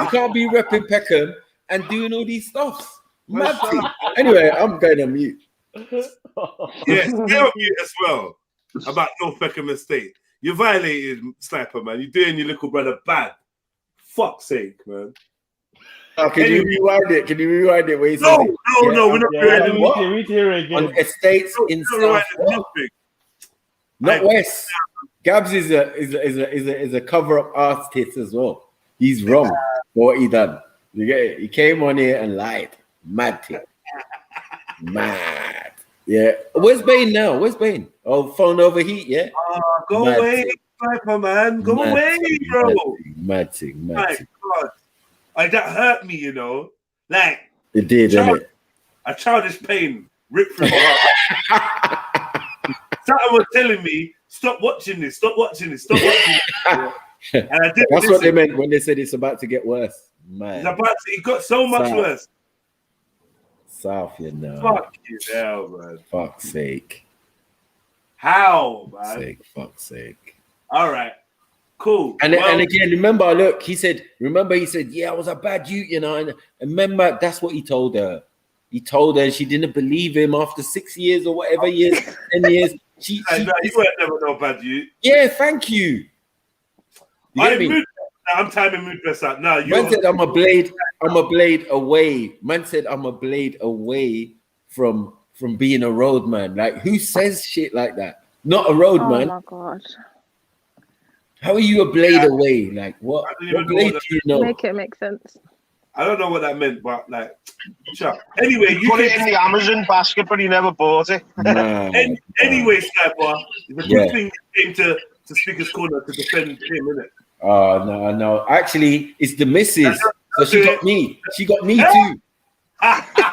You can't be repping Peckham and doing all these stuffs. Mad thing. Anyway, I'm going on mute. Yeah, stay on mute as well about North Peckham Estate. You violated Sniper, man. You're doing your little brother bad. Fuck's sake, man. Can you rewind it? Can you rewind it? Where you No, we're not rewinding on estates in South. Not West. Gabs is a cover-up artist as well. He's wrong for what he done. You get it? He came on here and lied. Mad thing. Mad. Yeah. Where's Bane now? Where's Bane? Oh, phone overheat, yeah? Go Mad away, thing. Sniper, man. Go Mad away, thing, bro. Mad thing. My God. That hurt me, you know. Like, It did, didn't it? a childish pain ripped through my heart. Something was telling me, stop watching this. And I did. That's what they meant when they said it's about to get worse. Man. It got so much worse. South, you know. Fuck you hell, man. Fuck's sake. How, man? Fuck's sake. All right. Cool. And again, remember, look, he said, yeah, I was a bad youth, you know. And remember, that's what he told her. He told her she didn't believe him after 6 years or whatever years, 10 years. You weren't never no bad youth. Yeah, thank you. I'm timing mood press out. Now Man said I'm a blade away. Man said I'm a blade away from being a roadman. Like, who says shit like that? Not a roadman. Oh my god. How are you a blade away? Like, what blade do you know? Make it make sense. I don't know what that meant, but like, sure. Anyway, you put it in the Amazon basket, but he never bought it. Anyway, Sniper, the good thing you came to Speaker's Corner to defend him, isn't it? Oh no. Actually, it's the missus. So she got me. She got me too.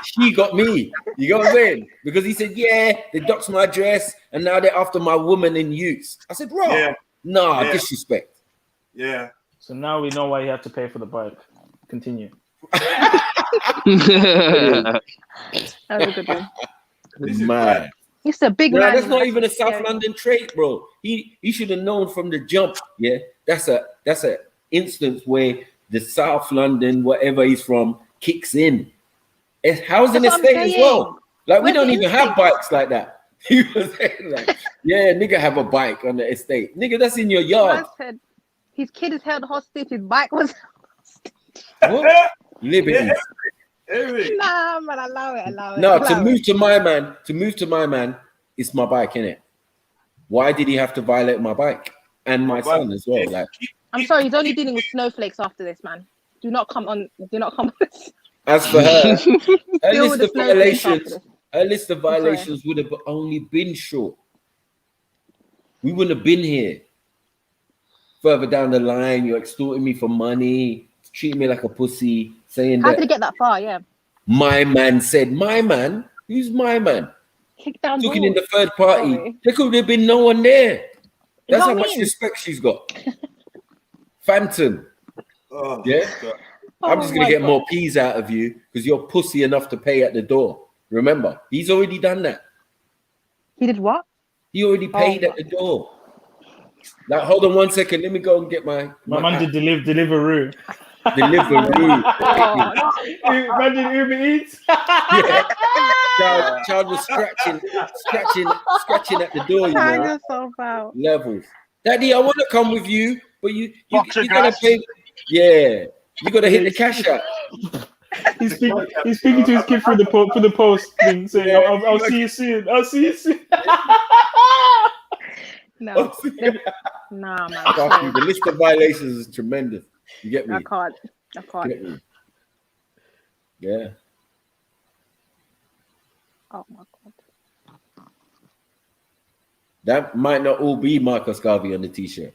She got me. You know what I'm saying? Because he said, yeah, they doxed my address and now they're after my woman in use. I said, bro, disrespect. Yeah. So now we know why you have to pay for the bike. Continue. That was a good one. This is mad. It's a big man. That's not even a South London trait, bro. He should have known from the jump. Yeah, that's a instance where the South London, whatever he's from, kicks in. It's housing estate as well. Like, we don't even have bikes like that. He was saying, like, yeah, nigga have a bike on the estate. Nigga, that's in your yard. Said his kid is held hostage. His bike was. What? Liberties. Nah, man, allow it. No, to move to my man, it's my bike, innit? Why did he have to violate my bike and my son as well? Like, I'm sorry, he's only dealing with snowflakes after this, man. Do not come on this. As for her, her Deal list with of the snowflakes violations would have only been short. We wouldn't have been here. Further down the line, you're extorting me for money, treating me like a pussy, saying How that. did it get that far? Yeah. My man said, my man? Who's my man? Kick down Talking in the doors. third party. Sorry. There could have been no one there. That's what how I much mean. respect she's got. Phantom. Oh, Yeah. I'm Oh just gonna my get God. more peas out of you because you're pussy enough to pay at the door. Remember, he's already done that. He did what? He already paid at the door. Like, hold on 1 second. Let me go and get my man did Deliveroo. Deliveroo. Man did Uber Eats. Child was scratching at the door. You Find know, yourself out. levels. Daddy, I want to come with you, but you Box of gotta gas. pay. Yeah, you gotta hit the cash out. He's speaking to his kid through the post thing, saying, "I'll see you soon. I'll see you soon." No, nah, man. Fuck you. The list of violations is tremendous. You get me? I can't. Get me? Yeah. Oh my God. That might not all be Marcus Garvey on the t-shirt.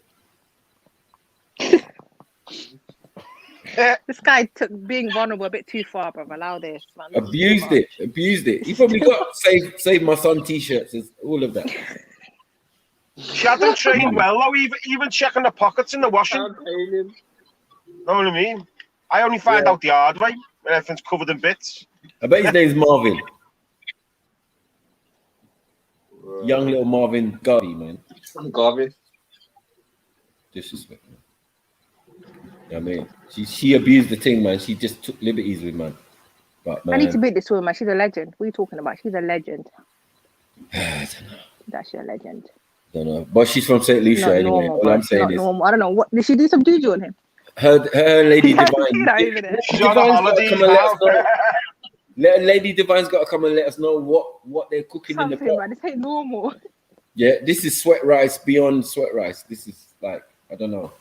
This guy took being vulnerable a bit too far, bro. Allow this, man. Abused it. He probably got save my son t-shirts, all of that. She had them trained well, though, even checking the pockets in the washing. Know what I mean? I only find out the hard way when everything's covered in bits. I bet his name's Marvin. Young little Marvin Garvey, man. Garvey. Disrespect, man. I mean, she abused the thing, man. She just took liberties with man. But man, I need to beat this woman, man. She's a legend. What are you talking about? She's a legend. I don't know. That's your legend. Don't know. But she's from St. Lucia Not anyway. normal, All bro. I'm saying Not is normal. I don't know. What did she do? Some juju on him? her Lady Divine. Not even it. She's on a holiday now. Lady Divine's got to come and let us know what they're cooking in the pot. Man, this ain't normal. Yeah, this is sweat rice beyond sweat rice. This is like, I don't know.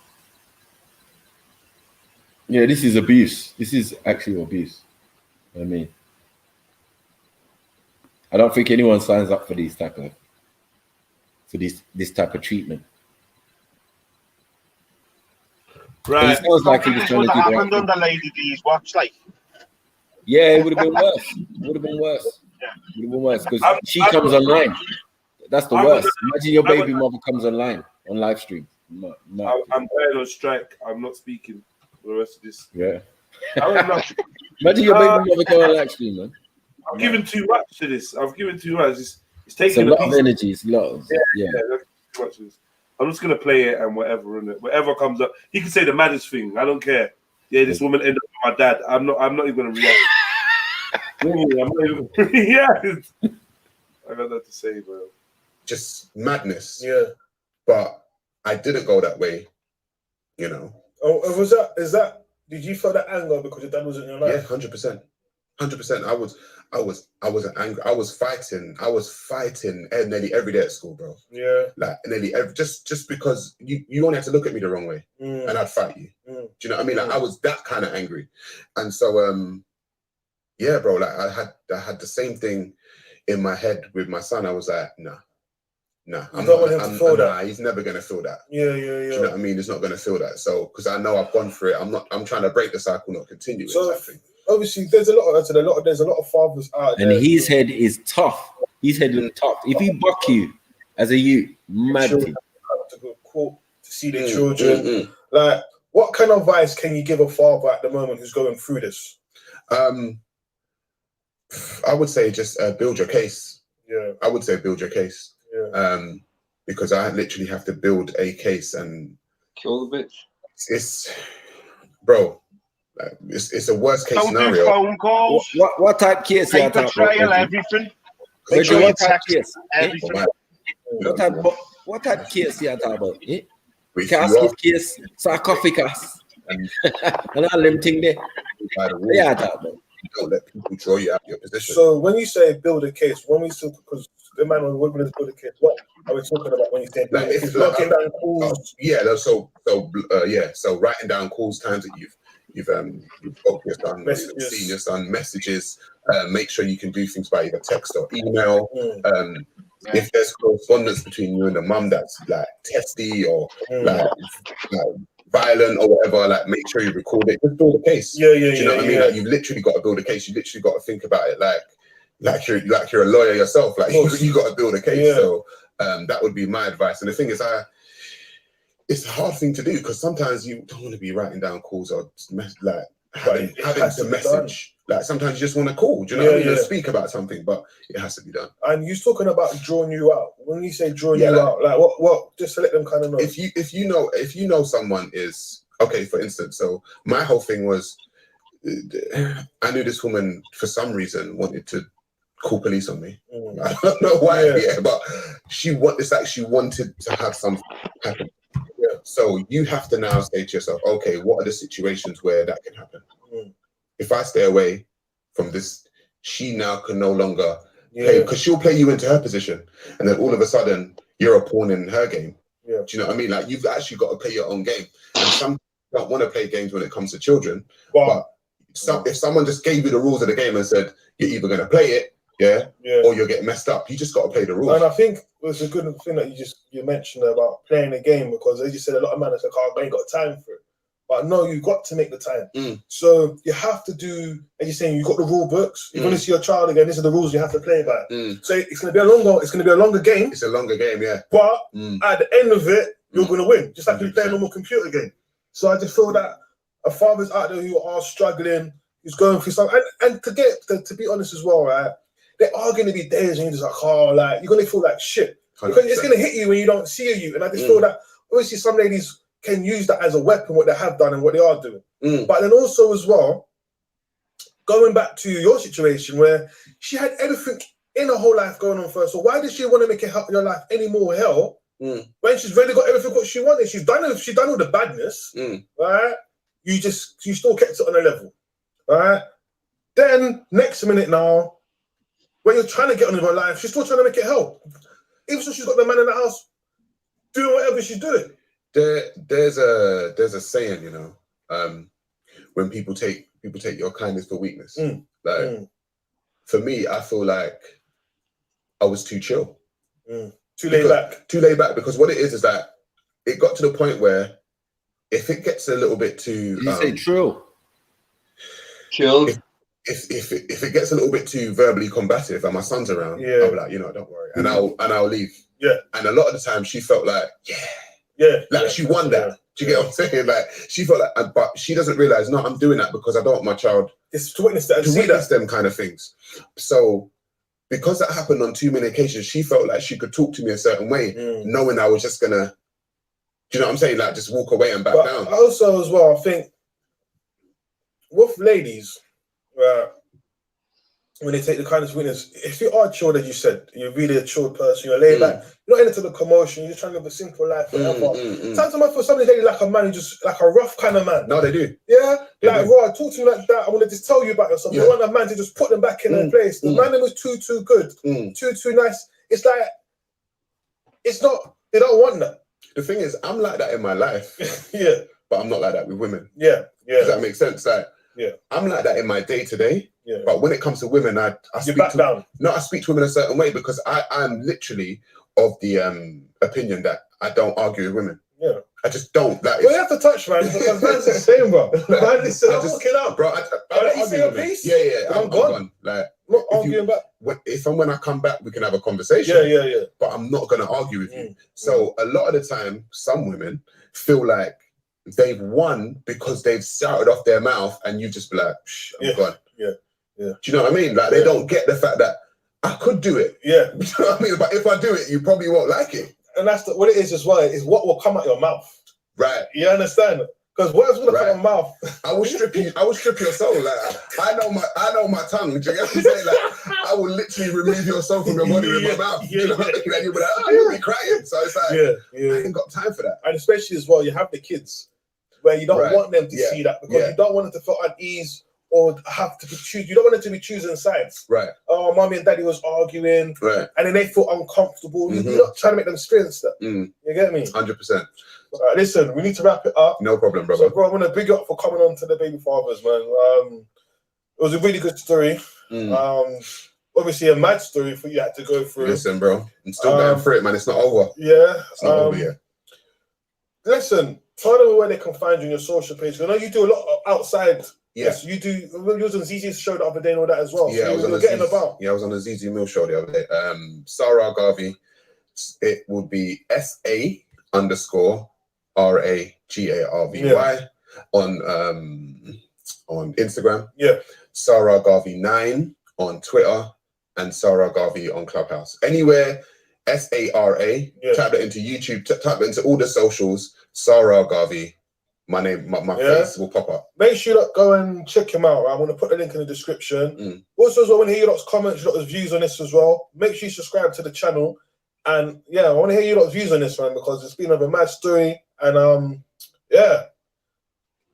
Yeah, this is abuse. This is actual abuse. I mean, I don't think anyone signs up for this type of treatment. Right. It sounds like he was trying Would to have do happened that. under Lady D's watch, like. Yeah, it would have been worse. Would have been worse. Would have been worse because she comes online. That's the worst. Imagine your baby mother comes online on live stream. No. I'm going on strike. I'm not speaking for the rest of this. Yeah. Imagine your baby mother going on live stream, man. I've given too much to this. I've given too much. It's It's taking a lot piece of energy. It's a lot of, yeah. that's too much of this. I'm just gonna play it and whatever comes up. He can say the maddest thing. I don't care. Yeah, this woman ended up with my dad. I'm not even gonna react. Really, I'm not even. Yeah, I got that to say, bro. Just madness. Yeah, but I didn't go that way. You know. Oh, is that? Did you feel that anger because your dad wasn't in your life? Yeah, 100%. 100%. I was angry. I was fighting nearly every day at school, bro. Yeah. Like nearly every just because you only had to look at me the wrong way and I'd fight you. Do you know what I mean? Like I was that kind of angry. And so yeah, bro, like I had the same thing in my head with my son. I was like, nah. I'm not want him to feel that. Nah, he's never gonna feel that. Yeah. Do you know what I mean? He's not gonna feel that. So because I know I've gone through it, I'm trying to break the cycle, not continue it. So obviously there's a lot of fathers out there. And his head is tough. His head looks tough. If he buck you as a youth, mad thing. To go court to see their children. Like, what kind of advice can you give a father at the moment who's going through this? I would say just build your case. Yeah. I would say build your case. Yeah. Because I literally have to build a case and kill the bitch. It's bro. It's a worst case Don't scenario. do phone calls. What type case? Paper trail, everything. Make sure you text everything. What type case you talk about? Which casket case, sarcophagus, and all them thing there. Yeah, talk about. Don't let people throw you out of your position. So when you say build a case, when we still because the man was working to build a case, what are we talking about when you say like if looking down calls? So writing down calls, times that you've spoken your son, seen your son, messages. Make sure you can do things by either text or email. If there's correspondence between you and the mum that's like testy or like violent or whatever, like make sure you record it. Just build a case. Do you know what I mean? Like you've literally got to build a case. You literally got to think about it. Like, like you're a lawyer yourself. Like you got to build a case. So that would be my advice. And the thing is, it's a hard thing to do because sometimes you don't want to be writing down calls or like having to message. Like sometimes you just want to call. Do you know what I mean? And speak about something, but it has to be done. And you're talking about drawing you out. When you say drawing you out, like what? Just to let them kind of know. If you know someone is okay, for instance. So my whole thing was, I knew this woman for some reason wanted to call police on me. I don't know why, but she wanted to have something happen. So you have to now say to yourself, okay, what are the situations where that can happen? If I stay away from this, she now can no longer play, because she'll play you into her position, and then all of a sudden you're a pawn in her game. Do you know what I mean? Like you've actually got to play your own game. And some don't want to play games when it comes to children. But if someone just gave you the rules of the game and said you're either going to play it, or you're getting messed up, you just got to play the rules. And I think it's a good thing that you mentioned about playing the game, because as you said, a lot of men are like, oh, I ain't got time for it. But no, you've got to make the time. So you have to do, as you're saying, you've got the rule books. You're going to see your child again. These are the rules you have to play by. So it's going to be a longer game. It's a longer game, But at the end of it, you're going to win, just like you play a normal computer game. So I just feel that a fathers out there who are struggling, who's going through something, and to be honest as well, right? There are going to be days when you're just like, oh, like you're going to feel like shit, because it's going to hit you when you don't see you. And I just feel that obviously some ladies can use that as a weapon, what they have done and what they are doing. But then also as well, going back to your situation where she had everything in her whole life going on for her. So why does she want to make your life any more hell when she's really got everything what she wanted? She's done all the badness, right? You still kept it on a level, right? Then next minute now, when you're trying to get on with her life, she's still trying to make it hell. Even so, she's got the man in the house doing whatever she's doing. There's a saying, you know, when people take your kindness for weakness. For me, I feel like I was too chill, too laid back, because what it is that it got to the point where if it gets a little bit too, you say trill, if it gets a little bit too verbally combative and my son's around, I'll be like, you know, don't worry, and I'll leave. And a lot of the time she felt like, she won that. Do you get what I'm saying? Like she felt like, but she doesn't realize, no, I'm doing that because I don't want my child to witness that, to witness them kind of things. So because that happened on too many occasions, she felt like she could talk to me a certain way, knowing I was just gonna, do you know what I'm saying? Like just walk away and back down. Also as well, I think with ladies, when they take the kindness witness, if you are chilled, as you said, you're really a chilled person, you're laid back, you're not into the commotion, you're just trying to live a simple life forever. Sometimes I feel somebody like a man who's just like a rough kind of man. No, they do. Yeah? Like, Raw, talk to me like that. I want to just tell you about yourself. You want a man to just put them back in their place. The man was too good, too nice. It's like, it's not, they don't want that. The thing is, I'm like that in my life. But I'm not like that with women. Does that make sense? Like, I'm like that in my day-to-day. But when it comes to women, I speak to women a certain way because I'm literally of the opinion that I don't argue with women. I just don't. That you have to touch, man, because man's the same, bro. Man, listen, I'm walking up. Bro, I don't argue with women. I'm gone. Like, I'm not arguing back. When I come back, we can have a conversation. But I'm not going to argue with you. So a lot of the time, some women feel like they've won because they've shouted off their mouth and you just be like, I'm gone. Do you know what I mean? Like they don't get the fact that I could do it. You know what I mean? But if I do it, you probably won't like it. And that's what it is as well, is what will come out your mouth. Right. You understand? Because what's gonna come out your mouth? I will strip you, your soul. Like I know my tongue. Do you get what I'm saying? Like I will literally remove your soul from your body with my mouth. You know what I mean? And you'll be like, oh, you'll be crying. So it's like I ain't got time for that. And especially as well, you have the kids where you don't want them to see that because you don't want them to feel at ease or have to choose. You don't want them to be choosing sides. Right. Oh, mommy and daddy was arguing. Right. And then they feel uncomfortable. You're not trying to make them experience that. You get me? 100%. Listen, we need to wrap it up. No problem, brother. So, bro, I want to big you up for coming on to the Baby Fathers, man. It was a really good story. Obviously, a mad story for you had to go through. Listen, bro, I'm still going through it, man. It's not over. It's not over yet. Listen, tell them where they can find you on your social page. I know you do a lot outside Yes, you do. You was on ZZ's show the other day and all that as well. Yeah, so I was on you're a getting ZZ, about. Yeah, I was on a ZZ Mill show the other day. Sarah Garvey. It would be SA_RAGARVY on Instagram. Yeah. Sarah Garvey 9 on Twitter and Sarah Garvey on Clubhouse. Anywhere SARA. Type that into YouTube. Type that into all the socials. Sarah Garvey. My name, my face will pop up. Make sure you go and check him out. Right? I'm going to put the link in the description. Also, as well, I want to hear your lot's comments, your lot's views on this as well. Make sure you subscribe to the channel. And yeah, I want to hear your lot's views on this one because it's been a mad story. And yeah,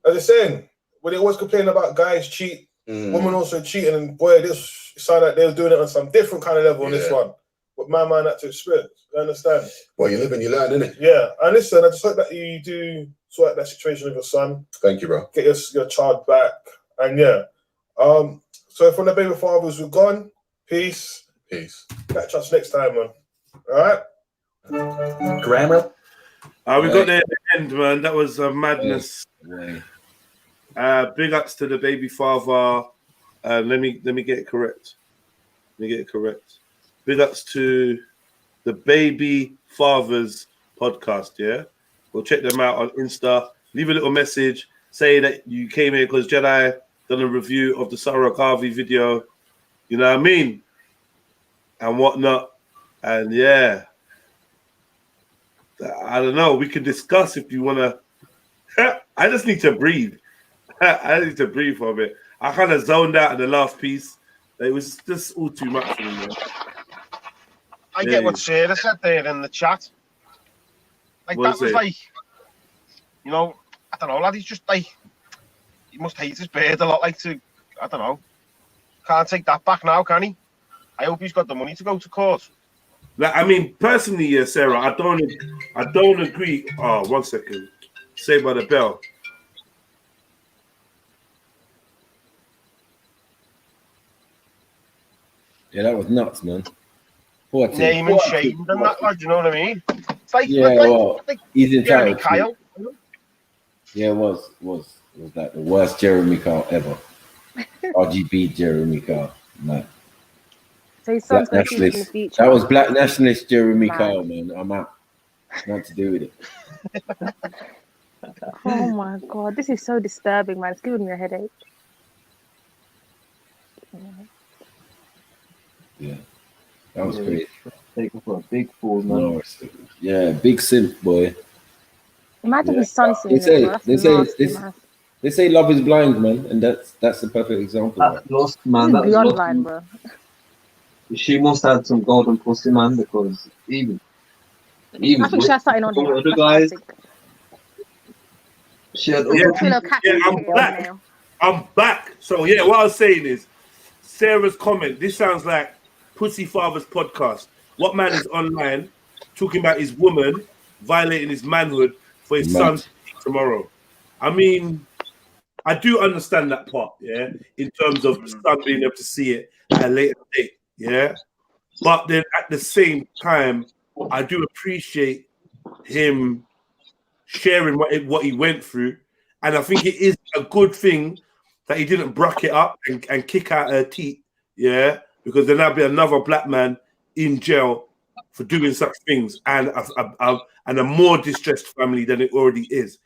as I saying, when they always complain about guys cheat, women also cheating, and boy, this sounded like they were doing it on some different kind of level on this one. What my man had to experience. You understand? Well, you live and you learn, innit? Yeah. And listen, I just hope that you do sort out that situation with your son. Thank you, bro. Get your child back. And yeah. So from the baby fathers, we're gone. Peace. Peace. Catch us next time, man. All right. Grammar. We got there at the end, man. That was madness. Big ups to the baby father. Let me get it correct. Big ups to the Baby Fathers podcast. Yeah, go check them out on Insta. Leave a little message. Say that you came here because Jedi done a review of the Sarah Garvey video. You know what I mean? And whatnot. And yeah, I don't know. We can discuss if you want to. I just need to breathe. I need to breathe for a bit. I kind of zoned out in the last piece. It was just all too much for me. Man. I get what Sarah said there in the chat. Like, that was like, you know, I don't know, lad, he's just like, he must hate his bird a lot, like to, I don't know. Can't take that back now, can he? I hope he's got the money to go to court. Like, I mean, personally, Sarah, I don't agree. Oh, 1 second. Saved by the bell. Yeah, that was nuts, man. Name and shame and that, lad, you know what I mean? It's like, yeah, like he's Jeremy Kyle. Yeah, it was like the worst Jeremy Kyle ever. RGB Jeremy Kyle, man. So his son's going to teach in the future. That was black nationalist Jeremy Kyle, man. I'm out. Nothing to do with it. Oh my god, this is so disturbing, man. It's giving me a headache. Yeah, that was crazy. Taken for a big fool, man. No, yeah, big simp, boy. Imagine his son seeing They say love is blind, man, and that's the perfect example. That lost, man. That's beyond lost, blind, bro. She must have some golden pussy, man, because even I think she has something on the other guys. She had I'm back. So yeah, what I was saying is Sarah's comment. This sounds like Pussy Father's podcast. What man is online talking about his woman violating his manhood for his son tomorrow? I mean, I do understand that part, yeah, in terms of the son being able to see it at a later date, yeah. But then at the same time, I do appreciate him sharing what he went through, and I think it is a good thing that he didn't bruck it up and kick out her teeth, yeah, because then there'll be another black man in jail for doing such things, and a more distressed family than it already is.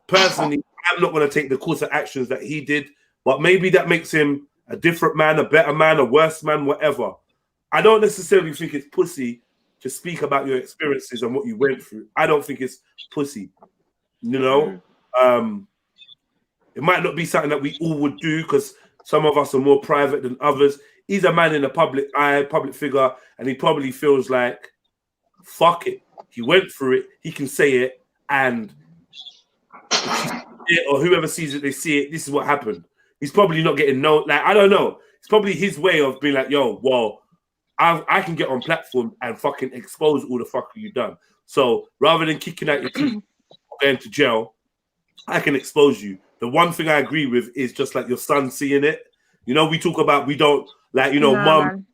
Personally, I'm not going to take the course of actions that he did, but maybe that makes him a different man, a better man, a worse man, whatever. I don't necessarily think it's pussy to speak about your experiences and what you went through. I don't think it's pussy, you know? It might not be something that we all would do because some of us are more private than others. He's a man in the public eye, public figure, and he probably feels like, fuck it. He went through it, he can say it, and or whoever sees it, they see it. This is what happened. He's probably not getting I don't know. It's probably his way of being like, yo, well, I can get on platform and fucking expose all the fuck you done. So rather than kicking out your teeth or going to jail, I can expose you. The one thing I agree with is just like your son seeing it. You know, we talk about, we don't like, you know, mum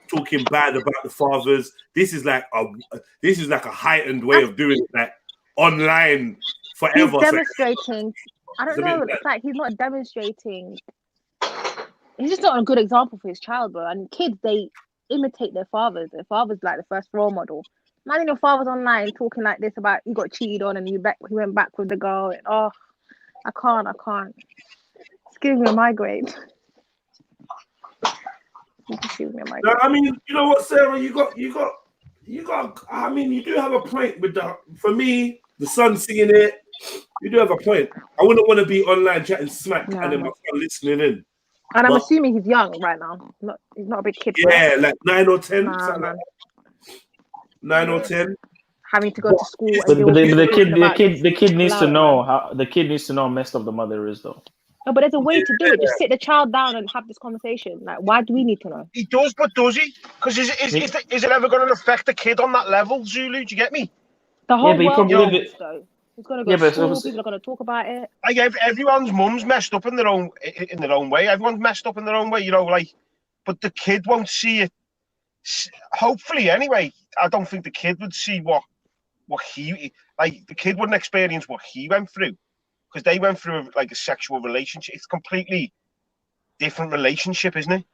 talking bad about the fathers. This is like a heightened way of doing it, like online forever. He's demonstrating I don't It's a bit know. bad. It's like he's not demonstrating. He's just not a good example for his child, bro. And kids, they imitate their fathers. Their father's like the first role model. Imagine your father's online talking like this about you got cheated on and he went back with the girl. And, oh, I can't. It's giving me a migraine. It's giving me a migraine. No, I mean, you know what, Sarah, you got. I mean, you do have a point with that. For me, the son seeing it, you do have a point. I wouldn't want to be online chatting smack and then my son listening in. And I'm But- assuming he's young right now. He's not a big kid. Yeah, like 9 or 10. Nah, something man. like that. 9 or 10. Having to go to school and But deal with people about this. the kid needs to Allow it, know man. how the kid needs to know how messed up the mother is, though. No, but there's a way to do it. Just sit the child down and have this conversation. Like, why do we need to know? He does, but does he? Because is it ever going to affect the kid on that level, Zulu? Do you get me? The whole but he world probably knows did it- though. He's gonna go Yeah, to but school. obviously- People are gonna talk about it. Like everyone's mum's messed up in their own way. Everyone's messed up in their own way, you know. Like, but the kid won't see it. Hopefully, anyway. I don't think the kid would see what he like. The kid wouldn't experience what he went through because they went through like a sexual relationship. It's a completely different relationship, isn't it?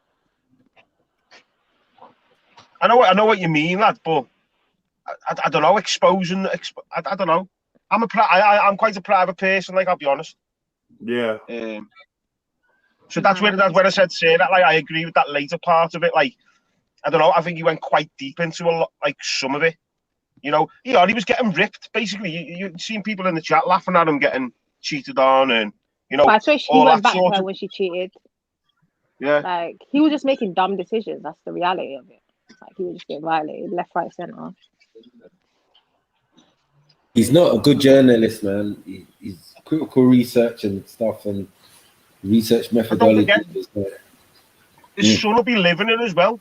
I know what you mean, lad, but I don't know. I don't know. I'm quite a private person, like, I'll be honest. Yeah. So that's when I said say that. Like, I agree with that later part of it. Like, I don't know. I think he went quite deep into a lot, like some of it. You know, he was getting ripped. Basically, you've seen people in the chat laughing at him getting cheated on, and you know, But I swear she all went that back to sort her of. when she cheated. Yeah. Like, he was just making dumb decisions. That's the reality of it. Like, he was just getting violated left, right, center. He's not a good journalist, man. He's critical research and stuff and research methodology. His son will be living it as well.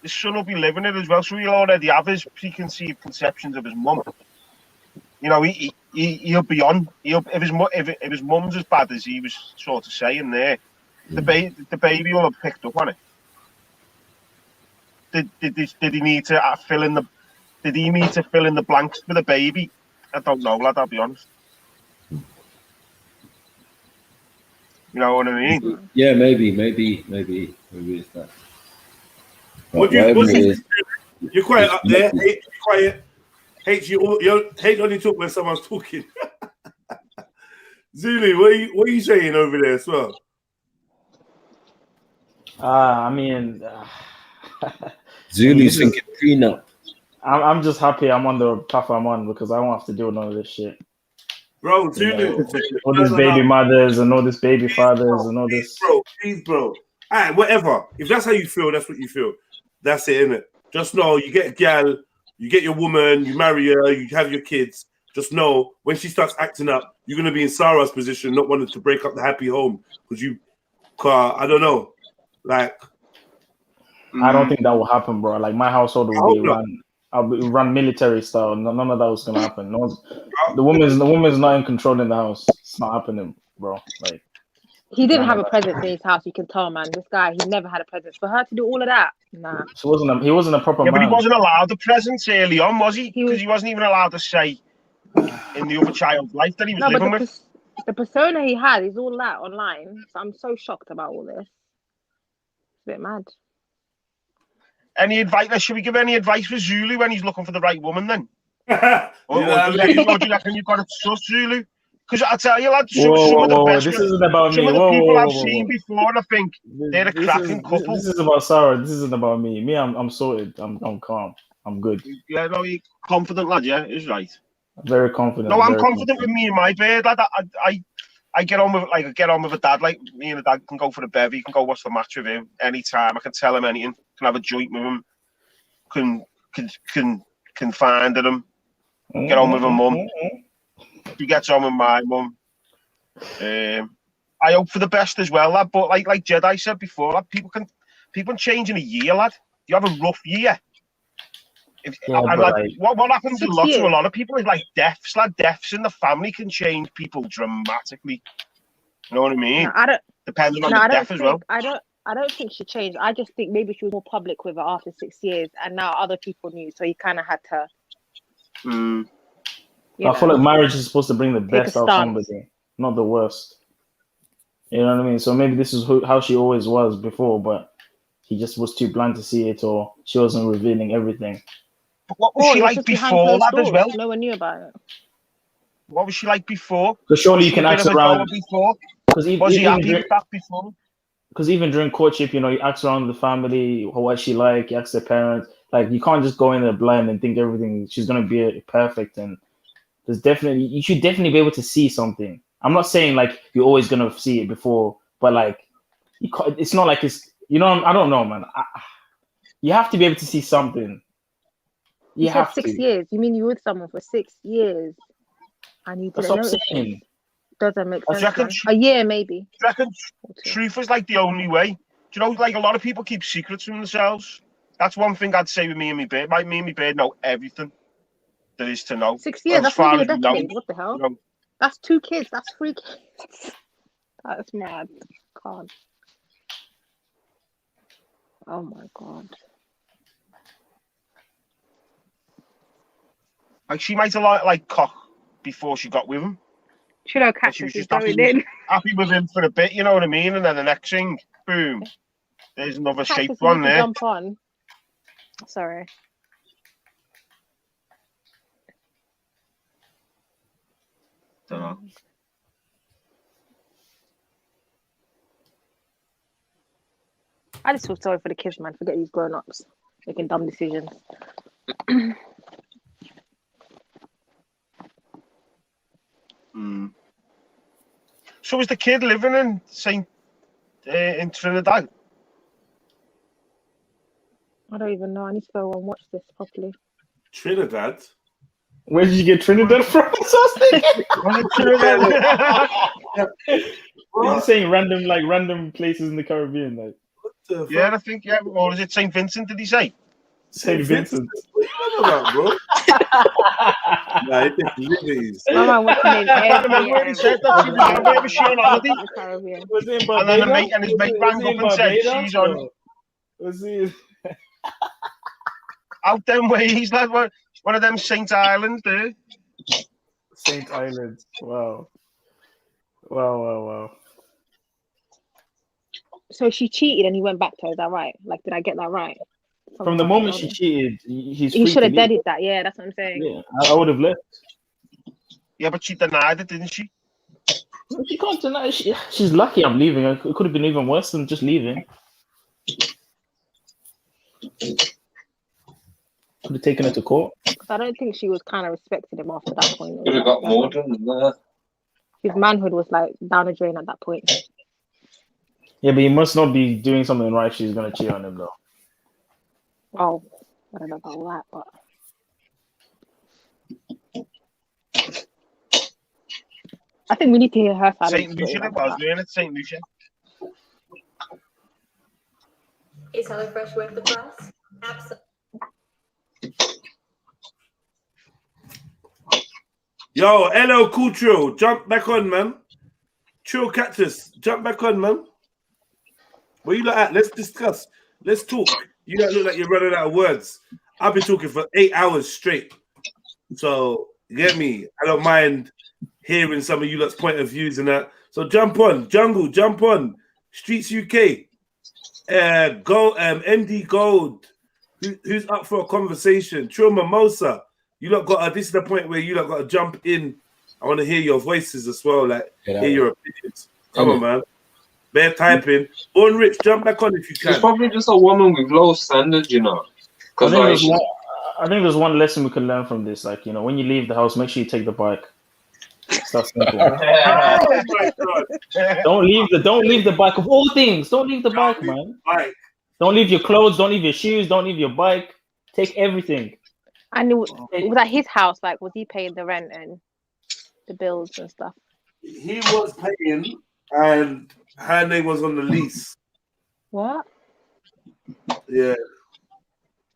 So he'll already have his preconceived conceptions of his mum. You know, he'll be on. If his mum's as bad as he was sort of saying there, the baby will have picked up on it. Did he need to fill in the? Did he need to fill in the blanks with a baby? I don't know, lad. I'll be honest. You know what I mean? Yeah, maybe it's that. What do you're quiet up there. Hey, quiet. Hate only talk when someone's talking. Zulu, what are you saying over there as well? I mean, Zulu's thinking prenup. I'm just happy I'm on the path I'm on because I won't have to deal with none of this shit. Bro, Zulu. All these baby mothers and all this baby fathers and all this. Please, bro. All right, whatever. If that's how you feel, that's what you feel. That's it, innit? Just know you get a gal, you get your woman, you marry her, you have your kids. Just know when she starts acting up, you're gonna be in Sarah's position, not wanting to break up the happy home because I don't know, like. I don't think that will happen, bro. Like my household will be run. I'll be run military style. None of that was gonna happen. The woman's not in control in the house. It's not happening, bro. Like he didn't have a presence in his house. You can tell, man. This guy, he never had a presence. For her to do all of that, nah. He wasn't a proper man. But he wasn't allowed the presence early on, was he? Because he wasn't even allowed to say in the other child's life that he was living with. The persona he had is all that online. So I'm so shocked about all this. It's a bit mad. Any advice? Should we give any advice for Zulu when he's looking for the right woman then? Or do you reckon you've got to trust Zulu? Because I tell you, lad, some of the best. This isn't about me. Some of the people I've seen before, and I think they're a cracking couple. This is about Sarah. This isn't about me. Me, I'm sorted. I'm calm. I'm good. Yeah, no, you're confident, lad. Yeah, is right. I'm very confident. No, I'm confident with me and my bird, lad. I get on with a dad. Like me and a dad can go for a bevy. Can go watch the match with him anytime. I can tell him anything. Can have a joint with him. Can find him. Get on with him, mum. He gets on with my mum. I hope for the best as well, lad. But like Jedi said before, lad, people can change in a year, lad. You have a rough year. What happens to a lot of people is like deaths, lad. Deaths in the family can change people dramatically. You know what I mean? No, depending on the death as well. I don't think she changed. I just think maybe she was more public with it after 6 years, and now other people knew, so he kind of had to. I feel like marriage is supposed to bring the best out of somebody. not the worst. You know what I mean? So maybe this is how she always was before, but he just was too blind to see it, or she wasn't revealing everything. But what was she like before that as well? No one knew about it. What was she like before? Because surely you Was she can a bit ask of a around. doll before? Was he happy with that before? Because even during courtship, you know, you ask around the family what she like, you ask their parents. Like, you can't just go in there blind and think everything she's gonna be perfect. And you should definitely be able to see something. I'm not saying like you're always gonna see it before, but like, it's not like it's, you know, I don't know, man. You have to be able to see something. You said 6 years. You mean you were with someone for 6 years and you That's didn't what I'm notice saying. it? Doesn't make Do you sense. reckon Man. A year maybe. Do you reckon truth is like the only way? Do you know, like a lot of people keep secrets from themselves? That's one thing I'd say with me and my bird. Me and my bird know everything there is to know. 6 years, As that's far nearly a as we know, decade. What the hell? you know. That's 2 kids. That's 3 kids. That's mad. God. Oh my God. Like she might have like cock before she got with him. Should I But catch she was this? just happy with him for a bit, you know what I mean? And then the next thing, boom, there's another shaped one there. Jump on. Sorry. Don't know. I just feel sorry for the kids, man. Forget these grown-ups making dumb decisions. So is the kid living in in Trinidad? I don't even know. I need to go and watch this properly. Trinidad? Where did you get Trinidad from? So You're just saying random places in the Caribbean, like. Yeah, I think, yeah. Or is it St. Vincent, did he say? St. Vincent. What bro? Nah, it takes liberties. Mama, what's her name? Remember when he said that she was where was she on holiday? Was he in And then Barbados? his mate rang up and said she's on. Was he? Out them ways, like one of them Saint Islands there. Saint Islands. Wow. Wow. So she cheated and he went back to her. Is that right? Like, did I get that right? From the moment she cheated, he should have deaded that. Yeah, that's what I'm saying. Yeah, I would have left. Yeah, but she denied it, didn't she? She can't deny. She's lucky I'm leaving. It could have been even worse than just leaving. Could have taken her to court. I don't think she was kind of respecting him after that point. Could have got more than that. His manhood was like down the drain at that point. Yeah, but he must not be doing something right. She's gonna cheat on him though. Oh, I don't know about that, but I think we need to hear her side. St. Lucia it was, man. It's St. Lucia. Is HelloFresh worth the price? Absolutely. Yo, hello, cool Trill. Jump back on, man. Trill Cactus, jump back on, man. Where you look at? Let's discuss. Let's talk. You don't look like you're running out of words. I've been talking for 8 hours straight. So, you get me? I don't mind hearing some of you lot's point of views and that. So, jump on. Jungle, jump on. Streets UK. MD Gold. Who's up for a conversation? Trill Mimosa. You lot got this is the point where you lot got to jump in. I want to hear your voices as well, like hear your opinions. Come on, man. Bear typing. Born Rich, jump back on if you can. She's probably just a woman with low standards, you know. I think there's one lesson we can learn from this. Like, you know, when you leave the house, make sure you take the bike. It's that simple. Oh my God. Don't leave the bike of all things. Don't leave the bike, man. Don't leave your clothes. Don't leave your shoes. Don't leave your bike. Take everything. And it was at his house. Like, was he paying the rent and the bills and stuff? He was paying, and her name was on the lease. What? Yeah.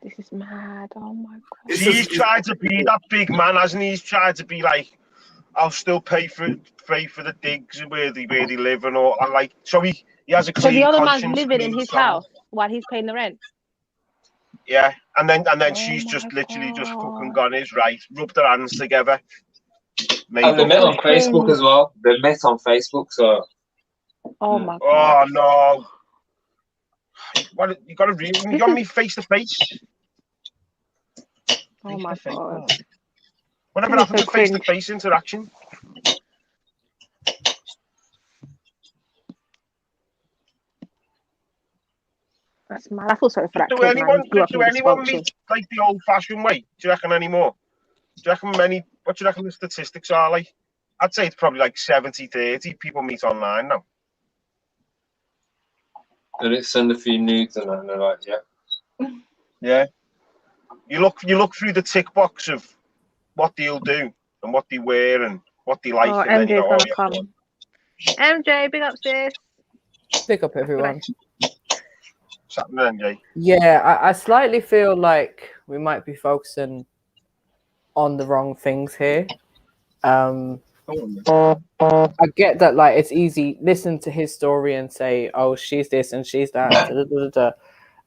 This is mad. Oh my God. He's tried to be that big man, hasn't he? He's tried to be like, I'll still pay for the digs where they live and all. And like, so he has a clean So the other man's conscience, living in his house while he's paying the rent. Yeah, and then she's just literally just fucking gone his right, rubbed her hands together. And they met on Facebook as well. They met on Facebook, so. Oh my god. Oh no. What you gotta read? You got me face to face. Oh my god. Whatever This is happened so to face to cringe. face interaction? That's mad. I feel sorry for that Do kid, man. anyone, He grew up in anyone dysfunction. meet like the old-fashioned way? Do you reckon anymore? Do you reckon many? What do you reckon the statistics are like? I'd say it's probably like 70-30 people meet online now. And it send a few nudes and they're like, yeah. Yeah. You look through the tick box of what they'll do and what they wear and what they like, Oh, and then you MJ's go, gonna oh yeah. come. MJ, big up, sis. Pick up everyone. What's happening, MJ? Yeah, I slightly feel like we might be focusing on the wrong things here. I get that, like, it's easy listen to his story and say, oh, she's this and she's that. Da, da, da, da,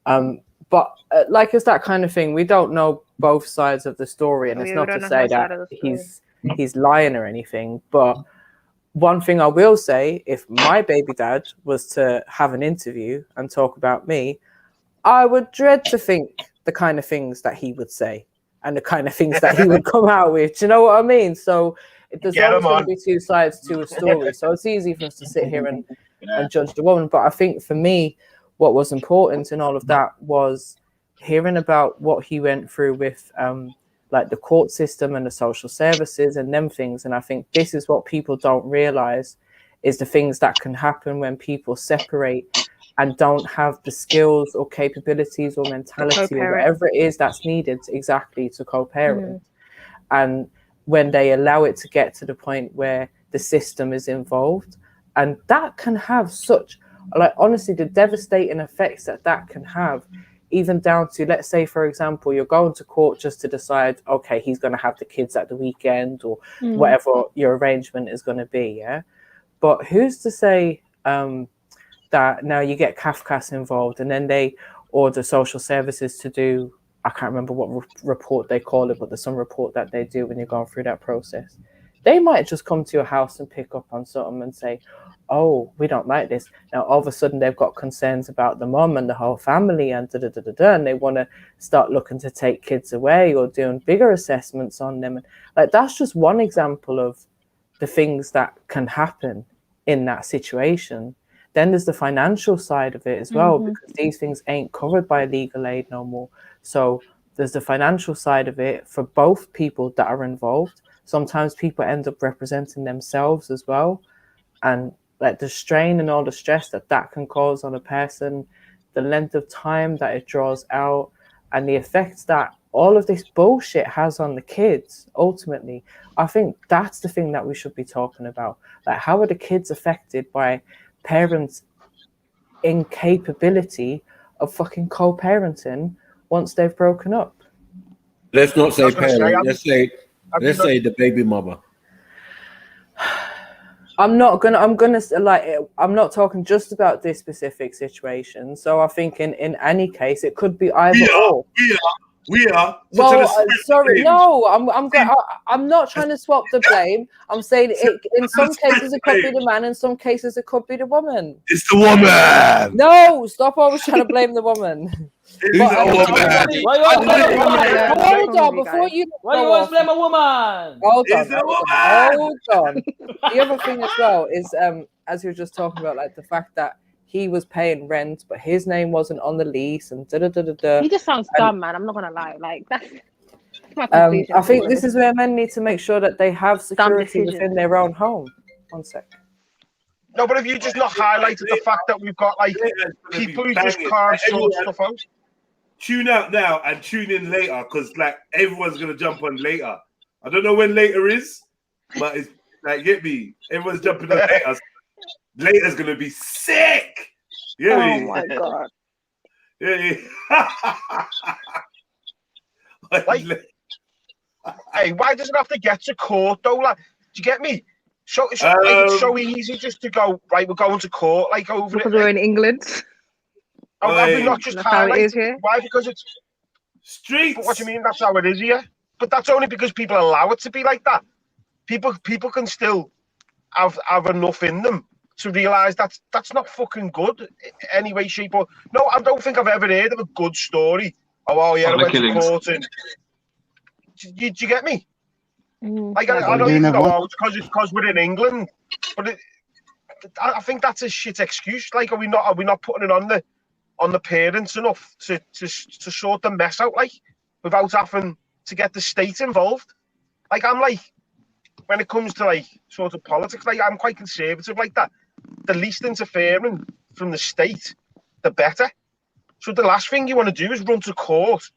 da. But like, it's that kind of thing. We don't know both sides of the story, and it's not to say that he's lying or anything. But one thing I will say, if my baby dad was to have an interview and talk about me, I would dread to think the kind of things that he would say and the kind of things that he would come out with. Do you know what I mean? So there's always going to be two sides to a story. So it's easy for us to sit here and judge the woman. But I think for me, what was important in all of that was hearing about what he went through with like the court system and the social services and them things. And I think this is what people don't realize is the things that can happen when people separate and don't have the skills or capabilities or mentality or whatever it is that's needed exactly to co-parent. And when they allow it to get to the point where the system is involved, and that can have such, like, honestly, the devastating effects that can have, even down to, let's say, for example, you're going to court just to decide, okay, he's going to have the kids at the weekend or whatever your arrangement is going to be, yeah? But who's to say that now you get CAFCAS involved and then they order social services to do, I can't remember what report they call it, but there's some report that they do when you're going through that process. They might just come to your house and pick up on something and say, oh, we don't like this. Now, all of a sudden, they've got concerns about the mum and the whole family and and they want to start looking to take kids away or doing bigger assessments on them. Like, that's just one example of the things that can happen in that situation. Then there's the financial side of it as well, because these things ain't covered by legal aid no more. So there's the financial side of it for both people that are involved. Sometimes people end up representing themselves as well. And like the strain and all the stress that can cause on a person, the length of time that it draws out, and the effects that all of this bullshit has on the kids, ultimately, I think that's the thing that we should be talking about. Like, how are the kids affected by parents' incapability of fucking co-parenting once they've broken up? Let's not say parent. Let's say the baby mother. I'm not talking just about this specific situation. So I think in any case, it could be either or. We are. Well, sorry, no, I'm not trying to swap the blame. I'm saying in some cases it could be the man, in some cases it could be the woman. It's the woman. No, stop always trying to blame the woman. Hold on, before you. Why you always blame a woman? Hold on. The other thing as well is, as you were just talking about, like the fact that he was paying rent, but his name wasn't on the lease, and He just sounds dumb, man. I'm not gonna lie. Like, that's my conclusion. I think this is where men need to make sure that they have security within their own home. One sec. No, but have you just not highlighted the fact that we've got like people who just can't sort stuff out? Tune out now and tune in later, because like everyone's gonna jump on later. I don't know when later is, but it's like, get me. Everyone's jumping on later. Later's gonna be sick. Yeah. Oh my god. Yeah. Like, hey, why does it have to get to court though? Like, do you get me? So it's so easy just to go, right, we're going to court, like, over because it. we're in England. Oh, have we not just highlighted here? Why? Because it's streets. But what do you mean? That's how it is here. But that's only because people allow it to be like that. people can still have enough in them to realise that's not fucking good in any way, shape, or no. I don't think I've ever heard of a good story. Oh yeah, I went to court and do you get me? Like I don't even know how it's because we're in England, but I think that's a shit excuse. Like, are we not putting it on the parents enough to sort the mess out, like, without having to get the state involved? Like, I'm like, when it comes to like sort of politics, like, I'm quite conservative like that. The least interfering from the state, the better. So the last thing you want to do is run to court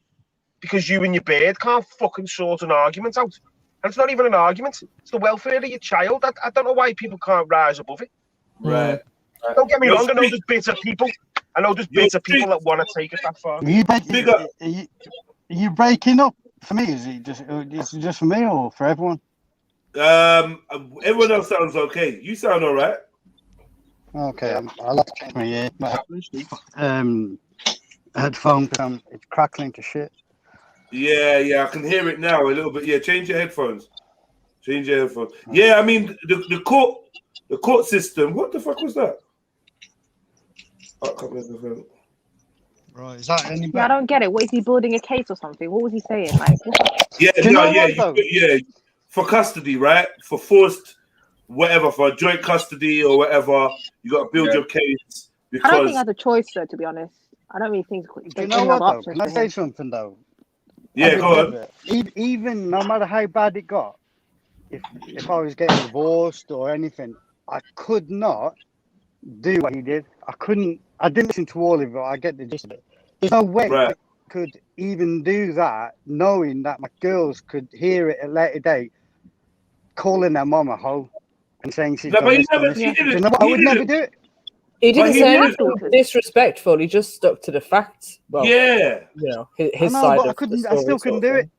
because you and your bird can't fucking sort an argument out. And it's not even an argument. It's the welfare of your child. I don't know why people can't rise above it. Right. Don't get me wrong. I know there's bitter people. I know there's bitter people that want to take it that far. Are you breaking up for me? Is it just for me or for everyone? Everyone else sounds okay. You sound all right. Okay, I'll have to check my ear. Headphones, it's crackling to shit. Yeah, I can hear it now a little bit. Yeah, change your headphones. Yeah, I mean the court system. What the fuck was that? Right, is that any better? Yeah, I don't get it. What is he building a case or something? What was he saying? Like, for custody, right? For forced, whatever, for joint custody or whatever, you got to build your case because. I don't think he has a choice, though. To be honest, I don't really think. Do you know what though? Can I say something though? Yeah, go on. Even no matter how bad it got, if I was getting divorced or anything, I could not do what he did. I didn't listen to all of it, but I get the gist of it. There's no way I could even do that, knowing that my girls could hear it at a later date, calling their mom a hoe and saying she's done this. I would never do it. He didn't say anything disrespectful. He just stuck to the facts. Well, yeah, you know, his side. I still couldn't do it.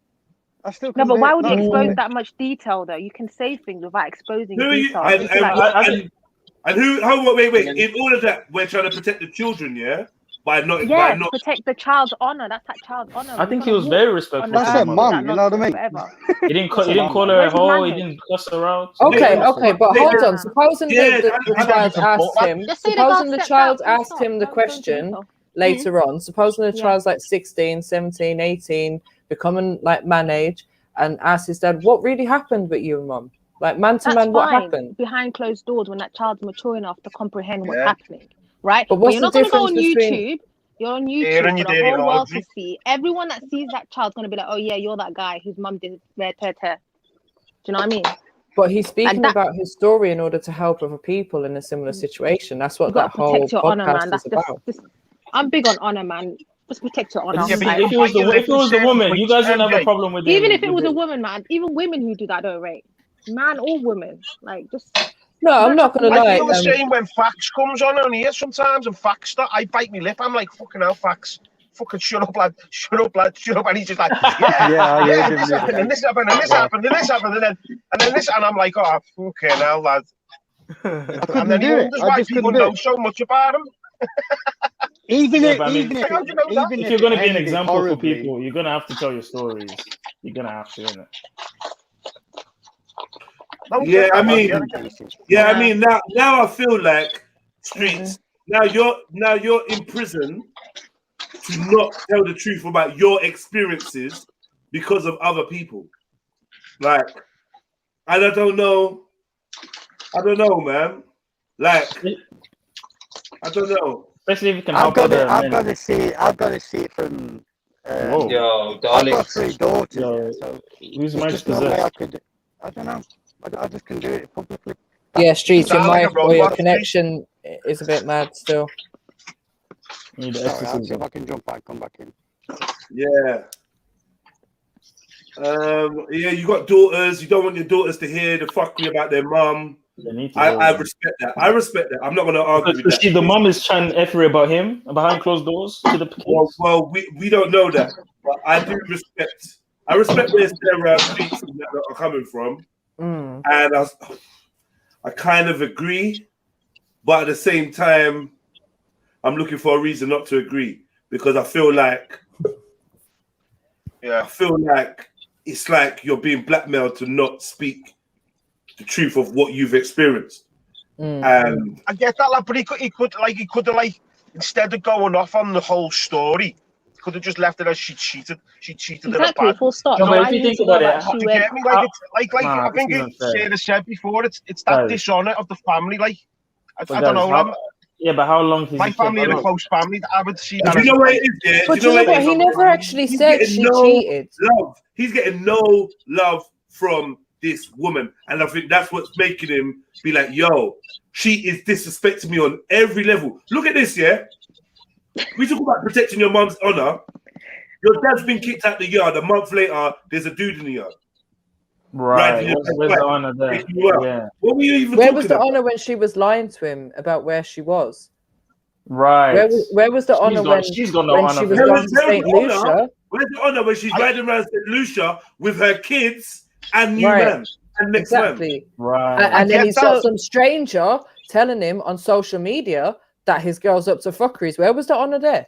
No, but why would you expose that much detail, though? You can say things without exposing detail. Wait. In all of that, we're trying to protect the children, yeah? By not protect the child's honor. That's that child's honor. I think he was very respectful. That's her mom, you know what I mean? He didn't call her a hoe. He didn't cuss her out. Okay, but hold on. Supposing the child asked him the question later on. Supposing the child's like 16, 17, 18, becoming like man age, and asked his dad, "What really happened with you and mum? Like man to man, what happened?" Behind closed doors, when that child's mature enough to comprehend what's happening. Right, but you're not going to go on YouTube. You're on YouTube for the whole world to see. Everyone that sees that child's going to be like, "Oh yeah, you're that guy whose mum did red hair." Do you know what I mean? But he's speaking about his story in order to help other people in a similar situation. That's what that whole protect your honor, man. That's about. I'm big on honor, man. Just protect your honor. Yeah, if it was the woman, you guys wouldn't have a problem with it. Even if it was a woman, man. Even women who do that don't rate. Man or woman, like just. No, I'm not gonna lie. I feel the same when facts comes on here sometimes, and facts start. I bite my lip. I'm like, fucking hell, facts. Fucking shut up, lad. Shut up, lad. Shut up. And he's just like, this happened, and this happened, and this happened, and this happened, and then this, and I'm like, oh, fucking hell, lad. And then he wonders why people know so much about him. Even if you're going to be an example for people, you're going to have to tell your stories. You're going to have to, innit? I mean, now I feel like streets. Now you're in prison to not tell the truth about your experiences because of other people. Like, and I don't know, man. Like, I don't know. Especially if you can I've got to see it from. Yo, I've got 3 daughters. So who's there's just no way I could. I don't know. I just can do it publicly. Yeah, Streets, your connection is a bit mad still. Sorry, I'll see if I can jump back, come back in. Yeah. You got daughters. You don't want your daughters to hear the fucking about their mum. I respect that. I'm not going to argue with that. The mum is chatting every about him behind closed doors to the kids. Well, we don't know that, but I do respect. I respect where their streets that are coming from, and I kind of agree, but at the same time, I'm looking for a reason not to agree because I feel like, it's like you're being blackmailed to not speak the truth of what you've experienced. And I get that, like, but he could have like instead of going off on the whole story, he could have just left it as she cheated. She cheated. Exactly, full stop. No, but Why if you do you think need to go about it, back? She You went. get me? Like, Nah, I think it's it's unfair. Sarah said before. It's that Guys. dishonor of the family. Like, I But don't guys, know. how, yeah, but how long My family and a close family. I would see that. do you know what it is? Yeah, But you know what? He never actually said she cheated. Love. He's getting no love from this woman, and I think that's what's making him be like, "Yo, she is disrespecting me on every level." Look at this, yeah. We talk about protecting your mum's honor. Your dad's been kicked out the yard. A month later, there's a dude in the yard. Right. Where's the honor there? Yeah. What were you even Where talking was the about? honor when she was lying to him about where she was? Right. Where was the honor when she's got no when honor she was for going that. to St. Lucia? Where's the honor when she's riding around St. Lucia with her kids and new Right. man and next Exactly. Right. And then he's got some stranger telling him on social media that his girl's up to fuckeries. Where was the honor there?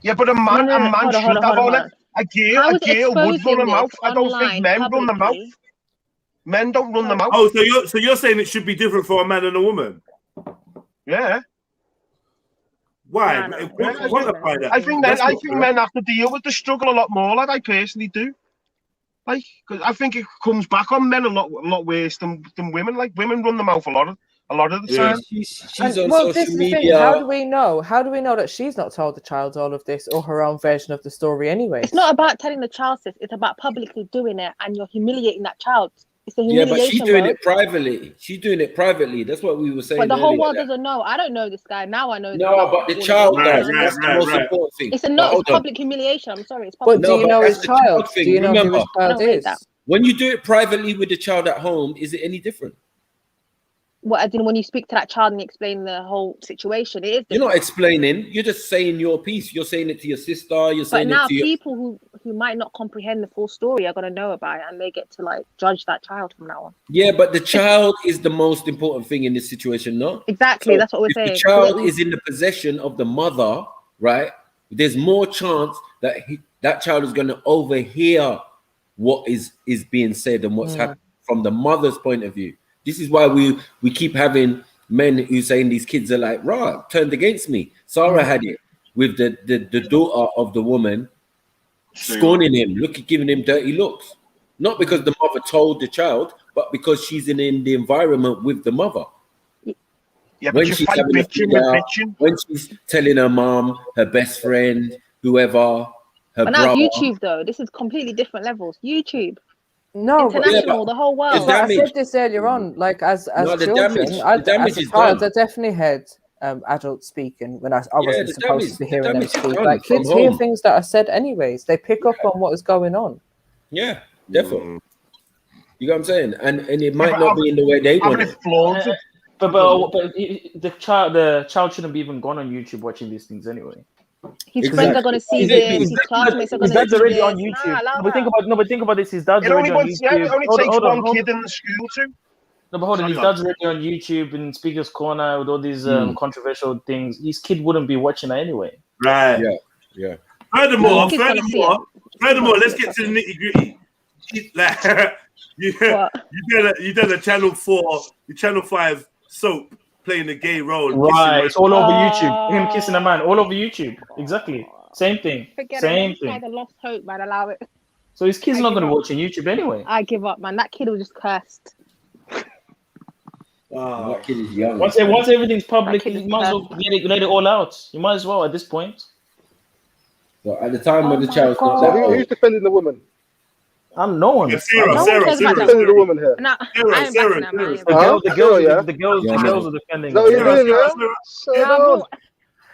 Yeah, but a man should have honor. A girl would run a mouth. I don't think men run the mouth. Men don't run the mouth. Oh, so you're saying it should be different for a man and a woman? Yeah. Why? I think men have to deal with the struggle a lot more. Like, I personally do. Like, cause I think it comes back on men a lot worse than women. Like, women run the mouth a lot of the time. She's And, on well, social this is the thing. media. How do we know? How do we know that she's not told the child all of this or her own version of the story anyway? It's not about telling the child this. It's about publicly doing it, and you're humiliating that child. It's the Yeah, humiliation. but she's doing bro. it privately. She's doing it privately. That's what we were saying. But the whole earlier. world doesn't know. I don't know this guy. Now I know. No, but the child does. That's the most important thing. It's a But no. It's hold on. public humiliation. I'm sorry. It's But public. do you know that's his the child? thing. Do you know who Remember, his child is? when you do it privately with the child at home, is it any different? What, as in when you speak to that child and you explain the whole situation, it is. You're not different. explaining. You're just saying your piece. You're saying it to your sister. You're But saying now it to your... people who might not comprehend the full story are gonna know about it, and they get to like judge that child from now on. Yeah, but the child is the most important thing in this situation, no? Exactly, So that's what we're if saying. the child is in the possession of the mother, right? There's more chance that that child is going to overhear what is being said and what's happening from the mother's point of view. This is why we keep having men who saying these kids are like, rah, turned against me. Sarah had it with the daughter of the woman scorning him, giving him dirty looks. Not because the mother told the child, but because she's in the environment with the mother. Yeah, When but you she's fight having a bitching figure, with bitching. when she's telling her mom, her best friend, whoever, her But now brother. YouTube though, this is completely different levels. YouTube, No, but- international, the whole world. I said this earlier on. Like as No, the children, damage- the damage as a is child, done. I definitely heard adults speaking when I wasn't the supposed to be hearing them damage is speak. done Like from kids hear home. things that are said anyways. They pick up on what is going on. Yeah, definitely. You know what I'm saying? And it might not be in the way they want it. But the child shouldn't be even gone on YouTube watching these things anyway. His friends are gonna see this. His classmates are His gonna dad's see already this. on YouTube. Nah, allow No, but think about this. His dad's It already only on wants, YouTube. yeah, it only Hold on, takes hold on, one hold kid on. in the school to. No, but hold on. His Hang on. dad's already on YouTube in Speaker's Corner with all these controversial things. His kid wouldn't be watching that anyway. Right. Yeah. Furthermore, Kids wanna see let's get to the nitty gritty. Like, you done a Channel 4, the Channel 5 soap playing the gay role. Right. It's all over YouTube. Him kissing a man all over YouTube. Exactly. Same thing. Forget Same it. This thing. guy's a lost hope, man. Allow it. So his kid's I not give going to up. watch on YouTube anyway. I give up, man. That kid was just cursed. That kid is young. Once everything's public, That kid you is might as well let it all out. You might as well at this point. So at the time when the my child's not God. that Who's old, defending the woman? I'm no one. Sarah, No one Sarah, cares about Sarah. that. Defending the woman here. Nah, Sarah, I ain't Sarah, backing that, man. I ain't The backing girls, the that. girls, yeah? the girls, Yeah, the man. girls are defending. Is that what you're her. doing, Sarah, man? Sarah. Shut Nah, down. bro,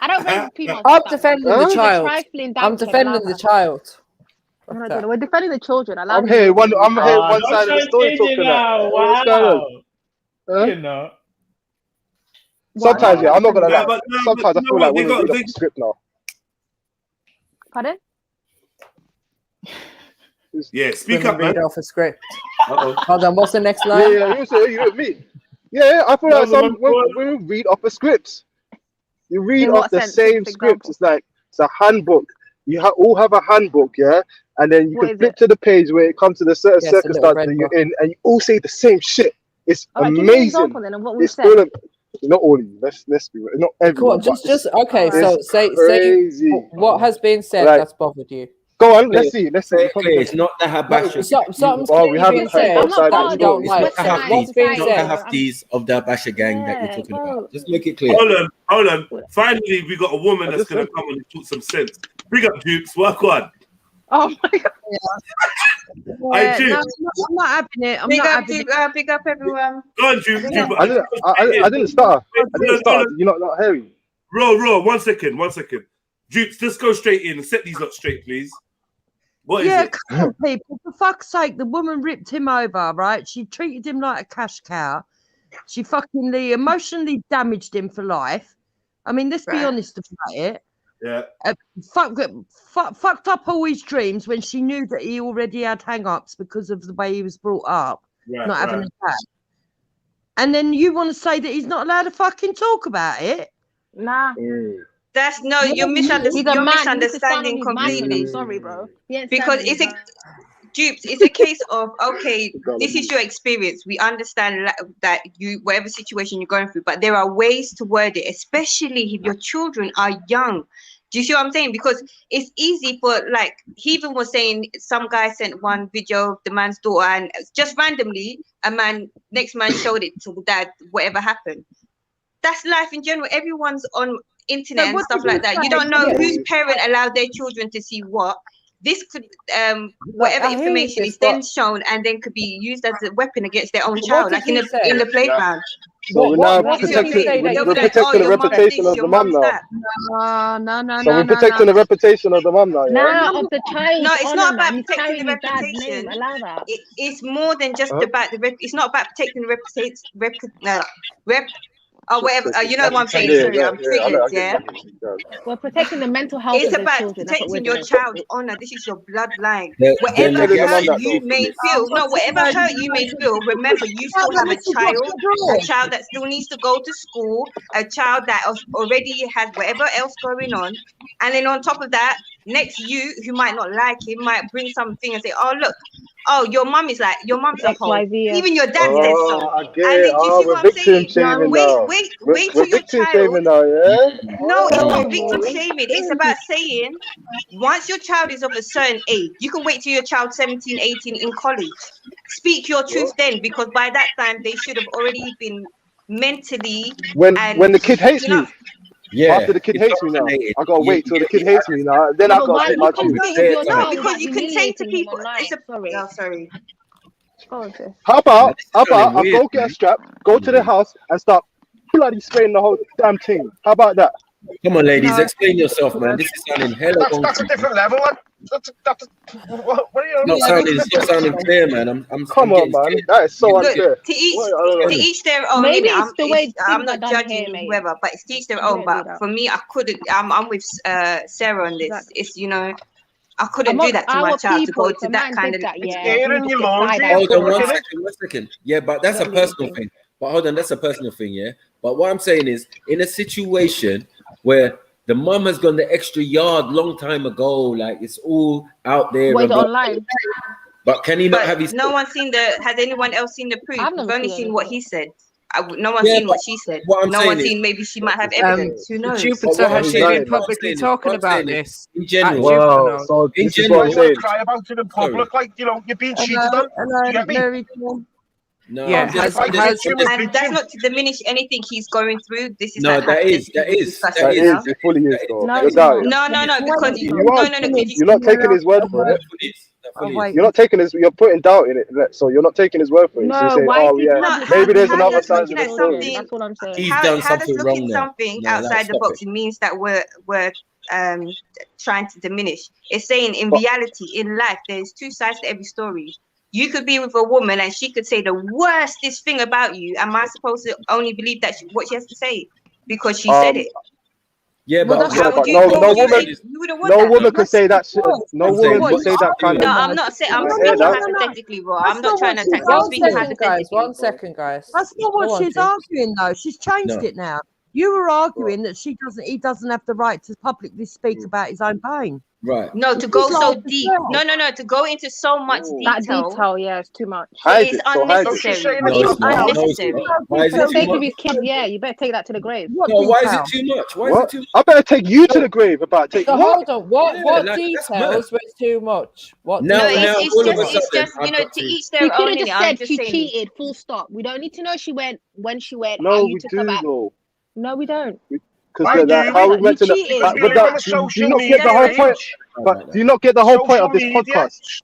I don't rate females. I'm like that. defending Huh? the She's a child. trifling I'm damsel, defending allow the her. child. I'm Fuck not doing it. that. We're defending the children. Allow I'm me here. to One defend the side Don't of the try story changing talking about. now. What's going on? Wow. Huh? You know. What? Sometimes, yeah, I'm not gonna Yeah, lie. but no, Sometimes but I you feel know like what? They women got read off the script now. Pardon? Yeah, speak Women up, man. read off a script. Uh-oh. Hold on, what's the next Yeah, line? yeah, you with me. Yeah, I feel like some women read off a script. You read In off what the sense? same Give us script. example. It's like it's a handbook. You all have a handbook, yeah, and then you What can is flip it? to the page where it comes to the certain Yes, a little circumstance red that you're book. in, and you all say the same shit. It's All right, give me an amazing. example then of what we It's said. all of, not all of you. Let's be real. Not Cool. everyone. but Just okay. it's So say crazy. what has been said Like, that's bothered you. go on. Let's see. Let's see. Say You it probably clear. can. It's not the habasha. Something's Oh, we clearly haven't been heard said both sides that of you the don't story. It's like. not the What's haftis. been It's not the said? haftis of the Habasha gang that you're talking about. Just make it clear. Hold on. Finally, we got a woman that's going to come on and talk some sense. Big up, Dukes. Work on. Oh my god. Hey, Duke. No, I'm not having it. I'm Big not up, having it. big up, everyone. Go on, Duke. Big up. I didn't start. I didn't start. You're not hearing. Roll. 1 second. Dukes, just go straight in and set these up straight, please. What is it? Come on, people. For fuck's sake, the woman ripped him over, right? She treated him like a cash cow. She fuckingly emotionally damaged him for life. I mean, let's be honest about it. Yeah. Fucked up all his dreams when she knew that he already had hang-ups because of the way he was brought up, not having a dad. And then you want to say that he's not allowed to fucking talk about it? Nah. That's no, you're misunderstanding completely. I'm sorry, bro. Because it's a Dupes, it's a case of okay, this is your experience. We understand that you, whatever situation you're going through, but there are ways to word it, especially if your children are young. Do you see what I'm saying? Because it's easy for, like, he even was saying some guy sent one video of the man's daughter, and just randomly, next man showed it to the dad, whatever happened. That's life in general. Everyone's on internet and stuff like that. You don't know whose parent allowed their children to see what. This could, whatever information is then shown and then could be used as a weapon against their own child, like in the playground. So we're now protecting the reputation of the mum now. No. So we're protecting the reputation of the mum now. Now of the child. No, it's not about He's protecting the carrying his dad's reputation. name. Allow that. It's more than just about the it's not about protecting the reputation. Whatever. You know what I'm saying? Sorry, I'm triggered. Yeah. We're protecting the mental health It's of the about children. That's what we're protecting your doing. child's honor. This is your bloodline. They're Whatever not hurt that you may feel, whatever hurt you may feel, remember you still have a child that still needs to go to school, a child that already has whatever else going on, and then on top of that, next you who might not like him might bring something and say, "Oh look, your mom's a hoe." Even your dad says so. I get it. We're victim shaming now. Wait till your victim child. shaming now, yeah? No, it's not victim shaming. It's about saying once your child is of a certain age, you can wait till your child 17, 18 in college. Speak your truth then, because by that time they should have already been mentally. When the kid hates me. Yeah. After the kid hates me now, I gotta wait till the kid hates me now. Then I gotta say my truth. No, because you can say to people, sorry. How about I go get a strap, go to the house and start bloody spraying the whole damn thing? How about that? Come on, ladies, explain yourself, man. This is sounding hella That's a different level. What are you? It's not sounding clear, man. Come on, man. That is so unfair. To each their own. Maybe it's the way I'm not things are done judging here, whoever, but it's to each their own. But for me, I couldn't. I'm with Sarah on this. It's I couldn't do that to my child to go to that kind of. Hold on 1 second. Yeah, but that's a personal thing. But hold on, that's a personal thing, yeah. But what I'm saying is, in a situation where the mum has gone the extra yard long time ago, like it's all out there. Wait, online. But can he not have his? No one's seen has anyone else seen the proof? We've only seen what he said. No one's seen what she said. No one's seen. Maybe she might have evidence. Who knows? Jupiter has she been publicly talking about this in general? Wow. So in general, you cry about it in public, like you're being cheated on. You get me? No, yeah, and that's not to diminish anything he's going through. This is that is. It fully is. No, because you're not taking his word for it. You're not taking his. You're putting doubt in it. So you're not taking his word for it. No, so you're saying, maybe there's another side of the story. That's what I'm saying. He's done something wrong. Something outside the box. It means that we're trying to diminish. It's saying in reality, in life, there's two sides to every story. You could be with a woman and she could say the worstest thing about you. Am I supposed to only believe that what she has to say because she said it? Yeah, but no woman can say that shit. No woman can say that kind of. No, I'm not saying. I'm speaking hypothetically, bro. I'm not trying to attack. I'm speaking hypothetically. 1 second, guys. That's not what she's arguing, though. She's changed it now. You were arguing that he doesn't have the right to publicly speak about his own pain. Right. No, to go so deep. No, to go into so much That detail. detail, yeah, it's too much. It is unnecessary. No, It's it's not. No, it's unnecessary. not. Why is For the it too sake of much? his kids, yeah, you better take that to the grave. No, why is it too much? Why is it too much? I better take you to the grave about take So what? hold on, what Yeah, what like, that's mad. details was too much? What Now, No, details? all of a it's sudden, just I've got to to. each You their could own. have just I'm said just she saying. cheated, full stop. We don't need to know she went, when she went, No, how we you took her do back. though. No, we don't. Because how we went to the cheated. but We live that, on a do you social not media get the whole point? age. But do you not get the whole point Social of this media. podcast?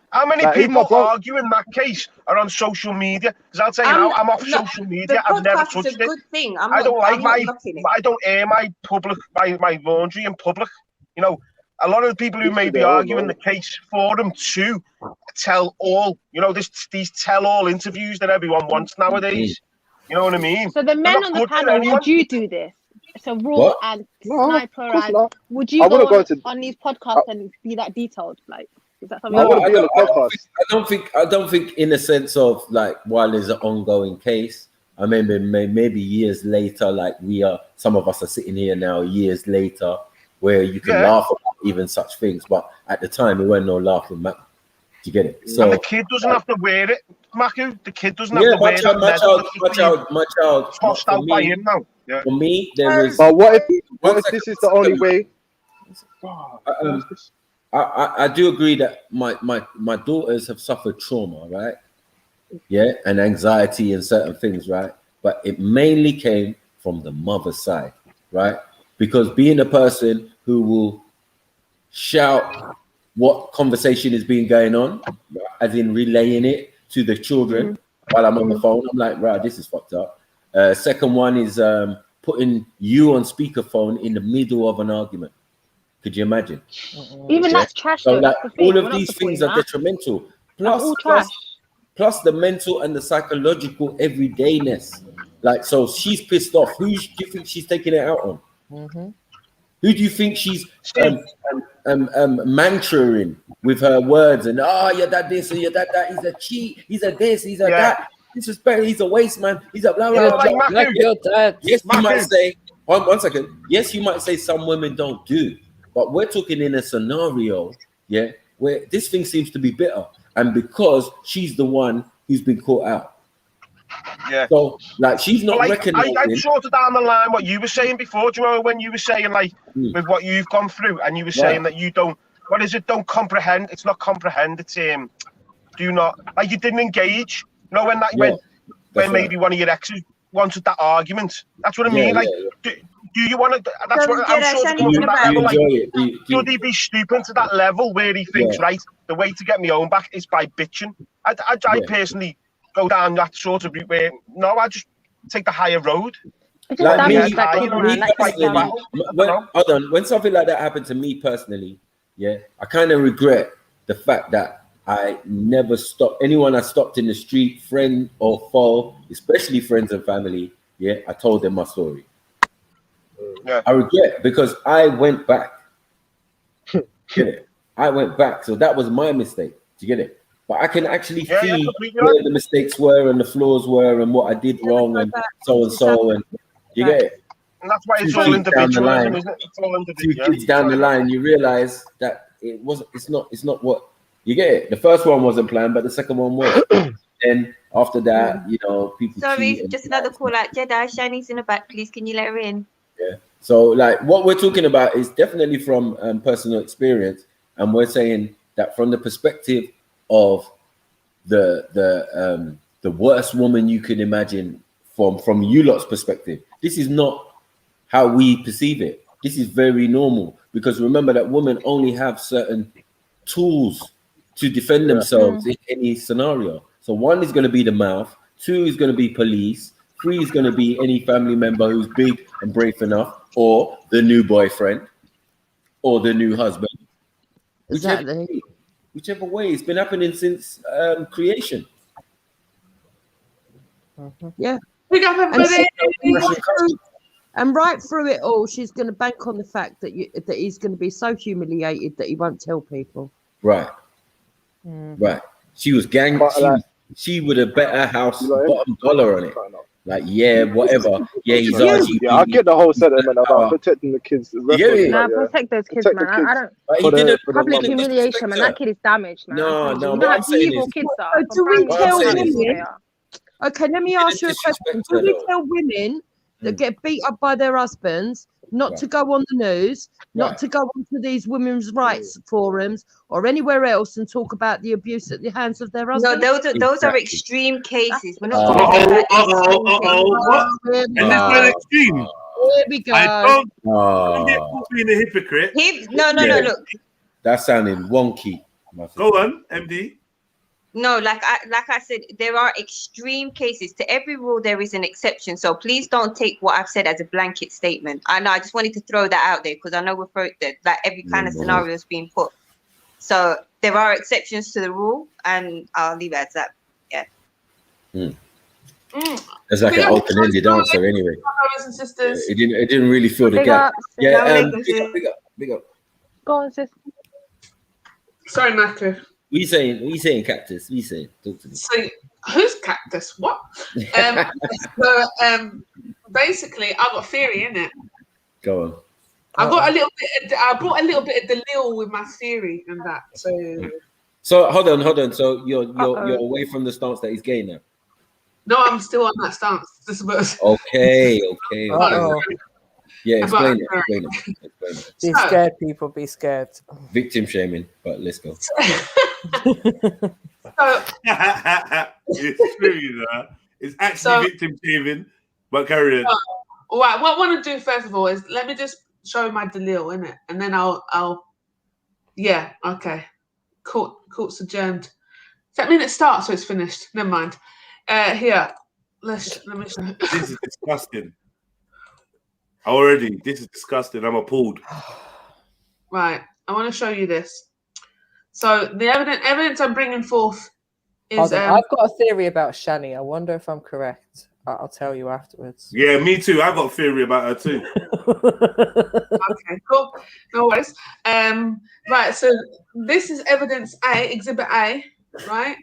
How many Like, even my people bro- argue in that case are on social media? Because I'll tell you I'm now, I'm off no, social media. the I've never podcast is touched a it. good thing. I don't like I'm not knocking it. I don't air my laundry in public. You know, a lot of the people who may be arguing the case for them to tell all. You know, these tell all interviews that everyone wants nowadays. You know what I mean? So the They're men not on the good for panel, anyone. would you do this? So Raw What? and No, Sniper of course and not. would I you wouldn't go go to. on these podcasts and be that detailed? Like, is that something? I No, wouldn't be on the podcast. I don't think in the sense of like while there's an ongoing case. I mean, maybe years later, like some of us are sitting here now, years later, where you can laugh about even such things. But at the time, it wasn't no laughing matter. Do you get it? So And the kid doesn't have to wear it, Maku. The kid doesn't have to wear that. my child, tossed out by him now. Yeah. For me, there is. But what if this is the only way? I do agree that my daughters have suffered trauma, right? Yeah, and anxiety and certain things, right? But it mainly came from the mother's side, right? Because being a person who will shout what conversation is being going on, as in relaying it to the children while I'm on the phone, I'm like, right, this is fucked up. Second one is putting you on speakerphone in the middle of an argument. Could you imagine? Even that's trash. So Though, like, that's the thing. all We're of not these supporting things are that. detrimental. That's all trash. Plus the mental and the psychological everydayness. Like, so she's pissed off. Who do you think she's taking it out on? Who do you think she's mantraing with her words and your dad this and your dad that, he's a cheat, he's a this, he's a that, disrespect, he's a waste man, he's a blah blah blah. Like your dad. Yes, you might say one second. Yes, you might say some women don't do, but we're talking in a scenario, yeah, where this thing seems to be bitter, and because she's the one who's been caught out. Yeah. So, like, she's not recognizing. I'm shorter down the line what you were saying before. Do you remember when you were saying, like, with what you've gone through, and you were saying that you don't, what is it, don't comprehend? It's not comprehend, it's, do not, like, you didn't engage. You know, when maybe one of your exes wanted that argument. That's what I mean. Like, do you want to, that's what I'm sure to come from that level. Like, should he be stooping to that level where he thinks, right, the way to get my own back is by bitching? I personally go down that sort of route where, no, I just take the higher road. Like when something like that happened to me personally, yeah, I kind of regret the fact that I never stopped anyone I stopped in the street, friend or foe, especially friends and family. Yeah, I told them my story. Yeah. I regret because I went back. Get it? I went back, so that was my mistake. Do you get it? But I can actually see where the mistakes were and the flaws were and what I did wrong and so and you get it. And that's why it's all individual, isn't it? It's all individual. 2 kids down the line, you realize that it's not what you get it. The first one wasn't planned, but the second one was. And after that, you know, people. Sorry, just another call out. Jedi, Shani's in the back, please. Can you let her in? Yeah. So, like, what we're talking about is definitely from personal experience, and we're saying that from the perspective of the worst woman you could imagine from you lot's perspective. This is not how we perceive it. This is very normal because remember that women only have certain tools to defend themselves in any scenario. So 1 is going to be the mouth, 2 is going to be police, 3 is going to be any family member who's big and brave enough, or the new boyfriend, or the new husband. Exactly. Whichever way, it's been happening since creation. Yeah. And And right through it all, she's going to bank on the fact that he's going to be so humiliated that he won't tell people. Right. Right. She was gang. She would have bet her house bottom dollar on it. Like, yeah, whatever. Yeah, he's RGB. Yeah, I get the whole sentiment about protecting the kids. Nah, protect those kids, man. I don't. But he didn't. Public humiliation, man. That kid is damaged, man. No, You no. know What how I'm saying evil is, kids are. So do we tell women? they are. Okay, let me ask you a question. Do we tell women that get beat up by their husbands not to go on the news, not to go onto these women's rights forums or anywhere else and talk about the abuse at the hands of their No, husbands? those are extreme cases. We're not What? talking And this one extreme. Here we go. I don't get caught being a hypocrite. No, look. That's sounding wonky. Go on, MD. No, like I said, there are extreme cases. To every rule, there is an exception. So please don't take what I've said as a blanket statement. I know. I just wanted to throw that out there because I know that every kind of scenario is being put. So there are exceptions to the rule, and I'll leave it at that. Yeah. It's like an open-ended answer, anyway. Brothers and sisters. It didn't really fill the Big gap. up, Yeah, sis. big up. Go on, sis. Sorry, Matthew. What you saying, Cactus? What you saying? Talk to me. So who's Cactus? What? Basically, I've got theory in it. Go on. I brought a little bit of Delil with my theory and that. So hold on. So you're away from the stance that he's gay now. No, I'm still on that stance. Okay. Uh-oh. Yeah, explain it. Be scared, people. Be scared. Victim shaming, but let's go. It's true, you know. It's actually victim shaming, but carry on. All right. What I want to do first of all is let me just show my Delil in it, and then I'll. Yeah. Okay. Court's adjourned. Does that mean it starts or it's finished? Never mind. Here. Let me show. This is disgusting. This is disgusting. I'm appalled. Right. I want to show you this. So the evidence I'm bringing forth is. I've got a theory about Shani. I wonder if I'm correct. I'll tell you afterwards. Yeah, me too. I got a theory about her too. Okay, cool. No worries. Right. So this is evidence A, Exhibit A. Right.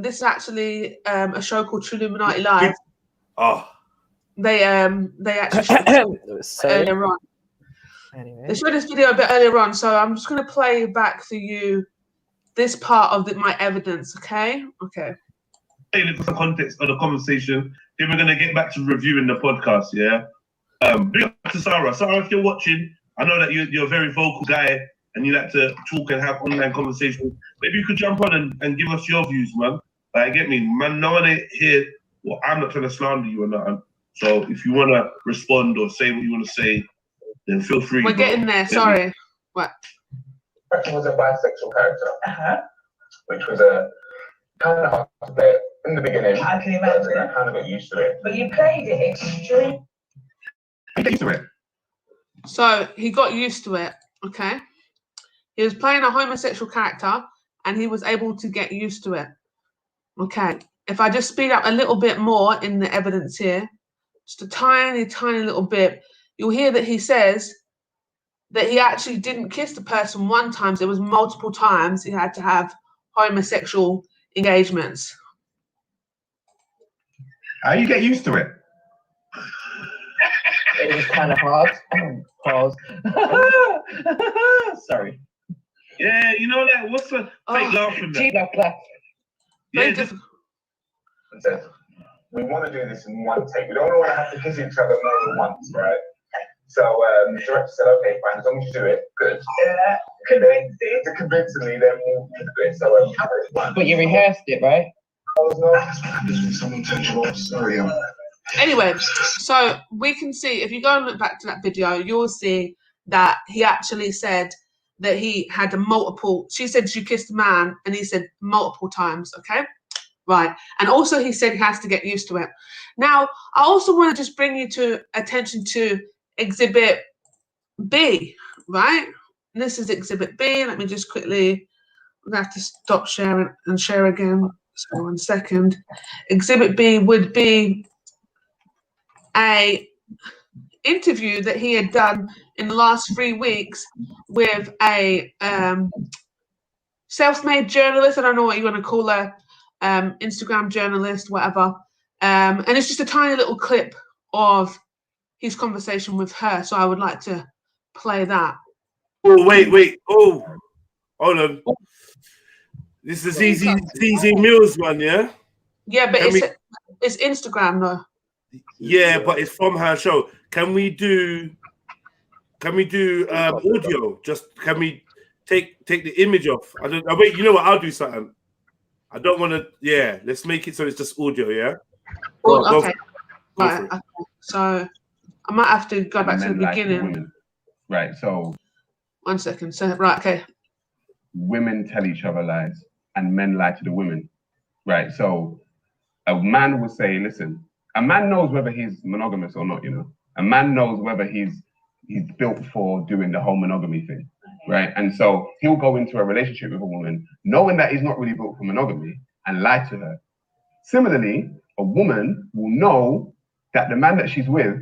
This is actually a show called Trilluminati Live. Oh. They actually showed this earlier on. Anyway. They showed this video a bit earlier on, so I'm just going to play back for you this part of my evidence. Okay. For the context of the conversation, then we're going to get back to reviewing the podcast. Yeah. Big up to Sarah. Sarah, if you're watching, I know that you're a very vocal guy and you like to talk and have online conversations. Maybe you could jump on and give us your views, man. Like, get me, man. No one here. Well, I'm not trying to slander you or nothing. So if you want to respond or say what you want to say, then feel free. We're getting there. Sorry. What? He was a bisexual character, which was a kind of hard to play in the beginning. I can imagine. I kind of got used to it. But you played it extreme. He got used to it. So he got used to it. Okay. He was playing a homosexual character, and he was able to get used to it. Okay. If I just speed up a little bit more in the evidence here, just a tiny little bit, you'll hear that he says that he actually didn't kiss the person one time. It was multiple times he had to have homosexual engagements. How you get used to it? It was kind of hard. Pause. Sorry. Yeah, you know that. What's the fake laughing? Yeah, we want to do this in one take. We don't want to have to kiss each other more than once, right? So the director said, okay, fine, as long as you do it, good. Yeah, convincingly, then we'll do it. So, but you rehearsed it, right? Sorry. Anyway, so we can see, if you go and look back to that video, you'll see that he actually said that he had she said she kissed a man, and he said multiple times, okay? Right. And also he said he has to get used to it. Now, I also want to just bring you to attention to Exhibit B, right? And this is Exhibit B. Let me just quickly, I'm going to have to stop sharing and share again. So 1 second. Exhibit B would be a interview that he had done in the last 3 weeks with a self-made journalist. I don't know what you want to call her. Instagram journalist, whatever. And it's just a tiny little clip of his conversation with her. So I would like to play that. Oh, wait. Oh, hold on. This is ZZ Mills one, yeah? Yeah, but it's Instagram though. Yeah, but it's from her show. Can we do audio? Just can we take the image off? Wait, you know what? I'll do something. I don't want to. Yeah, let's make it so it's just audio. Yeah. Okay. Right. Okay. So I might have to go back to the beginning. Right. So 1 second. So right. Okay. Women tell each other lies, and men lie to the women. Right. So a man will say, "Listen." A man knows whether he's monogamous or not. You know. A man knows whether he's built for doing the whole monogamy thing. Right. And so he'll go into a relationship with a woman knowing that he's not really built for monogamy and lie to her. Similarly, a woman will know that the man that she's with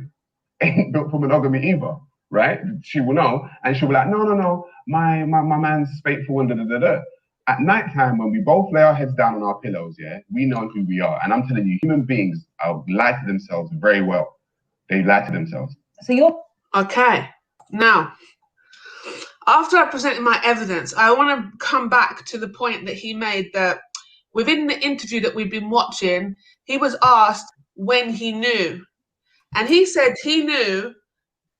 ain't built for monogamy either, right? She will know, and she'll be like, no, my man's faithful and da-da-da-da. At nighttime, when we both lay our heads down on our pillows, yeah, we know who we are. And I'm telling you, human beings lie to themselves very well. They lie to themselves. So you're okay. Now, after I presented my evidence, I want to come back to the point that he made that within the interview that we've been watching, he was asked when he knew. And he said he knew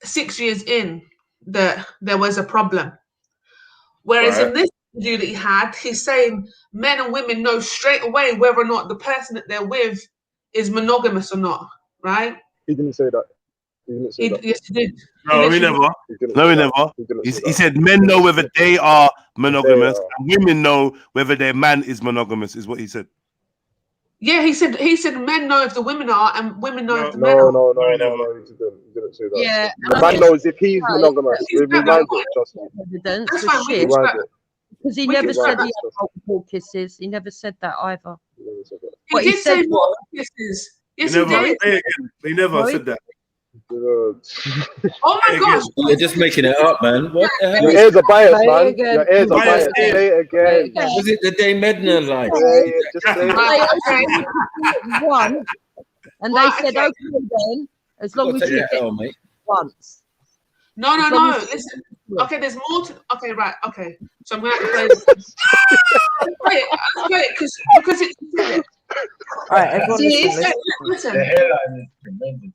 6 years in that there was a problem. Whereas in this interview that he had, he's saying men and women know straight away whether or not the person that they're with is monogamous or not, right? He didn't say that. Yes, he did. No, he never. No, he never. He said men know whether they are monogamous, and women know whether their man is monogamous. Is what he said. Yeah, he said men know if the women are, and women know if the men are. No, he didn't say that. Yeah, the man knows if he's monogamous. We rewind it, trust me. Evidence That's was fine, shit. Because he We never can said try he had multiple kisses. He never said that either. He did say more kisses. Yes, he did. He never said that. Oh my gosh! You're just making it up, man. What the hell? Your ears are biased, man. Your ears are biased. Say it again. Was it the day Medna like? Just say it. One, and they said, okay, then, as long as you get once. No. Listen. Okay, there's more to. Okay, right. Okay, so I'm gonna have to play this. Let's play it because it's. All right, everyone listen. The hairline is tremendous.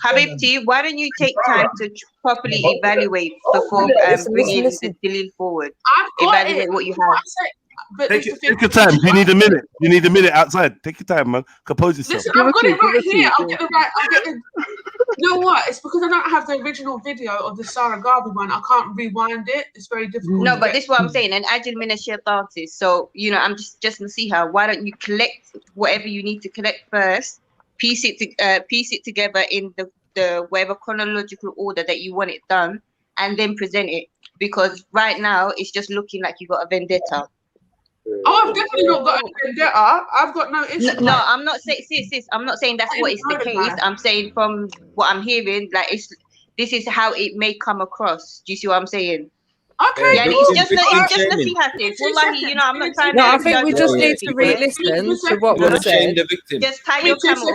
Habibti, why don't you take time to properly evaluate before bringing the Dalil forward? Evaluate what you have. Take your time. You need a minute. You need a minute outside. Take your time, man. Compose yourself. Listen, I've got it right here. I'll get the right. You know what? It's because I don't have the original video of the Sarah Garvey one. I can't rewind it. It's very difficult. No, but this is what I'm saying. And Ajil Minashir artist. So, you know, I'm just Nasiha. Why don't you collect whatever you need to collect first, piece it together in the whatever chronological order that you want it done, and then present it. Because right now it's just looking like you got a vendetta. Oh, I've definitely not got a vendetta. I've got no issue. No, I'm not saying, sis. I'm not saying that's what is the case. I'm saying from what I'm hearing, like this is how it may come across. Do you see what I'm saying? Okay. Yeah, it's just nasiha, sis. Wallahi, you know, I'm not trying to. No, I think we just need to re-listen to what was said. Just tie your camel.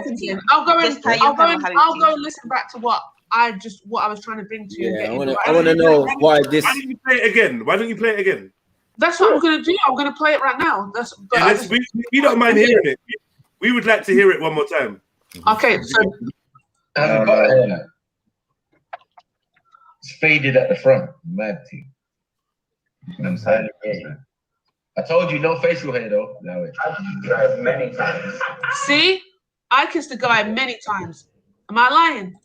I'll go and listen back to what I was trying to bring to you. Yeah, I want to know why this. Why don't you play it again? Why don't you play it again? That's what I'm going to do. I'm going to play it right now. We don't mind hearing it. We would like to hear it one more time. Okay, so it's faded at the front. Mad team. I'm saying. I told you no facial hair though. No, I've many times. See, I kissed a guy many times. Am I lying?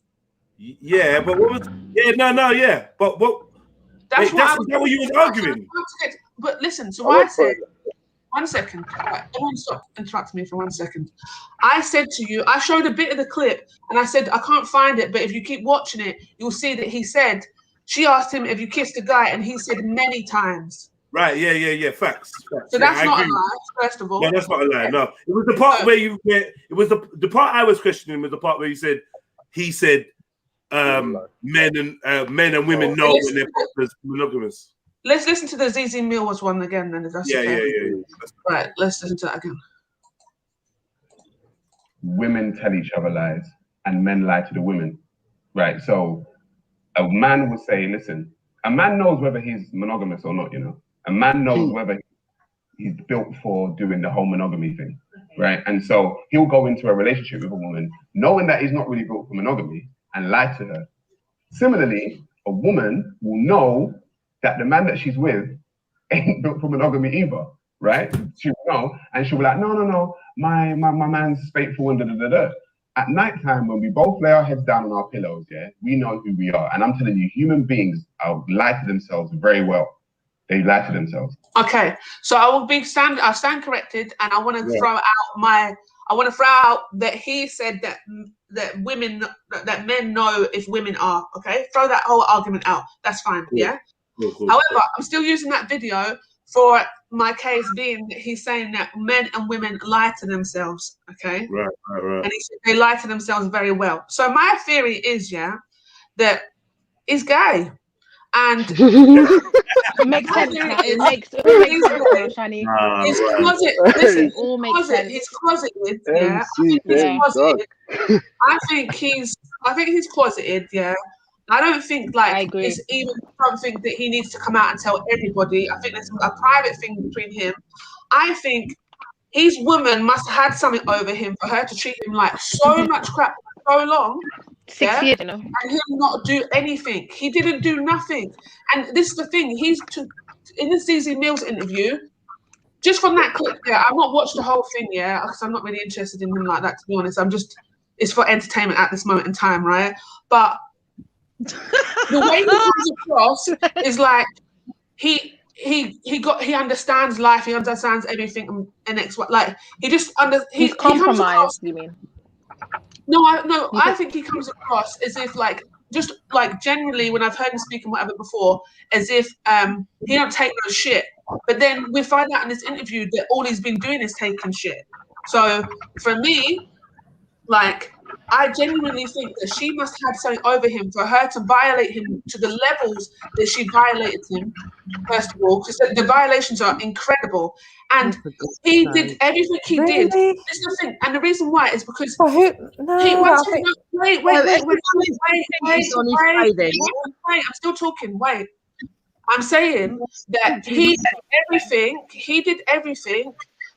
Yeah, but what was? Yeah, no, yeah, but what? That's what you was arguing. But listen, so I said, 1 second. Everyone stop interrupting me for 1 second. I said to you, I showed a bit of the clip and I said, I can't find it, but if you keep watching it, you'll see that he said, she asked him if you kissed a guy and he said many times. Right, yeah, facts. So that's not a lie, first of all. No, that's not a lie, no. It was the part where the part I was questioning was the part where he said, men and women know when their partner's monogamous. Let's listen to the ZZ Mills one again, then. If that's okay. Yeah. Right, let's listen to that again. women tell each other lies and men lie to the women, right? So a man will say, listen, a man knows whether he's monogamous or not, you know. A man knows whether he's built for doing the whole monogamy thing, right? And so he'll go into a relationship with a woman knowing that he's not really built for monogamy and lie to her. Similarly, a woman will know that the man that she's with ain't built for monogamy either, right? She'll know, and she'll be like, no, my man's faithful and da-da-da-da. At nighttime, when we both lay our heads down on our pillows, yeah, we know who we are. And I'm telling you, human beings lie to themselves very well. They lie to themselves. Okay, so I'll stand corrected, and I want to throw out that he said that men know if women are, okay? Throw that whole argument out. That's fine, yeah? Cool. However, I'm still using that video for my case being that he's saying that men and women lie to themselves, okay? Right. And he said they lie to themselves very well. So my theory is, yeah, that he's gay. And it makes sense. It makes sense, Shani. He's closeted. Listen, all makes sense. He's closeted. Yeah, I think he's closeted. Yeah, I don't think it's even something that he needs to come out and tell everybody. I think there's a private thing between him. I think his woman must have had something over him for her to treat him like so much crap for so long. 6 years, you know, and him not do anything. He didn't do nothing. And this is the thing. In the ZZ Mills interview, just from that clip there, I've not watched the whole thing yet because I'm not really interested in him like that, to be honest. It's for entertainment at this moment in time, right? But the way he comes across is like he understands life, he understands everything, and he's compromised, you mean? No, I think he comes across as if just generally when I've heard him speak and whatever before, as if he don't take no shit. But then we find out in this interview that all he's been doing is taking shit. So for me, I genuinely think that she must have something over him for her to violate him to the levels that she violated him, first of all, because the violations are incredible. And he did everything he did. This is the thing. And the reason why is because wait, I'm still talking, wait. I'm saying that he did everything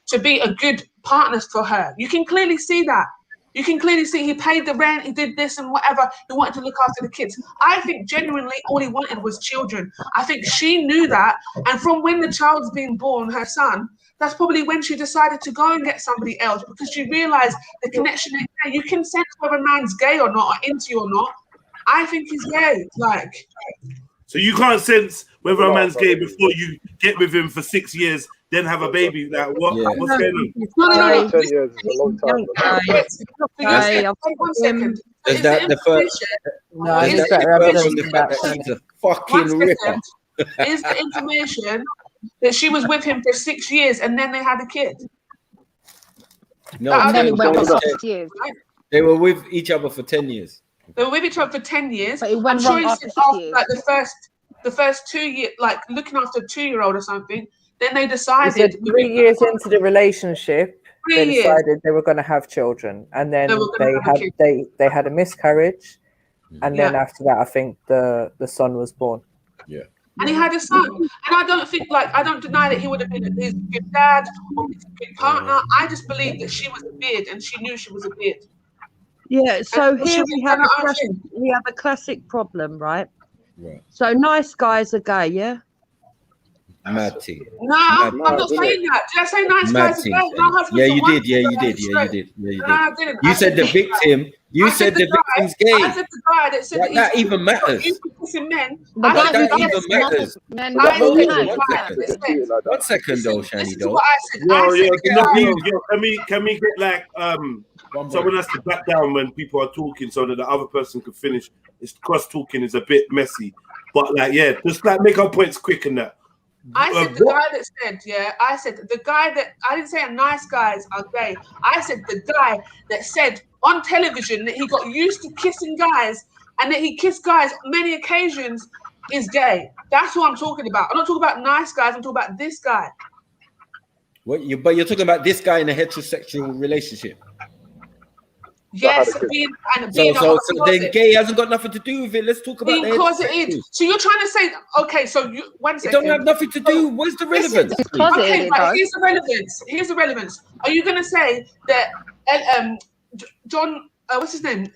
to be a good partner for her. You can clearly see that. You can clearly see he paid the rent, he did this and whatever. He wanted to look after the kids. I think genuinely all he wanted was children. I think she knew that. And from when the child's been born, her son, that's probably when she decided to go and get somebody else because she realized the connection is there. You can sense whether a man's gay or not, or into you or not. I think he's gay. So you can't sense whether a man's gay before you get with him for 6 years, then have a baby. What's going on? No. 10 years is a long time. One second. Is that the first? No, he's better evidence than that. He's a fucking ripper. Is the information that she was with him for 6 years and then they had a kid? No, and then it went for 6 years. They were with each other for 10 years. They were with each other for 10 years. But it went I'm sure wrong it's after 6 years. the first 2 years, looking after a 2-year-old or something. Then they decided. He said 3 years into the relationship, they decided they were going to have children, and then they had a miscarriage, and then after that, I think the son was born. Yeah. And he had a son, and I don't deny that he would have been his good dad or his good partner. I just believe that she was a beard, and she knew she was a beard. Yeah. So here we have a classic problem, right? Right. So nice guys are gay, yeah. Matty. No, I'm not saying that. Did I say nice guys are gay? Yeah, you did. Yeah, you did. No, I didn't. You said the victim. You said the victim's gay. I said the guy that said that even matters. Men. That even matters. One second though, Shani. Though. Can we get someone has to back down when people are talking so that the other person can finish? It's cross talking is a bit messy, but just make our points quick and that. I said the guy that said, I said the guy that, I didn't say nice guys are gay. I said the guy that said on television that he got used to kissing guys and that he kissed guys on many occasions is gay. That's what I'm talking about. I'm not talking about nice guys. I'm talking about this guy. But you're talking about this guy in a heterosexual relationship. Yes, had a kid. being So then gay hasn't got nothing to do with it. Let's talk about being closeted. So you're trying to say, okay, so you one It second. don't have nothing to do. Where's the relevance? Okay, but here's the relevance. Here's the relevance. Are you going to say that John, what's his name?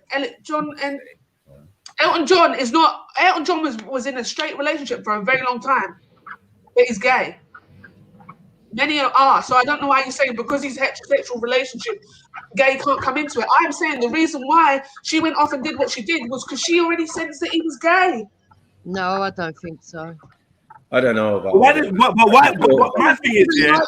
Elton John is not. Elton John was in a straight relationship for a very long time, but he's gay. Many are. So I don't know why you're saying because he's heterosexual relationship, gay can't come into it. I'm saying the reason why she went off and did what she did was because she already sensed that he was gay. No, I don't think so. I don't know about. Why? But my thing is, yeah.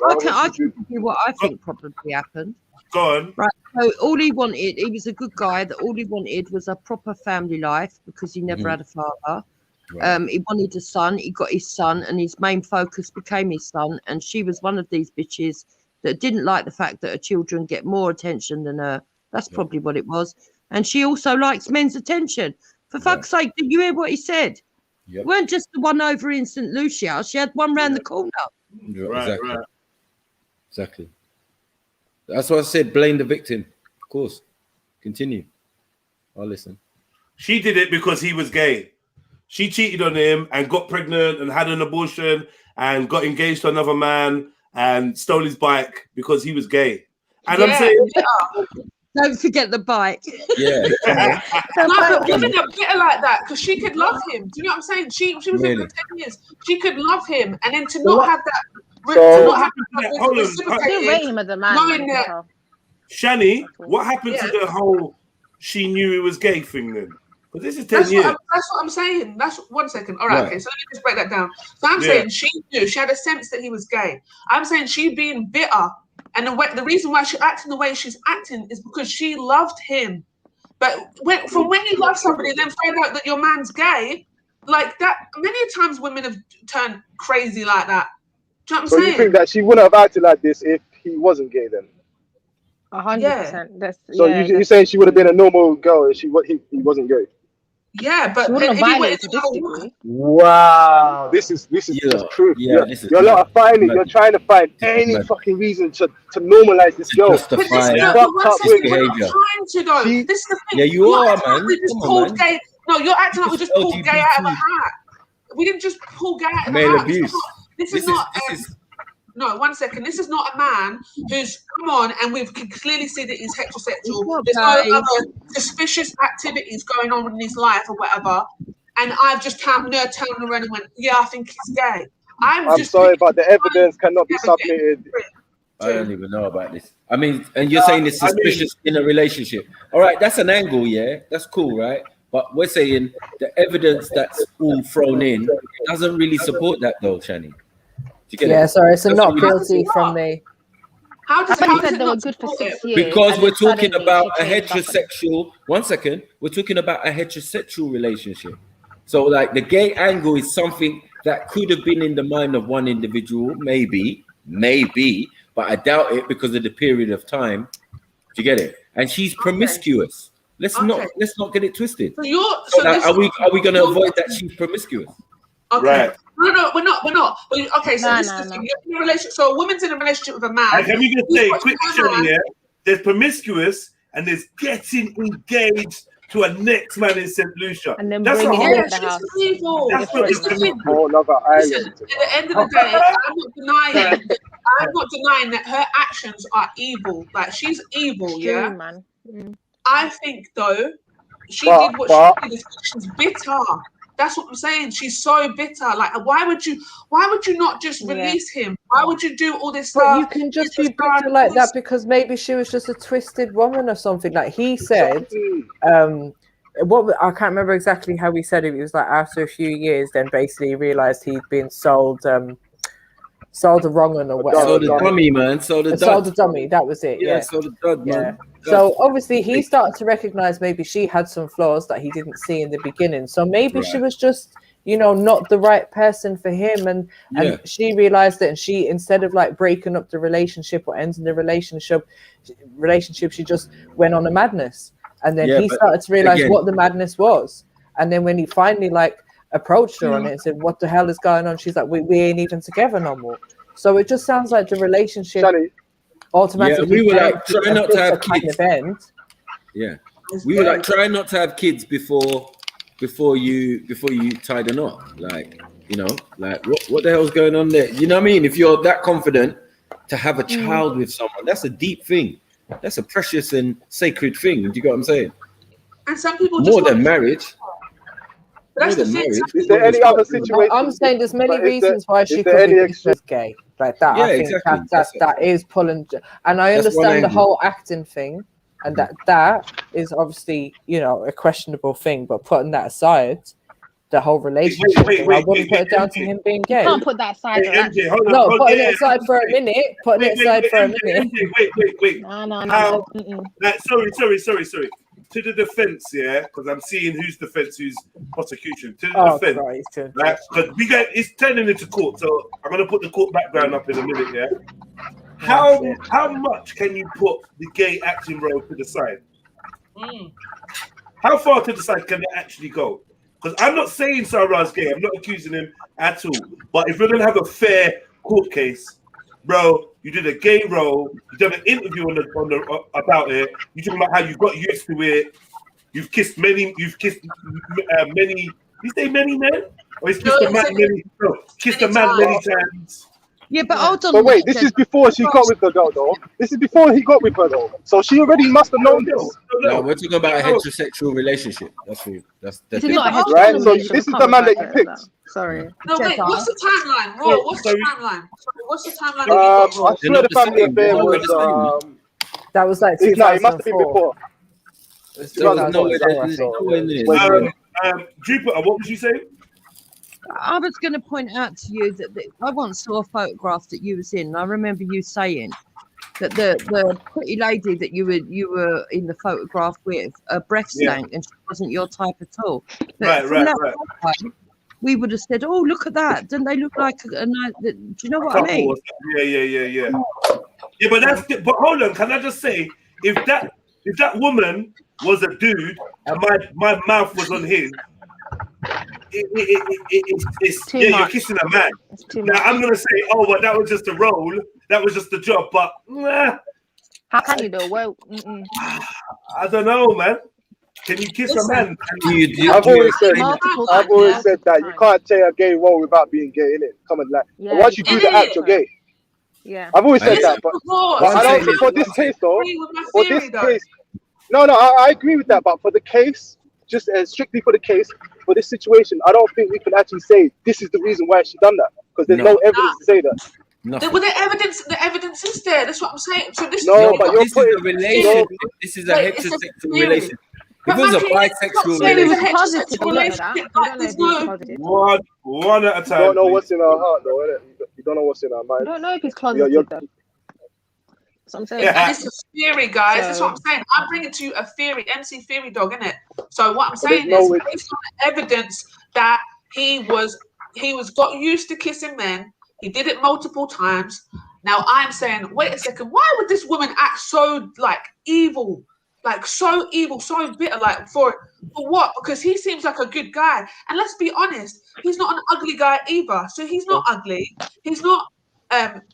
I can tell you what I think probably happened. Go on. Right. So all he wanted, he was a good guy. That all he wanted was a proper family life because he never had a father. Right. He wanted a son. He got his son, and his main focus became his son. And she was one of these bitches that didn't like the fact that her children get more attention than her. That's probably what it was. And she also likes men's attention. For fuck's sake, did you hear what he said? Yep. Weren't just the one over in St. Lucia. She had one round the corner. Exactly. That's what I said. Blame the victim. Of course. Continue. I'll listen. She did it because he was gay. She cheated on him and got pregnant and had an abortion and got engaged to another man and stole his bike because he was gay. And I'm saying, don't forget the bike. Yeah. No, but women are bitter like that because she could love him. Do you know what I'm saying? She was in for 10 years. She could love him, and then to not have that. To not have that reciprocated, knowing that. Shani, what happened to the whole she knew he was gay thing then? But this is 10 years. That's what I'm saying. That's 1 second. All right, okay. So let me just break that down. So I'm saying she knew, she had a sense that he was gay. I'm saying she being bitter, and the reason why she's acting the way she's acting is because she loved him. But when you love somebody and then find out that your man's gay, like that, many times women have turned crazy like that. Do you know what I'm saying? So you think that she wouldn't have acted like this if he wasn't gay then? 100%. So you're saying she would have been a normal girl if he wasn't gay? Yeah, but wow, this is proof. Yeah, you're not finding. You're trying to find any fucking reason to normalize this girl. But this is the behavior. This is the thing. Yeah, you are, man. No, you're acting like we just pulled gay out of a hat. We didn't just pull gay out of a hat. Abuse. This is not. No, 1 second. This is not a man who's come on and we can clearly see that he's heterosexual. There's no other suspicious activities going on in his life or whatever. And I've just turned around and went, yeah, I think he's gay. I'm sorry, but the evidence cannot be submitted. I don't even know about this. I mean, and you're saying it's suspicious in a relationship. All right, that's an angle, yeah? That's cool, right? But we're saying the evidence that's all thrown in doesn't really support that though, Shani. Yeah, sorry, it's a not guilty from me. How does it not good for 6 years? Because we're talking about a heterosexual. 1 second, we're talking about a heterosexual relationship. So, like, the gay angle is something that could have been in the mind of one individual, maybe, but I doubt it because of the period of time. Do you get it? And she's promiscuous. Let's not get it twisted. Are we going to avoid that she's promiscuous? Okay. Right. No, we're not. Okay, so this is the thing. You're in a relationship. So a woman's in a relationship with a man. And can we just say quick, Shani, yeah? There's promiscuous and there's getting engaged to a next man in St. Lucia. And then that's bringing it into the house. That's what it's the whole other island. Listen, at the end of the day, I'm not denying that her actions are evil. Like, she's evil, yeah? Man. I think, though, she did what she did. She's bitter. That's what I'm saying. She's so bitter. Like, why would you not just release him? Why would you do all this stuff? But you can just be bitter like that because maybe she was just a twisted woman or something. Like he said, what I can't remember exactly how he said it. It was like after a few years, then basically he realized he'd been sold a wrong one or whatever. Sold a dummy, man. Sold a dummy. That was it. Yeah. Sold a dud, man. So obviously he started to recognize maybe she had some flaws that he didn't see in the beginning. So maybe she was just, not the right person for him. And she realized it. And she, instead of like breaking up the relationship or ending the relationship, she just went on a madness. And then he started to realize what the madness was. And then when he finally approached her on it and said, what the hell is going on? She's like, we ain't even together no more. So it just sounds like the relationship automatically we were trying not to have kids. Yeah. We were like trying not to have kids before you tie the knot. Like, you know, like what the hell's going on there? You know what I mean? If you're that confident to have a child with someone, that's a deep thing. That's a precious and sacred thing. Do you get what I'm saying? And some people More than marriage. But that's More the than thing. marriage. Is there any other situation? I'm saying there's many But is there- reasons why is she there could any be extra- gay like that. Yeah, I think exactly. that is pulling, and I That's one understand the angle. whole acting thing, and that is obviously, you know, a questionable thing. But putting that aside, the whole relationship thing, I wouldn't put it down to him being You gay. can't put that aside. Hey, MJ, hold on. No, hold putting on, it aside for a minute. Putting it aside for a minute. MJ, wait. No. How? Like, sorry. To the defense, yeah, because I'm seeing who's defense, who's prosecution. To the defense, right? Because it's turning into court, so I'm gonna put the court background up in a minute, yeah. How much can you put the gay acting role to the side? How far to the side can it actually go? Because I'm not saying Sarah's gay. I'm not accusing him at all. But if we're gonna have a fair court case, bro, you did a gay role. You did an interview about it. You talking about how you got used to it. You've kissed many. You say many men, or he's kissed a man many? No, kissed a man many times. Yeah, but hold on. But wait, this is before she got with the girl, though. This is before he got with her, though. So she already must have known this. No, we're talking about a heterosexual relationship. That's right. So this is the man that you picked. Sorry. No, wait, what's the timeline? Raw, what's the timeline? Sorry, what's the timeline? I swear the family affair was that was like it must have been before. Jupiter, what was you saying? I was going to point out to you that I once saw a photograph that you was in, and I remember you saying that the pretty lady that you were in the photograph with, her breath stank, and she wasn't your type at all. But from that time, we would have said, "Oh, look at that! Don't they look like a nice?" Do you know what I mean? Yeah. But hold on, can I just say, if that woman was a dude and my mouth was on his, you're kissing a man. Now I'm gonna say, oh, but that was just a role, that was just a job, but how can you though? Well, I don't know, man. Can you kiss a man? I've always said that you can't play a gay role without being gay, innit? Come on, like once you do the act, you're gay. Yeah, I've always said that, but I don't think for this case though. For this case, no, I agree with that, but for the case, just strictly for the case, for this situation, I don't think we can actually say this is the reason why she done that, because there's no evidence to say that. Well, the evidence is there. That's what I'm saying. So this but this is a relationship. This is a heterosexual relationship. If it was a bisexual relationship, one at a time. You don't know what's in her heart, though, innit? You don't know what's in her mind. I don't know if it's closeted. That's what I'm saying. This is theory, guys. That's what I'm saying. I'm bringing to you a theory, MC theory dog, innit? So what I'm saying is, based on the evidence that he got used to kissing men, he did it multiple times. Now I'm saying, wait a second, why would this woman act so evil? Like so evil, so bitter, like for what? Because he seems like a good guy. And let's be honest, he's not an ugly guy either. So he's not ugly. He's not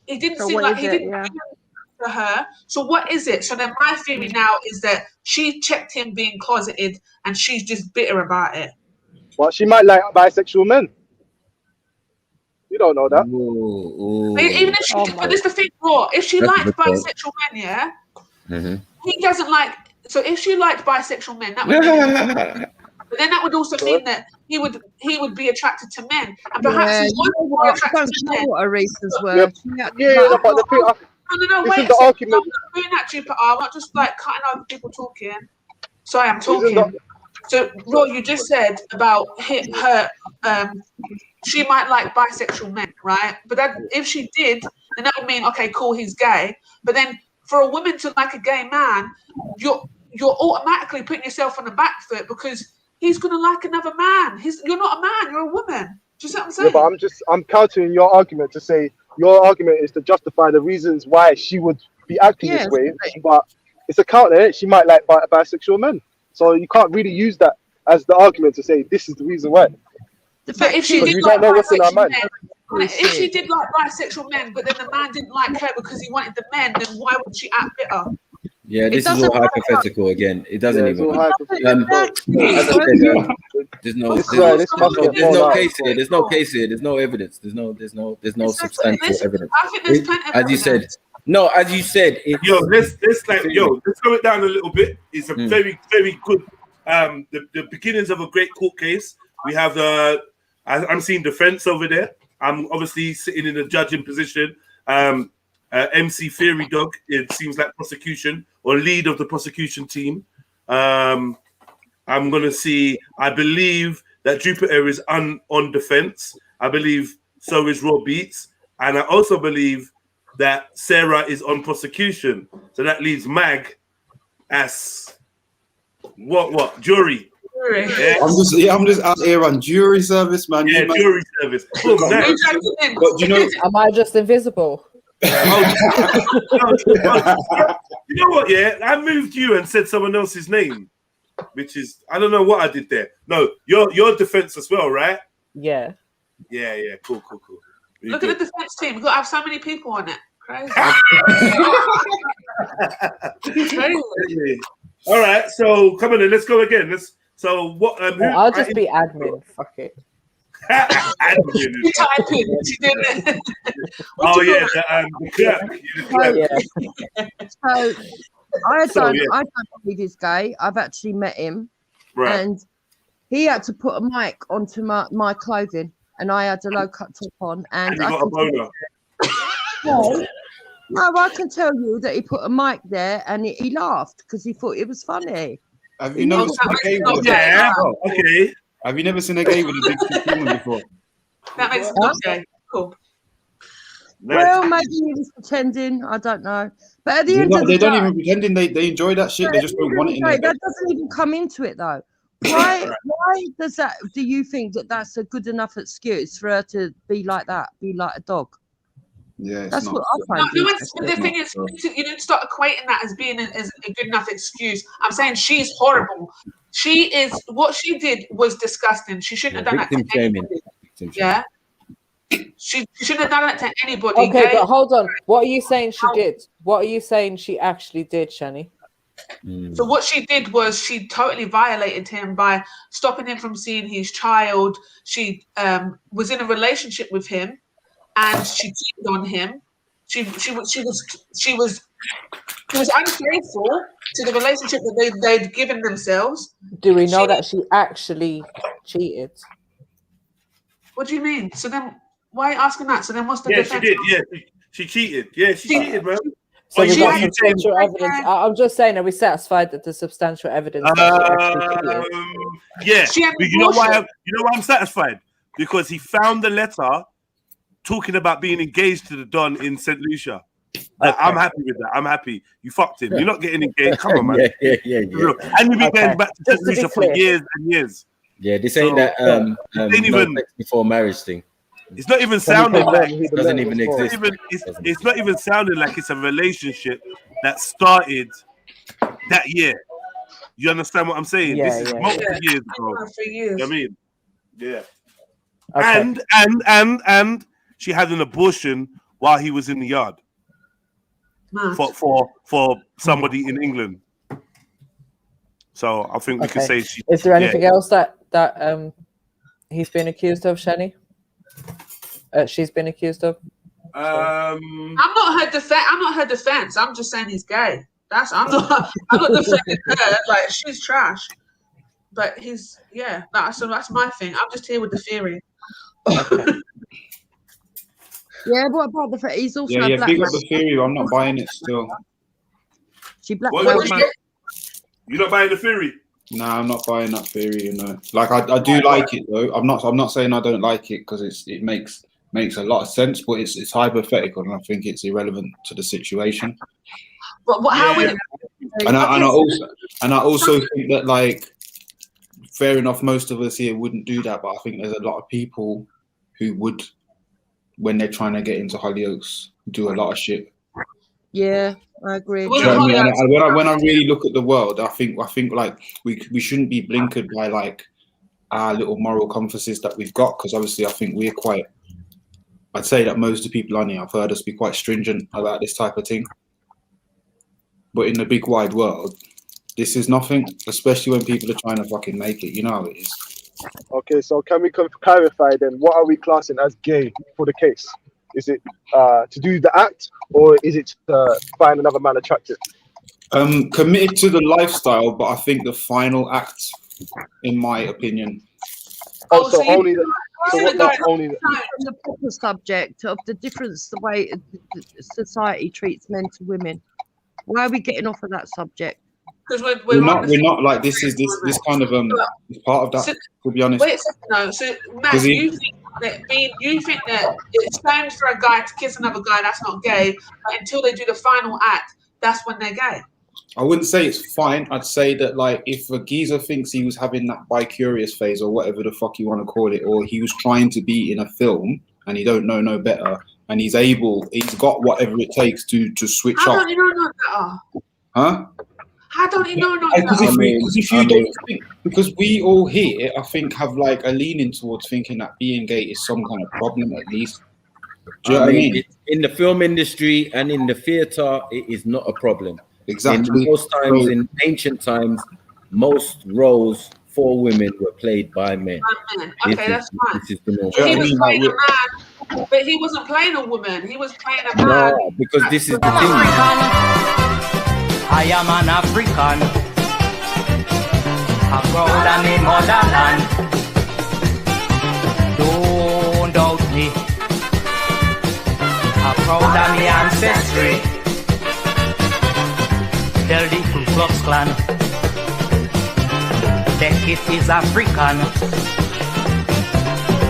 he didn't seem like he didn't to her. So what is it? So then my theory now is that she checked him being closeted and she's just bitter about it. Well, she might like bisexual men. You don't know that. Even if she but this is the thing, Raw, if she liked bisexual men, he doesn't like. So if she liked bisexual men, that would but then that would also mean that he would be attracted to men, and perhaps he's more attracted to men. What her reasons were. No, wait. The argument. I'm not doing that, Jupiter. I'm not just cutting over people talking. Sorry, I'm talking. So, Raw, you just said about her. She might like bisexual men, right? But that if she did, then that would mean okay, cool, he's gay. But then for a woman to like a gay man, you're automatically putting yourself on the back foot because he's gonna like another man. You're not a man, you're a woman. Do you see what I'm saying? Yeah, but I'm countering your argument to say your argument is to justify the reasons why she would be acting this way. But it's a counter. She might like bisexual men, so you can't really use that as the argument to say this is the reason why. But if she did like if she did like bisexual men, but then the man didn't like her because he wanted the men, then why would she act bitter? Yeah, this is all hypothetical again. It doesn't Yeah, it's even. all hypothetical. As I said, there's no case here. There's no case here. There's no evidence. There's no substantial evidence. I think there's plenty of As you said, no, as you said, let's go it down a little bit. It's a very, very good the beginnings of a great court case. We have I'm seeing defense over there. I'm obviously sitting in a judging position. MC Theory Dog, it seems like prosecution or lead of the prosecution team. I'm gonna see. I believe that Jupiter is on defense. I believe so is Raw Beats, and I also believe that Sarah is on prosecution. So that leaves Mag as what jury. Yeah. I'm just out here on jury service, man. Yeah, jury service. But you know, am I just invisible? You know what? Yeah, I moved you and said someone else's name, which is I don't know what I did there. No, your defense as well, right? Yeah. Yeah. Cool. Really Look at the defense team. We've got to have so many people on it. Crazy. Crazy. All right, so come on in. Let's go again. So what? I'll just be admin. Fuck it. Admin. You type in. She did it. Oh yeah, the clerk. So I don't believe he's gay. I've actually met him, and he had to put a mic onto my clothing, and I had a low cut top on, and you got a boner. No, I can tell you that he put a mic there, and he laughed because he thought it was funny. Have you never seen a gay with okay. Have you never seen a gay with a big woman before? That makes it not gay. Cool. Well, maybe he was pretending. I don't know. But at the end of the they day, don't even pretending. They enjoy that shit. They just don't want it in their that doesn't even come into it though. Why does that? Do you think that that's a good enough excuse for her to be like that? Be like a dog? Yeah, that's what I find. The thing is, you don't start equating that as being as a good enough excuse. I'm saying she's horrible. She is. What she did was disgusting. She shouldn't have done that to anybody. Yeah. She shouldn't have done that to anybody. Okay, but hold on. What are you saying she did? What are you saying she actually did, Shani? So what she did was she totally violated him by stopping him from seeing his child. She was in a relationship with him, and she cheated on him. She was unfaithful to the relationship that they'd given themselves. Do we know that she actually cheated? What do you mean? So then, why are you asking that? So then, what's the defense? She did. Yeah, she cheated. Yeah, she cheated, man. So we got substantial evidence. I'm just saying, are we satisfied that the substantial evidence? Yeah. You know why I'm satisfied? Because he found the letter talking about being engaged to the Don in St. Lucia. I'm happy with that. I'm happy. You fucked him. You're not getting engaged. Come on, man. Yeah. And you've been going back to St. Lucia for years and years. Yeah, this ain't that no sex before marriage thing. It's not even sounding like it doesn't even exist. It's not even sounding like it's a relationship that started that year. You understand what I'm saying? This is multiple years, bro. For years. You know what I mean? Yeah. Okay. And she had an abortion while he was in the yard for somebody in England. So I think we can say she. Is there anything else that he's been accused of, Shani? She's been accused of. I'm not her defense. I'm just saying he's gay. I'm not defending her. Like she's trash. But he's so that's my thing. I'm just here with the theory. Yeah, what about the fact he's also a black man? Big up the theory. I'm not buying it still. She black man. You're not buying the theory? No, I'm not buying that theory. You know, like I do like it though. I'm not saying I don't like it because it makes a lot of sense, but it's hypothetical and I think it's irrelevant to the situation. But how would it? And I also think that like, fair enough, most of us here wouldn't do that, but I think there's a lot of people who would, when they're trying to get into Hollyoaks, do a lot of shit. Yeah, I agree. Do you know what I mean? When I really look at the world, I think like we shouldn't be blinkered by like our little moral compasses that we've got, because obviously I think we're quite. I'd say that most of the people on here, I've heard us be quite stringent about this type of thing. but in the big wide world, this is nothing, especially when people are trying to fucking make it. You know how it is. Okay, so can we clarify then? What are we classing as gay for the case? Is it to do the act, or is it to find another man attractive? Committed to the lifestyle, but I think the final act, in my opinion. Oh, so only the, so what about only the proper subject of the difference, the way society treats men to women. Why are we getting off of that subject? Because we're not like this kind of is part of that. So, to be honest, wait a second, no. So Matt, you think that it's fine for a guy to kiss another guy, that's not gay, but until they do the final act, that's when they're gay. I wouldn't say it's fine. I'd say that, like, if a geezer thinks he was having that bi-curious phase or whatever the fuck you want to call it, or he was trying to be in a film and he don't know no better, and he's got whatever it takes to switch How up. don't you know no better? Huh? How don't you know no Because better? because we all here, I think, have like a leaning towards thinking that being gay is some kind of problem, at least. Do you know what I mean? In the film industry and in the theater, it is not a problem. Exactly. In most times, in ancient times, most roles for women were played by men. Okay, that's fine. This is the norm. He was playing a man, but he wasn't playing a woman. He was playing a man. No, because this is the thing. I am an African, a proud of me motherland. Don't doubt me, a proud of me ancestry. Tell the Ku Klux Klan, that it is African,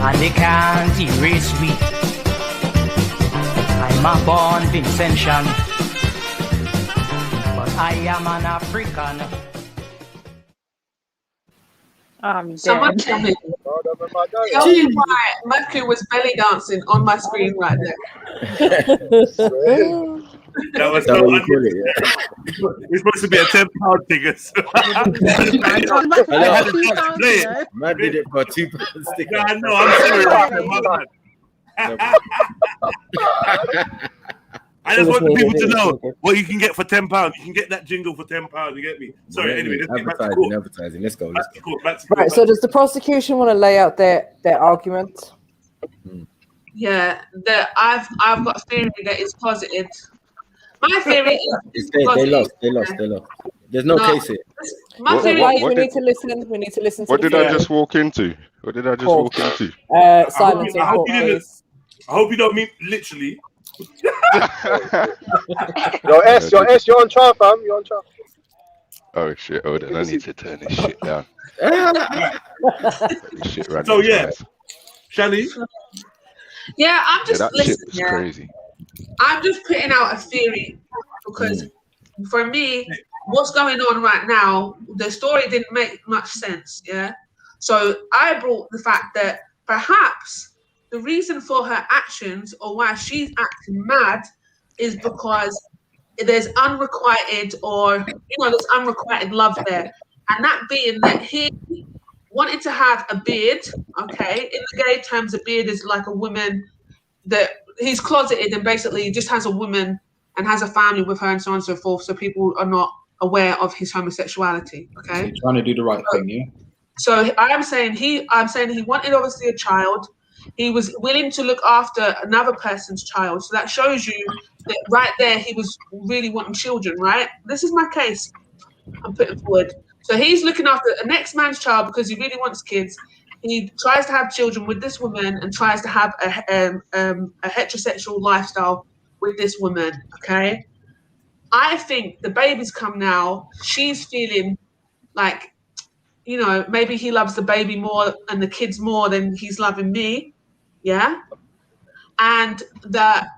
and they can't erase me. I'm a born Vincentian, but I am an African. Someone tell me why Matthew was belly dancing on my screen right there. That was so it's supposed to be a £10 ticket. Man did it for a £2 sticker. I know, I'm sorry. I just want people to know what you can get for £10. You can get that jingle for £10. You get me? Sorry. Anyway, let's get back to court. Advertising. Let's go. Right. So, does the prosecution want to lay out their argument? Yeah, I've got a theory that is positive. My theory is they lost. There's no case here. My theory is we need to listen. We need to listen. What did I just walk into? Silence. I hope you don't mean literally. You're on trial, fam. You're on trial. Oh shit! Hold on, I need to turn this shit down. Shit ran so yeah, Shani. Yeah, I'm just that listening. shit was crazy. I'm just putting out a theory because for me, what's going on right now, the story didn't make much sense. Yeah, so I brought the fact that perhaps the reason for her actions or why she's acting mad is because there's unrequited there's unrequited love there, and that being that he wanted to have a beard. Okay, in the gay terms, a beard is like a woman that he's closeted and basically just has a woman and has a family with her and so on and so forth, so people are not aware of his homosexuality. Okay, so trying to do the right thing, yeah. So I'm saying he wanted obviously a child. He was willing to look after another person's child. So that shows you that right there he was really wanting children, right? This is my case I'm putting forward. So he's looking after a next man's child because he really wants kids. He tries to have children with this woman and tries to have a heterosexual lifestyle with this woman, okay? I think the baby's come now. She's feeling like, maybe he loves the baby more and the kids more than he's loving me, yeah? And that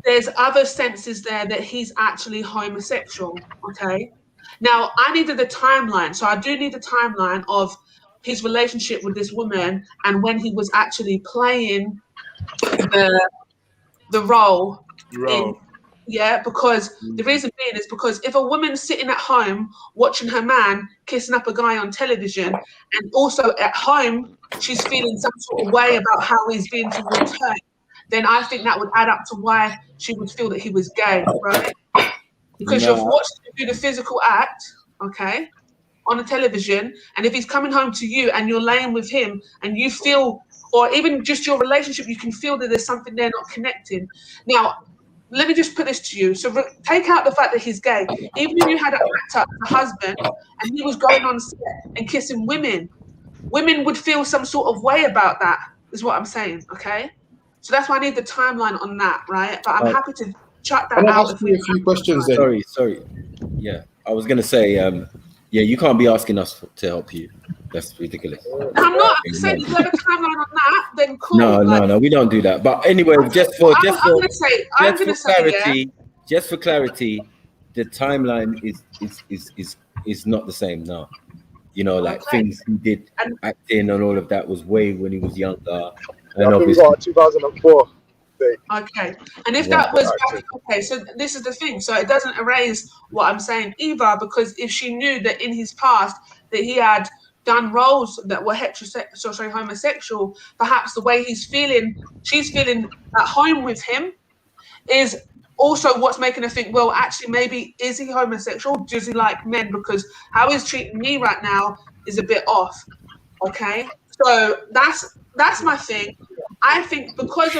there's other senses there that he's actually homosexual, okay? Now, I needed a timeline. So I do need a timeline of his relationship with this woman and when he was actually playing the role. Because the reason being is because if a woman's sitting at home watching her man kissing up a guy on television and also at home she's feeling some sort of way about how he's being towards her, then I think that would add up to why she would feel that he was gay, right? because you're watching him do the physical act, okay, on the television, and if he's coming home to you and you're laying with him and you feel, or even just your relationship, you can feel that there's something there not connecting. Now, let me just put this to you. So take out the fact that he's gay. Even if you had an actor, a husband, and he was going on set and kissing women, women would feel some sort of way about that, is what I'm saying, okay? So that's why I need the timeline on that, right? But I'm happy to chuck that Can I out. ask you a few questions then? Sorry. Yeah, I was gonna say, yeah, you can't be asking us to help you. That's ridiculous. I'm not saying if you have a timeline on that, then cool. No, we don't do that. But anyway, just for clarity, the timeline is not the same now. You know, like things he did acting and all of that was way when he was younger. And I think we got 2004. Okay, and if that was back, okay, so this is the thing. So it doesn't erase what I'm saying either, because if she knew that in his past that he had done roles that were homosexual, perhaps the way she's feeling at home with him is also what's making her think, well, actually, maybe is he homosexual? Does he like men? Because how he's treating me right now is a bit off. Okay, so that's my thing. I think because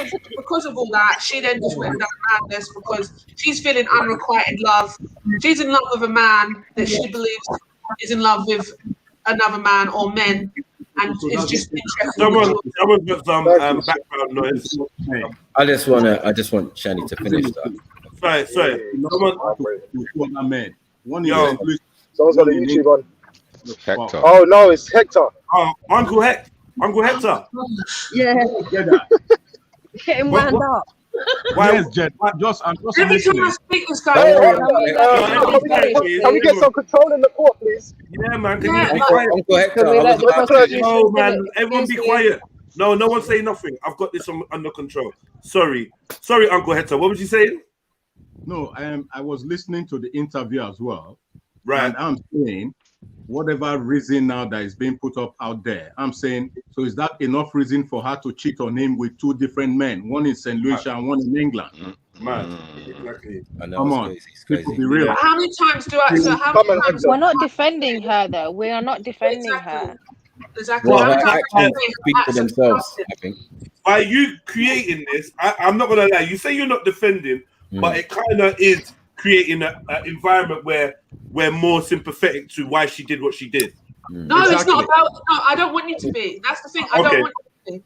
of all that, she then just went down madness because she's feeling unrequited love. She's in love with a man that she believes is in love with another man or men, and it's just interesting. Someone got some background noise. I just want Shani to finish that. Sorry. Someone's got a YouTube on. Hector. Oh no, it's Hector. Oh, Uncle Hector. Yeah. Getting wound up. Yes, Jen. I'm just Every time I speak, this guy. Can we get some control in the court, please? Yeah, man. Can you be quiet? No, man. Everyone be quiet. No one say nothing. I've got this under control. Sorry, Uncle Hector. What was you saying? No, I was listening to the interview as well. Right. And I'm saying, whatever reason now that is being put up out there, I'm saying, so is that enough reason for her to cheat on him with two different men, one in St. Lucia and one in England? Man, exactly. Come on, be real. How many times do I? So how many times? We're not defending her, though. We are not defending her. Exactly. Well, her actions speak for themselves, I think. By you creating this, I'm not gonna lie. You say you're not defending, but it kind of is creating an environment where we're more sympathetic to why she did what she did. No, it's not about. No, I don't want you to be. That's the thing. I don't want you to be.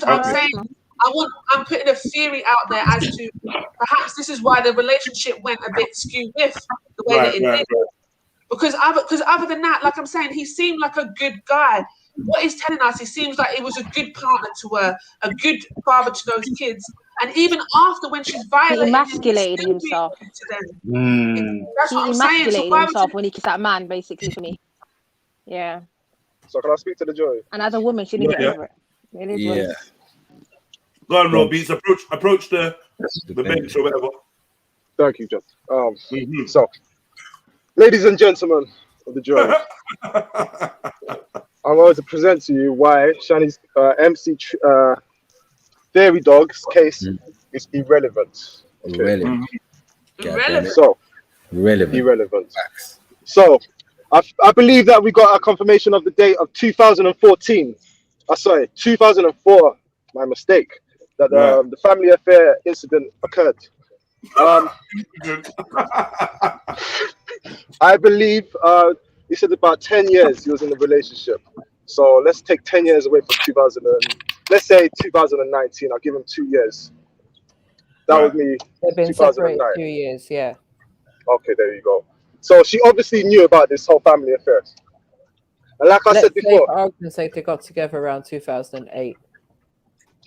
I'm saying. I'm putting a theory out there as to perhaps this is why the relationship went a bit skew with the way that it did. Because other than that, like I'm saying, he seemed like a good guy. What he's telling us, he seems like he was a good partner to her, a good father to those kids. And even after, when she's violating, he emasculated himself. That's what I'm saying. Emasculated himself when he kissed that man, basically, for me. Yeah. So can I speak to the jury? And as a woman, she didn't get over it. It is what it is. Go on, Robbie. Approach the bench or whatever. Thank you, Just. So, ladies and gentlemen of the jury, I'm going to present to you why Shani's MC Dairy Dog's case is irrelevant. Okay? Irrelevant. So, I believe that we got a confirmation of the date of 2014. Sorry, 2004. My mistake. That the family affair incident occurred. I believe he said about 10 years he was in the relationship. So let's take 10 years away from 2019. I'll give him 2 years. That was me. They've been separated 2 years, yeah. Okay, there you go. So she obviously knew about this whole family affair. And like I said before, I was going to say they got together around 2008.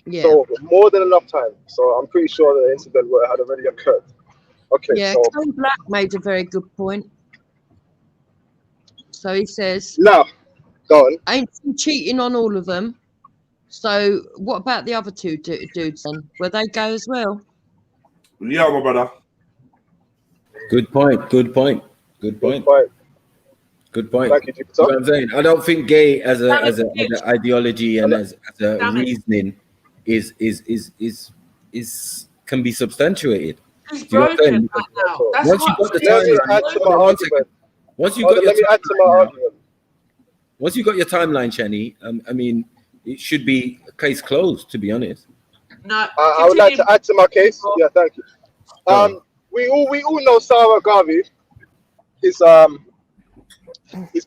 Yeah. So more than enough time. So I'm pretty sure the incident had already occurred. Okay. Yeah, so Tom Black made a very good point. So he says, now, go on. Ain't he cheating on all of them? So what about the other two dudes then? Were they gay as well? Yeah, my brother. Good point. Thank you, what I'm saying, I don't think gay as an ideology and as a reasoning is can be substantiated. It's Do you know what I'm broken saying? right now. That's Once you what. got the Let me timeline, add to my hold on one second. argument. Once you Hold got on, your let me add to my timeline, argument. once you got your timeline, Chenny, I mean, it should be a case closed, to be honest. No, I would like to add to my case. Yeah, thank you. We all know Sarah Garvey. His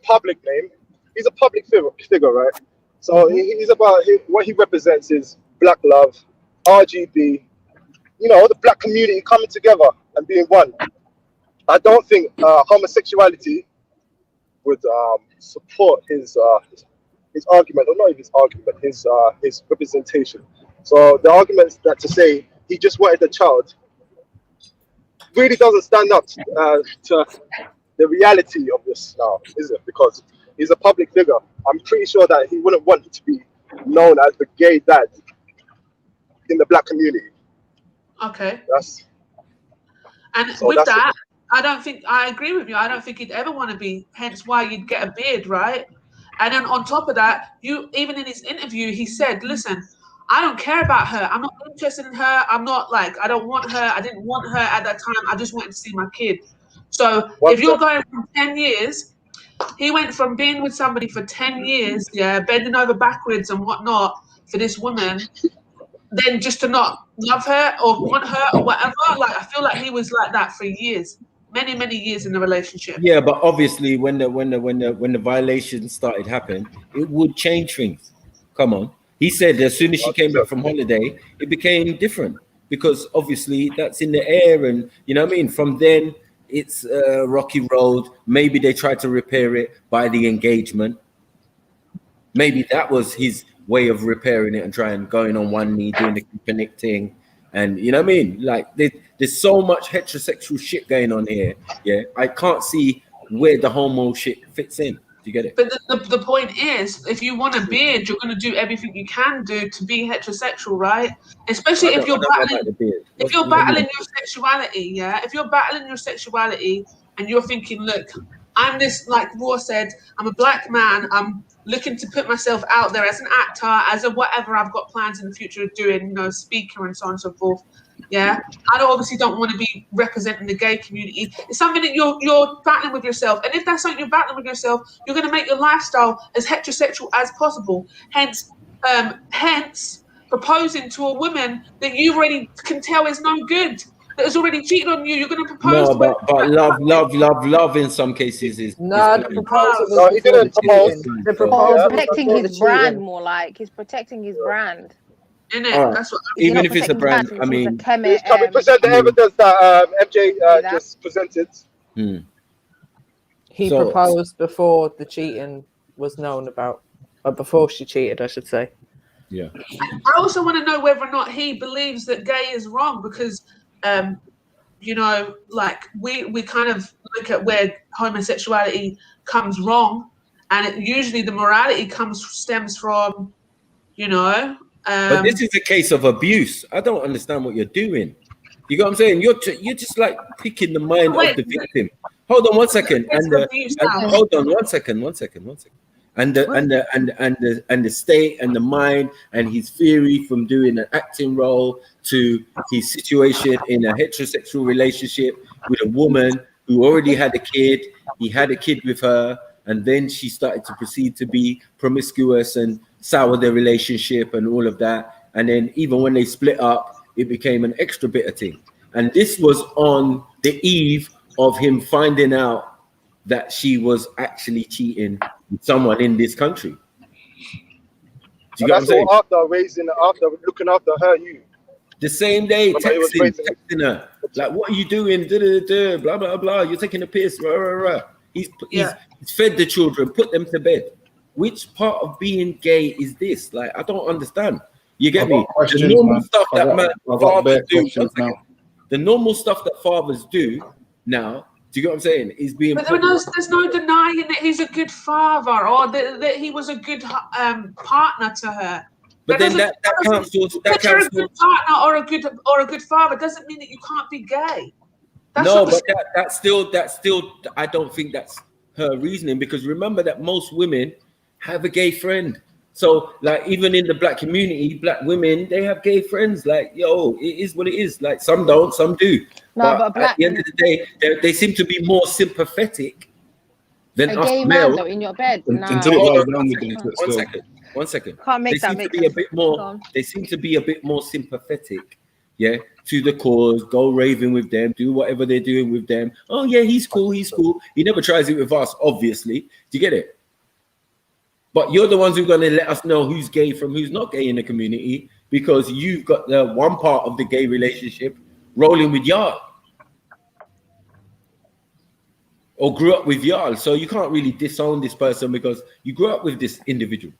public name. He's a public figure, right? So he's about what he represents is black love, RGB. You know, the black community coming together and being one. I don't think homosexuality would support his argument, or not even his argument, his representation. So the arguments that to say he just wanted a child really doesn't stand up to the reality of this now, is it? Because he's a public figure. I'm pretty sure that he wouldn't want to be known as the gay dad in the black community. Okay. And So with that's that, I agree with you. I don't think he'd ever want to be, hence why you'd get a beard, right? And then on top of that, even in his interview, he said, listen, I don't care about her. I'm not interested in her. I'm not like, I don't want her. I didn't want her at that time. I just wanted to see my kid. So if you're going from 10 years, he went from being with somebody for 10 years, yeah, bending over backwards and whatnot for this woman, then just to not love her or want her or whatever. Like, I feel like he was like that for years, many, many years in the relationship. Yeah, but obviously when the violations started happening, it would change things. Come on. He said as soon as she came back from holiday, it became different because obviously that's in the air, and you know what I mean? From then it's a rocky road. Maybe they tried to repair it by the engagement. Maybe that was his way of repairing it and trying going on one knee, doing the connecting, and you know what I mean? Like there's so much heterosexual shit going on here. Yeah, I can't see where the homo shit fits in. Do you get it? But the point is, if you want a beard, you're going to do everything you can do to be heterosexual, right? Especially if you're battling your sexuality, yeah? If you're battling your sexuality and you're thinking, look, I'm this, like Raw said, I'm a black man, I'm looking to put myself out there as an actor, as a whatever I've got plans in the future of doing, you know, speaker and so on and so forth. Yeah, I obviously don't want to be representing the gay community. It's something that you're battling with yourself, and if that's something you're battling with yourself, you're going to make your lifestyle as heterosexual as possible. Hence proposing to a woman that you already can tell is no good, that has already cheated on you. You're going to propose. No, but love in some cases is. No, the proposal was. No, he didn't propose. The proposal protecting his brand more, like he's protecting his brand. Innit? Right. That's what even if it's a brand, I mean, can we present the evidence that MJ just presented? He proposed before the cheating was known about, or before she cheated, I should say. Yeah. I also want to know whether or not he believes that gay is wrong, because, you know, like we kind of look at where homosexuality comes wrong, and usually the morality stems from, you know. But this is a case of abuse. I don't understand what you're doing. You got what I'm saying? You're just like picking the mind of the victim. Hold on one second. Hold on one second. And the state and the mind and his theory from doing an acting role to his situation in a heterosexual relationship with a woman who already had a kid. He had a kid with her, and then she started to proceed to be promiscuous and sour their relationship and all of that. And then even when they split up, it became an extra bitter thing. And this was on the eve of him finding out that she was actually cheating with someone in this country. Do you get what I'm saying? After looking after her, the same day, texting her, like, what are you doing? Blah, blah, blah. You're taking a piss. Rah, rah, rah. He's fed the children, put them to bed. Which part of being gay is this? Like, I don't understand. You get me? The normal stuff that fathers do. The normal stuff that fathers do now, do you get what I'm saying? Is being. But there's no denying that he's a good father, or that he was a good partner to her. But then that counts. That you're a good partner or a good father doesn't mean that you can't be gay. That's still. I don't think that's her reasoning, because remember that most women have a gay friend So, like, even in the black community, black women, they have gay friends. Like, yo, it is what it is. Like, some don't, some do. No, but but at the end of the day, they seem to be more sympathetic than a us gay man males. though in your bed. Until Nah. it Hold goes on, down with them. one second. One second. Can't make They that seem to make be a sense. bit Go more. on. They seem to be a bit more sympathetic. Yeah, to the cause, go raving with them, do whatever they're doing with them. Oh yeah, he's cool. He's cool. He never tries it with us, obviously. Do you get it? But you're the ones who are going to let us know who's gay from who's not gay in the community, because you've got the one part of the gay relationship rolling with y'all, or grew up with y'all. So you can't really disown this person because you grew up with this individual.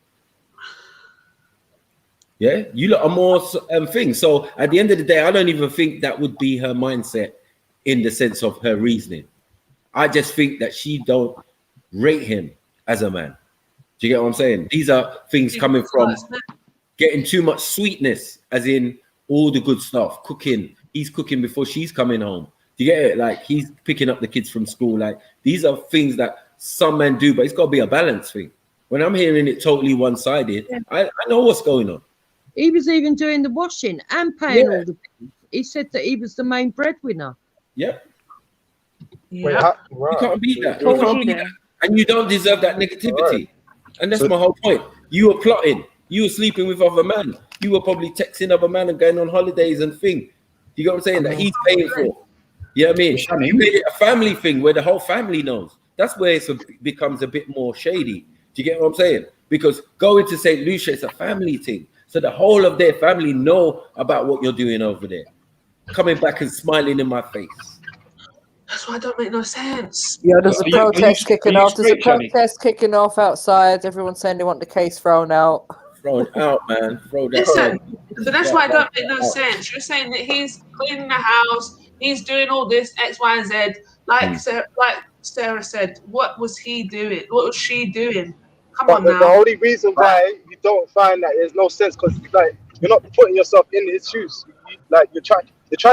Yeah, you lot are more things. So at the end of the day, I don't even think that would be her mindset in the sense of her reasoning. I just think that she don't rate him as a man. Do you get what I'm saying? These are things coming from getting too much sweetness, as in all the good stuff, cooking. He's cooking before she's coming home. Do you get it? Like, he's picking up the kids from school. Like, these are things that some men do, but it's got to be a balance thing. When I'm hearing it totally one-sided, I know what's going on. He was even doing the washing and paying all the bills. He said that he was the main breadwinner. Yep. Yeah. You can't beat that. You What was can't he beat doing? that. And you don't deserve that negativity. And that's my whole point. You were plotting. You were sleeping with other men. You were probably texting other men and going on holidays and thing. You get what I'm saying? That he's paying for. You know what I mean? You made it a family thing where the whole family knows. That's where it becomes a bit more shady. Do you get what I'm saying? Because going to St. Lucia, it's a family thing. So the whole of their family know about what you're doing over there. Coming back and smiling in my face. That's why it don't make no sense. Yeah, there's a protest kicking off. There's a protest kicking off outside. Everyone's saying they want the case thrown out. Thrown out, man. Throw that Listen, out. but that's why it don't make no sense. You're saying that he's cleaning the house, he's doing all this X, Y, and Z. Like Sarah said, what was he doing? What was she doing? Come on now. The only reason why you don't find that there's no sense, because like you're not putting yourself in his shoes. You're trying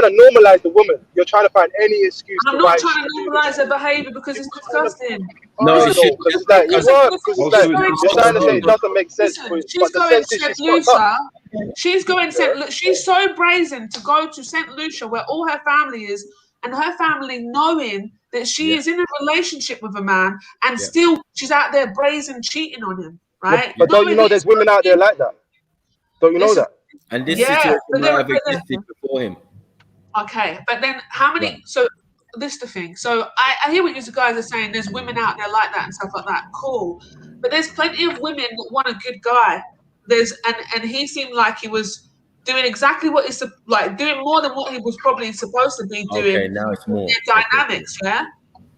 to normalize the woman. You're trying to find any excuse. I'm not trying to normalize her behavior because it's disgusting. No, because it's like you work, because it's like you're trying to say it doesn't make sense. Listen, she's going to St. Lucia. She's going to she's so brazen to go to St. Lucia where all her family is, and her family knowing that she is in a relationship with a man, and still she's out there brazen cheating on him, right? But don't you know there's women out there like that? Don't you know that? And this situation might have existed before him. Okay, but then how many? Right. So this is the thing. So I hear what you guys are saying. There's women out there like that and stuff like that. Cool, but there's plenty of women that want a good guy. And he seemed like he was doing exactly what he's like, doing more than what he was probably supposed to be doing. Okay, now it's more their dynamics, yeah.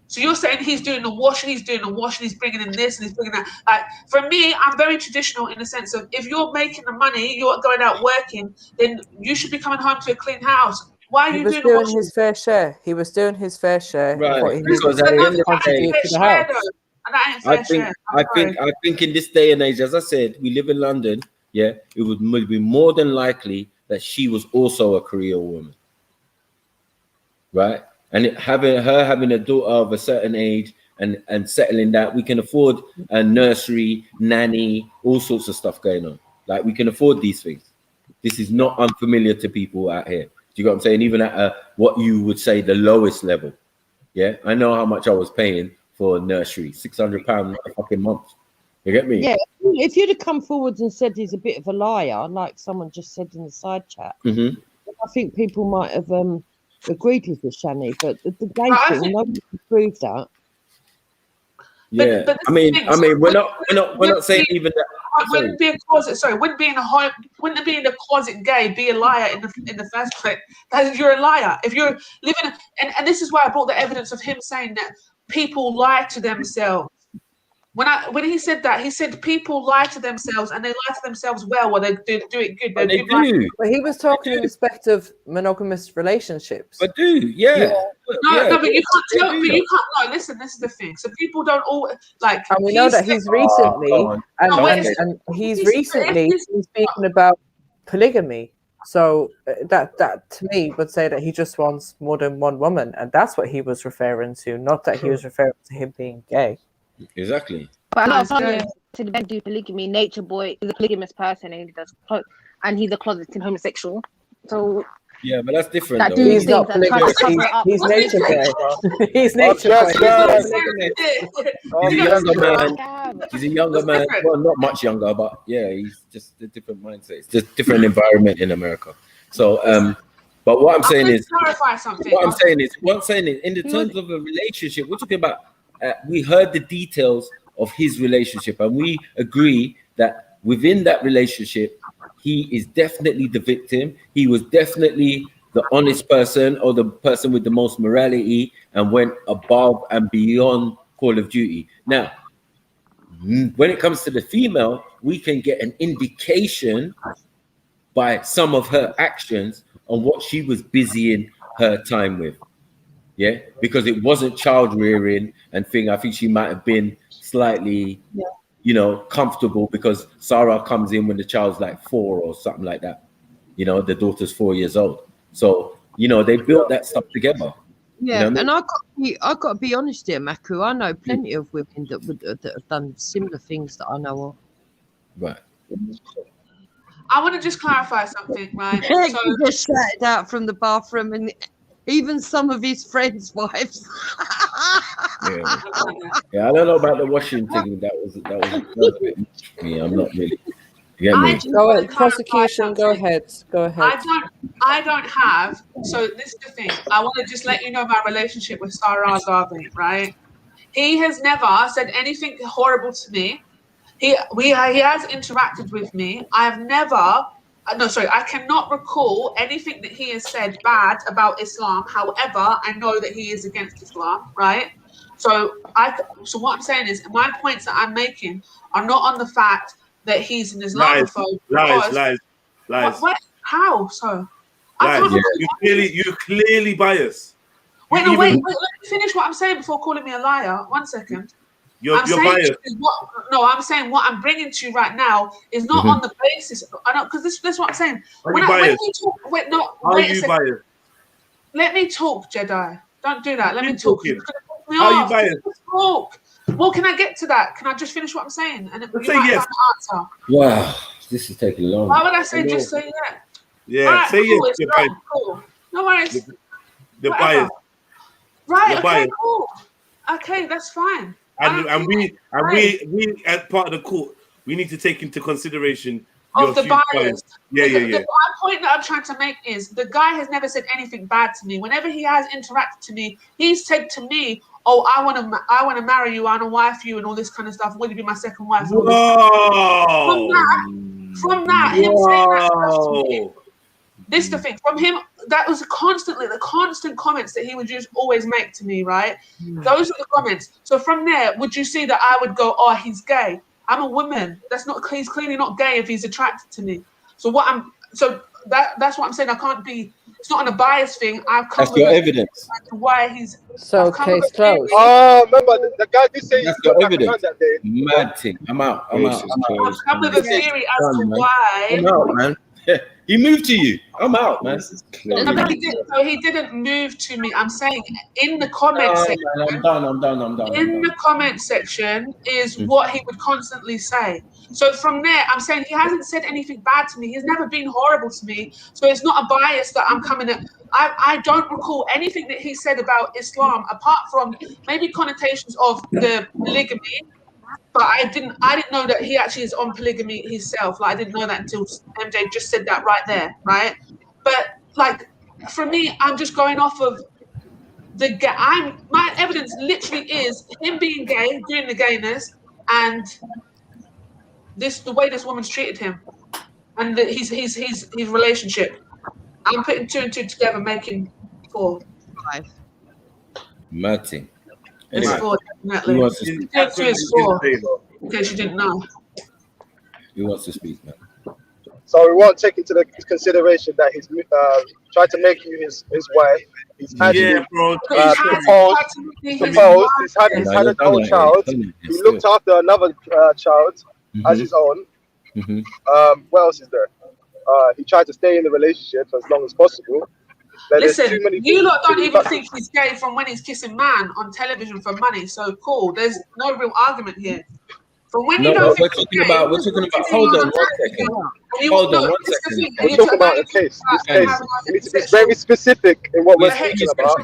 So you're saying he's doing the washing, he's bringing in this and he's bringing that. Like, for me, I'm very traditional in the sense of if you're making the money, you're going out working, then you should be coming home to a clean house. Why are He you was doing doing washing? his fair share. He was doing his fair share. Right, What he because needed at the to end of the contribute day, to the house. And that ain't fair share. I think in this day and age, as I said, we live in London. Yeah, it would be more than likely that she was also a Creole woman, right? And having a daughter of a certain age and settling that, we can afford a nursery, nanny, all sorts of stuff going on. Like, we can afford these things. This is not unfamiliar to people out here. Do you get what I'm saying? Even at what you would say the lowest level. Yeah, I know how much I was paying for a nursery, £600 a fucking month. You get me? Yeah, if you'd have come forward and said he's a bit of a liar, like someone just said in the side chat, I think people might have agreed with the Shani. But the gay thing, nobody can prove that. Yeah, but I mean, we're not saying even that. Wouldn't be a closet. Sorry, wouldn't be in the closet gay be a liar in the first place? You're a liar if you're living. And this is why I brought the evidence of him saying that people lie to themselves. When he said that, he said people lie to themselves and they lie to themselves well, or they do it good. They do. But he was talking in respect of monogamous relationships. But yeah. No, but you can't tell. But you can't. No, listen. This is the thing. So people don't all like. And we know that he's recently, he's speaking about polygamy. So that to me would say that he just wants more than one woman, and that's what he was referring to, not that he was referring to him being gay. Exactly. But a lot of Nice, people to men do polygamy. Nature Boy is a polygamous person and he does and he's a closeted homosexual. So Yeah, but that's different. that Though. do He's things not and try to polygamous. cover it up. He's nature boy. He's nature Objection. boy. He's a younger man. Scam. He's a younger man. different. Well, not much younger, but yeah, he's just a different mindset. It's just different environment in America. So, but what I'm saying is, clarify something. what I'm saying is, in the terms of a relationship, we're talking about. We heard the details of his relationship, and we agree that within that relationship, he is definitely the victim. He was definitely the honest person or the person with the most morality and went above and beyond Call of Duty. Now, when it comes to the female, we can get an indication by some of her actions on what she was busying her time with. Yeah, because it wasn't child rearing and thing. I think she might have been slightly, you know, comfortable because Sarah comes in when the child's like 4 or something like that. You know, the daughter's 4 years old. So, you know, they built that stuff together. Yeah, You know what I mean? and I got to be honest here, Maku. I know plenty of women that have done similar things that I know of. Right. I want to just clarify something, right? He So, just shouted out from the bathroom, and even some of his friends' wives. Yeah, I don't know about the washing thing. That was a bit much for me. I'm not really. You get me? Go ahead. Prosecution. Go ahead. Go ahead. I don't have. So this is the thing. I want to just let you know my relationship with Sarah Garvey, right? He has never said anything horrible to me. He has interacted with me. I have never. No, sorry, I cannot recall anything that he has said bad about Islam. However, I know that he is against Islam, right? So what I'm saying is, my points that I'm making are not on the fact that he's an Islamophobe. Lies. What? How? So Lies. You clearly biased. Wait, let me finish what I'm saying before calling me a liar. 1 second. You're biased. I'm saying what I'm bringing to you right now is not on the basis. I don't, because this is what I'm saying. Are you biased? Wait a second. Biased? Let me talk, Jedi. Don't do that. Let me talk. Are you biased? Talk. Well, can I get to that? Can I just finish what I'm saying? And then say yes. Answer. Wow, this is taking long. Why would I say just say yeah? Yeah, right, say cool, yes. It's wrong, cool. No worries. The Whatever. bias. Right. You're Okay. biased. Cool. Okay, that's fine. And we as part of the court, we need to take into consideration of the bias. Yeah. The point that I'm trying to make is the guy has never said anything bad to me. Whenever he has interacted to me, he's said to me, "Oh, I want to marry you. I want to wife you, and all this kind of stuff. Will you be my second wife?" Whoa! From that, him saying that stuff to me. This is the thing. From him, that was the constant comments that he would just always make to me, right? Those are the comments. So from there, would you see that I would go, "Oh, he's gay"? I'm a woman. He's clearly not gay if he's attracted to me. So that's what I'm saying. I can't be. It's not an unbiased thing. I've come That's your evidence. Why he's so case closed. Oh, remember the guy did say That's he your got evidence. that day. Mad thing. I'm out. I've come with a theory as to why. I'm out, man. He moved to you. I'm out, man. So he didn't move to me. I'm saying in the comment section. I'm done. In the comment section is what he would constantly say. So from there, I'm saying he hasn't said anything bad to me. He's never been horrible to me. So it's not a bias that I'm coming at. I don't recall anything that he said about Islam apart from maybe connotations of the polygamy. But I didn't know that he actually is on polygamy himself. Like I didn't know that until MJ just said that right there, right? But like for me, I'm just going off of my evidence literally is him being gay, doing the gayness, and the way this woman's treated him, and his relationship. I'm putting 2 and 2 together, making 4. 5. Mad thing. It's Anyway, 4, definitely. 2 is 4. In case you didn't know. Who wants to speak, man? So we won't take into the consideration that he's tried to make you his wife. He's had proposed. He's had an own child. He looked after another child as his own. What else is there? He tried to stay in the relationship for as long as possible. Listen, you lot don't even think he's gay from when he's kissing man on television for money. So cool. There's no real argument here. From when No, you don't we're think talking about. Hold on 1 second. Hold on 1 second. We're talking about a case. This case. We need to be very specific in what we're speaking about.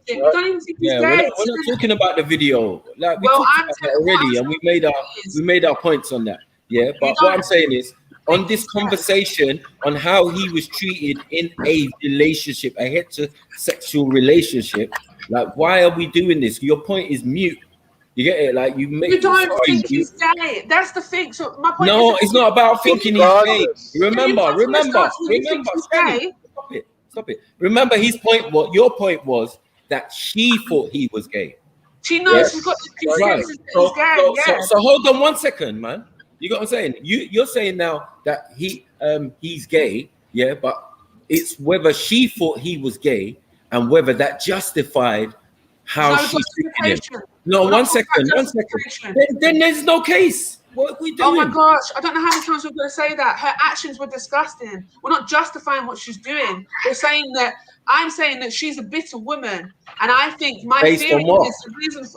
You don't even think he's Yeah, gay. we're not talking about the video. Like we Well, talked I'm about that telling- already, and we made our points on that. Yeah, but what I'm saying is, on this conversation on how he was treated in a relationship, a heterosexual relationship, like why are we doing this? Your point is mute. You get it? Like you make. You don't think he's gay. That's the thing. So my point No, is, it's not about thinking he's gay. Remember. Stop it. Remember, his point. What your point was that she thought he was gay. She knows she's got the Right. he's gay. So hold on 1 second, man. You got what I'm saying? You're saying now that he's gay, yeah, but it's whether she thought he was gay and whether that justified how she treated him. No, We're one not talking second. about One second. justification. Then there's no case. What are we doing? Oh my gosh, I don't know how many times we're going to say that. Her actions were disgusting. We're not justifying what she's doing. We're saying that I'm saying that she's a bitter woman. And I think my Based theory on what? is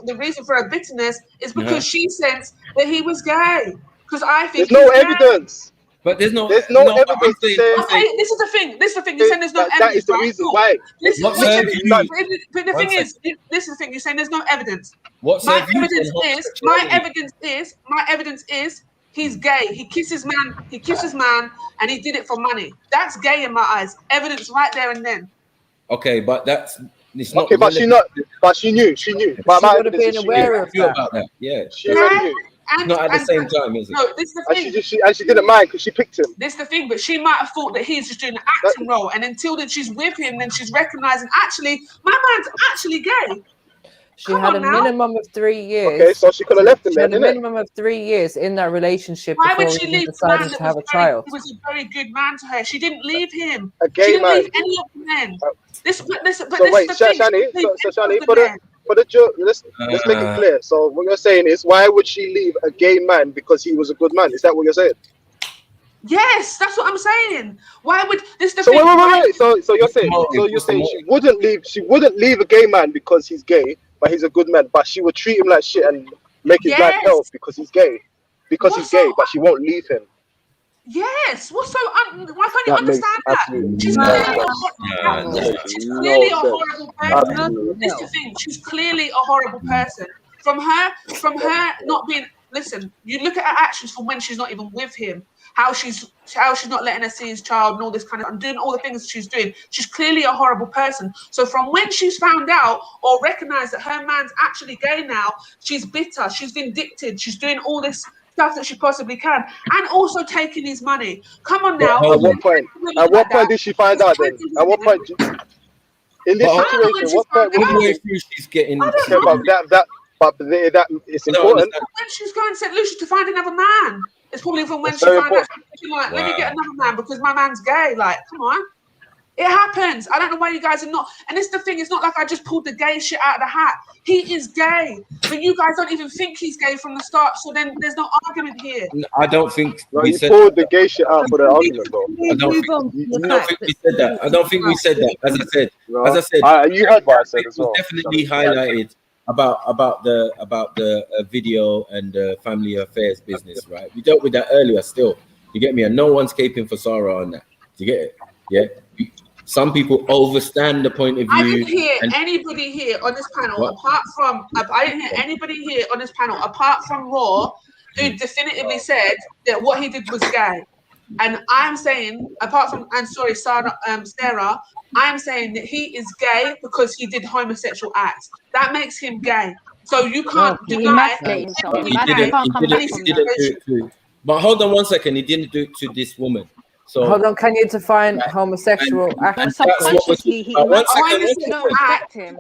the reason for her bitterness is because she sensed that he was gay. Because I think there's no he's gay. evidence. But there's no evidence to say. Okay, this is the thing. You're saying there's no evidence. That is the reason why. But the thing One is, this is the thing. You're saying there's no evidence. What My serve you evidence on is my evidence is he's gay. He kisses man, and he did it for money. That's gay in my eyes. Evidence right there and then. Okay, but it's not. Okay, but she knew. But my would have been aware of that. About that. Yeah. She already knew. Not at the same time, is it? No, this is the thing. And she didn't mind because she picked him. This is the thing, but she might have thought that he's just doing an acting role, and until then she's with him, then she's recognizing actually my man's actually gay. She had a minimum of 3 years. Okay, so she could have left him She then, had a didn't it? minimum of 3 years in that relationship Why before would she he leave the man decided that to have a was child. he was a very good man to her? She didn't leave him. A gay she didn't man. leave any of the men. So wait, Shani, let's make it clear. So what you're saying is, why would she leave a gay man because he was a good man? Is that what you're saying? Yes, that's what I'm saying. Why would this? The So thing, wait. So you're saying she wouldn't leave a gay man because he's gay, but he's a good man, but she would treat him like shit and make his life hell because he's gay, but she won't leave him. Yes. What's so? Why can't you understand that? She's clearly a horrible person. This is the thing. She's clearly a horrible person. From her not being. Listen, you look at her actions from when she's not even with him. How she's not letting her see his child and all this kind of and doing all the things she's doing. She's clearly a horrible person. So from when she's found out or recognized that her man's actually gay now, she's bitter, she's vindictive, she's doing all this stuff that she possibly can, and also taking his money. Come on now. At what point did she find out then? At what point in this situation, what point she's getting But that is important. When she's going to St. Lucia to find another man. It's probably from when she found out, like, let me get another man because my man's gay. Like, come on. It happens. I don't know why you guys are not. And it's the thing, it's not like I just pulled the gay shit out of the hat. He is gay. But you guys don't even think he's gay from the start. So then there's no argument here. I don't think we pulled the gay shit out for the argument, though. I don't think we said that. I don't think we said that. As I said, you heard what I said as well. Definitely highlighted about the video and the family affairs business, right? We dealt with that earlier. Still, you get me? And no one's caping for Sarah on that. Do you get it? Yeah. Some people overstand the point of view. I didn't hear anybody here on this panel apart from Raw who definitively said that what he did was gay. And I'm saying, Sarah, I'm saying that he is gay because he did homosexual acts. That makes him gay. So you can't deny. But hold on 1 second. He didn't do it to this woman. So hold on, can you define homosexual act?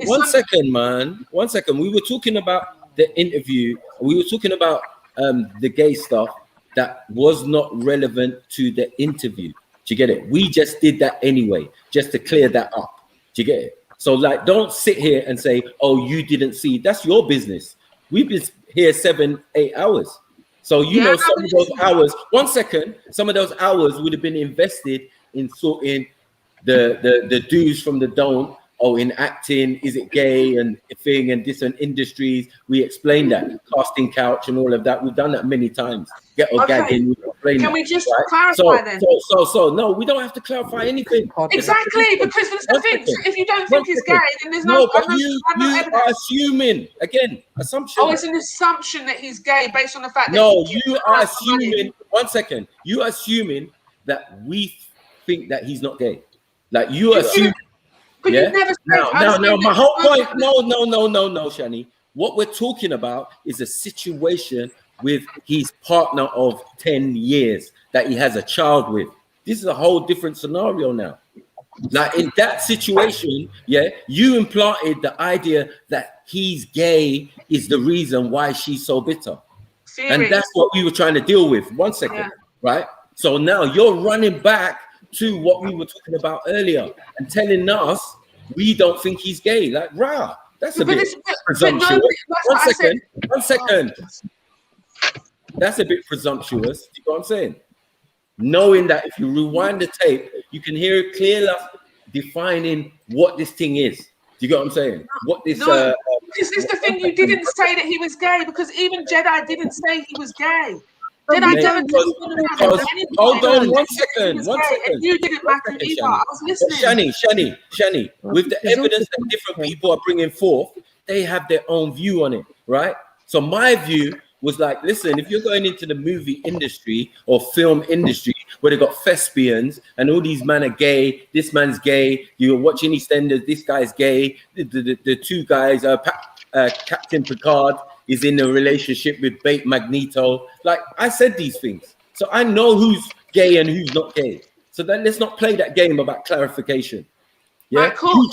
One second, man. 1 second. We were talking about the interview. We were talking about the gay stuff that was not relevant to the interview. Do you get it? We just did that anyway, just to clear that up. Do you get it? So like, don't sit here and say, "Oh, you didn't see." That's your business. We've been here 7-8 hours. So you know, some of those hours. 1 second. Some of those hours would have been invested in sorting the do's from the don't oh, in acting, is it gay and thing and different industries? We explain that. Casting couch and all of that. We've done that many times. Get or gagging. We explain Can that, we just right? clarify then? So no, we don't have to clarify anything. Exactly, because that's the thing. So if you don't think he's gay, then there's no. But you are assuming again assumption. Oh, it's an assumption that he's gay based on the fact that. No, you are assuming. 1 second. You are assuming that we think that he's not gay. Like you assume. But you never said. No. My whole point. No, Shani. What we're talking about is a situation with his partner of 10 years that he has a child with. This is a whole different scenario now. Like in that situation, yeah, you implanted the idea that he's gay is the reason why she's so bitter. And that's what we were trying to deal with. 1 second, right? So now you're running back to what we were talking about earlier and telling us we don't think he's gay. Like, rah, that's a bit presumptuous. 1 second. That's a bit presumptuous. You know what I'm saying? Knowing that if you rewind the tape, you can hear it clearly defining what this thing is. Do you get what I'm saying? What this because it's the thing, you didn't say that he was gay, because even Jedi didn't say he was gay. Jedi never hold on 1 second. And you didn't matter either. I was listening. Shani, with the evidence that different people are bringing forth, they have their own view on it, right? So my view was like, listen, if you're going into the movie industry or film industry where they got thespians and all these men are gay, this man's gay, you're watching EastEnders, this guy's gay, the two guys, Captain Picard is in a relationship with Bait Magneto. Like, I said these things. So I know who's gay and who's not gay. So then let's not play that game about clarification. Yeah, right, cool.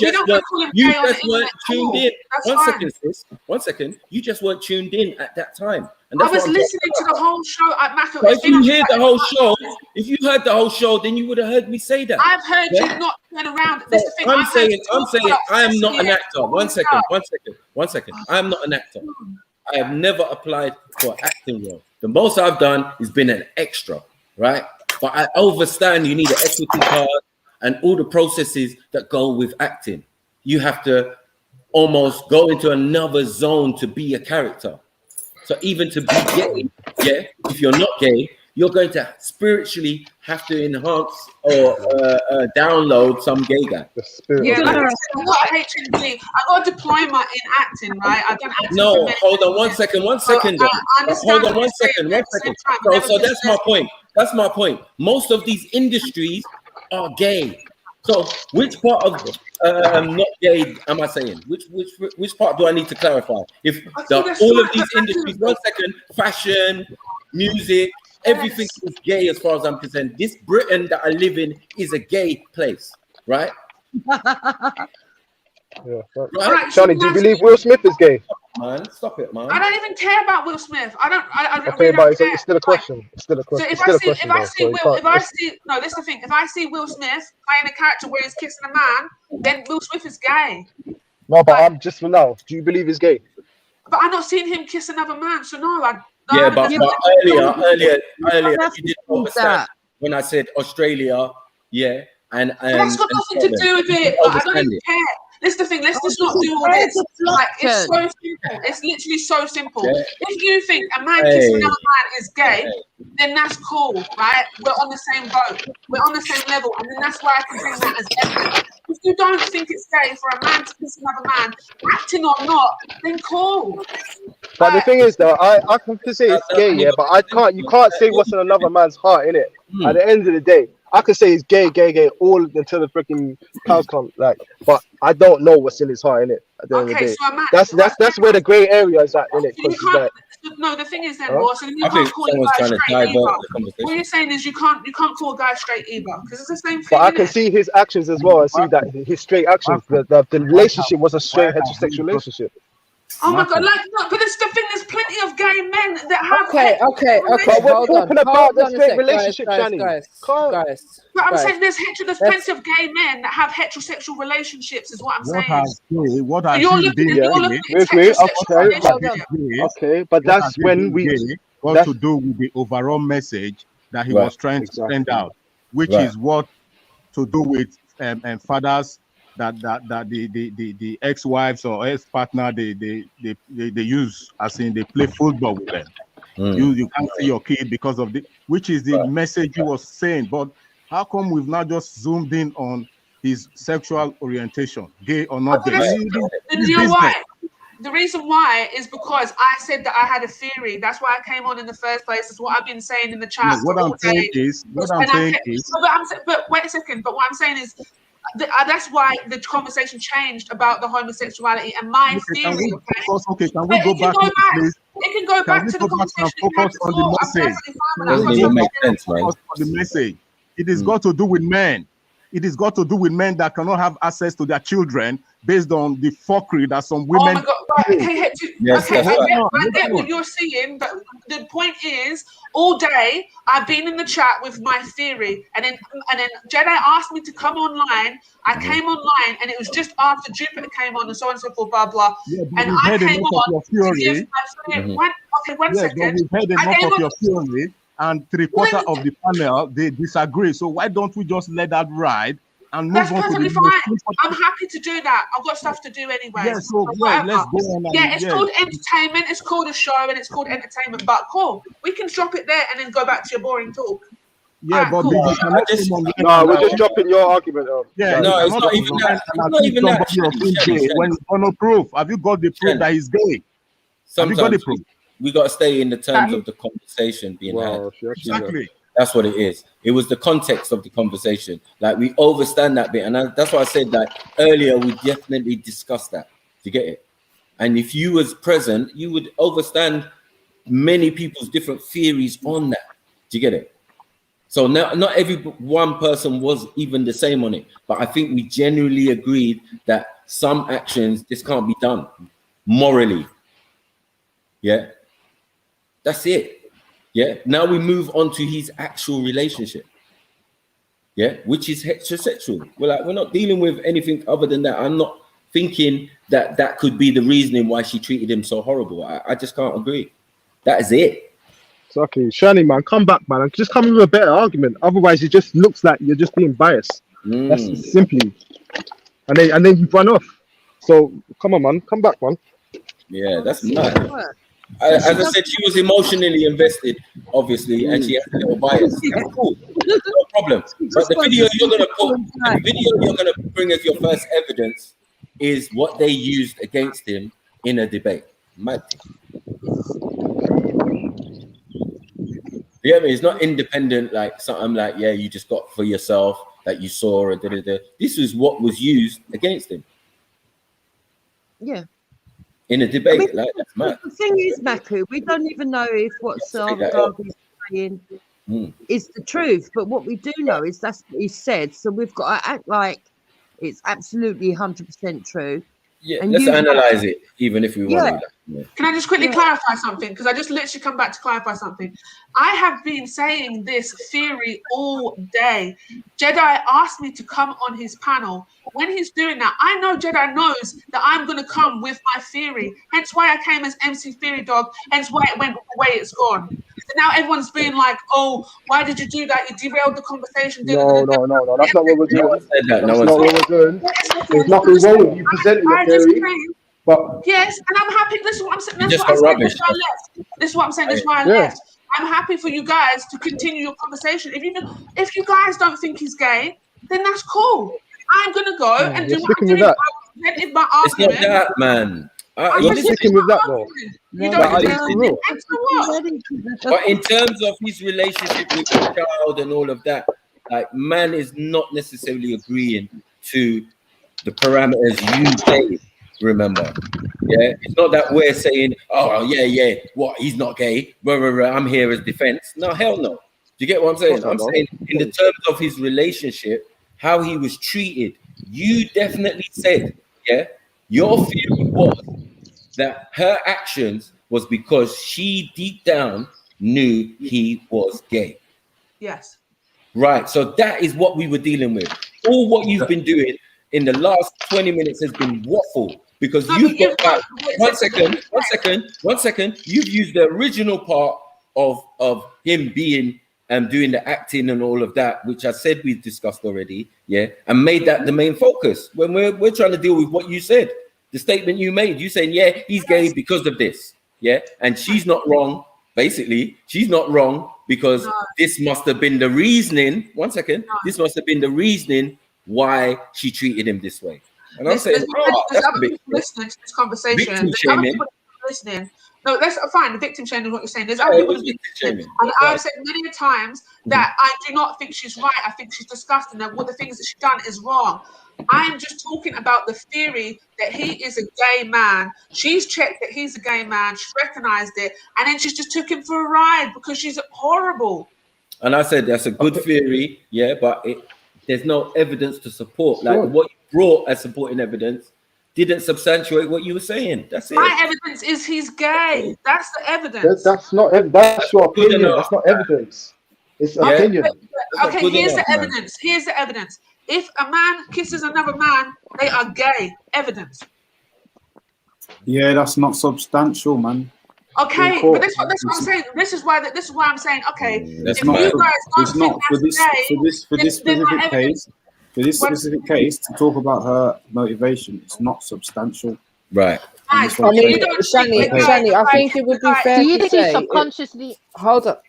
You just weren't tuned in. 1 second, sis. 1 second. You just weren't tuned in at that time. And I was listening to the whole show at Macca. So if you hear the whole show, if you heard the whole show, then you would have heard me say that. I've heard you not turn around. That's the thing. I'm saying I am not an actor. 1 second. I am not an actor. I have never applied for an acting role. The most I've done is been an extra, right? But I understand you need an equity card and all the processes that go with acting. You have to almost go into another zone to be a character. So even to be gay, yeah, if you're not gay, you're going to spiritually have to enhance or download some gay guy. Yeah, like I said, I got a HND. I got a diploma in acting, right? I've done acting. No, hold on 1 second. Hold on 1 second. So that's my point. That's my point. Most of these industries are gay. So which part of not gay am I saying? Which part do I need to clarify? If all of these industries, 1 second, fashion, music, everything is gay as far as I'm concerned. This Britain that I live in is a gay place, right? Yeah. Right. Johnny, do you believe Will Smith is gay? Man, stop it, man. I don't even care about Will Smith. I okay, really but don't care. It's still a question. It's still a question. So that's the thing. If I see Will Smith playing a character where he's kissing a man, then Will Smith is gay. No, but I'm just for now. Do you believe he's gay? But I've not seen him kiss another man, so no. But earlier, you didn't understand when I said Australia, yeah, and that's got nothing to do with it. I don't even care. That's the thing. Let's just not do all this. Like, it's so simple. It's literally so simple. Yeah. If you think a man kissing another man is gay, then that's cool, right? We're on the same boat. We're on the same level, and then that's why I can bring that as evidence. If you don't think it's gay for a man to kiss another man, acting or not, then cool. But the thing is, though, I can say it's gay, yeah, but I can't. You can't say what's in another man's heart, innit? At the end of the day, I can say he's gay, all until the freaking cows come. Like, but I don't know what's in his heart, innit? At the end of the day, so that's where the grey area is at, innit? No, the thing is, then, Ross, and you can't call a guy straight either. What you're saying is you can't call a guy straight either, because it's the same thing. But I can see his actions as well. I see that his straight actions. The relationship was a straight heterosexual relationship. Oh my God! Like, no, but it's the thing. There's plenty of gay men that have. Okay. But we're talking about the straight relationship, Shani. Guys. But I'm saying there's plenty of gay men that have heterosexual relationships. Is what I'm saying. What I Okay, but that's when we got to do with the overall message that he was trying to send out, which is what to do with fathers the ex-wives or ex-partner they use, as in they play football with them. You can't see your kid because of which is the message he was saying. But how come we've not just zoomed in on his sexual orientation, gay or not gay? You know why? The reason why is because I said that I had a theory. That's why I came on in the first place. That's what I've been saying in the chat. No, what I'm saying is, but wait a second. But what I'm saying is, that's why the conversation changed about the homosexuality and my theory. Can we go back, please? It can go back to the conversation. Focus on the message. It is got to do with men. It is got to do with men that cannot have access to their children based on the fuckery that some women. Oh my God! Right, okay, I get what you're saying, but the point is, all day I've been in the chat with my theory, and then Jedi asked me to come online. I came online, and it was just after Jupiter came on, and so on and so forth, blah blah. Yeah, and I came on to give my theory. One second. We've heard enough of your theory. And three-quarters of the panel, they disagree. So why don't we just let that ride and move That's on to perfectly the fine. I'm happy to do that. I've got stuff to do anyway. Yeah, so let's go on. It's called entertainment. It's called a show, and it's called entertainment. But cool, we can drop it there and then go back to your boring talk. Yeah, but cool. we're just dropping your argument. Yeah, no, it's not even that. It's not even that. When it's no proof, have you got the proof that he's gay? Have you got the proof? We got to stay in the terms of the conversation being had. Exactly. That's what it is. It was the context of the conversation. Like, we overstand that bit. And that's why I said that earlier, we definitely discussed that. Do you get it? And if you was present, you would understand many people's different theories on that. Do you get it? So not every one person was even the same on it. But I think we generally agreed that some actions, this can't be done morally. Yeah. That's it. Yeah. Now we move on to his actual relationship. Yeah, which is heterosexual. We're not dealing with anything other than that. I'm not thinking that could be the reasoning why she treated him so horrible. I just can't agree. That is it. It's okay, Shani, man, come back, man. Just come with a better argument. Otherwise, it just looks like you're just being biased. That's simply. And then you run off. So come on, man, come back, man. Yeah, that's mad. As I said, she was emotionally invested, obviously, and she has a little bias. That's cool, no problem. But the video you're gonna bring as your first evidence is what they used against him in a debate. Mad. Yeah, I mean, it's not independent, like something like, yeah, you just got for yourself that you saw or da-da-da. This is what was used against him. Yeah. In a debate, like that's mad. The thing is, Maku, we don't even know if what Sarah Garvey's saying is the truth, but what we do know is that's what he said. So we've got to act like it's absolutely 100% true. Yeah, and let's analyze it, even if we want to. Yeah. Can I just quickly clarify something? Because I just literally come back to clarify something. I have been saying this theory all day. Jedi asked me to come on his panel. When he's doing that, I know Jedi knows that I'm going to come with my theory. Hence why I came as MC Theory Dog. Hence why it went the way it's gone. So now everyone's being like, oh, why did you do that? You derailed the conversation. No. That's not what we're doing. That's not what we're doing. There's nothing wrong with you presenting the theory. But yes, and I'm happy. This is what I'm saying. This is what I'm saying. That's why I left. I'm happy for you guys to continue your conversation. If you guys don't think he's gay, then that's cool. I'm gonna go and do what I'm doing. I've my argument. It's not that, man. You're sticking with that, though. You don't But in terms of his relationship with the child and all of that, like, man is not necessarily agreeing to the parameters you gave. Remember, yeah, it's not that we're saying, oh yeah, what, he's not gay, I'm here as defense. No, hell no. Do you get what I'm saying? I'm saying in the terms of his relationship, how he was treated. You definitely said, yeah, your theory was that her actions was because she deep down knew he was gay. Yes. Right. So that is what we were dealing with. All what you've been doing in the last 20 minutes has been waffle. Because you've got back. One second. You've used the original part of him being doing the acting and all of that, which I said we've discussed already, yeah, and made that the main focus when we're trying to deal with what you said, the statement you made. You saying, yeah, he's gay because of this, yeah, and she's not wrong. Basically, she's not wrong because this must have been the reasoning. One second, this must have been the reasoning why she treated him this way. And I'm saying, there's other people listening to this conversation. Victim There's other shaming. people listening. No, that's fine. The victim shaming is what you're saying. There's other people listening. And I've said many times that I do not think she's right. I think she's disgusting. That what the things that she's done is wrong. I'm just talking about the theory that he is a gay man. She's checked that he's a gay man. She's recognized it. And then she just took him for a ride because she's horrible. And I said, that's a good theory, yeah, but there's no evidence to support. Like what you brought as supporting evidence didn't substantiate what you were saying. That's it. My evidence is he's gay. That's the evidence. That's not that's your opinion. That's not evidence. It's opinion. Okay, here's the evidence. Here's the evidence. If a man kisses another man, they are gay. Evidence. Yeah, that's not substantial, man. Okay, but that's what I'm saying. This is why I'm saying, okay, if you guys don't think that's gay, for this specific case, to talk about her motivation, it's not substantial. Right. I mean, Shani, I think it would be fair to say subconsciously. Hold up.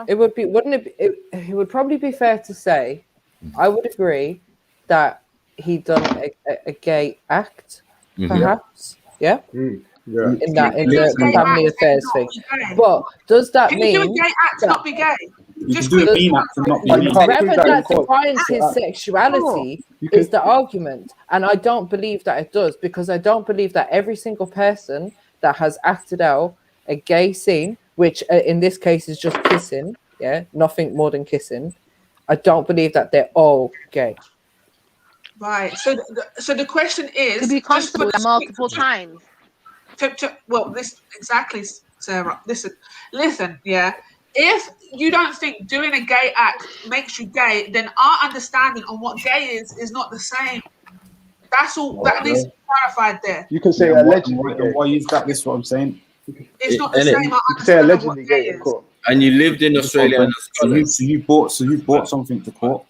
It would be, wouldn't it? It would probably be fair to say, I would agree that he done a gay act, perhaps. Yeah. Yeah. In the family affairs thing. But does that Can mean you do a gay act and not be gay? Just do a mean act and not be mean. Whether that defines his sexuality is the argument, and I don't believe that it does, because I don't believe that every single person that has acted out a gay scene, which in this case is just kissing, yeah, nothing more than kissing, I don't believe that they're all gay. Right. So the question is, to be comfortable multiple times. Well, this exactly, Sarah. Listen, yeah. If you don't think doing a gay act makes you gay, then our understanding on what gay is not the same. That's all. That needs to be clarified there. You can say allegedly. Why use that? This is what I'm saying. It's not the same. You can say allegedly gay in court. And you lived in Australia. So you bought something to court.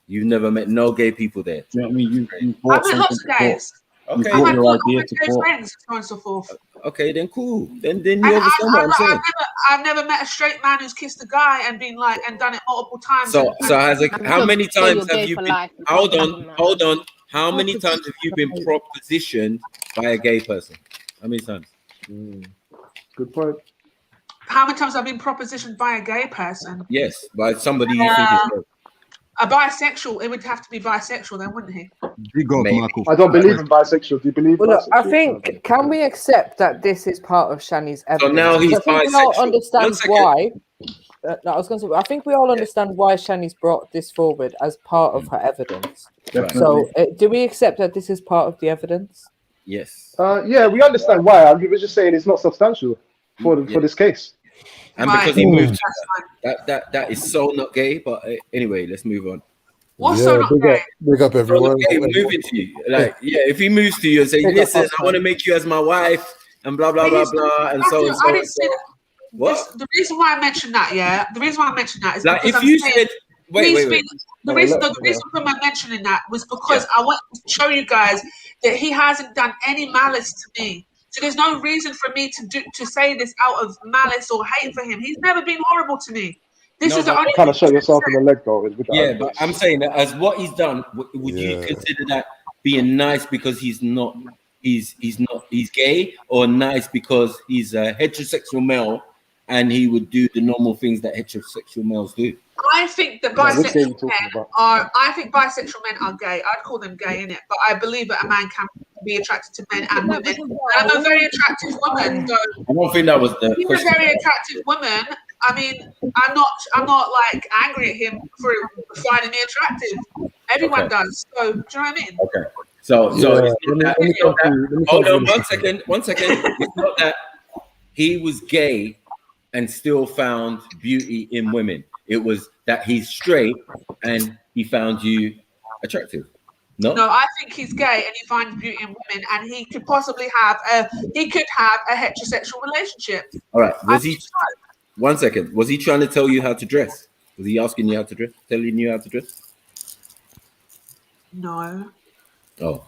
You've never met no gay people there. Do you know what I mean? You bought I've met lots something of to court. guys. Okay. You brought your idea to court. Friends, so on and so forth. Okay, then cool. Then you understand what I'm saying. I've never met a straight man who's kissed a guy and been like and done it multiple times. So how many times have you been? Hold on. How many times have you been propositioned by a gay person? How many times? Good point. How many times have I been propositioned by a gay person? Yes, by somebody you think is gay. A bisexual, it would have to be bisexual then, wouldn't he? I don't believe in bisexual. Do you believe? Well, look, bisexual? I think, can we accept that this is part of Shani's evidence? So now he's I think we all bisexual. understand why. No, I was going to say, I think we all understand why Shani's brought this forward as part of her evidence. Definitely. So, do we accept that this is part of the evidence? Yes. Yeah, we understand why. We were just saying it's not substantial for this case. And because he moved to that is so not gay. But anyway, let's move on. What's so not gay? Big up everyone. Moving to you, like, yeah, if he moves to you and say, listen, I want to make you as my wife, and blah blah blah blah, and so and so. And so. What? The reason why I mentioned that, yeah, the reason why I mentioned that is like because if you said, wait. The reason for my mentioning that was because I want to show you guys that he hasn't done any malice to me. So there's no reason for me to say this out of malice or hate for him. He's never been horrible to me. This is the only kind of shot yourself in the leg though. Yeah, but I'm saying that as what he's done, would you consider that being nice because he's gay, or nice because he's a heterosexual male and he would do the normal things that heterosexual males do? I think that bisexual men are gay. I'd call them gay, innit? But I believe that a man can be attracted to men and women. And I'm a very attractive woman. So I don't think that was the he's a very attractive woman. I mean, I'm not like angry at him for finding me attractive. Everyone does. So do you know what I mean? Okay. So hold on one second. It's not that he was gay and still found beauty in women. It was that he's straight and he found you attractive. No, I think he's gay and he finds beauty in women, and he could possibly have a heterosexual relationship. All right. 1 second. Was he trying to tell you how to dress? Was he asking you how to dress? Telling you how to dress? No. Oh,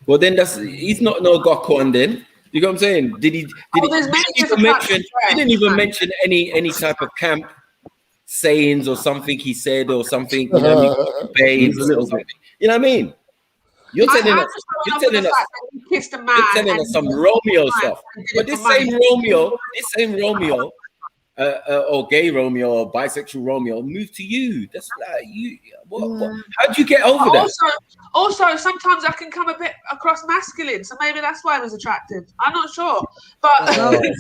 well then he's not no Gwarn then. You know what I'm saying? Did he didn't even mention any type of camp sayings or something he said or something, you know, babes or something. You know what I mean? You're telling us some Romeo stuff. But this same Romeo, or gay Romeo or bisexual Romeo moved to you. That's like you. How'd you get over that? Also, sometimes I can come a bit across masculine, so maybe that's why I was attractive. I'm not sure, but okay.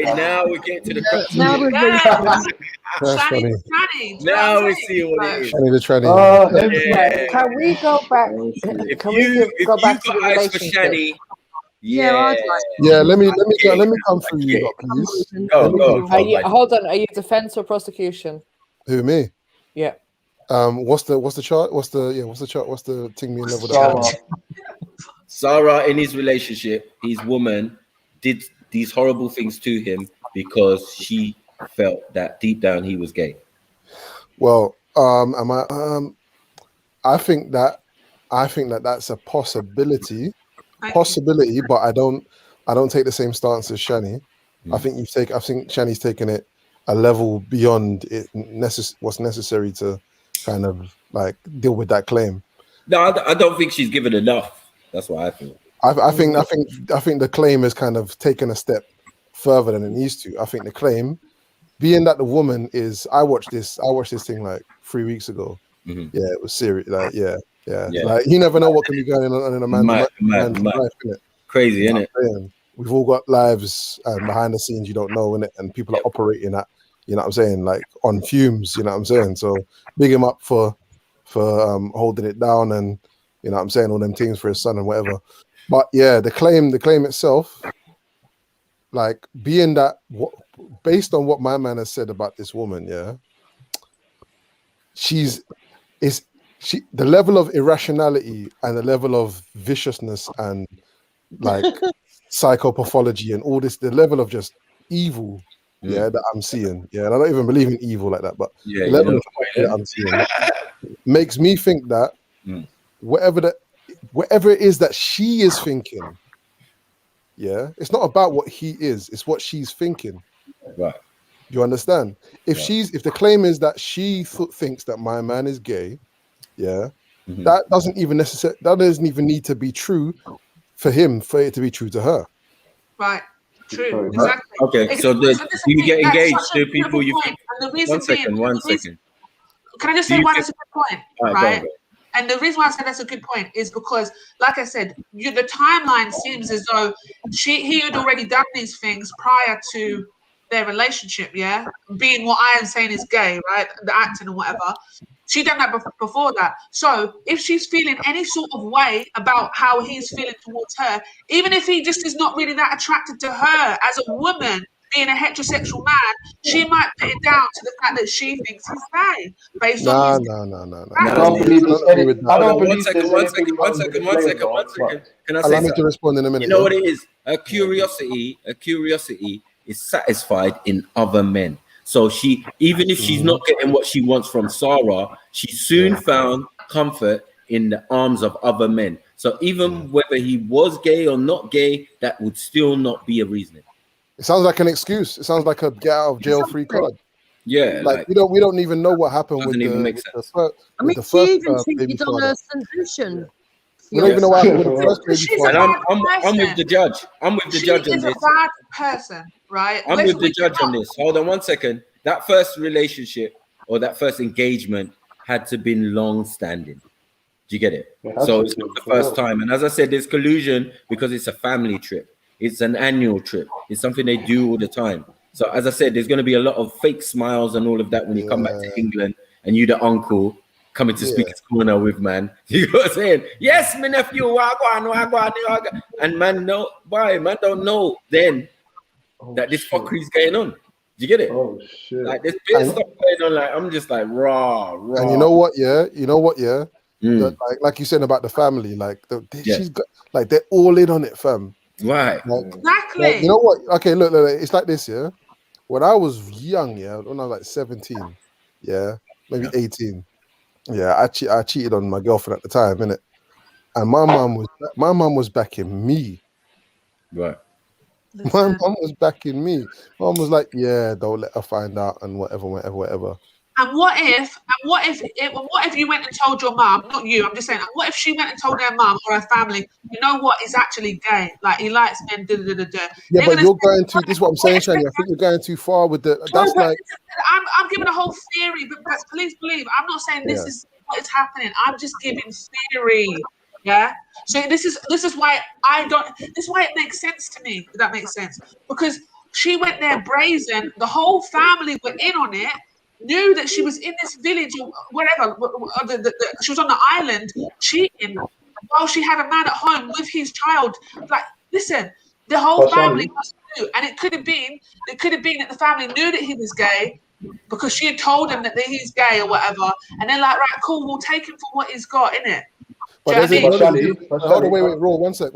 Now we get to the crux. Now we see what it is. Can we go back? Can we go back to the relationship? Yeah, let me come through you lot, please. Hold on, are you defense or prosecution? Who, me? Yeah. What's the chart? What's the chart? What's the thing being leveled up? Sarah, in his relationship, his woman did these horrible things to him because she felt that deep down he was gay. Well, I think that that's a possibility, but I don't take the same stance as Shani. I think Shani's taken it a level beyond what's necessary to kind of like deal with that claim. No, I don't think she's given enough. That's what I think. I think the claim has kind of taken a step further than it needs to. I think the claim, being that the woman is, I watched this thing like 3 weeks ago. Yeah, it was serious. Like, yeah. Like, you never know what can be going on in a man's life, innit? Crazy, innit? We've all got lives behind the scenes you don't know, innit? And people are operating at, you know what I'm saying, like on fumes, you know what I'm saying? So big him up for holding it down, and you know what I'm saying, all them things for his son and whatever. But yeah, the claim itself, like being that, based on what my man has said about this woman, yeah, the level of irrationality and the level of viciousness and like psychopathology and all this, the level of just evil, that I'm seeing, and I don't even believe in evil like that, but the level of that I'm seeing makes me think that whatever it is that she is thinking, it's not about what he is, it's what she's thinking. Right. You understand? If the claim is that she thinks that my man is gay, that doesn't even need to be true for it to be true to her. Right. True. Exactly. Okay. So you get engaged to people you think. One second. Can I just say why that's a good point? Right. And the reason why I said that's a good point is because, like I said, the timeline seems as though he had already done these things prior to their relationship, being what I am saying is gay, right? The acting and whatever. She done that before that. So if she's feeling any sort of way about how he's feeling towards her, even if he just is not really that attracted to her as a woman, being a heterosexual man, she might put it down to the fact that she thinks he's gay. Based on No. I don't believe One second. Can I say something? To respond in a minute. You know what it is? A curiosity is satisfied in other men. So even if she's not getting what she wants from Sarah, she soon found comfort in the arms of other men. So even whether he was gay or not gay, that would still not be a reasoning. It sounds like an excuse. It sounds like a get out of jail free card. Yeah, like we don't even know what happened with she even cheated on her sensation. We don't even know what happened with the first baby father. And I'm with the judge. I'm with the judge on this. this. She's a bad person, right? I'm with the judge on this. Hold on 1 second. That first relationship or that first engagement had to been long standing. Do you get it? So it's not the first time. And as I said, there's collusion because it's a family trip. It's an annual trip. It's something they do all the time. So as I said, there's going to be a lot of fake smiles and all of that when you come back to England and you the uncle coming to speak his corner with man. You know what I'm saying? Yes, my nephew, wagwan. And man, no, why? Man don't know then that this fuckery is going on. Do you get it? Oh shit! Like there's bit of stuff going on. Like I'm just like raw. And you know what? That, like you said about the family, like she's got, like they're all in on it, fam. Right. Exactly. You know what? Okay, look, it's like this, yeah. When I was young, yeah, when I was like 17, yeah, maybe 18, yeah, I cheated on my girlfriend at the time, innit? And my mum was backing me. Right. My mum was backing me. Mum was like, yeah, don't let her find out and whatever. And what if you went and told your mum, not you, I'm just saying, what if she went and told her mum or her family, you know what, he's actually gay, like he likes men, da da da da. Yeah, but you're going too, this is what I'm saying, Shani, I think you're going too far with the, that's No, but like, I'm giving a whole theory, but please believe, I'm not saying this is what is happening. I'm just giving theory. Yeah. So this is why this is why it makes sense to me, if that makes sense. Because she went there brazen, the whole family were in on it, knew that she was in this village or wherever, she was on the island cheating while she had a man at home with his child. Like, listen, the whole family must knew, and it could have been that the family knew that he was gay because she had told him that he's gay or whatever, and they're like, right, cool, we'll take him for what he's got, innit? but there's hold on, wait, Raw, one sec.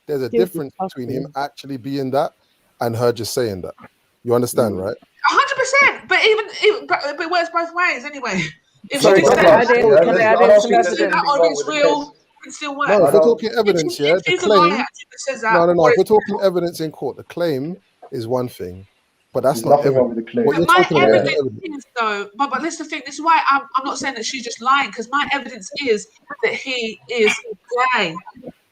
There's a difference between him actually being that and her just saying that. You understand, right? 100%, but it works both ways anyway. If Sorry, she can said I that or it's real, it still works. No, if we're talking evidence, yeah, the She's a claim. liar that says that. No. If we're talking evidence in court, the claim is one thing, but that's not nothing wrong evidence. with the claim. What you're My talking about is evidence evidence. is though, but this is the thing. This is why I'm not saying that she's just lying, because my evidence is that he is gay.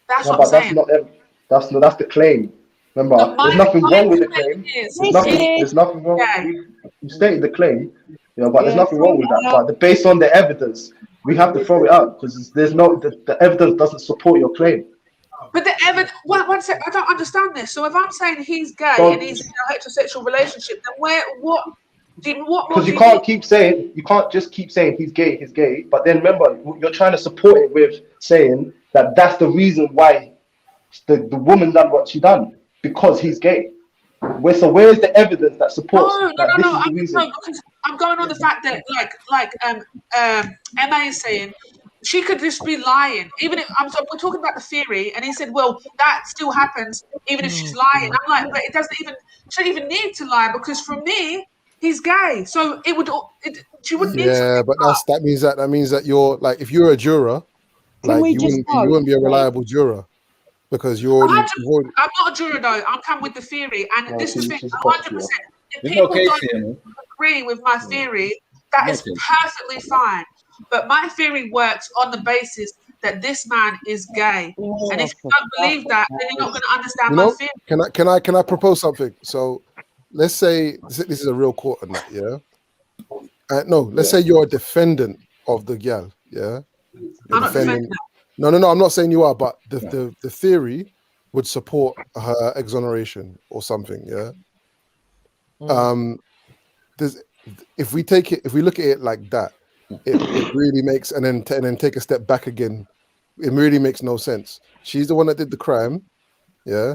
That's No, what I'm but saying. that's the claim. Remember, No, there's nothing my wrong with the claim claim. is There's nothing wrong. gay. You stated the claim, but there's nothing wrong with that. But based on the evidence, we have to throw it out because there's the evidence doesn't support your claim. But the evidence. One sec. I don't understand this. So if I'm saying he's gay and he's in a heterosexual relationship, then what? Because you can't just keep saying he's gay. But then remember, you're trying to support it with saying that that's the reason why the woman done what she done, because he's gay. So where's the evidence that supports that this is the reason? No, because I'm going on the fact that like Emma is saying she could just be lying. Even if we're talking about the theory, and he said, well, that still happens even if she's lying. I'm like, but she don't even need to lie, because for me, he's gay. So she wouldn't need to. Yeah, but that means that you're like, if you're a juror, like you wouldn't be a reliable juror because you're already. I'm not a juror though. I'm coming with the theory, and this is the thing. 100%. If people don't agree with my theory, that is perfectly fine. But my theory works on the basis that this man is gay, and if you don't believe that, then you're not going to understand my theory. Can I propose something? So let's say this is a real court on that, yeah. Let's say you're a defendant of the gal, yeah. I'm not defending. No, I'm not saying you are, but the theory would support her exoneration or something, yeah. If we look at it like that, it really makes, and then take a step back again, it really makes no sense. She's the one that did the crime, yeah.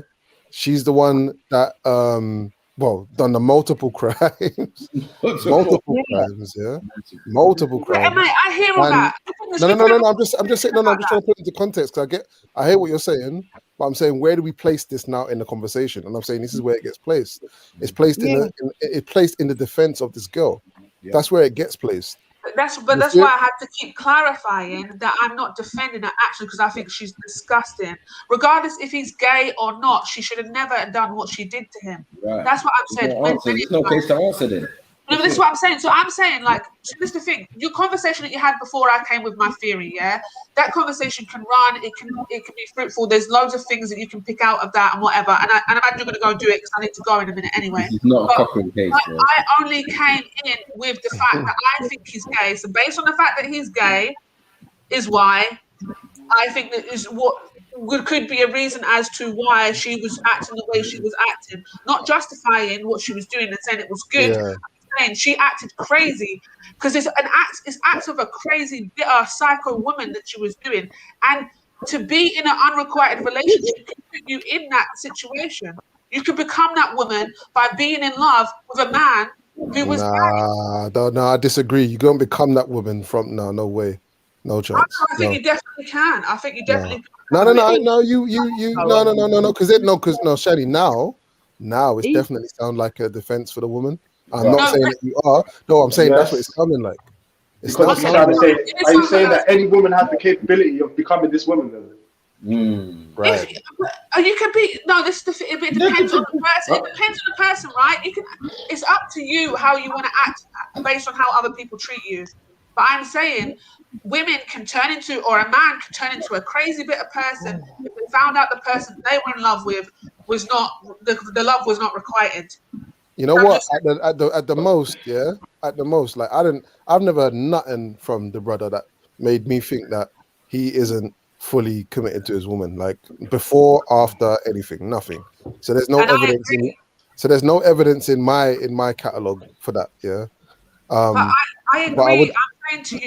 She's the one that done the multiple crimes, multiple crimes. I hear all that. No. I'm just saying. I'm just trying to put it into context because I hear what you're saying, but I'm saying, where do we place this now in the conversation? And I'm saying this is where it gets placed. It's placed in the defense of this girl. That's where it gets placed. That's why I had to keep clarifying that I'm not defending her action, because I think she's disgusting. Regardless if he's gay or not, she should have never done what she did to him. Right. That's what I'm saying. There's no case to answer then. No, but this is what I'm saying. So I'm saying, like, so this is the thing. Your conversation that you had before I came with my theory, yeah? That conversation can run. It can be fruitful. There's loads of things that you can pick out of that and whatever. And I imagine you're going to go do it because I need to go in a minute anyway. It's not a cocking case. I only came in with the fact that I think he's gay. So based on the fact that he's gay is why I think that is what could be a reason as to why she was acting the way she was acting. Not justifying what she was doing and saying it was good. Yeah. She acted crazy because it's acts of a crazy, bitter, psycho woman that she was doing, and to be in an unrequited relationship can put you in that situation. You could become that woman by being in love with a man who was. No, I disagree. You don't become that woman from no way. No chance. I think you definitely can. I think you definitely can. No, because no, Shady, now it's definitely sound like a defense for the woman. I'm not saying that you are. No, I'm saying that's what it's coming like. It's Because not you're trying to say, are you saying that any woman has the capability of becoming this woman then? Right. You can be this. It depends on the person. It depends on the person, right? You can. It's up to you how you want to act based on how other people treat you. But I'm saying, women can turn into, or a man can turn into a crazy bitter person if they found out the person they were in love with was not the love was not requited. You know what? At the most, like I've never heard nothing from the brother that made me think that he isn't fully committed to his woman. Like before, after, anything, nothing. So there's no evidence in. So there's no evidence in my catalog for that. Yeah. But I agree.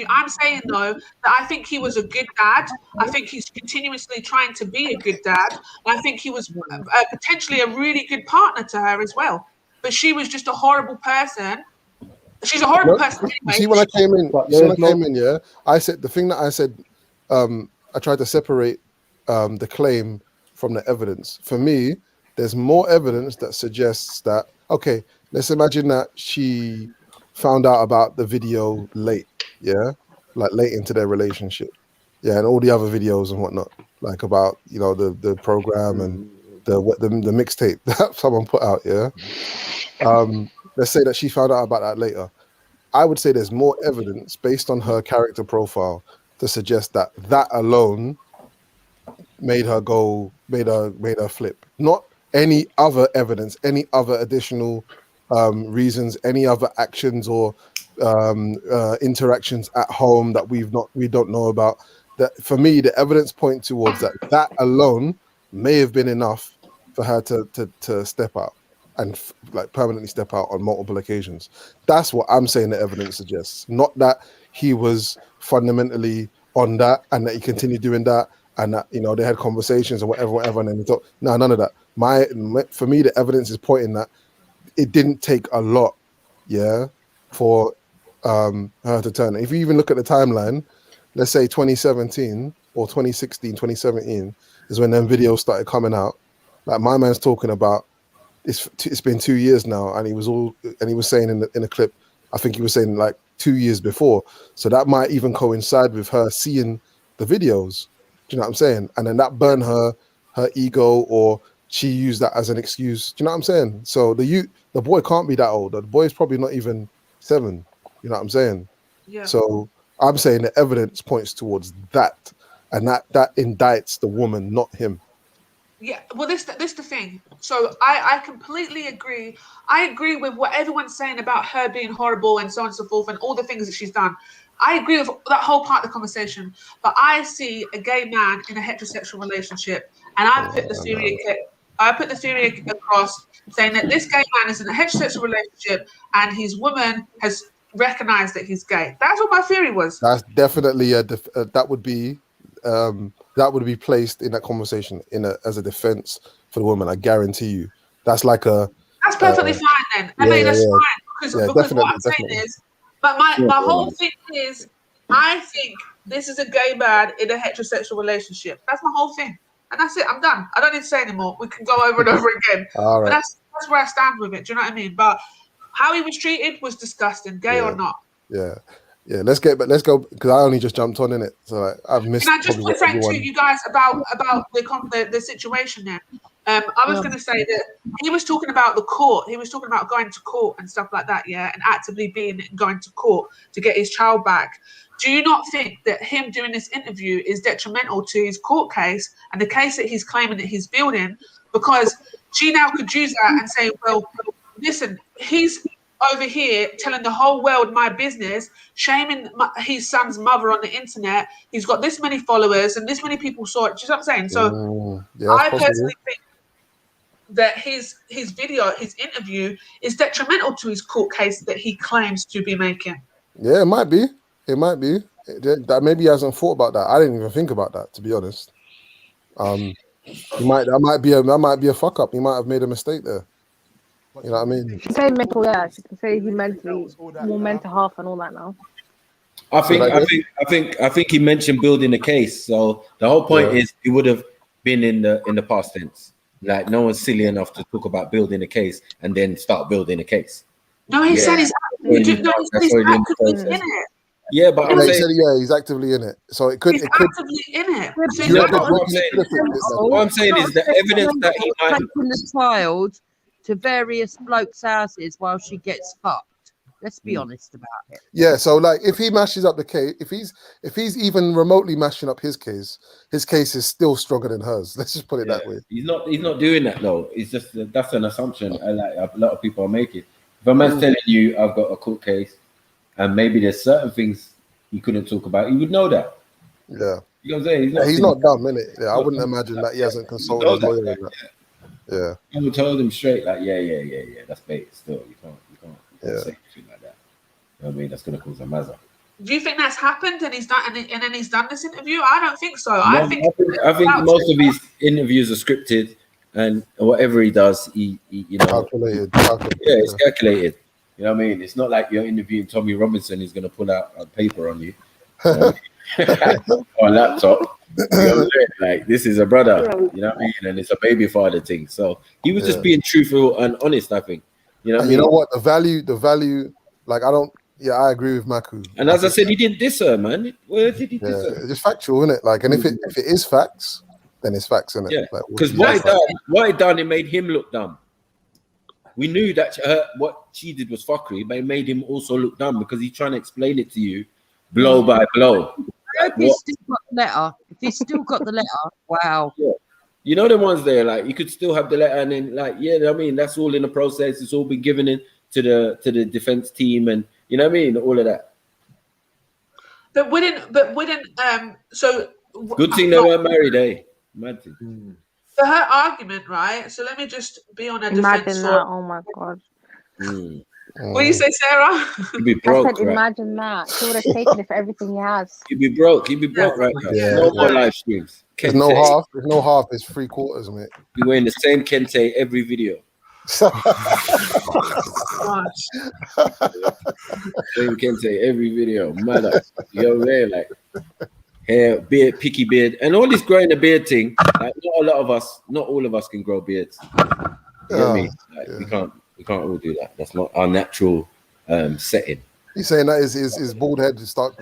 I'm saying though that I think he was a good dad. I think he's continuously trying to be a good dad. And I think he was potentially a really good partner to her as well. But she was just a horrible person. She's a horrible person anyway. You see, when I came in, yeah, I said the thing that I said. I tried to separate the claim from the evidence. For me, there's more evidence that suggests that, okay, let's imagine that she found out about the video late, yeah, like late into their relationship, yeah, and all the other videos and whatnot, like about, you know, the program and the mixtape that someone put out, yeah. Let's say that she found out about that later. I would say there's more evidence based on her character profile to suggest that alone made her flip. Not any other evidence, any other additional reasons, any other actions or interactions at home that we don't know about. That for me, the evidence point towards that alone may have been enough for her to step out and like permanently step out on multiple occasions. That's what I'm saying the evidence suggests. Not that he was fundamentally on that and that he continued doing that and that, you know, they had conversations or whatever, and then he thought, no, none of that. For me, the evidence is pointing that it didn't take a lot, yeah, for her to turn. If you even look at the timeline, let's say 2017 or 2016, 2017 is when them videos started coming out. Like my man's talking about it's been 2 years now, and he was saying in the clip, I think he was saying like 2 years before. So that might even coincide with her seeing the videos. Do you know what I'm saying? And then that burned her ego, or she used that as an excuse. Do you know what I'm saying? So the boy can't be that old. The boy's probably not even 7. You know what I'm saying? Yeah. So I'm saying the evidence points towards that, and that indicts the woman, not him. Yeah, well, this the thing. So I completely agree. I agree with what everyone's saying about her being horrible and so on and so forth, and all the things that she's done. I agree with that whole part of the conversation. But I see a gay man in a heterosexual relationship, and I put the theory across saying that this gay man is in a heterosexual relationship, and his woman has recognized that he's gay. That's what my theory was. That's definitely that would be placed in that conversation as a defense for the woman. I guarantee you. That's like that's perfectly fine then. I mean, that's fine because what I'm saying is, but my whole thing is, I think this is a gay man in a heterosexual relationship. That's my whole thing, and that's it. I'm done. I don't need to say anymore. We can go over and over again. All right. But that's where I stand with it. Do you know what I mean? But how he was treated was disgusting, gay or not. Yeah. Yeah, let's go because I only just jumped on in it, so like, I've missed. Can I just put something to you guys about the situation there? I was going to say that he was talking about the court. He was talking about going to court and stuff like that, yeah, and actively going to court to get his child back. Do you not think that him doing this interview is detrimental to his court case and the case that he's claiming that he's building? Because she now could use that and say, well, listen, he's over here telling the whole world my business, shaming his son's mother on the internet. He's got this many followers and this many people saw it. Do you know what I'm saying? So I personally think that his video, his interview is detrimental to his court case that he claims to be making. Yeah, it might be. That maybe he hasn't thought about that. I didn't even think about that, to be honest. That might be a fuck up. He might have made a mistake there. You know what I mean? She can say mental, yeah. She can say he mentally, more mental health and all that now. I think he mentioned building a case. So the whole point is it would have been in the past tense. Like no one's silly enough to talk about building a case and then start building a case. No, he said he's actively in it. Yeah, but he said, he's actively in it. So it could. He's actively in it. What I'm saying is the evidence that he might taking the child to various blokes' houses while she gets fucked. Let's be honest about it. Yeah, so like if he mashes up the case, if he's even remotely mashing up his case is still stronger than hers. Let's just put it that way. He's not doing that though. It's just that's an assumption. Like a lot of people are making. If a man's telling you I've got a court case, and maybe there's certain things he couldn't talk about, he would know that. Yeah, you know what I'm saying. He's not dumb, innit? Yeah, I wouldn't imagine that he hasn't consulted his lawyer. Yeah, I would tell him straight, like, yeah. That's bait. Still, you can't say anything like that. You know what I mean? That's gonna cause a mazza. Do you think that's happened and he's done and then he's done this interview? I don't think so. I think most of his interviews are scripted, and whatever he does, he you know, calculated. Yeah, it's calculated. You know what I mean? It's not like you're interviewing Tommy Robinson. He's gonna pull out a paper on you, or a laptop. You know what I'm saying? Like, this is a brother. You know what I mean? And it's a Babyfather thing. So he was just being truthful and honest. I think. You know. And you know what? The value. Like I don't. Yeah, I agree with Maku. And as I said, he didn't diss her, man. Where did he diss her? It's just factual, isn't it? Like, and if it is facts, then it's facts, isn't it? Yeah. Like, because what it done, it made him look dumb. We knew that what she did was fuckery, but it made him also look dumb because he's trying to explain it to you blow by blow. If he's still got the letter, wow. Yeah. You know the ones there, like you could still have the letter, and then like, I mean, that's all in the process. It's all been given in to the defense team, and you know what I mean, all of that. But wouldn't so good thing they weren't married, eh? Mad thing. For her argument, right? So let me just be on her defense. Imagine that. Oh my god. What do you say, Sarah? You'd be broke. I said, imagine that. She would have taken it for everything he has. You'd be broke. You'd be broke right now. Yeah. No more live streams. There's no half. There's no half. It's 3/4, mate. You're wearing the same kente every video. Same kente every video. Mother, you're there like hair, beard, picky beard, and all this growing a beard thing. Like not all of us can grow beards. You know what I mean? Like, we can't all do that. That's not our natural setting. He's saying that his bald head start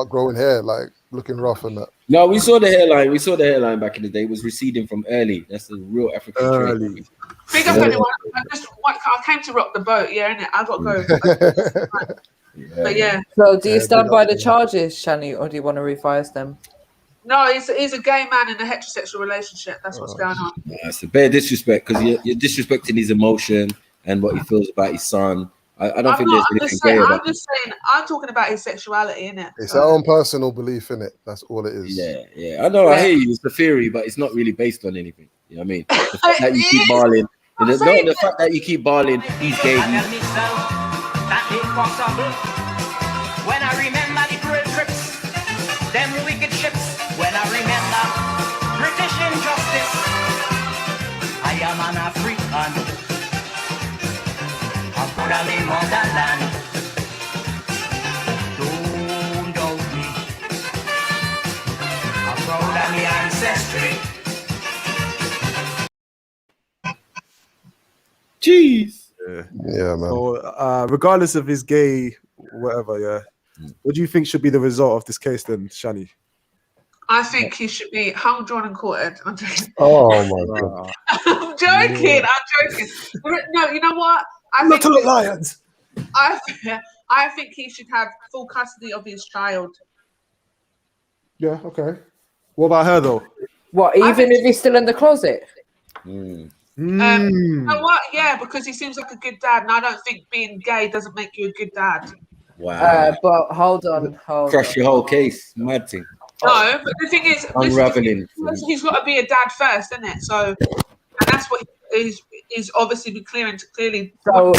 growing hair, like looking rough and that. No, we saw the hairline. We saw the hairline back in the day. It was receding from early. That's the real African trait. Big up anyone. I came to rock the boat, innit? I got to go. But yeah. So do you stand by the charges, Shani, or do you want to revise them? No, he's a gay man in a heterosexual relationship. That's what's going on. That's a bare disrespect because you're disrespecting his emotion and what he feels about his son. I don't think there's anything gay about it. I'm just saying, I'm talking about his sexuality, innit? It's our own personal belief, innit? That's all it is. Yeah. I know, I hear you. It's the theory, but it's not really based on anything. You know what I mean? The fact that you keep barling. The fact that you keep barling, he's gay. When I remember the cruel trips, them wicked ships, when I remember British injustice, I am an African. I'm proud of me motherland. Don't doubt me. I'm proud of me ancestry. Jeez. Yeah, man. So, regardless of his gay, whatever, what do you think should be the result of this case then, Shani? I think he should be hung, drawn, and quartered. I'm joking. Oh my god. I'm joking. No, you know what? Lions. I think he should have full custody of his child. Yeah, okay. What about her though? What, even if he's still in the closet? You know what? Yeah, because he seems like a good dad, and I don't think being gay doesn't make you a good dad. Wow. But hold on. Crush your whole case. Mad thing. No, but the thing is, Unraveling. he's got to be a dad first, isn't it? So, and that's what he's obviously been clearly. So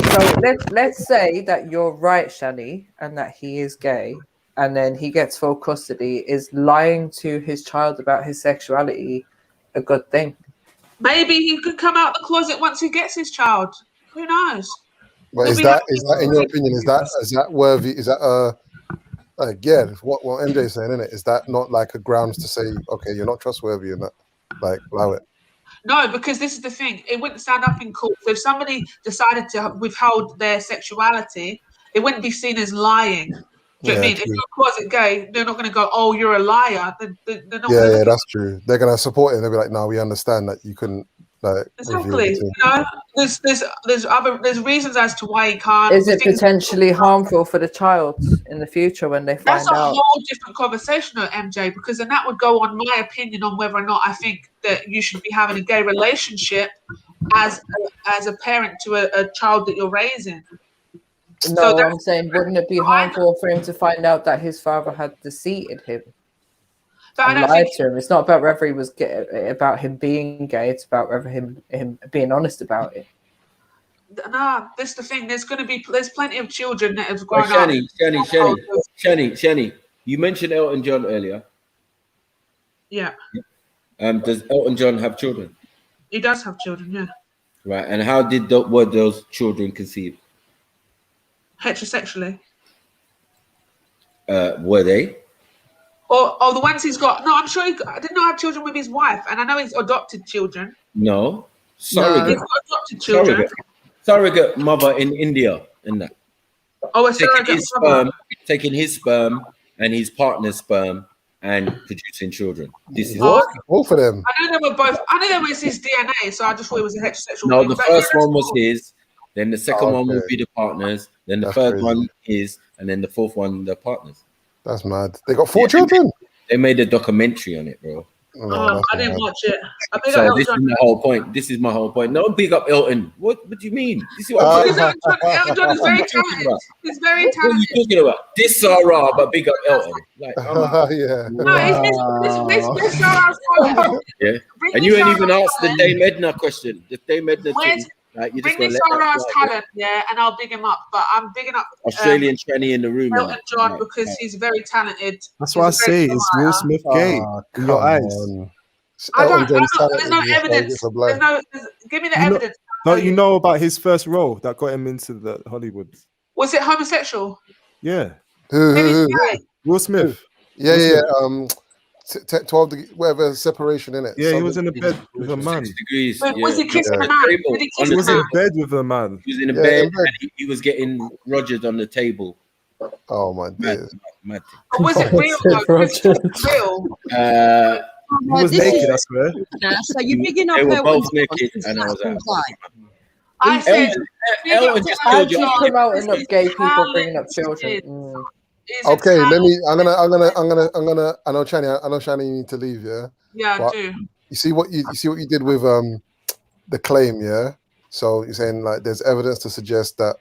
let's say that you're right, Shani, and that he is gay, and then he gets full custody. Is lying to his child about his sexuality a good thing? Maybe he could come out the closet once he gets his child. Who knows? But is that in your opinion? Is that worthy? Is that Like, yeah, what MJ is saying, innit? Is that not like a grounds to say, okay, you're not trustworthy and that, like, allow it? No, because this is the thing. It wouldn't stand up in court. So if somebody decided to withhold their sexuality, it wouldn't be seen as lying. Do you know what I mean? If true. you're closet gay, they're not going to go, "Oh, you're a liar." They're not. Yeah, that's true. They're gonna support it. They'll be like, no, we understand that you couldn't like reveal Exactly. between. You know, there's reasons as to why you can't. Is it potentially harmful for the child in the future when they That's find a out? whole different conversation, though, MJ, because then that would go on my opinion on whether or not I think that you should be having a gay relationship as a parent to a child that you're raising. No, I'm saying, wouldn't it be harmful for him to find out that his father had deceived him and lied to him? It's not about whether he was gay, about him being gay. It's about whether him being honest about it. Nah, this is the thing. There's plenty of children that have grown up. Shani, you mentioned Elton John earlier. Yeah, Does Elton John have children? he does have children. Yeah, Right, and how were those children conceived? heterosexually. Were they? Or the ones he's got. No, I'm sure I did not have children with his wife, and I know he's adopted children. No. Surrogate. He's got adopted children. Surrogate mother in India and that. Oh, a surrogate mother. Taking his sperm and his partner's sperm and producing children. This is both of them. I know they were both. I know that was his DNA, so I just thought it was a heterosexual. No, thing. the But first yeah, one was his, then the second one would be the partners, then the third crazy. one his, and then the fourth one the partners. That's mad. They got 4 children. They made a documentary on it, bro. I didn't watch it. I think So this is my whole point. This is my whole point. No, big up Elton. What do you mean? This is what I'm saying. Elton John is very talented. He's very What are talented. you talking about? This Sarah, but big up Elton. Like, yeah. No, it's Sarah's yeah. And you ain't even asked the Dame Edna question. The Dame Edna thing. Like, you just Bring me gonna let Sarah's that slide. talent, yeah, and I'll big him up. But I'm bigging up Australian tranny in the room. Elton man. John Right, because right. he's very talented. That's why I say, is Will Smith gay in your eyes? There's no evidence. Give me the evidence. Don't you know about his first role that got him into the Hollywood? Was it homosexual? Yeah. Who? Will Smith. Yeah. 12 whatever separation in it. Yeah, he was in a bed with a man. Degrees. But was he kissing a man? Did he kiss He was a in man? bed with a man. He was in a bed and he was getting Rogers on the table. Oh my days. Mad. But was it real though? Was it real? He was naked, I swear. So you're bigging up They were Elton both John naked since and I was that's out. I said, Elton just How killed do you you. promoting up gay people bringing up children? Okay, let me. I'm gonna. I know, Shani, you need to leave. Yeah. Yeah, I But do. You see what you did with the claim, yeah. So you're saying like there's evidence to suggest that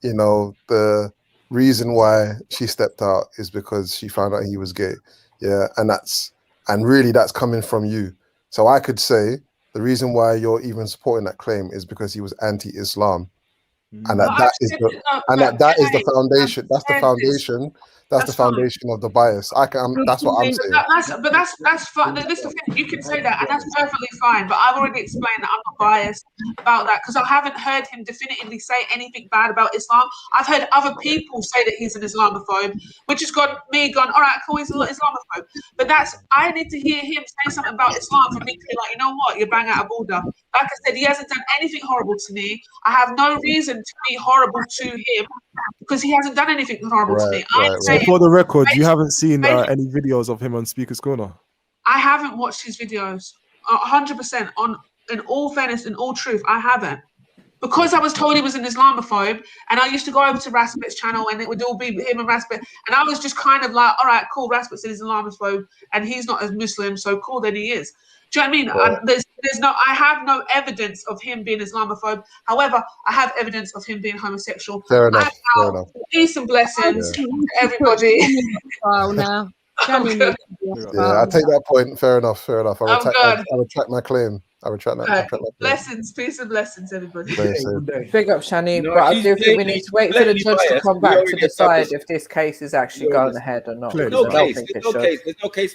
the reason why she stepped out is because she found out he was gay, yeah, and really that's coming from you. So I could say the reason why you're even supporting that claim is because he was anti-Islam. And that is the foundation. That's the foundation. That's the foundation of the bias. That's what I'm saying. That's fine. This is the thing. You can say that, and that's perfectly fine. But I've already explained that I'm not biased about that because I haven't heard him definitively say anything bad about Islam. I've heard other people say that he's an Islamophobe, which has got me gone, all right, cool, he's an Islamophobe. But I need to hear him say something about Islam for me to be like, you know what, you're bang out of order. Like I said, he hasn't done anything horrible to me. I have no reason to be horrible to him because he hasn't done anything horrible to me. So for the record, you haven't seen any videos of him on Speaker's Corner? I haven't watched his videos 100% in all fairness, in all truth, I haven't. Because I was told he was an Islamophobe and I used to go over to Raspet's channel and it would all be him and Raspet. And I was just kind of like, all right, cool, Raspet said he's an Islamophobe and he's not as Muslim, so cool, then he is. Do you know what I mean? I have no evidence of him being Islamophobe. However, I have evidence of him being homosexual. Fair enough. Peace and blessings to everybody. Oh, now. Yeah, I take that point. Fair enough. I retract my claim. I retract my claim. Blessings, peace and blessings, everybody. Big up, Shani. But I do think we need to wait for the judge to come back to decide if this case is actually going ahead or not. There's no case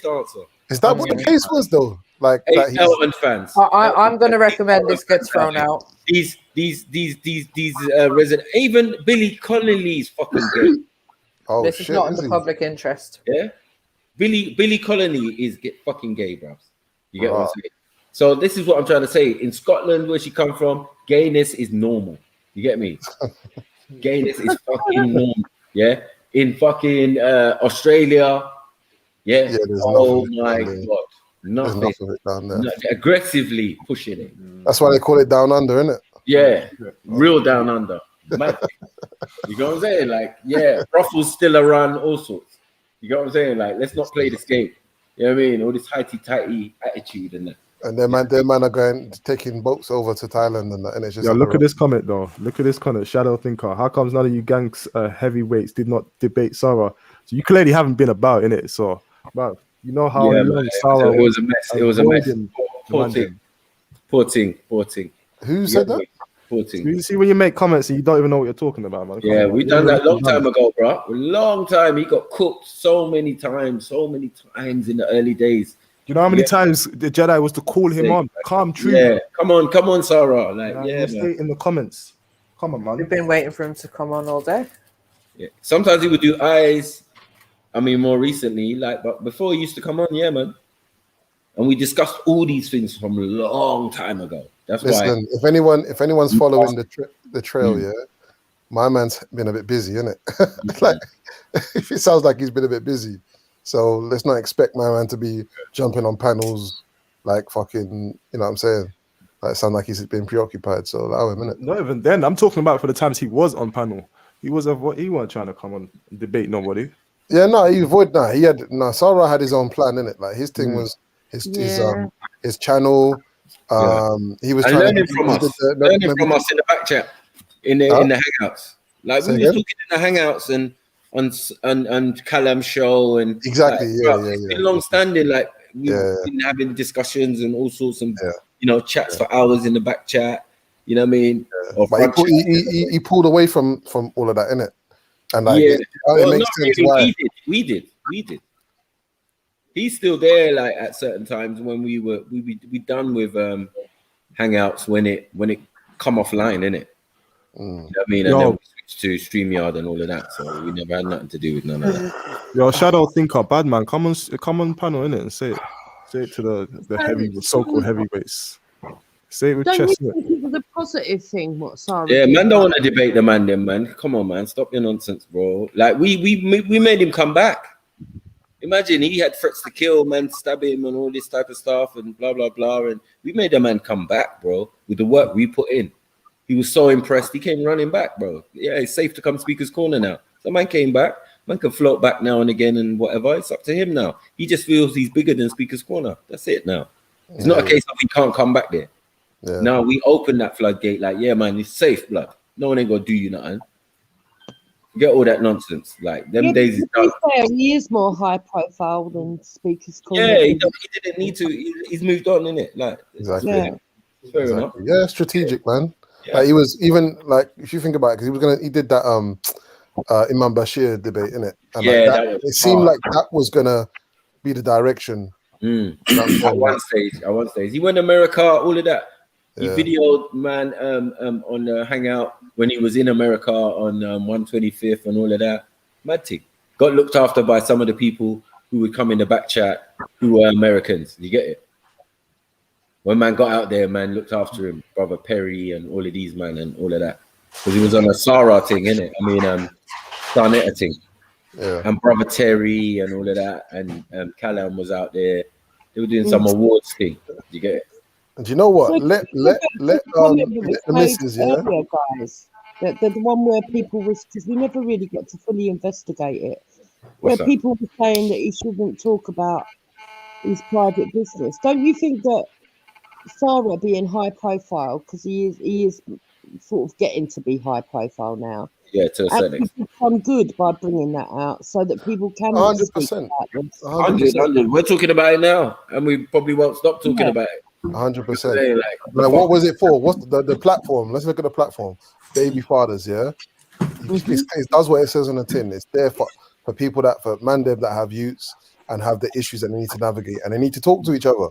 to answer. Is that what the case was, though? Like Elton fans. I'm going to recommend this gets thrown out. These resident, even Billy Connolly's fucking good. Oh This is shit! not in Is the he? public interest. Yeah, Billy Connolly is fucking gay, bruv. You get what I'm Right. saying? So this is what I'm trying to say. In Scotland, where she come from, gayness is normal. You get me? Gayness is fucking normal. Yeah. In fucking Australia, yeah. Yeah, there's Oh nothing my down there. god, There's nothing. enough of it down there. Aggressively pushing it. That's why they call it down under, isn't it? Yeah, real down under. Mad. You know what I'm saying? Like, yeah, brothels still around, all sorts. You know what I'm saying? Like, let's not play this game. You know what I mean? All this highty-tighty attitude and that. And their man are taking boats over to Thailand and that, and it's just Yo, on look the at this comment though. Look at this comment. Shadow Thinker. How comes none of you gangs heavyweights did not debate Sarah? So you clearly haven't been about in it. So, but you know how Yeah, long man, Sarah it was a mess. It was a mess. Poor thing. Who said that? Poor thing. You see when you make comments and you don't even know what you're talking about, man. Come Yeah, on, we man. done that long time ago, bro. A long time. He got cooked so many times in the early days. You know how many times the Jedi was to call him on? Calm, true. Yeah, come on, Sarah. Like, yeah, man. stay in the comments. Come on, man. We've been waiting for him to come on all day. Yeah. Sometimes he would do eyes. I mean, more recently, like, but before he used to come on, yeah, man. And we discussed all these things from a long time ago. That's why. Listen, if anyone's following the trail, yeah, my man's been a bit busy, innit? Like, it sounds like he's been a bit busy. So let's not expect my man to be jumping on panels like fucking, you know what I'm saying? Like, it sounds like he's been preoccupied. So allow him, innit? Not even then. I'm talking about for the times he was on panel. He wasn't trying to come on and debate nobody. Yeah, no, Sarah had his own plan, innit? Like his thing was his channel. He was trying learning from us. Learning from us in the back chat, in the hangouts. Like we were talking in the hangouts and on Callum show and exactly, like, it's been long standing. Like we've been having discussions and all sorts of chats for hours in the back chat. You know what I mean? Or but he pulled away from all of that, innit? And like it makes sense why we did. He's still there, like at certain times when we done with hangouts when it come offline, innit? You know what I mean? And then we switched to StreamYard and all of that, so we never had nothing to do with none of that. Yo, Shadow Thinker, bad man, come on panel, innit? And say it to the so-called heavyweights. Say it with Don't chest. you think it was a positive thing? What Sarah? Yeah, did? man, don't want to debate the man, then, man. Come on, man, stop your nonsense, bro. Like we made him come back. Imagine he had threats to kill, man, stab him, and all this type of stuff, and blah blah blah. And we made the man come back, bro, with the work we put in. He was so impressed, he came running back, bro. Yeah, it's safe to come Speaker's Corner now. So man came back. Man can float back now and again and whatever. It's up to him now. He just feels he's bigger than Speaker's Corner. That's it now. It's not a case of he can't come back there. Yeah. Now we open that floodgate, like, yeah, man, it's safe, blood. No one ain't gonna do you nothing. Get all that nonsense. Like them days is done. He is more high profile than Speaker's Corner. Yeah, he didn't need to. He's moved on, innit? Like exactly. It's fair enough. Yeah, strategic, man. Yeah. Like he was even like if you think about it, because he did that Imam Bashir debate, innit? And like it seemed like that was gonna be the direction. At one stage, he went to America, all of that. He videoed man on the Hangout when he was in America on 125th and all of that. Mad thing. Got looked after by some of the people who would come in the back chat who were Americans. You get it? When man got out there, man looked after him, Brother Perry and all of these man and all of that. Because he was on a Sarah thing, innit? I mean, Sarnetta thing. Yeah. And Brother Terry and all of that. And Callum was out there. They were doing some awards thing. You get it? And do you know what? Let the missus, guys. The one where people was, because we never really got to fully investigate it. Where people were saying that he shouldn't talk about his private business. Don't you think that Sarah being high profile, because he is sort of getting to be high profile now. Yeah, to a certain extent. Become good by bringing that out so that people can 100%. 100%. We're talking about it now, and we probably won't stop talking about it. 100%. Like, what was it for? What's the platform? Let's look at the platform. Babyfathers, yeah. It does what it says on the tin. It's there for people for mandem that have youths and have the issues that they need to navigate, and they need to talk to each other.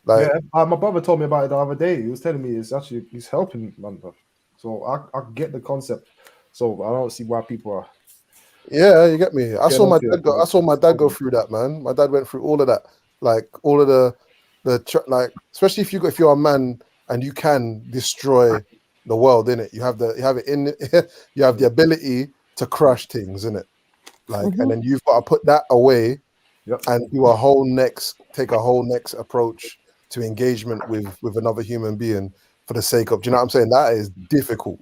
Like, my brother told me about it the other day. He was telling me he's helping man. So I get the concept. So I don't see why people are Yeah, you get me. I Get saw my onto dad it, go. I saw my dad go through that, man. My dad went through all of that, like all of like, especially if you're a man and you can destroy the world, in it. You have it in you have the ability to crush things, in it. Like, and then you've got to put that away and do take a whole next approach to engagement with another human being for the sake of. Do you know what I'm saying? That is difficult.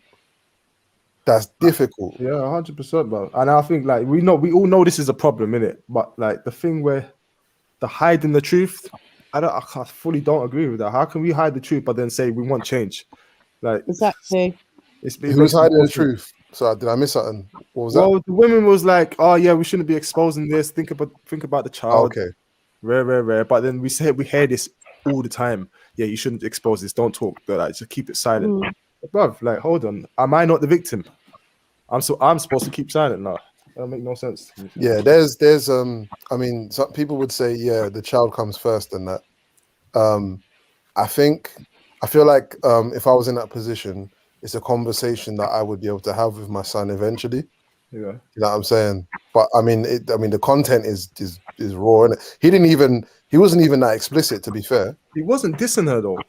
That's difficult. Yeah, 100%, bro. And I think like we all know this is a problem, innit? But like the thing where the hiding the truth, I fully don't agree with that. How can we hide the truth but then say we want change? Like exactly. Who's hiding the truth? So did I miss something? What was that? Well, the women was like, oh yeah, we shouldn't be exposing this. Think about the child. Okay. Rare. But then we hear this all the time. Yeah, you shouldn't expose this. Don't talk. Like, just keep it silent. Bruv, like, hold on. Am I not the victim? I'm supposed to keep silent now. That make no sense. Yeah, there's I mean, some people would say, yeah, the child comes first and that. I feel like if I was in that position, it's a conversation that I would be able to have with my son eventually. Yeah. You know what I'm saying? But I mean the content is raw, innit? He wasn't even that explicit, to be fair. He wasn't dissing her though.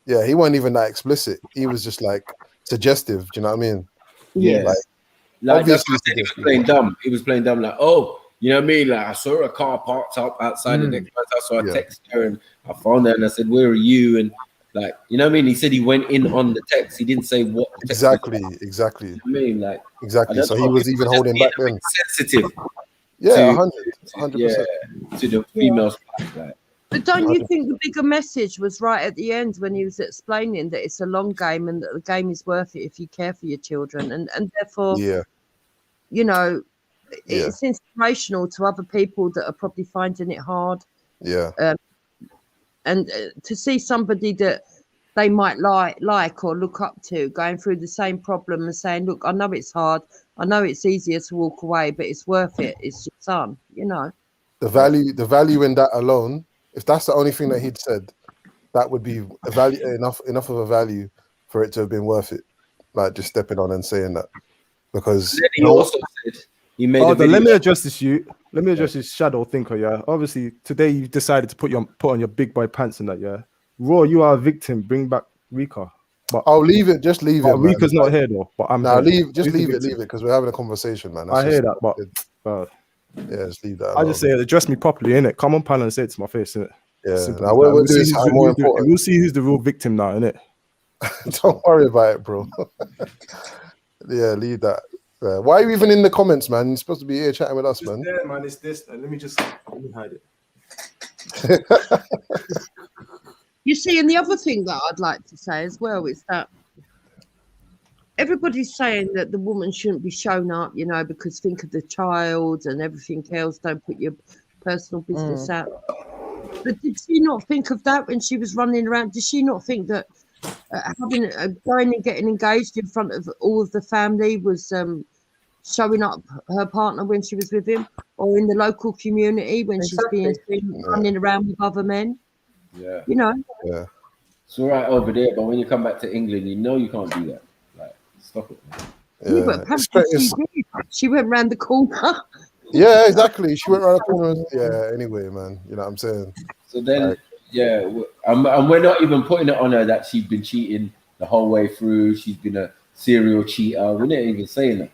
Yeah, he wasn't even that explicit. He was just like suggestive. Do you know what I mean? Yeah. Like that's obviously what I said, he was playing dumb. He was playing dumb, like, oh, you know what I mean? Like, I saw a car parked up outside the next house, so I texted her and I found her and I said, where are you? And like, you know what I mean? He said he went in on the text. He didn't say what the text exactly. You know what I mean? Like, exactly. So he was even holding back then. Sensitive. Yeah, 100%. Yeah, to the females. Like. But don't you think the bigger message was right at the end when he was explaining that it's a long game and that the game is worth it if you care for your children, and therefore, you know, it's inspirational to other people that are probably finding it hard. Yeah. And to see somebody that they might like or look up to going through the same problem and saying, look, I know it's hard. I know it's easier to walk away, but it's worth it. It's your son, you know. The value in that alone, if that's the only thing that he'd said, that would be a value enough of a value for it to have been worth it. Like just stepping on and saying that. Because then he also said he made let me address this this shadow thinker, yeah. Obviously today you decided to put on your big boy pants and that, yeah. Raw, you are a victim, bring back Rika. But I'll leave it, just leave it. Rika's not here though. But I'm leave it, because we're having a conversation, man. I hear that, but yeah, just leave that. I just say address me properly, innit? Come on, pal, and say it to my face, innit? Yeah. Now we'll do this more important. We'll see who's the real victim now, innit? Don't worry about it, bro. Yeah, leave that. Why are you even in the comments, man? You're supposed to be here chatting with us, man. There, man. It's this. Let me hide it. You see, and the other thing that I'd like to say as well is that everybody's saying that the woman shouldn't be shown up, you know, because think of the child and everything else. Don't put your personal business out. But did she not think of that when she was running around? Did she not think that going and getting engaged in front of all of the family was showing up her partner when she was with him, or in the local community when she's being seen running around with other men? Yeah. You know? Yeah. It's all right over there, but when you come back to England, you know you can't do that. Like, stop it. Yeah. But apparently she went round the corner. Yeah, exactly. She went around the corner. Yeah, anyway, man. You know what I'm saying? So then, and we're not even putting it on her that she's been cheating the whole way through. She's been a serial cheater. We're not even saying that.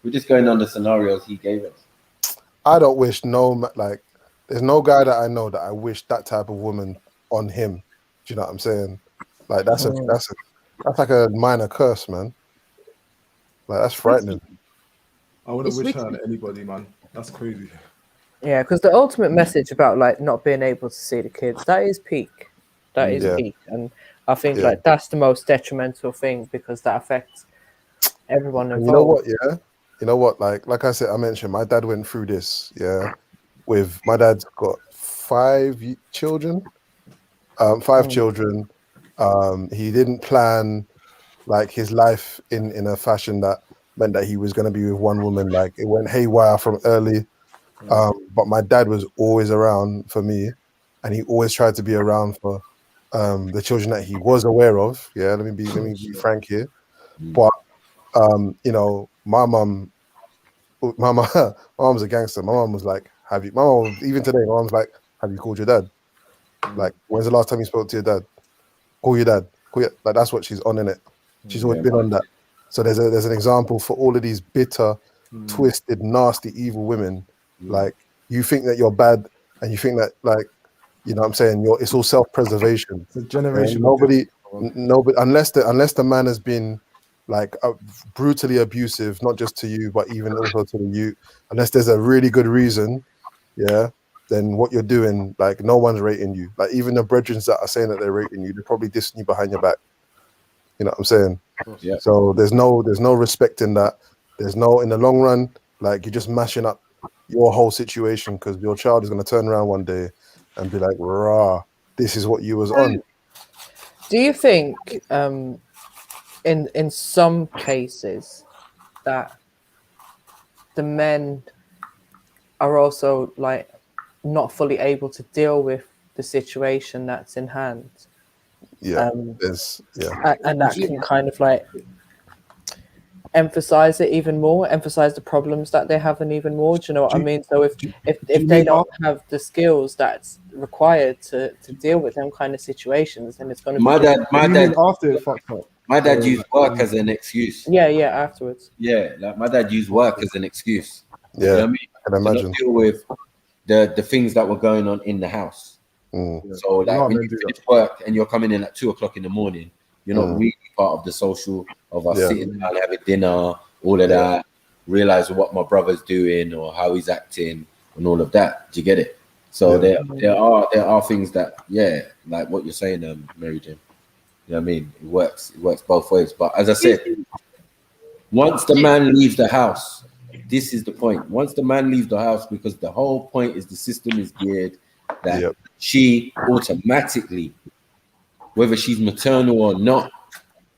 We're just going on the scenarios he gave us. I don't wish there's no guy that I know that I wish that type of woman on him. Do you know what I'm saying? Like that's like a minor curse, man. Like that's frightening. I wouldn't wish her on anybody, man. That's crazy. Yeah, because the ultimate message about like not being able to see the kids, that is peak. That is peak. And I think like that's the most detrimental thing because that affects everyone involved. You know what, yeah? You know what, like I said, I mentioned my dad went through this, with my dad's got 5 children. 5 children. He didn't plan like his life in a fashion that meant that he was going to be with one woman. Like it went haywire from early. But my dad was always around for me, and he always tried to be around for the children that he was aware of. Yeah, let me be frank here. But you know, my mum my mom's a gangster. My mom was like, my mom, even today, my mom's like, have you called your dad? Like, when's the last time you spoke to your dad? Call your dad. Like, that's what she's on, in it. She's always been on that. So there's an example for all of these bitter, twisted, nasty, evil women. Like, you think that you're bad, and you think that, like, you know what I'm saying, it's all self-preservation. It's a generation. Nobody, unless the man has been like brutally abusive, not just to you, but even also to the youth. Unless there's a really good reason, then what you're doing, like, no one's rating you. Like, even the brethren that are saying that they're rating you, they're probably dissing you behind your back. You know what I'm saying? Yeah. So there's no respect in that. There's no, in the long run, like, you're just mashing up your whole situation, because your child is going to turn around one day and be like, rah, this is what you was on. Do you think in some cases that the men are also, like, not fully able to deal with the situation that's in hand? And that can kind of, like, emphasize it even more, emphasize the problems that they're having even more. Do you know what I mean? So if they don't have the skills that's required to deal with them kind of situations, then it's going to be my dad used work as an excuse. Yeah, afterwards. Yeah, like, my dad used work as an excuse. Yeah, you know what I mean? I can imagine. To not deal with the things that were going on in the house. So, like, when you finish work and you're coming in at 2 o'clock in the morning, you're not really part of the social of us sitting down, having dinner, all of that, realize what my brother's doing or how he's acting and all of that. Do you get it? So there are things that, like what you're saying, Mary Jane. You know what I mean? It works both ways. But as I said, once the man leaves the house, this is the point. Once the man leaves the house, because the whole point is the system is geared that she automatically, whether she's maternal or not,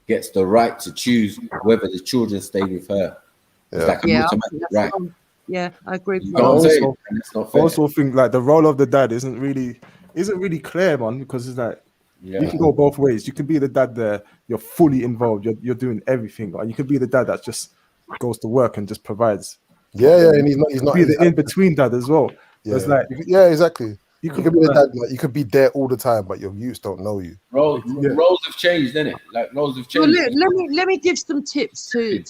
gets the right to choose whether the children stay with her. It's like an automatic right. Yeah, I agree with You know what I'm saying? I also think, like, the role of the dad isn't really clear, man, because it's like, you can go both ways. You can be the dad there, you're fully involved, you're doing everything, and you can be the dad that just goes to work and just provides. And he's not be the in between dad as well. So it's like, exactly. You could be the dad, like, you could be there all the time, but your youths don't know you. Roles have changed, innit? Like, roles have changed. Well, let me give some tips to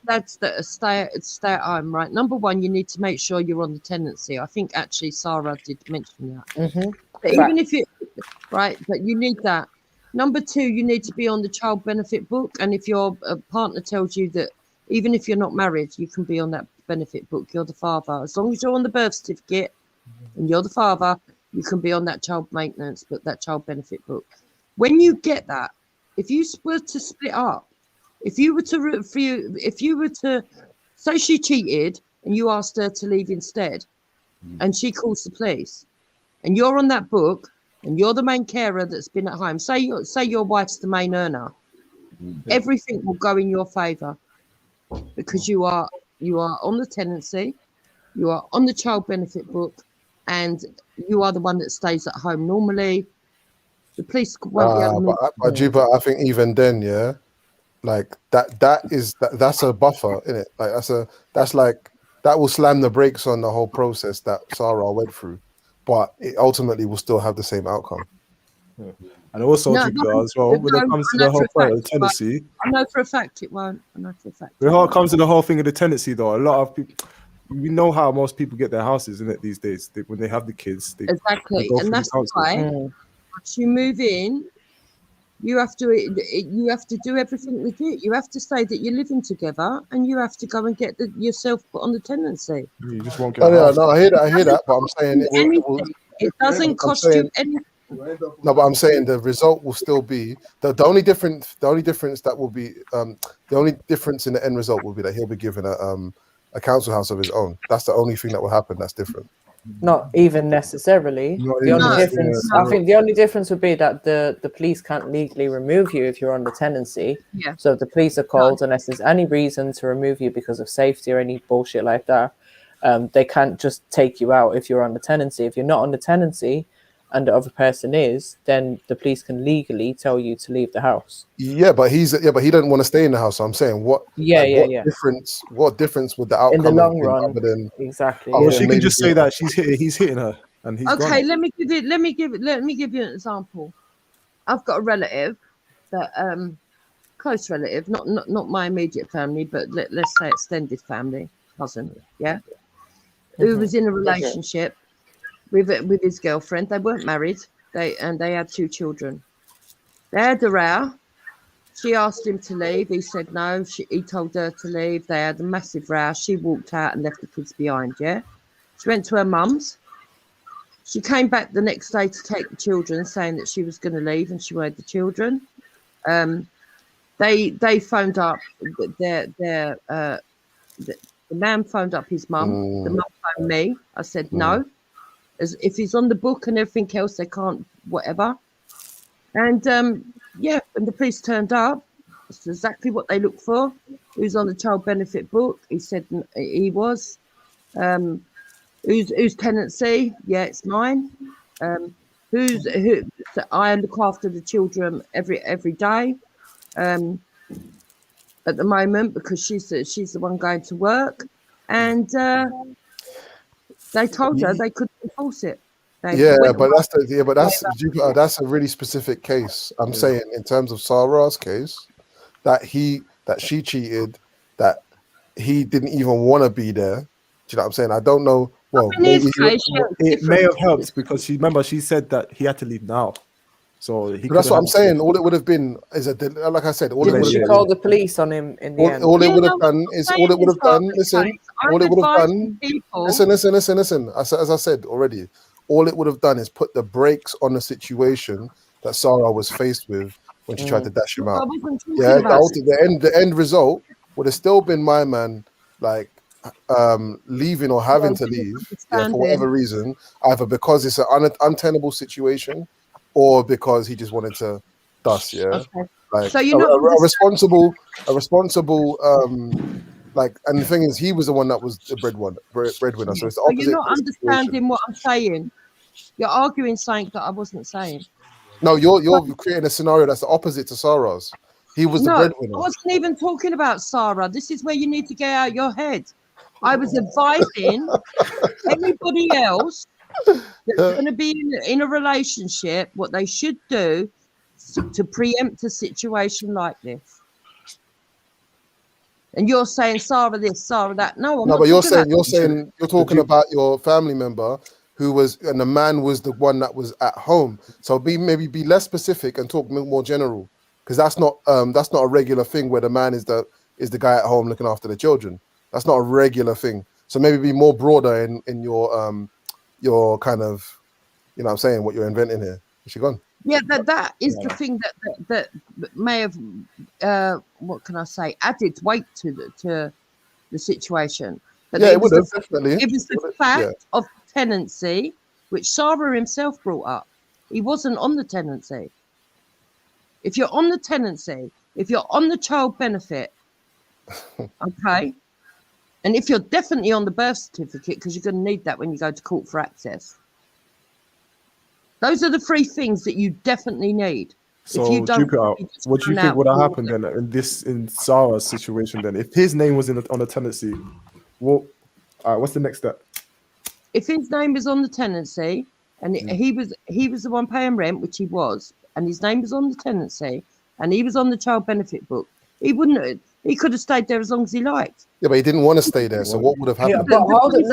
dads that stay at home. Right, number one, you need to make sure you're on the tenancy. I think actually Sarah did mention that. But even if you but you need that. Number two, you need to be on the child benefit book, and if your partner tells you that, even if you're not married, you can be on that benefit book. You're the father, as long as you're on the birth certificate and you're the father. You can be on that child maintenance, but that child benefit book. When you get that, if you were to split up, if you were to say she cheated and you asked her to leave instead, and she calls the police, and you're on that book, and you're the main carer that's been at home. Say your wife's the main earner. Everything will go in your favour, because you are on the tenancy, you are on the child benefit book, and you are the one that stays at home. Normally, the police won't be able to move. But I think even then, like that's a buffer, innit? Like that will slam the brakes on the whole process that Sarah went through, but it ultimately will still have the same outcome. And also, as well, when it comes to the whole point of the tenancy, I know for a fact it won't. I know for a fact. When it comes to the whole thing of the tenancy, though, a lot of people, we know how most people get their houses, isn't it? These days, when they have the kids, exactly, and that's why once you move in, you have to do everything legit. You have to say that you're living together, and you have to go and get yourself put on the tenancy. You just won't get. I hear that, but I'm saying it doesn't cost you anything. No, but I'm saying the result will still be the only difference that will be the only difference in the end result will be that he'll be given a council house of his own. That's the only thing that will happen. That's different. Not even necessarily. I think the only difference would be that the police can't legally remove you if you're on the tenancy. Yeah. So if the police are called, unless there's any reason to remove you because of safety or any bullshit like that, they can't just take you out if you're on the tenancy. If you're not on the tenancy, and the other person is, then the police can legally tell you to leave the house. Yeah, but he doesn't want to stay in the house. So I'm saying, what difference would the outcome in the long have been run, other than exactly? other Well, than she can maybe just say that he's hitting her and he's Okay, gone. let me give you an example. I've got a relative that close relative, not my immediate family, but let's say extended family, cousin, yeah, who was in a relationship with his girlfriend. They weren't married. They had 2 children. They had a row. She asked him to leave. He said no. He told her to leave. They had a massive row. She walked out and left the kids behind. Yeah, she went to her mum's. She came back the next day to take the children, saying that she was going to leave and she wanted the children. They phoned up the man phoned up his mum. The mum phoned me. I said no. As if he's on the book and everything else, they can't whatever. And when the police turned up, that's exactly what they looked for. He was on the child benefit book. He said he was. Whose tenancy? Yeah, it's mine. Who? I look after the children every day. At the moment, because she's the one going to work, and they told her they couldn't enforce it. That's a really specific case. I'm saying in terms of Sarah's case, that she cheated, that he didn't even want to be there. Do you know what I'm saying? I don't know. Well, maybe it may have helped because she said that he had to leave now. So that's what I'm saying. All it would have been is like I said, all it would She have called the police on him in the end. All it would have done is listen. All it would have done. Listen. As I said already, all it would have done is put the brakes on the situation that Sarah was faced with when she tried to dash him out. Yeah, the end result would have still been my man, like leaving or having to leave for whatever reason, either because it's an untenable situation or because he just wanted to dust. Yeah, like so a responsible like, and the thing is, he was the one that was the breadwinner. So it's the opposite. You're not understanding what I'm saying. You're arguing something that I wasn't saying. No, you're creating a scenario that's the opposite to Sarah's. He was the breadwinner. I wasn't even talking about Sarah. This is where you need to get out your head. I was advising everybody else that's going to be in a relationship what they should do to preempt a situation like this. And you're saying Sarah this, Sarah that. No, I'm not. But you're talking about your family member who was, and the man was the one that was at home. So maybe be less specific and talk more general, because that's not a regular thing where the man is the guy at home looking after the children. That's not a regular thing. So maybe be more broader in your kind of, you know what I'm saying, what you're inventing here. Is she gone? Yeah, that is the thing that may have what can I say, added weight to the situation. But yeah, it would have definitely. It was the fact of tenancy, which Sarah himself brought up. He wasn't on the tenancy. If you're on the tenancy, if you're on the child benefit, okay, and if you're definitely on the birth certificate, because you're going to need that when you go to court for access. Those are the 3 things that you definitely need. So, Jupiter, what do you think would have happened then in Sarah's situation then? If his name was on the tenancy, what's the next step? If his name was on the tenancy and he was the one paying rent, which he was, and his name was on the tenancy and he was on the child benefit book, he could have stayed there as long as he liked. Yeah, but he didn't want to stay there. So what would have happened? Yeah,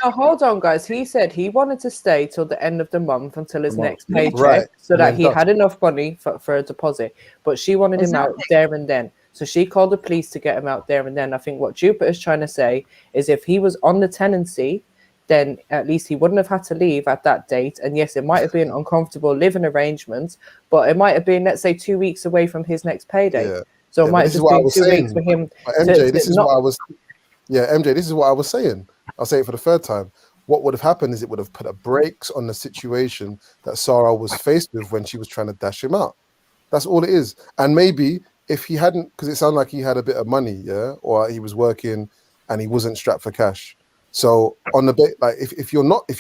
but hold on, guys. He said he wanted to stay till the end of the month until his next paycheck, so that he had enough money for a deposit. But she wanted him out there and then. So she called the police to get him out there and then. I think what Jupiter's trying to say is if he was on the tenancy, then at least he wouldn't have had to leave at that date. And yes, it might have been uncomfortable living arrangements, but it might have been, let's say, 2 weeks away from his next payday. Yeah. So it might have just been 2 weeks for him. MJ, this is what I was. Yeah, MJ, this is what I was saying. I'll say it for the 3rd time. What would have happened is it would have put a brakes on the situation that Sarah was faced with when she was trying to dash him out. That's all it is. And maybe if he hadn't, because it sounded like he had a bit of money, yeah, or he was working and he wasn't strapped for cash. So on the like, if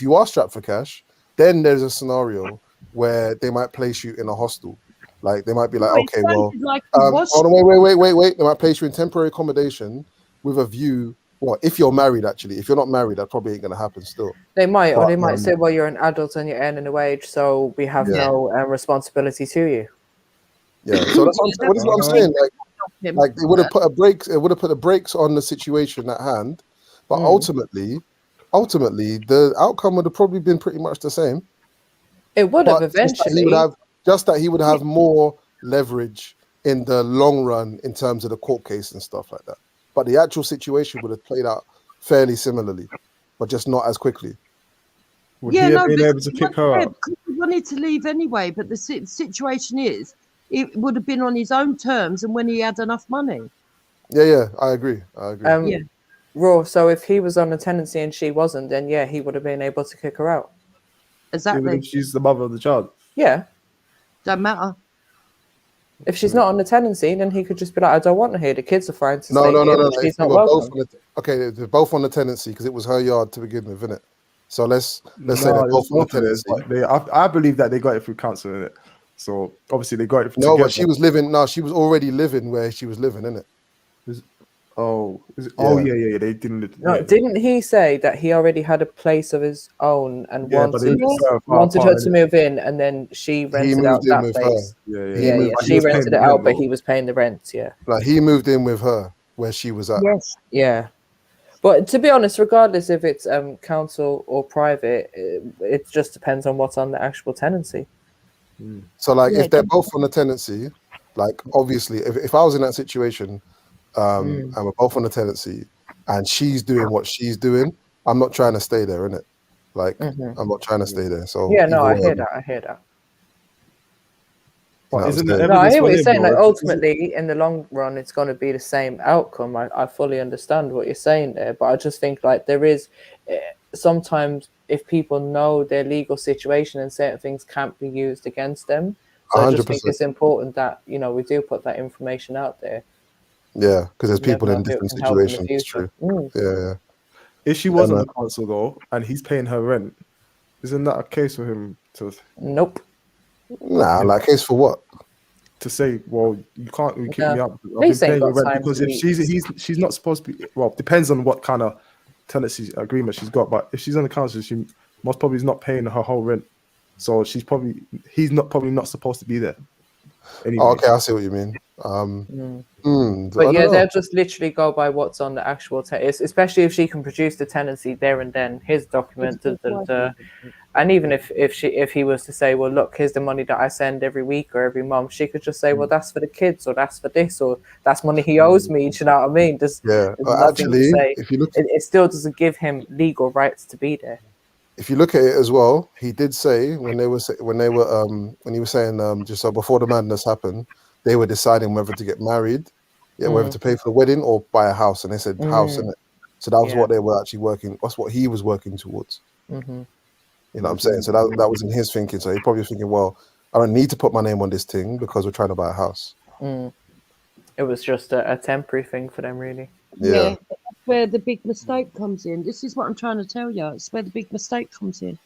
you are strapped for cash, then there's a scenario where they might place you in a hostel. Like they might be like, No, it okay, well, sounded like he was. hold on, wait. They might place you in temporary accommodation with a view. Well, if you're married, actually, if you're not married, that probably ain't gonna happen still. They might, or But, they might say, well, you're an adult and you're earning a wage, so we have no responsibility to you. Yeah, so that's what I'm saying. Like it would have put a break. It would have put the brakes on the situation at hand, but ultimately, the outcome would have probably been pretty much the same. It would have But eventually. He would have more leverage in the long run in terms of the court case and stuff like that. But the actual situation would have played out fairly similarly, but just not as quickly. Would he have been able to kick her out? Because he wanted to leave anyway, but the situation is, it would have been on his own terms and when he had enough money. Yeah, I agree. Yeah. Raw. So if he was on a tenancy and she wasn't, then yeah, he would have been able to kick her out. Exactly. Even if she's the mother of the child. Yeah. Don't matter. If she's not on the tenancy, then he could just be like, I don't want her here. The kids are fine to stay No. here, but she's not welcome. They're both on the tenancy because it was her yard to begin with, isn't it? So let's say they're both on the tenancy. I believe that they got it through council, innit? So obviously they got it No, together. but she was living. No, she was already living where she was living, innit? Yeah. They didn't live. No, didn't he say that he already had a place of his own and wanted her to move in, and then she rented out that place? Yeah. She rented it out, but he was paying the rent. Yeah, like he moved in with her where she was at. Yes. Yeah. But to be honest, regardless if it's council or private, it just depends on what's on the actual tenancy. So like if they're both on the tenancy, like obviously if I was in that situation, and we're both on the tenancy and she's doing what she's doing, I'm not trying to stay there, innit? Like I'm not trying to stay there. So yeah, no, I hear that. But isn't No, I hear what you're saying. Like ultimately, in the long run, it's going to be the same outcome. I fully understand what you're saying there, but I just think like there is sometimes if people know their legal situation and certain things can't be used against them. So 100%. I just think it's important that we do put that information out there. Yeah, because there's people in different situations. It's true. Yeah. If she was on the council though, and he's paying her rent, isn't that a case for him to? Nope. Nah, like case for what? To say, well, you can't kick me out. I've been paying your rent because if she's not supposed to be. Well, depends on what kind of tenancy agreement she's got. But if she's on the council, she most probably is not paying her whole rent, so he's probably not supposed to be there. Anyway. Oh, okay, I see what you mean. But yeah, they'll just literally go by what's on the actual especially if she can produce the tenancy there and then, his document, and even if he was to say, well, look, here's the money that I send every week or every month, she could just say, well, that's for the kids, or that's for this, or that's money he owes me. Do you know what I mean? Actually, if you look, it still doesn't give him legal rights to be there. If you look at it as well, he did say when he was saying just so before the madness happened, they were deciding whether to get married, whether to pay for the wedding or buy a house, and they said house, innit? So that was what they were actually working. That's what he was working towards. You know what I'm saying? So that was in his thinking. So he probably was thinking, well, I don't need to put my name on this thing because we're trying to buy a house. It was just a temporary thing for them, really. Yeah. That's where the big mistake comes in. This is what I'm trying to tell you. It's where the big mistake comes in.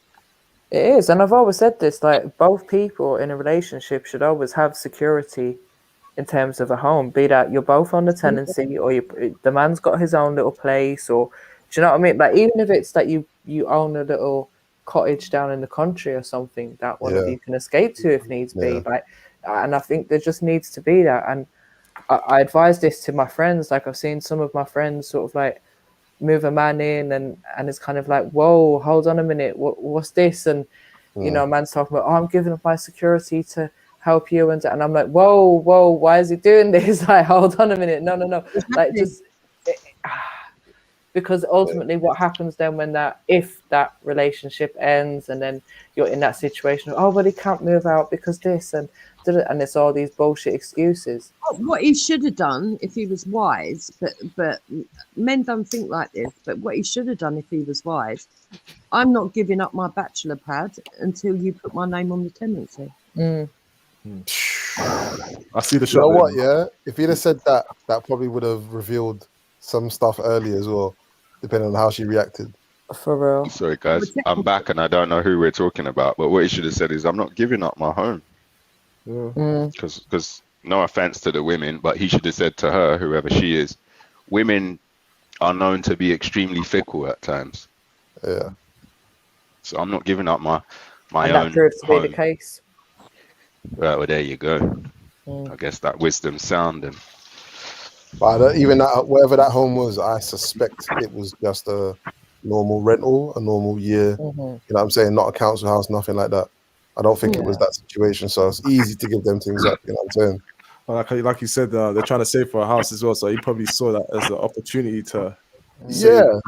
It is, and I've always said this, like both people in a relationship should always have security in terms of a home, be that you're both on the tenancy or the man's got his own little place, or do you know what I mean? Like even if it's that you own a little cottage down in the country or something that one of you can escape to if needs be. Like, and I think there just needs to be that. And I advise this to my friends. Like I've seen some of my friends sort of like move a man in and it's kind of like, whoa, hold on a minute, what's this? And you know, a man's talking about, oh, I'm giving up my security to help you, and I'm like, whoa, why is he doing this? Like, hold on a minute, no, like just because ultimately what happens then if that relationship ends and then you're in that situation, oh, but he can't move out because this and it's all these bullshit excuses. What he should have done if he was wise, but men don't think like this, but what he should have done if he was wise, I'm not giving up my bachelor pad until you put my name on the tenancy. I see the shot. You know what, yeah? If he'd have said that probably would have revealed some stuff early as well, depending on how she reacted. For real. Sorry, guys. I'm back and I don't know who we're talking about. But what he should have said is, I'm not giving up my home. Because no offense to the women, but he should have said to her, whoever she is, women are known to be extremely fickle at times. Yeah. So I'm not giving up my And own that proves to be home. the case. Right, well, there you go. I guess that wisdom sound and But even that, wherever that home was, I suspect it was just a normal rental, a normal year. You know what I'm saying? Not a council house, nothing like that. I don't think it was that situation. So it's easy to give them things up. You know what I'm saying? Well, like you said, they're trying to save for a house as well. So he probably saw that as an opportunity to. Yeah.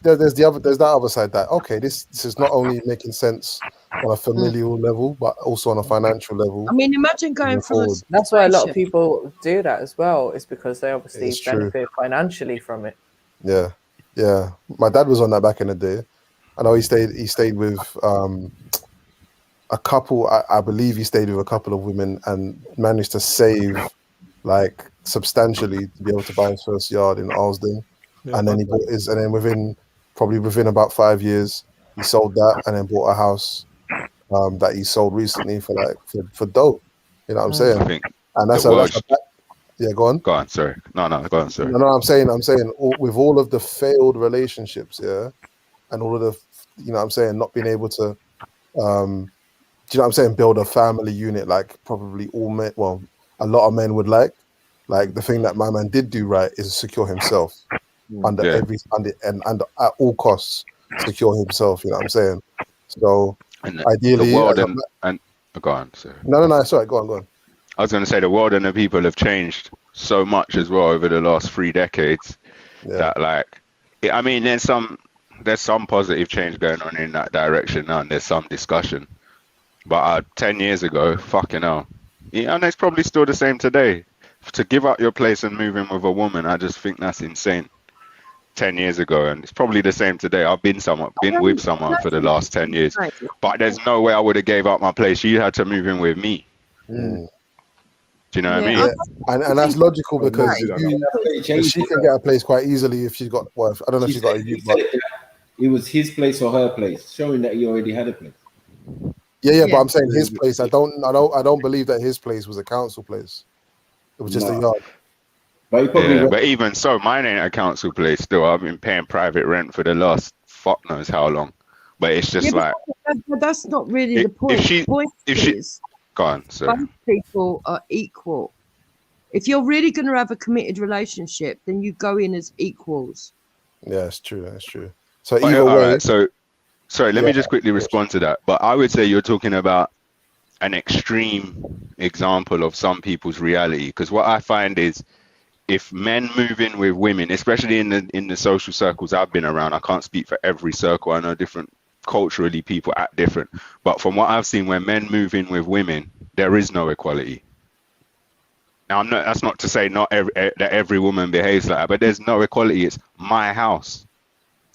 There's that other side. That okay, this is not only making sense on a familial level, but also on a financial level. I mean, imagine going through. That's why a lot of people do that as well. It's because they obviously It's true. benefit financially from it. Yeah, yeah. My dad was on that back in the day. I know he stayed with a couple. I believe he stayed with a couple of women and managed to save like substantially to be able to buy his first yard in Alsden. And then he bought his, and then within about 5 years, he sold that and then bought a house that he sold recently for dope. You know what I'm saying? And that's yeah. Go on. Go on. Sorry. No. Go on. Sorry. No. I'm saying with all of the failed relationships, yeah, and all of the, you know what I'm saying, not being able to, do you know what I'm saying, build a family unit like probably all men, well, a lot of men would like the thing that my man did do right is secure himself. Under at all costs, secure himself. You know what I'm saying? So and ideally, the world and go on. Sorry. No. Sorry, go on. I was going to say the world and the people have changed so much as well over the last 3 decades. That I mean, there's some positive change going on in that direction now, and there's some discussion. But 10 years ago, fucking hell, and it's probably still the same today. To give up your place and move in with a woman, I just think that's insane. 10 years ago, and it's probably the same today. I've been with someone for the last 10 years, but there's no way I would have gave up my place. She had to move in with me. Do you know what I mean? And that's logical because she can get a place quite easily if she's got. Well, I don't know if she's got a youth, but it was his place or her place, showing that he already had a place. Yeah. But I'm saying his place. I don't believe that his place was a council place. It was just a yard. But even so, mine ain't a council place still. I've been paying private rent for the last fuck knows how long. But it's just but that's not really the point. The point is, go on, sorry. Both people are equal. If you're really going to have a committed relationship, then you go in as equals. Yeah, that's true. That's true. So all right. So, sorry, let me just quickly respond to that. But I would say you're talking about an extreme example of some people's reality. Because what I find is, if men move in with women, especially in the social circles I've been around, I can't speak for every circle. I know different culturally people act different. But from what I've seen, when men move in with women, there is no equality. Now, that's not to say that every woman behaves like that, but there's no equality. It's my house.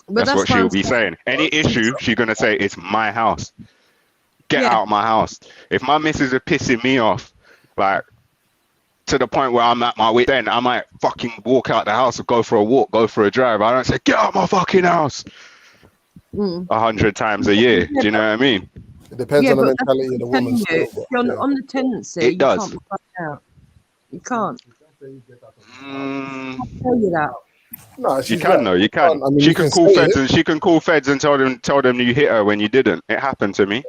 That's what she'll be saying. Any issue, she's going to say, it's my house. Get out my house. If my missus are pissing me off, like, to the point where I'm at my wit's end, I might fucking walk out the house or go for a walk, go for a drive. I don't say, get out my fucking house 100 times a year. Do you know what I mean? It depends on the mentality of the woman. On the tendency, it does. You can't be out. You can't. I'll tell you that. No, you can though. You can. I mean, she can call feds and she can call feds and tell them you hit her when you didn't. It happened to me.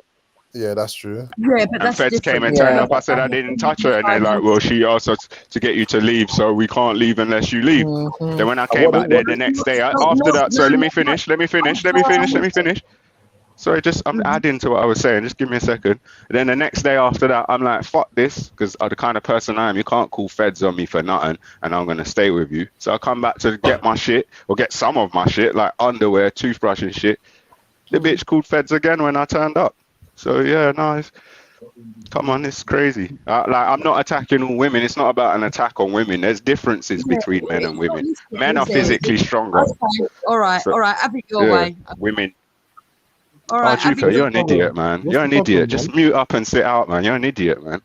Yeah, that's true. Yeah, but and feds came and turned up. I said I didn't touch her, and they're like, "Well, she asked us to get you to leave, so we can't leave unless you leave." Then when I came back there the next day, after that, so let me finish. Sorry, I'm adding to what I was saying. Just give me a second. And then the next day after that, I'm like, fuck this, because I'm the kind of person I am. You can't call feds on me for nothing, and I'm going to stay with you. So I come back to get my shit, or get some of my shit, like underwear, toothbrush and shit. The bitch called feds again when I turned up. So yeah, nice. Come on, it's crazy. I'm not attacking all women. It's not about an attack on women. There's differences between men and women. Men are physically stronger. Okay. All right, have it your way. Women. All right, Juka, you're an idiot, man. You're an idiot. Just mute up and sit out, man. You're an idiot, man.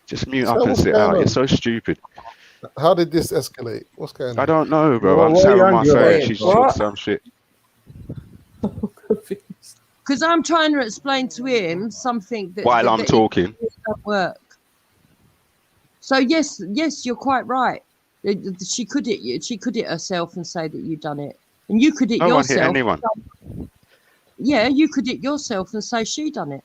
Just mute up and sit out. You're so stupid. How did this escalate? What's going on? I don't know, bro. I'm just having my phone. She's some shit. Because I'm trying to explain to him something that While I'm talking. It doesn't work. So yes, you're quite right. She could hit you. She could hit herself and say that you done it, and you could hit No one yourself. hit anyone. Yeah, you could hit yourself and say she done it.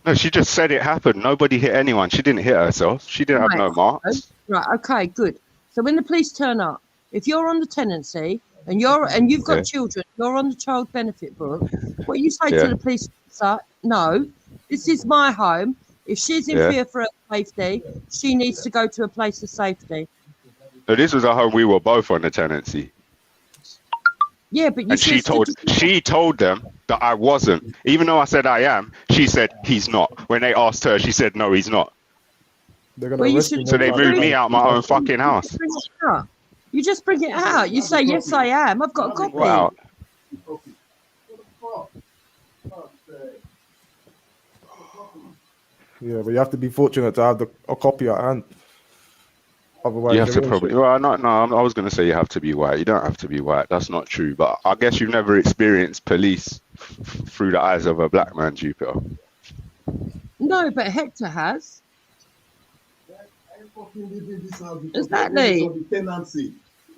No, she just said it happened. Nobody hit anyone. She didn't hit herself. She didn't have no marks. Right. Okay. Good. So when the police turn up, if you're on the tenancy and you've got children, you're on the child benefit book. What you say to the police officer? No, this is my home. If she's in fear for her safety, she needs to go to a place of safety. So this was a home we were both on the tenancy. Yeah, but and she told them that I wasn't. Even though I said I am, she said he's not. When they asked her, she said no, he's not. They're gonna arrest him. So they moved me out my own fucking house. You just bring it out. You say yes, I am. I've got a copy. Wow. Yeah, but you have to be fortunate to have a copy at hand. Otherwise, You have to probably. Well, no. I was going to say you have to be white. You don't have to be white. That's not true. But I guess you've never experienced police through the eyes of a black man, Jupiter. No, but Hector has. Exactly. Tenancy.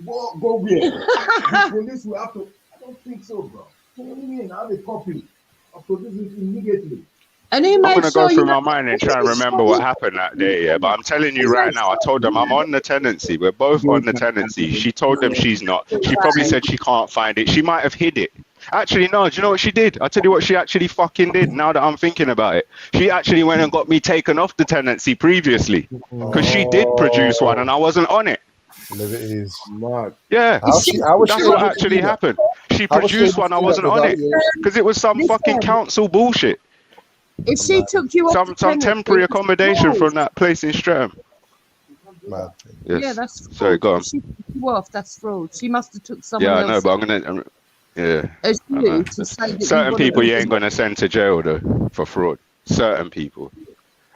Go where? The police will have to. I don't think so, bro. You know what I mean? I have a copy. I'll produce it immediately. And he I'm made gonna sure go through you my mind and try and remember what happened that day, yeah. But I'm telling you right now, I told them I'm on the tenancy. We're both on the tenancy. She told them she's not. She probably said she can't find it. She might have hid it. Actually, no. Do you know what she did? I'll tell you what she actually fucking did. Now that I'm thinking about it, she actually went and got me taken off the tenancy previously because she did produce one and I wasn't on it. Liberties. Mad. Yeah, How she that's what able to actually do that? happened. She How was she produced able one, to I do that wasn't on without it you? because it was some fucking council bullshit. If she took you off Some temporary accommodation from that place in Streatham. Mad. Yes. Yeah, that's fraud. Sorry, go on. She took you off. That's fraud. She must have took someone Yeah, I else. know, but I'm gonna. Yeah. As I you know. to say that Certain you people wanna- you ain't gonna send to jail though for fraud. Certain people.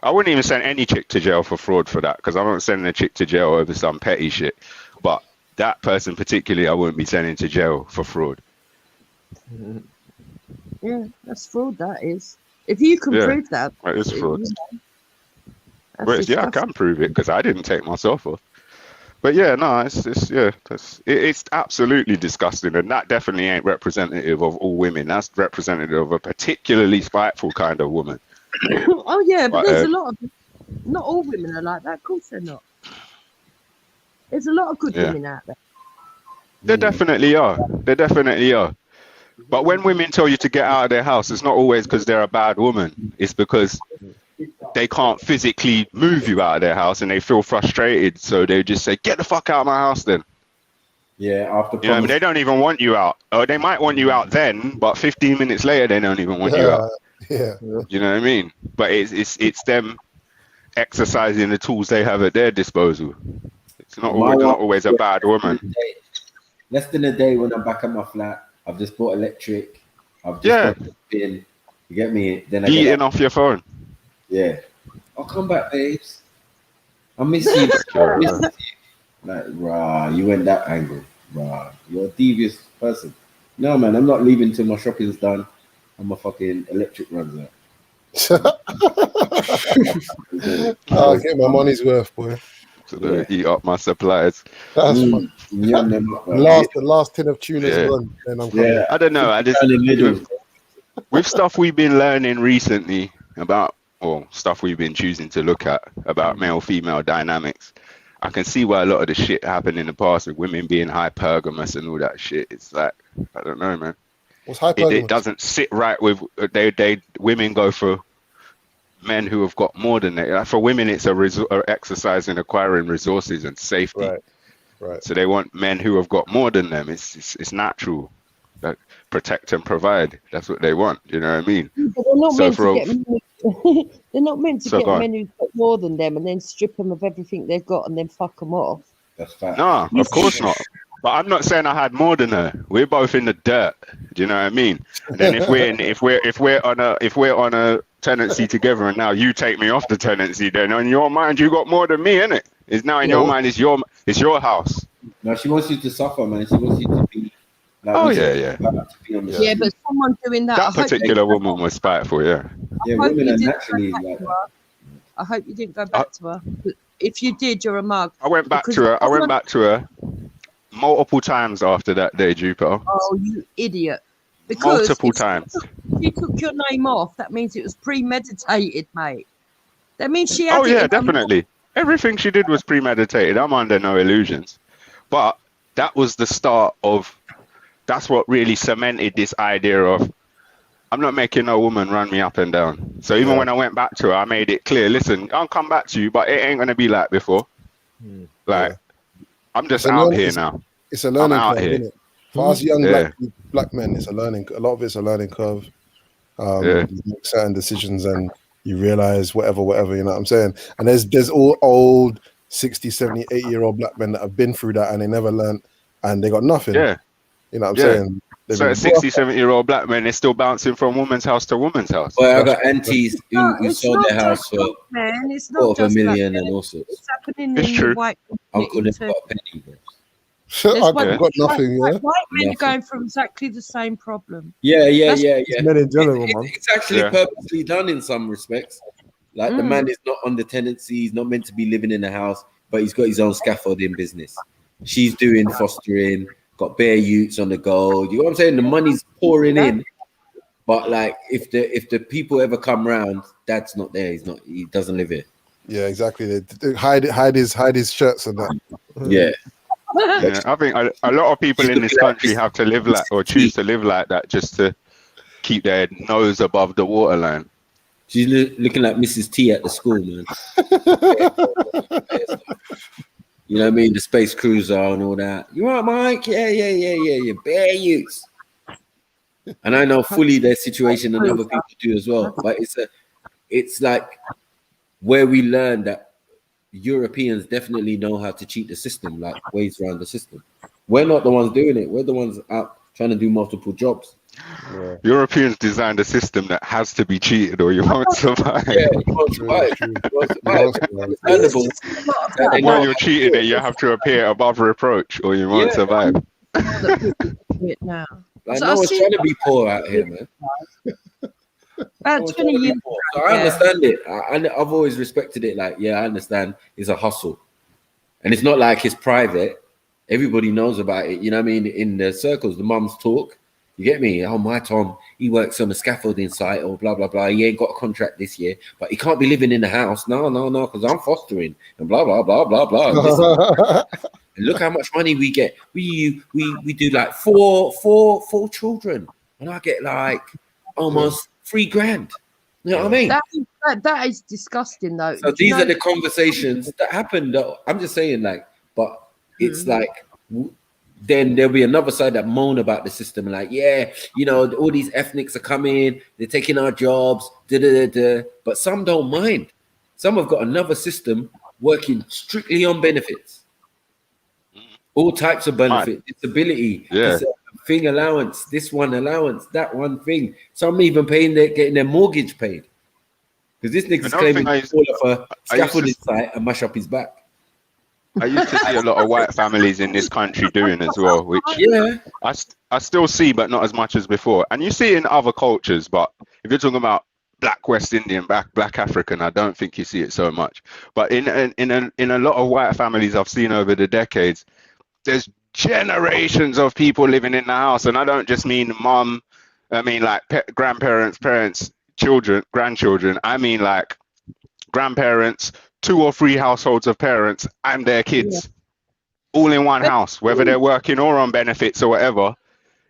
I wouldn't even send any chick to jail for fraud for that because I'm not sending a chick to jail over some petty shit. But that person particularly, I wouldn't be sending to jail for fraud. Yeah, that's fraud. That is. If you can Yeah, prove that, that is fraud. that's Well, yeah, I disgusting. can prove it because I didn't take myself off. But yeah, no, it's absolutely disgusting, and that definitely ain't representative of all women. That's representative of a particularly spiteful kind of woman. Oh yeah, but But, there's a lot of. Not all women are like that. Of course they're not. There's a lot of good Yeah. women out there. There definitely are. There definitely are. But when women tell you to get out of their house, it's not always because they're a bad woman. It's because they can't physically move you out of their house and they feel frustrated. So they just say, get the fuck out of my house then. Yeah, after You know, I mean, they don't even want you out. Or they might want you out then, but 15 minutes later, they don't even want you out. Yeah. You know what I mean? But it's them exercising the tools they have at their disposal. It's not always a bad woman. Less than a day when I'm back at my flat, I've just bought electric. I've just got in. You get me? Then I get Eating off your phone. Yeah. I'll come back, babes. I miss you. I miss you. Like, rah, you went that angle. Rah, you're a devious person. No, man, I'm not leaving till my shopping's done and my fucking electric runs out. I'll get my money's worth, boy. So they eat up my supplies. That's fun. The last tin of tuna's gone, and I'm coming. I don't know. I just with stuff we've been learning recently about, or stuff we've been choosing to look at about male-female dynamics. I can see why a lot of the shit happened in the past with women being hypergamous and all that shit. It's like, I don't know, man. What's hypergamous? It doesn't sit right with women go for men who have got more than they. For women, it's a exercise in acquiring resources and safety. Right. So they want men who have got more than them. It's natural. Like, protect and provide. That's what they want. You know what I mean? But they're not So meant for to get. They're not meant to So get go on. men who've got more than them and then strip them of everything they've got and then fuck them off. That's fact. No, of course not. But I'm not saying I had more than her. We're both in the dirt. Do you know what I mean? And then if we're on a tenancy together, and now you take me off the tenancy, then in your mind you got more than me, innit? It's now in your mind it's your house. No, she wants you to suffer, man. She wants you to be. Like, Oh we yeah. to be on the Yeah, but someone doing that. That particular woman was spiteful, yeah. Yeah, I hope women you are didn't naturally go back like to that. her. I hope you didn't go back to her. But if you did, you're a mug. I went back Because to her. I went someone- back to her multiple times after that day, Jupiter. Oh, you idiot! Because Multiple if times. she took your name off, that means it was premeditated, mate. That means she had Oh it yeah, in her definitely. Everything she did was premeditated. I'm under no illusions. But that was the start of. That's what really cemented this idea of. I'm not making no woman run me up and down. So even when I went back to her, I made it clear. Listen, I'll come back to you, but it ain't gonna be like before. Like, I'm just out here now. It's a learning out curve, here. isn't it? For us young Yeah. black men, it's a learning. A lot of it's a learning curve. Yeah. You make certain decisions and you realize whatever. You know what I'm saying? And there's all old 60, 70, 80-year-old black men that have been through that and they never learned and they got nothing. Yeah. You know what I'm Yeah. saying? They've So been a 60, 70-year-old black man is still bouncing from woman's house to woman's house. Well, I got aunties who It's sold not their house just for black men. It's not just black $250,000 men. and all sorts. It's happening It's in true. the white Uncle community never too. got a penny, bro. There's I've got nothing, yeah. White men are Nothing. going through exactly the same problem. Yeah. It's men in general, man. It's actually purposely done in some respects. Like the man is not on the tenancy, he's not meant to be living in the house, but he's got his own scaffolding business. She's doing fostering, got bare youths on the go. You know what I'm saying? The money's pouring in, but like if the people ever come round, dad's not there. He doesn't live here. Yeah, exactly. They hide his shirts and that. Yeah. Yeah, I think a lot of people in this country have to live like or choose to live like that just to keep their nose above the waterline. She's looking like Mrs. T at the school, man. You know what I mean? The space cruiser and all that. You right, Mike? Yeah. Bare youths. And I know fully their situation and other people do as well. But it's like where we learn that Europeans definitely know how to cheat the system, like ways around the system. We're not the ones doing it. We're the ones out trying to do multiple jobs. Yeah. Europeans designed a system that has to be cheated or you won't survive. Yeah, you won't survive. Understandable. And while you're cheating it, you have to appear above reproach or you won't survive. Now. Like, So no I've one's seen- trying to be poor out here, man. About 20 years ago, So I understand it. I've always respected it. Like, yeah, I understand. It's a hustle. And it's not like it's private. Everybody knows about it. You know what I mean? In the circles, the mums talk. You get me? Oh, my Tom, he works on a scaffolding site or blah, blah, blah. He ain't got a contract this year, but he can't be living in the house. No, because I'm fostering and blah, blah, blah, blah, blah. And look how much money we get. We do like four children. And I get like almost $3,000. You know what I mean? That is disgusting, though. So these are the conversations that happen. Though. I'm just saying, like, but it's like then there'll be another side that moan about the system, like, yeah, you know, all these ethnics are coming, they're taking our jobs, but some don't mind. Some have got another system working strictly on benefits, all types of benefit, disability, thing allowance, this one allowance, that one thing. Some even getting their mortgage paid because this nigga's claiming to fall off a scaffolding site and mash up his back. I used to see a lot of white families in this country doing as well, which I still see, but not as much as before. And you see it in other cultures, but if you're talking about Black West Indian, Black African, I don't think you see it so much. But in a lot of white families I've seen over the decades, there's generations of people living in the house, and I don't just mean mom. I mean like grandparents, parents, children, grandchildren. I mean like grandparents. 2 or 3 households of parents and their kids, all in one house, whether they're working or on benefits or whatever.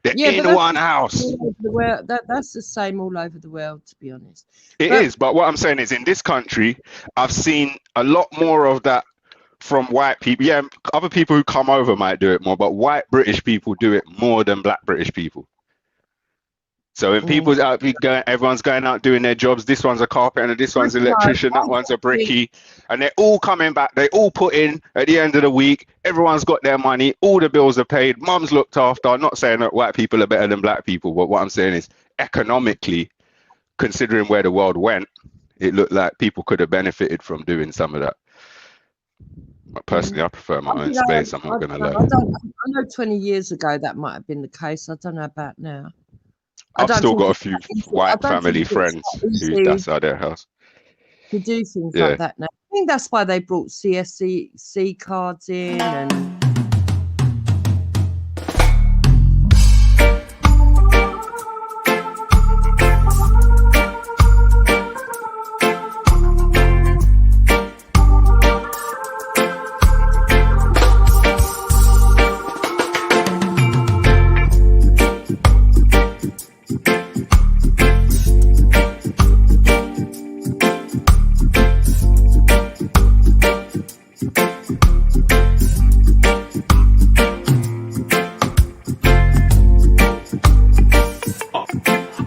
They're in one house. That's the same all over the world, to be honest. It is, but what I'm saying is in this country, I've seen a lot more of that from white people. Yeah, other people who come over might do it more, but white British people do it more than Black British people. So when people's out, everyone's going out doing their jobs. This one's a carpenter, this one's an electrician, that one's a brickie, and they're all coming back. They all put in at the end of the week. Everyone's got their money. All the bills are paid. Mum's looked after. I'm not saying that white people are better than Black people, but what I'm saying is economically, considering where the world went, it looked like people could have benefited from doing some of that. But personally, I prefer my own space. I'm not going to lie. I know 20 years ago that might have been the case. I don't know about now. I've don't still think got a it's few that easy. I white don't family think it's friends that who easy that's out their house. to do things Yeah. like that now. I think that's why they brought CSC cards in and.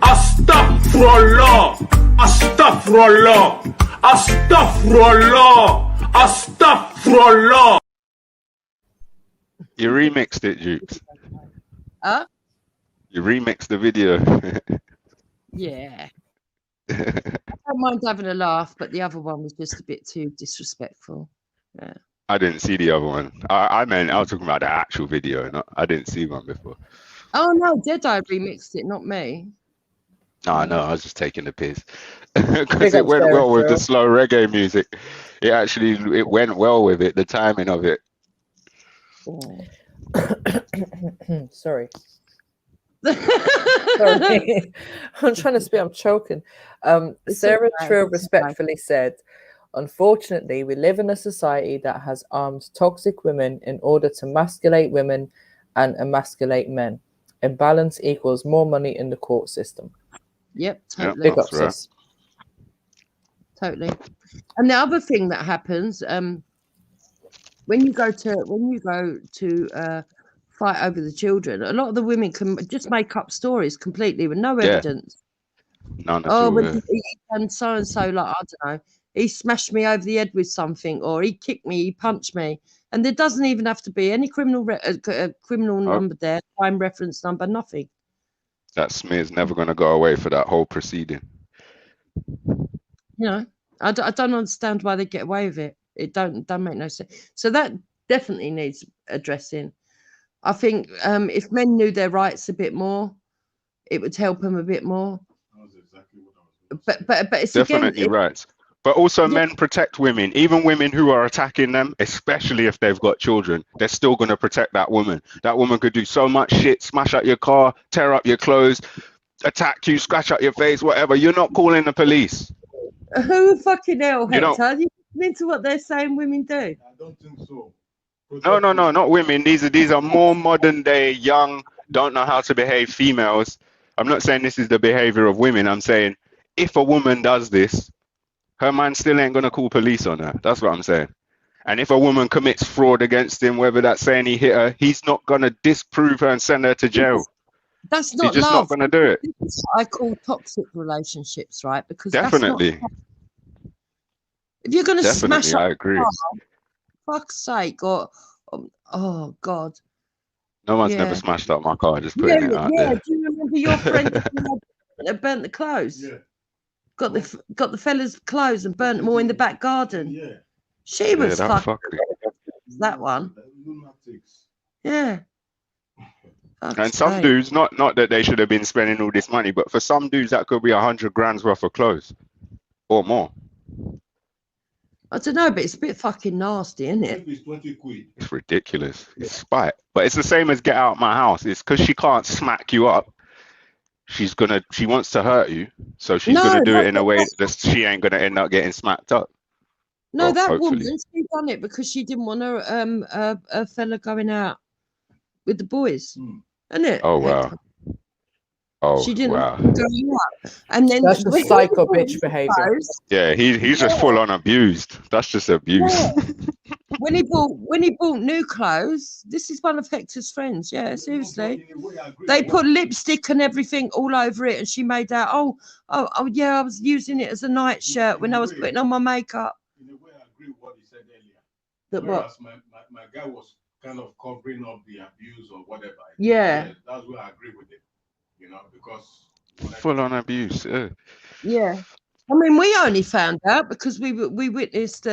Astaghfirullah, astaghfirullah, astaghfirullah, astaghfirullah. You remixed it, Jukes. Huh? You remixed the video. Yeah. I don't mind having a laugh, but the other one was just a bit too disrespectful. Yeah. I didn't see the other one. I meant I was talking about the actual video. I didn't see one before. Oh no, Deadeye remixed it, not me. No, I was just taking the piss because it went well with the slow reggae music. It went well with it. The timing of it. Sorry. Sorry. I'm trying to speak. I'm choking. Sarah Trill respectfully said, "Unfortunately, we live in a society that has armed toxic women in order to masculate women and emasculate men. Imbalance equals more money in the court system." Yep, totally. Big up, sis. Totally. And the other thing that happens, when you go to fight over the children, a lot of the women can just make up stories completely with no evidence. None at all. When he and so, like, I don't know, he smashed me over the head with something, or he kicked me, he punched me. And there doesn't even have to be any criminal number there, crime reference number, nothing. That smear's never going to go away for that whole proceeding. You know, I don't understand why they get away with it. It don't make no sense. So that definitely needs addressing. I think if men knew their rights a bit more, it would help them a bit more. But it's Definitely rights. But also men protect women, even women who are attacking them, especially if they've got children. They're still going to protect that woman. That woman could do so much shit, smash up your car, tear up your clothes, attack you, scratch up your face, whatever. You're not calling the police. Who fucking hell, You Hector? Are you into what they're saying women do? I don't think so. No, not women. These are more modern day, young, don't know how to behave females. I'm not saying this is the behavior of women. I'm saying if a woman does this, her man still ain't gonna call police on her. That's what I'm saying. And if a woman commits fraud against him, whether that's saying he hit her, he's not gonna disprove her and send her to jail. That's not He's just love. not gonna do it. This is what I call toxic relationships, right? Because Definitely. That's not, if you're gonna smash up I agree. fuck's sake, or oh god. No one's never smashed up my car, just putting it out there. Do you remember your friend that burnt the clothes? Yeah. Got the fella's clothes and burnt them all in the back garden. Yeah. She was fucking that one. Yeah. And some dudes, not that they should have been spending all this money, but for some dudes that could be 100 grand's worth of clothes or more. I don't know, but it's a bit fucking nasty, isn't it? It's 20 quid. It's ridiculous. It's spite. But it's the same as get out my house. It's because she can't smack you up. She wants to hurt you, so she's gonna do it in a way that she ain't gonna end up getting smacked up. No, that woman, she done it because she didn't want a fella going out with the boys, isn't it? Oh wow. Oh she didn't wow. go out. And then that's just psycho bitch behavior. Yeah, he's just full on abused. That's just abuse. Yeah. When he bought new clothes, this is one of Hector's friends. Yeah, seriously. They put lipstick and everything all over it, and she made out, oh yeah, I was using it as a night shirt when I was putting on my makeup. In a way, I agree with what he said earlier. That Whereas my guy was kind of covering up the abuse or whatever. Yeah. That's where I agree with it. You know, because full on abuse. Yeah. I mean, we only found out because we witnessed.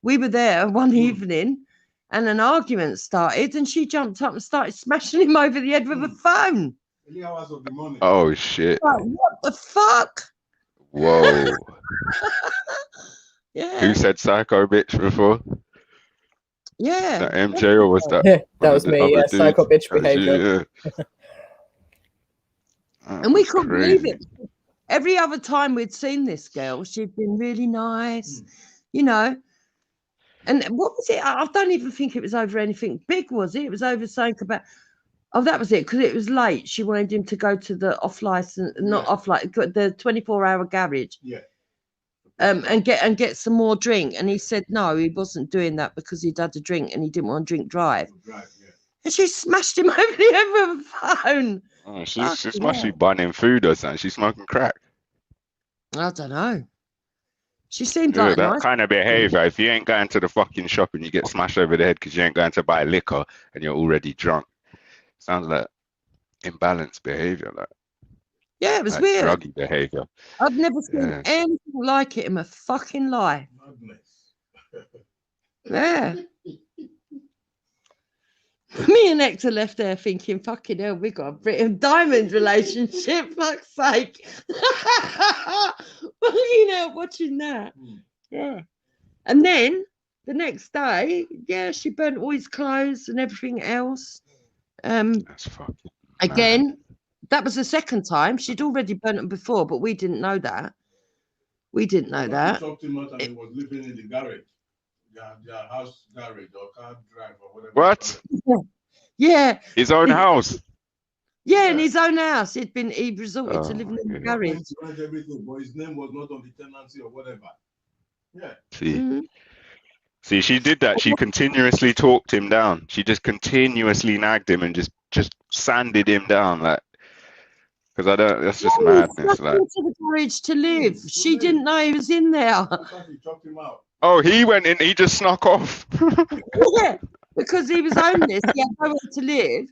We were there one evening, and an argument started, and she jumped up and started smashing him over the head with a phone. Early hours of the morning. Oh shit! Like, what the fuck? Whoa! Yeah. Who said psycho bitch before? Yeah. That MJ or was that? That one of was the me. other Yeah, psycho dudes? bitch That was you, behavior. yeah. That And we was couldn't believe crazy. it. Every other time we'd seen this girl, she'd been really nice, you know. And what was it? I don't even think it was over anything big, was it? It was over something about. Oh, that was it, because it was late. She wanted him to go to the off license, not off license, the 24-hour garage. Yeah. And get some more drink. And he said no, he wasn't doing that because he'd had a drink and he didn't want to drink drive. And she smashed him over the head with a phone. Oh, she's must be bunning food or something. She's smoking crack. I don't know. She seemed Yeah, like that nice. kind of behavior. If you ain't going to the fucking shop and you get smashed over the head because you ain't going to buy liquor and you're already drunk, sounds like imbalanced behavior. Like, Yeah, it was like weird. druggy behavior. I've never seen Yeah. anything like it in my fucking life. Yeah. Me and Hector left there thinking, fucking hell, we got a Britain Diamond relationship, fuck's sake. Well, you know, watching that. Yeah. And then the next day, yeah, she burnt all his clothes and everything else. That's fucking again, that was the second time. She'd already burnt them before, but we didn't know that. We didn't know that. He talked him out and he was living in the garage. Their house garage or car drive or whatever. What? Yeah. His own house. Yeah, in his own house. He resorted to Oh, living in the He garage. went to rent everything, but his name was not on the tenancy or whatever. Yeah. See. See, she did that. She continuously talked him down. She just continuously nagged him and just sanded him down, like, because I don't. That's just madness. Like, Into the garage to live. She didn't know he was in there. He chopped him out. oh, he went in. He just snuck off. Yeah, because he was homeless. He had nowhere to live.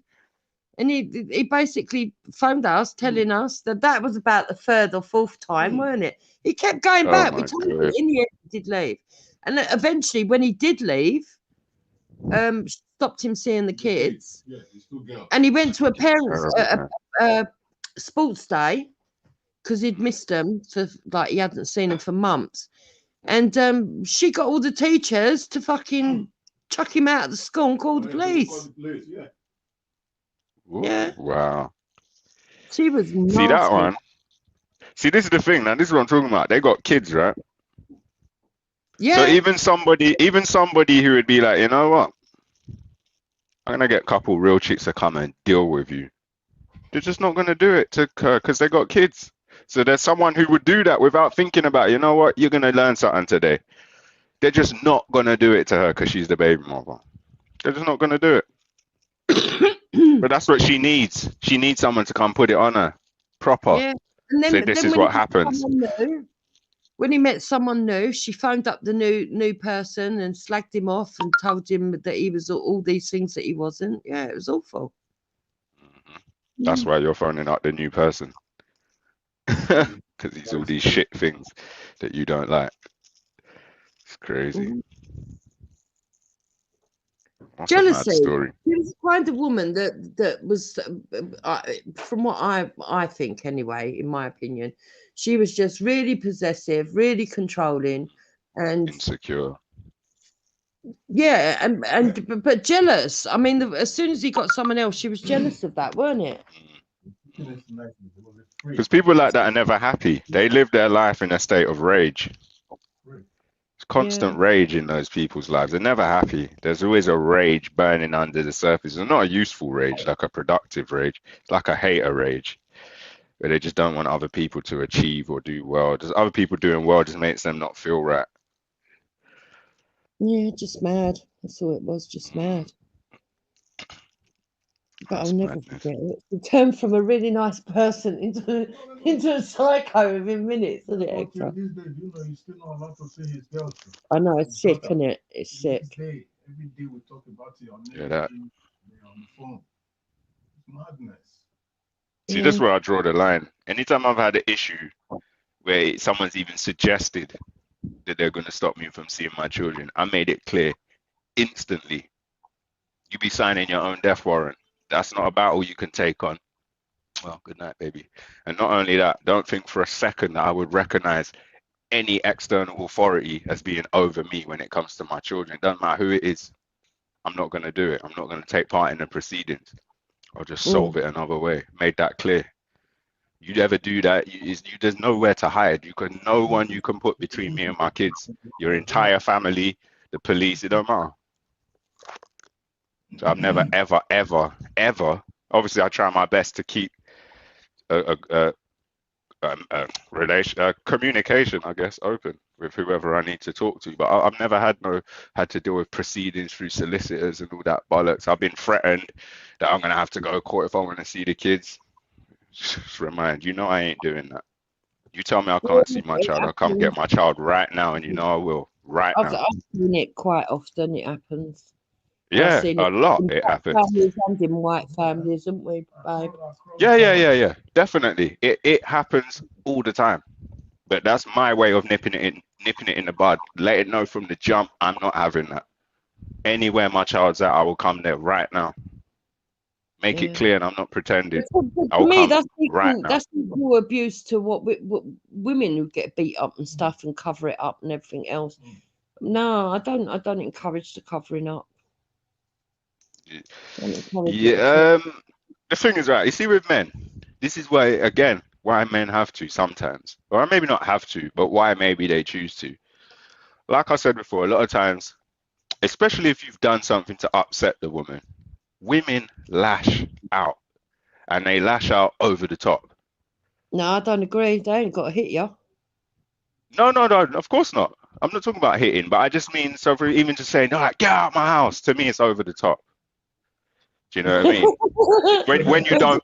And he basically phoned us, telling us that was about the third or fourth time, weren't it? He kept going Oh back. my We told him God. in the end he did leave. And then eventually, when he did leave, stopped him seeing the kids. Yeah, these two girls. And he went to a parents' Terrible, sports day because he'd missed them for like he hadn't seen them for months. And she got all the teachers to fucking chuck him out of the school and call the police. Yeah. Ooh, Yeah. Wow. She was nasty. See that one? See, this is the thing. Now, this is what I'm talking about. They got kids, right? Yeah. So even somebody who would be like, you know what? I'm gonna get a couple real chicks to come and deal with you. They're just not gonna do it to her because they got kids. So there's someone who would do that without thinking about, you know what? You're gonna learn something today. They're just not gonna do it to her because she's the baby mother. They're just not gonna do it. But that's what she needs. She needs someone to come put it on her proper. Yeah. And So this is when what he met happens. someone new- when he met someone new, she phoned up the new person and slagged him off and told him that he was all these things that he wasn't. Yeah, it was awful. That's why you're phoning out the new person. Because he's all these shit things that you don't like. It's crazy. What's a mad Jealousy. story? She was the kind of woman that was, from what I think anyway, in my opinion, she was just really possessive, really controlling, and Insecure. yeah, but jealous. I mean, as soon as he got someone else, she was jealous of that, weren't it? Because people like that are never happy. They live their life in a state of rage. It's constant rage in those people's lives. They're never happy. There's always a rage burning under the surface. It's not a useful rage, like a productive rage. It's like a hater rage, where they just don't want other people to achieve or do well. Just other people doing well just makes them not feel right. Yeah, just mad. That's all it was, just mad. But I'll never forget it. It turned from a really nice person into a psycho within minutes, isn't it, Hector? These days, you know, he's still not allowed to see his girls. I know, it's sick, isn't it? It's sick. Every day we talk about it on that. on the phone. It's madness. See, that's where I draw the line. Anytime I've had an issue where someone's even suggested that they're going to stop me from seeing my children, I made it clear instantly. You be signing your own death warrant. That's not a battle you can take on. Well, good night, baby. And not only that, don't think for a second that I would recognize any external authority as being over me when it comes to my children. It doesn't matter who it is. I'm not going to do it. I'm not going to take part in the proceedings. I'll just solve it another way. Made that clear. You ever do that, there's nowhere to hide. No one you can put between me and my kids. Your entire family, the police, it don't matter. So I've never, ever, ever, ever. Obviously, I try my best to keep communication, I guess, open with whoever I need to talk to. But I've never had to deal with proceedings through solicitors and all that bollocks. I've been threatened that I'm gonna have to go to court if I want to see the kids. Just remind you, I ain't doing that. You tell me I can't see my child, I'll come get my child right now, and I will right now. I've seen it quite often. It happens. Yeah, a lot. It happens. Families and in white families, haven't we, babe? Yeah. Definitely. It happens all the time. But that's my way of nipping it in the bud. Let it know from the jump, I'm not having that. Anywhere my child's at, I will come there right now. Make it clear, and I'm not pretending. To me, that's equal abuse to what women who get beat up and stuff and cover it up and everything else. No, I don't encourage the covering up. Yeah, the thing is, right, you see with men, this is why men have to sometimes, or maybe not have to, but why maybe they choose to. Like I said before, a lot of times, especially if you've done something to upset the woman, women lash out, and they lash out over the top. No, I don't agree. They ain't got to hit you. No, of course not. I'm not talking about hitting, but I just mean, so for even just saying, no, like, get out of my house, to me, it's over the top. Do you know what I mean?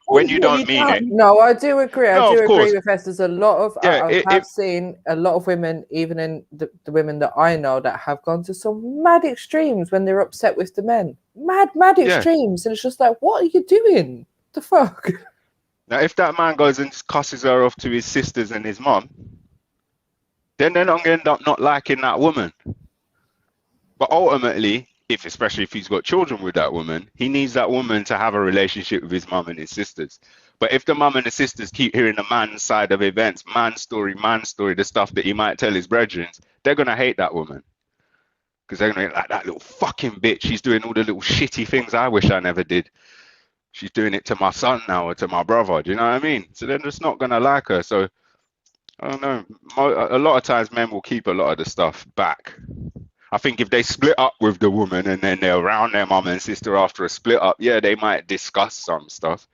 when you don't mean it. No, I do agree. No, I do of course. agree with Esther. There's a lot of I've seen a lot of women, even in the women that I know, that have gone to some mad extremes when they're upset with the men. Mad extremes. And it's just like, what are you doing? The fuck? Now, if that man goes and cusses her off to his sisters and his mom, then they're not going to end up not liking that woman. But ultimately, especially if he's got children with that woman, he needs that woman to have a relationship with his mum and his sisters. But if the mum and the sisters keep hearing the man's side of events, man's story, the stuff that he might tell his brethren, they're going to hate that woman. Because they're going to be like, that little fucking bitch, she's doing all the little shitty things I wish I never did. She's doing it to my son now or to my brother. Do you know what I mean? So they're just not going to like her. So, I don't know. A lot of times men will keep a lot of the stuff back. I think if they split up with the woman and then they're around their mum and sister after a split up, yeah, they might discuss some stuff.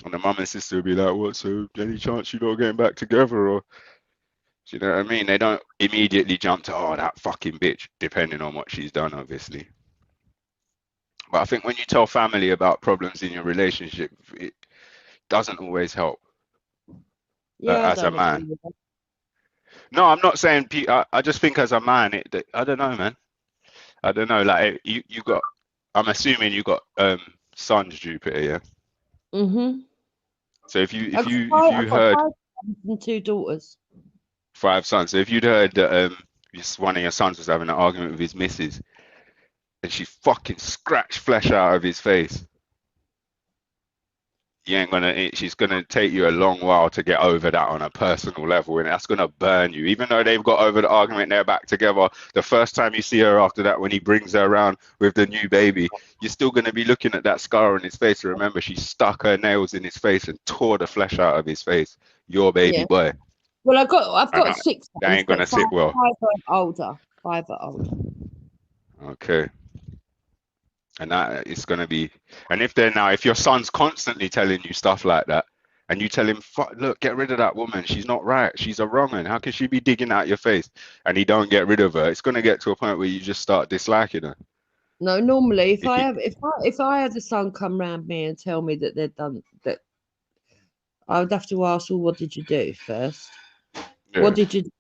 And the mum and sister will be like, what, so any chance you're not getting back together? Or, do you know what I mean? They don't immediately jump to, oh, that fucking bitch, depending on what she's done, obviously. But I think when you tell family about problems in your relationship, it doesn't always help. Yeah, as a man. No, I'm not saying. I just think as a man, I don't know, man. I don't know. Like you got. I'm assuming you got sons, Jupiter, yeah. Mhm. So if you I've heard got 5 sons and 2 daughters. 5 sons, so if you'd heard that one of your sons was having an argument with his missus, and she fucking scratched flesh out of his face, she's gonna take you a long while to get over that on a personal level, and that's gonna burn you. Even though they've got over the argument, they're back together. The first time you see her after that, when he brings her around with the new baby, you're still gonna be looking at that scar on his face. Remember, she stuck her nails in his face and tore the flesh out of his face. Your baby boy. Well, I've got 6 That ain't gonna sit well. 5 are older. 5 are older. Okay. And that it's going to be, and if your son's constantly telling you stuff like that, and you tell him, look, get rid of that woman, she's not right, she's a wrong one, how can she be digging out your face, and he don't get rid of her, it's going to get to a point where you just start disliking her. No, normally if I had a son come round me and tell me that they'd done that, I would have to ask, well, what did you do first? Yeah. What did you do?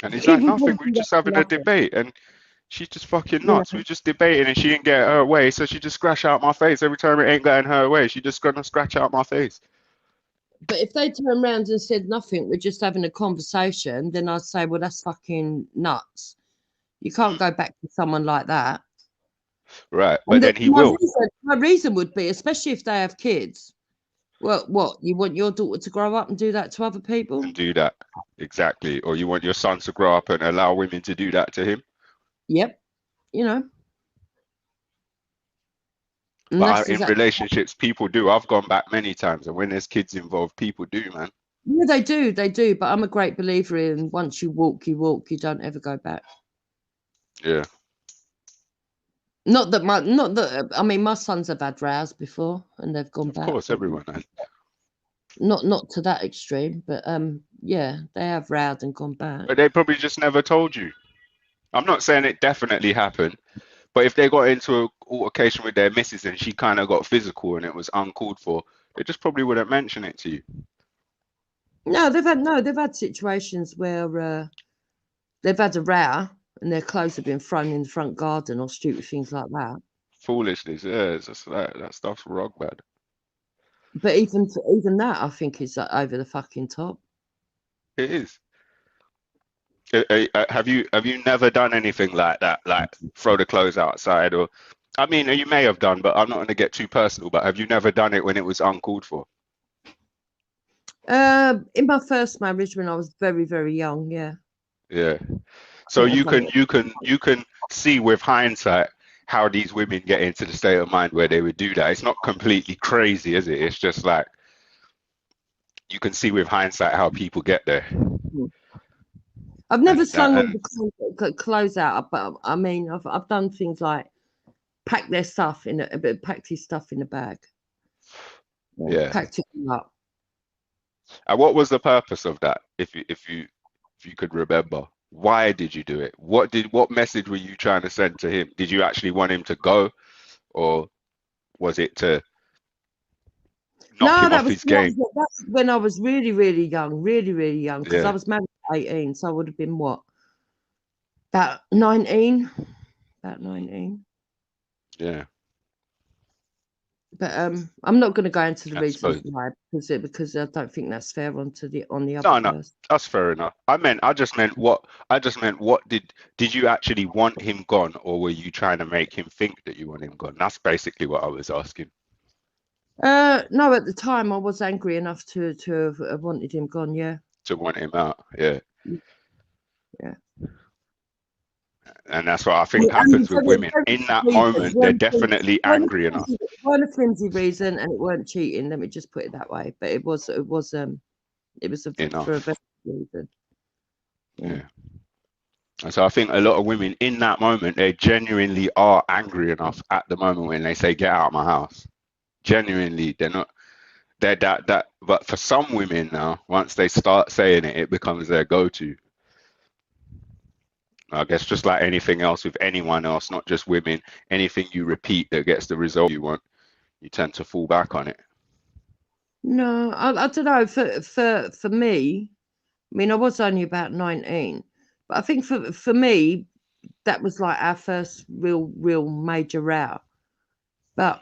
And he's like, nothing, we're just having a debate, and she's just fucking nuts. We're just debating and she ain't get her way, so she just scratch out my face. Every time it ain't getting her way, she just gonna scratch out my face. But if they turn around and said nothing, we're just having a conversation, then I'd say, well, that's fucking nuts. You can't go back to someone like that. Right, but And then he my will. my reason would be, especially if they have kids. Well, what you want your daughter to grow up and do that to other people? And do that exactly, or you want your son to grow up and allow women to do that to him? Yep, you know. And But that's in exactly. relationships, people do. I've gone back many times, and when there's kids involved, people do, man. Yeah, they do. But I'm a great believer in once you walk, you don't ever go back. Yeah. Not that I mean, my sons have had rows before and they've gone back. Of course, everyone has. Not to that extreme, but yeah, they have rowed and gone back. But they probably just never told you. I'm not saying it definitely happened, but if they got into an altercation with their missus and she kind of got physical and it was uncalled for, they just probably wouldn't mention it to you. No, they've had situations where they've had a row and their clothes have been thrown in the front garden or stupid things like that. Foolishness, yeah, it's just that stuff's rock bad. But even that, I think, is over the fucking top. It is. Have you never done anything like that, like throw the clothes outside, or I mean, you may have done, but I'm not going to get too personal. But have you never done it when it was uncalled for? In my first marriage, when I was very, very young, yeah. Yeah. So you can see with hindsight how these women get into the state of mind where they would do that. It's not completely crazy, is it? It's just like you can see with hindsight how people get there. I've never slung all the clothes out, but I mean, I've done things like pack their stuff packed his stuff in a bag. Yeah. Packed it up. And what was the purpose of that? If you could remember, why did you do it? What message were you trying to send to him? Did you actually want him to go, or was it to knock him off his game? That's when I was really, really young, because Yeah. I was married at 18, so I would have been what? About 19. Yeah. But I'm not going to go into the reasons why because I don't think that's fair on the other No, person. that's fair enough. I just meant what did you actually want him gone, or were you trying to make him think that you want him gone? That's basically what I was asking. No, at the time I was angry enough to have wanted him gone, yeah. To want him out, yeah. Yeah. And that's what I think happens with women. In that moment, they're definitely angry enough. It weren't a flimsy reason, and it weren't cheating. Let me just put it that way. But it was for a very reason. Yeah. And so I think a lot of women in that moment, they genuinely are angry enough at the moment when they say, "Get out of my house." Genuinely, they're not. They're that. But for some women now, once they start saying it, it becomes their go-to. I guess just like anything else with anyone else, not just women, anything you repeat that gets the result you want, you tend to fall back on it. No, I don't know. For me, I mean, I was only about 19, but I think for me, that was like our first real major row. But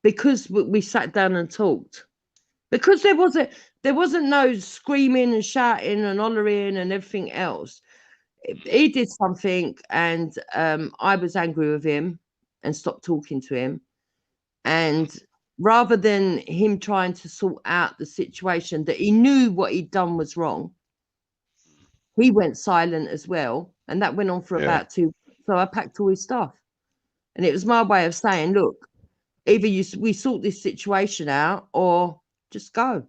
because we sat down and talked, because there wasn't no screaming and shouting and hollering and everything else. He did something, and I was angry with him and stopped talking to him. And rather than him trying to sort out the situation that he knew what he'd done was wrong, he went silent as well. And that went on for about 2 weeks. So I packed all his stuff. And it was my way of saying, look, either we sort this situation out or just go.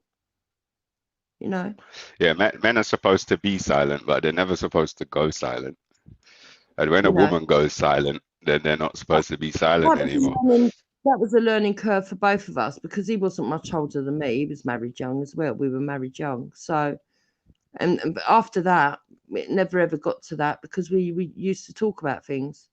You know. Yeah, men are supposed to be silent, but they're never supposed to go silent. And when a woman goes silent, then they're not supposed to be silent anymore. That was a learning curve for both of us because he wasn't much older than me. He was married young as well. We were married young. So, and after that, it never ever got to that because we used to talk about things.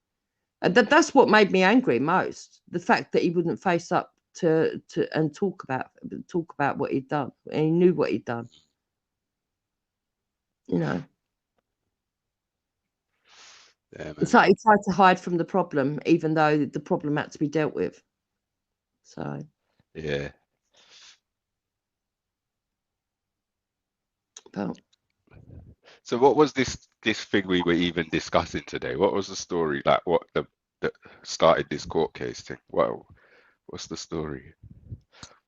And that's what made me angry most. The fact that he wouldn't face up to and talk about what he'd done, and he knew what he'd done. You know, it's like he tried to hide from the problem, even though the problem had to be dealt with. So yeah. But, so what was this thing we were even discussing today? What was the story? Like what that started this court case thing? Wow, what's the story?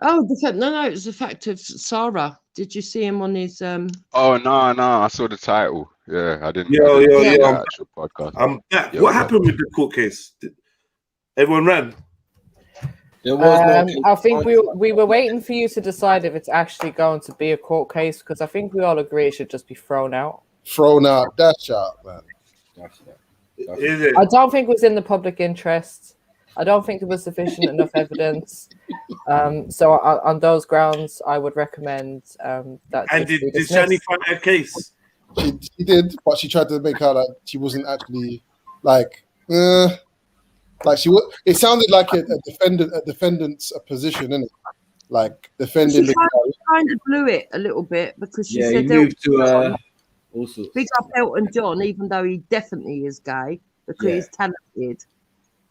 Oh, the fact, no, it was the fact of Sarah. Did you see him on his Oh no, I saw the title. Yeah, I didn't Yo, see yo, the I'm actual podcast. I'm back. Yo, What yo. happened with the court case? Everyone ran. There was no. I think we were waiting for you to decide if it's actually going to be a court case, because I think we all agree it should just be thrown out. Thrown out. Dash out, man. Is it? I don't think it was in the public interest. I don't think there was sufficient enough evidence. So on those grounds, I would recommend that. And did Shani fight her case? She did, but she tried to make out that she wasn't actually like she was. It sounded like a defendant's position, innit? Like defending She the kind of blew it a little bit because she Yeah, said he there moved was to also. big up Elton John, even though he definitely is gay because he's talented,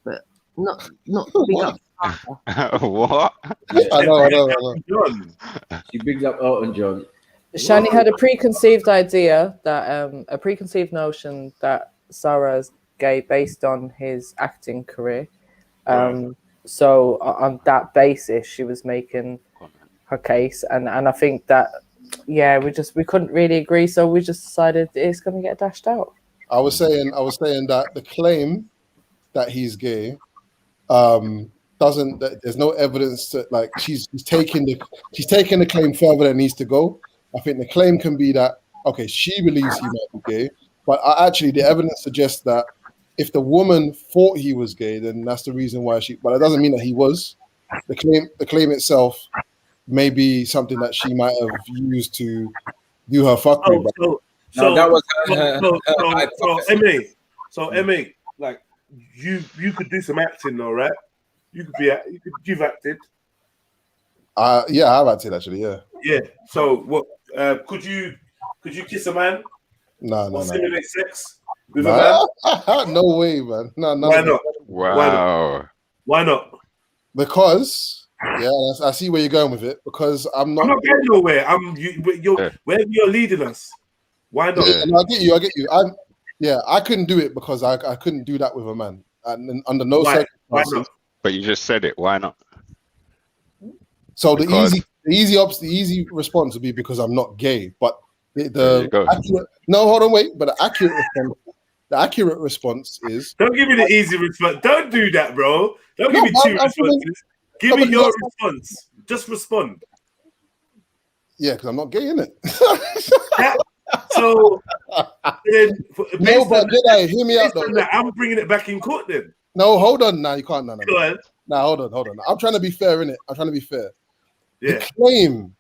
but not big up. What? I know. She bigs up Elton John. Shani had a preconceived idea that a preconceived notion that Sarah's gay based on his acting career. So on that basis, she was making her case, and I think that we couldn't really agree, so we just decided it's going to get dashed out. I was saying that the claim that he's gay there's no evidence that like she's taking the claim further than it needs to go. I think the claim can be that okay, she believes he might be gay, but actually the evidence suggests that if the woman thought he was gay, then that's the reason why but it doesn't mean that he was. The claim itself may be something that she might have used to do her fuckery. So that was So Emmy, like you could do some acting though, right? You've acted. Yeah, I've acted actually, yeah. Yeah. So what could you kiss a man? No. Simulate sex with a man? No way, man. No. Why not? Wow. Why not? Because I see where you're going with it. Because I'm not going nowhere. Wherever you're leading us. Why not? Yeah, no, I get you. I couldn't do it because I couldn't do that with a man. And under no circumstances. Why not? But you just said it. Why not? So the easy response would be because I'm not gay. But the accurate response is don't give me the easy response. Don't do that, bro. Don't give me two responses. Give me your response. Just respond. Yeah, because I'm not gay, innit? So then, hear me out though. I'm bringing it back in court then. No, hold on. Now you can't. No. Go ahead. Now hold on. I'm trying to be fair, innit? I'm trying to be fair. Yeah. The claim,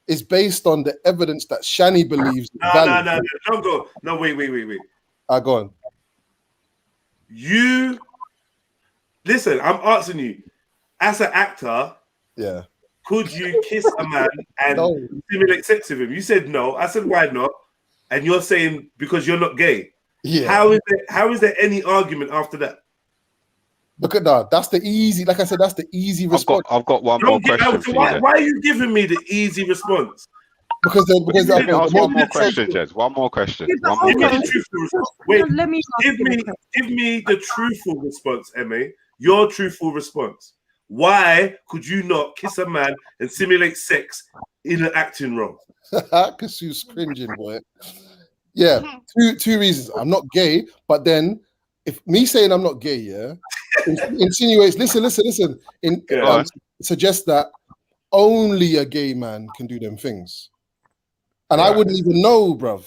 is based on the evidence that Shani believes. No. Don't go. No, wait. Go on. You listen. I'm asking you, as an actor. Yeah. Could you kiss a man and simulate sex with him? You said no. I said why not? And you're saying because you're not gay. Yeah. How is there any argument after that? Look at that. That's the easy. Like I said, that's the easy response. I've got one more question for you. Why are you giving me the easy response? Because one more question, Jez. One more question. Wait, give me the truthful response, Emma. Your truthful response. Why could you not kiss a man and simulate sex in an acting role? Because you're cringing, boy. Yeah, two reasons. I'm not gay, but then if me saying I'm not gay, insinuates. Listen. Suggests that only a gay man can do them things, and I wouldn't even know, bruv. Do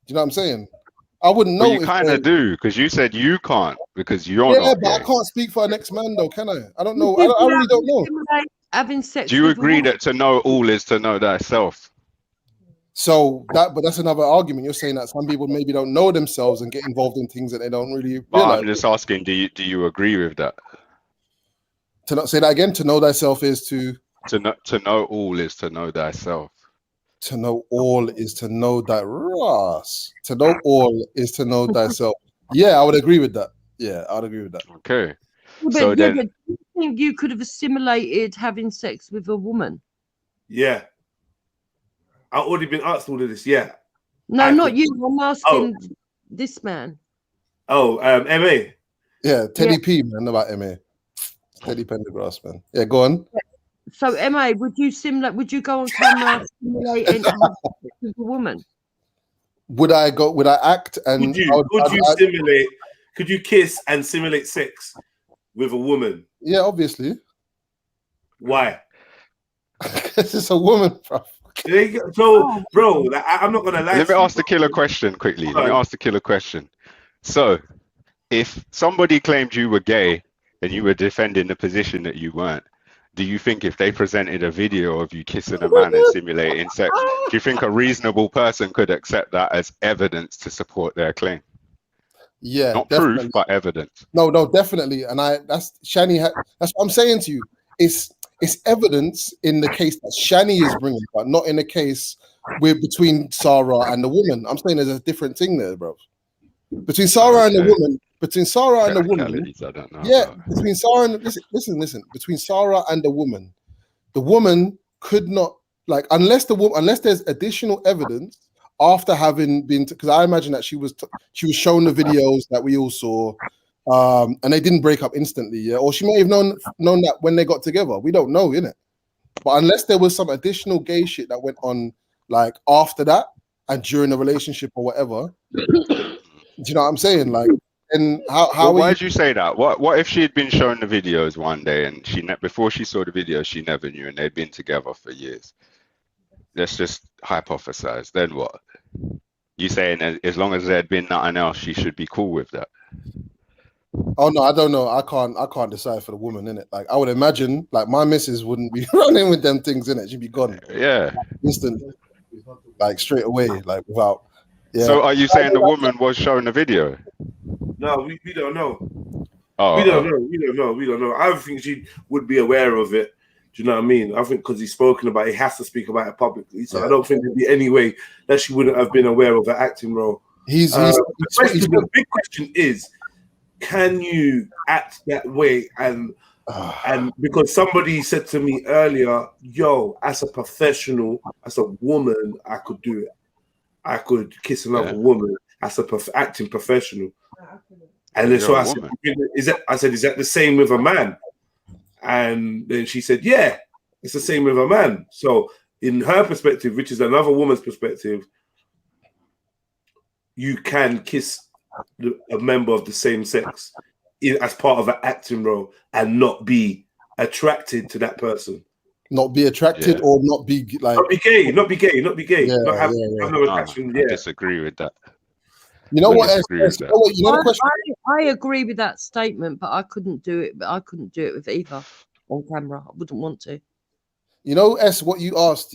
you know what I'm saying? I wouldn't know. Well, you kind of do because you said you can't because you're not. Yeah, but I can't speak for our next man, though, can I? I don't know. I really don't know. Having sex. Do you agree that to know all is to know thyself? So but that's another argument. You're saying that some people maybe don't know themselves and get involved in things that they don't really. But I'm just asking, do you agree with that? To not say that again. To know thyself is to know all is to know thyself. To know all is to know that Ross. To know all is to know thyself. Yeah, I would agree with that. Yeah, I would agree with that. Okay. But do you think you could have assimilated having sex with a woman? Yeah. I've already been asked all of this. Yeah. No, not you. I'm asking this man. Oh, MA. Yeah, Teddy P, man, about MA. Teddy Pendergrass, man. Yeah, go on. So, MA, would you go on camera simulating to have sex with a woman? Would I act and could you kiss and simulate sex with a woman? Yeah, obviously. Why? Because it's a woman, bro. So, bro, I'm not gonna lie. Let me ask the killer question quickly. Let me ask the killer question. So, if somebody claimed you were gay and you were defending the position that you weren't, do you think if they presented a video of you kissing a man and simulating sex, do you think a reasonable person could accept that as evidence to support their claim? Yeah, not definitely. proof, but evidence. No, definitely. And that's what I'm saying to you. It's evidence in the case that Shani is bringing, but not in the case between Sarah and the woman. I'm saying there's a different thing there, bro. Between Sarah and the woman. Between Sarah and the woman. I don't know. Yeah, between Sarah and listen. Between Sarah and the woman could not, like, unless there's additional evidence after having been, because I imagine that she was shown the videos that we all saw, and they didn't break up instantly, yeah, or she may have known that when they got together. We don't know, innit? But unless there was some additional gay shit that went on, like, after that and during the relationship or whatever, do you know what I'm saying? Like, and why did you say that? What if she had been shown the videos one day and before she saw the videos she never knew and they'd been together for years? Let's just hypothesize. Then what? You saying as long as there'd been nothing else, she should be cool with that? Oh no, I don't know. I can't decide for the woman, innit? Like, I would imagine, like, my missus wouldn't be running with them things, innit? She'd be gone. Yeah. Instant. Like, straight away, like, without. Yeah. So are you saying the woman was showing the video? No, we don't know. Oh, we don't know. I think she would be aware of it. Do you know what I mean? I think because he's spoken about it, he has to speak about it publicly. So I don't think there'd be any way that she wouldn't have been aware of her acting role. The big question is, can you act that way? And because somebody said to me earlier, yo, as a professional, as a woman, I could do it. I could kiss another woman as a acting professional. And then so I said, is that the same with a man? And then she said, yeah, it's the same with a man. So in her perspective, which is another woman's perspective, you can kiss a member of the same sex as part of an acting role and not be attracted to that person. Not be attracted or not be like... Not be gay. Yeah, not have no attraction. I disagree with that. You know what? I agree with that statement, but I couldn't do it. But I couldn't do it with either on camera. I wouldn't want to. You know, what you asked,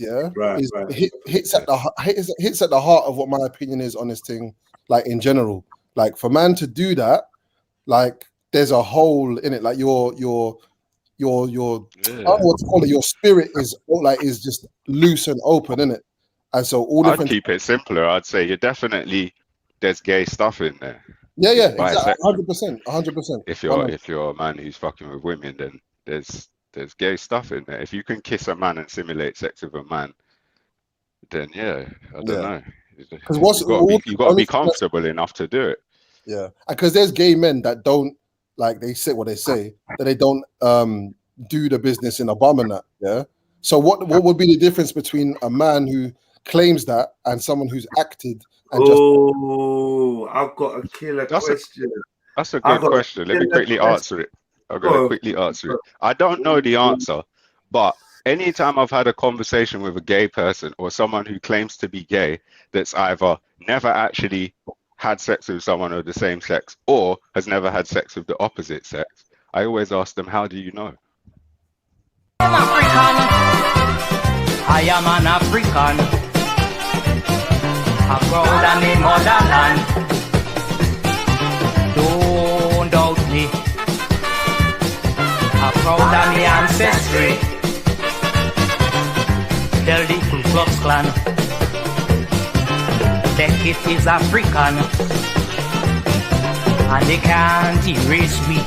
hits at the heart of what my opinion is on this thing. Like, in general, like, for man to do that, like, there's a hole in it. Like, your I don't know what to call it. Your spirit is just loose and open, in it. And so I'd keep it simpler. I'd say there's gay stuff in there. Yeah, exactly. 100%. If you're a man who's fucking with women, then there's gay stuff in there. If you can kiss a man and simulate sex with a man, then I don't know. Because you've got to be comfortable enough to do it. Yeah, because there's gay men that don't, like, they say what they say, that they don't do the business in a bum and that. Yeah. So what would be the difference between a man who claims that and someone who's acted? And I've got a killer question. That's a good question. Let me quickly answer it. I'm going to quickly answer it. I don't know the answer, but anytime I've had a conversation with a gay person or someone who claims to be gay that's either never actually had sex with someone of the same sex or has never had sex with the opposite sex, I always ask them, how do you know? I'm African. I am an African. I'm proud of me motherland. Don't doubt me. I'm proud of me ancestry. Tell the Ku Klux Klan that it is African and they can't erase me.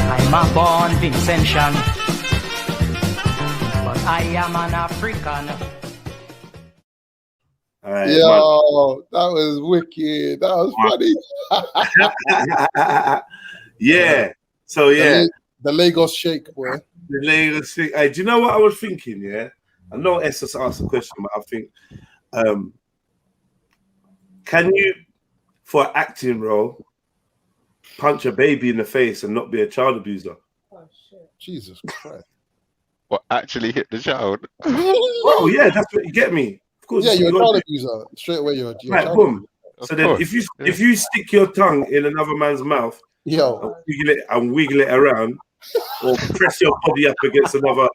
I'm a born Vincentian, but I am an African. All right, Yo, that was wicked. That was funny. Yeah. So yeah, the Lagos shake, boy. the Lagos shake. Hey, do you know what I was thinking? Yeah, I know S has asked a question, but I think, can you, for an acting role, punch a baby in the face and not be a child abuser? Jesus Christ. What, actually hit the child? Oh yeah, that's what you get me. Of course. Yeah, you're a child abuser. Straight away, you're a Right, child boom. abuser. So then, if you stick your tongue in another man's mouth, and wiggle it around, or press your body up against another,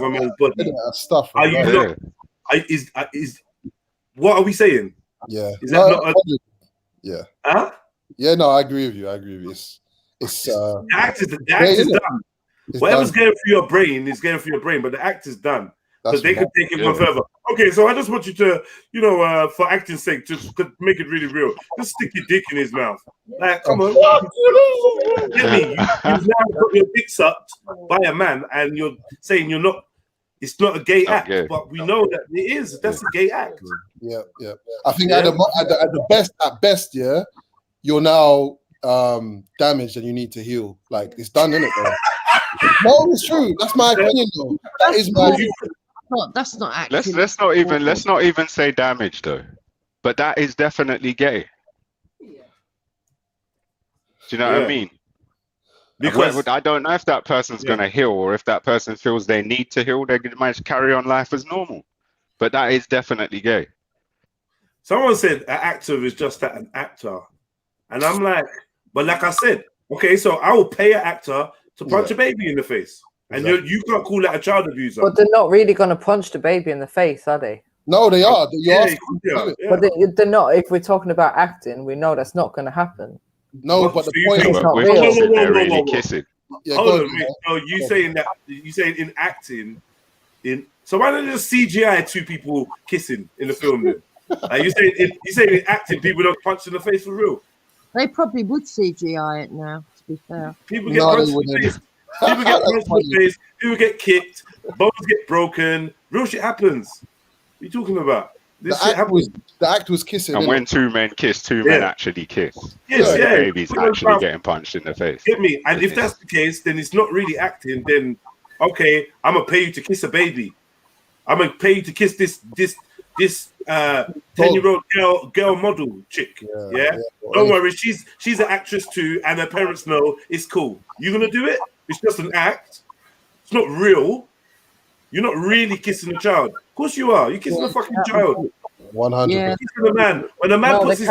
man's body, stuff. Are you not? Is what are we saying? Yeah. Is that not? Yeah. Huh? Yeah. No, I agree with you. It's the act is done. Whatever's going through your brain is going through your brain, but the act is done. Because they could take it one further. Okay, so I just want you to, for acting's sake, just to make it really real, just stick your dick in his mouth. Like, come on. Get me? You've now got your dick sucked by a man, and you're saying it's not a gay act, but we know that it is. That's a gay act. Yeah. I think at best, yeah, you're now damaged and you need to heal. Like, it's done, isn't it, bro? No, it's true. That's my opinion, though. That is my opinion. That's not acting. Let's not even say damage though, but that is definitely gay. Do you know what I mean? Because I don't know if that person's gonna heal, or if that person feels they need to heal, they might carry on life as normal. But that is definitely gay. Someone said an actor is just an actor, and I'm like, but like I said, okay, so I will pay an actor to punch a baby in the face. And you can't call that a child abuser. But they're not really going to punch the baby in the face, are they? No, they are. But they're not. If we're talking about acting, we know that's not going to happen. No, but the point is not real. They're really kissing. Hold on, mate. So you saying in acting, so why don't you just CGI two people kissing in the film then? You saying in acting, people don't punch in the face for real? They probably would CGI it now, to be fair. People get punched in the face. People get punched in the face. People get kicked. Bones get broken. Real shit happens. What are you talking about? The act was kissing. And when two men kiss, two men actually kiss. Yes, so the baby's actually getting punched in the face. Get me? And if that's the case, then it's not really acting. Then okay, I'm gonna pay you to kiss a baby. I'm gonna pay you to kiss this 10-year-old girl model chick. Yeah. Don't worry, she's an actress too, and her parents know it's cool. You gonna do it? It's just an act. It's not real. You're not really kissing a child. Of course you are. You're kissing a fucking child. 100. You're kissing a man. When a man puts the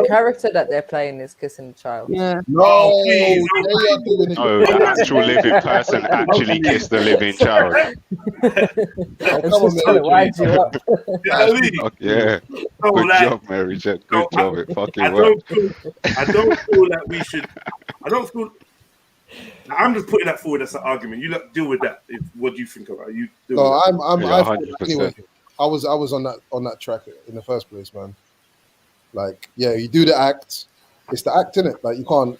character that they're playing is kissing the child. Yeah. No, the actual living person actually kissed the living child. Yeah. Good job, Mary Jane. Good job. It fucking worked. I don't feel that we should. I'm just putting that forward as an argument. You deal with that. What do you think about it? You do. No, anyway. I was on that track in the first place, man. Like, yeah, you do the act. It's the act, innit? Like, you can't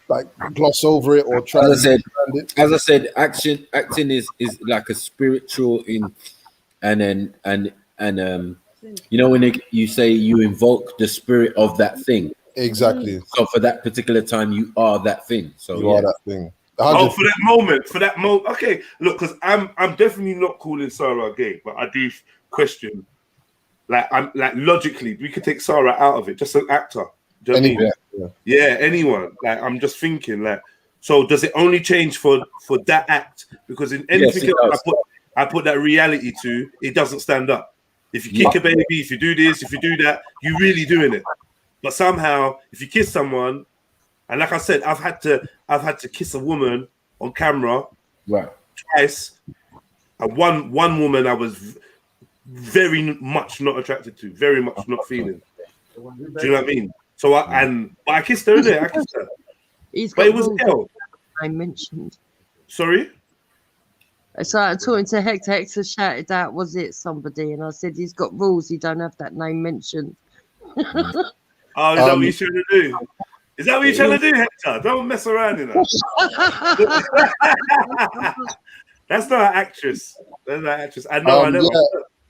like gloss over it or try. As I said, acting is like a spiritual and you know when you say you invoke the spirit of that thing. Exactly. So for that particular time, you are that thing. So you are that thing. 100%. For that moment. Okay, look, because I'm definitely not calling Sarah gay, but I do question. I'm logically, we could take Sarah out of it, just an actor. Do you know what I mean? Yeah, anyone. Like, I'm just thinking, so does it only change for that act? Because in anything else I put that reality to, it doesn't stand up. If you kick a baby, if you do this, if you do that, you're really doing it. But somehow, if you kiss someone, and like I said, I've had to kiss a woman on camera twice, and one woman I was very much not attracted to, very much not feeling. Do you know what I mean? So I kissed her there. I kissed her. But it was hell. I mentioned. Sorry. So I talking to Hector. Hector shouted out, "Was it somebody?" And I said, "He's got rules. He don't have that name mentioned." Oh, is that what you're trying to do? Is that what you're trying to do, Hector? Don't mess around, you know. That's not an actress. That's not an actress. I know.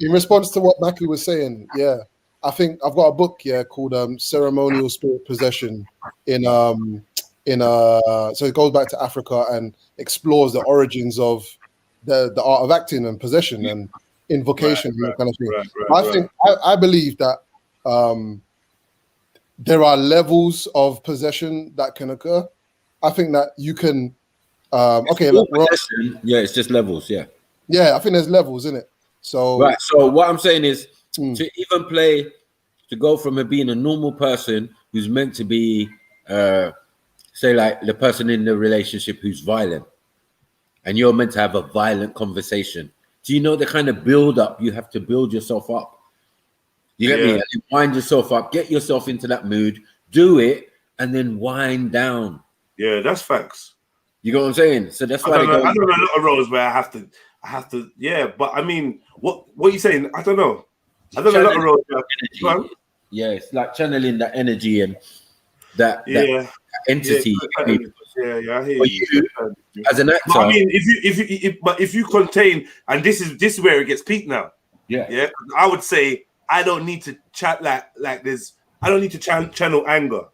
in response to what Maki was saying, yeah, I think I've got a book called Ceremonial Spirit Possession so it goes back to Africa and explores the origins of the art of acting and possession and invocation and that kind of thing. I believe that there are levels of possession that can occur. I think that you can it's just levels, yeah. Yeah, I think there's levels in it. So right. So what I'm saying is to even play, to go from being a normal person who's meant to be, say, like the person in the relationship who's violent, and you're meant to have a violent conversation. Do you know the kind of build up you have to build yourself up? You get me? And wind yourself up, get yourself into that mood, do it, and then wind down. Yeah, that's facts. You know what I'm saying? So that's why I don't know a lot of roles where I have to. Yeah, but I mean, what are you saying? I don't know. I don't know a lot of roles. Yeah, it's like channeling that energy and that entity. Yeah, I hear you. As an actor, but I mean, if you contain, and this is where it gets peaked now. Yeah. I would say I don't need to chat like this. I don't need to channel anger.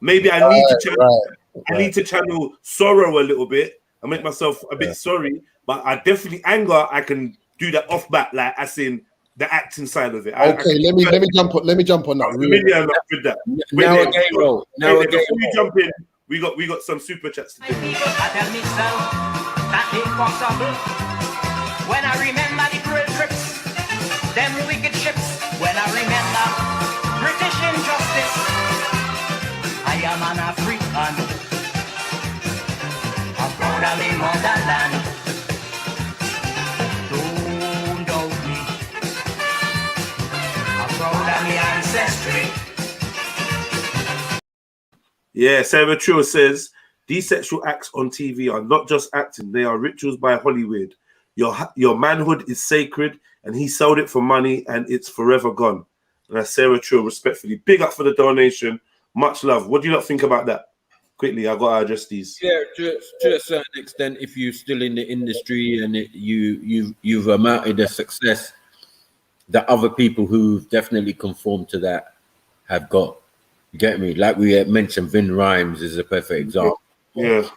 Maybe I need to channel. I need to channel sorrow a little bit and make myself a bit sorry. But I definitely anger. I can do that off bat, like as in the acting side of it. Let me jump on that. Familiar enough with that. Now a gay role. Now a gay before we jump in, we got some super chats to do. I tell myself that ain't possible. When I remember the cruel trips, them wicked ships. When I remember British injustice, I am an African. I'm proud of me motherland. Don't doubt me. I'm proud of me ancestry. Yeah, Sarah Trill says these sexual acts on TV are not just acting; they are rituals by Hollywood. Your manhood is sacred, and he sold it for money, and it's forever gone. And that's Sarah Trill, respectfully. Big up for the donation. Much love. What do you not think about that? Quickly, I got to address these. Yeah, to a certain extent, if you're still in the industry and you've amounted a success that other people who've definitely conformed to that have got. You get me? Like we mentioned, Vin Rhymes is a perfect example. Yeah.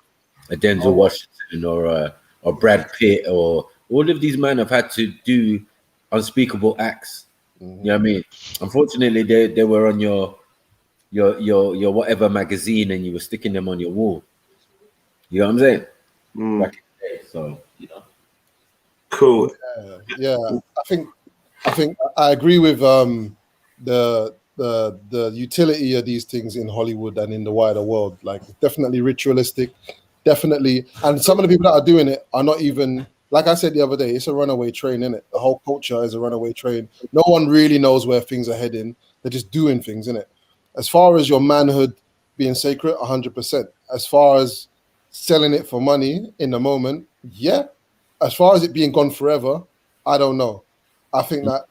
A Denzel Washington or Brad Pitt, or all of these men have had to do unspeakable acts. You know what I mean? Unfortunately, they were on your whatever magazine, and you were sticking them on your wall. You know what I'm saying? Back in the day, so you know. Cool. Yeah, I think I agree with the utility of these things in Hollywood and in the wider world. Like, definitely ritualistic, definitely. And some of the people that are doing it are not even, like I said the other day, it's a runaway train, isn't it? The whole culture is a runaway train. No one really knows where things are heading. They're just doing things, isn't it? As far as your manhood being sacred, 100%. As far as selling it for money in the moment, yeah. As far as it being gone forever, I don't know. I think that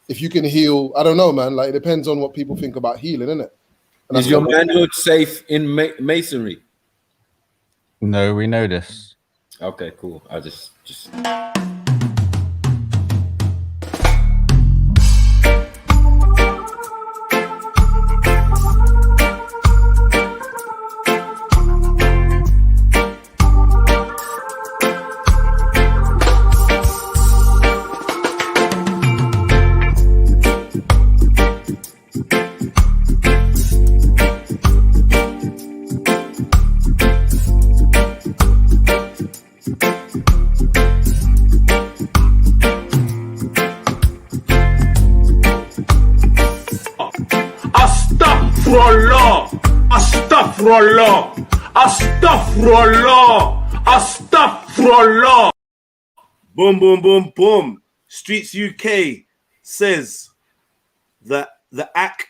if you can heal, I don't know, man. Like, it depends on what people think about healing, isn't it? And is your manhood safe in masonry? No, we know this. Okay, cool. I just. Astaghfirullah. Boom, boom, boom, boom. Streets UK says that the act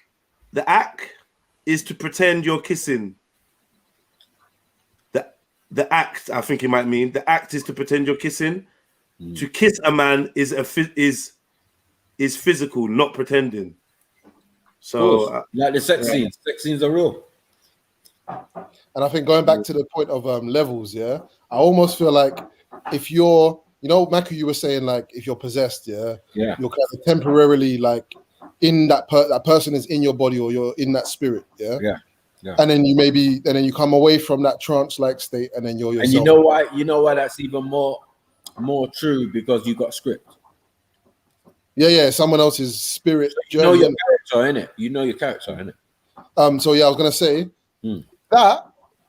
is to pretend you're kissing. The act, I think it might mean, the act is to pretend you're kissing. To kiss a man is physical, not pretending. So like the sex scenes. Sex scenes are real. And I think going back to the point of levels, yeah, I almost feel like if you're you know, Maku, you were saying like if you're possessed, yeah, Yeah. you're kind of temporarily like in that that person is in your body or you're in that spirit, yeah. Yeah. And then you come away from that trance-like state, and then you're yourself. And you know why that's even more true, because you got script. Yeah, someone else's spirit. So you know your character, innit? You know your character, innit? So yeah, I was gonna say that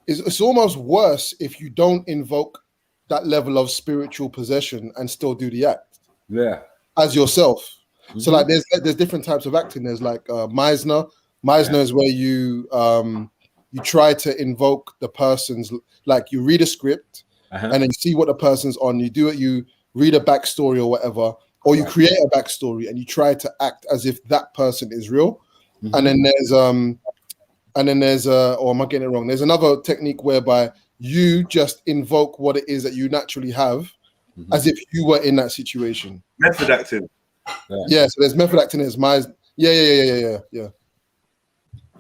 it's almost worse if you don't invoke that level of spiritual possession and still do the act. Yeah. As yourself. So like there's different types of acting. There's like Meisner. Meisner is where you try to invoke the person's, like you read a script and then you see what the person's on. You do it. You read a backstory or whatever, or you create a backstory and you try to act as if that person is real. And then there's or am I getting it wrong? There's another technique whereby you just invoke what it is that you naturally have, as if you were in that situation. Method acting. Yeah, so there's method acting. There's yeah.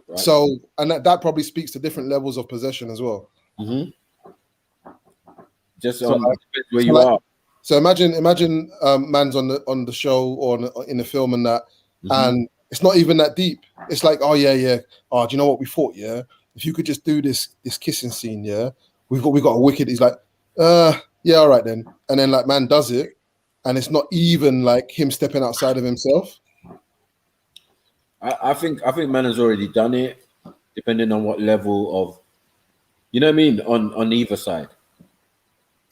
Right. So, and that probably speaks to different levels of possession as well. Just so on where you are. So imagine man's on the show or in the film and that, and it's not even that deep. It's like, oh yeah. Oh, do you know what we thought? Yeah, if you could just do this kissing scene, yeah, we got a wicked. He's like, yeah, all right then. And then like man does it, and it's not even like him stepping outside of himself. I think man has already done it, depending on what level of, you know what I mean, on either side.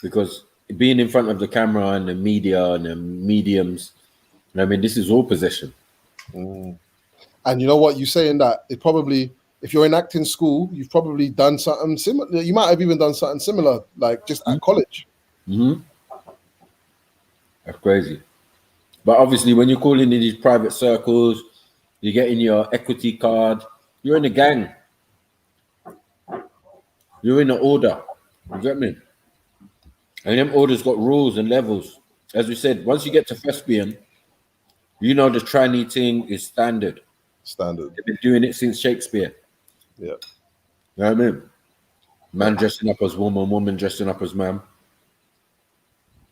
Because being in front of the camera and the media and the mediums, I mean, this is all possession. And you know what, you saying that it probably, if you're in acting school, you've probably done something similar. You might have even done something similar, like just at college. That's crazy. But obviously, when you're calling in these private circles, you're getting your equity card, you're in a gang. You're in an order. You get me? And them orders got rules and levels. As we said, once you get to thespian, you know the tranny thing is standard. They've been doing it since Shakespeare. Yeah. You know what I mean? Man dressing up as woman, woman dressing up as man.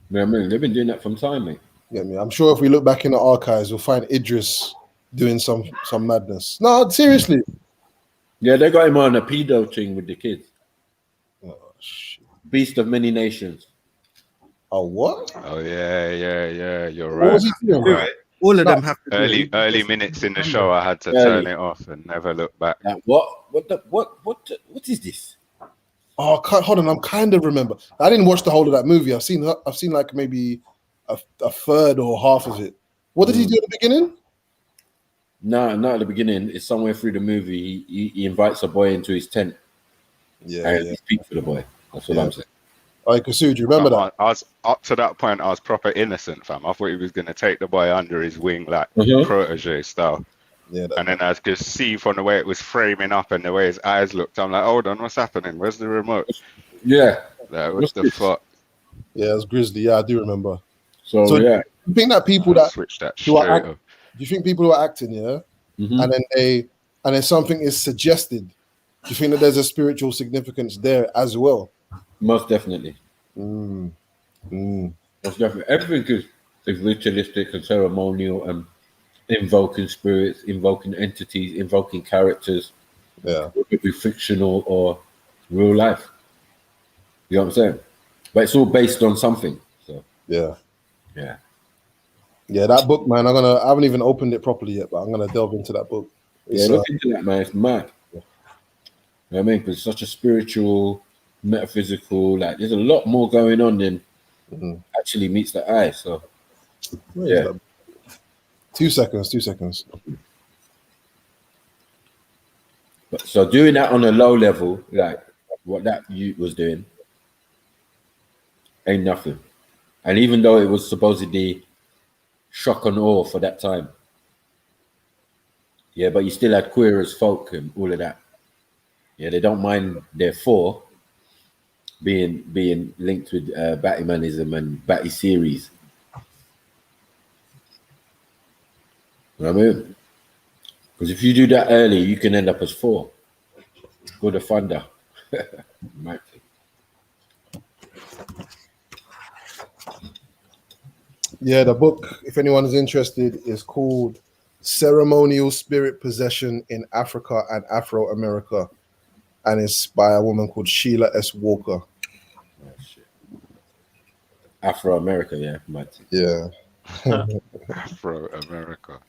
You know what I mean? They've been doing that from time, mate. Yeah, I'm sure if we look back in the archives, we'll find Idris doing some madness. No, seriously. Yeah, they got him on a pedo thing with the kids. Oh, shit. Beast of many nations. Oh, what? Oh yeah. You're What right. was he doing? Right. All of them have to do early minutes in the show. I had to turn it off and never look back. What is this? Oh, hold on. I'm kind of remember. I didn't watch the whole of that movie. I've seen like maybe a third or half of it. What did he do at the beginning? No, not at the beginning. It's somewhere through the movie. He invites a boy into his tent. And he speaks to the boy. That's what I'm saying. Oh, Kasu, do you remember that? I was up to that point. I was proper innocent, fam. I thought he was gonna take the boy under his wing, like protege style. Yeah. And then I could see from the way it was framing up and the way his eyes looked. I'm like, hold on, what's happening? Where's the remote? Yeah. Like, what the fuck? Yeah, it's Grizzly. Yeah, I do remember. So yeah, you think that people that switch that who are straight up. do you think people who are acting, and then something is suggested? Do you think that there's a spiritual significance there as well? Most definitely. Most definitely. Everything is ritualistic and ceremonial and invoking spirits, invoking entities, invoking characters. Yeah. It could be fictional or real life. You know what I'm saying? But it's all based on something. So yeah. Yeah, that book, man. I haven't even opened it properly yet, but I'm gonna delve into that book. Look into that, man. It's mad. You know what I mean? Because it's such a spiritual, metaphysical, like there's a lot more going on than actually meets the eye. So yeah. 2 seconds. So doing that on a low level, like what that you was doing, ain't nothing. And even though it was supposedly shock and awe for that time, yeah, but you still had queer as folk and all of that. Yeah, they don't mind, therefore, being linked with Batmanism and Batty series. You know what I mean? Because if you do that early, you can end up as 4. Go to Thunder. Yeah, the book, if anyone is interested, is called Ceremonial Spirit Possession in Africa and Afro-America. And it's by a woman called Sheila S. Walker. Afro-America, yeah. Yeah. Afro-America.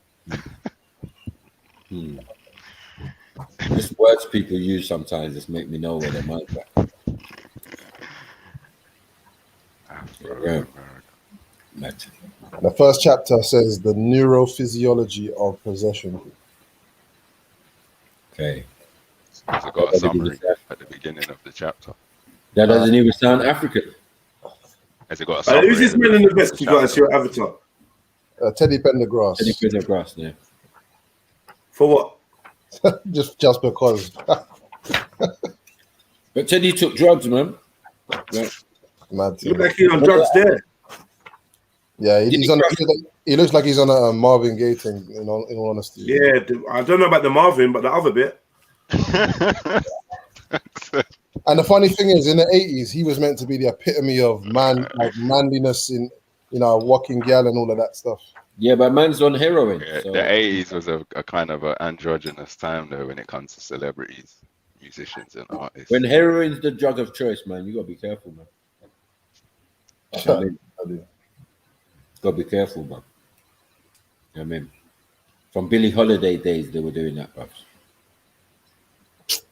Just words people use sometimes just make me know where their mind's at. The first chapter says the neurophysiology of possession. Okay. Has it got a summary at the beginning of the chapter? That doesn't even sound African. Has it got a summary? Who's this man in the vest you got as your avatar? Teddy Pendergrass. Teddy Pendergrass, yeah. For what? just because. But Teddy took drugs, man. Yeah. Mad. Look like he's on drugs there. Yeah, he's on. He looks like he's on a Marvin Gaye thing. In all honesty. Yeah, I don't know about the Marvin, but the other bit. And the funny thing is, in the 80s, he was meant to be the epitome of manliness in, walking gal and all of that stuff. Yeah, but man's on heroin. Yeah, so. The 80s was a kind of an androgynous time, though, when it comes to celebrities, musicians, and artists. When heroin's the drug of choice, man, you gotta be careful, man. Gotta be careful, man. I mean, from Billie Holiday days, they were doing that, bro.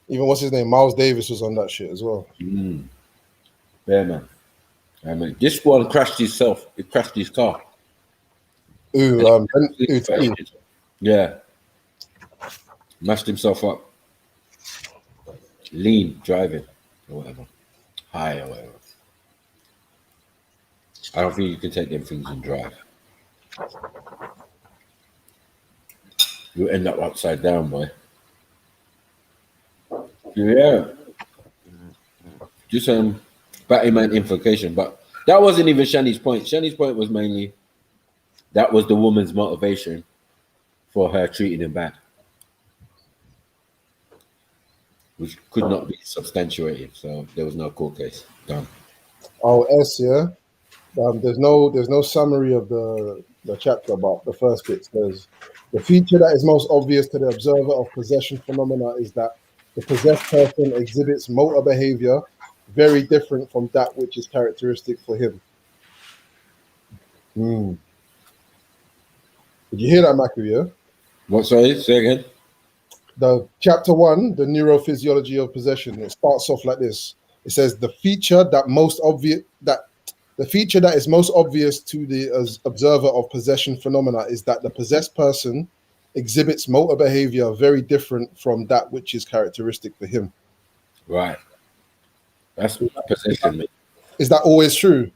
Even what's his name? Miles Davis was on that shit as well. Yeah, man. I mean, this one crashed himself. He crashed his car. Yeah. Mashed himself up. Lean driving or whatever. High or whatever. I don't think you can take them things and drive. You end up upside down, boy. Yeah. Just Batman implication, but that wasn't even Shani's point. Shani's point was mainly that was the woman's motivation for her treating him bad, which could not be substantiated. So there was no court case done. Oh, yeah. There's no summary of the chapter about the first bit. There's the feature that is most obvious to the observer of possession phenomena is that the possessed person exhibits motor behavior very different from that which is characteristic for him. Did you hear that, Maku? Yeah. What? Sorry, say again. The chapter 1, the neurophysiology of possession. It starts off like this. It says the feature that is most obvious to the observer of possession phenomena is that the possessed person exhibits motor behavior very different from that which is characteristic for him. Right. That's what possession means. Is that always true?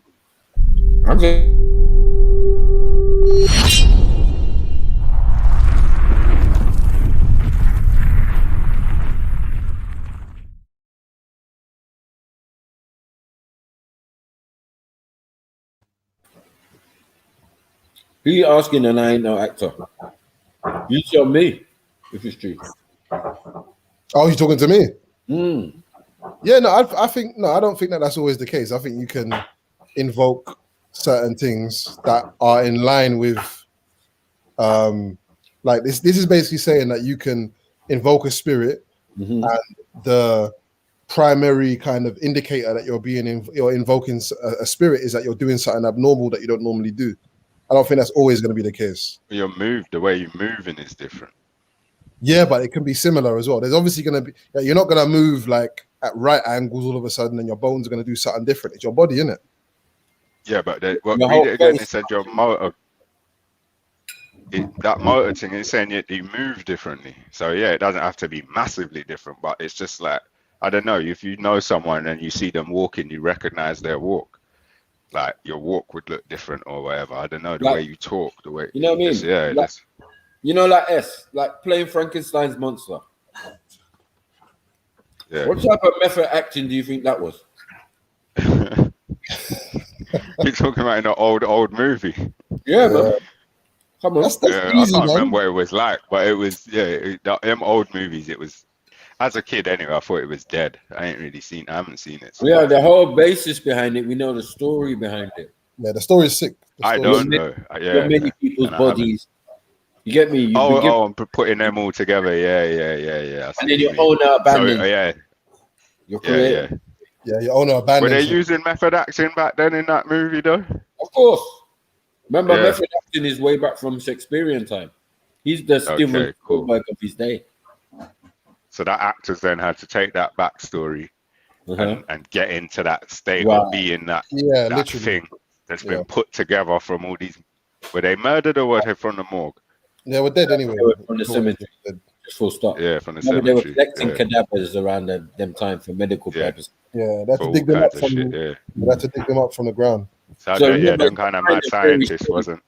Who you asking and I ain't no actor? You tell me if it's true. Oh, you're talking to me? Yeah, no, I think I don't think that's always the case. I think you can invoke certain things that are in line with like this is basically saying that you can invoke a spirit and the primary kind of indicator that you're invoking a spirit is that you're doing something abnormal that you don't normally do. I don't think that's always going to be the case. The way you're moving is different. Yeah, but it can be similar as well. There's obviously going to be, you're not going to move like at right angles all of a sudden and your bones are going to do something different. It's your body, isn't it? Yeah, but read it again. It said your motor, that motor thing is saying you move differently. So yeah, it doesn't have to be massively different, but it's just like, I don't know, if you know someone and you see them walking, you recognize their walk. Like your walk would look different or whatever. I don't know, the way you talk, the way, you know what I mean? You know, like playing Frankenstein's monster. Yeah. What type of method acting do you think that was? You're talking about in an old movie. Yeah, man. Come on. I can't remember what it was like, but it was, them old movies, it was, as a kid anyway, I thought it was dead. I haven't seen it. So. Yeah, the whole basis behind it, we know the story behind it. Yeah, the story is sick. The I story is don't sick. know. You're Yeah, many people's and I haven't. bodies. You get me? You've been I'm putting them all together. Yeah. I see and then what you your mean. owner So abandons. yeah, Your yeah. creator. Yeah, your owner Were they abandons you. using method acting back then in that movie though? Of course. Remember, Yeah. method acting is way back from Shakespearean time. He's the Steven Okay, cool. Spielberg of his day. So that actors then had to take that backstory and get into that state Right. of being that Yeah, that literally. thing that's been put together from all these. Were they murdered or were they from the morgue? They were dead anyway. They were from the cemetery. Just full stop. Yeah, from the Remember, they were cemetery. collecting cadavers around them time for medical purposes. Yeah, they had For to all dig them up kinds of from. shit. Yeah. They had to dig them up from the ground. So, So yeah, remember, them kind of mad Mary scientists Shelley. wasn't.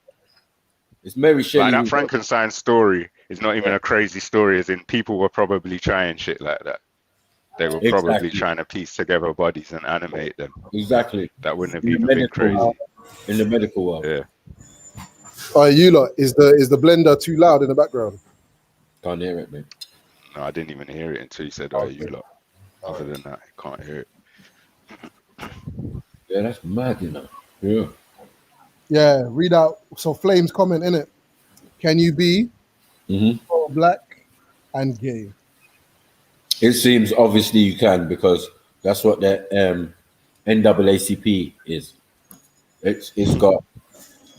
It's Mary Shelley. Like that who- Frankenstein story is not even a crazy story, as in people were probably trying shit like that. They were probably Exactly. trying to piece together bodies and animate them. Exactly. That wouldn't have In the even been medical crazy. world. In the medical world. Yeah. Oh, you lot, is the blender too loud in the background? Can't hear it, man. No, I didn't even hear it until you said, "Oh, you lot." Other than that, I can't hear it. Yeah, that's mad, you know. Yeah. Yeah, read out. So Flames comment in it. Can you be pro-black and gay? It seems obviously you can, because that's what the NAACP is. It's got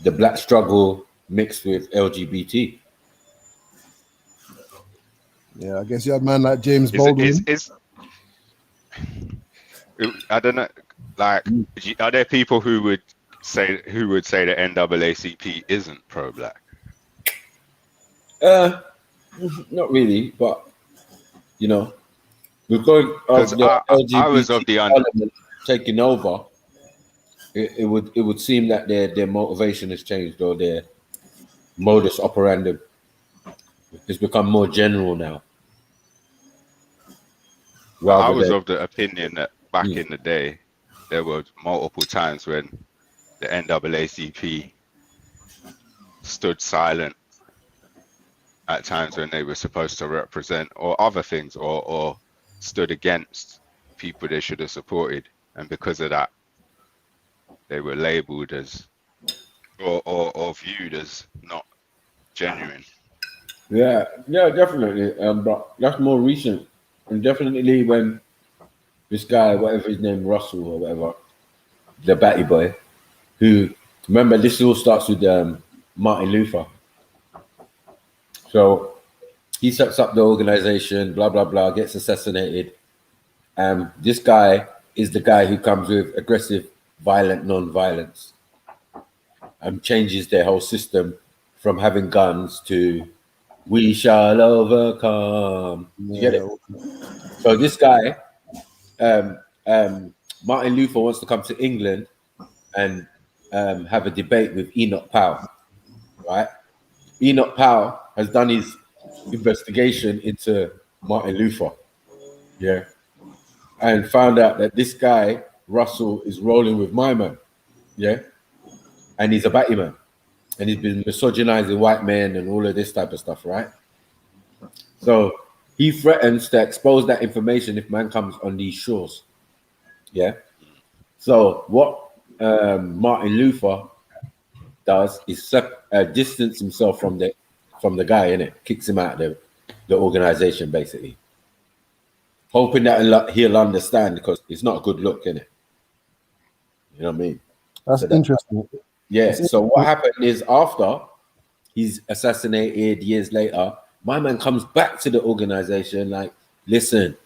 the black struggle mixed with LGBT. Yeah, I guess you have a man like James Baldwin. I don't know. Like, are there people who would say the NAACP isn't pro-black? Not really, but you know, because of the LGBT I was of the element taking over, it would seem that their motivation has changed, or their modus operandi has become more general now. I was of the opinion that back in the day, there were multiple times when the NAACP stood silent at times when they were supposed to represent or other things, or stood against people they should have supported, and because of that, they were labeled as or viewed as not genuine. Yeah, definitely. But that's more recent, and definitely when this guy, whatever his name, Russell or whatever, the Batty boy, who, remember, this all starts with Martin Luther. So he sets up the organization, blah blah blah, gets assassinated. This guy is the guy who comes with aggressive, violent non-violence, and changes their whole system from having guns to "we shall overcome." You get it? So this guy, Martin Luther, wants to come to England and have a debate with Enoch Powell, right? Enoch Powell has done his investigation into Martin Luther, yeah, and found out that this guy, Russell, is rolling with my man, yeah, and he's a batty man, and he's been misogynizing white men and all of this type of stuff, right? So he threatens to expose that information if man comes on these shores, yeah. So what Martin Luther does is distance himself from the guy, innit? Kicks him out of the organization, basically, hoping that he'll understand, because it's not a good look, innit? You know what I mean? That's interesting. Yeah. So what happened is, after he's assassinated years later, my man comes back to the organization like, listen,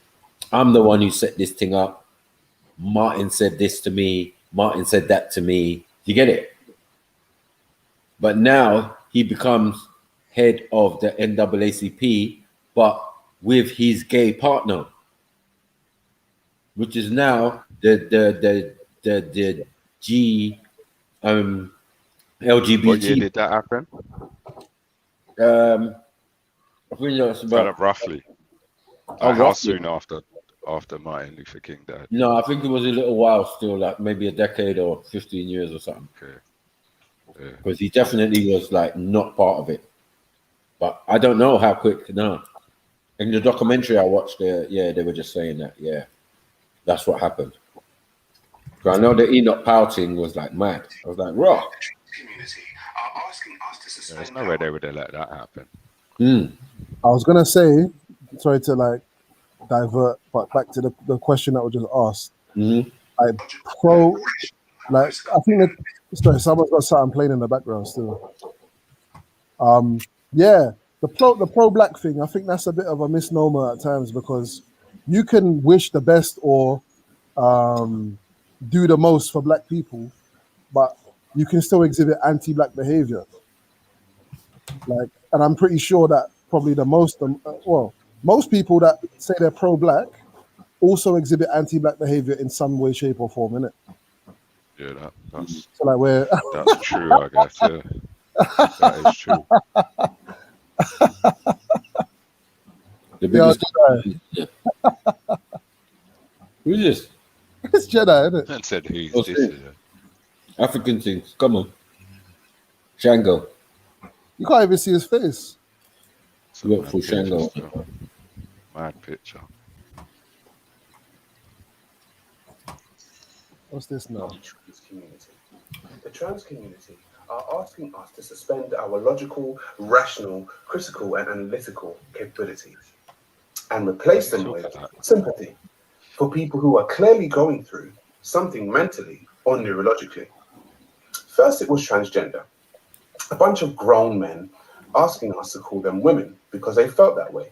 I'm the one who set this thing up. Martin said this to me. Martin said that to me. You get it? But now he becomes head of the NAACP, but with his gay partner, which is now the LGBT. What year did that happen? I think that's Kind about of roughly. Oh, Like how roughly. soon after Martin Luther King died? No, I think it was a little while still, like maybe a decade or 15 years or something. Okay. Because he definitely was like not part of it. But I don't know how quick. No. In the documentary I watched, they were just saying that, yeah, that's what happened. I know the Enoch pouting was like mad. I was like, raw. There's no way they would have let that happen. I was gonna say, sorry to like divert, but back to the question that was just asked. Like like I think that sorry, someone's got something playing in the background still. Yeah, the pro black thing, I think that's a bit of a misnomer at times, because you can wish the best or do the most for black people, but you can still exhibit anti-black behavior. Like, and I'm pretty sure that probably most people that say they're pro-black also exhibit anti-black behavior in some way, shape, or form, innit? Yeah, that's so like that's true, I guess. Yeah, that is true. The biggest Who's this? It's Jedi, isn't it? And said who's What's this? this? African things. Come on. Shango. You can't even see his face. Look for Shango. Mad picture. What's this now? The trans community are asking us to suspend our logical, rational, critical, and analytical capabilities and replace them with sympathy for people who are clearly going through something mentally or neurologically. First, it was transgender. A bunch of grown men asking us to call them women because they felt that way.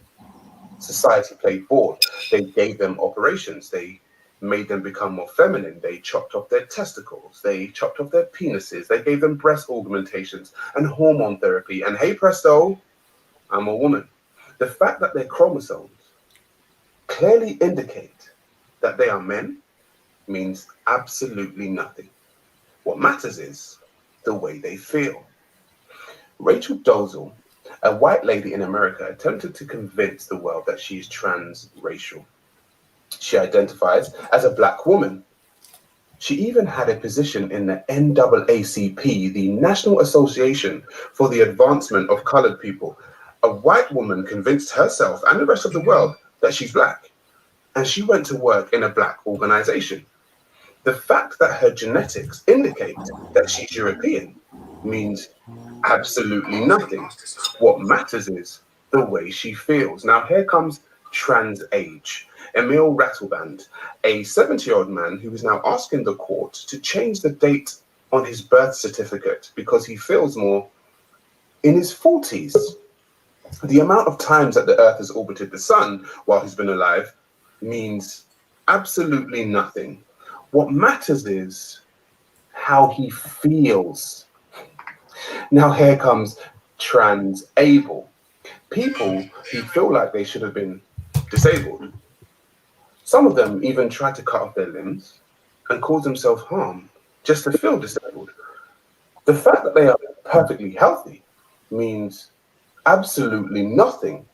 Society played ball. They gave them operations. They made them become more feminine. They chopped off their testicles. They chopped off their penises. They gave them breast augmentations and hormone therapy. And hey presto, I'm a woman. The fact that their chromosomes clearly indicate that they are men means absolutely nothing. What matters is the way they feel. Rachel Dolezal, a white lady in America, attempted to convince the world that she is transracial. She identifies as a black woman. She even had a position in the NAACP, the National Association for the Advancement of Colored People. A white woman convinced herself and the rest of the world that she's black, and she went to work in a black organization. The fact that her genetics indicate that she's European means absolutely nothing. What matters is the way she feels. Now here comes trans age. Emil Rattleband, a 70-year-old man who is now asking the court to change the date on his birth certificate because he feels more in his 40s. The amount of times that the Earth has orbited the sun while he's been alive means absolutely nothing. What matters is how he feels. Now here comes trans-able. People who feel like they should have been disabled. Some of them even try to cut off their limbs and cause themselves harm just to feel disabled. The fact that they are perfectly healthy means absolutely nothing.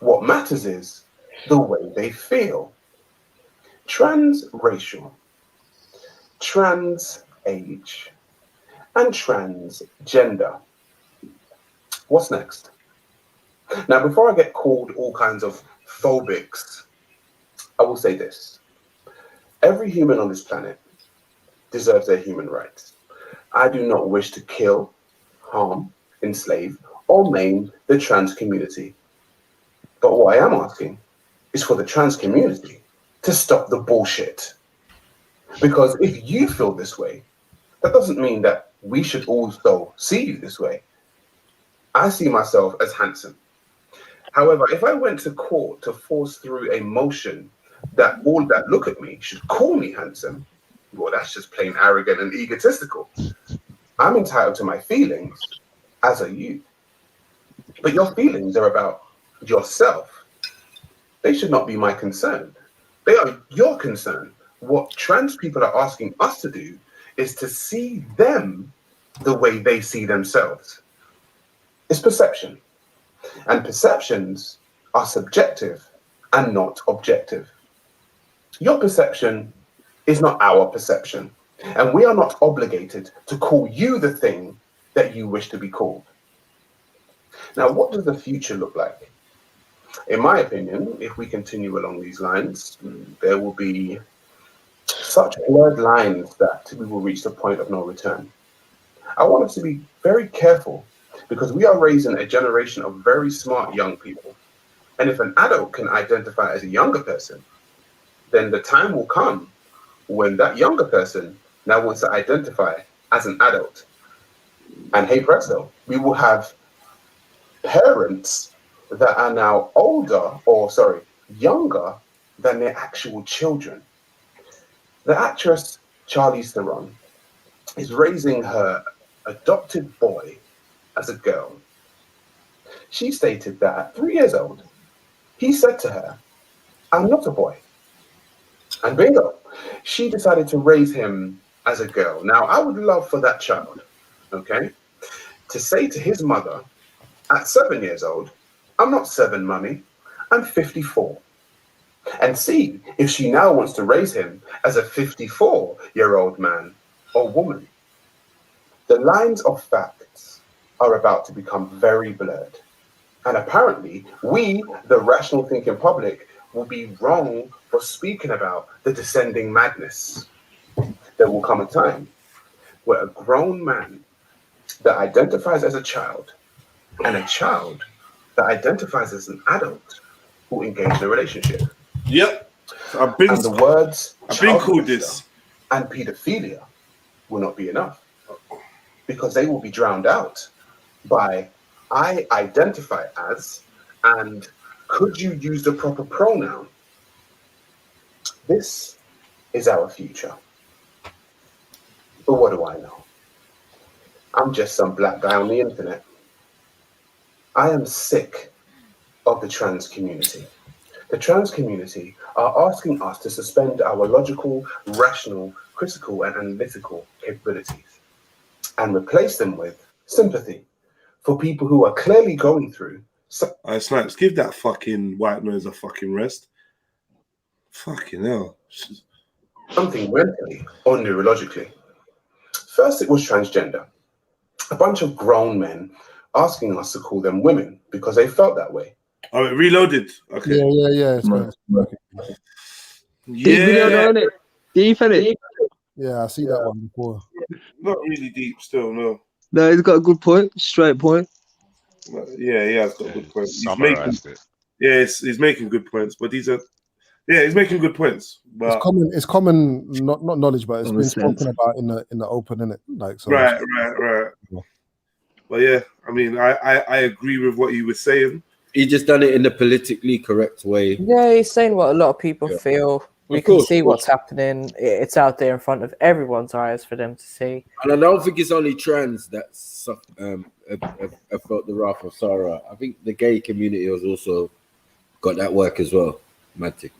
What matters is the way they feel. Transracial, trans age, and transgender. What's next? Now, before I get called all kinds of phobics, I will say this. Every human on this planet deserves their human rights. I do not wish to kill, harm, enslave, or maim the trans community. But what I am asking is for the trans community to stop the bullshit. Because if you feel this way, that doesn't mean that we should also see you this way. I see myself as handsome. However, if I went to court to force through a motion that all that look at me should call me handsome, well, that's just plain arrogant and egotistical. I'm entitled to my feelings, as are you. But your feelings are about yourself. They should not be my concern. They are your concern. What trans people are asking us to do is to see them the way they see themselves. It's perception. And perceptions are subjective and not objective. Your perception is not our perception. And we are not obligated to call you the thing that you wish to be called. Now, what does the future look like? In my opinion, if we continue along these lines, there will be such blurred lines that we will reach the point of no return. I want us to be very careful because we are raising a generation of very smart young people. And if an adult can identify as a younger person, then the time will come when that younger person now wants to identify as an adult. And hey presto, we will have parents that are now younger than their actual children. The actress Charlize Theron is raising her adopted boy as a girl. She stated that at 3 years old, he said to her, "I'm not a boy." And bingo, she decided to raise him as a girl. Now, I would love for that child, okay, to say to his mother at 7 years old, "I'm not 7, mummy, I'm 54. And see if she now wants to raise him as a 54-year-old man or woman. The lines of facts are about to become very blurred. And apparently, we, the rational thinking public, will be wrong for speaking about the descending madness. There will come a time where a grown man that identifies as a child and a child that identifies as an adult will engage in a relationship. Yep. And the words I've been called this. And pedophilia will not be enough because they will be drowned out by I identify as and could you use the proper pronoun? This is our future. But what do I know? I'm just some black guy on the internet. I am sick of the trans community. The trans community are asking us to suspend our logical, rational, critical, and analytical capabilities and replace them with sympathy for people who are clearly going through. Snipes, give that fucking white noise a fucking rest. Fucking hell. Something mentally or neurologically. First, it was transgender. A bunch of grown men asking us to call them women because they felt that way. Oh, it reloaded. Okay. Yeah. It's good. Yeah. Deep, innit? Yeah, I see that one before. Not really deep still, no. No, he's got a good point, straight point. Yeah, he has got good points. Summarized it. Yeah, he's making good points, but these are, yeah, he's making good points. But It's common, not knowledge, but it's been spoken about in the open, innit? Like so. Right. But yeah, I mean, I agree with what you were saying. He just done it in the politically correct way. Yeah, he's saying what a lot of people feel. We can see what's happening. It's out there in front of everyone's eyes for them to see. And I don't think it's only trans that have felt the wrath of Sarah. I think the gay community has also got that work as well. Matic.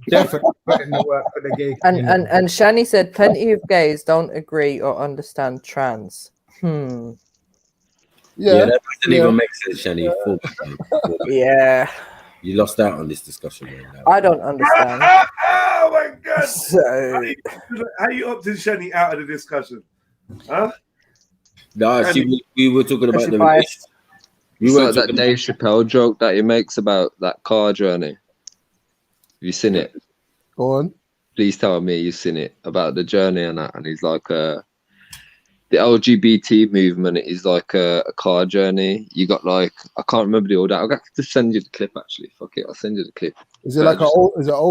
Definitely putting the work for the gay community. And Shani said plenty of gays don't agree or understand trans. Yeah, that doesn't even make sense, Shani. Yeah. You lost out on this discussion right now. I don't understand. Oh my god! So, how you opted Shani out of the discussion? Huh? No, see, we were talking about the It's like that Dave Chappelle joke that he makes about that car journey. Have you seen it? Go on. Please tell me you've seen it about the journey and that. And he's like, the LGBT movement is like a car journey. You got like, I can't remember the order. I'll have to send you the clip actually. Fuck it, I'll send you the clip. Is it like an old